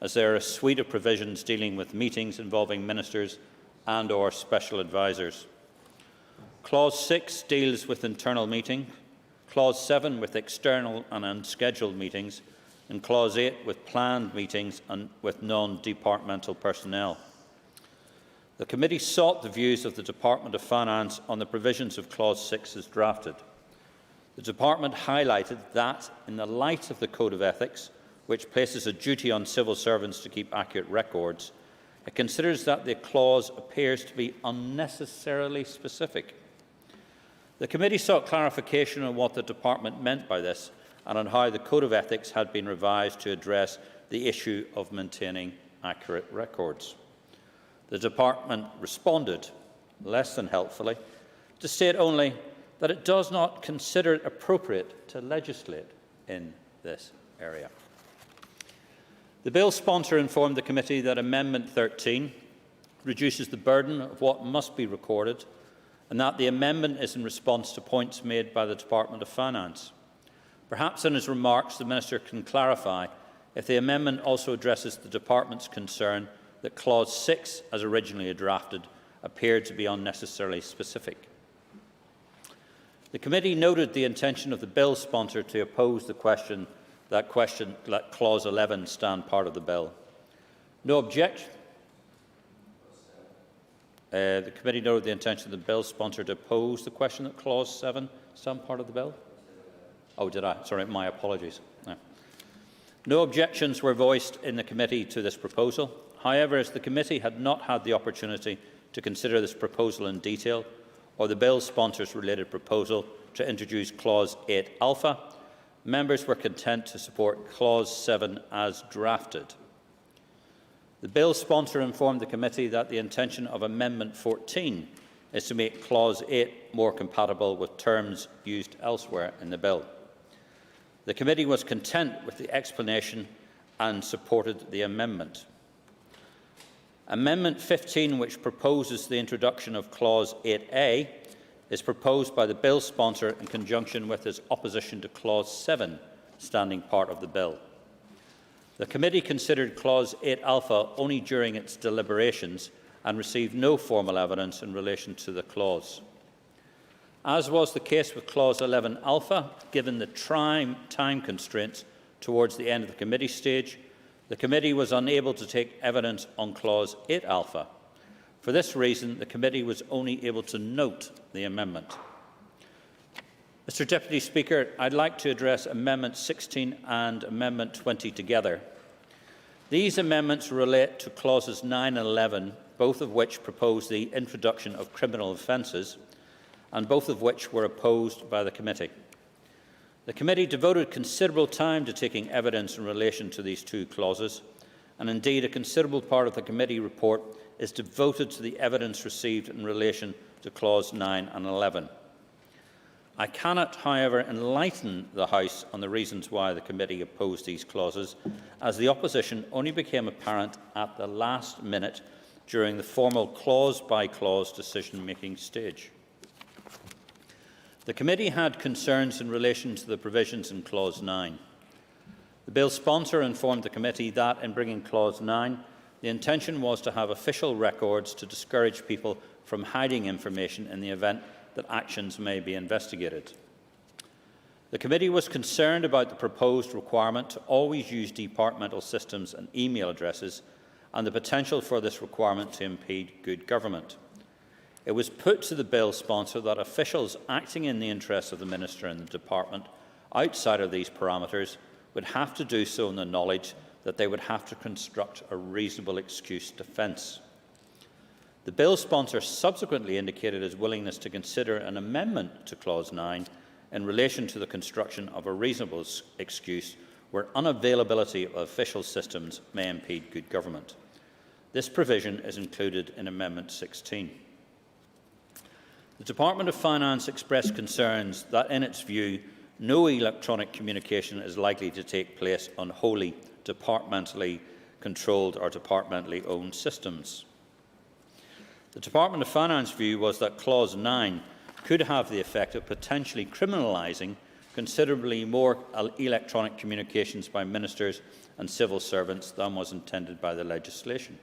as there are a suite of provisions dealing with meetings involving ministers and/or special advisers. Clause 6 deals with internal meetings, Clause 7 with external and unscheduled meetings, and Clause 8 with planned meetings and with non-departmental personnel. The committee sought the views of the Department of Finance on the provisions of Clause 6 as drafted. The Department highlighted that, in the light of the Code of Ethics, which places a duty on civil servants to keep accurate records, it considers that the clause appears to be unnecessarily specific. The committee sought clarification on what the Department meant by this and on how the Code of Ethics had been revised to address the issue of maintaining accurate records. The Department responded, less than helpfully, to state only that it does not consider it appropriate to legislate in this area. The bill sponsor informed the committee that Amendment 13 reduces the burden of what must be recorded, and that the amendment is in response to points made by the Department of Finance. Perhaps in his remarks the Minister can clarify if the amendment also addresses the Department's concern that Clause 6, as originally drafted, appeared to be unnecessarily specific. The committee noted the intention of the bill sponsor to oppose the question that Clause 11 stand part of the bill. No objection. The committee noted the intention of the bill sponsor to oppose the question that Clause 7 stand part of the bill. Oh, did I? Sorry, my apologies. No. No objections were voiced in the committee to this proposal. However, as the committee had not had the opportunity to consider this proposal in detail, or the bill sponsor's related proposal to introduce Clause 8 alpha, members were content to support Clause 7 as drafted. The bill sponsor informed the committee that the intention of Amendment 14 is to make Clause 8 more compatible with terms used elsewhere in the bill. The committee was content with the explanation and supported the amendment. Amendment 15, which proposes the introduction of Clause 8A, is proposed by the bill sponsor in conjunction with his opposition to Clause 7, standing part of the bill. The committee considered Clause 8 alpha only during its deliberations and received no formal evidence in relation to the clause. As was the case with Clause 11 alpha, given the time constraints towards the end of the committee stage, the committee was unable to take evidence on Clause 8 alpha. For this reason, the committee was only able to note the amendment. Mr. Deputy Speaker, I'd like to address Amendment 16 and Amendment 20 together. These amendments relate to Clauses 9 and 11, both of which propose the introduction of criminal offences, and both of which were opposed by the committee. The committee devoted considerable time to taking evidence in relation to these two clauses, and indeed a considerable part of the committee report is devoted to the evidence received in relation to Clause 9 and 11. I cannot, however, enlighten the House on the reasons why the committee opposed these clauses, as the opposition only became apparent at the last minute during the formal clause-by-clause decision-making stage. The committee had concerns in relation to the provisions in Clause 9. The bill sponsor informed the committee that, in bringing Clause 9, the intention was to have official records to discourage people from hiding information in the event that actions may be investigated. The committee was concerned about the proposed requirement to always use departmental systems and email addresses and the potential for this requirement to impede good government. It was put to the bill sponsor that officials acting in the interests of the Minister and the Department outside of these parameters would have to do so in the knowledge that they would have to construct a reasonable excuse defence. The bill sponsor subsequently indicated his willingness to consider an amendment to Clause 9 in relation to the construction of a reasonable excuse where unavailability of official systems may impede good government. This provision is included in Amendment 16. The Department of Finance expressed concerns that, in its view, no electronic communication is likely to take place on wholly departmentally controlled or departmentally owned systems. The Department of Finance view was that Clause 9 could have the effect of potentially criminalising considerably more electronic communications by ministers and civil servants than was intended by the legislation.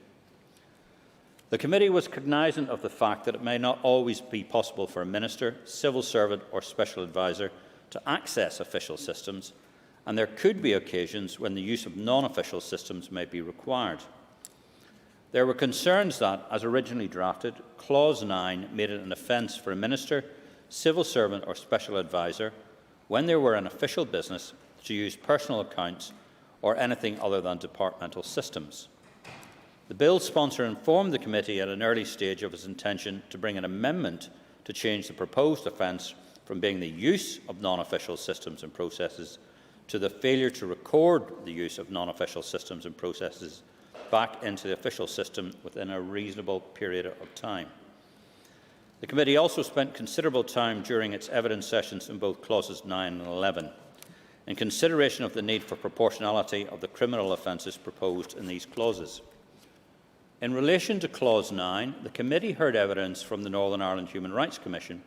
The committee was cognizant of the fact that it may not always be possible for a minister, civil servant or special advisor to access official systems, and there could be occasions when the use of non-official systems may be required. There were concerns that, as originally drafted, Clause 9 made it an offence for a minister, civil servant or special advisor, when they were in official business, to use personal accounts or anything other than departmental systems. The bill sponsor informed the committee at an early stage of his intention to bring an amendment to change the proposed offence from being the use of non-official systems and processes to the failure to record the use of non-official systems and processes back into the official system within a reasonable period of time. The committee also spent considerable time during its evidence sessions in both Clauses 9 and 11 in consideration of the need for proportionality of the criminal offences proposed in these clauses. In relation to Clause 9, the committee heard evidence from the Northern Ireland Human Rights Commission,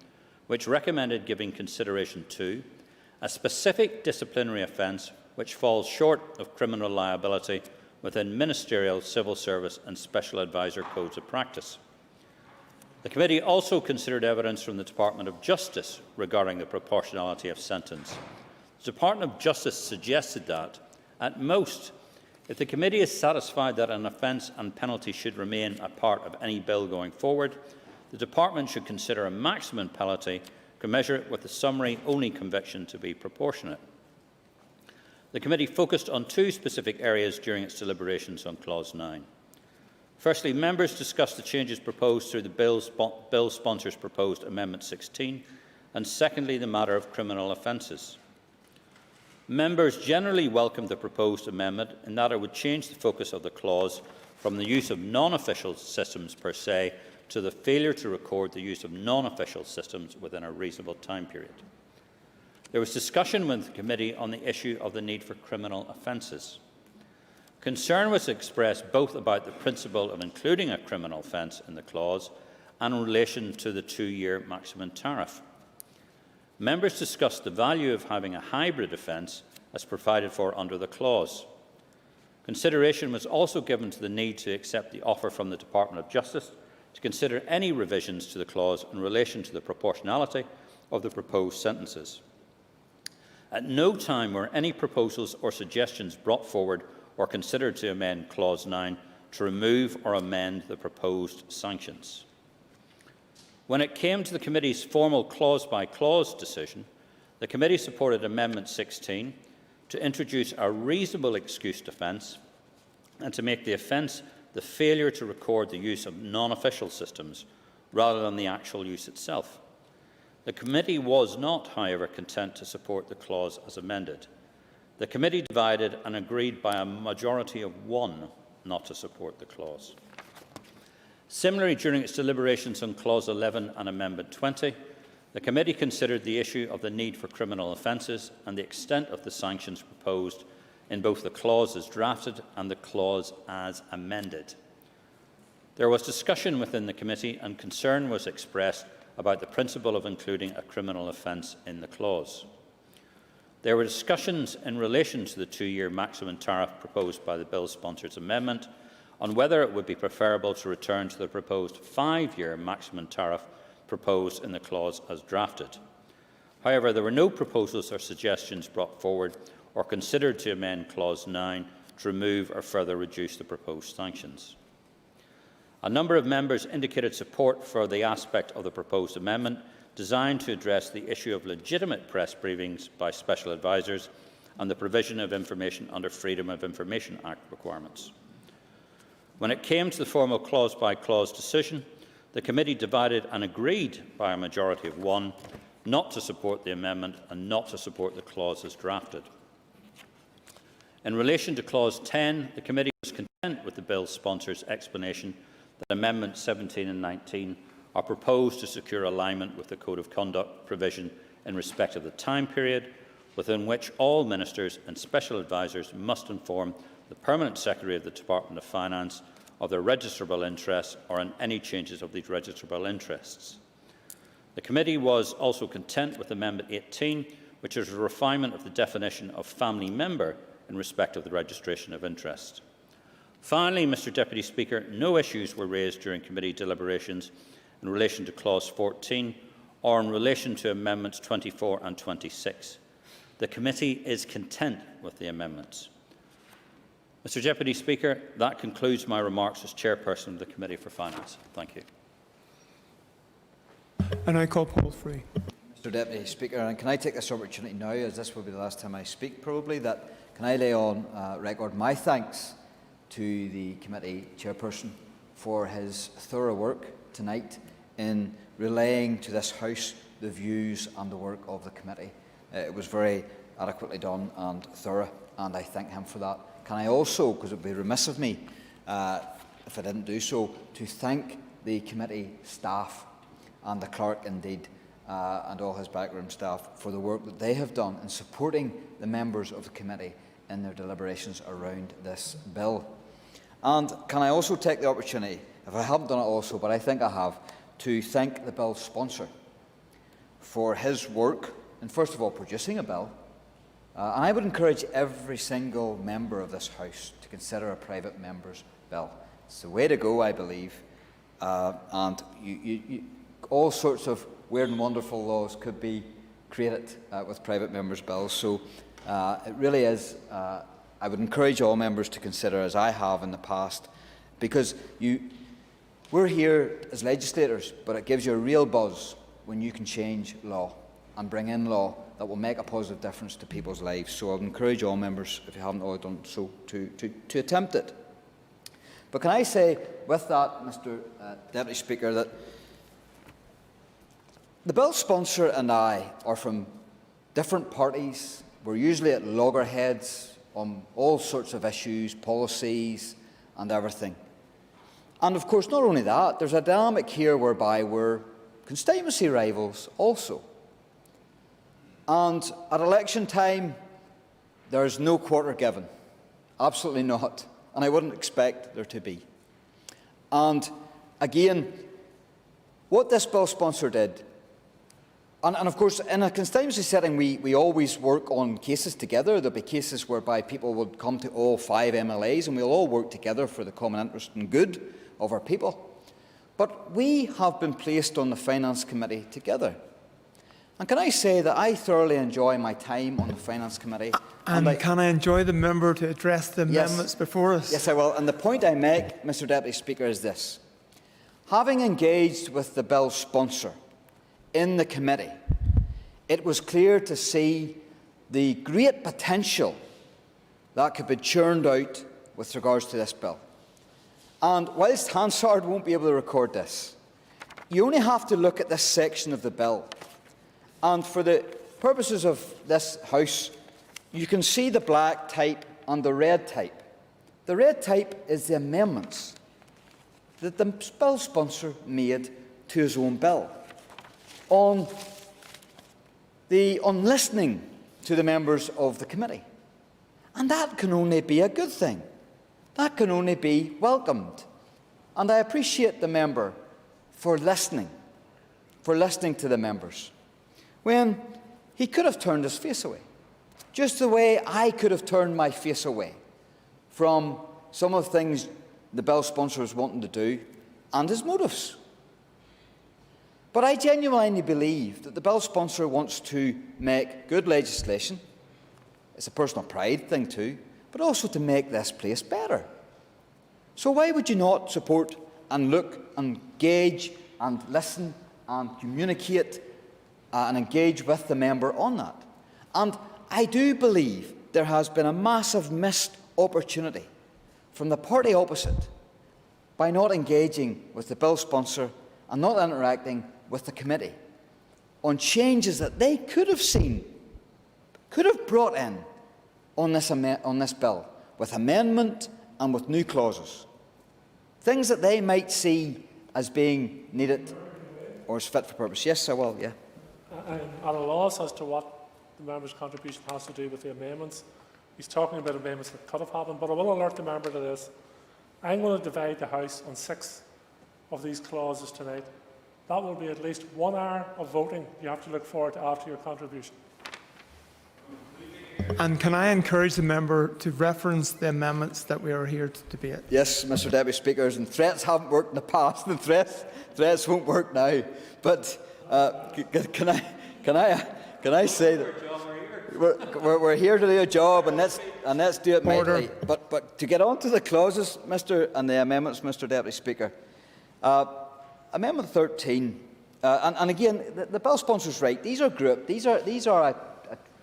which recommended giving consideration to a specific disciplinary offence which falls short of criminal liability within ministerial, civil service and special advisor codes of practice. The committee also considered evidence from the Department of Justice regarding the proportionality of sentence. The Department of Justice suggested that, at most, if the committee is satisfied that an offence and penalty should remain a part of any bill going forward, the Department should consider a maximum penalty commensurate with the summary-only conviction to be proportionate. The committee focused on two specific areas during its deliberations on Clause 9. Firstly, members discussed the changes proposed through the bill sponsor's proposed Amendment 16, and secondly, the matter of criminal offences. Members generally welcomed the proposed amendment in that it would change the focus of the clause from the use of non-official systems per se to the failure to record the use of non-official systems within a reasonable time period. There was discussion with the committee on the issue of the need for criminal offences. Concern was expressed both about the principle of including a criminal offence in the clause and in relation to the 2-year maximum tariff. Members discussed the value of having a hybrid offence as provided for under the clause. Consideration was also given to the need to accept the offer from the Department of Justice to consider any revisions to the clause in relation to the proportionality of the proposed sentences. At no time were any proposals or suggestions brought forward or considered to amend Clause 9 to remove or amend the proposed sanctions. When it came to the committee's formal clause-by-clause decision, the committee supported Amendment 16 to introduce a reasonable excuse defence and to make the offence the failure to record the use of non-official systems rather than the actual use itself. The committee was not, however, content to support the clause as amended. The committee divided and agreed by a majority of 1 not to support the clause. Similarly, during its deliberations on Clause 11 and Amendment 20, the committee considered the issue of the need for criminal offences and the extent of the sanctions proposed in both the clause as drafted and the clause as amended. There was discussion within the committee and concern was expressed about the principle of including a criminal offence in the clause. There were discussions in relation to the 2-year maximum tariff proposed by the bill sponsor's amendment on whether it would be preferable to return to the proposed 5-year maximum tariff proposed in the clause as drafted. However, there were no proposals or suggestions brought forward or considered to amend Clause 9 to remove or further reduce the proposed sanctions. A number of members indicated support for the aspect of the proposed amendment designed to address the issue of legitimate press briefings by special advisers and the provision of information under Freedom of Information Act requirements. When it came to the formal clause-by-clause decision, the committee divided and agreed by a majority of 1 not to support the amendment and not to support the clause as drafted. In relation to Clause 10, the committee was content with the bill sponsor's explanation that Amendments 17 and 19 are proposed to secure alignment with the Code of Conduct provision in respect of the time period within which all ministers and special advisers must inform the Permanent Secretary of the Department of Finance of their registrable interests or on any changes of these registrable interests. The committee was also content with Amendment 18, which is a refinement of the definition of family member in respect of the registration of interest. Finally, Mr Deputy Speaker, no issues were raised during committee deliberations in relation to Clause 14 or in relation to Amendments 24 and 26. The committee is content with the amendments. Mr Deputy Speaker, that concludes my remarks as Chairperson of the Committee for Finance. Thank you.
And I call Paul Free.
Mr Deputy Speaker, and can I take this opportunity now, as this will be the last time I speak probably, that can I lay on record my thanks to the committee chairperson for his thorough work tonight in relaying to this House the views and the work of the committee. It was very adequately done and thorough, and I thank him for that. Can I also, because it would be remiss of me if I didn't do so, to thank the committee staff and the clerk indeed, and all his backroom staff for the work that they have done in supporting the members of the committee in their deliberations around this bill. And can I also take the opportunity, if I haven't done it also, but I think I have, to thank the bill sponsor for his work in, first of all, producing a bill. And I would encourage every single member of this House to consider a private member's bill. It's the way to go, I believe. And all sorts of weird and wonderful laws could be created with private members' bills. So it really is, I would encourage all members to consider, as I have in the past, because we're here as legislators, but it gives you a real buzz when you can change law and bring in law that will make a positive difference to people's lives. So I would encourage all members, if you haven't already done so, to attempt it. But can I say, with that, Mr Deputy Speaker, that the bill sponsor and I are from different parties. We're usually at loggerheads on all sorts of issues, policies and everything. And of course, not only that, there's a dynamic here whereby we're constituency rivals also. And at election time, there's no quarter given. Absolutely not. And I wouldn't expect there to be. And again, what this bill sponsor did, and of course, in a constituency setting, we always work on cases together. There'll be cases whereby people would come to all 5 MLAs, and we'll all work together for the common interest and good of our people. But we have been placed on the Finance Committee together. And can I say that I thoroughly enjoy my time on the Finance Committee.
And can I enjoy the member to address the amendments before us?
Yes, I will. And the point I make, Mr Deputy Speaker, is this. Having engaged with the bill sponsor in the committee, it was clear to see the great potential that could be churned out with regards to this bill. And whilst Hansard won't be able to record this, you only have to look at this section of the bill. And for the purposes of this House, you can see the black type and the red type. The red tape is the amendments that the bill sponsor made to his own bill on listening to the members of the committee. And that can only be a good thing. That can only be welcomed. And I appreciate the member for listening to the members, when he could have turned his face away, just the way I could have turned my face away from some of the things the bill sponsor is wanting to do and his motives. But I genuinely believe that the bill sponsor wants to make good legislation. It's a personal pride thing too, but also to make this place better. So why would you not support and look and engage and listen and communicate and engage with the member on that? And I do believe there has been a massive missed opportunity from the party opposite by not engaging with the bill sponsor and not interacting with the committee on changes that they could have seen, could have brought in on this bill, with amendment and with new clauses. Things that they might see as being needed or as fit for purpose. Yes, I will, yeah.
I'm at a loss as to what the member's contribution has to do with the amendments. He's talking about amendments that could have happened, but I will alert the member to this. I'm going to divide the House on 6 of these clauses tonight. That will be at least 1 hour of voting you have to look forward to after your contribution.
And can I encourage the member to reference the amendments that we are here to debate?
Yes, Mr. Deputy Speaker, and threats haven't worked in the past, and threats won't work now. But can I say that we're here to do a job, and let's do it mightily. But to get on to the clauses, and the amendments, Mr. Deputy Speaker, Amendment 13, and again, the bill sponsor's right. These are grouped. These are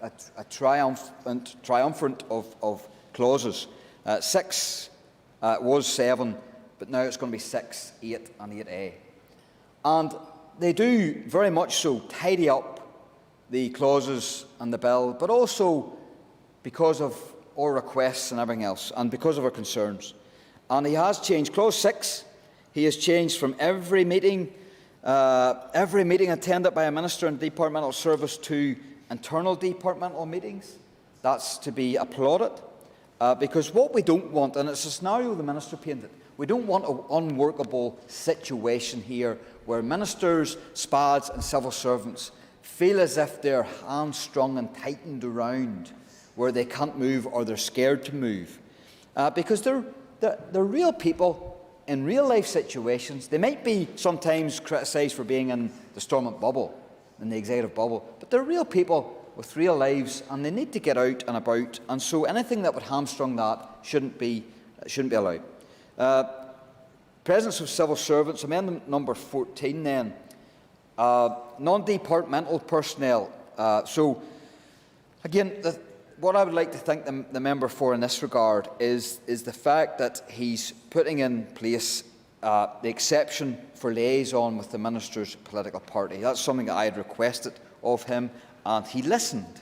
a triumphant of clauses. 6 was 7, but now it's going to be 6, 8 and 8A. And they do very much so tidy up the clauses and the bill, but also because of our requests and everything else, and because of our concerns. And he has changed. Clause 6, he has changed from every meeting attended by a minister in departmental service to internal departmental meetings. That's to be applauded, because what we don't want, and it's a scenario the minister painted, we don't want an unworkable situation here where ministers, SPADs and civil servants feel as if they're hamstrung and tightened around where they can't move or they're scared to move. Because they're real people in real life situations. They might be sometimes criticised for being in the Stormont bubble, in the executive bubble, but they're real people with real lives, and they need to get out and about, and so anything that would hamstrung that shouldn't be allowed. Presence of civil servants, amendment number 14 then. Non-departmental personnel. So, again, what I would like to thank the member for in this regard is the fact that he's putting in place the exception for liaison with the minister's political party. That's something that I had requested of him, and he listened.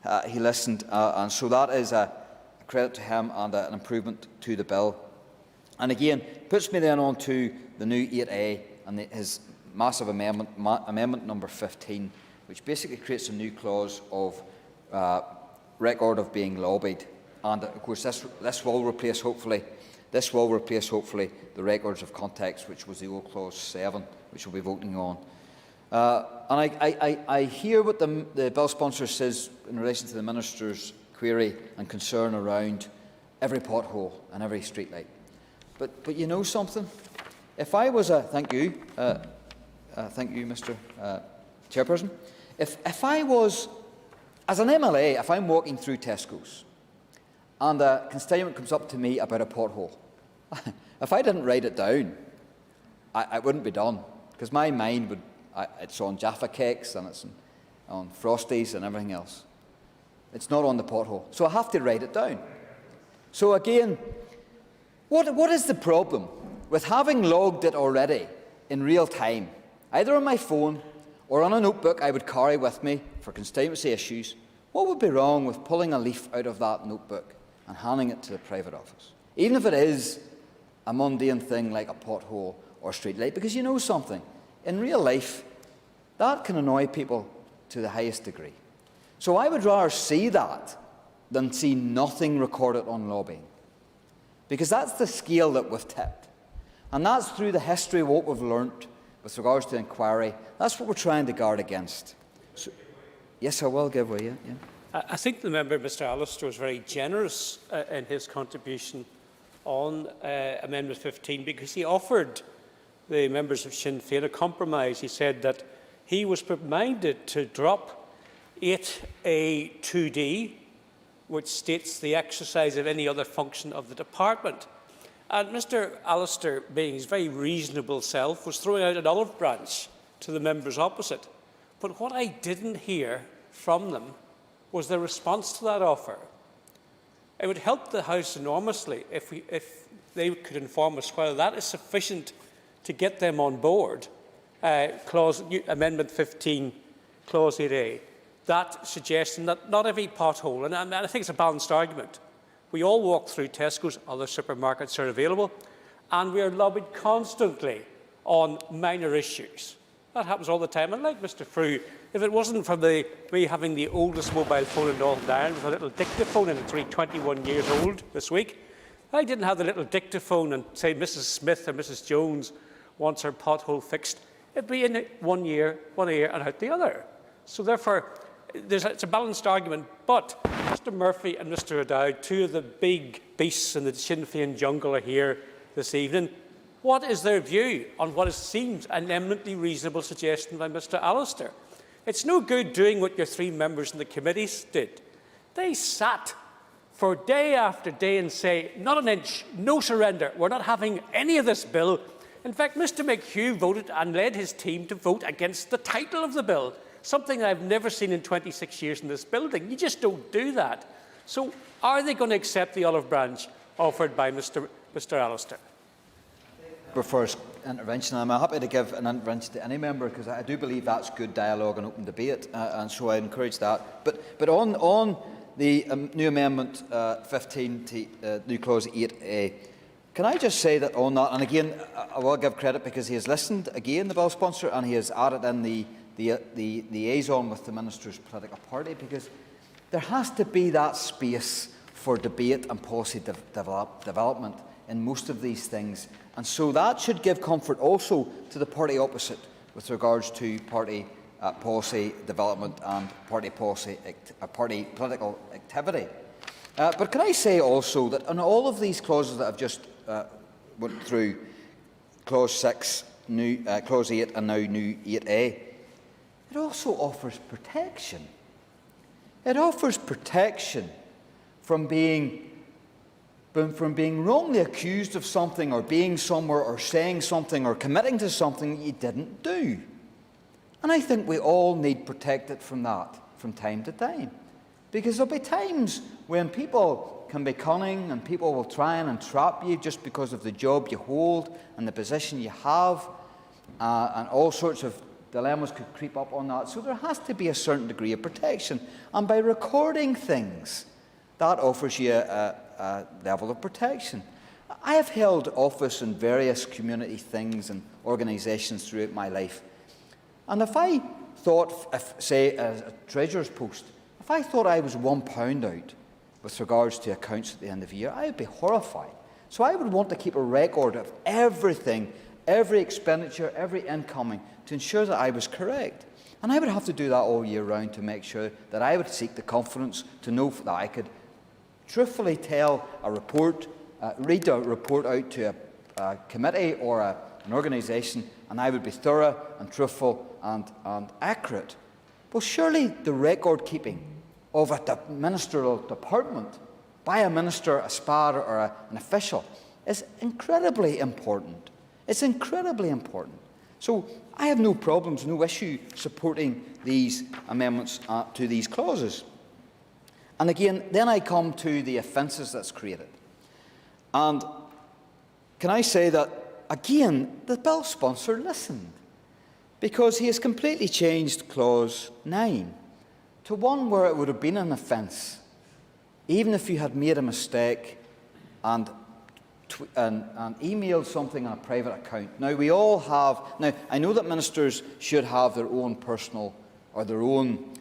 And so that is a credit to him and an improvement to the bill. And again, puts me then on to the new 8A and his massive amendment, amendment number 15, which basically creates a new clause of record of being lobbied. And of course, this will replace hopefully the records of context, which was the old clause 7, which we'll be voting on. And I hear what the bill sponsor says in relation to the minister's query and concern around every pothole and every streetlight. But you know something? If I was thank you, Mr. Chairperson. If I was, as an MLA, if I'm walking through Tesco's and a constituent comes up to me about a pothole, if I didn't write it down, I wouldn't be done, because my mind would. It's on Jaffa cakes and it's on Frosties and everything else. It's not on the pothole, so I have to write it down. So again, what is the problem with having logged it already in real time, either on my phone or on a notebook I would carry with me for constituency issues? What would be wrong with pulling a leaf out of that notebook and handing it to the private office? even if it is a mundane thing like a pothole or street light, because you know something, in real life, that can annoy people to the highest degree. So I would rather see that than see nothing recorded on lobbying, because that's the scale that we've tipped. And that's through the history of what we've learnt with regards to inquiry. That's what we're trying to guard against. So, yes, I will give way. Yeah.
I think the member, Mr Allister, was very generous in his contribution on Amendment 15, because he offered the members of Sinn Féin a compromise. He said that he was minded to drop 8A 2D, which states the exercise of any other function of the department. And Mr Allister, being his very reasonable self, was throwing out an olive branch to the members opposite. But what I didn't hear from them was the response to that offer. It would help the House enormously if they could inform us whether that is sufficient to get them on board. Amendment 15, Clause 8A. That suggestion that not every pothole, and I think it's a balanced argument. We all walk through Tesco's, other supermarkets are available, and we are lobbied constantly on minor issues. That happens all the time. And like Mr Frew, if it wasn't for me having the oldest mobile phone in Northern Ireland with a little dictaphone, and it's only 21 years old this week, if I didn't have the little dictaphone and say Mrs Smith or Mrs Jones wants her pothole fixed, it'd be in one ear and out the other. So therefore, it's a balanced argument. But Mr Murphy and Mr O'Dowd, two of the big beasts in the Sinn Féin jungle, are here this evening. What is their view on what seems an eminently reasonable suggestion by Mr Allister? It's no good doing what your three members in the committees did. They sat for day after day and say, not an inch, no surrender, we're not having any of this bill. In fact, Mr McHugh voted and led his team to vote against the title of the bill, something I've never seen in 26 years in this building. You just don't do that. So are they going to accept the olive branch offered by Mr Allister?
First intervention. I'm happy to give an intervention to any member, because I do believe that's good dialogue and open debate, and so I encourage that. But on the new amendment 15 to new clause 8A, can I just say that on that, and again I will give credit because he has listened again, the bill sponsor, and he has added in the liaison with the minister's political party, because there has to be that space for debate and policy development in most of these things. And so that should give comfort also to the party opposite with regards to party policy development and party political activity. But can I say also that on all of these clauses that I've just went through, clause 6, clause 8 and now new 8A, it also offers protection. It offers protection from being wrongly accused of something, or being somewhere, or saying something, or committing to something that you didn't do. And I think we all need protected from that from time to time. Because there'll be times when people can be cunning, and people will try and entrap you just because of the job you hold and the position you have, and all sorts of dilemmas could creep up on that. So there has to be a certain degree of protection. And by recording things, that offers you a level of protection. I have held office in various community things and organisations throughout my life. And if I thought, say, as a treasurer's post, if I thought I was £1 out with regards to accounts at the end of the year, I would be horrified. So I would want to keep a record of everything, every expenditure, every incoming, to ensure that I was correct. And I would have to do that all year round to make sure that I would seek the confidence to know that I could truthfully tell a report, read a report out to a committee or an organisation, and I would be thorough and truthful and accurate. Well, surely the record keeping of a ministerial department by a minister, a SPAD or an official is incredibly important. It's incredibly important. So I have no problems, no issue supporting these amendments to these clauses. And again, then I come to the offences that's created. And can I say that, again, the bill sponsor listened, because he has completely changed clause 9 to one where it would have been an offence, even if you had made a mistake and emailed something on a private account. Now, we all have... Now, I know that ministers should have their own personal or their own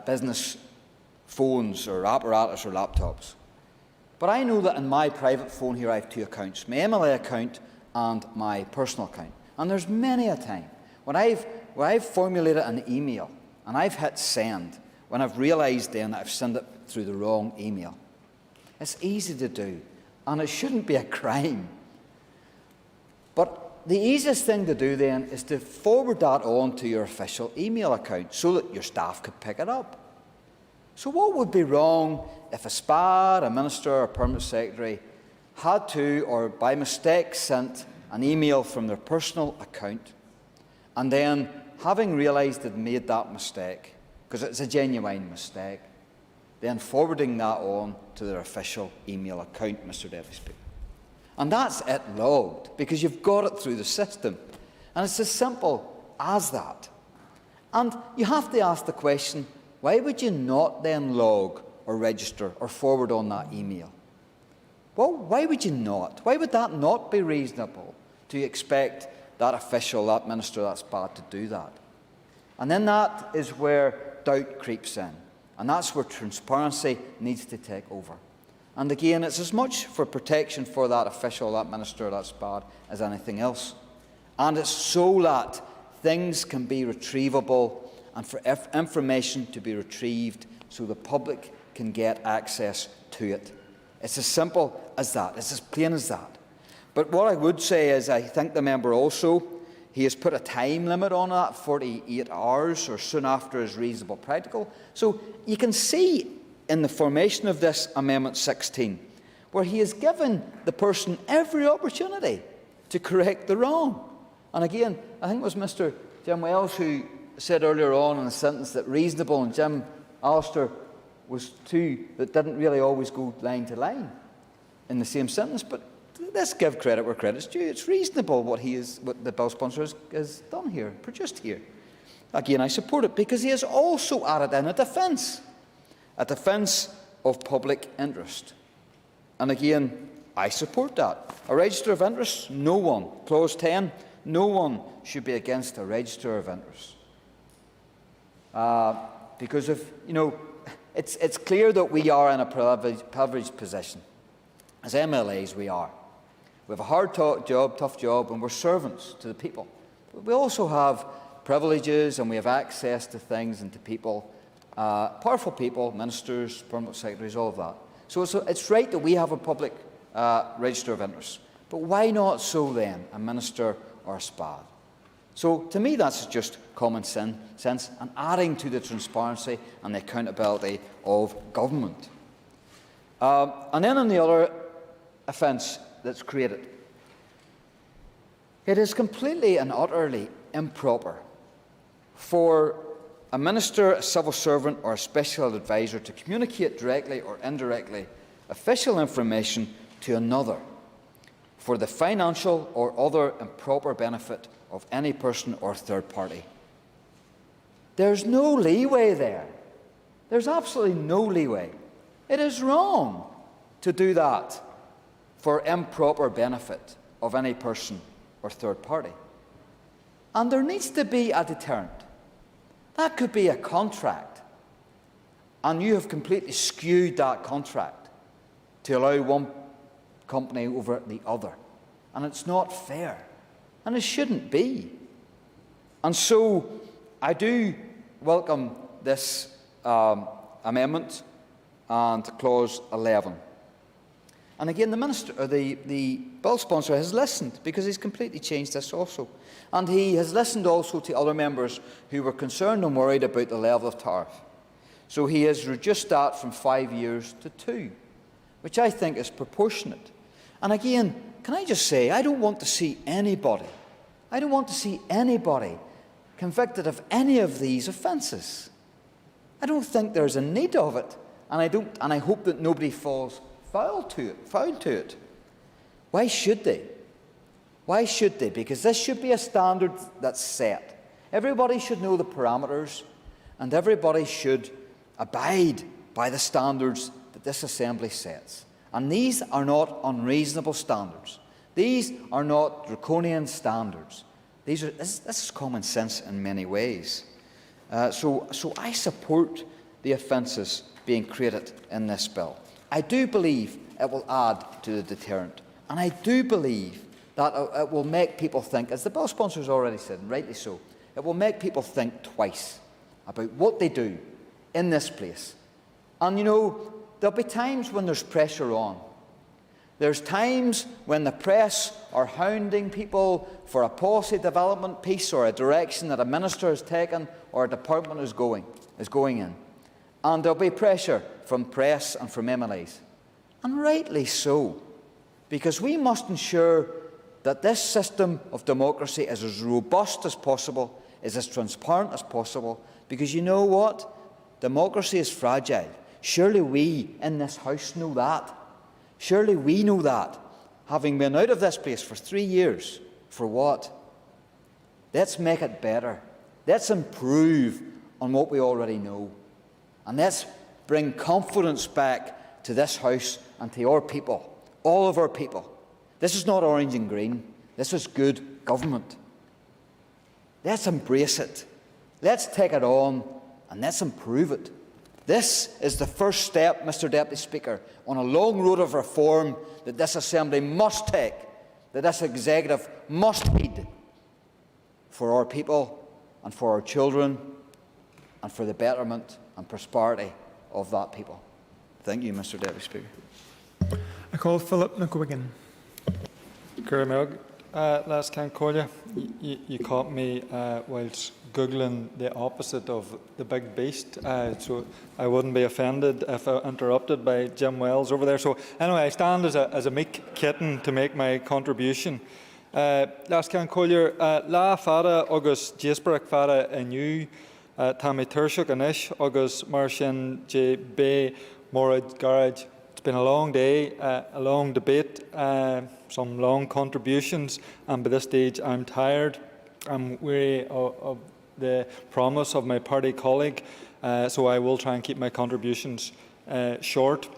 business phones or apparatus or laptops. But I know that in my private phone here I have two accounts, my MLA account and my personal account. And there's many a time when I've formulated an email and I've hit send, when I've realised then that I've sent it through the wrong email. It's easy to do, and it shouldn't be a crime. But the easiest thing to do then is to forward that on to your official email account so that your staff could pick it up. So what would be wrong if a SPAD, a minister or a permanent secretary had to, or by mistake sent an email from their personal account, and then, having realised they'd made that mistake, because it's a genuine mistake, then forwarding that on to their official email account, Mr Deputy Speaker. And that's it logged, because you've got it through the system. And it's as simple as that. And you have to ask the question, why would you not then log or register or forward on that email? Well, why would you not? Why would that not be reasonable to expect that official, that minister, that SPAD to do that? And then that is where doubt creeps in. And that's where transparency needs to take over. And again, it's as much for protection for that official, that minister, that SPAD, as anything else. And it's so that things can be retrievable and for information to be retrieved so the public can get access to it. It's as simple as that. It's as plain as that. But what I would say is I think the member also, he has put a time limit on that, 48 hours or soon after is reasonable practical. So you can see in the formation of this Amendment 16 where he has given the person every opportunity to correct the wrong. And again, I think it was Mr Jim Wells who said earlier on in a sentence that reasonable and Jim Allister was two that didn't really always go line to line in the same sentence. But let's give credit where credit's due. It's reasonable what the bill sponsor has done here, produced here. Again, I support it because he has also added in a defence of public interest. And again, I support that. A register of interests, no one. Clause 10, no one should be against a register of interests. Because of, it's clear that we are in a privileged position. As MLAs, we are. We have a hard job, tough job, and we're servants to the people. But we also have privileges and we have access to things and to people, powerful people, ministers, permanent secretaries, all of that. So it's right that we have a public register of interests. But why not so then a minister or a SPAD? So to me that's just common sense and adding to the transparency and the accountability of government. And then on the other offence that's created, it is completely and utterly improper for a minister, a civil servant or a special advisor to communicate directly or indirectly official information to another for the financial or other improper benefit of any person or third party. There's no leeway there. There's absolutely no leeway. It is wrong to do that for improper benefit of any person or third party. And there needs to be a deterrent. That could be a contract, and you have completely skewed that contract to allow one company over the other. And it's not fair, and it shouldn't be. And so I do welcome this amendment and clause 11. And again, the minister, or the bill sponsor has listened, because he's completely changed this also. And he has listened also to other members who were concerned and worried about the level of tariff. So he has reduced that from 5 years to 2, which I think is proportionate. And again, can I just say, I don't want to see anybody convicted of any of these offences. I don't think there's a need of it, and I hope that nobody falls foul to it. Why should they? Why should they? Because this should be a standard that's set. Everybody should know the parameters, and everybody should abide by the standards that this Assembly sets. And these are not unreasonable standards. These are not draconian standards. This is common sense in many ways. So I support the offences being created in this bill. I do believe it will add to the deterrent. And I do believe that it will make people think, as the bill sponsors already said, and rightly so, it will make people think twice about what they do in this place. And you know, there'll be times when there's pressure on. There's times when the press are hounding people for a policy development piece or a direction that a minister has taken or a department is going in. And there'll be pressure from press and from MLAs. And rightly so, because we must ensure that this system of democracy is as robust as possible, is as transparent as possible, because you know what? Democracy is fragile. Surely we in this House know that. Surely we know that, having been out of this place for 3 years. For what? Let's make it better. Let's improve on what we already know. And let's bring confidence back to this House and to our people, all of our people. This is not orange and green. This is good government. Let's embrace it. Let's take it on and let's improve it. This is the first step, Mr. Deputy Speaker, on a long road of reform that this Assembly must take, that this Executive must heed for our people and for our children and for the betterment and prosperity of that people. Thank you, Mr. Deputy Speaker.
I call Philip McGuigan.
Last can call you caught me whilst Googling the opposite of the big beast, so I wouldn't be offended if I interrupted by Jim Wells over there. So anyway, I stand as a meek kitten to make my contribution. Last can call La Fada August Jasperak Fada Inu Tammy Turshuk Anish August Marshin J Bay Morad Garage. It's been a long day, a long debate, some long contributions, and by this stage I'm tired. I'm weary of the promise of my party colleague, so I will try and keep my contributions short.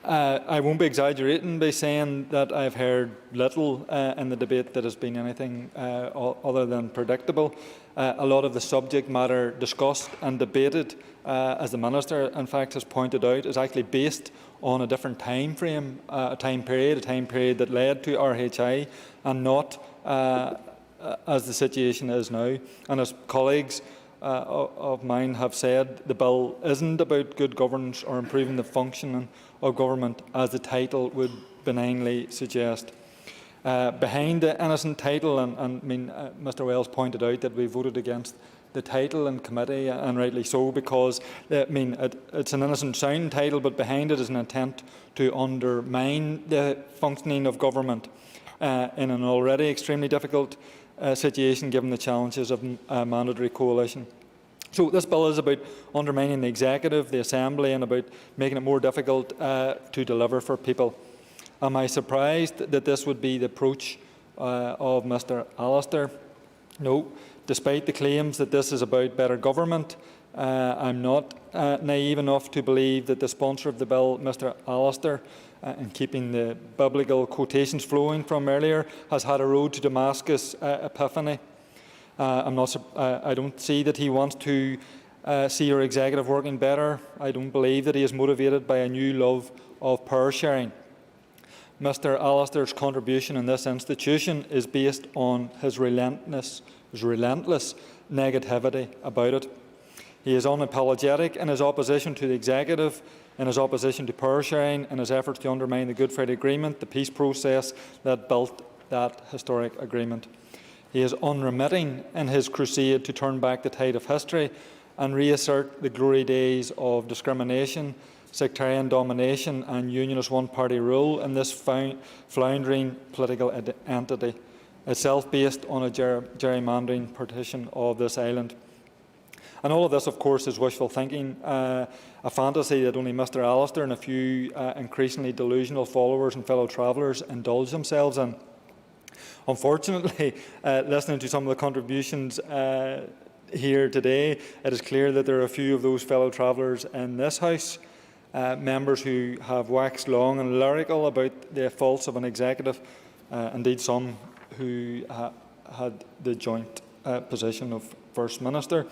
I won't be exaggerating by saying that I've heard little in the debate that has been anything other than predictable. A lot of the subject matter discussed and debated, as the Minister in fact has pointed out, is actually based on a different time frame, a time period that led to RHI, and not as the situation is now. And as colleagues of mine have said, the bill isn't about good governance or improving the functioning of government, as the title would benignly suggest. Behind the innocent title, Mr. Wells pointed out that we voted against the title in committee, and rightly so, because it's an innocent sounding title, but behind it is an attempt to undermine the functioning of government in an already extremely difficult situation, given the challenges of a mandatory coalition. So this bill is about undermining the Executive, the Assembly, and about making it more difficult to deliver for people. Am I surprised that this would be the approach of Mr. Allister? No. Despite the claims that this is about better government, I'm not naive enough to believe that the sponsor of the bill, Mr. Allister, and keeping the biblical quotations flowing from earlier, has had a road to Damascus epiphany. I don't see that he wants to see our Executive working better. I don't believe that he is motivated by a new love of power sharing. Mr. Allister's contribution in this institution is based on his relentless negativity about it. He is unapologetic in his opposition to the Executive, in his opposition to power sharing, in his efforts to undermine the Good Friday Agreement, the peace process that built that historic agreement. He is unremitting in his crusade to turn back the tide of history and reassert the glory days of discrimination, sectarian domination and unionist one-party rule in this floundering political entity, itself based on a gerrymandering partition of this island. And all of this, of course, is wishful thinking, a fantasy that only Mr. Allister and a few increasingly delusional followers and fellow travellers indulge themselves in. Unfortunately, listening to some of the contributions here today, it is clear that there are a few of those fellow travellers in this House members who have waxed long and lyrical about the faults of an executive, indeed some who had the joint position of First Minister.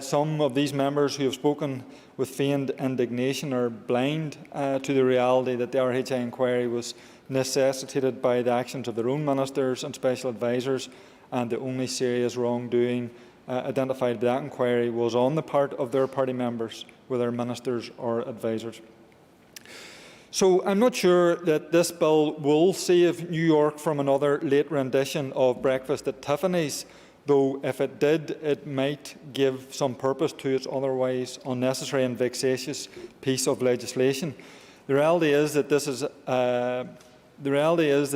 Some of these members who have spoken with feigned indignation are blind to the reality that the RHI inquiry was necessitated by the actions of their own ministers and special advisers, and the only serious wrongdoing identified by that inquiry was on the part of their party members, whether ministers or advisers. So I'm not sure that this bill will save New York from another late rendition of Breakfast at Tiffany's, though if it did, it might give some purpose to its otherwise unnecessary and vexatious piece of legislation. The reality is that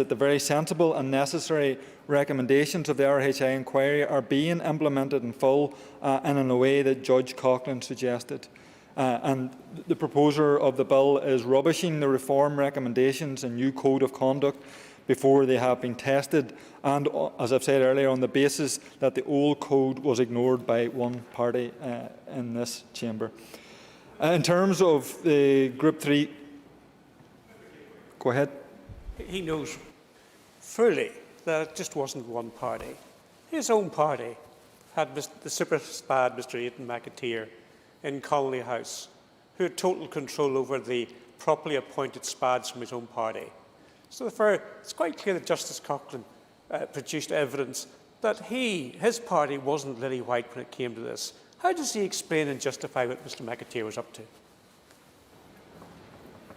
the very sensible and necessary recommendations of the RHI inquiry are being implemented in full and in a way that Judge Coughlin suggested. And the proposer of the bill is rubbishing the reform recommendations and new code of conduct before they have been tested, and, as I've said earlier, on the basis that the old code was ignored by one party in this chamber. In terms of the Group 3... Go ahead.
He knows fully that it just wasn't one party. His own party had the super spad Mr. Aidan McAteer in Connolly House, who had total control over the properly appointed spads from his own party. So it's quite clear that Justice Coughlin produced evidence that his party wasn't lily white when it came to this. How does he explain and justify what Mr. McAteer was up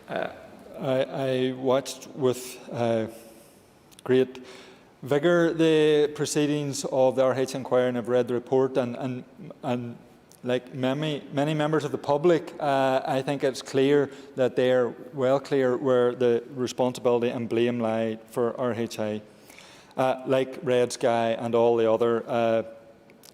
to?
I watched with great vigour the proceedings of the RHI inquiry, and I've read the report, and like many members of the public, I think it's clear that they are well clear where the responsibility and blame lie for RHI, like Red Sky and all the other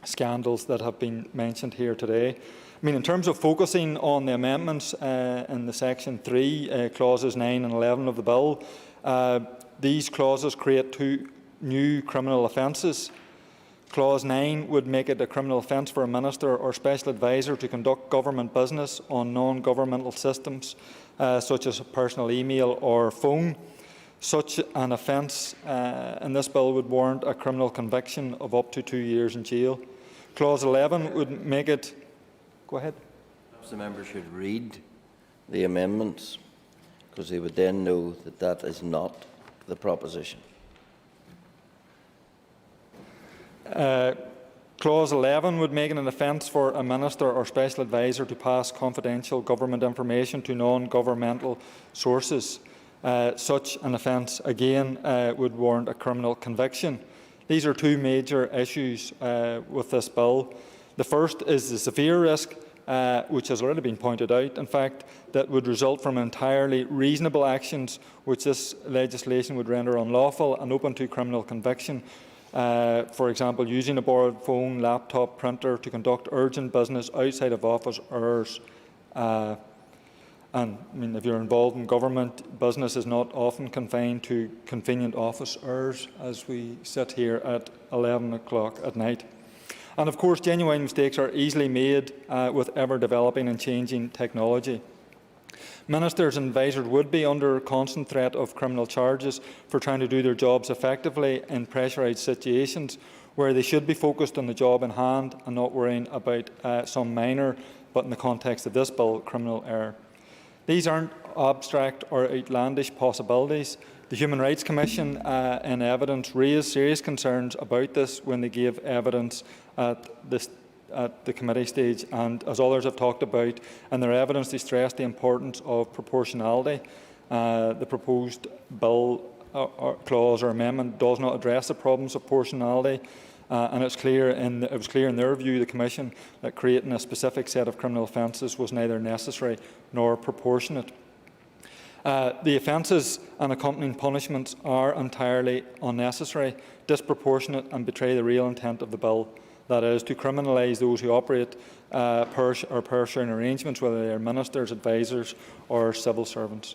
scandals that have been mentioned here today. I mean, in terms of focusing on the amendments in the Section 3, clauses 9 and 11 of the bill, these clauses create two new criminal offences. Clause 9 would make it a criminal offence for a minister or special advisor to conduct government business on non-governmental systems, such as personal email or phone. Such an offence in this bill would warrant a criminal conviction of up to 2 years in jail. Clause 11 would make it... Go ahead.
Perhaps the member should read the amendments, because they would then know that that is not the proposition.
Clause 11 would make it an offence for a minister or special advisor to pass confidential government information to non-governmental sources. Such an offence, again, would warrant a criminal conviction. These are two major issues with this bill. The first is the severe risk, which has already been pointed out, in fact, that would result from entirely reasonable actions which this legislation would render unlawful and open to criminal conviction. For example, using a borrowed phone, laptop, printer to conduct urgent business outside of office hours. And I mean, if you're involved in government, business is not often confined to convenient office hours, as we sit here at 11 o'clock at night. And of course, genuine mistakes are easily made with ever-developing and changing technology. Ministers and advisers would be under constant threat of criminal charges for trying to do their jobs effectively in pressurised situations where they should be focused on the job in hand and not worrying about some minor, but in the context of this bill, criminal error. These aren't abstract or outlandish possibilities. The Human Rights Commission in evidence raised serious concerns about this when they gave evidence at the committee stage, and as others have talked about, in their evidence they stressed the importance of proportionality. The proposed bill clause or amendment does not address the problems of proportionality, and it was clear in their view, the Commission, that creating a specific set of criminal offences was neither necessary nor proportionate. The offences and accompanying punishments are entirely unnecessary, disproportionate, and betray the real intent of the bill. That is, to criminalise those who operate power-sharing arrangements, whether they are ministers, advisers or civil servants.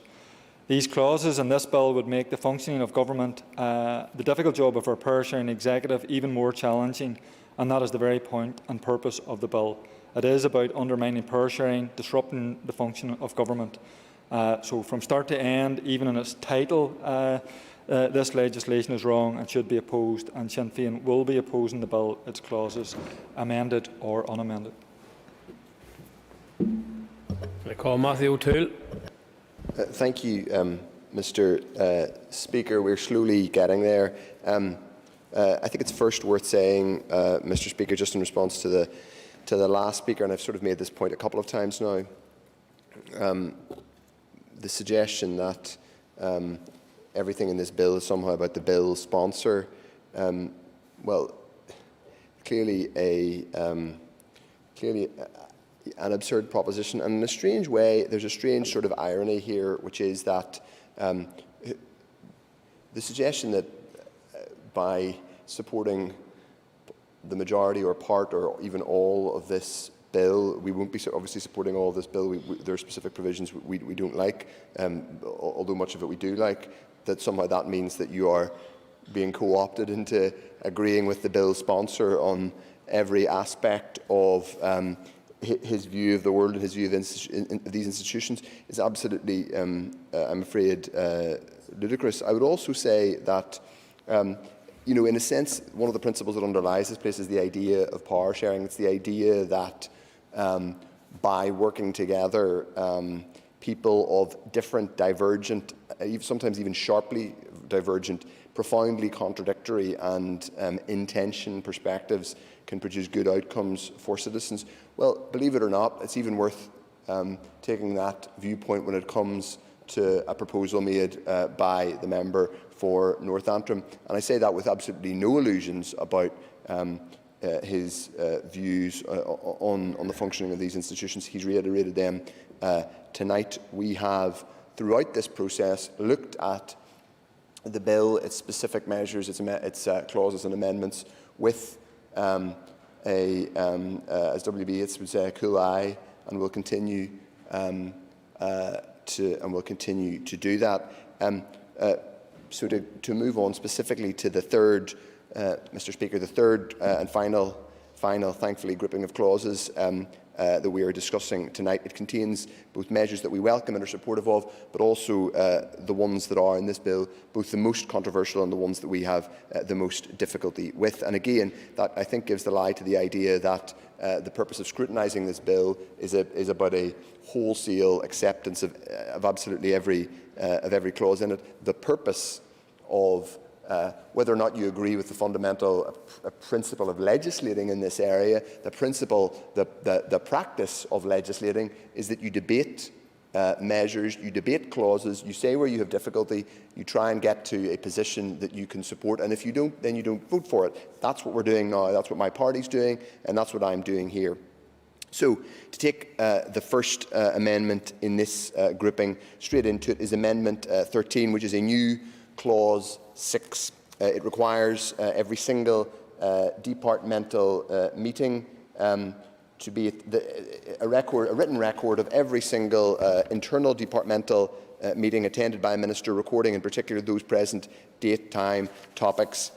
These clauses in this bill would make the functioning of government, the difficult job of our power-sharing executive, even more challenging, and that is the very point and purpose of the bill. It is about undermining power sharing, disrupting the function of government. So from start to end, even in its title, this legislation is wrong and should be opposed, and Sinn Féin will be opposing the bill, its clauses, amended or unamended.
I call Matthew O'Toole.
Thank you, Mr. Speaker. We're slowly getting there. I think it's first worth saying, Mr. Speaker, just in response to the last speaker, and I've sort of made this point a couple of times now, the suggestion that everything in this bill is somehow about the bill sponsor. Well, clearly an absurd proposition, and in a strange way, there's a strange sort of irony here, which is that the suggestion that by supporting the majority or part or even all of this bill, we won't be obviously supporting all of this bill. There are specific provisions we don't like, although much of it we do like, that somehow that means that you are being co-opted into agreeing with the bill sponsor on every aspect of his view of the world and his view of these institutions is absolutely, I'm afraid, ludicrous. I would also say that, you know, in a sense, one of the principles that underlies this place is the idea of power sharing. It's the idea that by working together, people of different, divergent, sometimes even sharply divergent, profoundly contradictory and intention perspectives can produce good outcomes for citizens. Well, believe it or not, it's even worth taking that viewpoint when it comes to a proposal made by the member for North Antrim. And I say that with absolutely no illusions about his views on the functioning of these institutions. He's reiterated them tonight. We have, throughout this process, looked at the bill, its specific measures, its clauses and amendments with as WB, it would say, a cool eye, and will continue to do that. So to move on specifically to the third, Mr. Speaker, the third and final, thankfully, grouping of clauses that we are discussing tonight. It contains both measures that we welcome and are supportive of, but also the ones that are in this bill, both the most controversial and the ones that we have the most difficulty with. And again, that I think gives the lie to the idea that the purpose of scrutinising this bill is about a wholesale acceptance of absolutely every clause in it. The purpose of whether or not you agree with the fundamental principle of legislating in this area, the practice of legislating is that you debate measures, you debate clauses, you say where you have difficulty, you try and get to a position that you can support, and if you don't, then you don't vote for it. That's what we're doing now, that's what my party's doing, and that's what I'm doing here. So, to take the first amendment in this grouping straight into it is Amendment 13, which is a new Clause 6. It requires every single departmental meeting to be a written record of every single internal departmental meeting attended by a minister, recording in particular those present, date, time, topics.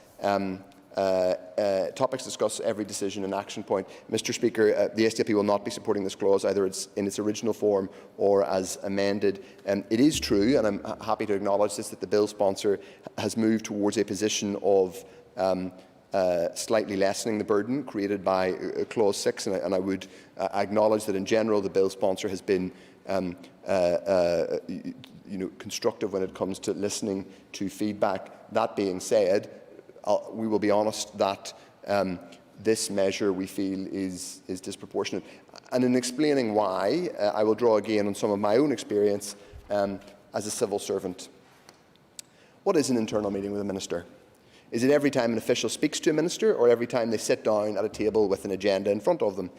Topics discuss every decision and action point. Mr. Speaker, the SDLP will not be supporting this clause, either in its original form or as amended. It is true, and I'm happy to acknowledge this, that the bill sponsor has moved towards a position of slightly lessening the burden created by Clause 6, and I would acknowledge that in general the bill sponsor has been constructive when it comes to listening to feedback. That being said, we will be honest that this measure we feel is disproportionate. And in explaining why, I will draw again on some of my own experience as a civil servant. What is an internal meeting with a minister? Is it every time an official speaks to a minister, or every time they sit down at a table with an agenda in front of them?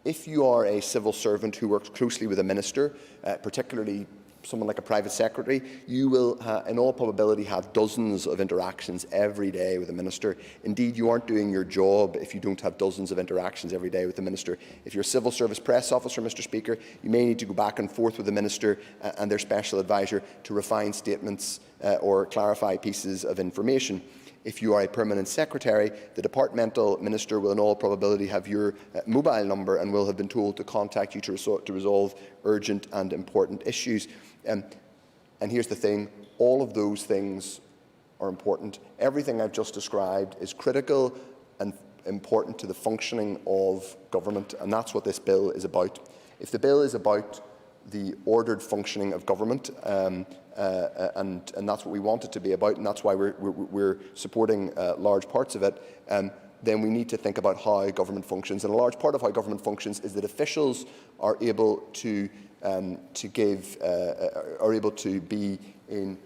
If you are a civil servant who works closely with a minister, particularly someone like a private secretary, you will, in all probability, have dozens of interactions every day with a minister. Indeed, you aren't doing your job if you don't have dozens of interactions every day with the minister. If you're a civil service press officer, Mr. Speaker, you may need to go back and forth with the minister and their special advisor to refine statements or clarify pieces of information. If you are a permanent secretary, the departmental minister will in all probability have your mobile number and will have been told to contact you to resolve urgent and important issues. And here's the thing, all of those things are important. Everything I've just described is critical and important to the functioning of government, and that's what this bill is about. If the bill is about the ordered functioning of government, and that's what we want it to be about, and that's why we're supporting large parts of it, then we need to think about how government functions. And a large part of how government functions is that officials are able to be in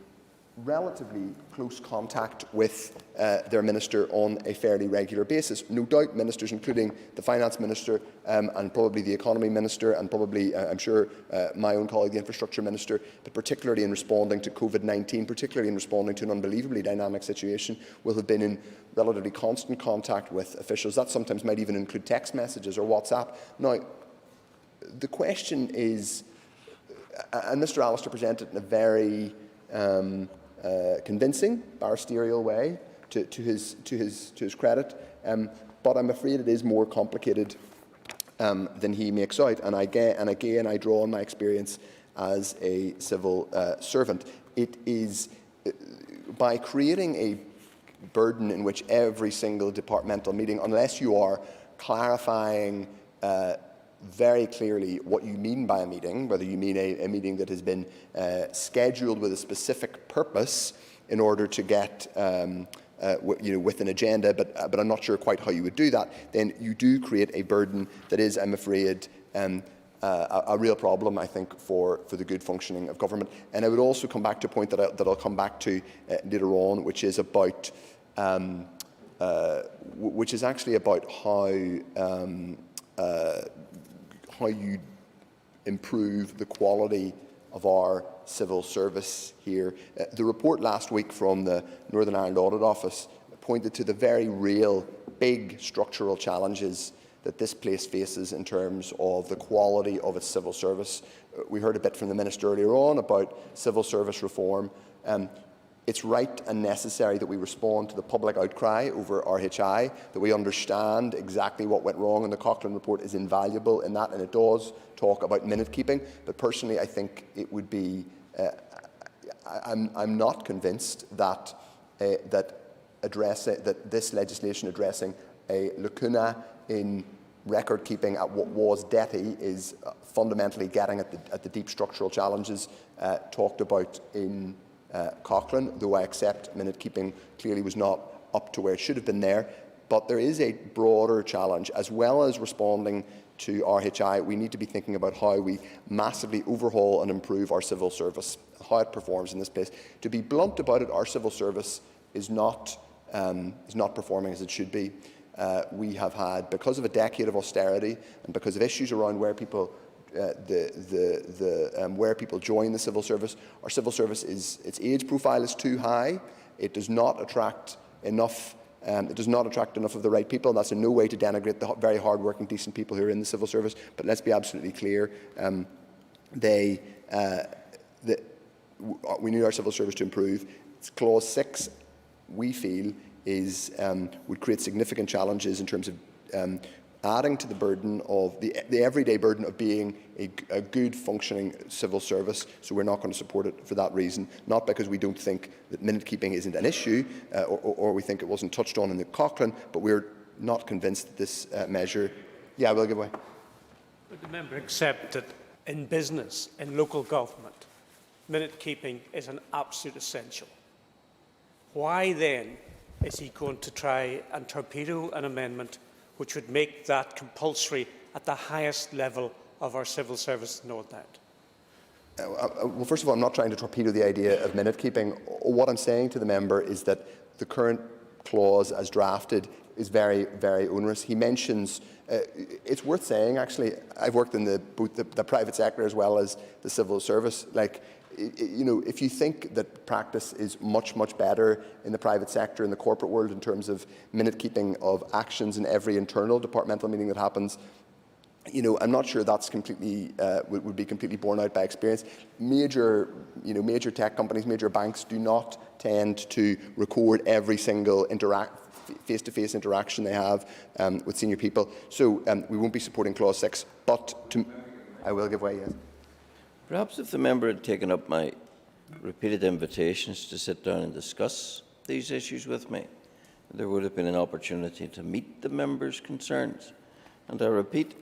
relatively close contact with their minister on a fairly regular basis. No doubt ministers, including the finance minister and probably the economy minister and probably, I'm sure, my own colleague, the infrastructure minister, but particularly in responding to COVID-19, particularly in responding to an unbelievably dynamic situation, will have been in relatively constant contact with officials. That sometimes might even include text messages or WhatsApp. Now, the question is, and Mr. Allister presented in a very convincing, barristerial way, to his credit, but I'm afraid it is more complicated than he makes out. And again, I draw on my experience as a civil servant. It is by creating a burden in which every single departmental meeting, unless you are clarifying very clearly what you mean by a meeting, whether you mean a meeting that has been scheduled with a specific purpose in order to get with an agenda, but I'm not sure quite how you would do that, then you do create a burden that is, I'm afraid, a real problem, I think, for the good functioning of government. And I would also come back to a point that I'll come back to later on, which is about which is actually about how you improve the quality of our civil service here. The report last week from the Northern Ireland Audit Office pointed to the very real, big structural challenges that this place faces in terms of the quality of its civil service. We heard a bit from the Minister earlier on about civil service reform. It's right and necessary that we respond to the public outcry over RHI, that we understand exactly what went wrong, and the Cochrane report is invaluable in that, and it does talk about minute keeping. But personally, I think it would be, I'm not convinced that that this legislation addressing a lacuna in record keeping at what was DETI is fundamentally getting at the deep structural challenges talked about in Cochrane, though I accept minute keeping clearly was not up to where it should have been there. But there is a broader challenge. As well as responding to RHI, we need to be thinking about how we massively overhaul and improve our civil service, how it performs in this place. To be blunt about it, our civil service is not performing as it should be. We have had, because of a decade of austerity and because of issues around where people where people join the civil service, our civil service its age profile is too high. It does not attract enough. It does not attract enough of the right people. That's in no way to denigrate the very hard-working, decent people who are in the civil service. But let's be absolutely clear: we need our civil service to improve. It's Clause 6, we feel, would create significant challenges in terms of adding to the burden of the everyday burden of being a good functioning civil service. So we're not going to support it for that reason, not because we don't think that minute keeping isn't an issue or we think it wasn't touched on in the Cochrane, but we're not convinced that this measure. Yeah, we'll give way.
Would the member accept that in business, in local government, minute keeping is an absolute essential? Why then is he going to try and torpedo an amendment which would make that compulsory at the highest level of our civil service in Northern Ireland?
Well, first of all, I'm not trying to torpedo the idea of minute keeping. What I'm saying to the member is that the current clause as drafted is very, very onerous. He mentions, it's worth saying actually, I've worked in both the private sector as well as the civil service. If you think that practice is much, much better in the private sector, in the corporate world, in terms of minute keeping of actions in every internal departmental meeting that happens, I'm not sure that's completely would be completely borne out by experience. Major tech companies, major banks do not tend to record every single face-to-face interaction they have with senior people. So we won't be supporting Clause 6, but I will give way, yes.
Perhaps if the member had taken up my repeated invitations to sit down and discuss these issues with me, there would have been an opportunity to meet the member's concerns. And I repeat,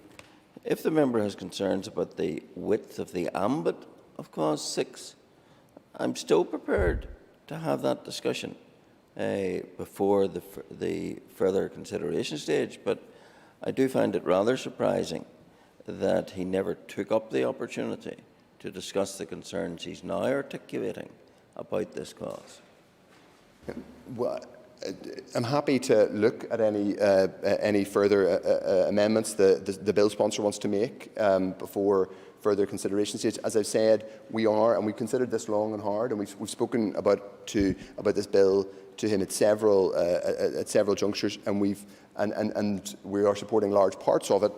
if the member has concerns about the width of the ambit of Clause 6, I'm still prepared to have that discussion before the further consideration stage. But I do find it rather surprising that he never took up the opportunity to discuss the concerns he's now articulating about this clause.
Well, I'm happy to look at any further amendments the bill sponsor wants to make before further consideration stage. As I've said, we've considered this long and hard, and we've spoken about this bill to him at several junctures, and we are supporting large parts of it.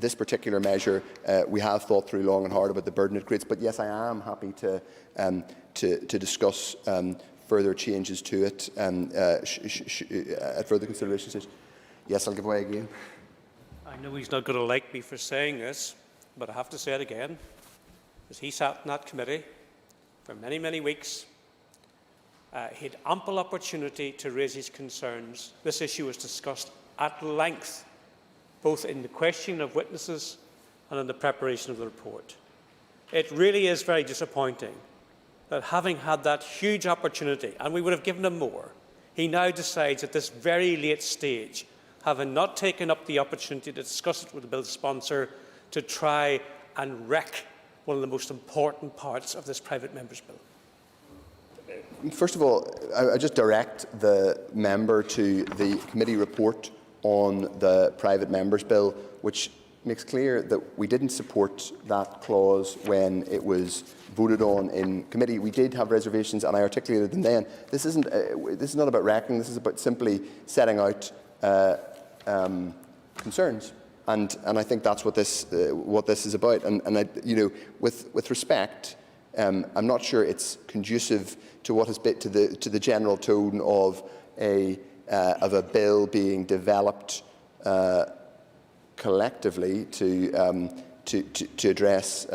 This particular measure, we have thought through long and hard about the burden it creates. But yes, I am happy to discuss further changes to it at further consideration stage. Yes, I'll give way again.
I know he's not going to like me for saying this, but I have to say it again, because he sat in that committee for many, many weeks. He had ample opportunity to raise his concerns. This issue was discussed at length, both in the questioning of witnesses and in the preparation of the report. It really is very disappointing that, having had that huge opportunity, and we would have given him more, he now decides at this very late stage, having not taken up the opportunity to discuss it with the bill sponsor, to try and wreck one of the most important parts of this private member's bill.
First of all, I just direct the member to the committee report on the private members bill, which makes clear that we didn't support that clause when it was voted on in committee. We did have reservations, and I articulated them then. This is not about wrecking. This is about simply setting out concerns, and I think that's what this is about. And I, with respect, I'm not sure it's conducive to what has been to the general tone of a bill being developed collectively to address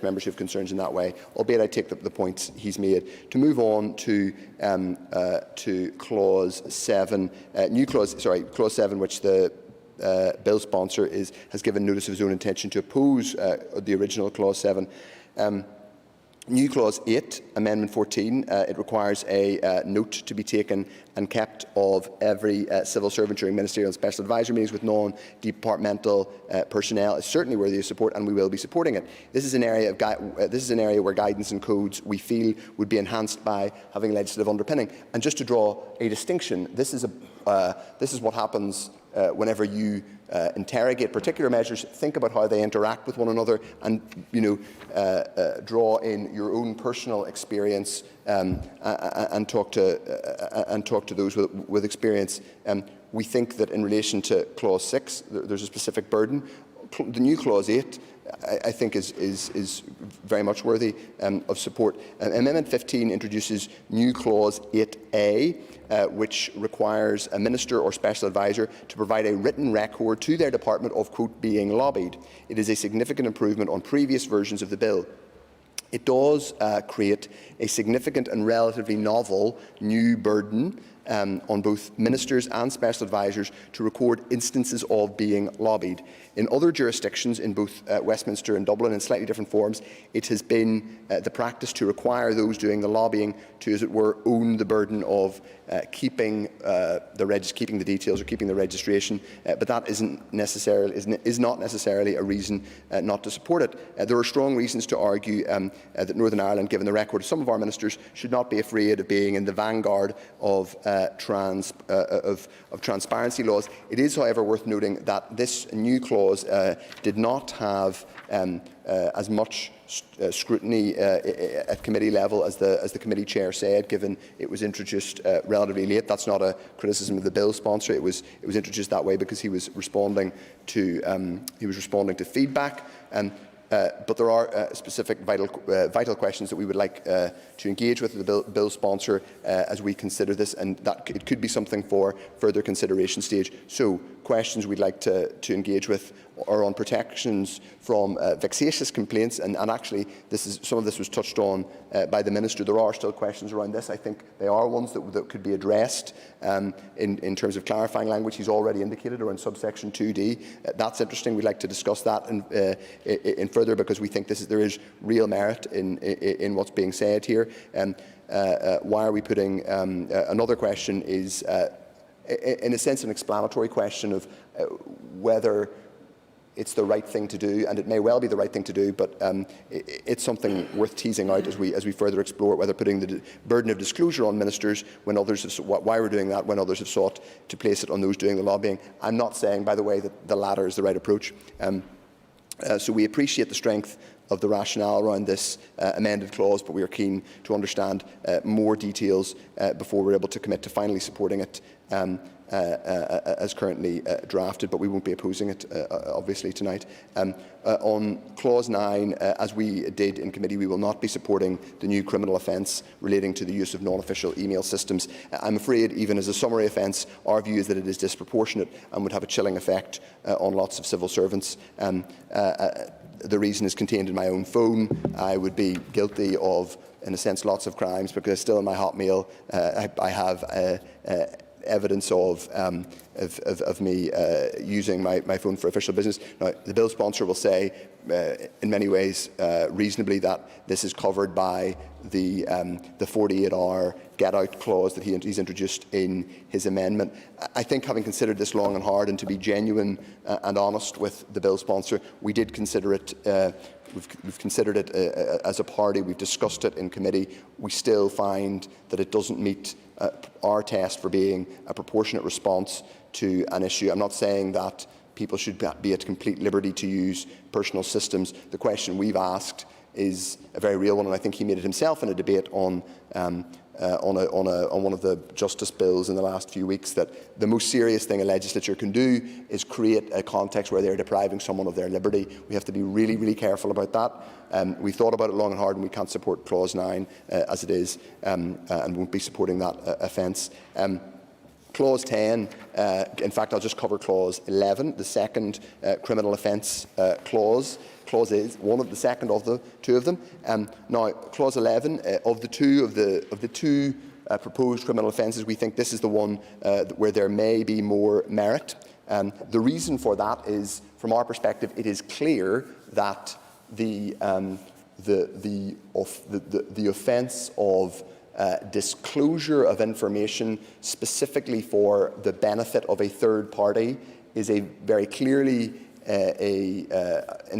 membership concerns in that way. Albeit I take the points he's made. To move on to clause 7, clause 7, which the bill sponsor has given notice of his own intention to oppose the original clause 7. New clause 8, amendment 14, it requires a note to be taken and kept of every civil servant during ministerial and special advisory meetings with non-departmental personnel. Is certainly worthy of support, and we will be supporting it. This is an area where guidance and codes, we feel, would be enhanced by having legislative underpinning. And just to draw a distinction, this is what happens whenever you interrogate particular measures. Think about how they interact with one another, and draw in your own personal experience and talk to those with experience. We think that in relation to clause 6, there's a specific burden. The new clause 8, I think, is very much worthy of support. Amendment 15 introduces new clause 8A, which requires a minister or special advisor to provide a written record to their department of, quote, being lobbied. It is a significant improvement on previous versions of the bill. It does create a significant and relatively novel new burden on both ministers and special advisors to record instances of being lobbied. In other jurisdictions, in both Westminster and Dublin, in slightly different forms, it has been the practice to require those doing the lobbying to, as it were, own the burden of keeping the details or keeping the registration. But that is not necessarily a reason not to support it. There are strong reasons to argue that Northern Ireland, given the record of some of our ministers, should not be afraid of being in the vanguard of transparency laws. It is, however, worth noting that this new clause did not have as much scrutiny at committee level as the committee chair said, given it was introduced relatively late. That's not a criticism of the bill sponsor. It was introduced that way because he was responding to feedback. But there are specific vital questions that we would like to engage with the bill sponsor as we consider this, and that it could be something for further consideration stage. So, questions we'd like to engage with are on protections from vexatious complaints, and actually some of this was touched on by the Minister. There are still questions around this. I think they are ones that could be addressed in terms of clarifying language. He's already indicated around subsection 2D. That's interesting. We'd like to discuss that in further, because we think there is real merit in what's being said here. Why are we putting another question is in a sense an explanatory question of whether it's the right thing to do, and it may well be the right thing to do, but it's something worth teasing out as we further explore whether putting the burden of disclosure on ministers when others have, why we're doing that when others have sought to place it on those doing the lobbying. I'm not saying, by the way, that the latter is the right approach. So we appreciate the strength of the rationale around this amended clause, but we are keen to understand more details before we're able to commit to finally supporting it as currently drafted, but we won't be opposing it, obviously, tonight. On Clause 9, as we did in committee, we will not be supporting the new criminal offence relating to the use of non-official email systems. I'm afraid, even as a summary offence, our view is that it is disproportionate and would have a chilling effect on lots of civil servants. The reason is contained in my own phone. I would be guilty of, in a sense, lots of crimes, because still in my Hotmail I have evidence of me using my phone for official business. Now, the bill sponsor will say, in many ways, reasonably, that this is covered by the 48-hour get-out clause that he's introduced in his amendment. I think, having considered this long and hard, and to be genuine and honest with the bill sponsor, we did consider it. We've considered it as a party. We've discussed it in committee. We still find that it doesn't meet our test for being a proportionate response to an issue. I'm not saying that people should be at complete liberty to use personal systems. The question we've asked is a very real one, and I think he made it himself in a debate on one of the justice bills in the last few weeks, that the most serious thing a legislature can do is create a context where they're depriving someone of their liberty. We have to be really, really careful about that. We thought about it long and hard, and we can't support Clause 9 as it is, and won't be supporting that offence. Clause 10, in fact, I'll just cover Clause 11, the second criminal offence clause. Clause is one of the second of the two of them. Now, Clause 11 of the two proposed criminal offences, we think this is the one where there may be more merit. The reason for that is, from our perspective, it is clear that the offence of disclosure of information specifically for the benefit of a third party is a very clearly, in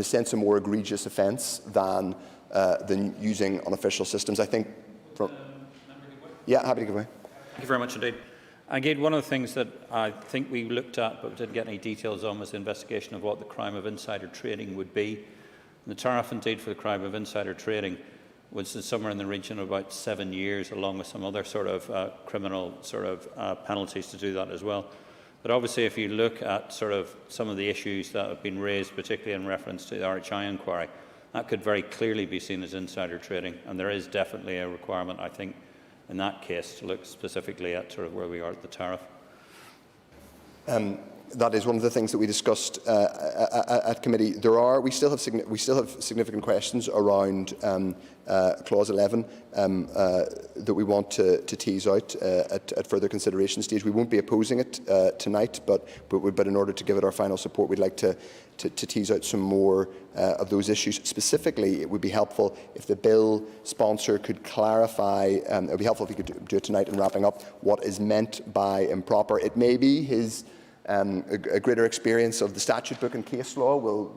a sense, a more egregious offence than using unofficial systems. I think. Yeah, happy to give away.
Thank you very much indeed. Again, one of the things that I think we looked at but didn't get any details on was the investigation of what the crime of insider trading would be. And the tariff indeed for the crime of insider trading was somewhere in the region of about 7 years, along with some other sort of criminal sort of penalties to do that as well. But obviously, if you look at sort of some of the issues that have been raised, particularly in reference to the RHI inquiry, that could very clearly be seen as insider trading, and there is definitely a requirement, I think, in that case, to look specifically at sort of where we are at the tariff.
That is one of the things that we discussed at committee. We still have significant questions around Clause 11 that we want to tease out at further consideration stage. We won't be opposing it tonight, but in order to give it our final support, we'd like to tease out some more of those issues. Specifically, it would be helpful if the bill sponsor could clarify, it would be helpful if he could do it tonight in wrapping up, what is meant by improper. It may be his a greater experience of the statute book and case law will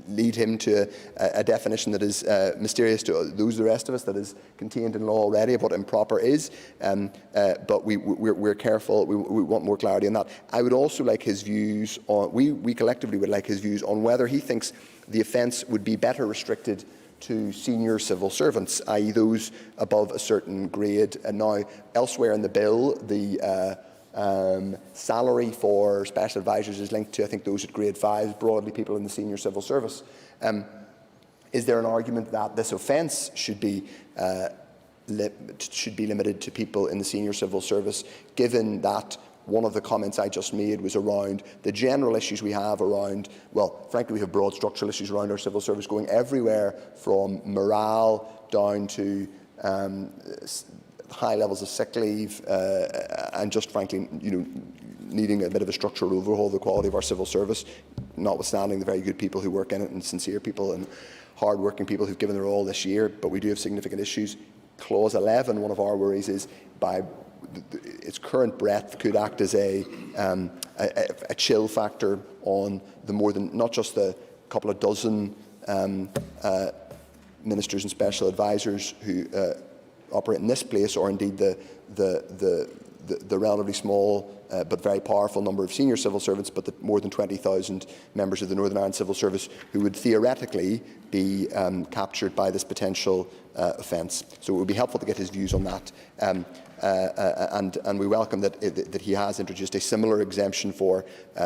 lead him to a definition that is mysterious to those of the rest of us, that is contained in law already of what improper is. But we're careful. We want more clarity on that. I would also like his views on. We collectively would like his views on whether he thinks the offence would be better restricted to senior civil servants, i.e. those above a certain grade. And now, elsewhere in the bill, the salary for special advisors is linked to, I think, those at grade 5, broadly people in the senior civil service. Is there an argument that this offence should be limited to people in the senior civil service, given that one of the comments I just made was around the general issues we have around, well, frankly, we have broad structural issues around our civil service going everywhere from morale down to high levels of sick leave and just frankly, needing a bit of a structural overhaul of the quality of our civil service, notwithstanding the very good people who work in it and sincere people and hard-working people who've given their all this year. But we do have significant issues. Clause 11, one of our worries is by its current breadth could act as a chill factor on the more than not just the couple of dozen ministers and special advisors who operate in this place, or indeed the relatively small but very powerful number of senior civil servants, but the more than 20,000 members of the Northern Ireland Civil Service who would theoretically be captured by this potential offence. So it would be helpful to get his views on that. And we welcome that he has introduced a similar exemption for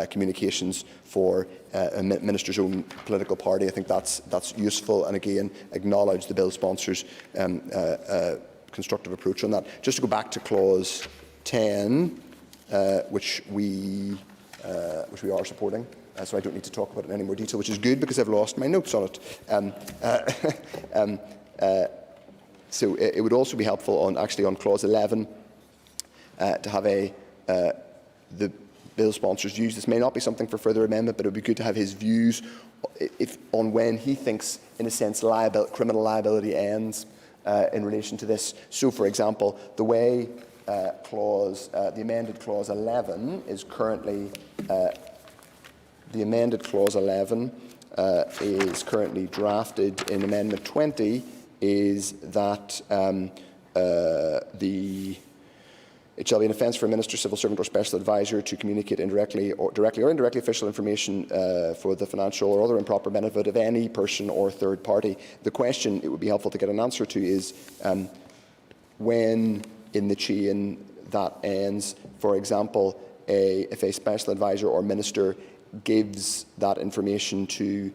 communications for a minister's own political party. I think that's useful, and again acknowledge the bill sponsors' constructive approach on that. Just to go back to clause 10, which we are supporting. So I don't need to talk about it in any more detail, which is good because I've lost my notes on it. So it would also be helpful on clause 11 to have the bill sponsors' views. This may not be something for further amendment, but it would be good to have his views on when he thinks, in a sense, criminal liability ends in relation to this. So, for example, the way the amended clause 11 is currently drafted in Amendment 20 is that it shall be an offence for a minister, civil servant or special advisor to communicate directly or indirectly official information for the financial or other improper benefit of any person or third party. The question it would be helpful to get an answer to is when in the chain that ends. For example, if a special advisor or minister gives that information to,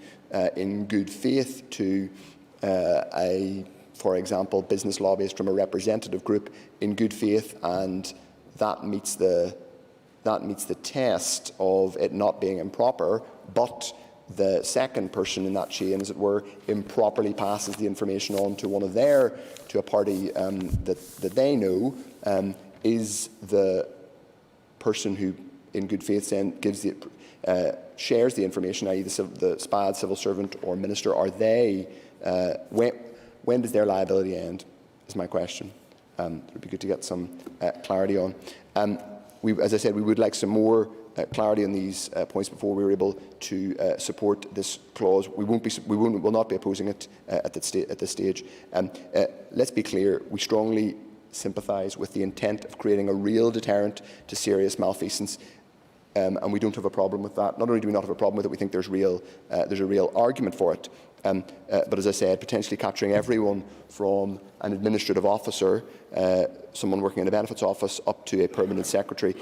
in good faith, to for example, business lobbyist from a representative group in good faith, and that meets the test of it not being improper, but the second person in that chain, as it were, improperly passes the information on to a party that they know, is the person who, in good faith, shares the information, i.e. the SPAD, civil servant or minister, are they? When does their liability end? Is my question. It would be good to get some clarity on. As I said, we would like some more clarity on these points before we were able to support this clause. We will not be opposing it at this stage. Let's be clear. We strongly sympathise with the intent of creating a real deterrent to serious malfeasance. And we don't have a problem with that. Not only do we not have a problem with it, we think there's a real argument for it. But as I said, potentially capturing everyone from an administrative officer, someone working in a benefits office, up to a permanent secretary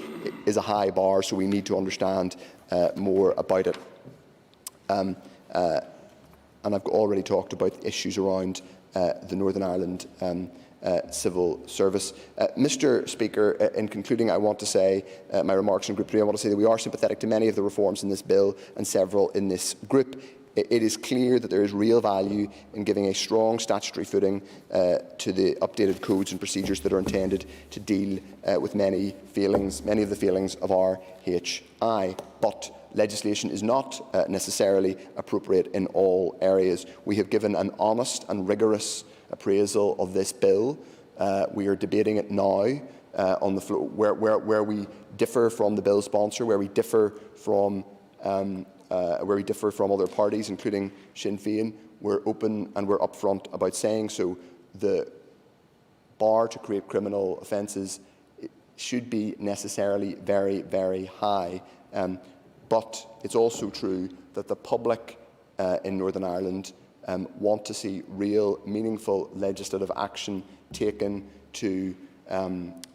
is a high bar, so we need to understand more about it. And I've already talked about issues around the Northern Ireland civil service. Mr. Speaker, in concluding, I want to say my remarks in Group 3, I want to say that we are sympathetic to many of the reforms in this bill and several in this group. It is clear that there is real value in giving a strong statutory footing to the updated codes and procedures that are intended to deal with many of the failings of our HI. But legislation is not necessarily appropriate in all areas. We have given an honest and rigorous appraisal of this bill. We are debating it now on the floor, where we differ from the bill sponsor, where we differ from where we differ from other parties, including Sinn Féin, we're open and we're upfront about saying so. The bar to create criminal offences should be necessarily very, very high. But it's also true that the public in Northern Ireland want to see real, meaningful legislative action taken to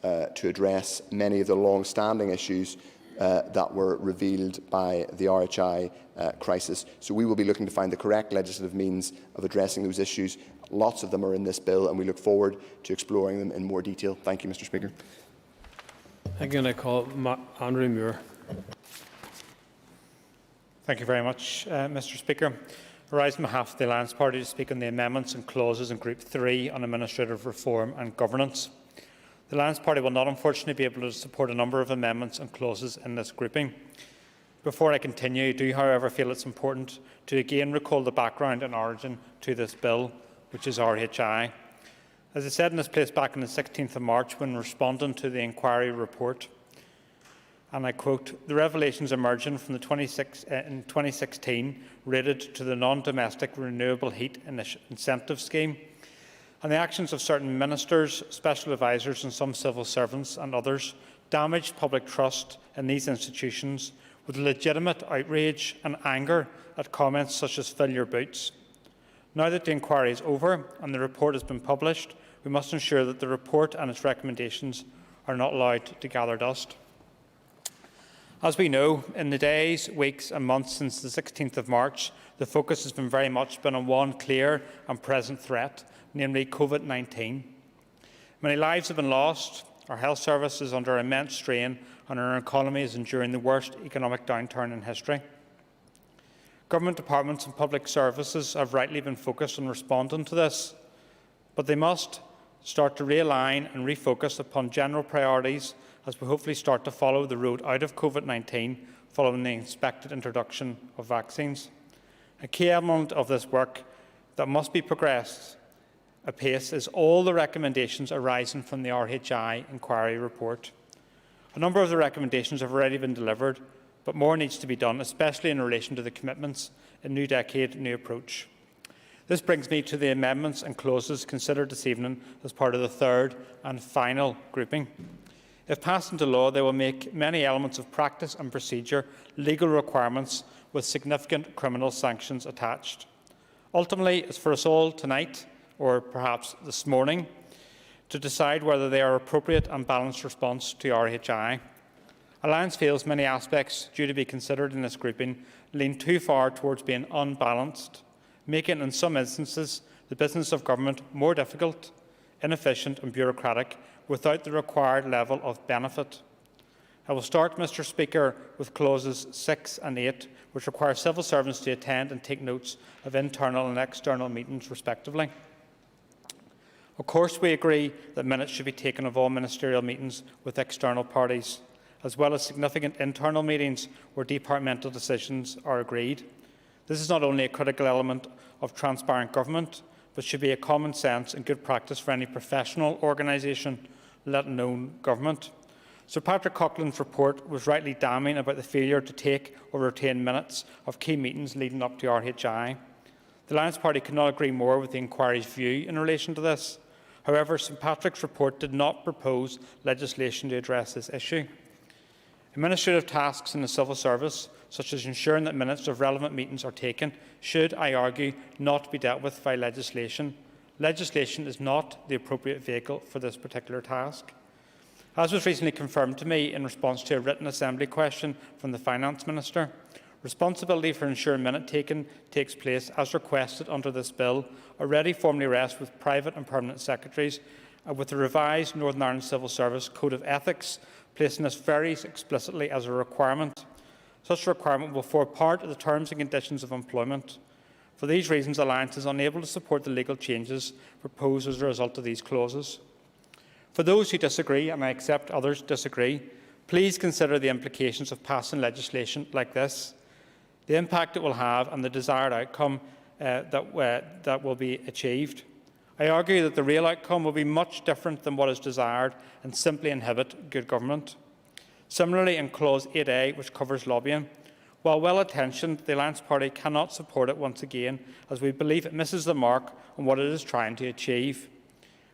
address many of the long-standing issues that were revealed by the RHI crisis. So we will be looking to find the correct legislative means of addressing those issues. Lots of them are in this bill, and we look forward to exploring them in more detail. Thank you, Mr. Speaker.
Thank you, and I call Andrew Muir.
Thank you very much, Mr. Speaker. I rise on behalf of the Alliance Party to speak on the amendments and clauses in Group 3 on administrative reform and governance. The Alliance Party will not, unfortunately, be able to support a number of amendments and clauses in this grouping. Before I continue, I do, however, feel it's important to again recall the background and origin to this bill, which is RHI. As I said in this place back on the 16th of March when responding to the inquiry report, and I quote, "The revelations emerging from the 2016 related to the non-domestic renewable heat incentive scheme and the actions of certain ministers, special advisers and some civil servants and others damaged public trust in these institutions with legitimate outrage and anger at comments such as 'fill your boots.' Now that the inquiry is over and the report has been published, we must ensure that the report and its recommendations are not allowed to gather dust." As we know, in the days, weeks and months since the 16th of March, the focus has been very much on one clear and present threat, namely COVID-19. Many lives have been lost, our health service is under immense strain and our economy is enduring the worst economic downturn in history. Government departments and public services have rightly been focused on responding to this, but they must start to realign and refocus upon general priorities as we hopefully start to follow the road out of COVID-19 following the expected introduction of vaccines. A key element of this work that must be progressed apace is all the recommendations arising from the RHI inquiry report. A number of the recommendations have already been delivered, but more needs to be done, especially in relation to the commitments in New Decade, New Approach. This brings me to the amendments and clauses considered this evening as part of the third and final grouping. If passed into law, they will make many elements of practice and procedure legal requirements with significant criminal sanctions attached. Ultimately, it's for us all tonight, or perhaps this morning, to decide whether they are appropriate and balanced response to RHI. Alliance feels many aspects due to be considered in this grouping lean too far towards being unbalanced, making in some instances the business of government more difficult, inefficient and bureaucratic without the required level of benefit. I will start, Mr. Speaker, with clauses 6 and 8, which require civil servants to attend and take notes of internal and external meetings, respectively. Of course, we agree that minutes should be taken of all ministerial meetings with external parties, as well as significant internal meetings where departmental decisions are agreed. This is not only a critical element of transparent government, but should be a common sense and good practice for any professional organisation, let alone government. Sir Patrick Coughlin's report was rightly damning about the failure to take or retain minutes of key meetings leading up to RHI. The Alliance Party cannot agree more with the inquiry's view in relation to this. However, St Patrick's report did not propose legislation to address this issue. Administrative tasks in the civil service, such as ensuring that minutes of relevant meetings are taken, should, I argue, not be dealt with by legislation. Legislation is not the appropriate vehicle for this particular task. As was recently confirmed to me in response to a written Assembly question from the Finance Minister, responsibility for ensuring minute taking takes place as requested under this bill already formally rests with private and permanent secretaries, and with the revised Northern Ireland Civil Service Code of Ethics placing this very explicitly as a requirement. Such a requirement will form part of the terms and conditions of employment. For these reasons, Alliance is unable to support the legal changes proposed as a result of these clauses. For those who disagree, and I accept others disagree, please consider the implications of passing legislation like this, the impact it will have and the desired outcome that will be achieved. I argue that the real outcome will be much different than what is desired and simply inhibit good government. Similarly, in Clause 8A, which covers lobbying, While well-intentioned, the Alliance Party cannot support it once again, as we believe it misses the mark on what it is trying to achieve.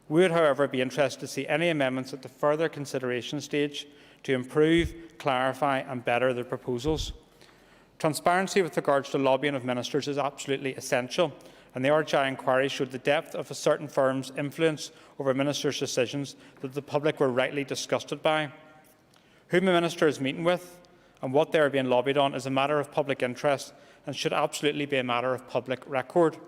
We would, however, be interested to see any amendments at the further consideration stage to improve, clarify and better the proposals. Transparency with regards to lobbying of ministers is absolutely essential, and the RHI inquiry showed the depth of a certain firm's influence over ministers' decisions that the public were rightly disgusted by. Whom a minister is meeting with and what they are being lobbied on is a matter of public interest and should absolutely be a matter of public record.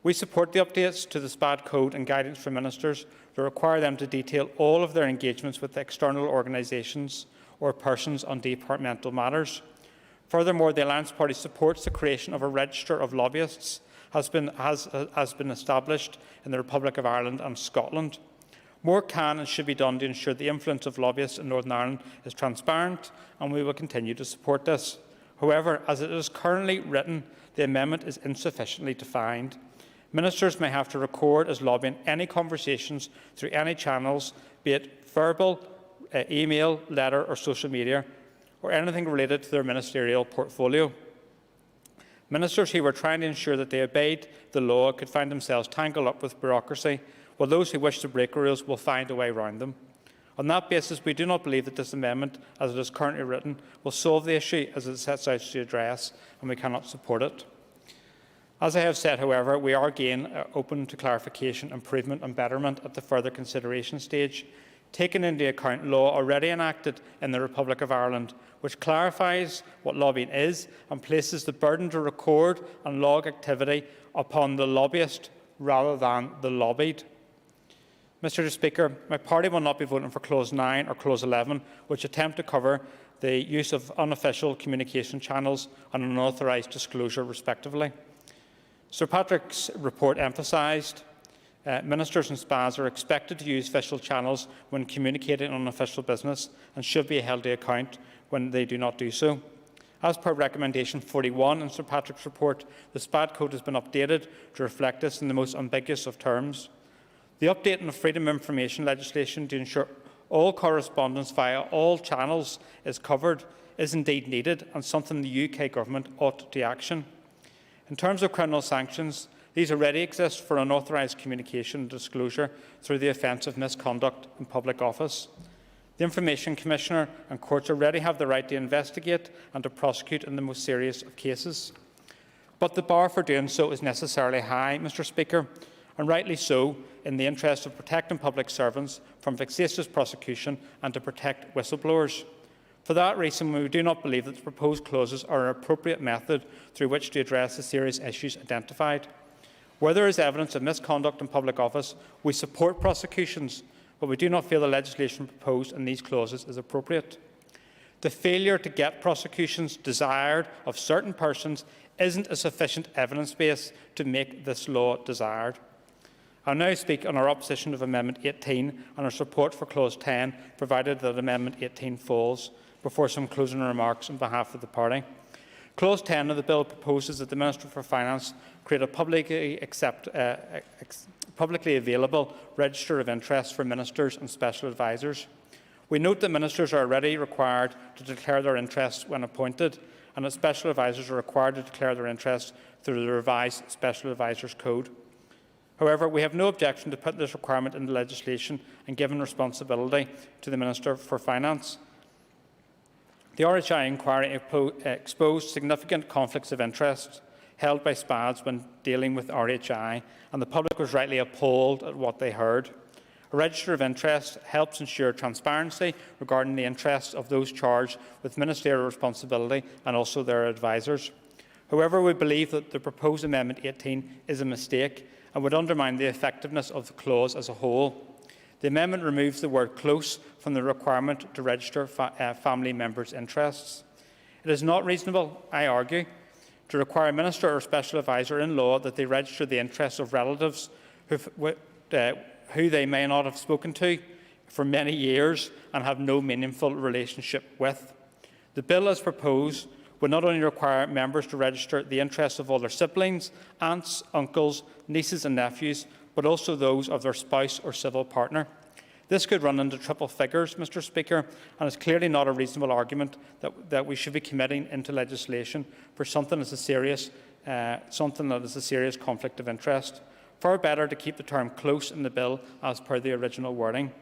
We support the updates to the SPAD Code and guidance for ministers that require them to detail all of their engagements with external organisations or persons on departmental matters. Furthermore, the Alliance Party supports the creation of a register of lobbyists has been established in the Republic of Ireland and Scotland. More can and should be done to ensure the influence of lobbyists in Northern Ireland is transparent, and we will continue to support this. However, as it is currently written, the amendment is insufficiently defined. Ministers may have to record as lobbying any conversations through any channels, be it verbal, email, letter or social media, or anything related to their ministerial portfolio. Ministers who were trying to ensure that they obeyed the law could find themselves tangled up with bureaucracy, while those who wish to break rules will find a way around them. On that basis, we do not believe that this amendment, as it is currently written, will solve the issue as it sets out to address, and we cannot support it. As I have said, however, we are again open to clarification, improvement and betterment at the further consideration stage, taking into account law already enacted in the Republic of Ireland, which clarifies what lobbying is and places the burden to record and log activity upon the lobbyist rather than the lobbied. Mr. Speaker, my party will not be voting for Clause 9 or Clause 11, which attempt to cover the use of unofficial communication channels and unauthorised disclosure, respectively. Sir Patrick's report emphasised ministers and SPAs are expected to use official channels when communicating on official business and should be held to account when they do not do so. As per recommendation 41 in Sir Patrick's report, the SPAD Code has been updated to reflect this in the most ambiguous of terms. The update in the Freedom of Information legislation to ensure all correspondence via all channels is covered is indeed needed and something the UK Government ought to action. In terms of criminal sanctions, these already exist for unauthorised communication and disclosure through the offence of misconduct in public office. The Information Commissioner and courts already have the right to investigate and to prosecute in the most serious of cases. But the bar for doing so is necessarily high, Mr. Speaker, and rightly so, in the interest of protecting public servants from vexatious prosecution and to protect whistleblowers. For that reason, we do not believe that the proposed clauses are an appropriate method through which to address the serious issues identified. Where there is evidence of misconduct in public office, we support prosecutions, but we do not feel the legislation proposed in these clauses is appropriate. The failure to get prosecutions desired of certain persons isn't a sufficient evidence base to make this law desired. I will now speak on our opposition of Amendment 18 and our support for Clause 10, provided that Amendment 18 falls, before some closing remarks on behalf of the party. Clause 10 of the bill proposes that the Minister for Finance create a publicly available register of interests for ministers and special advisers. We note that ministers are already required to declare their interests when appointed, and that special advisers are required to declare their interests through the revised Special Advisers Code. However, we have no objection to putting this requirement in the legislation and giving responsibility to the Minister for Finance. The RHI inquiry exposed significant conflicts of interest held by SPADs when dealing with RHI, and the public was rightly appalled at what they heard. A register of interest helps ensure transparency regarding the interests of those charged with ministerial responsibility and also their advisers. However, we believe that the proposed Amendment 18 is a mistake and would undermine the effectiveness of the clause as a whole. The amendment removes the word close from the requirement to register family members' interests. It is not reasonable, I argue, to require a minister or special adviser in law that they register the interests of relatives who they may not have spoken to for many years and have no meaningful relationship with. The bill as proposed would not only require members to register the interests of all their siblings, aunts, uncles, nieces and nephews, but also those of their spouse or civil partner. This could run into triple figures, Mr Speaker, and is clearly not a reasonable argument that we should be committing into legislation for something that is a serious conflict of interest. Far better to keep the term close in the bill as per the original wording.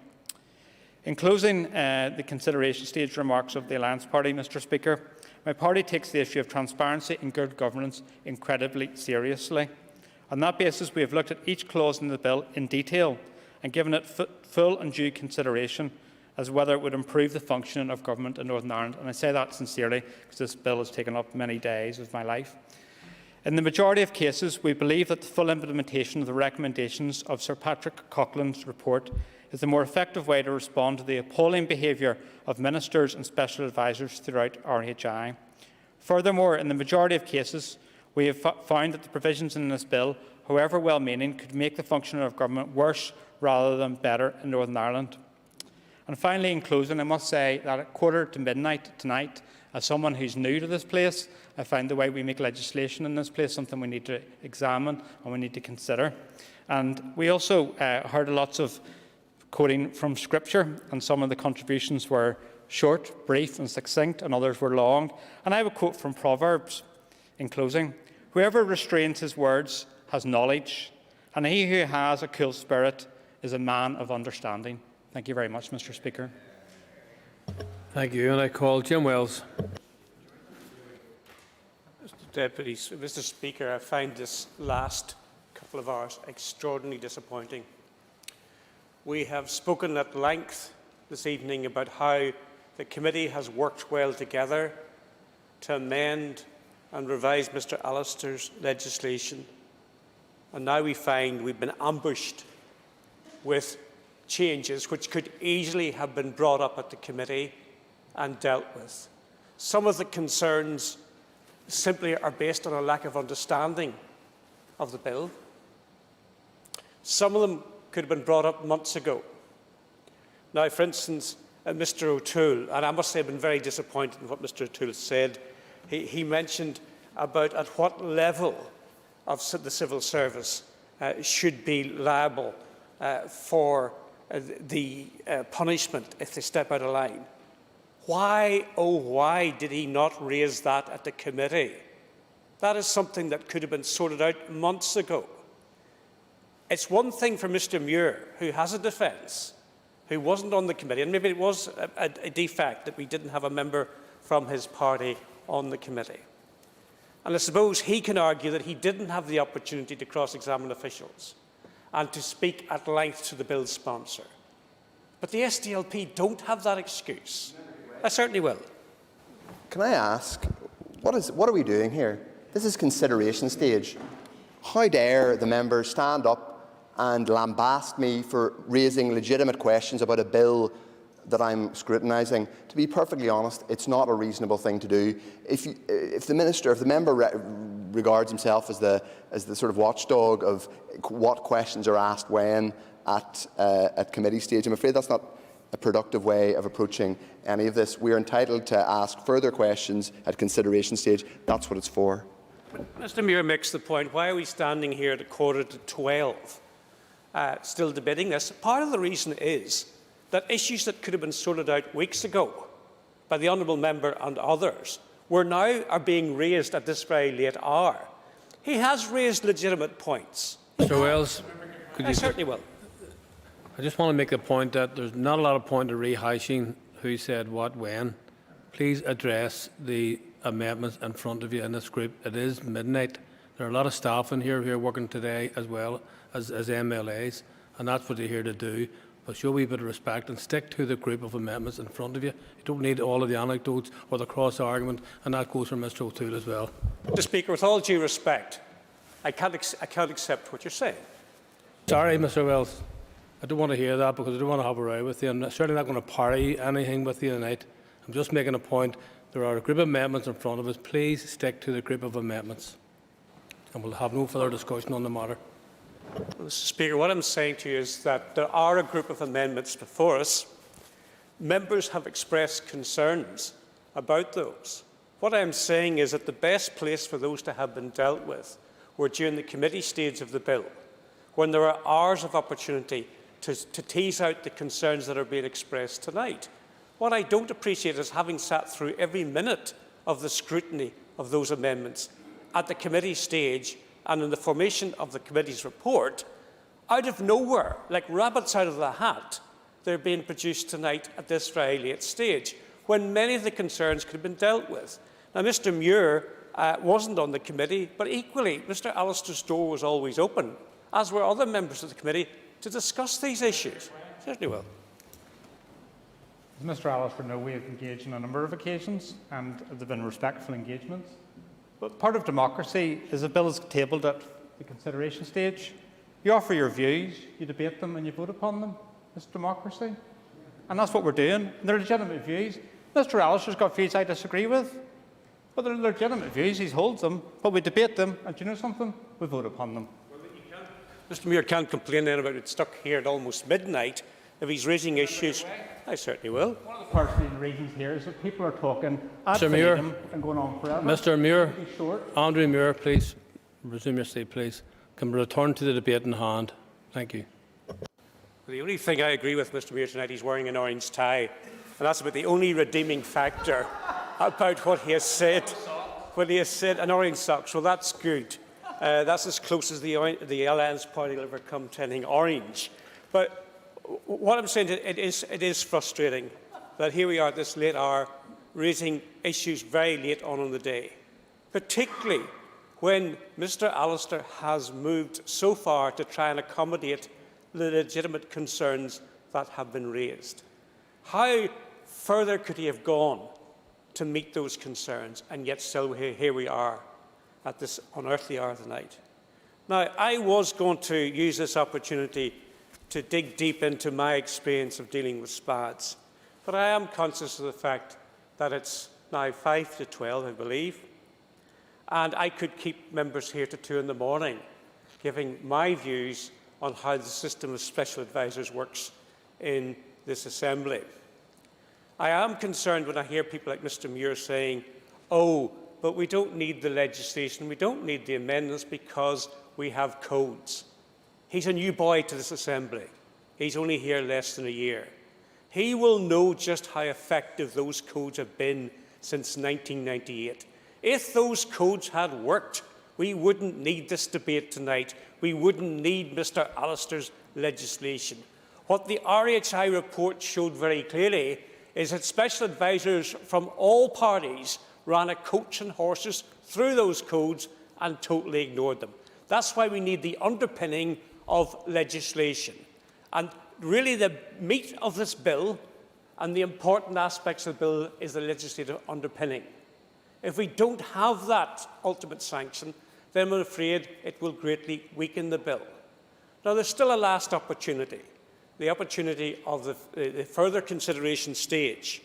In closing the consideration stage remarks of the Alliance Party, Mr Speaker, my party takes the issue of transparency and good governance incredibly seriously. On that basis, we have looked at each clause in the bill in detail and given it full and due consideration as whether it would improve the functioning of government in Northern Ireland. And I say that sincerely because this bill has taken up many days of my life. In the majority of cases, we believe that the full implementation of the recommendations of Sir Patrick Coughlin's report is the more effective way to respond to the appalling behaviour of ministers and special advisers throughout RHI. Furthermore, in the majority of cases, we have found that the provisions in this bill, however well-meaning, could make the functioning of government worse rather than better in Northern Ireland. And finally, in closing, I must say that at midnight tonight, as someone who's new to this place, I find the way we make legislation in this place something we need to examine and we need to consider. And we also heard lots of quoting from Scripture, and some of the contributions were short, brief and succinct, and others were long. And I have a quote from Proverbs in closing. Whoever restrains his words has knowledge, and he who has a cool spirit is a man of understanding. Thank you very much, Mr Speaker.
Thank you. And I call Jim Wells.
Mr Speaker, I find this last couple of hours extraordinarily disappointing. We have spoken at length this evening about how the committee has worked well together to amend and revise Mr Allister's legislation. And now we find we've been ambushed with changes which could easily have been brought up at the committee and dealt with. Some of the concerns simply are based on a lack of understanding of the bill. Some of them could have been brought up months ago. Now, for instance, Mr O'Toole, and I must say I've been very disappointed in what Mr O'Toole said. He mentioned about at what level of the civil service should be liable for the punishment if they step out of line. Why, oh why, did he not raise that at the committee? That is something that could have been sorted out months ago. It's one thing for Mr Muir, who has a defence, who wasn't on the committee, and maybe it was a defect that we didn't have a member from his party on the committee. And I suppose he can argue that he didn't have the opportunity to cross-examine officials and to speak at length to the bill's sponsor. But the SDLP don't have that excuse. I certainly will.
Can I ask, what are we doing here? This is consideration stage. How dare the members stand up and lambast me for raising legitimate questions about a bill that I'm scrutinising? To be perfectly honest, it's not a reasonable thing to do. If the member regards himself as the sort of watchdog of what questions are asked when at committee stage, I'm afraid that's not a productive way of approaching any of this. We are entitled to ask further questions at consideration stage. That's what it's for.
Mr Muir makes the point, why are we standing here at 11:45 still debating this? Part of the reason is that issues that could have been sorted out weeks ago by the honourable member and others are being raised at this very late hour. He has raised legitimate points.
Mr Wells,
I certainly will.
I just want to make the point that there's not a lot of point in rehashing who said what when. Please address the amendments in front of you in this group. It is midnight. There are a lot of staff in here who are working today as well as MLAs, and that's what they're here to do. But show a wee bit of respect and stick to the group of amendments in front of you. You don't need all of the anecdotes or the cross-argument, and that goes for Mr O'Toole as well.
Mr Speaker, with all due respect, I can't accept what you're saying.
Sorry, Mr Wells. I don't want to hear that because I don't want to have a row with you. I'm certainly not going to parry anything with you tonight. I'm just making a point. There are a group of amendments in front of us. Please stick to the group of amendments. And we'll have no further discussion on the matter.
Mr Speaker, what I'm saying to you is that there are a group of amendments before us. Members have expressed concerns about those. What I'm saying is that the best place for those to have been dealt with were during the committee stage of the bill, when there are hours of opportunity to tease out the concerns that are being expressed tonight. What I don't appreciate is, having sat through every minute of the scrutiny of those amendments at the committee stage and in the formation of the committee's report, out of nowhere, like rabbits out of the hat, they're being produced tonight at this very late stage, when many of the concerns could have been dealt with. Now, Mr Muir wasn't on the committee, but equally, Mr Allister's door was always open, as were other members of the committee, to discuss these issues. Certainly will.
As Mr Allister knows, we have engaged on a number of occasions, and there have been respectful engagements. But part of democracy is a bill is tabled at the consideration stage. You offer your views, you debate them, and you vote upon them. It's democracy. And that's what we're doing. They're legitimate views. Mr Allister's got views I disagree with, but they're legitimate views. He holds them, but we debate them, and do you know something? We vote upon them.
Mr Muir can't complain then about it stuck here at almost midnight if he's raising issues. I certainly will.
One of the pertinent reasons here is that people are talking ad
Mr. Muir,
infinitum and going on forever.
Mr Muir,
Short.
Andrew Muir, please resume your seat, please. Can we return to the debate in hand? Thank you.
The only thing I agree with Mr Muir tonight, he's wearing an orange tie, and that's about the only redeeming factor about what he has said. When he has said an orange sock, so that's good. That's as close as the Alliance Party will ever come to anything orange. But what I'm saying, it is frustrating that here we are at this late hour raising issues very late on in the day, particularly when Mr Allister has moved so far to try and accommodate the legitimate concerns that have been raised. How further could he have gone to meet those concerns, and yet still here we are at this unearthly hour of the night? Now, I was going to use this opportunity to dig deep into my experience of dealing with SPADs, but I am conscious of the fact that it's now 5 to 12, I believe, and I could keep members here to 2 in the morning giving my views on how the system of special advisers works in this Assembly. I am concerned when I hear people like Mr Muir saying, oh, but we don't need the legislation, we don't need the amendments because we have codes. He's a new boy to this Assembly. He's only here less than a year. He will know just how effective those codes have been since 1998. If those codes had worked, we wouldn't need this debate tonight. We wouldn't need Mr Allister's legislation. What the RHI report showed very clearly is that special advisers from all parties ran a coach and horses through those codes and totally ignored them. That's why we need the underpinning of legislation. And really the meat of this bill and the important aspects of the bill is the legislative underpinning. If we don't have that ultimate sanction, then I'm afraid it will greatly weaken the bill. Now, there's still a last opportunity, the opportunity of the further consideration stage.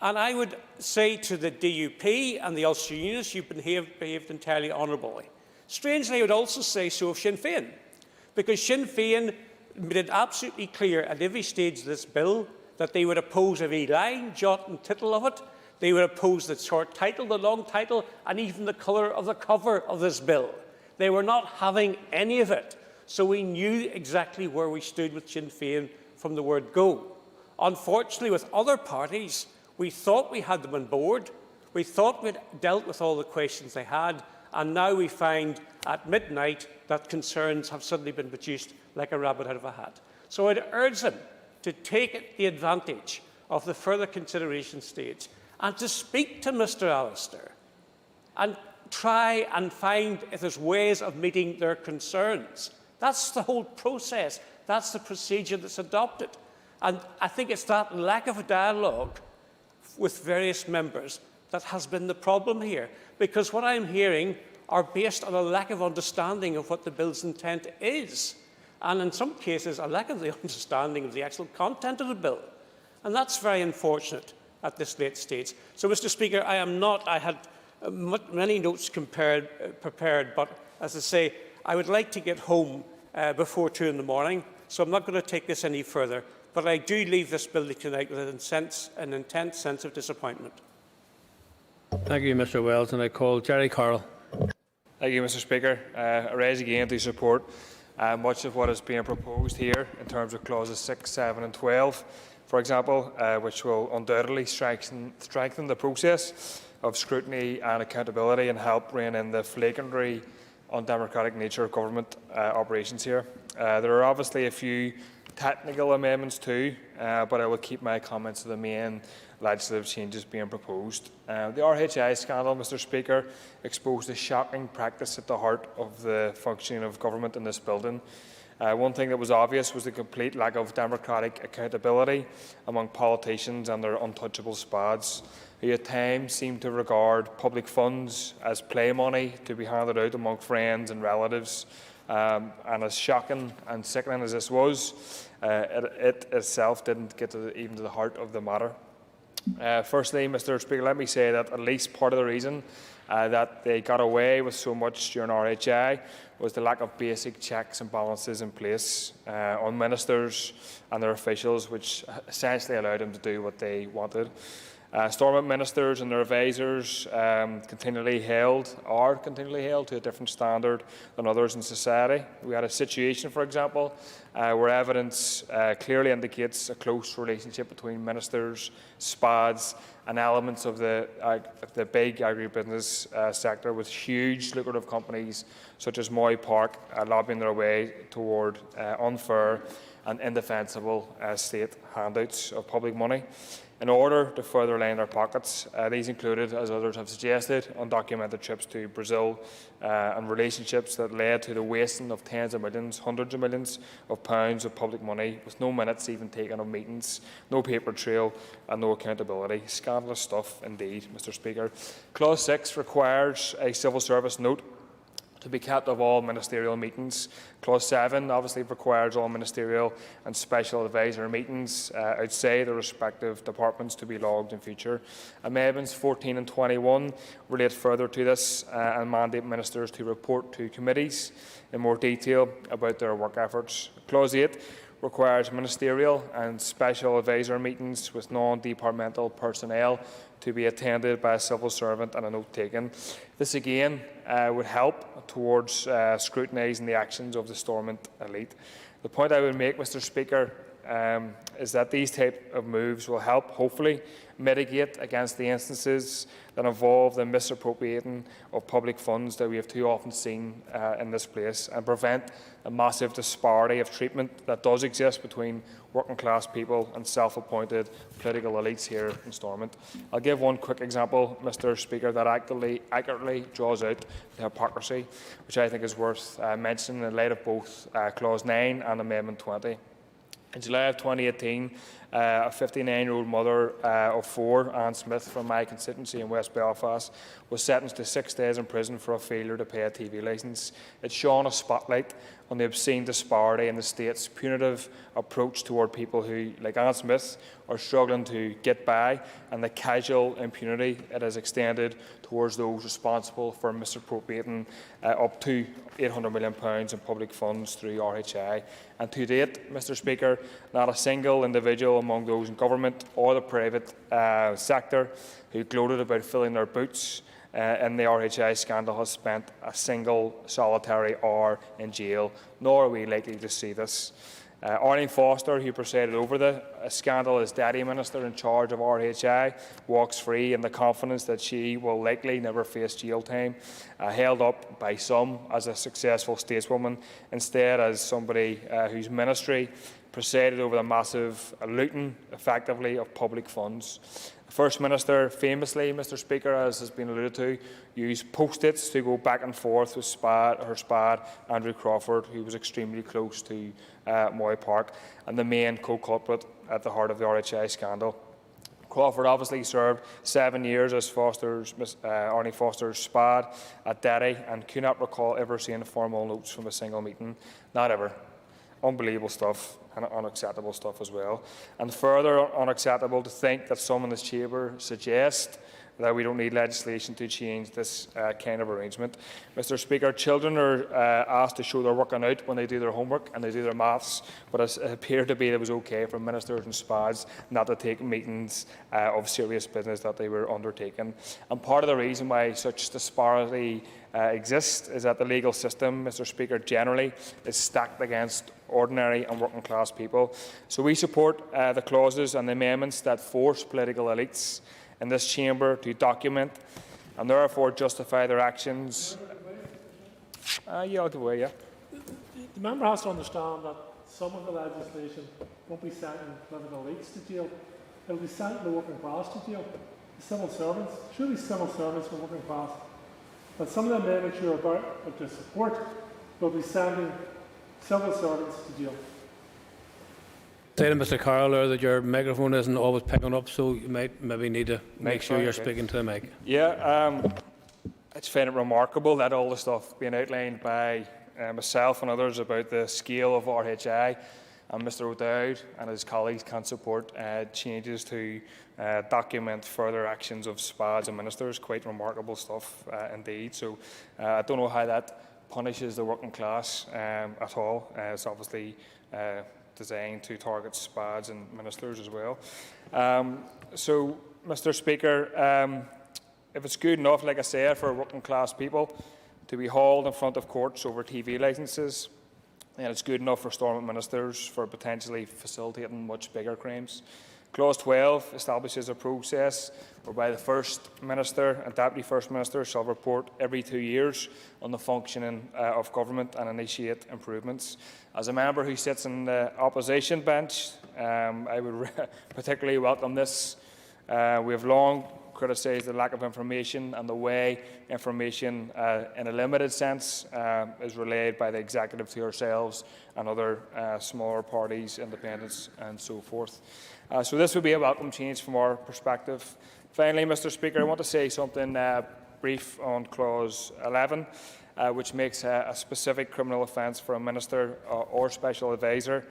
And I would say to the DUP and the Ulster Unionists, you've behaved entirely honourably. Strangely, I would also say so of Sinn Féin, because Sinn Féin made it absolutely clear at every stage of this bill that they would oppose every line, jot and tittle of it. They would oppose the short title, the long title, and even the colour of the cover of this bill. They were not having any of it. So we knew exactly where we stood with Sinn Féin from the word go. Unfortunately, with other parties, we thought we had them on board. We thought we'd dealt with all the questions they had. And now we find at midnight that concerns have suddenly been produced like a rabbit out of a hat. So I'd urge them to take the advantage of the further consideration stage and to speak to Mr Allister and try and find if there's ways of meeting their concerns. That's the whole process. That's the procedure that's adopted. And I think it's that lack of a dialogue with various members that has been the problem here. Because what I'm hearing are based on a lack of understanding of what the bill's intent is. And in some cases, a lack of the understanding of the actual content of the bill. And that's very unfortunate at this late stage. So, Mr Speaker, I had many notes prepared, but as I say, I would like to get home before 2 in the morning, so I'm not going to take this any further. But I do leave this building tonight with an intense sense of disappointment.
Thank you, Mr Wells, and I call Jerry Carroll.
Thank you, Mr Speaker. I rise again to support Much of what is being proposed here in terms of clauses 6, 7 and 12, for example, which will undoubtedly strengthen the process of scrutiny and accountability and help rein in the flagrantly undemocratic nature of government operations here. There are obviously a few technical amendments too, but I will keep my comments to the main legislative changes being proposed. The RHI scandal, Mr Speaker, exposed a shocking practice at the heart of the functioning of government in this building. One thing that was obvious was the complete lack of democratic accountability among politicians and their untouchable spads, who at times seemed to regard public funds as play money to be handed out among friends and relatives. And as shocking and sickening as this was, it itself didn't get even to the heart of the matter. Firstly, Mr Speaker, let me say that at least part of the reason that they got away with so much during RHI was the lack of basic checks and balances in place on ministers and their officials, which essentially allowed them to do what they wanted. Stormont ministers and their advisers are continually held to a different standard than others in society. We had a situation, for example, where evidence clearly indicates a close relationship between ministers, SPADs and elements of the big agribusiness sector, with huge lucrative companies such as Moy Park lobbying their way toward unfair and indefensible state handouts of public money in order to further line their pockets. These included, as others have suggested, undocumented trips to Brazil and relationships that led to the wasting of tens of millions, hundreds of millions of pounds of public money, with no minutes even taken of meetings, no paper trail and no accountability. Scandalous stuff indeed, Mr Speaker. Clause 6 requires a civil service note to be kept of all ministerial meetings. Clause 7 obviously requires all ministerial and special advisory meetings outside the respective departments to be logged in future. Amendments 14 and 21 relate further to this and mandate ministers to report to committees in more detail about their work efforts. Clause 8 requires ministerial and special advisory meetings with non-departmental personnel to be attended by a civil servant and a note taken. This again would help towards scrutinising the actions of the Stormont elite. The point I would make, Mr Speaker, is that these type of moves will help, hopefully, mitigate against the instances that involve the misappropriating of public funds that we have too often seen in this place, and prevent a massive disparity of treatment that does exist between working class people and self-appointed political elites here in Stormont. I'll give one quick example, Mr Speaker, that accurately draws out the hypocrisy, which I think is worth mentioning in light of both Clause 9 and Amendment 20. In July of 2018, a 59-year-old mother of 4, Anne Smith, from my constituency in West Belfast, was sentenced to 6 days in prison for a failure to pay a TV licence. It shone a spotlight on the obscene disparity in the state's punitive approach toward people who, like Anne Smith, are struggling to get by, and the casual impunity it has extended towards those responsible for misappropriating up to £800 million in public funds through RHI. And to date, Mr Speaker, not a single individual among those in government or the private sector who gloated about filling their boots in the RHI scandal has spent a single solitary hour in jail, nor are we likely to see this. Arlene Foster, who presided over the scandal as Deputy Minister in charge of RHI, walks free in the confidence that she will likely never face jail time, held up by some as a successful stateswoman, instead as somebody whose ministry presided over the massive looting, effectively, of public funds. The First Minister famously, Mr Speaker, as has been alluded to, used post-its to go back and forth with her SPAD, Andrew Crawford, who was extremely close to Moy Park, and the main co-culprit at the heart of the RHI scandal. Crawford obviously served 7 years as Arnie Foster's SPAD at Derry, and could not recall ever seeing formal notes from a single meeting. Not ever. Unbelievable stuff, and unacceptable stuff as well. And further unacceptable to think that some in this chamber suggest that we don't need legislation to change this kind of arrangement. Mr. Speaker, children are asked to show their working out when they do their homework and they do their maths, but it appeared to be that it was okay for ministers and SPADs not to take meetings of serious business that they were undertaking. And part of the reason why such disparity exists is that the legal system, Mr. Speaker, generally is stacked against ordinary and working class people. So we support the clauses and the amendments that force political elites in this chamber to document and therefore justify their actions. Yeah, I'll give away, yeah.
The member has to understand that some of the legislation won't be sent in political elites to jail. It will be sent the working class to jail. The civil servants, surely civil servants for working class. But some of the amendments you're about to support will be sending civil servants to jail.
Say to Mr. Carroll that your microphone isn't always picking up, so you might maybe need to make sure you're speaking to the mic.
Yeah, I just find it remarkable that all the stuff being outlined by myself and others about the scale of RHI and Mr. O'Dowd and his colleagues can't support changes to document further actions of SPADs and ministers. Quite remarkable stuff indeed. So I don't know how that punishes the working class at all. It's obviously designed to target SPADs and ministers as well. So, Mr. Speaker, if it's good enough, like I said, for working class people to be hauled in front of courts over TV licences, and it's good enough for Stormont ministers for potentially facilitating much bigger crimes. Clause 12 establishes a process whereby the First Minister and Deputy First Minister shall report every 2 years on the functioning of government and initiate improvements. As a member who sits in the opposition bench, I would particularly welcome this. We have long criticised the lack of information and the way information, in a limited sense, is relayed by the executive to ourselves and other smaller parties, independents and so forth. So this would be a welcome change from our perspective. Finally, Mr. Speaker, I want to say something brief on Clause 11, which makes a specific criminal offence for a minister or special advisor,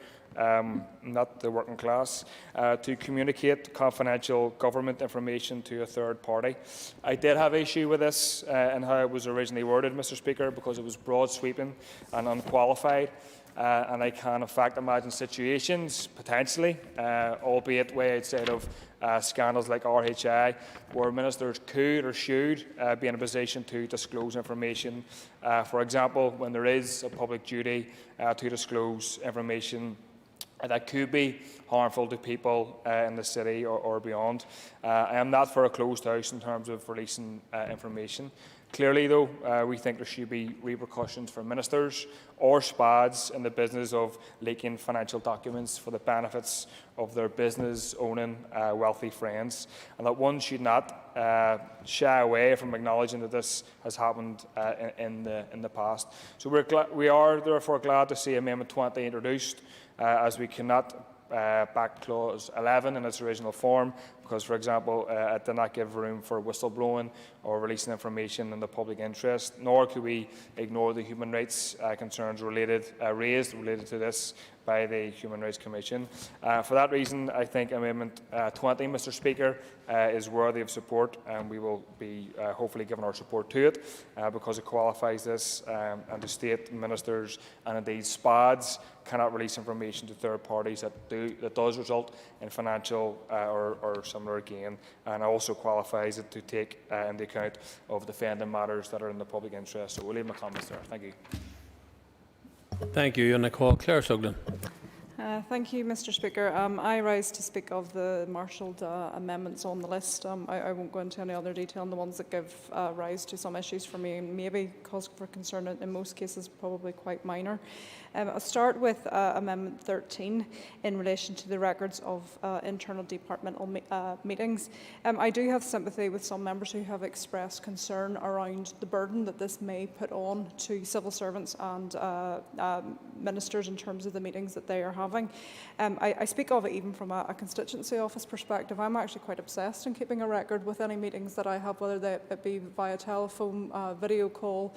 not the working class, to communicate confidential government information to a third party. I did have issue with this and how it was originally worded, Mr. Speaker, because it was broad sweeping and unqualified. And I can, in fact, imagine situations, potentially, albeit way outside of scandals like RHI, where ministers could or should be in a position to disclose information. For example, when there is a public duty to disclose information that could be harmful to people in the city or beyond. I am not for a closed house in terms of releasing information. Clearly, though, we think there should be repercussions for ministers or SPADs in the business of leaking financial documents for the benefits of their business-owning wealthy friends, and that one should not shy away from acknowledging that this has happened in the past. So we are therefore glad to see Amendment 20 introduced, as we cannot back Clause 11 in its original form, because, for example, it did not give room for whistleblowing or releasing information in the public interest, nor could we ignore the human rights concerns raised related to this by the Human Rights Commission. For that reason, I think Amendment 20, Mr. Speaker, is worthy of support, and we will be hopefully giving our support to it because it qualifies this, and to state ministers and indeed SPADs cannot release information to third parties that does result in financial or similar gain, and also qualifies it to take into account of defending matters that are in the public interest. So we'll leave my comments there. Thank you.
Thank you. And I call Claire Sugden.
Thank you, Mr. Speaker. I rise to speak of the marshalled amendments on the list. I won't go into any other detail on the ones that give rise to some issues for me, and maybe cause for concern in most cases probably quite minor. I'll start with Amendment 13 in relation to the records of internal departmental meetings. I do have sympathy with some members who have expressed concern around the burden that this may put on to civil servants and ministers in terms of the meetings that they are having. I speak of it even from a constituency office perspective. I'm actually quite obsessed in keeping a record with any meetings that I have, whether it be via telephone, video call,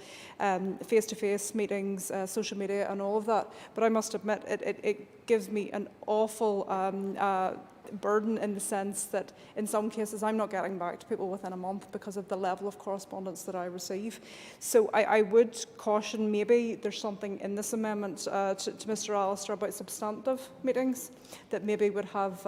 face-to-face meetings, social media and all of that. But I must admit, it gives me an awful burden in the sense that in some cases I'm not getting back to people within a month because of the level of correspondence that I receive. So I would caution maybe there's something in this amendment to Mr Allister about substantive meetings that maybe would have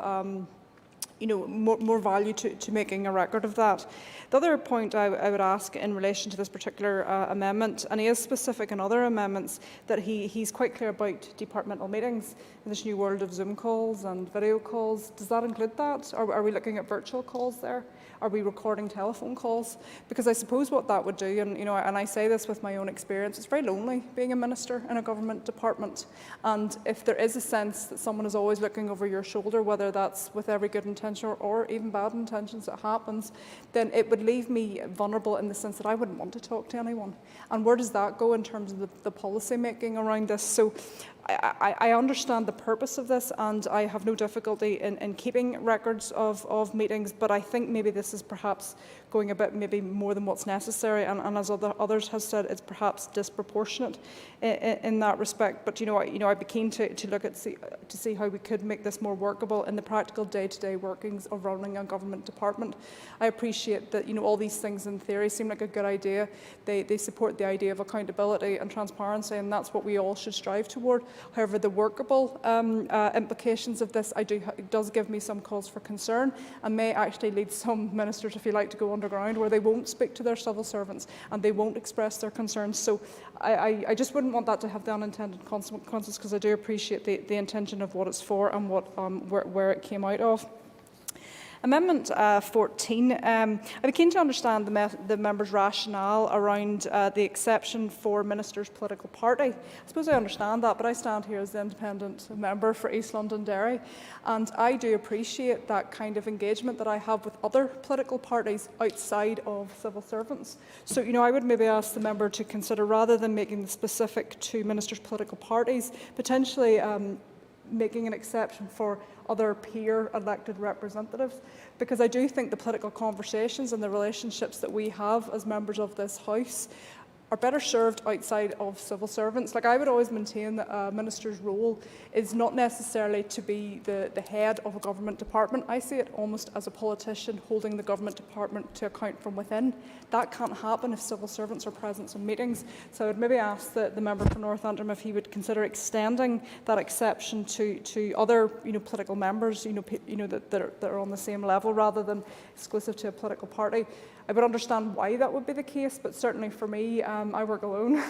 more value to making a record of that. The other point I would ask in relation to this particular amendment, and he is specific in other amendments, that he's quite clear about departmental meetings in this new world of Zoom calls and video calls. Does that include that? Are we looking at virtual calls there? Are we recording telephone calls? Because I suppose what that would do, and I say this with my own experience, it's very lonely being a minister in a government department. And if there is a sense that someone is always looking over your shoulder, whether that's with every good intention or even bad intentions, it happens, then it would leave me vulnerable in the sense that I wouldn't want to talk to anyone. And where does that go in terms of the policy making around this? So I understand the purpose of this, and I have no difficulty in keeping records of meetings, but I think maybe this is perhaps going a bit maybe more than what's necessary, and as others have said, it's perhaps disproportionate in that respect. But I'd be keen to look at to see how we could make this more workable in the practical day-to-day workings of running a government department. I appreciate that all these things in theory seem like a good idea. They support the idea of accountability and transparency, and that's what we all should strive toward. However, the workable implications of this does give me some cause for concern, and may actually lead some ministers, if you like, to go underground where they won't speak to their civil servants and they won't express their concerns. So I just wouldn't want that to have the unintended consequences, because I do appreciate the intention of what it's for and where it came out of. Amendment 14, I'd be keen to understand the member's rationale around the exception for ministers' political party. I suppose I understand that, but I stand here as the independent member for East Londonderry, and I do appreciate that kind of engagement that I have with other political parties outside of civil servants. So, I would maybe ask the member to consider, rather than making the specific to ministers' political parties, potentially making an exception for other peer elected representatives, because I do think the political conversations and the relationships that we have as members of this House are better served outside of civil servants. Like, I would always maintain that a minister's role is not necessarily to be the head of a government department. I see it almost as a politician holding the government department to account from within. That can't happen if civil servants are present in meetings. So I would maybe ask the member for North Antrim if he would consider extending that exception to other political members that are on the same level, rather than exclusive to a political party. I would understand why that would be the case, but certainly for me, I work alone,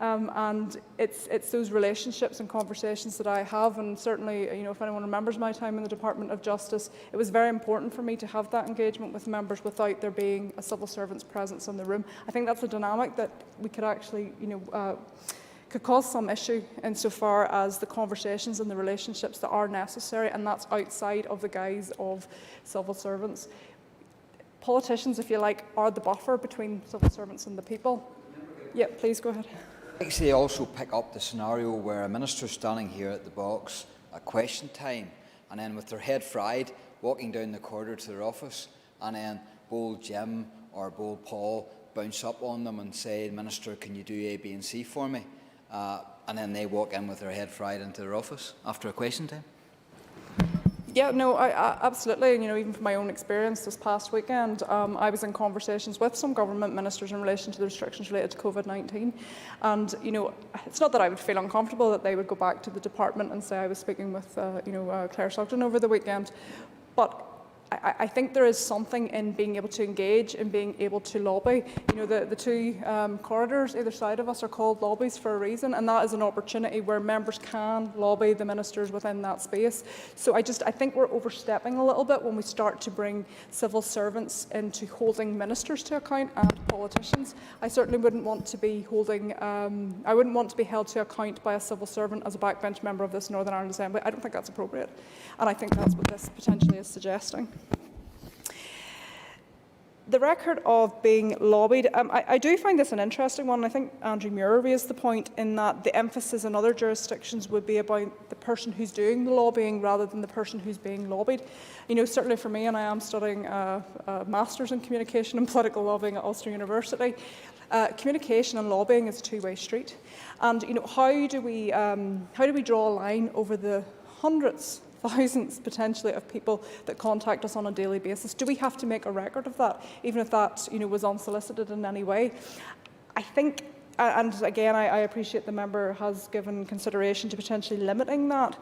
and it's those relationships and conversations that I have, and certainly, if anyone remembers my time in the Department of Justice, it was very important for me to have that engagement with members without there being a civil servant's presence in the room. I think that's a dynamic that we could actually, could cause some issue insofar as the conversations and the relationships that are necessary, and that's outside of the guise of civil servants. Politicians, if you like, are the buffer between civil servants and the people. Yeah, please go ahead.
Actually, also pick up the scenario where a minister standing here at the box at question time, and then with their head fried, walking down the corridor to their office, and then bold Jim or bold Paul bounce up on them and say, "Minister, can you do A, B and C for me?" And then they walk in with their head fried into their office after a question time.
Yeah, no, I absolutely. Even from my own experience this past weekend, I was in conversations with some government ministers in relation to the restrictions related to COVID-19. And, it's not that I would feel uncomfortable that they would go back to the department and say I was speaking with, Claire Sugden over the weekend. But I think there is something in being able to engage and being able to lobby. The two corridors either side of us are called lobbies for a reason, and that is an opportunity where members can lobby the ministers within that space. So I think we're overstepping a little bit when we start to bring civil servants into holding ministers to account and politicians. I certainly wouldn't want to be holding, I wouldn't want to be held to account by a civil servant as a backbench member of this Northern Ireland Assembly. I don't think that's appropriate, and I think that's what this potentially is suggesting. The record of being lobbied, I do find this an interesting one. I think Andrew Muir raised the point in that the emphasis in other jurisdictions would be about the person who's doing the lobbying rather than the person who's being lobbied. Certainly for me, and I am studying a Masters in Communication and Political Lobbying at Ulster University, communication and lobbying is a two-way street. And how do we draw a line over the hundreds thousands potentially of people that contact us on a daily basis. Do we have to make a record of that, even if that was unsolicited in any way? I think, and again, I appreciate the member has given consideration to potentially limiting that.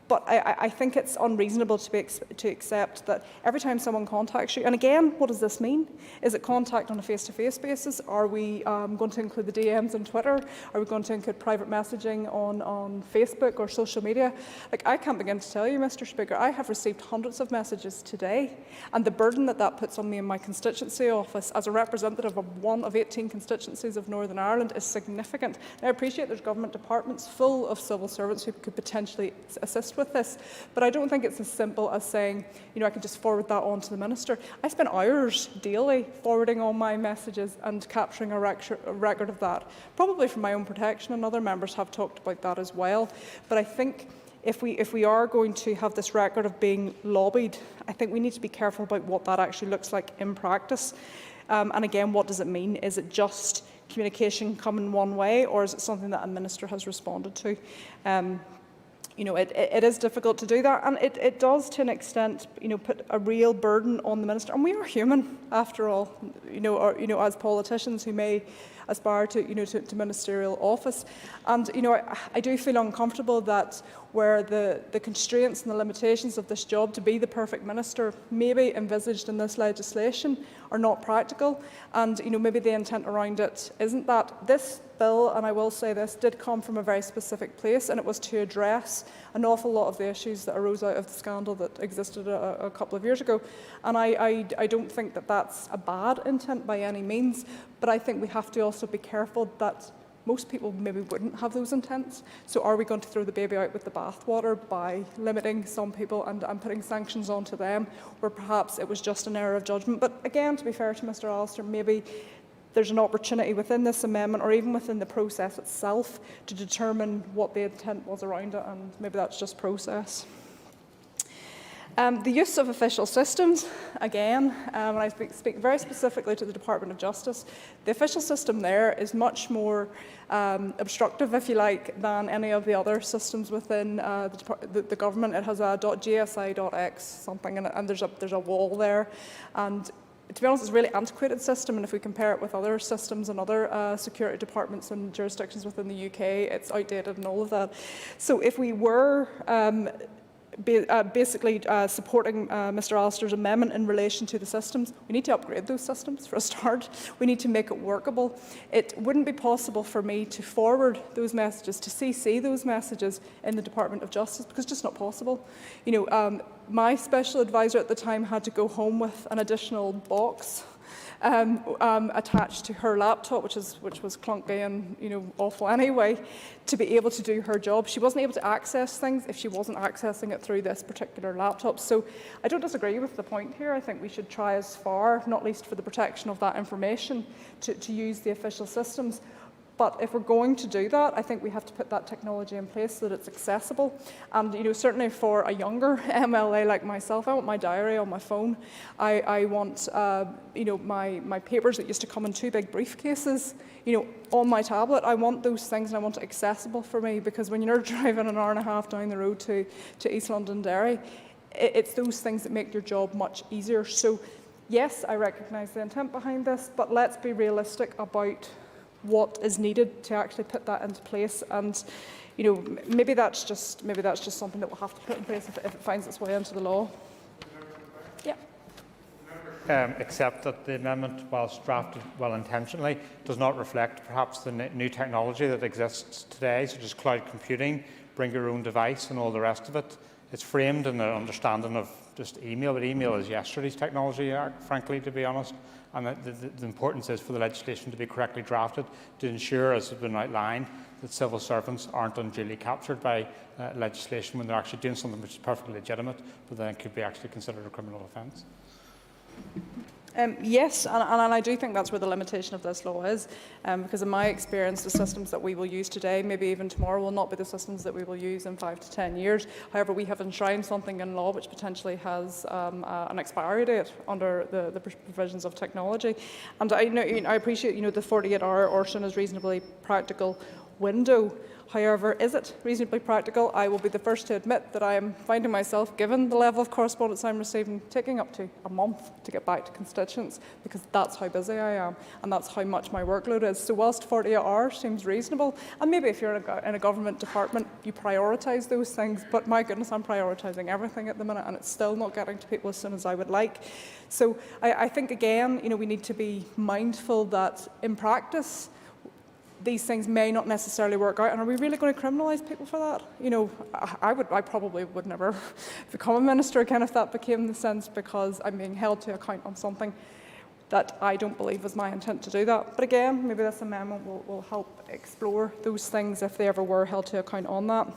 But I think it's unreasonable to accept that every time someone contacts you, and again, what does this mean? Is it contact on a face-to-face basis? Are we going to include the DMs on Twitter? Are we going to include private messaging on Facebook or social media? Like, I can't begin to tell you, Mr. Speaker, I have received hundreds of messages today, and the burden that that puts on me in my constituency office as a representative of one of 18 constituencies of Northern Ireland is significant. And I appreciate there's government departments full of civil servants who could potentially assist with this, but I don't think it's as simple as saying, I can just forward that on to the Minister. I spend hours daily forwarding all my messages and capturing a record of that, probably for my own protection, and other members have talked about that as well. But I think if we are going to have this record of being lobbied, I think we need to be careful about what that actually looks like in practice. And again, what does it mean? Is it just communication coming one way, or is it something that a Minister has responded to? It is difficult to do that, and it does, to an extent, put a real burden on the Minister. And we are human, after all, as politicians who may aspire to ministerial office. And I do feel uncomfortable that where the constraints and the limitations of this job to be the perfect minister, maybe envisaged in this legislation, are not practical, and maybe the intent around it isn't that. This bill, and I will say this, did come from a very specific place, and it was to address an awful lot of the issues that arose out of the scandal that existed a couple of years ago. And I don't think that that's a bad intent by any means, but I think we have to also be careful that most people maybe wouldn't have those intents. So are we going to throw the baby out with the bathwater by limiting some people and putting sanctions onto them, where perhaps it was just an error of judgment? But again, to be fair to Mr Allister, maybe there's an opportunity within this amendment, or even within the process itself, to determine what the intent was around it, and maybe that's just process. The use of official systems, again, and I speak very specifically to the Department of Justice, the official system there is much more obstructive, if you like, than any of the other systems within the government. It has a .gsi.x something in it, and there's a wall there. And to be honest, it's a really antiquated system, and if we compare it with other systems and other security departments and jurisdictions within the UK, it's outdated and all of that. So if we were basically supporting Mr Allister's amendment in relation to the systems, we need to upgrade those systems for a start. We need to make it workable. It wouldn't be possible for me to forward those messages, to CC those messages in the Department of Justice, because it's just not possible. My special advisor at the time had to go home with an additional box attached to her laptop, which was clunky and awful anyway, to be able to do her job. She wasn't able to access things if she wasn't accessing it through this particular laptop. So I don't disagree with the point here. I think we should try as far, not least for the protection of that information, to use the official systems. But if we're going to do that, I think we have to put that technology in place so that it's accessible. And certainly for a younger MLA like myself, I want my diary on my phone. I want my papers that used to come in 2 big briefcases, on my tablet. I want those things, and I want it accessible for me, because when you're driving an hour and a half down the road to East Londonderry, it's those things that make your job much easier. So yes, I recognise the intent behind this, but let's be realistic about what is needed to actually put that into place. And maybe that's just something that we'll have to put in place if it finds its way into the law. Yeah.
Except that the amendment, whilst drafted well intentionally, does not reflect perhaps the new technology that exists today, such as cloud computing, bring your own device and all the rest of it. It's framed in the understanding of just email, but email is yesterday's technology, frankly, to be honest. And the importance is for the legislation to be correctly drafted to ensure, as has been outlined, that civil servants aren't unduly captured by legislation when they're actually doing something which is perfectly legitimate, but then could be actually considered a criminal offence.
Yes, and I do think that's where the limitation of this law is, because in my experience, the systems that we will use today, maybe even tomorrow, will not be the systems that we will use in 5 to 10 years. However, we have enshrined something in law which potentially has an expiry date under the provisions of technology. And I appreciate, the 48-hour option is reasonably practical. window. However, is it reasonably practical? I will be the first to admit that I am finding myself, given the level of correspondence I'm receiving, taking up to a month to get back to constituents, because that's how busy I am and that's how much my workload is. So whilst 48 hours seems reasonable, and maybe if you're in a government department, you prioritise those things, but my goodness, I'm prioritising everything at the minute and it's still not getting to people as soon as I would like. So I think, again, we need to be mindful that in practice, these things may not necessarily work out, and are we really going to criminalise people for that? I probably would never become a minister again if that became the sense, because I'm being held to account on something that I don't believe was my intent to do that. But again, maybe this amendment will help explore those things if they ever were held to account on that.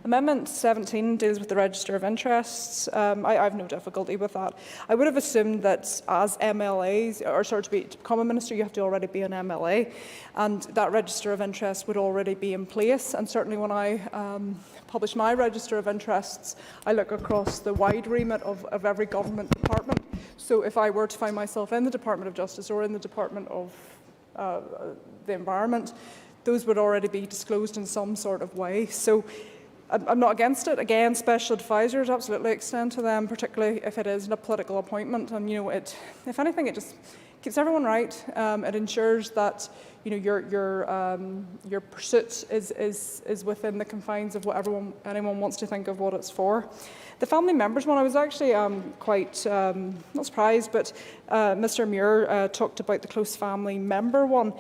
Amendment 17 deals with the Register of Interests. I have no difficulty with that. I would have assumed that as MLAs, or sorry, to become a minister, you have to already be an MLA, and that Register of Interests would already be in place. And certainly when I publish my Register of Interests, I look across the wide remit of every government department. So if I were to find myself in the Department of Justice or in the Department of the Environment, those would already be disclosed in some sort of way. So I'm not against it. Again, special advisors absolutely extend to them, particularly if it is a political appointment. And if anything, it just keeps everyone right. It ensures that your pursuit is within the confines of what anyone wants to think of what it's for. The family members one, I was actually quite not surprised, but Mr. Muir talked about the close family member one.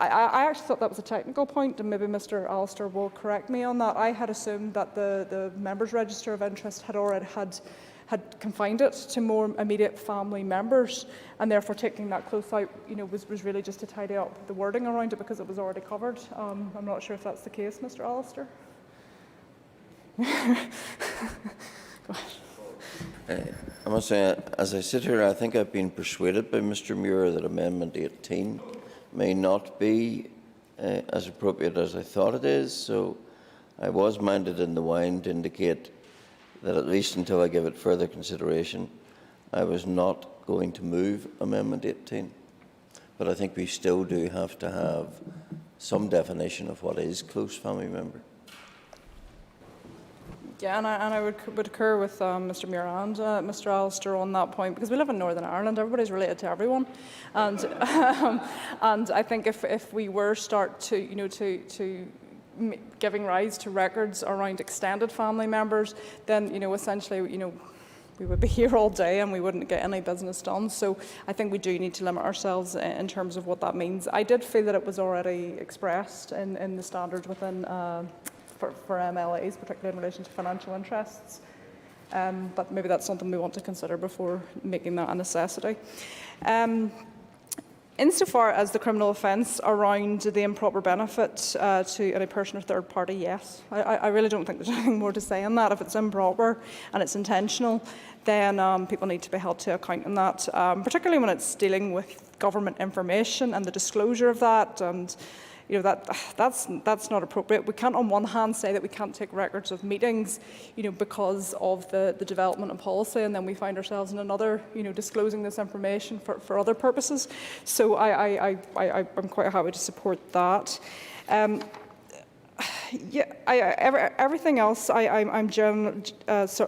I actually thought that was a technical point, and maybe Mr. Allister will correct me on that. I had assumed that the Members' Register of Interest had already had confined it to more immediate family members, and therefore taking that close out, was really just to tidy up the wording around it because it was already covered. I'm not sure if that's the case, Mr. Allister.
I must say, as I sit here, I think I've been persuaded by Mr. Muir that Amendment 18 may not be as appropriate as I thought it is, so I was minded in the wine to indicate that at least until I give it further consideration, I was not going to move Amendment 18. But I think we still do have to have some definition of what is close family member.
Yeah, and I would concur with Mr. Muir and Mr. Allister on that point, because we live in Northern Ireland, everybody's related to everyone, and and I think if we were start to giving rise to records around extended family members, then essentially we would be here all day and we wouldn't get any business done. So I think we do need to limit ourselves in terms of what that means. I did feel that it was already expressed in the standards within. For MLAs, particularly in relation to financial interests. But maybe that's something we want to consider before making that a necessity. Insofar as the criminal offence around the improper benefit to any person or third party, yes. I really don't think there's anything more to say on that. If it's improper and it's intentional, then people need to be held to account on that, particularly when it's dealing with government information and the disclosure of that. And that's not appropriate. We can't on one hand say that we can't take records of meetings, because of the development of policy, and then we find ourselves in another, disclosing this information for other purposes. So I'm quite happy to support that. Everything else I'm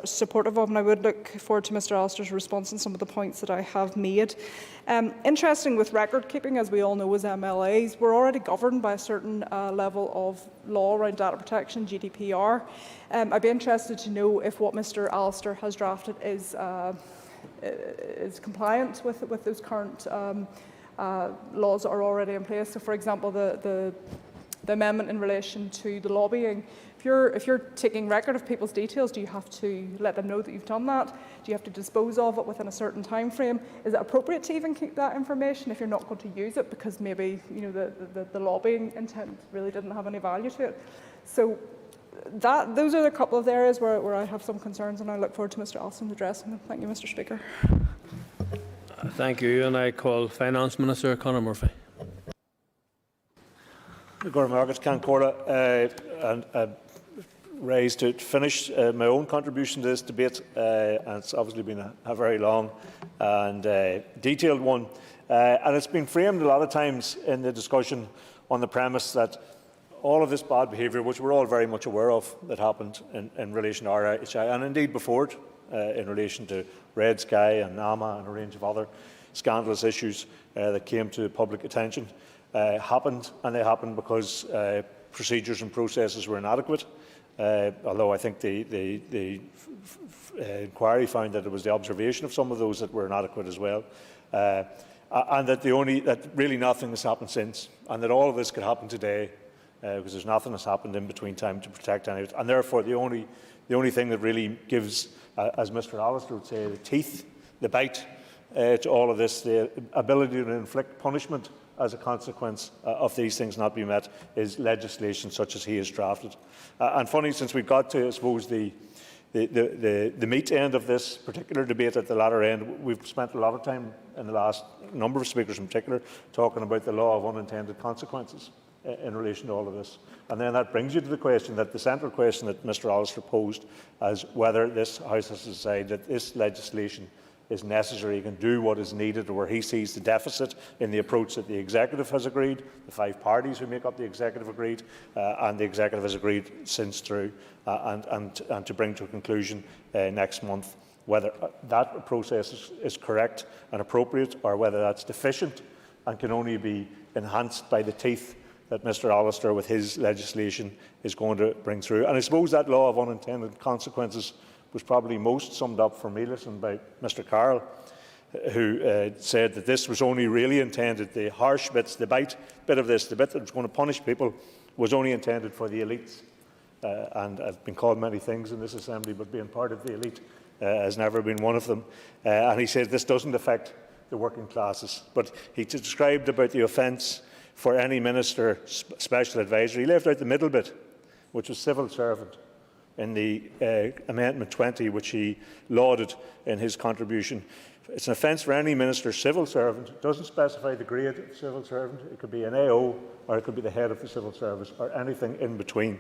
supportive of, and I would look forward to Mr. Allister's response on some of the points that I have made. Interesting with record keeping, as we all know as MLAs, we're already governed by a certain level of law around data protection, GDPR. I'd be interested to know if what Mr. Allister has drafted is compliant with those current laws that are already in place. So, for example, the amendment in relation to the lobbying. If you're taking record of people's details, do you have to let them know that you've done that? Do you have to dispose of it within a certain time frame? Is it appropriate to even keep that information if you're not going to use it because maybe the lobbying intent really didn't have any value to it? So those are a couple of areas where I have some concerns, and I look forward to Mr. Allister addressing them. Thank you, Mr. Speaker.
Thank you, and I call Finance Minister Conor Murphy.
Margaret Cancora, and raised to finish my own contribution to this debate, and it's obviously been a very long and detailed one. And it's been framed a lot of times in the discussion on the premise that all of this bad behaviour, which we're all very much aware of, that happened in relation to RHI, and indeed before it, in relation to Red Sky and NAMA and a range of other scandalous issues that came to public attention, happened, and they happened because procedures and processes were inadequate. Although I think the inquiry found that it was the observation of some of those that were inadequate as well, and that really nothing has happened since, and that all of this could happen today because there's nothing has happened in between time to protect any of it, and therefore the only thing that really gives, as Mr. Allister would say, the teeth, the bite to all of this, the ability to inflict punishment as a consequence of these things not being met, is legislation such as he has drafted. And funny, since we've got to, I suppose, the meat end of this particular debate at the latter end, we've spent a lot of time in the last number of speakers in particular talking about the law of unintended consequences in relation to all of this. And then that brings you to the question, that the central question that Mr. Allister posed, as whether this House has decided that this legislation is necessary, can do what is needed, or where he sees the deficit in the approach that the Executive has agreed, the 5 parties who make up the Executive agreed, and the Executive has agreed since through, and to bring to a conclusion next month, whether that process is correct and appropriate, or whether that's deficient and can only be enhanced by the teeth that Mr. Allister, with his legislation, is going to bring through. And I suppose that law of unintended consequences was probably most summed up for me listened by Mr. Carroll, who said that this was only really intended, the harsh bits, the bite bit of this, the bit that was going to punish people, was only intended for the elites. And I've been called many things in this assembly, but being part of the elite has never been one of them. And he said this doesn't affect the working classes. But he described about the offence for any minister, special advisor. He left out the middle bit, which was civil servant, in the Amendment 20, which he lauded in his contribution. It's an offence for any minister, civil servant. It doesn't specify the grade of civil servant. It could be an AO, or it could be the head of the civil service, or anything in between.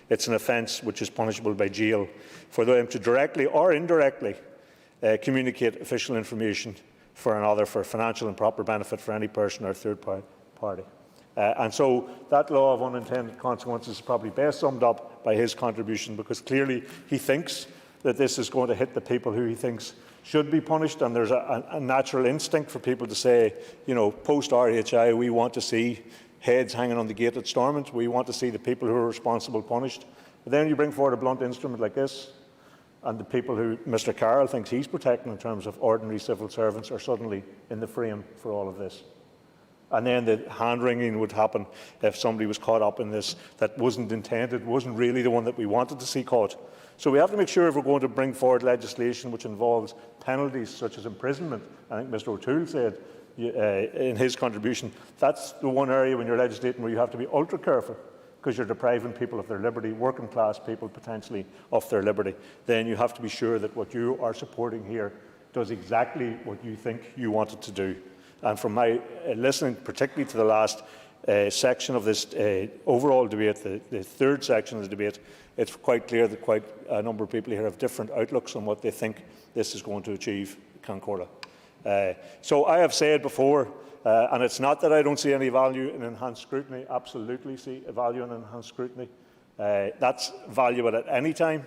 It's an offence which is punishable by jail for them to directly or indirectly communicate official information for another for financial and proper benefit for any person or third party. And so that law of unintended consequences is probably best summed up by his contribution, because clearly he thinks that this is going to hit the people who he thinks should be punished, and there's a natural instinct for people to say, you know, post-RHI, we want to see heads hanging on the gate at Stormont, we want to see the people who are responsible punished. But then you bring forward a blunt instrument like this, and the people who Mr. Carroll thinks he's protecting in terms of ordinary civil servants are suddenly in the frame for all of this. And then the hand-wringing would happen if somebody was caught up in this that wasn't intended, wasn't really the one that we wanted to see caught. So we have to make sure, if we're going to bring forward legislation which involves penalties such as imprisonment, I think Mr. O'Toole said in his contribution, that's the one area when you're legislating where you have to be ultra careful, because you're depriving people of their liberty, working class people potentially of their liberty. Then you have to be sure that what you are supporting here does exactly what you think you want it to do. And from my listening particularly to the last section of this overall debate, the third section of the debate, it's quite clear that quite a number of people here have different outlooks on what they think this is going to achieve Concordia. So I have said before, and it's not that I don't see any value in enhanced scrutiny, absolutely see a value in enhanced scrutiny. That's valuable at any time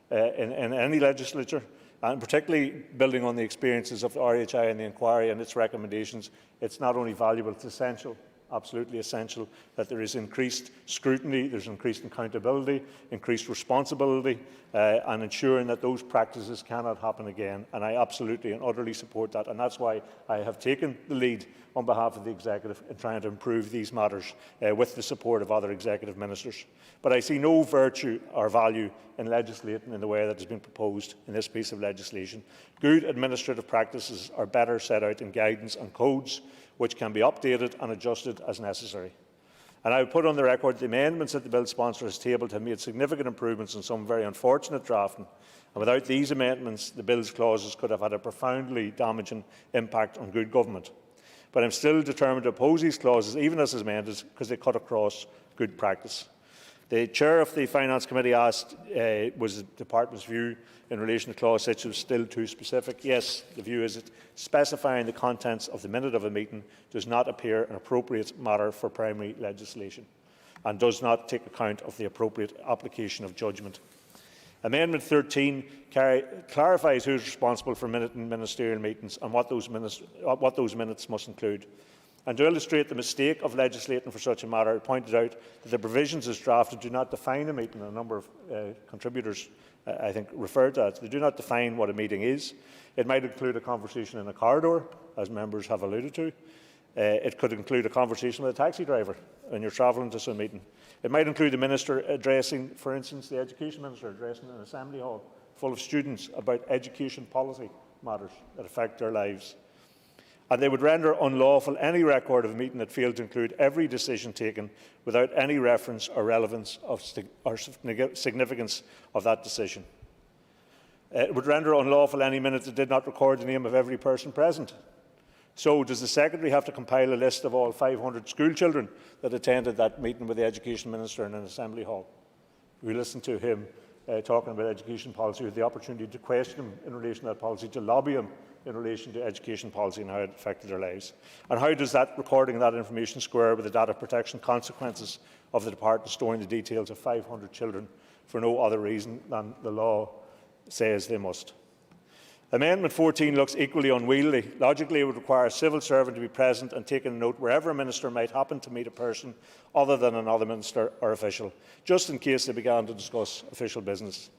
in any legislature. And particularly building on the experiences of the RHI and the inquiry and its recommendations, it's not only valuable, it's essential, absolutely essential, that there is increased scrutiny, there's increased accountability, increased responsibility, and ensuring that those practices cannot happen again. And I absolutely and utterly support that. And that's why I have taken the lead on behalf of the Executive in trying to improve these matters with the support of other Executive ministers. But I see no virtue or value in legislating in the way that has been proposed in this piece of legislation. Good administrative practices are better set out in guidance and codes, which can be updated and adjusted as necessary. And I would put on the record the amendments that the bill sponsor has tabled have made significant improvements in some very unfortunate drafting. And without these amendments, the bill's clauses could have had a profoundly damaging impact on good government. But I'm still determined to oppose these clauses, even as amended, because they cut across good practice. The Chair of the Finance Committee asked, was the Department's view in relation to Clause 6 was still too specific? Yes, the view is that specifying the contents of the minute of a meeting does not appear an appropriate matter for primary legislation and does not take account of the appropriate application of judgment. Amendment 13 clarifies who is responsible for minute and ministerial meetings and what those minutes must include. And to illustrate the mistake of legislating for such a matter, I pointed out that the provisions as drafted do not define a meeting. A number of contributors, I think, referred to that. They do not define what a meeting is. It might include a conversation in a corridor, as members have alluded to. It could include a conversation with a taxi driver when you're travelling to some meeting. It might include the minister addressing, for instance, the education minister addressing an assembly hall full of students about education policy matters that affect their lives. And they would render unlawful any record of a meeting that failed to include every decision taken without any reference or relevance or significance of that decision. It would render unlawful any minute that did not record the name of every person present. So does the Secretary have to compile a list of all 500 school children that attended that meeting with the Education Minister in an Assembly Hall? We listened to him talking about education policy, with the opportunity to question him in relation to that policy, to lobby him in relation to education policy and how it affected their lives. And how does that recording of that information square with the data protection consequences of the Department storing the details of 500 children for no other reason than the law says they must? Amendment 14 looks equally unwieldy. Logically, it would require a civil servant to be present and taking a note wherever a minister might happen to meet a person other than another minister or official, just in case they began to discuss official business.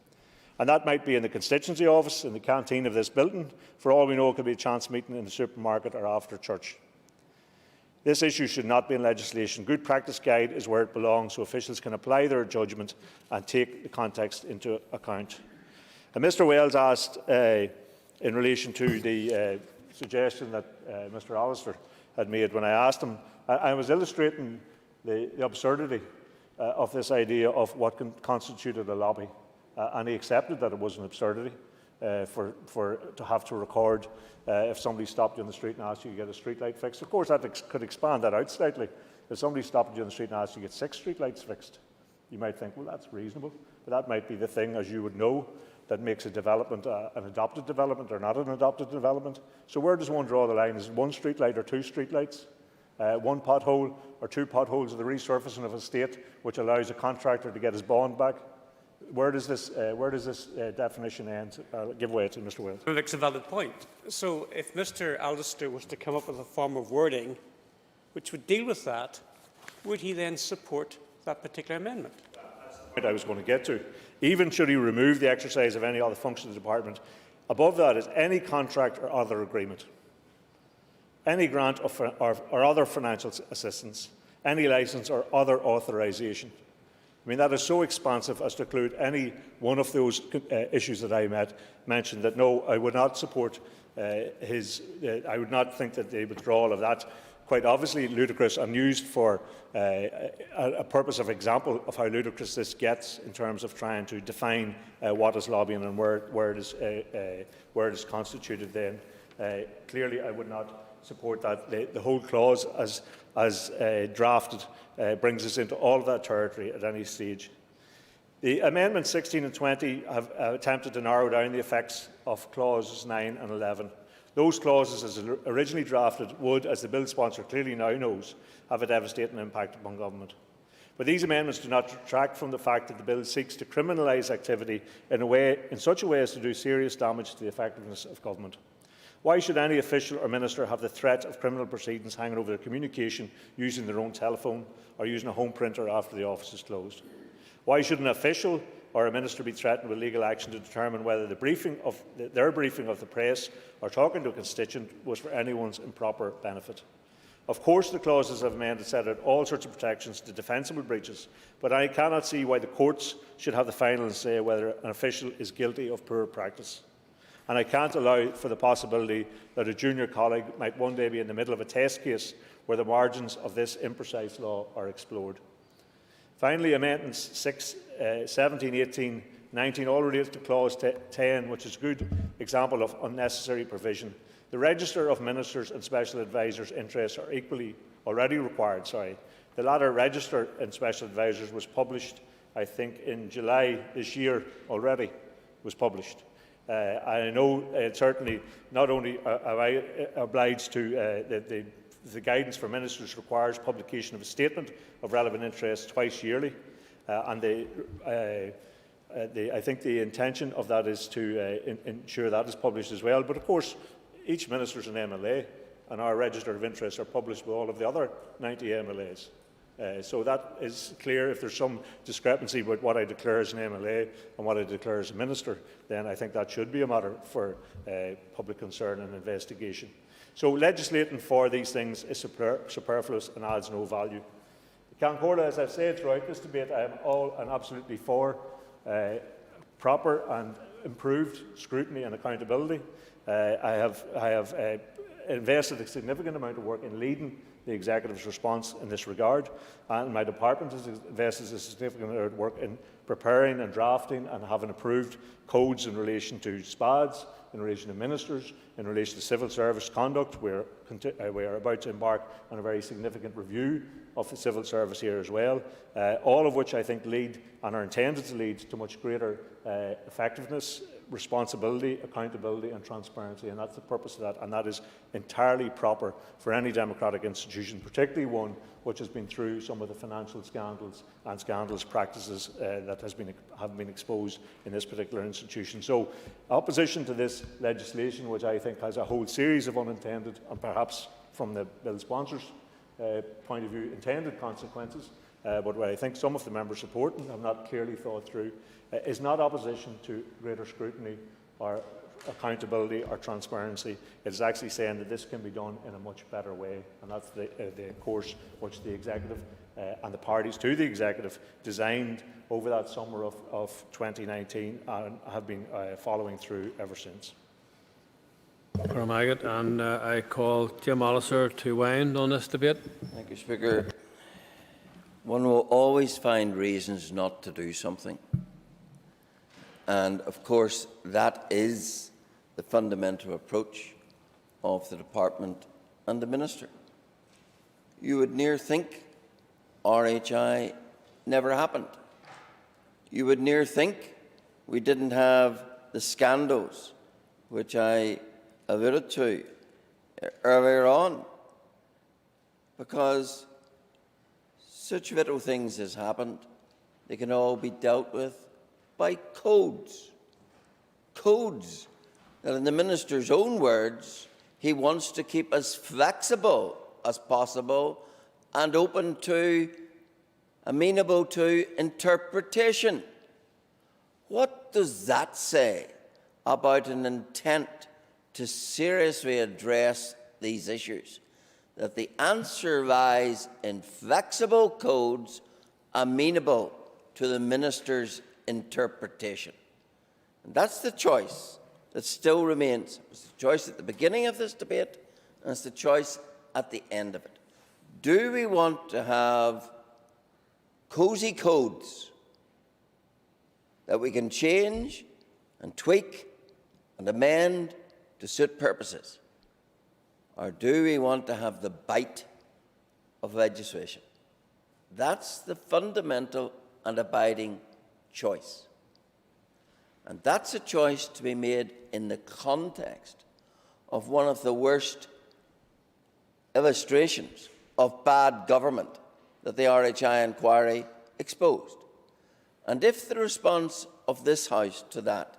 And that might be in the constituency office, in the canteen of this building. For all we know, it could be a chance meeting in the supermarket or after church. This issue should not be in legislation. Good practice guide is where it belongs, so officials can apply their judgment and take the context into account. And Mr Wales asked, in relation to the suggestion that Mr Allister had made, when I asked him, I was illustrating the absurdity of this idea of what constituted a lobby. And he accepted that it was an absurdity to have to record if somebody stopped you on the street and asked you to get a street light fixed. Of course, that could expand that out slightly. If somebody stopped you on the street and asked you to get 6 street lights fixed, you might think, well, that's reasonable. But that might be the thing, as you would know, that makes a development an adopted development or not an adopted development. So where does one draw the line? Is it 1 street light or 2 street lights? 1 pothole or 2 potholes of the resurfacing of a estate, which allows a contractor to get his bond back? Where does this definition end? I'll give way to Mr Wales.
It makes a valid point. So if Mr Allister was to come up with a form of wording which would deal with that, would he then support that particular amendment?
That's the point I was going to get to. Even should he remove the exercise of any other function of the Department, above that is any contract or other agreement, any grant or other financial assistance, any licence or other authorisation. I mean, that is so expansive as to include any one of those issues that I mentioned, that no, I would not support I would not think that the withdrawal of that, quite obviously ludicrous and used for a purpose of example of how ludicrous this gets in terms of trying to define what is lobbying and where it is constituted then. Clearly, I would not support that. The whole clause as drafted brings us into all of that territory at any stage. The Amendments 16 and 20 have attempted to narrow down the effects of clauses 9 and 11. Those clauses, as originally drafted, would, as the bill sponsor clearly now knows, have a devastating impact upon government. But these amendments do not detract from the fact that the bill seeks to criminalise activity in such a way as to do serious damage to the effectiveness of government. Why should any official or minister have the threat of criminal proceedings hanging over their communication using their own telephone or using a home printer after the office is closed? Why should an official or a minister be threatened with legal action to determine whether their briefing of the press or talking to a constituent was for anyone's improper benefit? Of course, the clauses of amended set out all sorts of protections to defensible breaches, but I cannot see why the courts should have the final say whether an official is guilty of poor practice. And I can't allow for the possibility that a junior colleague might one day be in the middle of a test case where the margins of this imprecise law are explored. Finally, Amendments 17, 18, 19 all relate to Clause 10, which is a good example of unnecessary provision. The register of ministers and special advisers' interests are already required. The latter register in special advisers was published I think in July this year already, was published. I know certainly not only am I obliged to the guidance for ministers requires publication of a statement of relevant interest twice yearly, and I think the intention of that is to ensure that is published as well. But of course, each minister is an MLA, and our register of interests are published with all of the other 90 MLAs. So that is clear. If there's some discrepancy with what I declare as an MLA and what I declare as a minister, then I think that should be a matter for public concern and investigation. So legislating for these things is superfluous and adds no value. Cancórla, as I've said throughout this debate, I am all and absolutely for proper and improved scrutiny and accountability. I have invested a significant amount of work in leading the Executive's response in this regard, and my department has invested a significant amount of work in preparing and drafting and having approved codes in relation to SPADs, in relation to ministers, in relation to civil service conduct. We are about to embark on a very significant review of the civil service here as well, all of which I think lead and are intended to lead to much greater effectiveness, responsibility, accountability and transparency, and that's the purpose of that, and that is entirely proper for any democratic institution, particularly one which has been through some of the financial scandals and scandalous practices that have been exposed in this particular institution. So opposition to this legislation, which I think has a whole series of unintended and perhaps from the bill sponsors' point of view intended consequences, but what I think some of the members support and have not clearly thought through, is not opposition to greater scrutiny or accountability or transparency. It is actually saying that this can be done in a much better way, and that's the course which the Executive and the parties to the Executive designed over that summer of 2019 and have been following through ever since.
And I call Jim Allister to wind on this debate.
Thank you, Speaker. One will always find reasons not to do something. And of course, that is the fundamental approach of the Department and the Minister. You would near think RHI never happened. You would near think we didn't have the scandals which I alluded to earlier on, because such little things has happened. They can all be dealt with by codes. Codes that, in the Minister's own words, he wants to keep as flexible as possible and open to, amenable to interpretation. What does that say about an intent to seriously address these issues? That the answer lies in flexible codes amenable to the Minister's interpretation. And that's the choice that still remains. It was the choice at the beginning of this debate, and it's the choice at the end of it. Do we want to have cosy codes that we can change and tweak and amend to suit purposes? Or do we want to have the bite of legislation? That's the fundamental and abiding choice. And that's a choice to be made in the context of one of the worst illustrations of bad government that the RHI inquiry exposed. And if the response of this House to that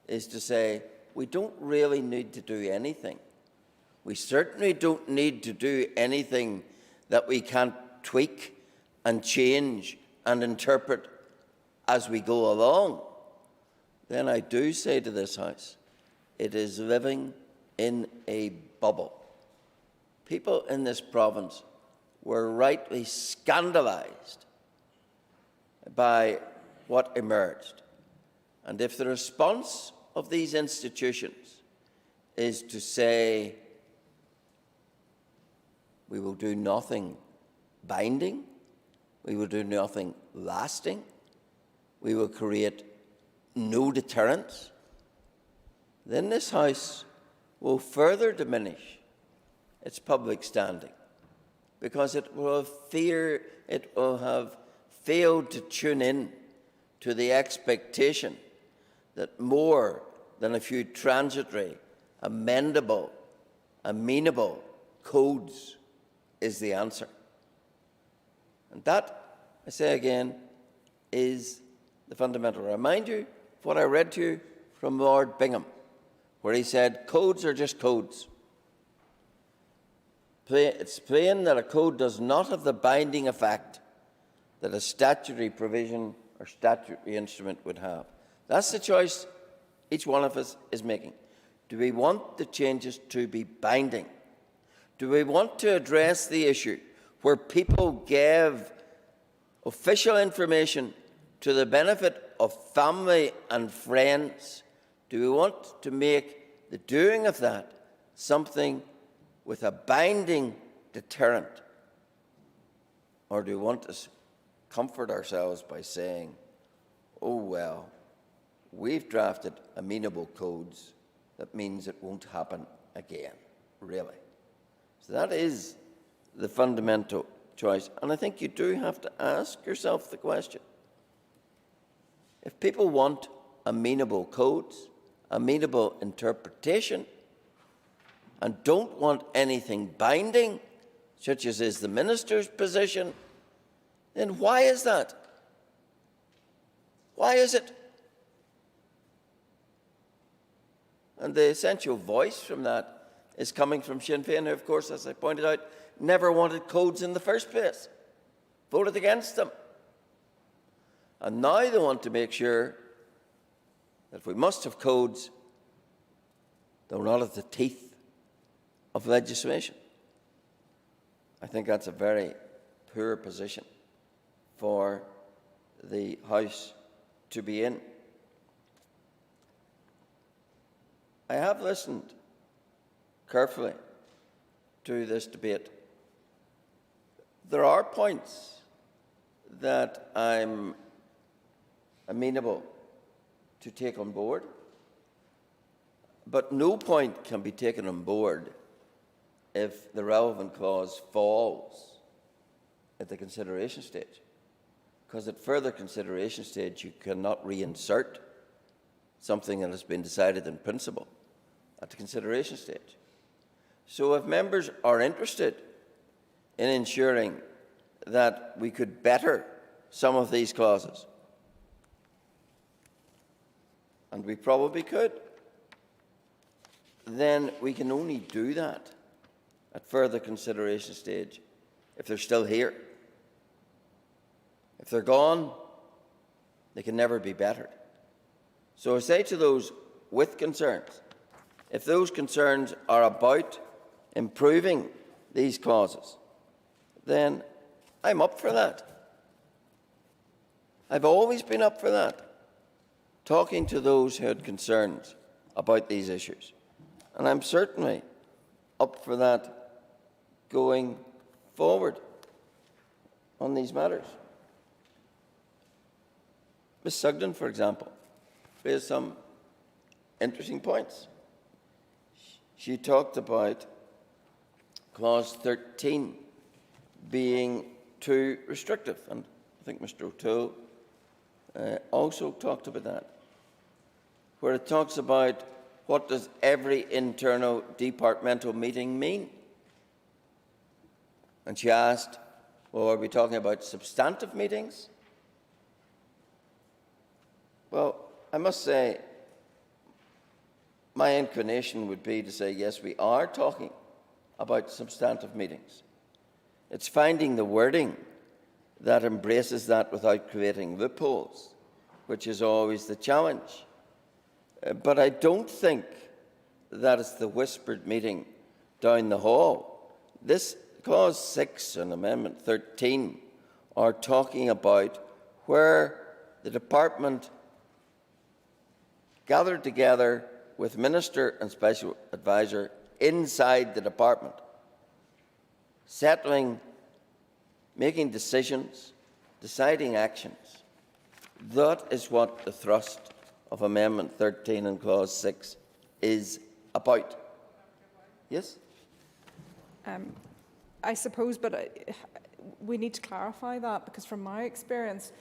is to say, we don't really need to do anything, we certainly don't need to do anything that we can't tweak and change and interpret as we go along, then I do say to this House, it is living in a bubble. People in this province were rightly scandalised by what emerged. And if the response of these institutions is to say, we will do nothing binding, we will do nothing lasting, we will create no deterrence, then this House will further diminish its public standing, because it will have failed to tune in to the expectation that more than a few transitory, amendable, amenable codes is the answer. And that, I say again, is the fundamental. I remind you of what I read to you from Lord Bingham, where he said, codes are just codes. It's plain that a code does not have the binding effect that a statutory provision or statutory instrument would have. That's the choice each one of us is making. Do we want the changes to be binding? Do we want to address the issue where people give official information to the benefit of family and friends? Do we want to make the doing of that something with a binding deterrent? Or do we want to comfort ourselves by saying, oh, well, we've drafted amenable codes, that means it won't happen again, really? So that is the fundamental choice. And I think you do have to ask yourself the question. If people want amenable codes, amenable interpretation, and don't want anything binding, such as is the Minister's position, then why is that? Why is it? And the essential voice from that is coming from Sinn Féin, who, of course, as I pointed out, never wanted codes in the first place, voted against them. And now they want to make sure that if we must have codes, they're not at the teeth of legislation. I think that's a very poor position for the House to be in. I have listened carefully to this debate. There are points that I'm amenable to take on board, but no point can be taken on board if the relevant clause falls at the consideration stage, because at further consideration stage you cannot reinsert something that has been decided in principle at the consideration stage. So if members are interested in ensuring that we could better some of these clauses, and we probably could, then we can only do that at further consideration stage if they're still here. If they're gone, they can never be bettered. So I say to those with concerns, if those concerns are about improving these clauses, then I'm up for that. I've always been up for that, talking to those who had concerns about these issues. And I'm certainly up for that going forward on these matters. Ms Sugden, for example, raised some interesting points. She talked about Clause 13 being too restrictive, and I think Mr O'Toole also talked about that, where it talks about what does every internal departmental meeting mean. And she asked, well, are we talking about substantive meetings? Well, I must say, my inclination would be to say, yes, we are talking about substantive meetings. It's finding the wording that embraces that without creating loopholes, which is always the challenge. But I don't think that it's the whispered meeting down the hall. This Clause 6 and Amendment 13 are talking about where the department gathered together with Minister and Special Advisor inside the department, settling, making decisions, deciding actions. That is what the thrust of Amendment 13 and Clause 6 is about. Yes?
I suppose, but we need to clarify that, because from my experience,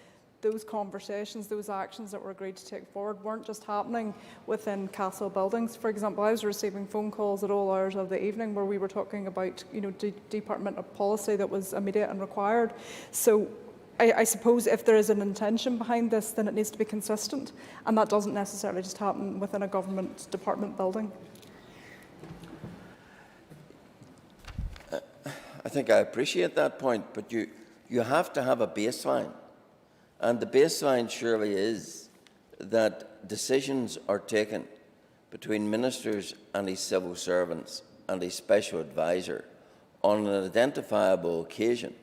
those conversations, those actions that were agreed to take forward weren't just happening within castle buildings. For example, I was receiving phone calls at all hours of the evening where we were talking about, departmental policy that was immediate and required. So I suppose if there is an intention behind this, then it needs to be consistent, and that doesn't necessarily just happen within a government department building.
I think I appreciate that point, but you have to have a baseline. And the baseline surely is that decisions are taken between ministers and his civil servants and a special advisor on an identifiable occasion.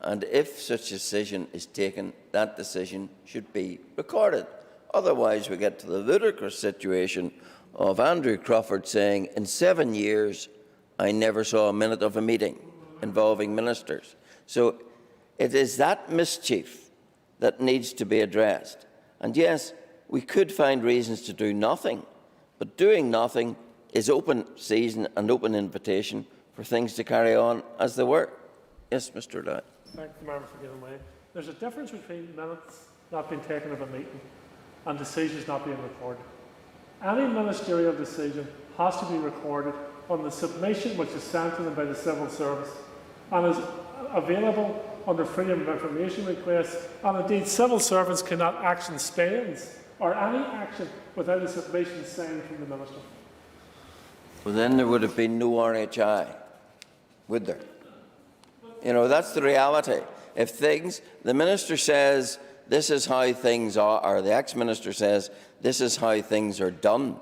And if such a decision is taken, that decision should be recorded. Otherwise, we get to the ludicrous situation of Andrew Crawford saying, in 7 years, I never saw a minute of a meeting involving ministers. So it is that mischief that needs to be addressed. And yes, we could find reasons to do nothing, but doing nothing is open season and open invitation for things to carry on as they were. Yes, Mr. O'Dowd.
Thank the member for giving way. There's a difference between minutes not being taken of a meeting and decisions not being recorded. Any ministerial decision has to be recorded on the submission which is sent to them by the civil service and is available under freedom of information requests, and indeed civil servants cannot action spends or any action without a submission signed from the minister.
Well, then there would have been no RHI, would there? That's the reality. If the minister says this is how things are, or the ex-minister says this is how things are done,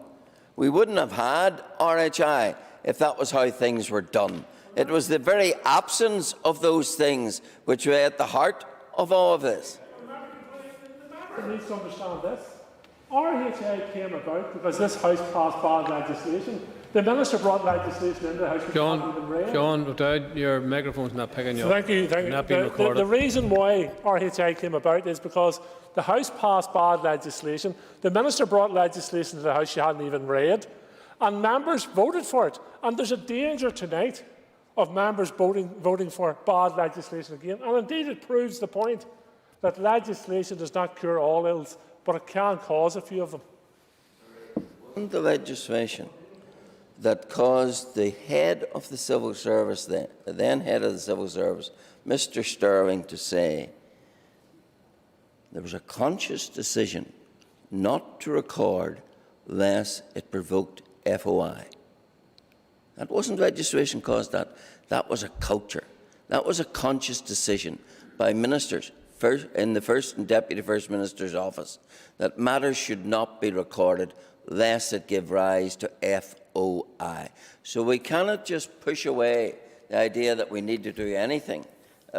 we wouldn't have had RHI if that was how things were done. It was the very absence of those things which were at the heart of all of this.
The member needs to understand this. RHA came about because this House passed bad legislation. The minister brought legislation into the House which hadn't been read.
John, without your microphone's not picking you up.
Thank you.
Not being recorded.
The reason why RHA came about is because the House passed bad legislation. The minister brought legislation to the House she hadn't even read, and members voted for it. And there's a danger tonight of members voting for bad legislation again. And indeed it proves the point that legislation does not cure all ills, but it can cause a few of them.
The legislation that caused the head of the civil service, the then head of the civil service, Mr. Sterling, to say there was a conscious decision not to record lest it provoked FOI. That wasn't legislation caused that. That was a culture. That was a conscious decision by ministers in the First and Deputy First Minister's office that matters should not be recorded lest it give rise to FOI. So we cannot just push away the idea that we need to do anything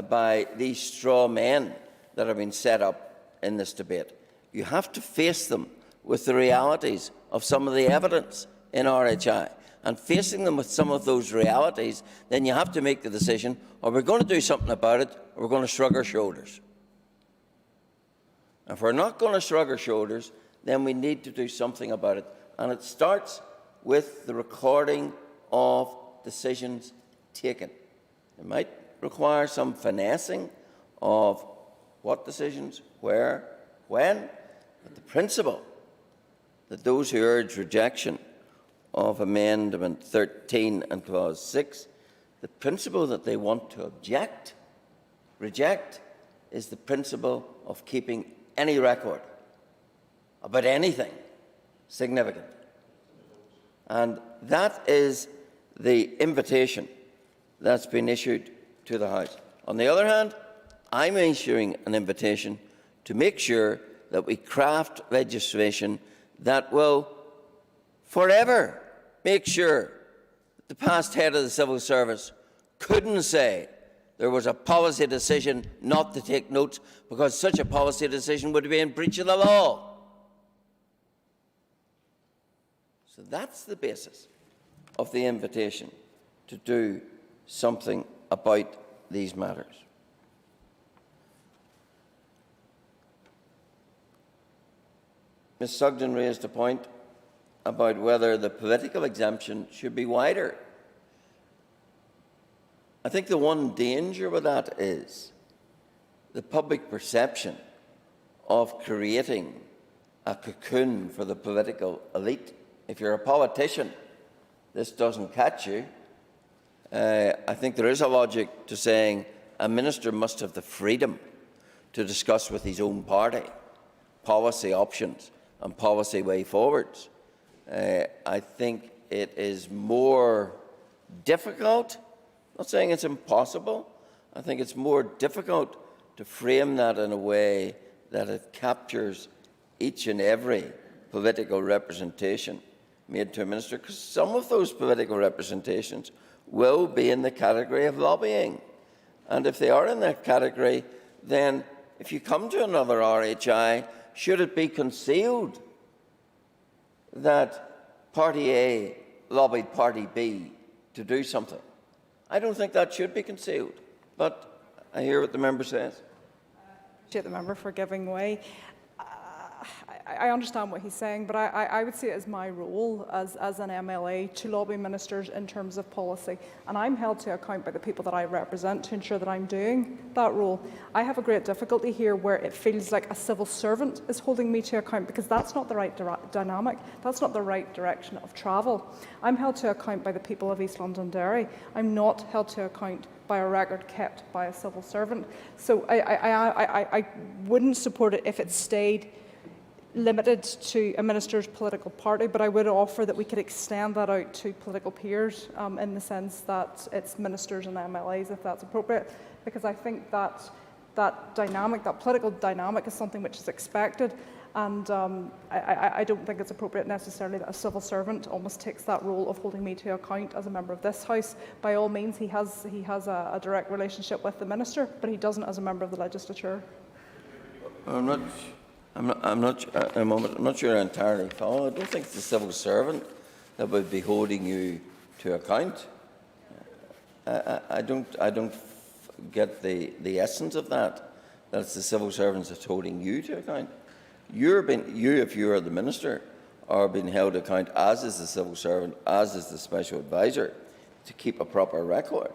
by these straw men that have been set up in this debate. You have to face them with the realities of some of the evidence in RHI. And facing them with some of those realities, then you have to make the decision, are we going to do something about it, or we're going to shrug our shoulders? If we're not going to shrug our shoulders, then we need to do something about it. And it starts with the recording of decisions taken. It might require some finessing of what decisions, where, when, but the principle that those who urge rejection of Amendment 13 and Clause 6, the principle that they want to reject, is the principle of keeping any record about anything significant. And that is the invitation that's been issued to the House. On the other hand, I'm issuing an invitation to make sure that we craft legislation that will forever make sure that the past head of the civil service couldn't say there was a policy decision not to take notes because such a policy decision would be in breach of the law. So that's the basis of the invitation to do something about these matters. Ms Sugden raised a point about whether the political exemption should be wider. I think the one danger with that is the public perception of creating a cocoon for the political elite. If you're a politician, this doesn't catch you. I think there is a logic to saying a minister must have the freedom to discuss with his own party policy options and policy way forwards. I think it is more difficult, not saying it's impossible, I think it's more difficult to frame that in a way that it captures each and every political representation made to a minister, because some of those political representations will be in the category of lobbying. And if they are in that category, then if you come to another RHI, should it be concealed that Party A lobbied Party B to do something? I don't think that should be concealed, but I hear what the member says.
The member for giving way. I understand what he's saying, but I would see it as my role as an MLA to lobby ministers in terms of policy. And I'm held to account by the people that I represent to ensure that I'm doing that role. I have a great difficulty here where it feels like a civil servant is holding me to account, because that's not the right dynamic. That's not the right direction of travel. I'm held to account by the people of East Londonderry. I'm not held to account by a record kept by a civil servant. So I wouldn't support it if it stayed limited to a minister's political party, but I would offer that we could extend that out to political peers in the sense that it's ministers and MLAs, if that's appropriate, because I think that dynamic, that political dynamic, is something which is expected, and I don't think it's appropriate necessarily that a civil servant almost takes that role of holding me to account as a member of this House. By all means, he has a direct relationship with the minister, but he doesn't as a member of the legislature.
I'm not sure I entirely follow. I don't think it's the civil servant that would be holding you to account. I don't get the essence of that. That it's the civil servants that's holding you to account. If you are the minister, are being held to account, as is the civil servant, as is the special advisor, to keep a proper record.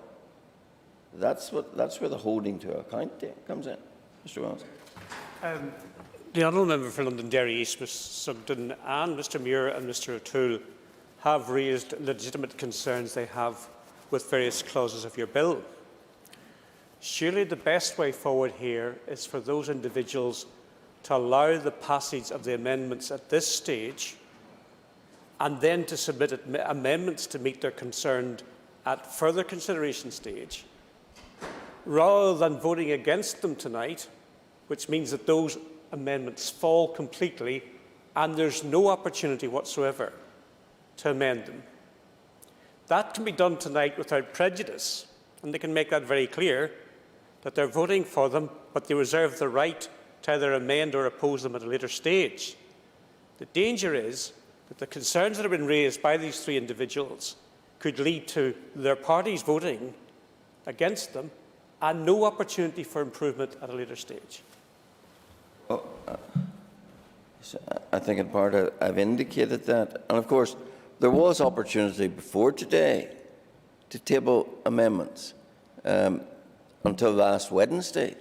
That's where the holding to account comes in, Mr. Wells.
The honourable member for Londonderry East, Ms Sugden, and Mr Muir and Mr O'Toole have raised legitimate concerns they have with various clauses of your bill. Surely the best way forward here is for those individuals to allow the passage of the amendments at this stage and then to submit amendments to meet their concern at further consideration stage, rather than voting against them tonight, which means that those amendments fall completely and there's no opportunity whatsoever to amend them. That can be done tonight without prejudice, and they can make that very clear, that they're voting for them, but they reserve the right to either amend or oppose them at a later stage. The danger is that the concerns that have been raised by these three individuals could lead to their parties voting against them and no opportunity for improvement at a later stage.
Well, I think in part I've indicated that. And of course, there was opportunity before today to table amendments. Until last Wednesday,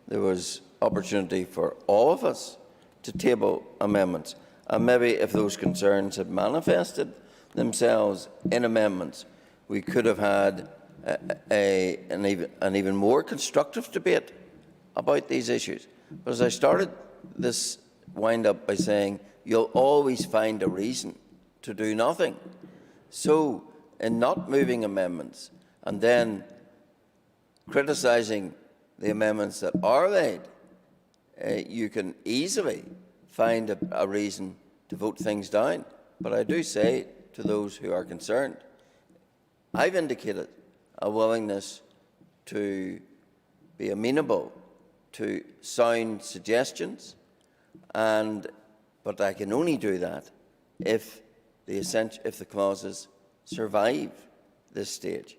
there was opportunity for all of us to table amendments. And maybe if those concerns had manifested themselves in amendments, we could have had an even more constructive debate about these issues. But as I started this wind-up by saying, you'll always find a reason to do nothing. So, in not moving amendments and then criticising the amendments that are made, you can easily find a reason to vote things down. But I do say to those who are concerned, I've indicated a willingness to be amenable to sound suggestions, but I can only do that if the clauses survive this stage.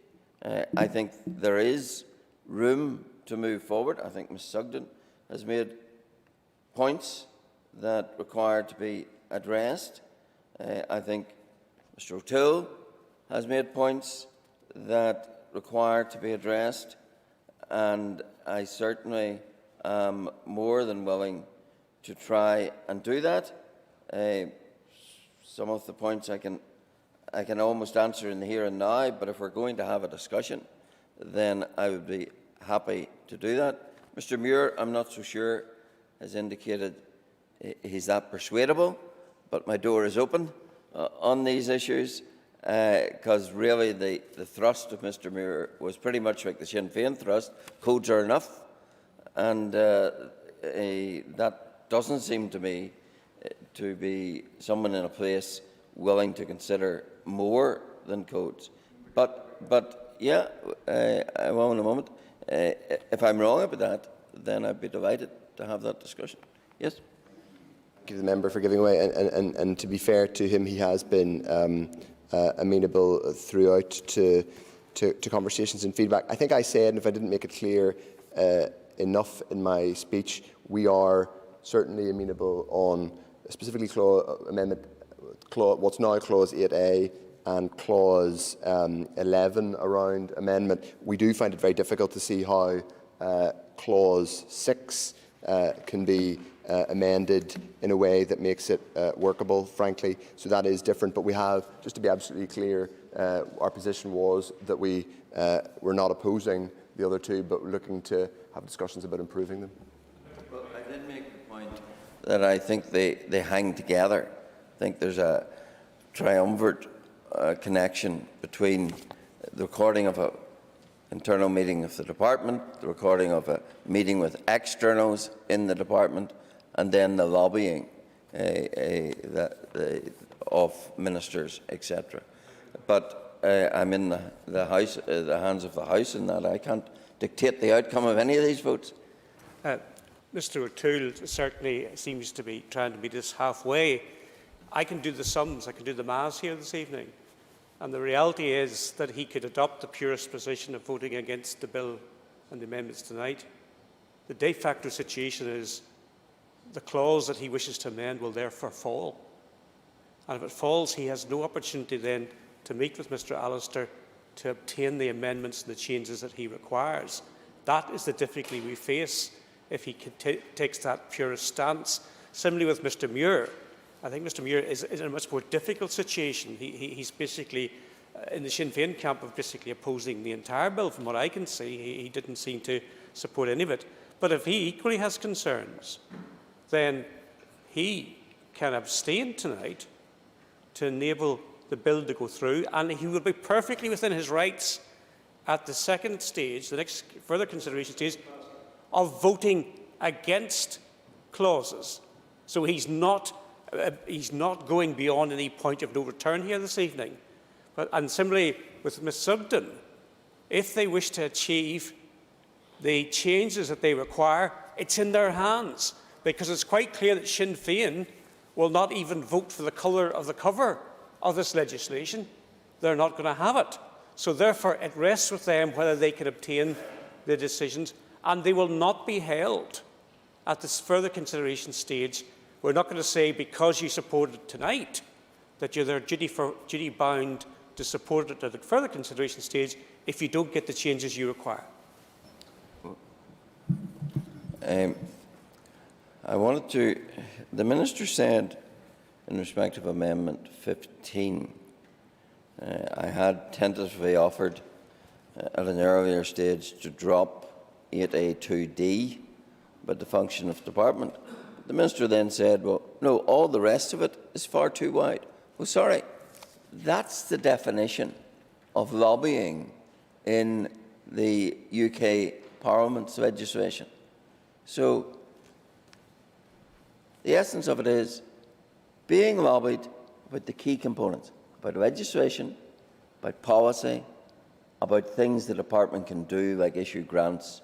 I think there is room to move forward. I think Ms Sugden has made points that require to be addressed. I think Mr O'Toole has made points that require to be addressed, and I certainly am more than willing try and do that. Some of the points I can almost answer in the here and now, but if we're going to have a discussion, then I would be happy to do that. Mr. Muir, I'm not so sure, has indicated he's that persuadable, but my door is open on these issues, because really the thrust of Mr. Muir was pretty much like the Sinn Féin thrust: codes are enough, and that doesn't seem to me to be someone in a place willing to consider more than codes. But yeah, I will in a moment. If I'm wrong about that, then I'd be delighted to have that discussion. Yes.
Thank you to the member for giving way, and to be fair to him, he has been amenable throughout to conversations and feedback. I think I said, and if I didn't make it clear enough in my speech, we are certainly amenable on specifically what's now Clause 8A and Clause 11 around amendment. We do find it very difficult to see how Clause 6 can be amended in a way that makes it workable, frankly. So that is different. But we have, just to be absolutely clear, our position was that we were not opposing the other two, but looking to have discussions about improving them.
Well, I did make the point that I think they hang together. I think there's a triumvirate connection between the recording of an internal meeting of the department, the recording of a meeting with externals in the department, and then the lobbying of ministers, etc. But I'm in the house, the hands of the House, in that I can't dictate the outcome of any of these votes.
Mr. O'Toole certainly seems to be trying to meet us halfway. I can do the sums, I can do the maths here this evening, and the reality is that he could adopt the purest position of voting against the bill and the amendments tonight. The de facto situation is the clause that he wishes to amend will therefore fall. And if it falls, he has no opportunity then to meet with Mr. Allister to obtain the amendments and the changes that he requires. That is the difficulty we face if he takes that purist stance. Similarly with Mr. Muir, I think Mr. Muir is in a much more difficult situation. He's basically in the Sinn Féin camp of basically opposing the entire bill. From what I can see, he didn't seem to support any of it. But if he equally has concerns, then he can abstain tonight to enable the bill to go through, and he will be perfectly within his rights at the second stage, the next further consideration stage, of voting against clauses. So he's not going beyond any point of no return here this evening. And similarly with Ms Sugden, if they wish to achieve the changes that they require, it's in their hands, because it's quite clear that Sinn Féin will not even vote for the colour of the cover of this legislation. They're not going to have it. So therefore it rests with them whether they can obtain the decisions, and they will not be held at this further consideration stage. We're not going to say, because you supported it tonight, that you're duty bound to support it at the further consideration stage if you don't get the changes you require.
The Minister said, in respect of Amendment 15, I had tentatively offered at an earlier stage to drop 8A2D, but the function of department. The Minister then said, well, no, all the rest of it is far too wide. Well, sorry, that's the definition of lobbying in the UK Parliament's legislation. So the essence of it is being lobbied about the key components, about legislation, about policy, about things the department can do, like issue grants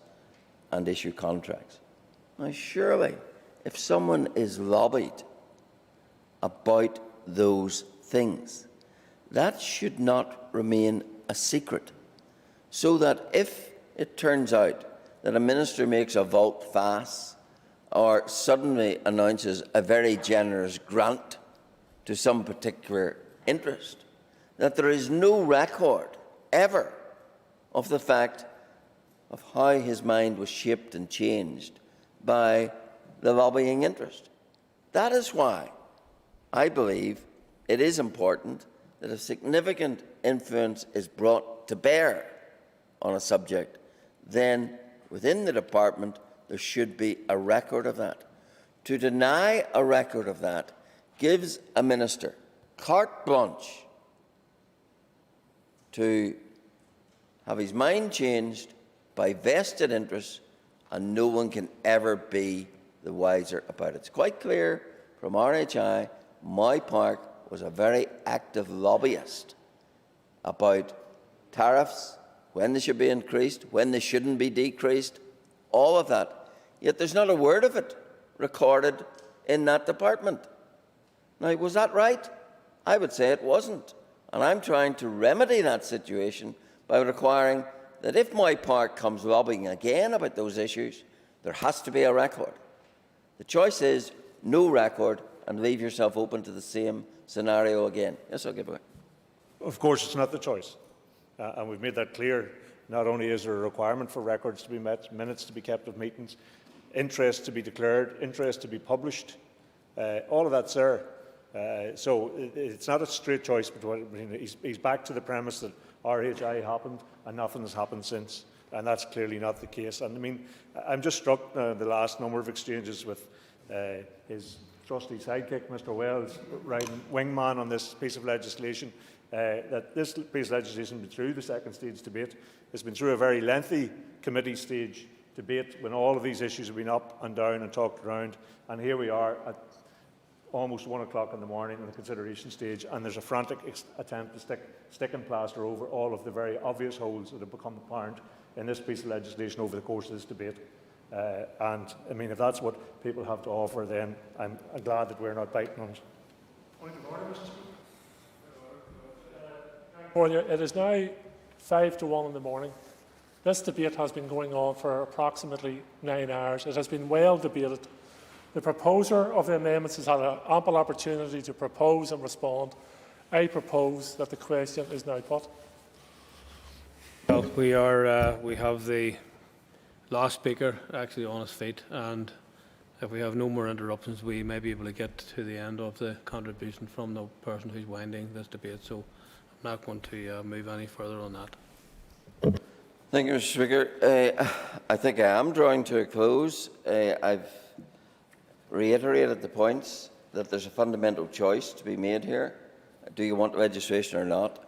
and issue contracts. Now, surely, if someone is lobbied about those things, that should not remain a secret, so that if it turns out that a minister makes a volte-face or suddenly announces a very generous grant to some particular interest, that there is no record ever of the fact of how his mind was shaped and changed by the lobbying interest. That is why I believe it is important that if significant influence is brought to bear on a subject, then within the department there should be a record of that. To deny a record of that gives a minister carte blanche to have his mind changed by vested interests, and no one can ever be the wiser about it. It's quite clear from RHI, my park was a very active lobbyist about tariffs, when they should be increased, when they shouldn't be decreased, all of that. Yet there's not a word of it recorded in that department. Now, was that right? I would say it wasn't. And I'm trying to remedy that situation by requiring that if my park comes lobbying again about those issues, there has to be a record. The choice is no record and leave yourself open to the same scenario again. Yes, I'll give away.
Of course, it's not the choice. And we've made that clear. Not only is there a requirement for records to be met, minutes to be kept of meetings, interest to be declared, interest to be published, all of that's there. So it's not a straight choice between he's back to the premise that RHI happened and nothing has happened since, and that's clearly not the case. And I mean, I'm just struck the last number of exchanges with his trusty sidekick, Mr. Wells, riding wingman on this piece of legislation, that this piece of legislation has been through the second stage debate. It's been through a very lengthy committee stage debate when all of these issues have been up and down and talked around, and here we are at almost 1 o'clock in the morning in the consideration stage, and there's a frantic attempt to stick and plaster over all of the very obvious holes that have become apparent in this piece of legislation over the course of this debate. And I mean, if that's what people have to offer, then I'm glad that we're not biting on it.
Point of order, Mr. Speaker. It is now 5 to 1 in the morning. This debate has been going on for approximately 9 hours. It has been well debated. The proposer of the amendments has had an ample opportunity to propose and respond. I propose that the question is now put.
Well, we have the last speaker actually on his feet, and if we have no more interruptions, we may be able to get to the end of the contribution from the person who's winding this debate. So I'm not going to move any further on that.
Thank you, Mr. Speaker. I think I am drawing to a close. I've reiterated the points that there's a fundamental choice to be made here. Do you want registration or not?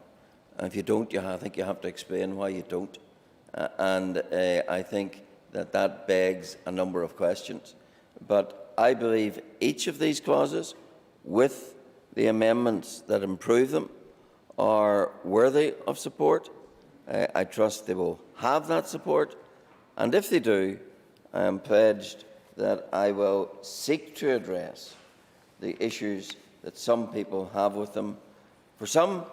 And if you don't, I think you have to explain why you don't. And I think that begs a number of questions. But I believe each of these clauses, with the amendments that improve them, are worthy of support. I trust they will have that support. And if they do, I am pledged that I will seek to address the issues that some people have with them. For some,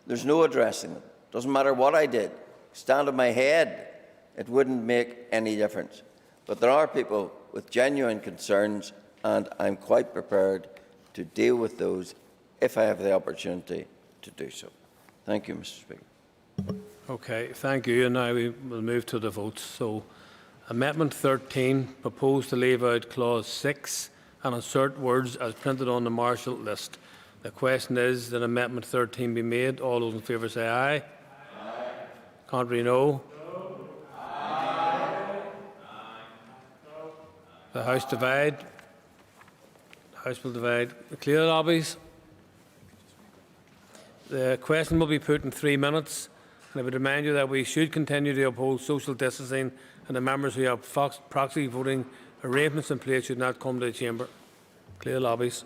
there's no addressing them. Doesn't matter what I did. Stand on my head, it wouldn't make any difference. But there are people with genuine concerns, and I'm quite prepared to deal with those if I have the opportunity to do so. Thank you, Mr. Speaker.
Okay, thank you. And now we will move to the votes. So, Amendment 13 proposed to leave out clause 6 and insert words as printed on the Marshall list. The question is that Amendment 13 be made. All those in favour say aye. Aye. Contrary, no. No. Aye. No. The House divide. The House will divide. Clear the lobbies. The question will be put in 3 minutes. And I would remind you that we should continue to uphold social distancing, and the members who have proxy voting arrangements in place should not come to the chamber. Clear the lobbies.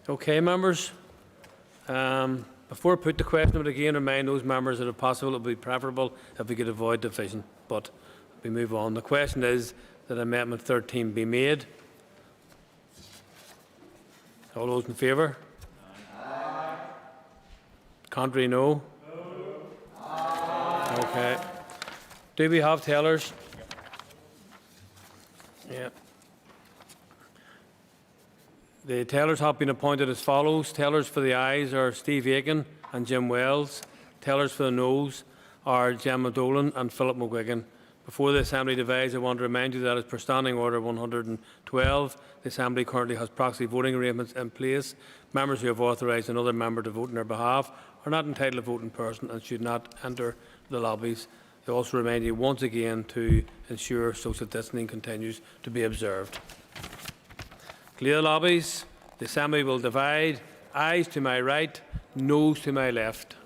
Okay, members. Before I put the question, I would again remind those members that if possible it would be preferable if we could avoid division. But we move on. The question is that Amendment 13 be made. All those in favour? Aye. Contrary, no? No. Okay. Do we have tellers? Yeah. The tellers have been appointed as follows. Tellers for the ayes are Steve Aiken and Jim Wells. Tellers for the noes are Gemma Dolan and Philip McGuigan. Before the Assembly divides, I want to remind you that as per Standing Order 112, the Assembly currently has proxy voting arrangements in place. Members who have authorised another member to vote on their behalf are not entitled to vote in person and should not enter the lobbies. I also remind you once again to ensure social distancing continues to be observed. Clear the lobbies. The Assembly will divide. Ayes to my right, noes to my left.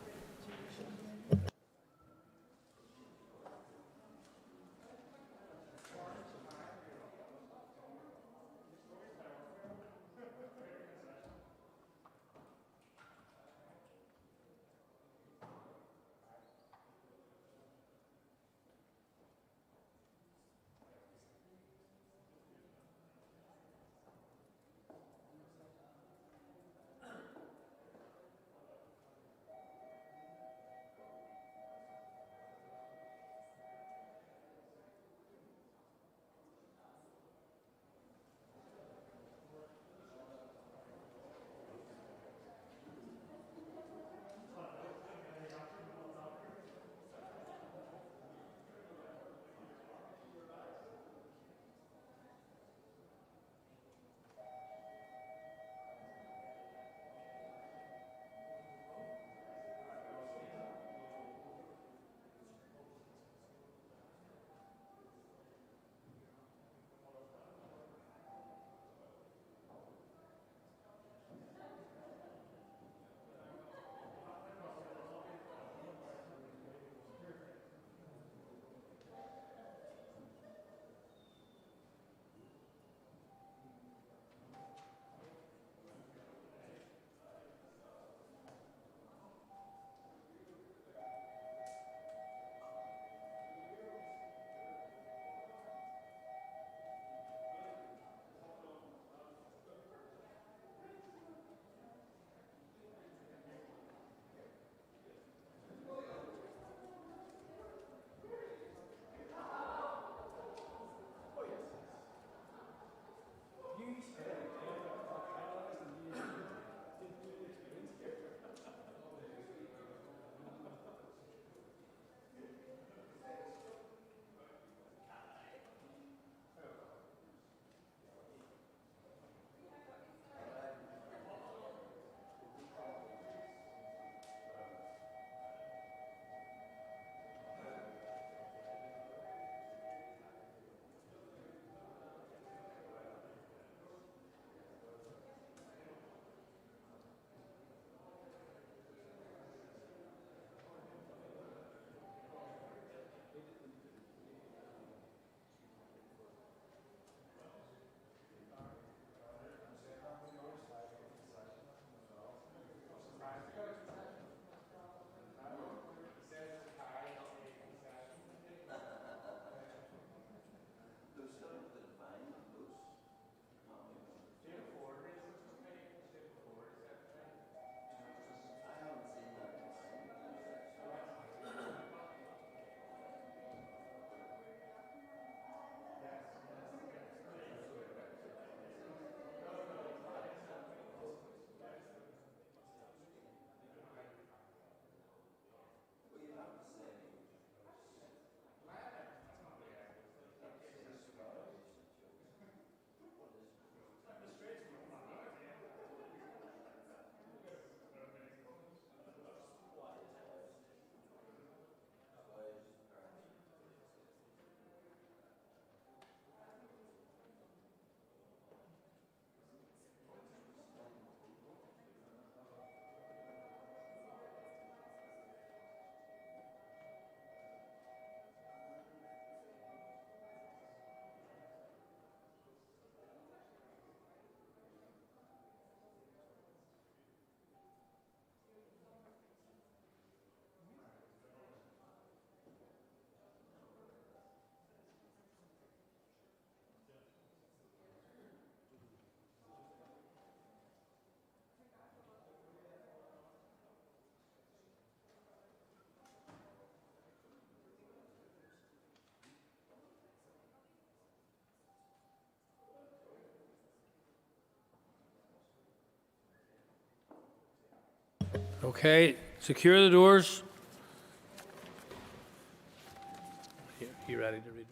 Okay, secure the doors. You ready to read?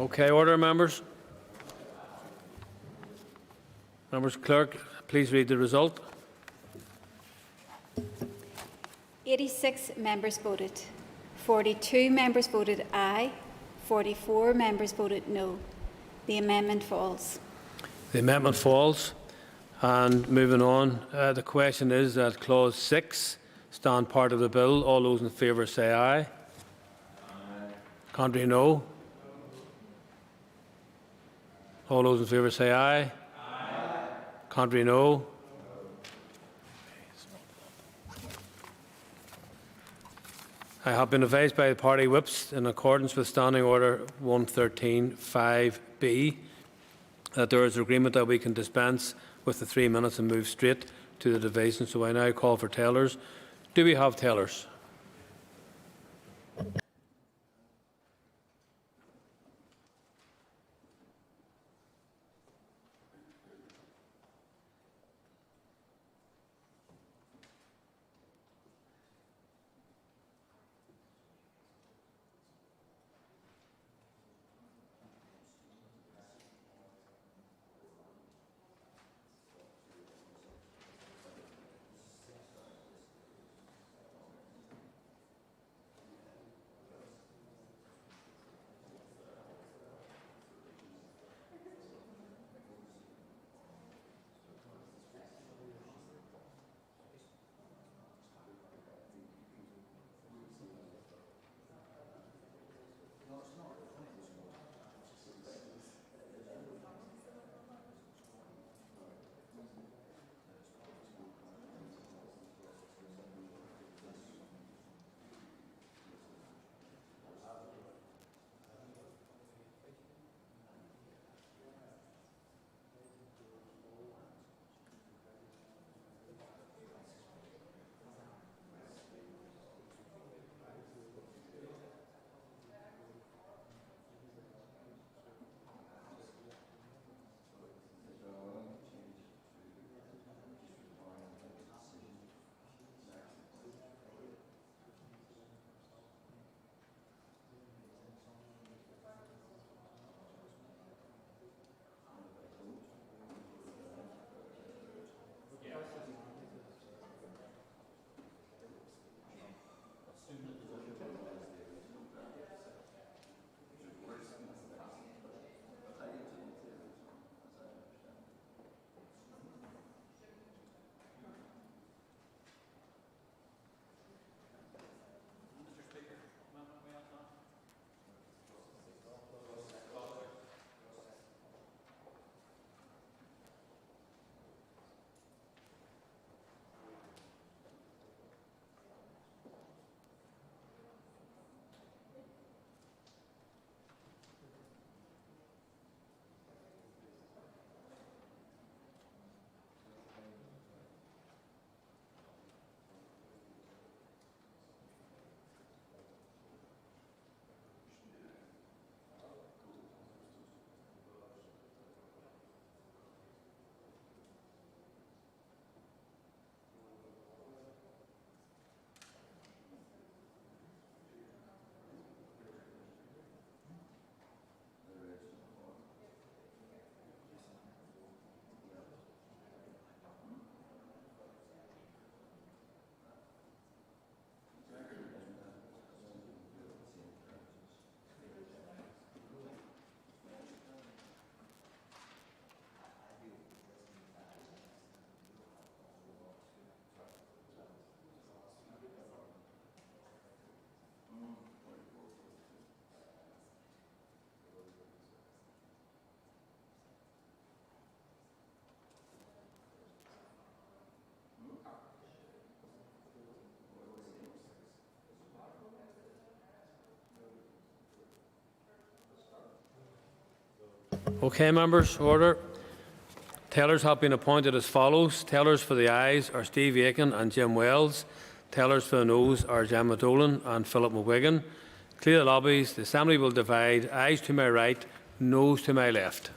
Okay, order, members. Members Clerk, please read the result.
86 members voted. 42 members voted aye. 44 members voted no. The amendment falls.
The amendment falls. And moving on, the question is that Clause 6 stand part of the bill. All those in favour say aye. Aye. Contrary, no. All those in favour say aye. Aye. Contrary, no. I have been advised by the party whips in accordance with Standing Order 113(5)(b) that there is agreement that we can dispense with the 3 minutes and move straight to the division. So I now call for tellers. Do we have tellers? Okay, members, order. Tellers have been appointed as follows. Tellers for the ayes are Steve Aiken and Jim Wells. Tellers for the noes are Gemma Dolan and Philip McGuigan. Clear the lobbies. The Assembly will divide. Ayes to my right, noes to my left.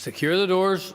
Secure the doors.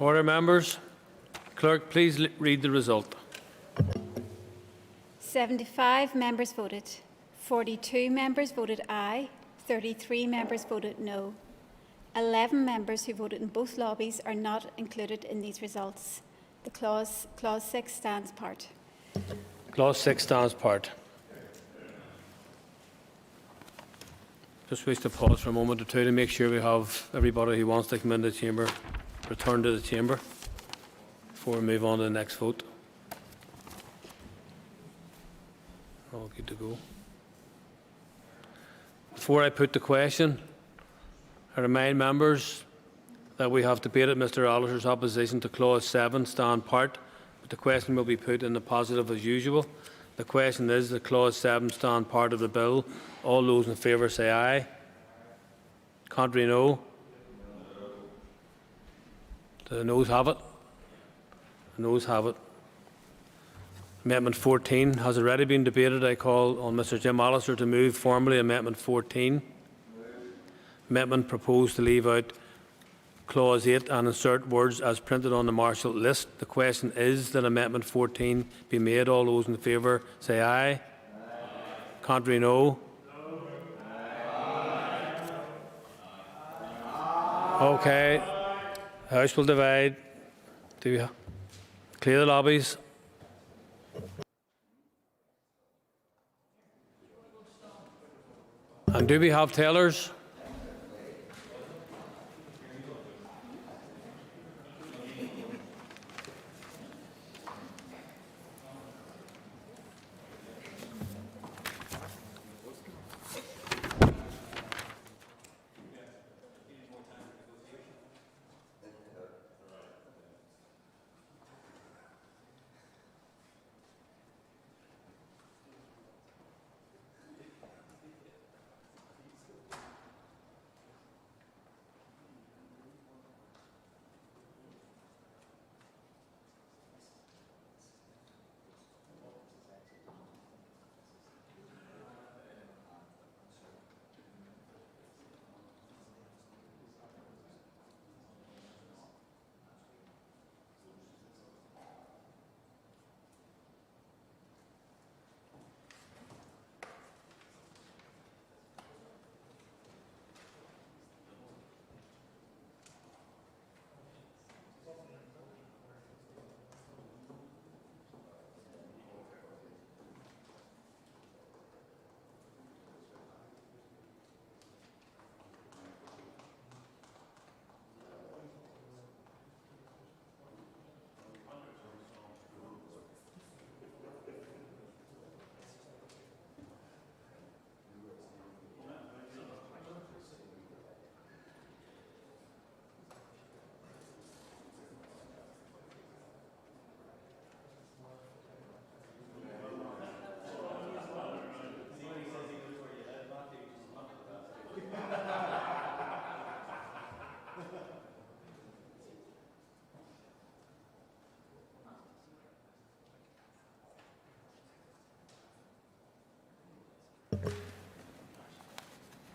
Order, members. Clerk, please read the result.
75 members voted. 42 members voted aye. 33 members voted no. 11 members who voted in both lobbies are not included in these results. The clause 6 stands part.
Clause 6 stands part. Just wish to pause for a moment or two to make sure we have everybody who wants to come into the chamber return to the chamber before we move on to the next vote. All good to go. Before I put the question, I remind members that we have debated Mr Allister's opposition to Clause 7 stand part, but the question will be put in the positive as usual. The question is that Clause 7 stand part of the bill. All those in favour say aye. Contrary, no. The noes have it. The noes have it. Amendment 14 has already been debated. I call on Mr Jim Allister to move formally Amendment 14. Amendment proposed to leave out Clause 8 and insert words as printed on the Marshall list. The question is that Amendment 14 be made. All those in favour say aye. Aye. Contrary, no. Okay. The House will divide. Do we clear the lobbies? And do we have tellers?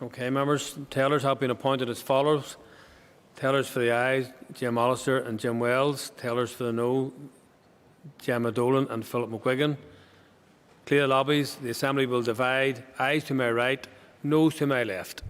Okay, members. Tellers have been appointed as follows. Tellers for the ayes, Jim Allister and Jim Wells. Tellers for the no, Gemma Dolan and Philip McGuigan. Clear lobbies. The Assembly will divide. Ayes to my right, noes to my left.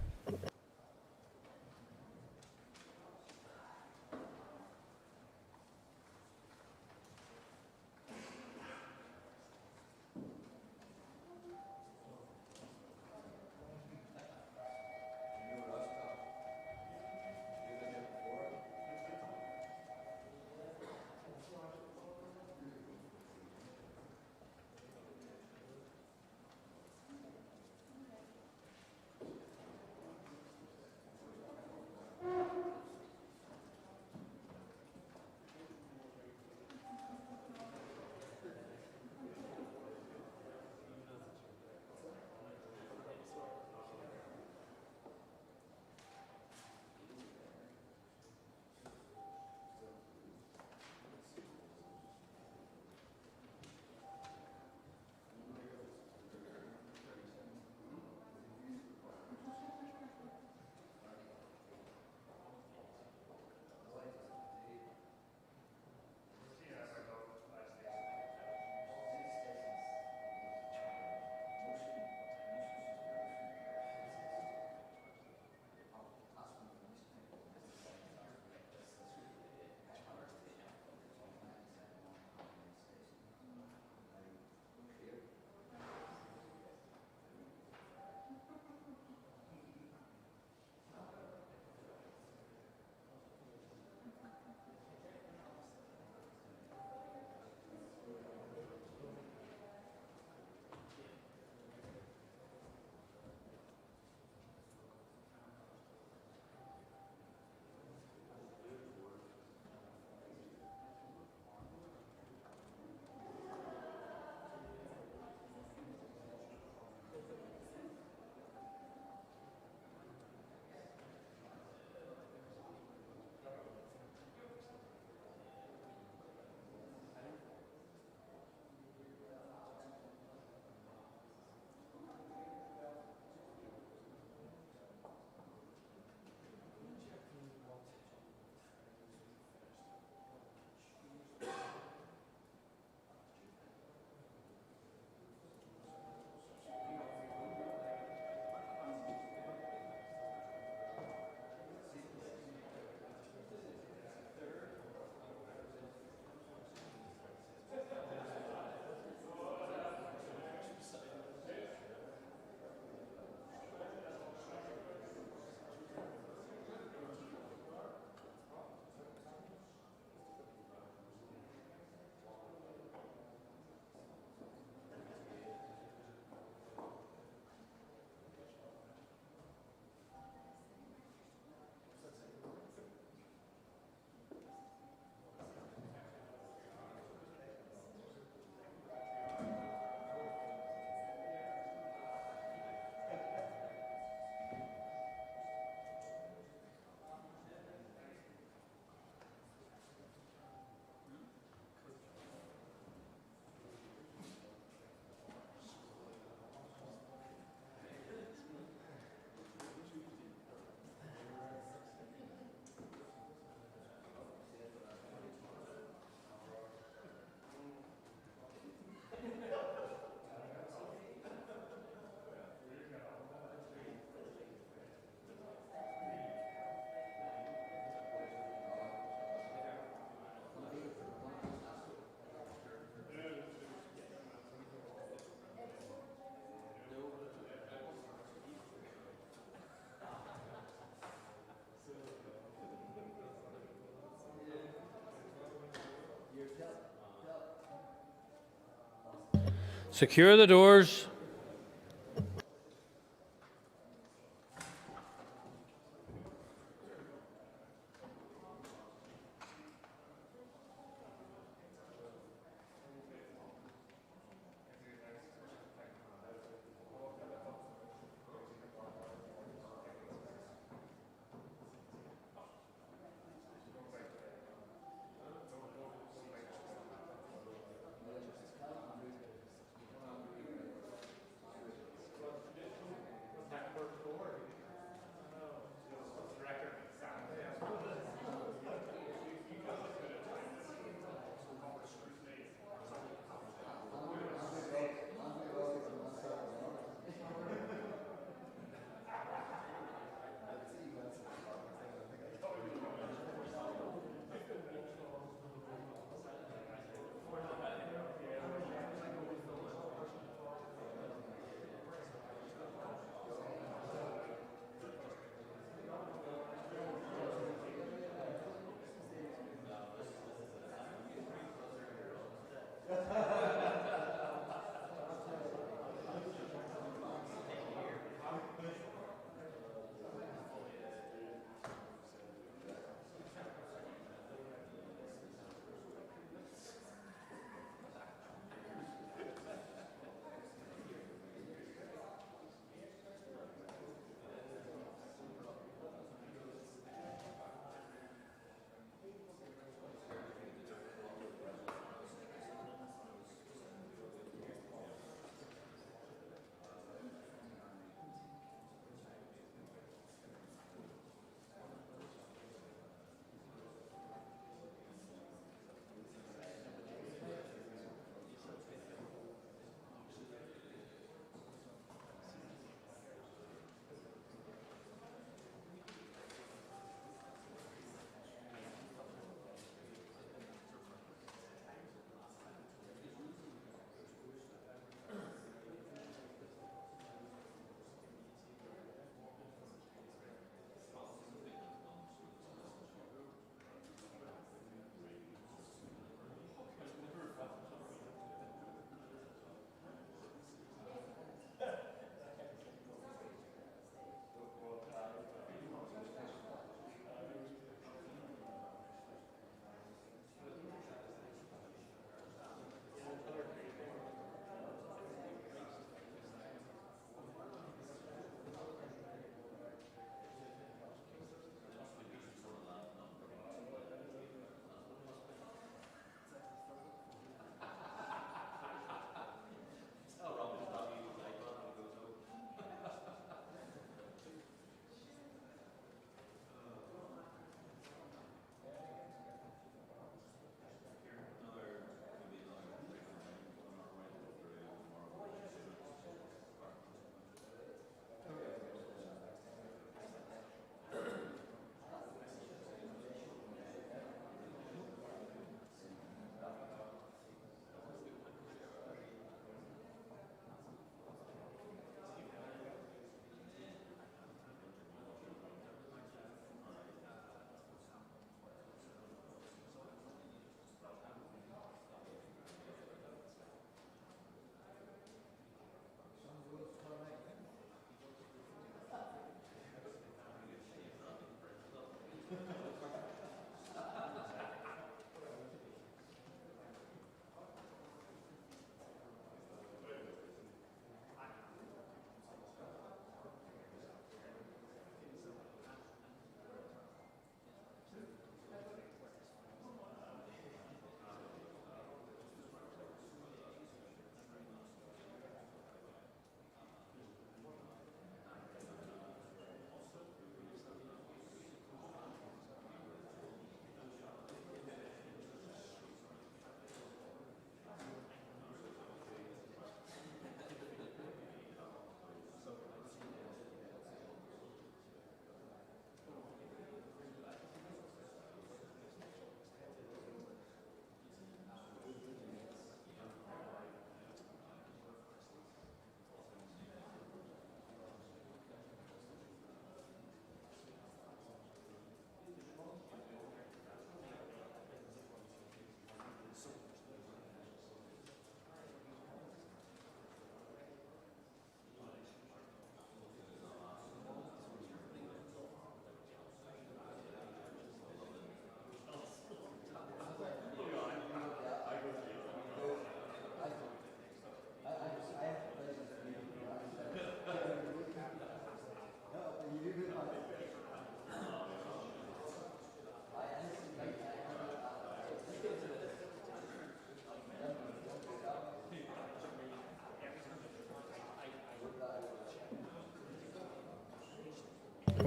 Secure the doors.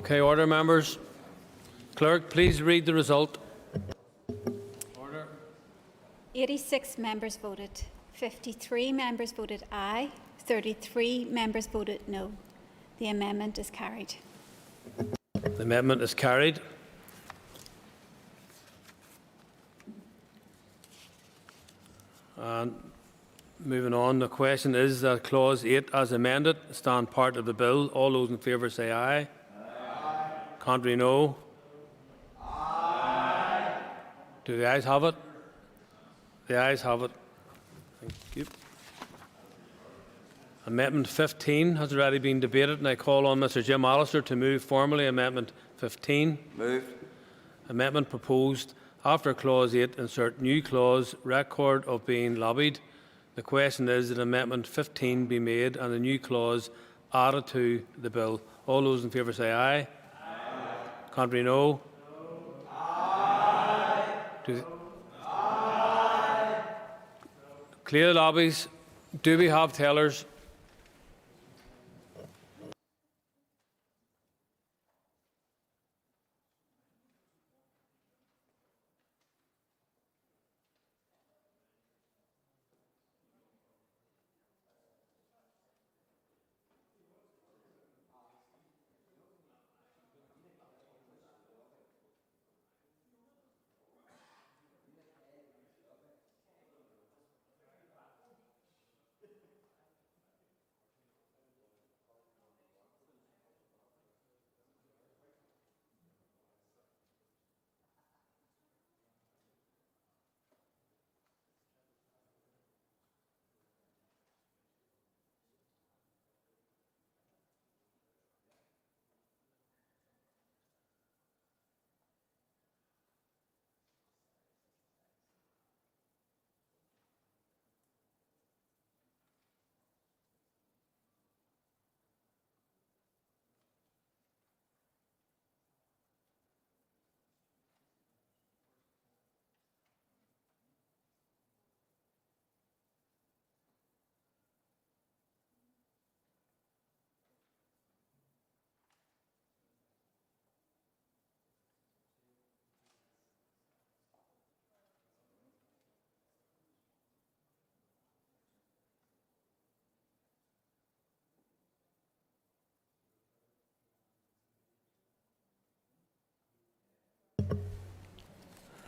Okay, order, members. Clerk, please read the result.
86 members voted. 53 members voted aye. 33 members voted no. The amendment is carried.
The amendment is carried. And moving on, the question is that Clause 8 as amended stand part of the bill. All those in favour say aye. Aye. Contrary, no. Aye. Do the ayes have it? The ayes have it. Thank you. Amendment 15 has already been debated, and I call on Mr Jim Allister to move formally Amendment 15.
Moved.
Amendment proposed after Clause 8 insert new clause record of being lobbied. The question is that Amendment 15 be made and a new clause added to the bill. All those in favour say aye. Aye. Contrary, no. Aye. Aye. Clear the lobbies. Do we have tellers?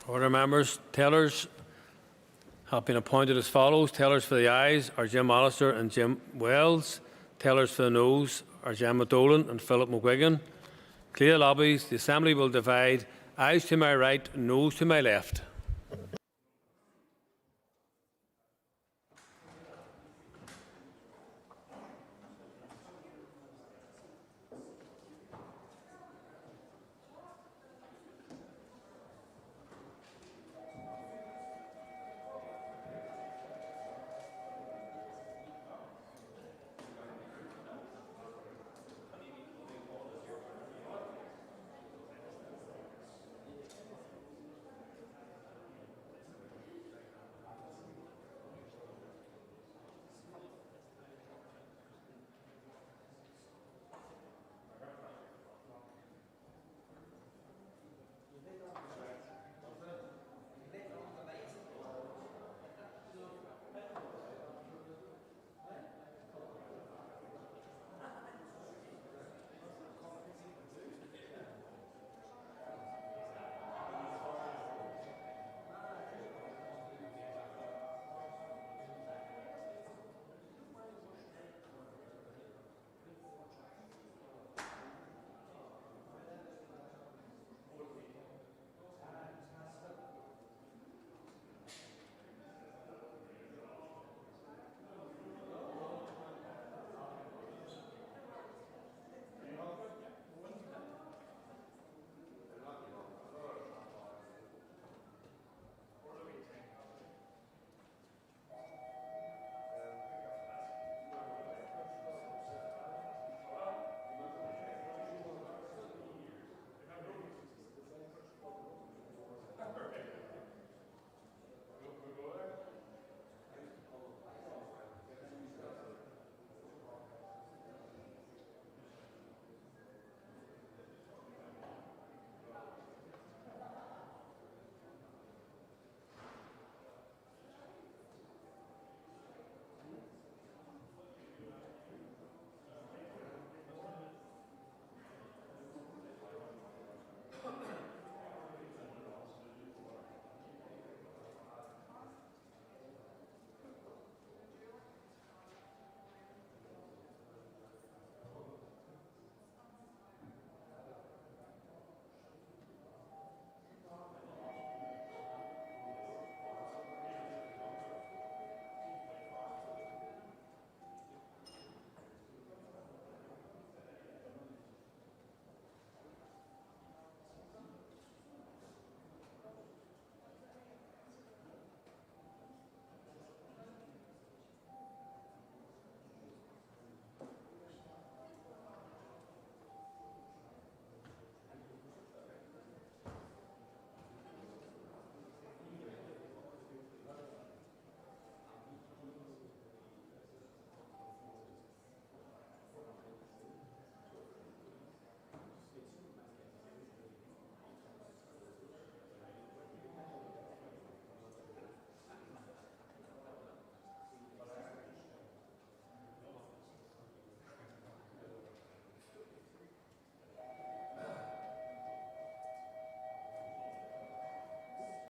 Order, members. Tellers have been appointed as follows. Tellers for the ayes are Jim Allister and Jim Wells. Tellers for the noes are Gemma Dolan and Philip McGuigan. Clear lobbies. The Assembly will divide ayes to my right, noes to my left.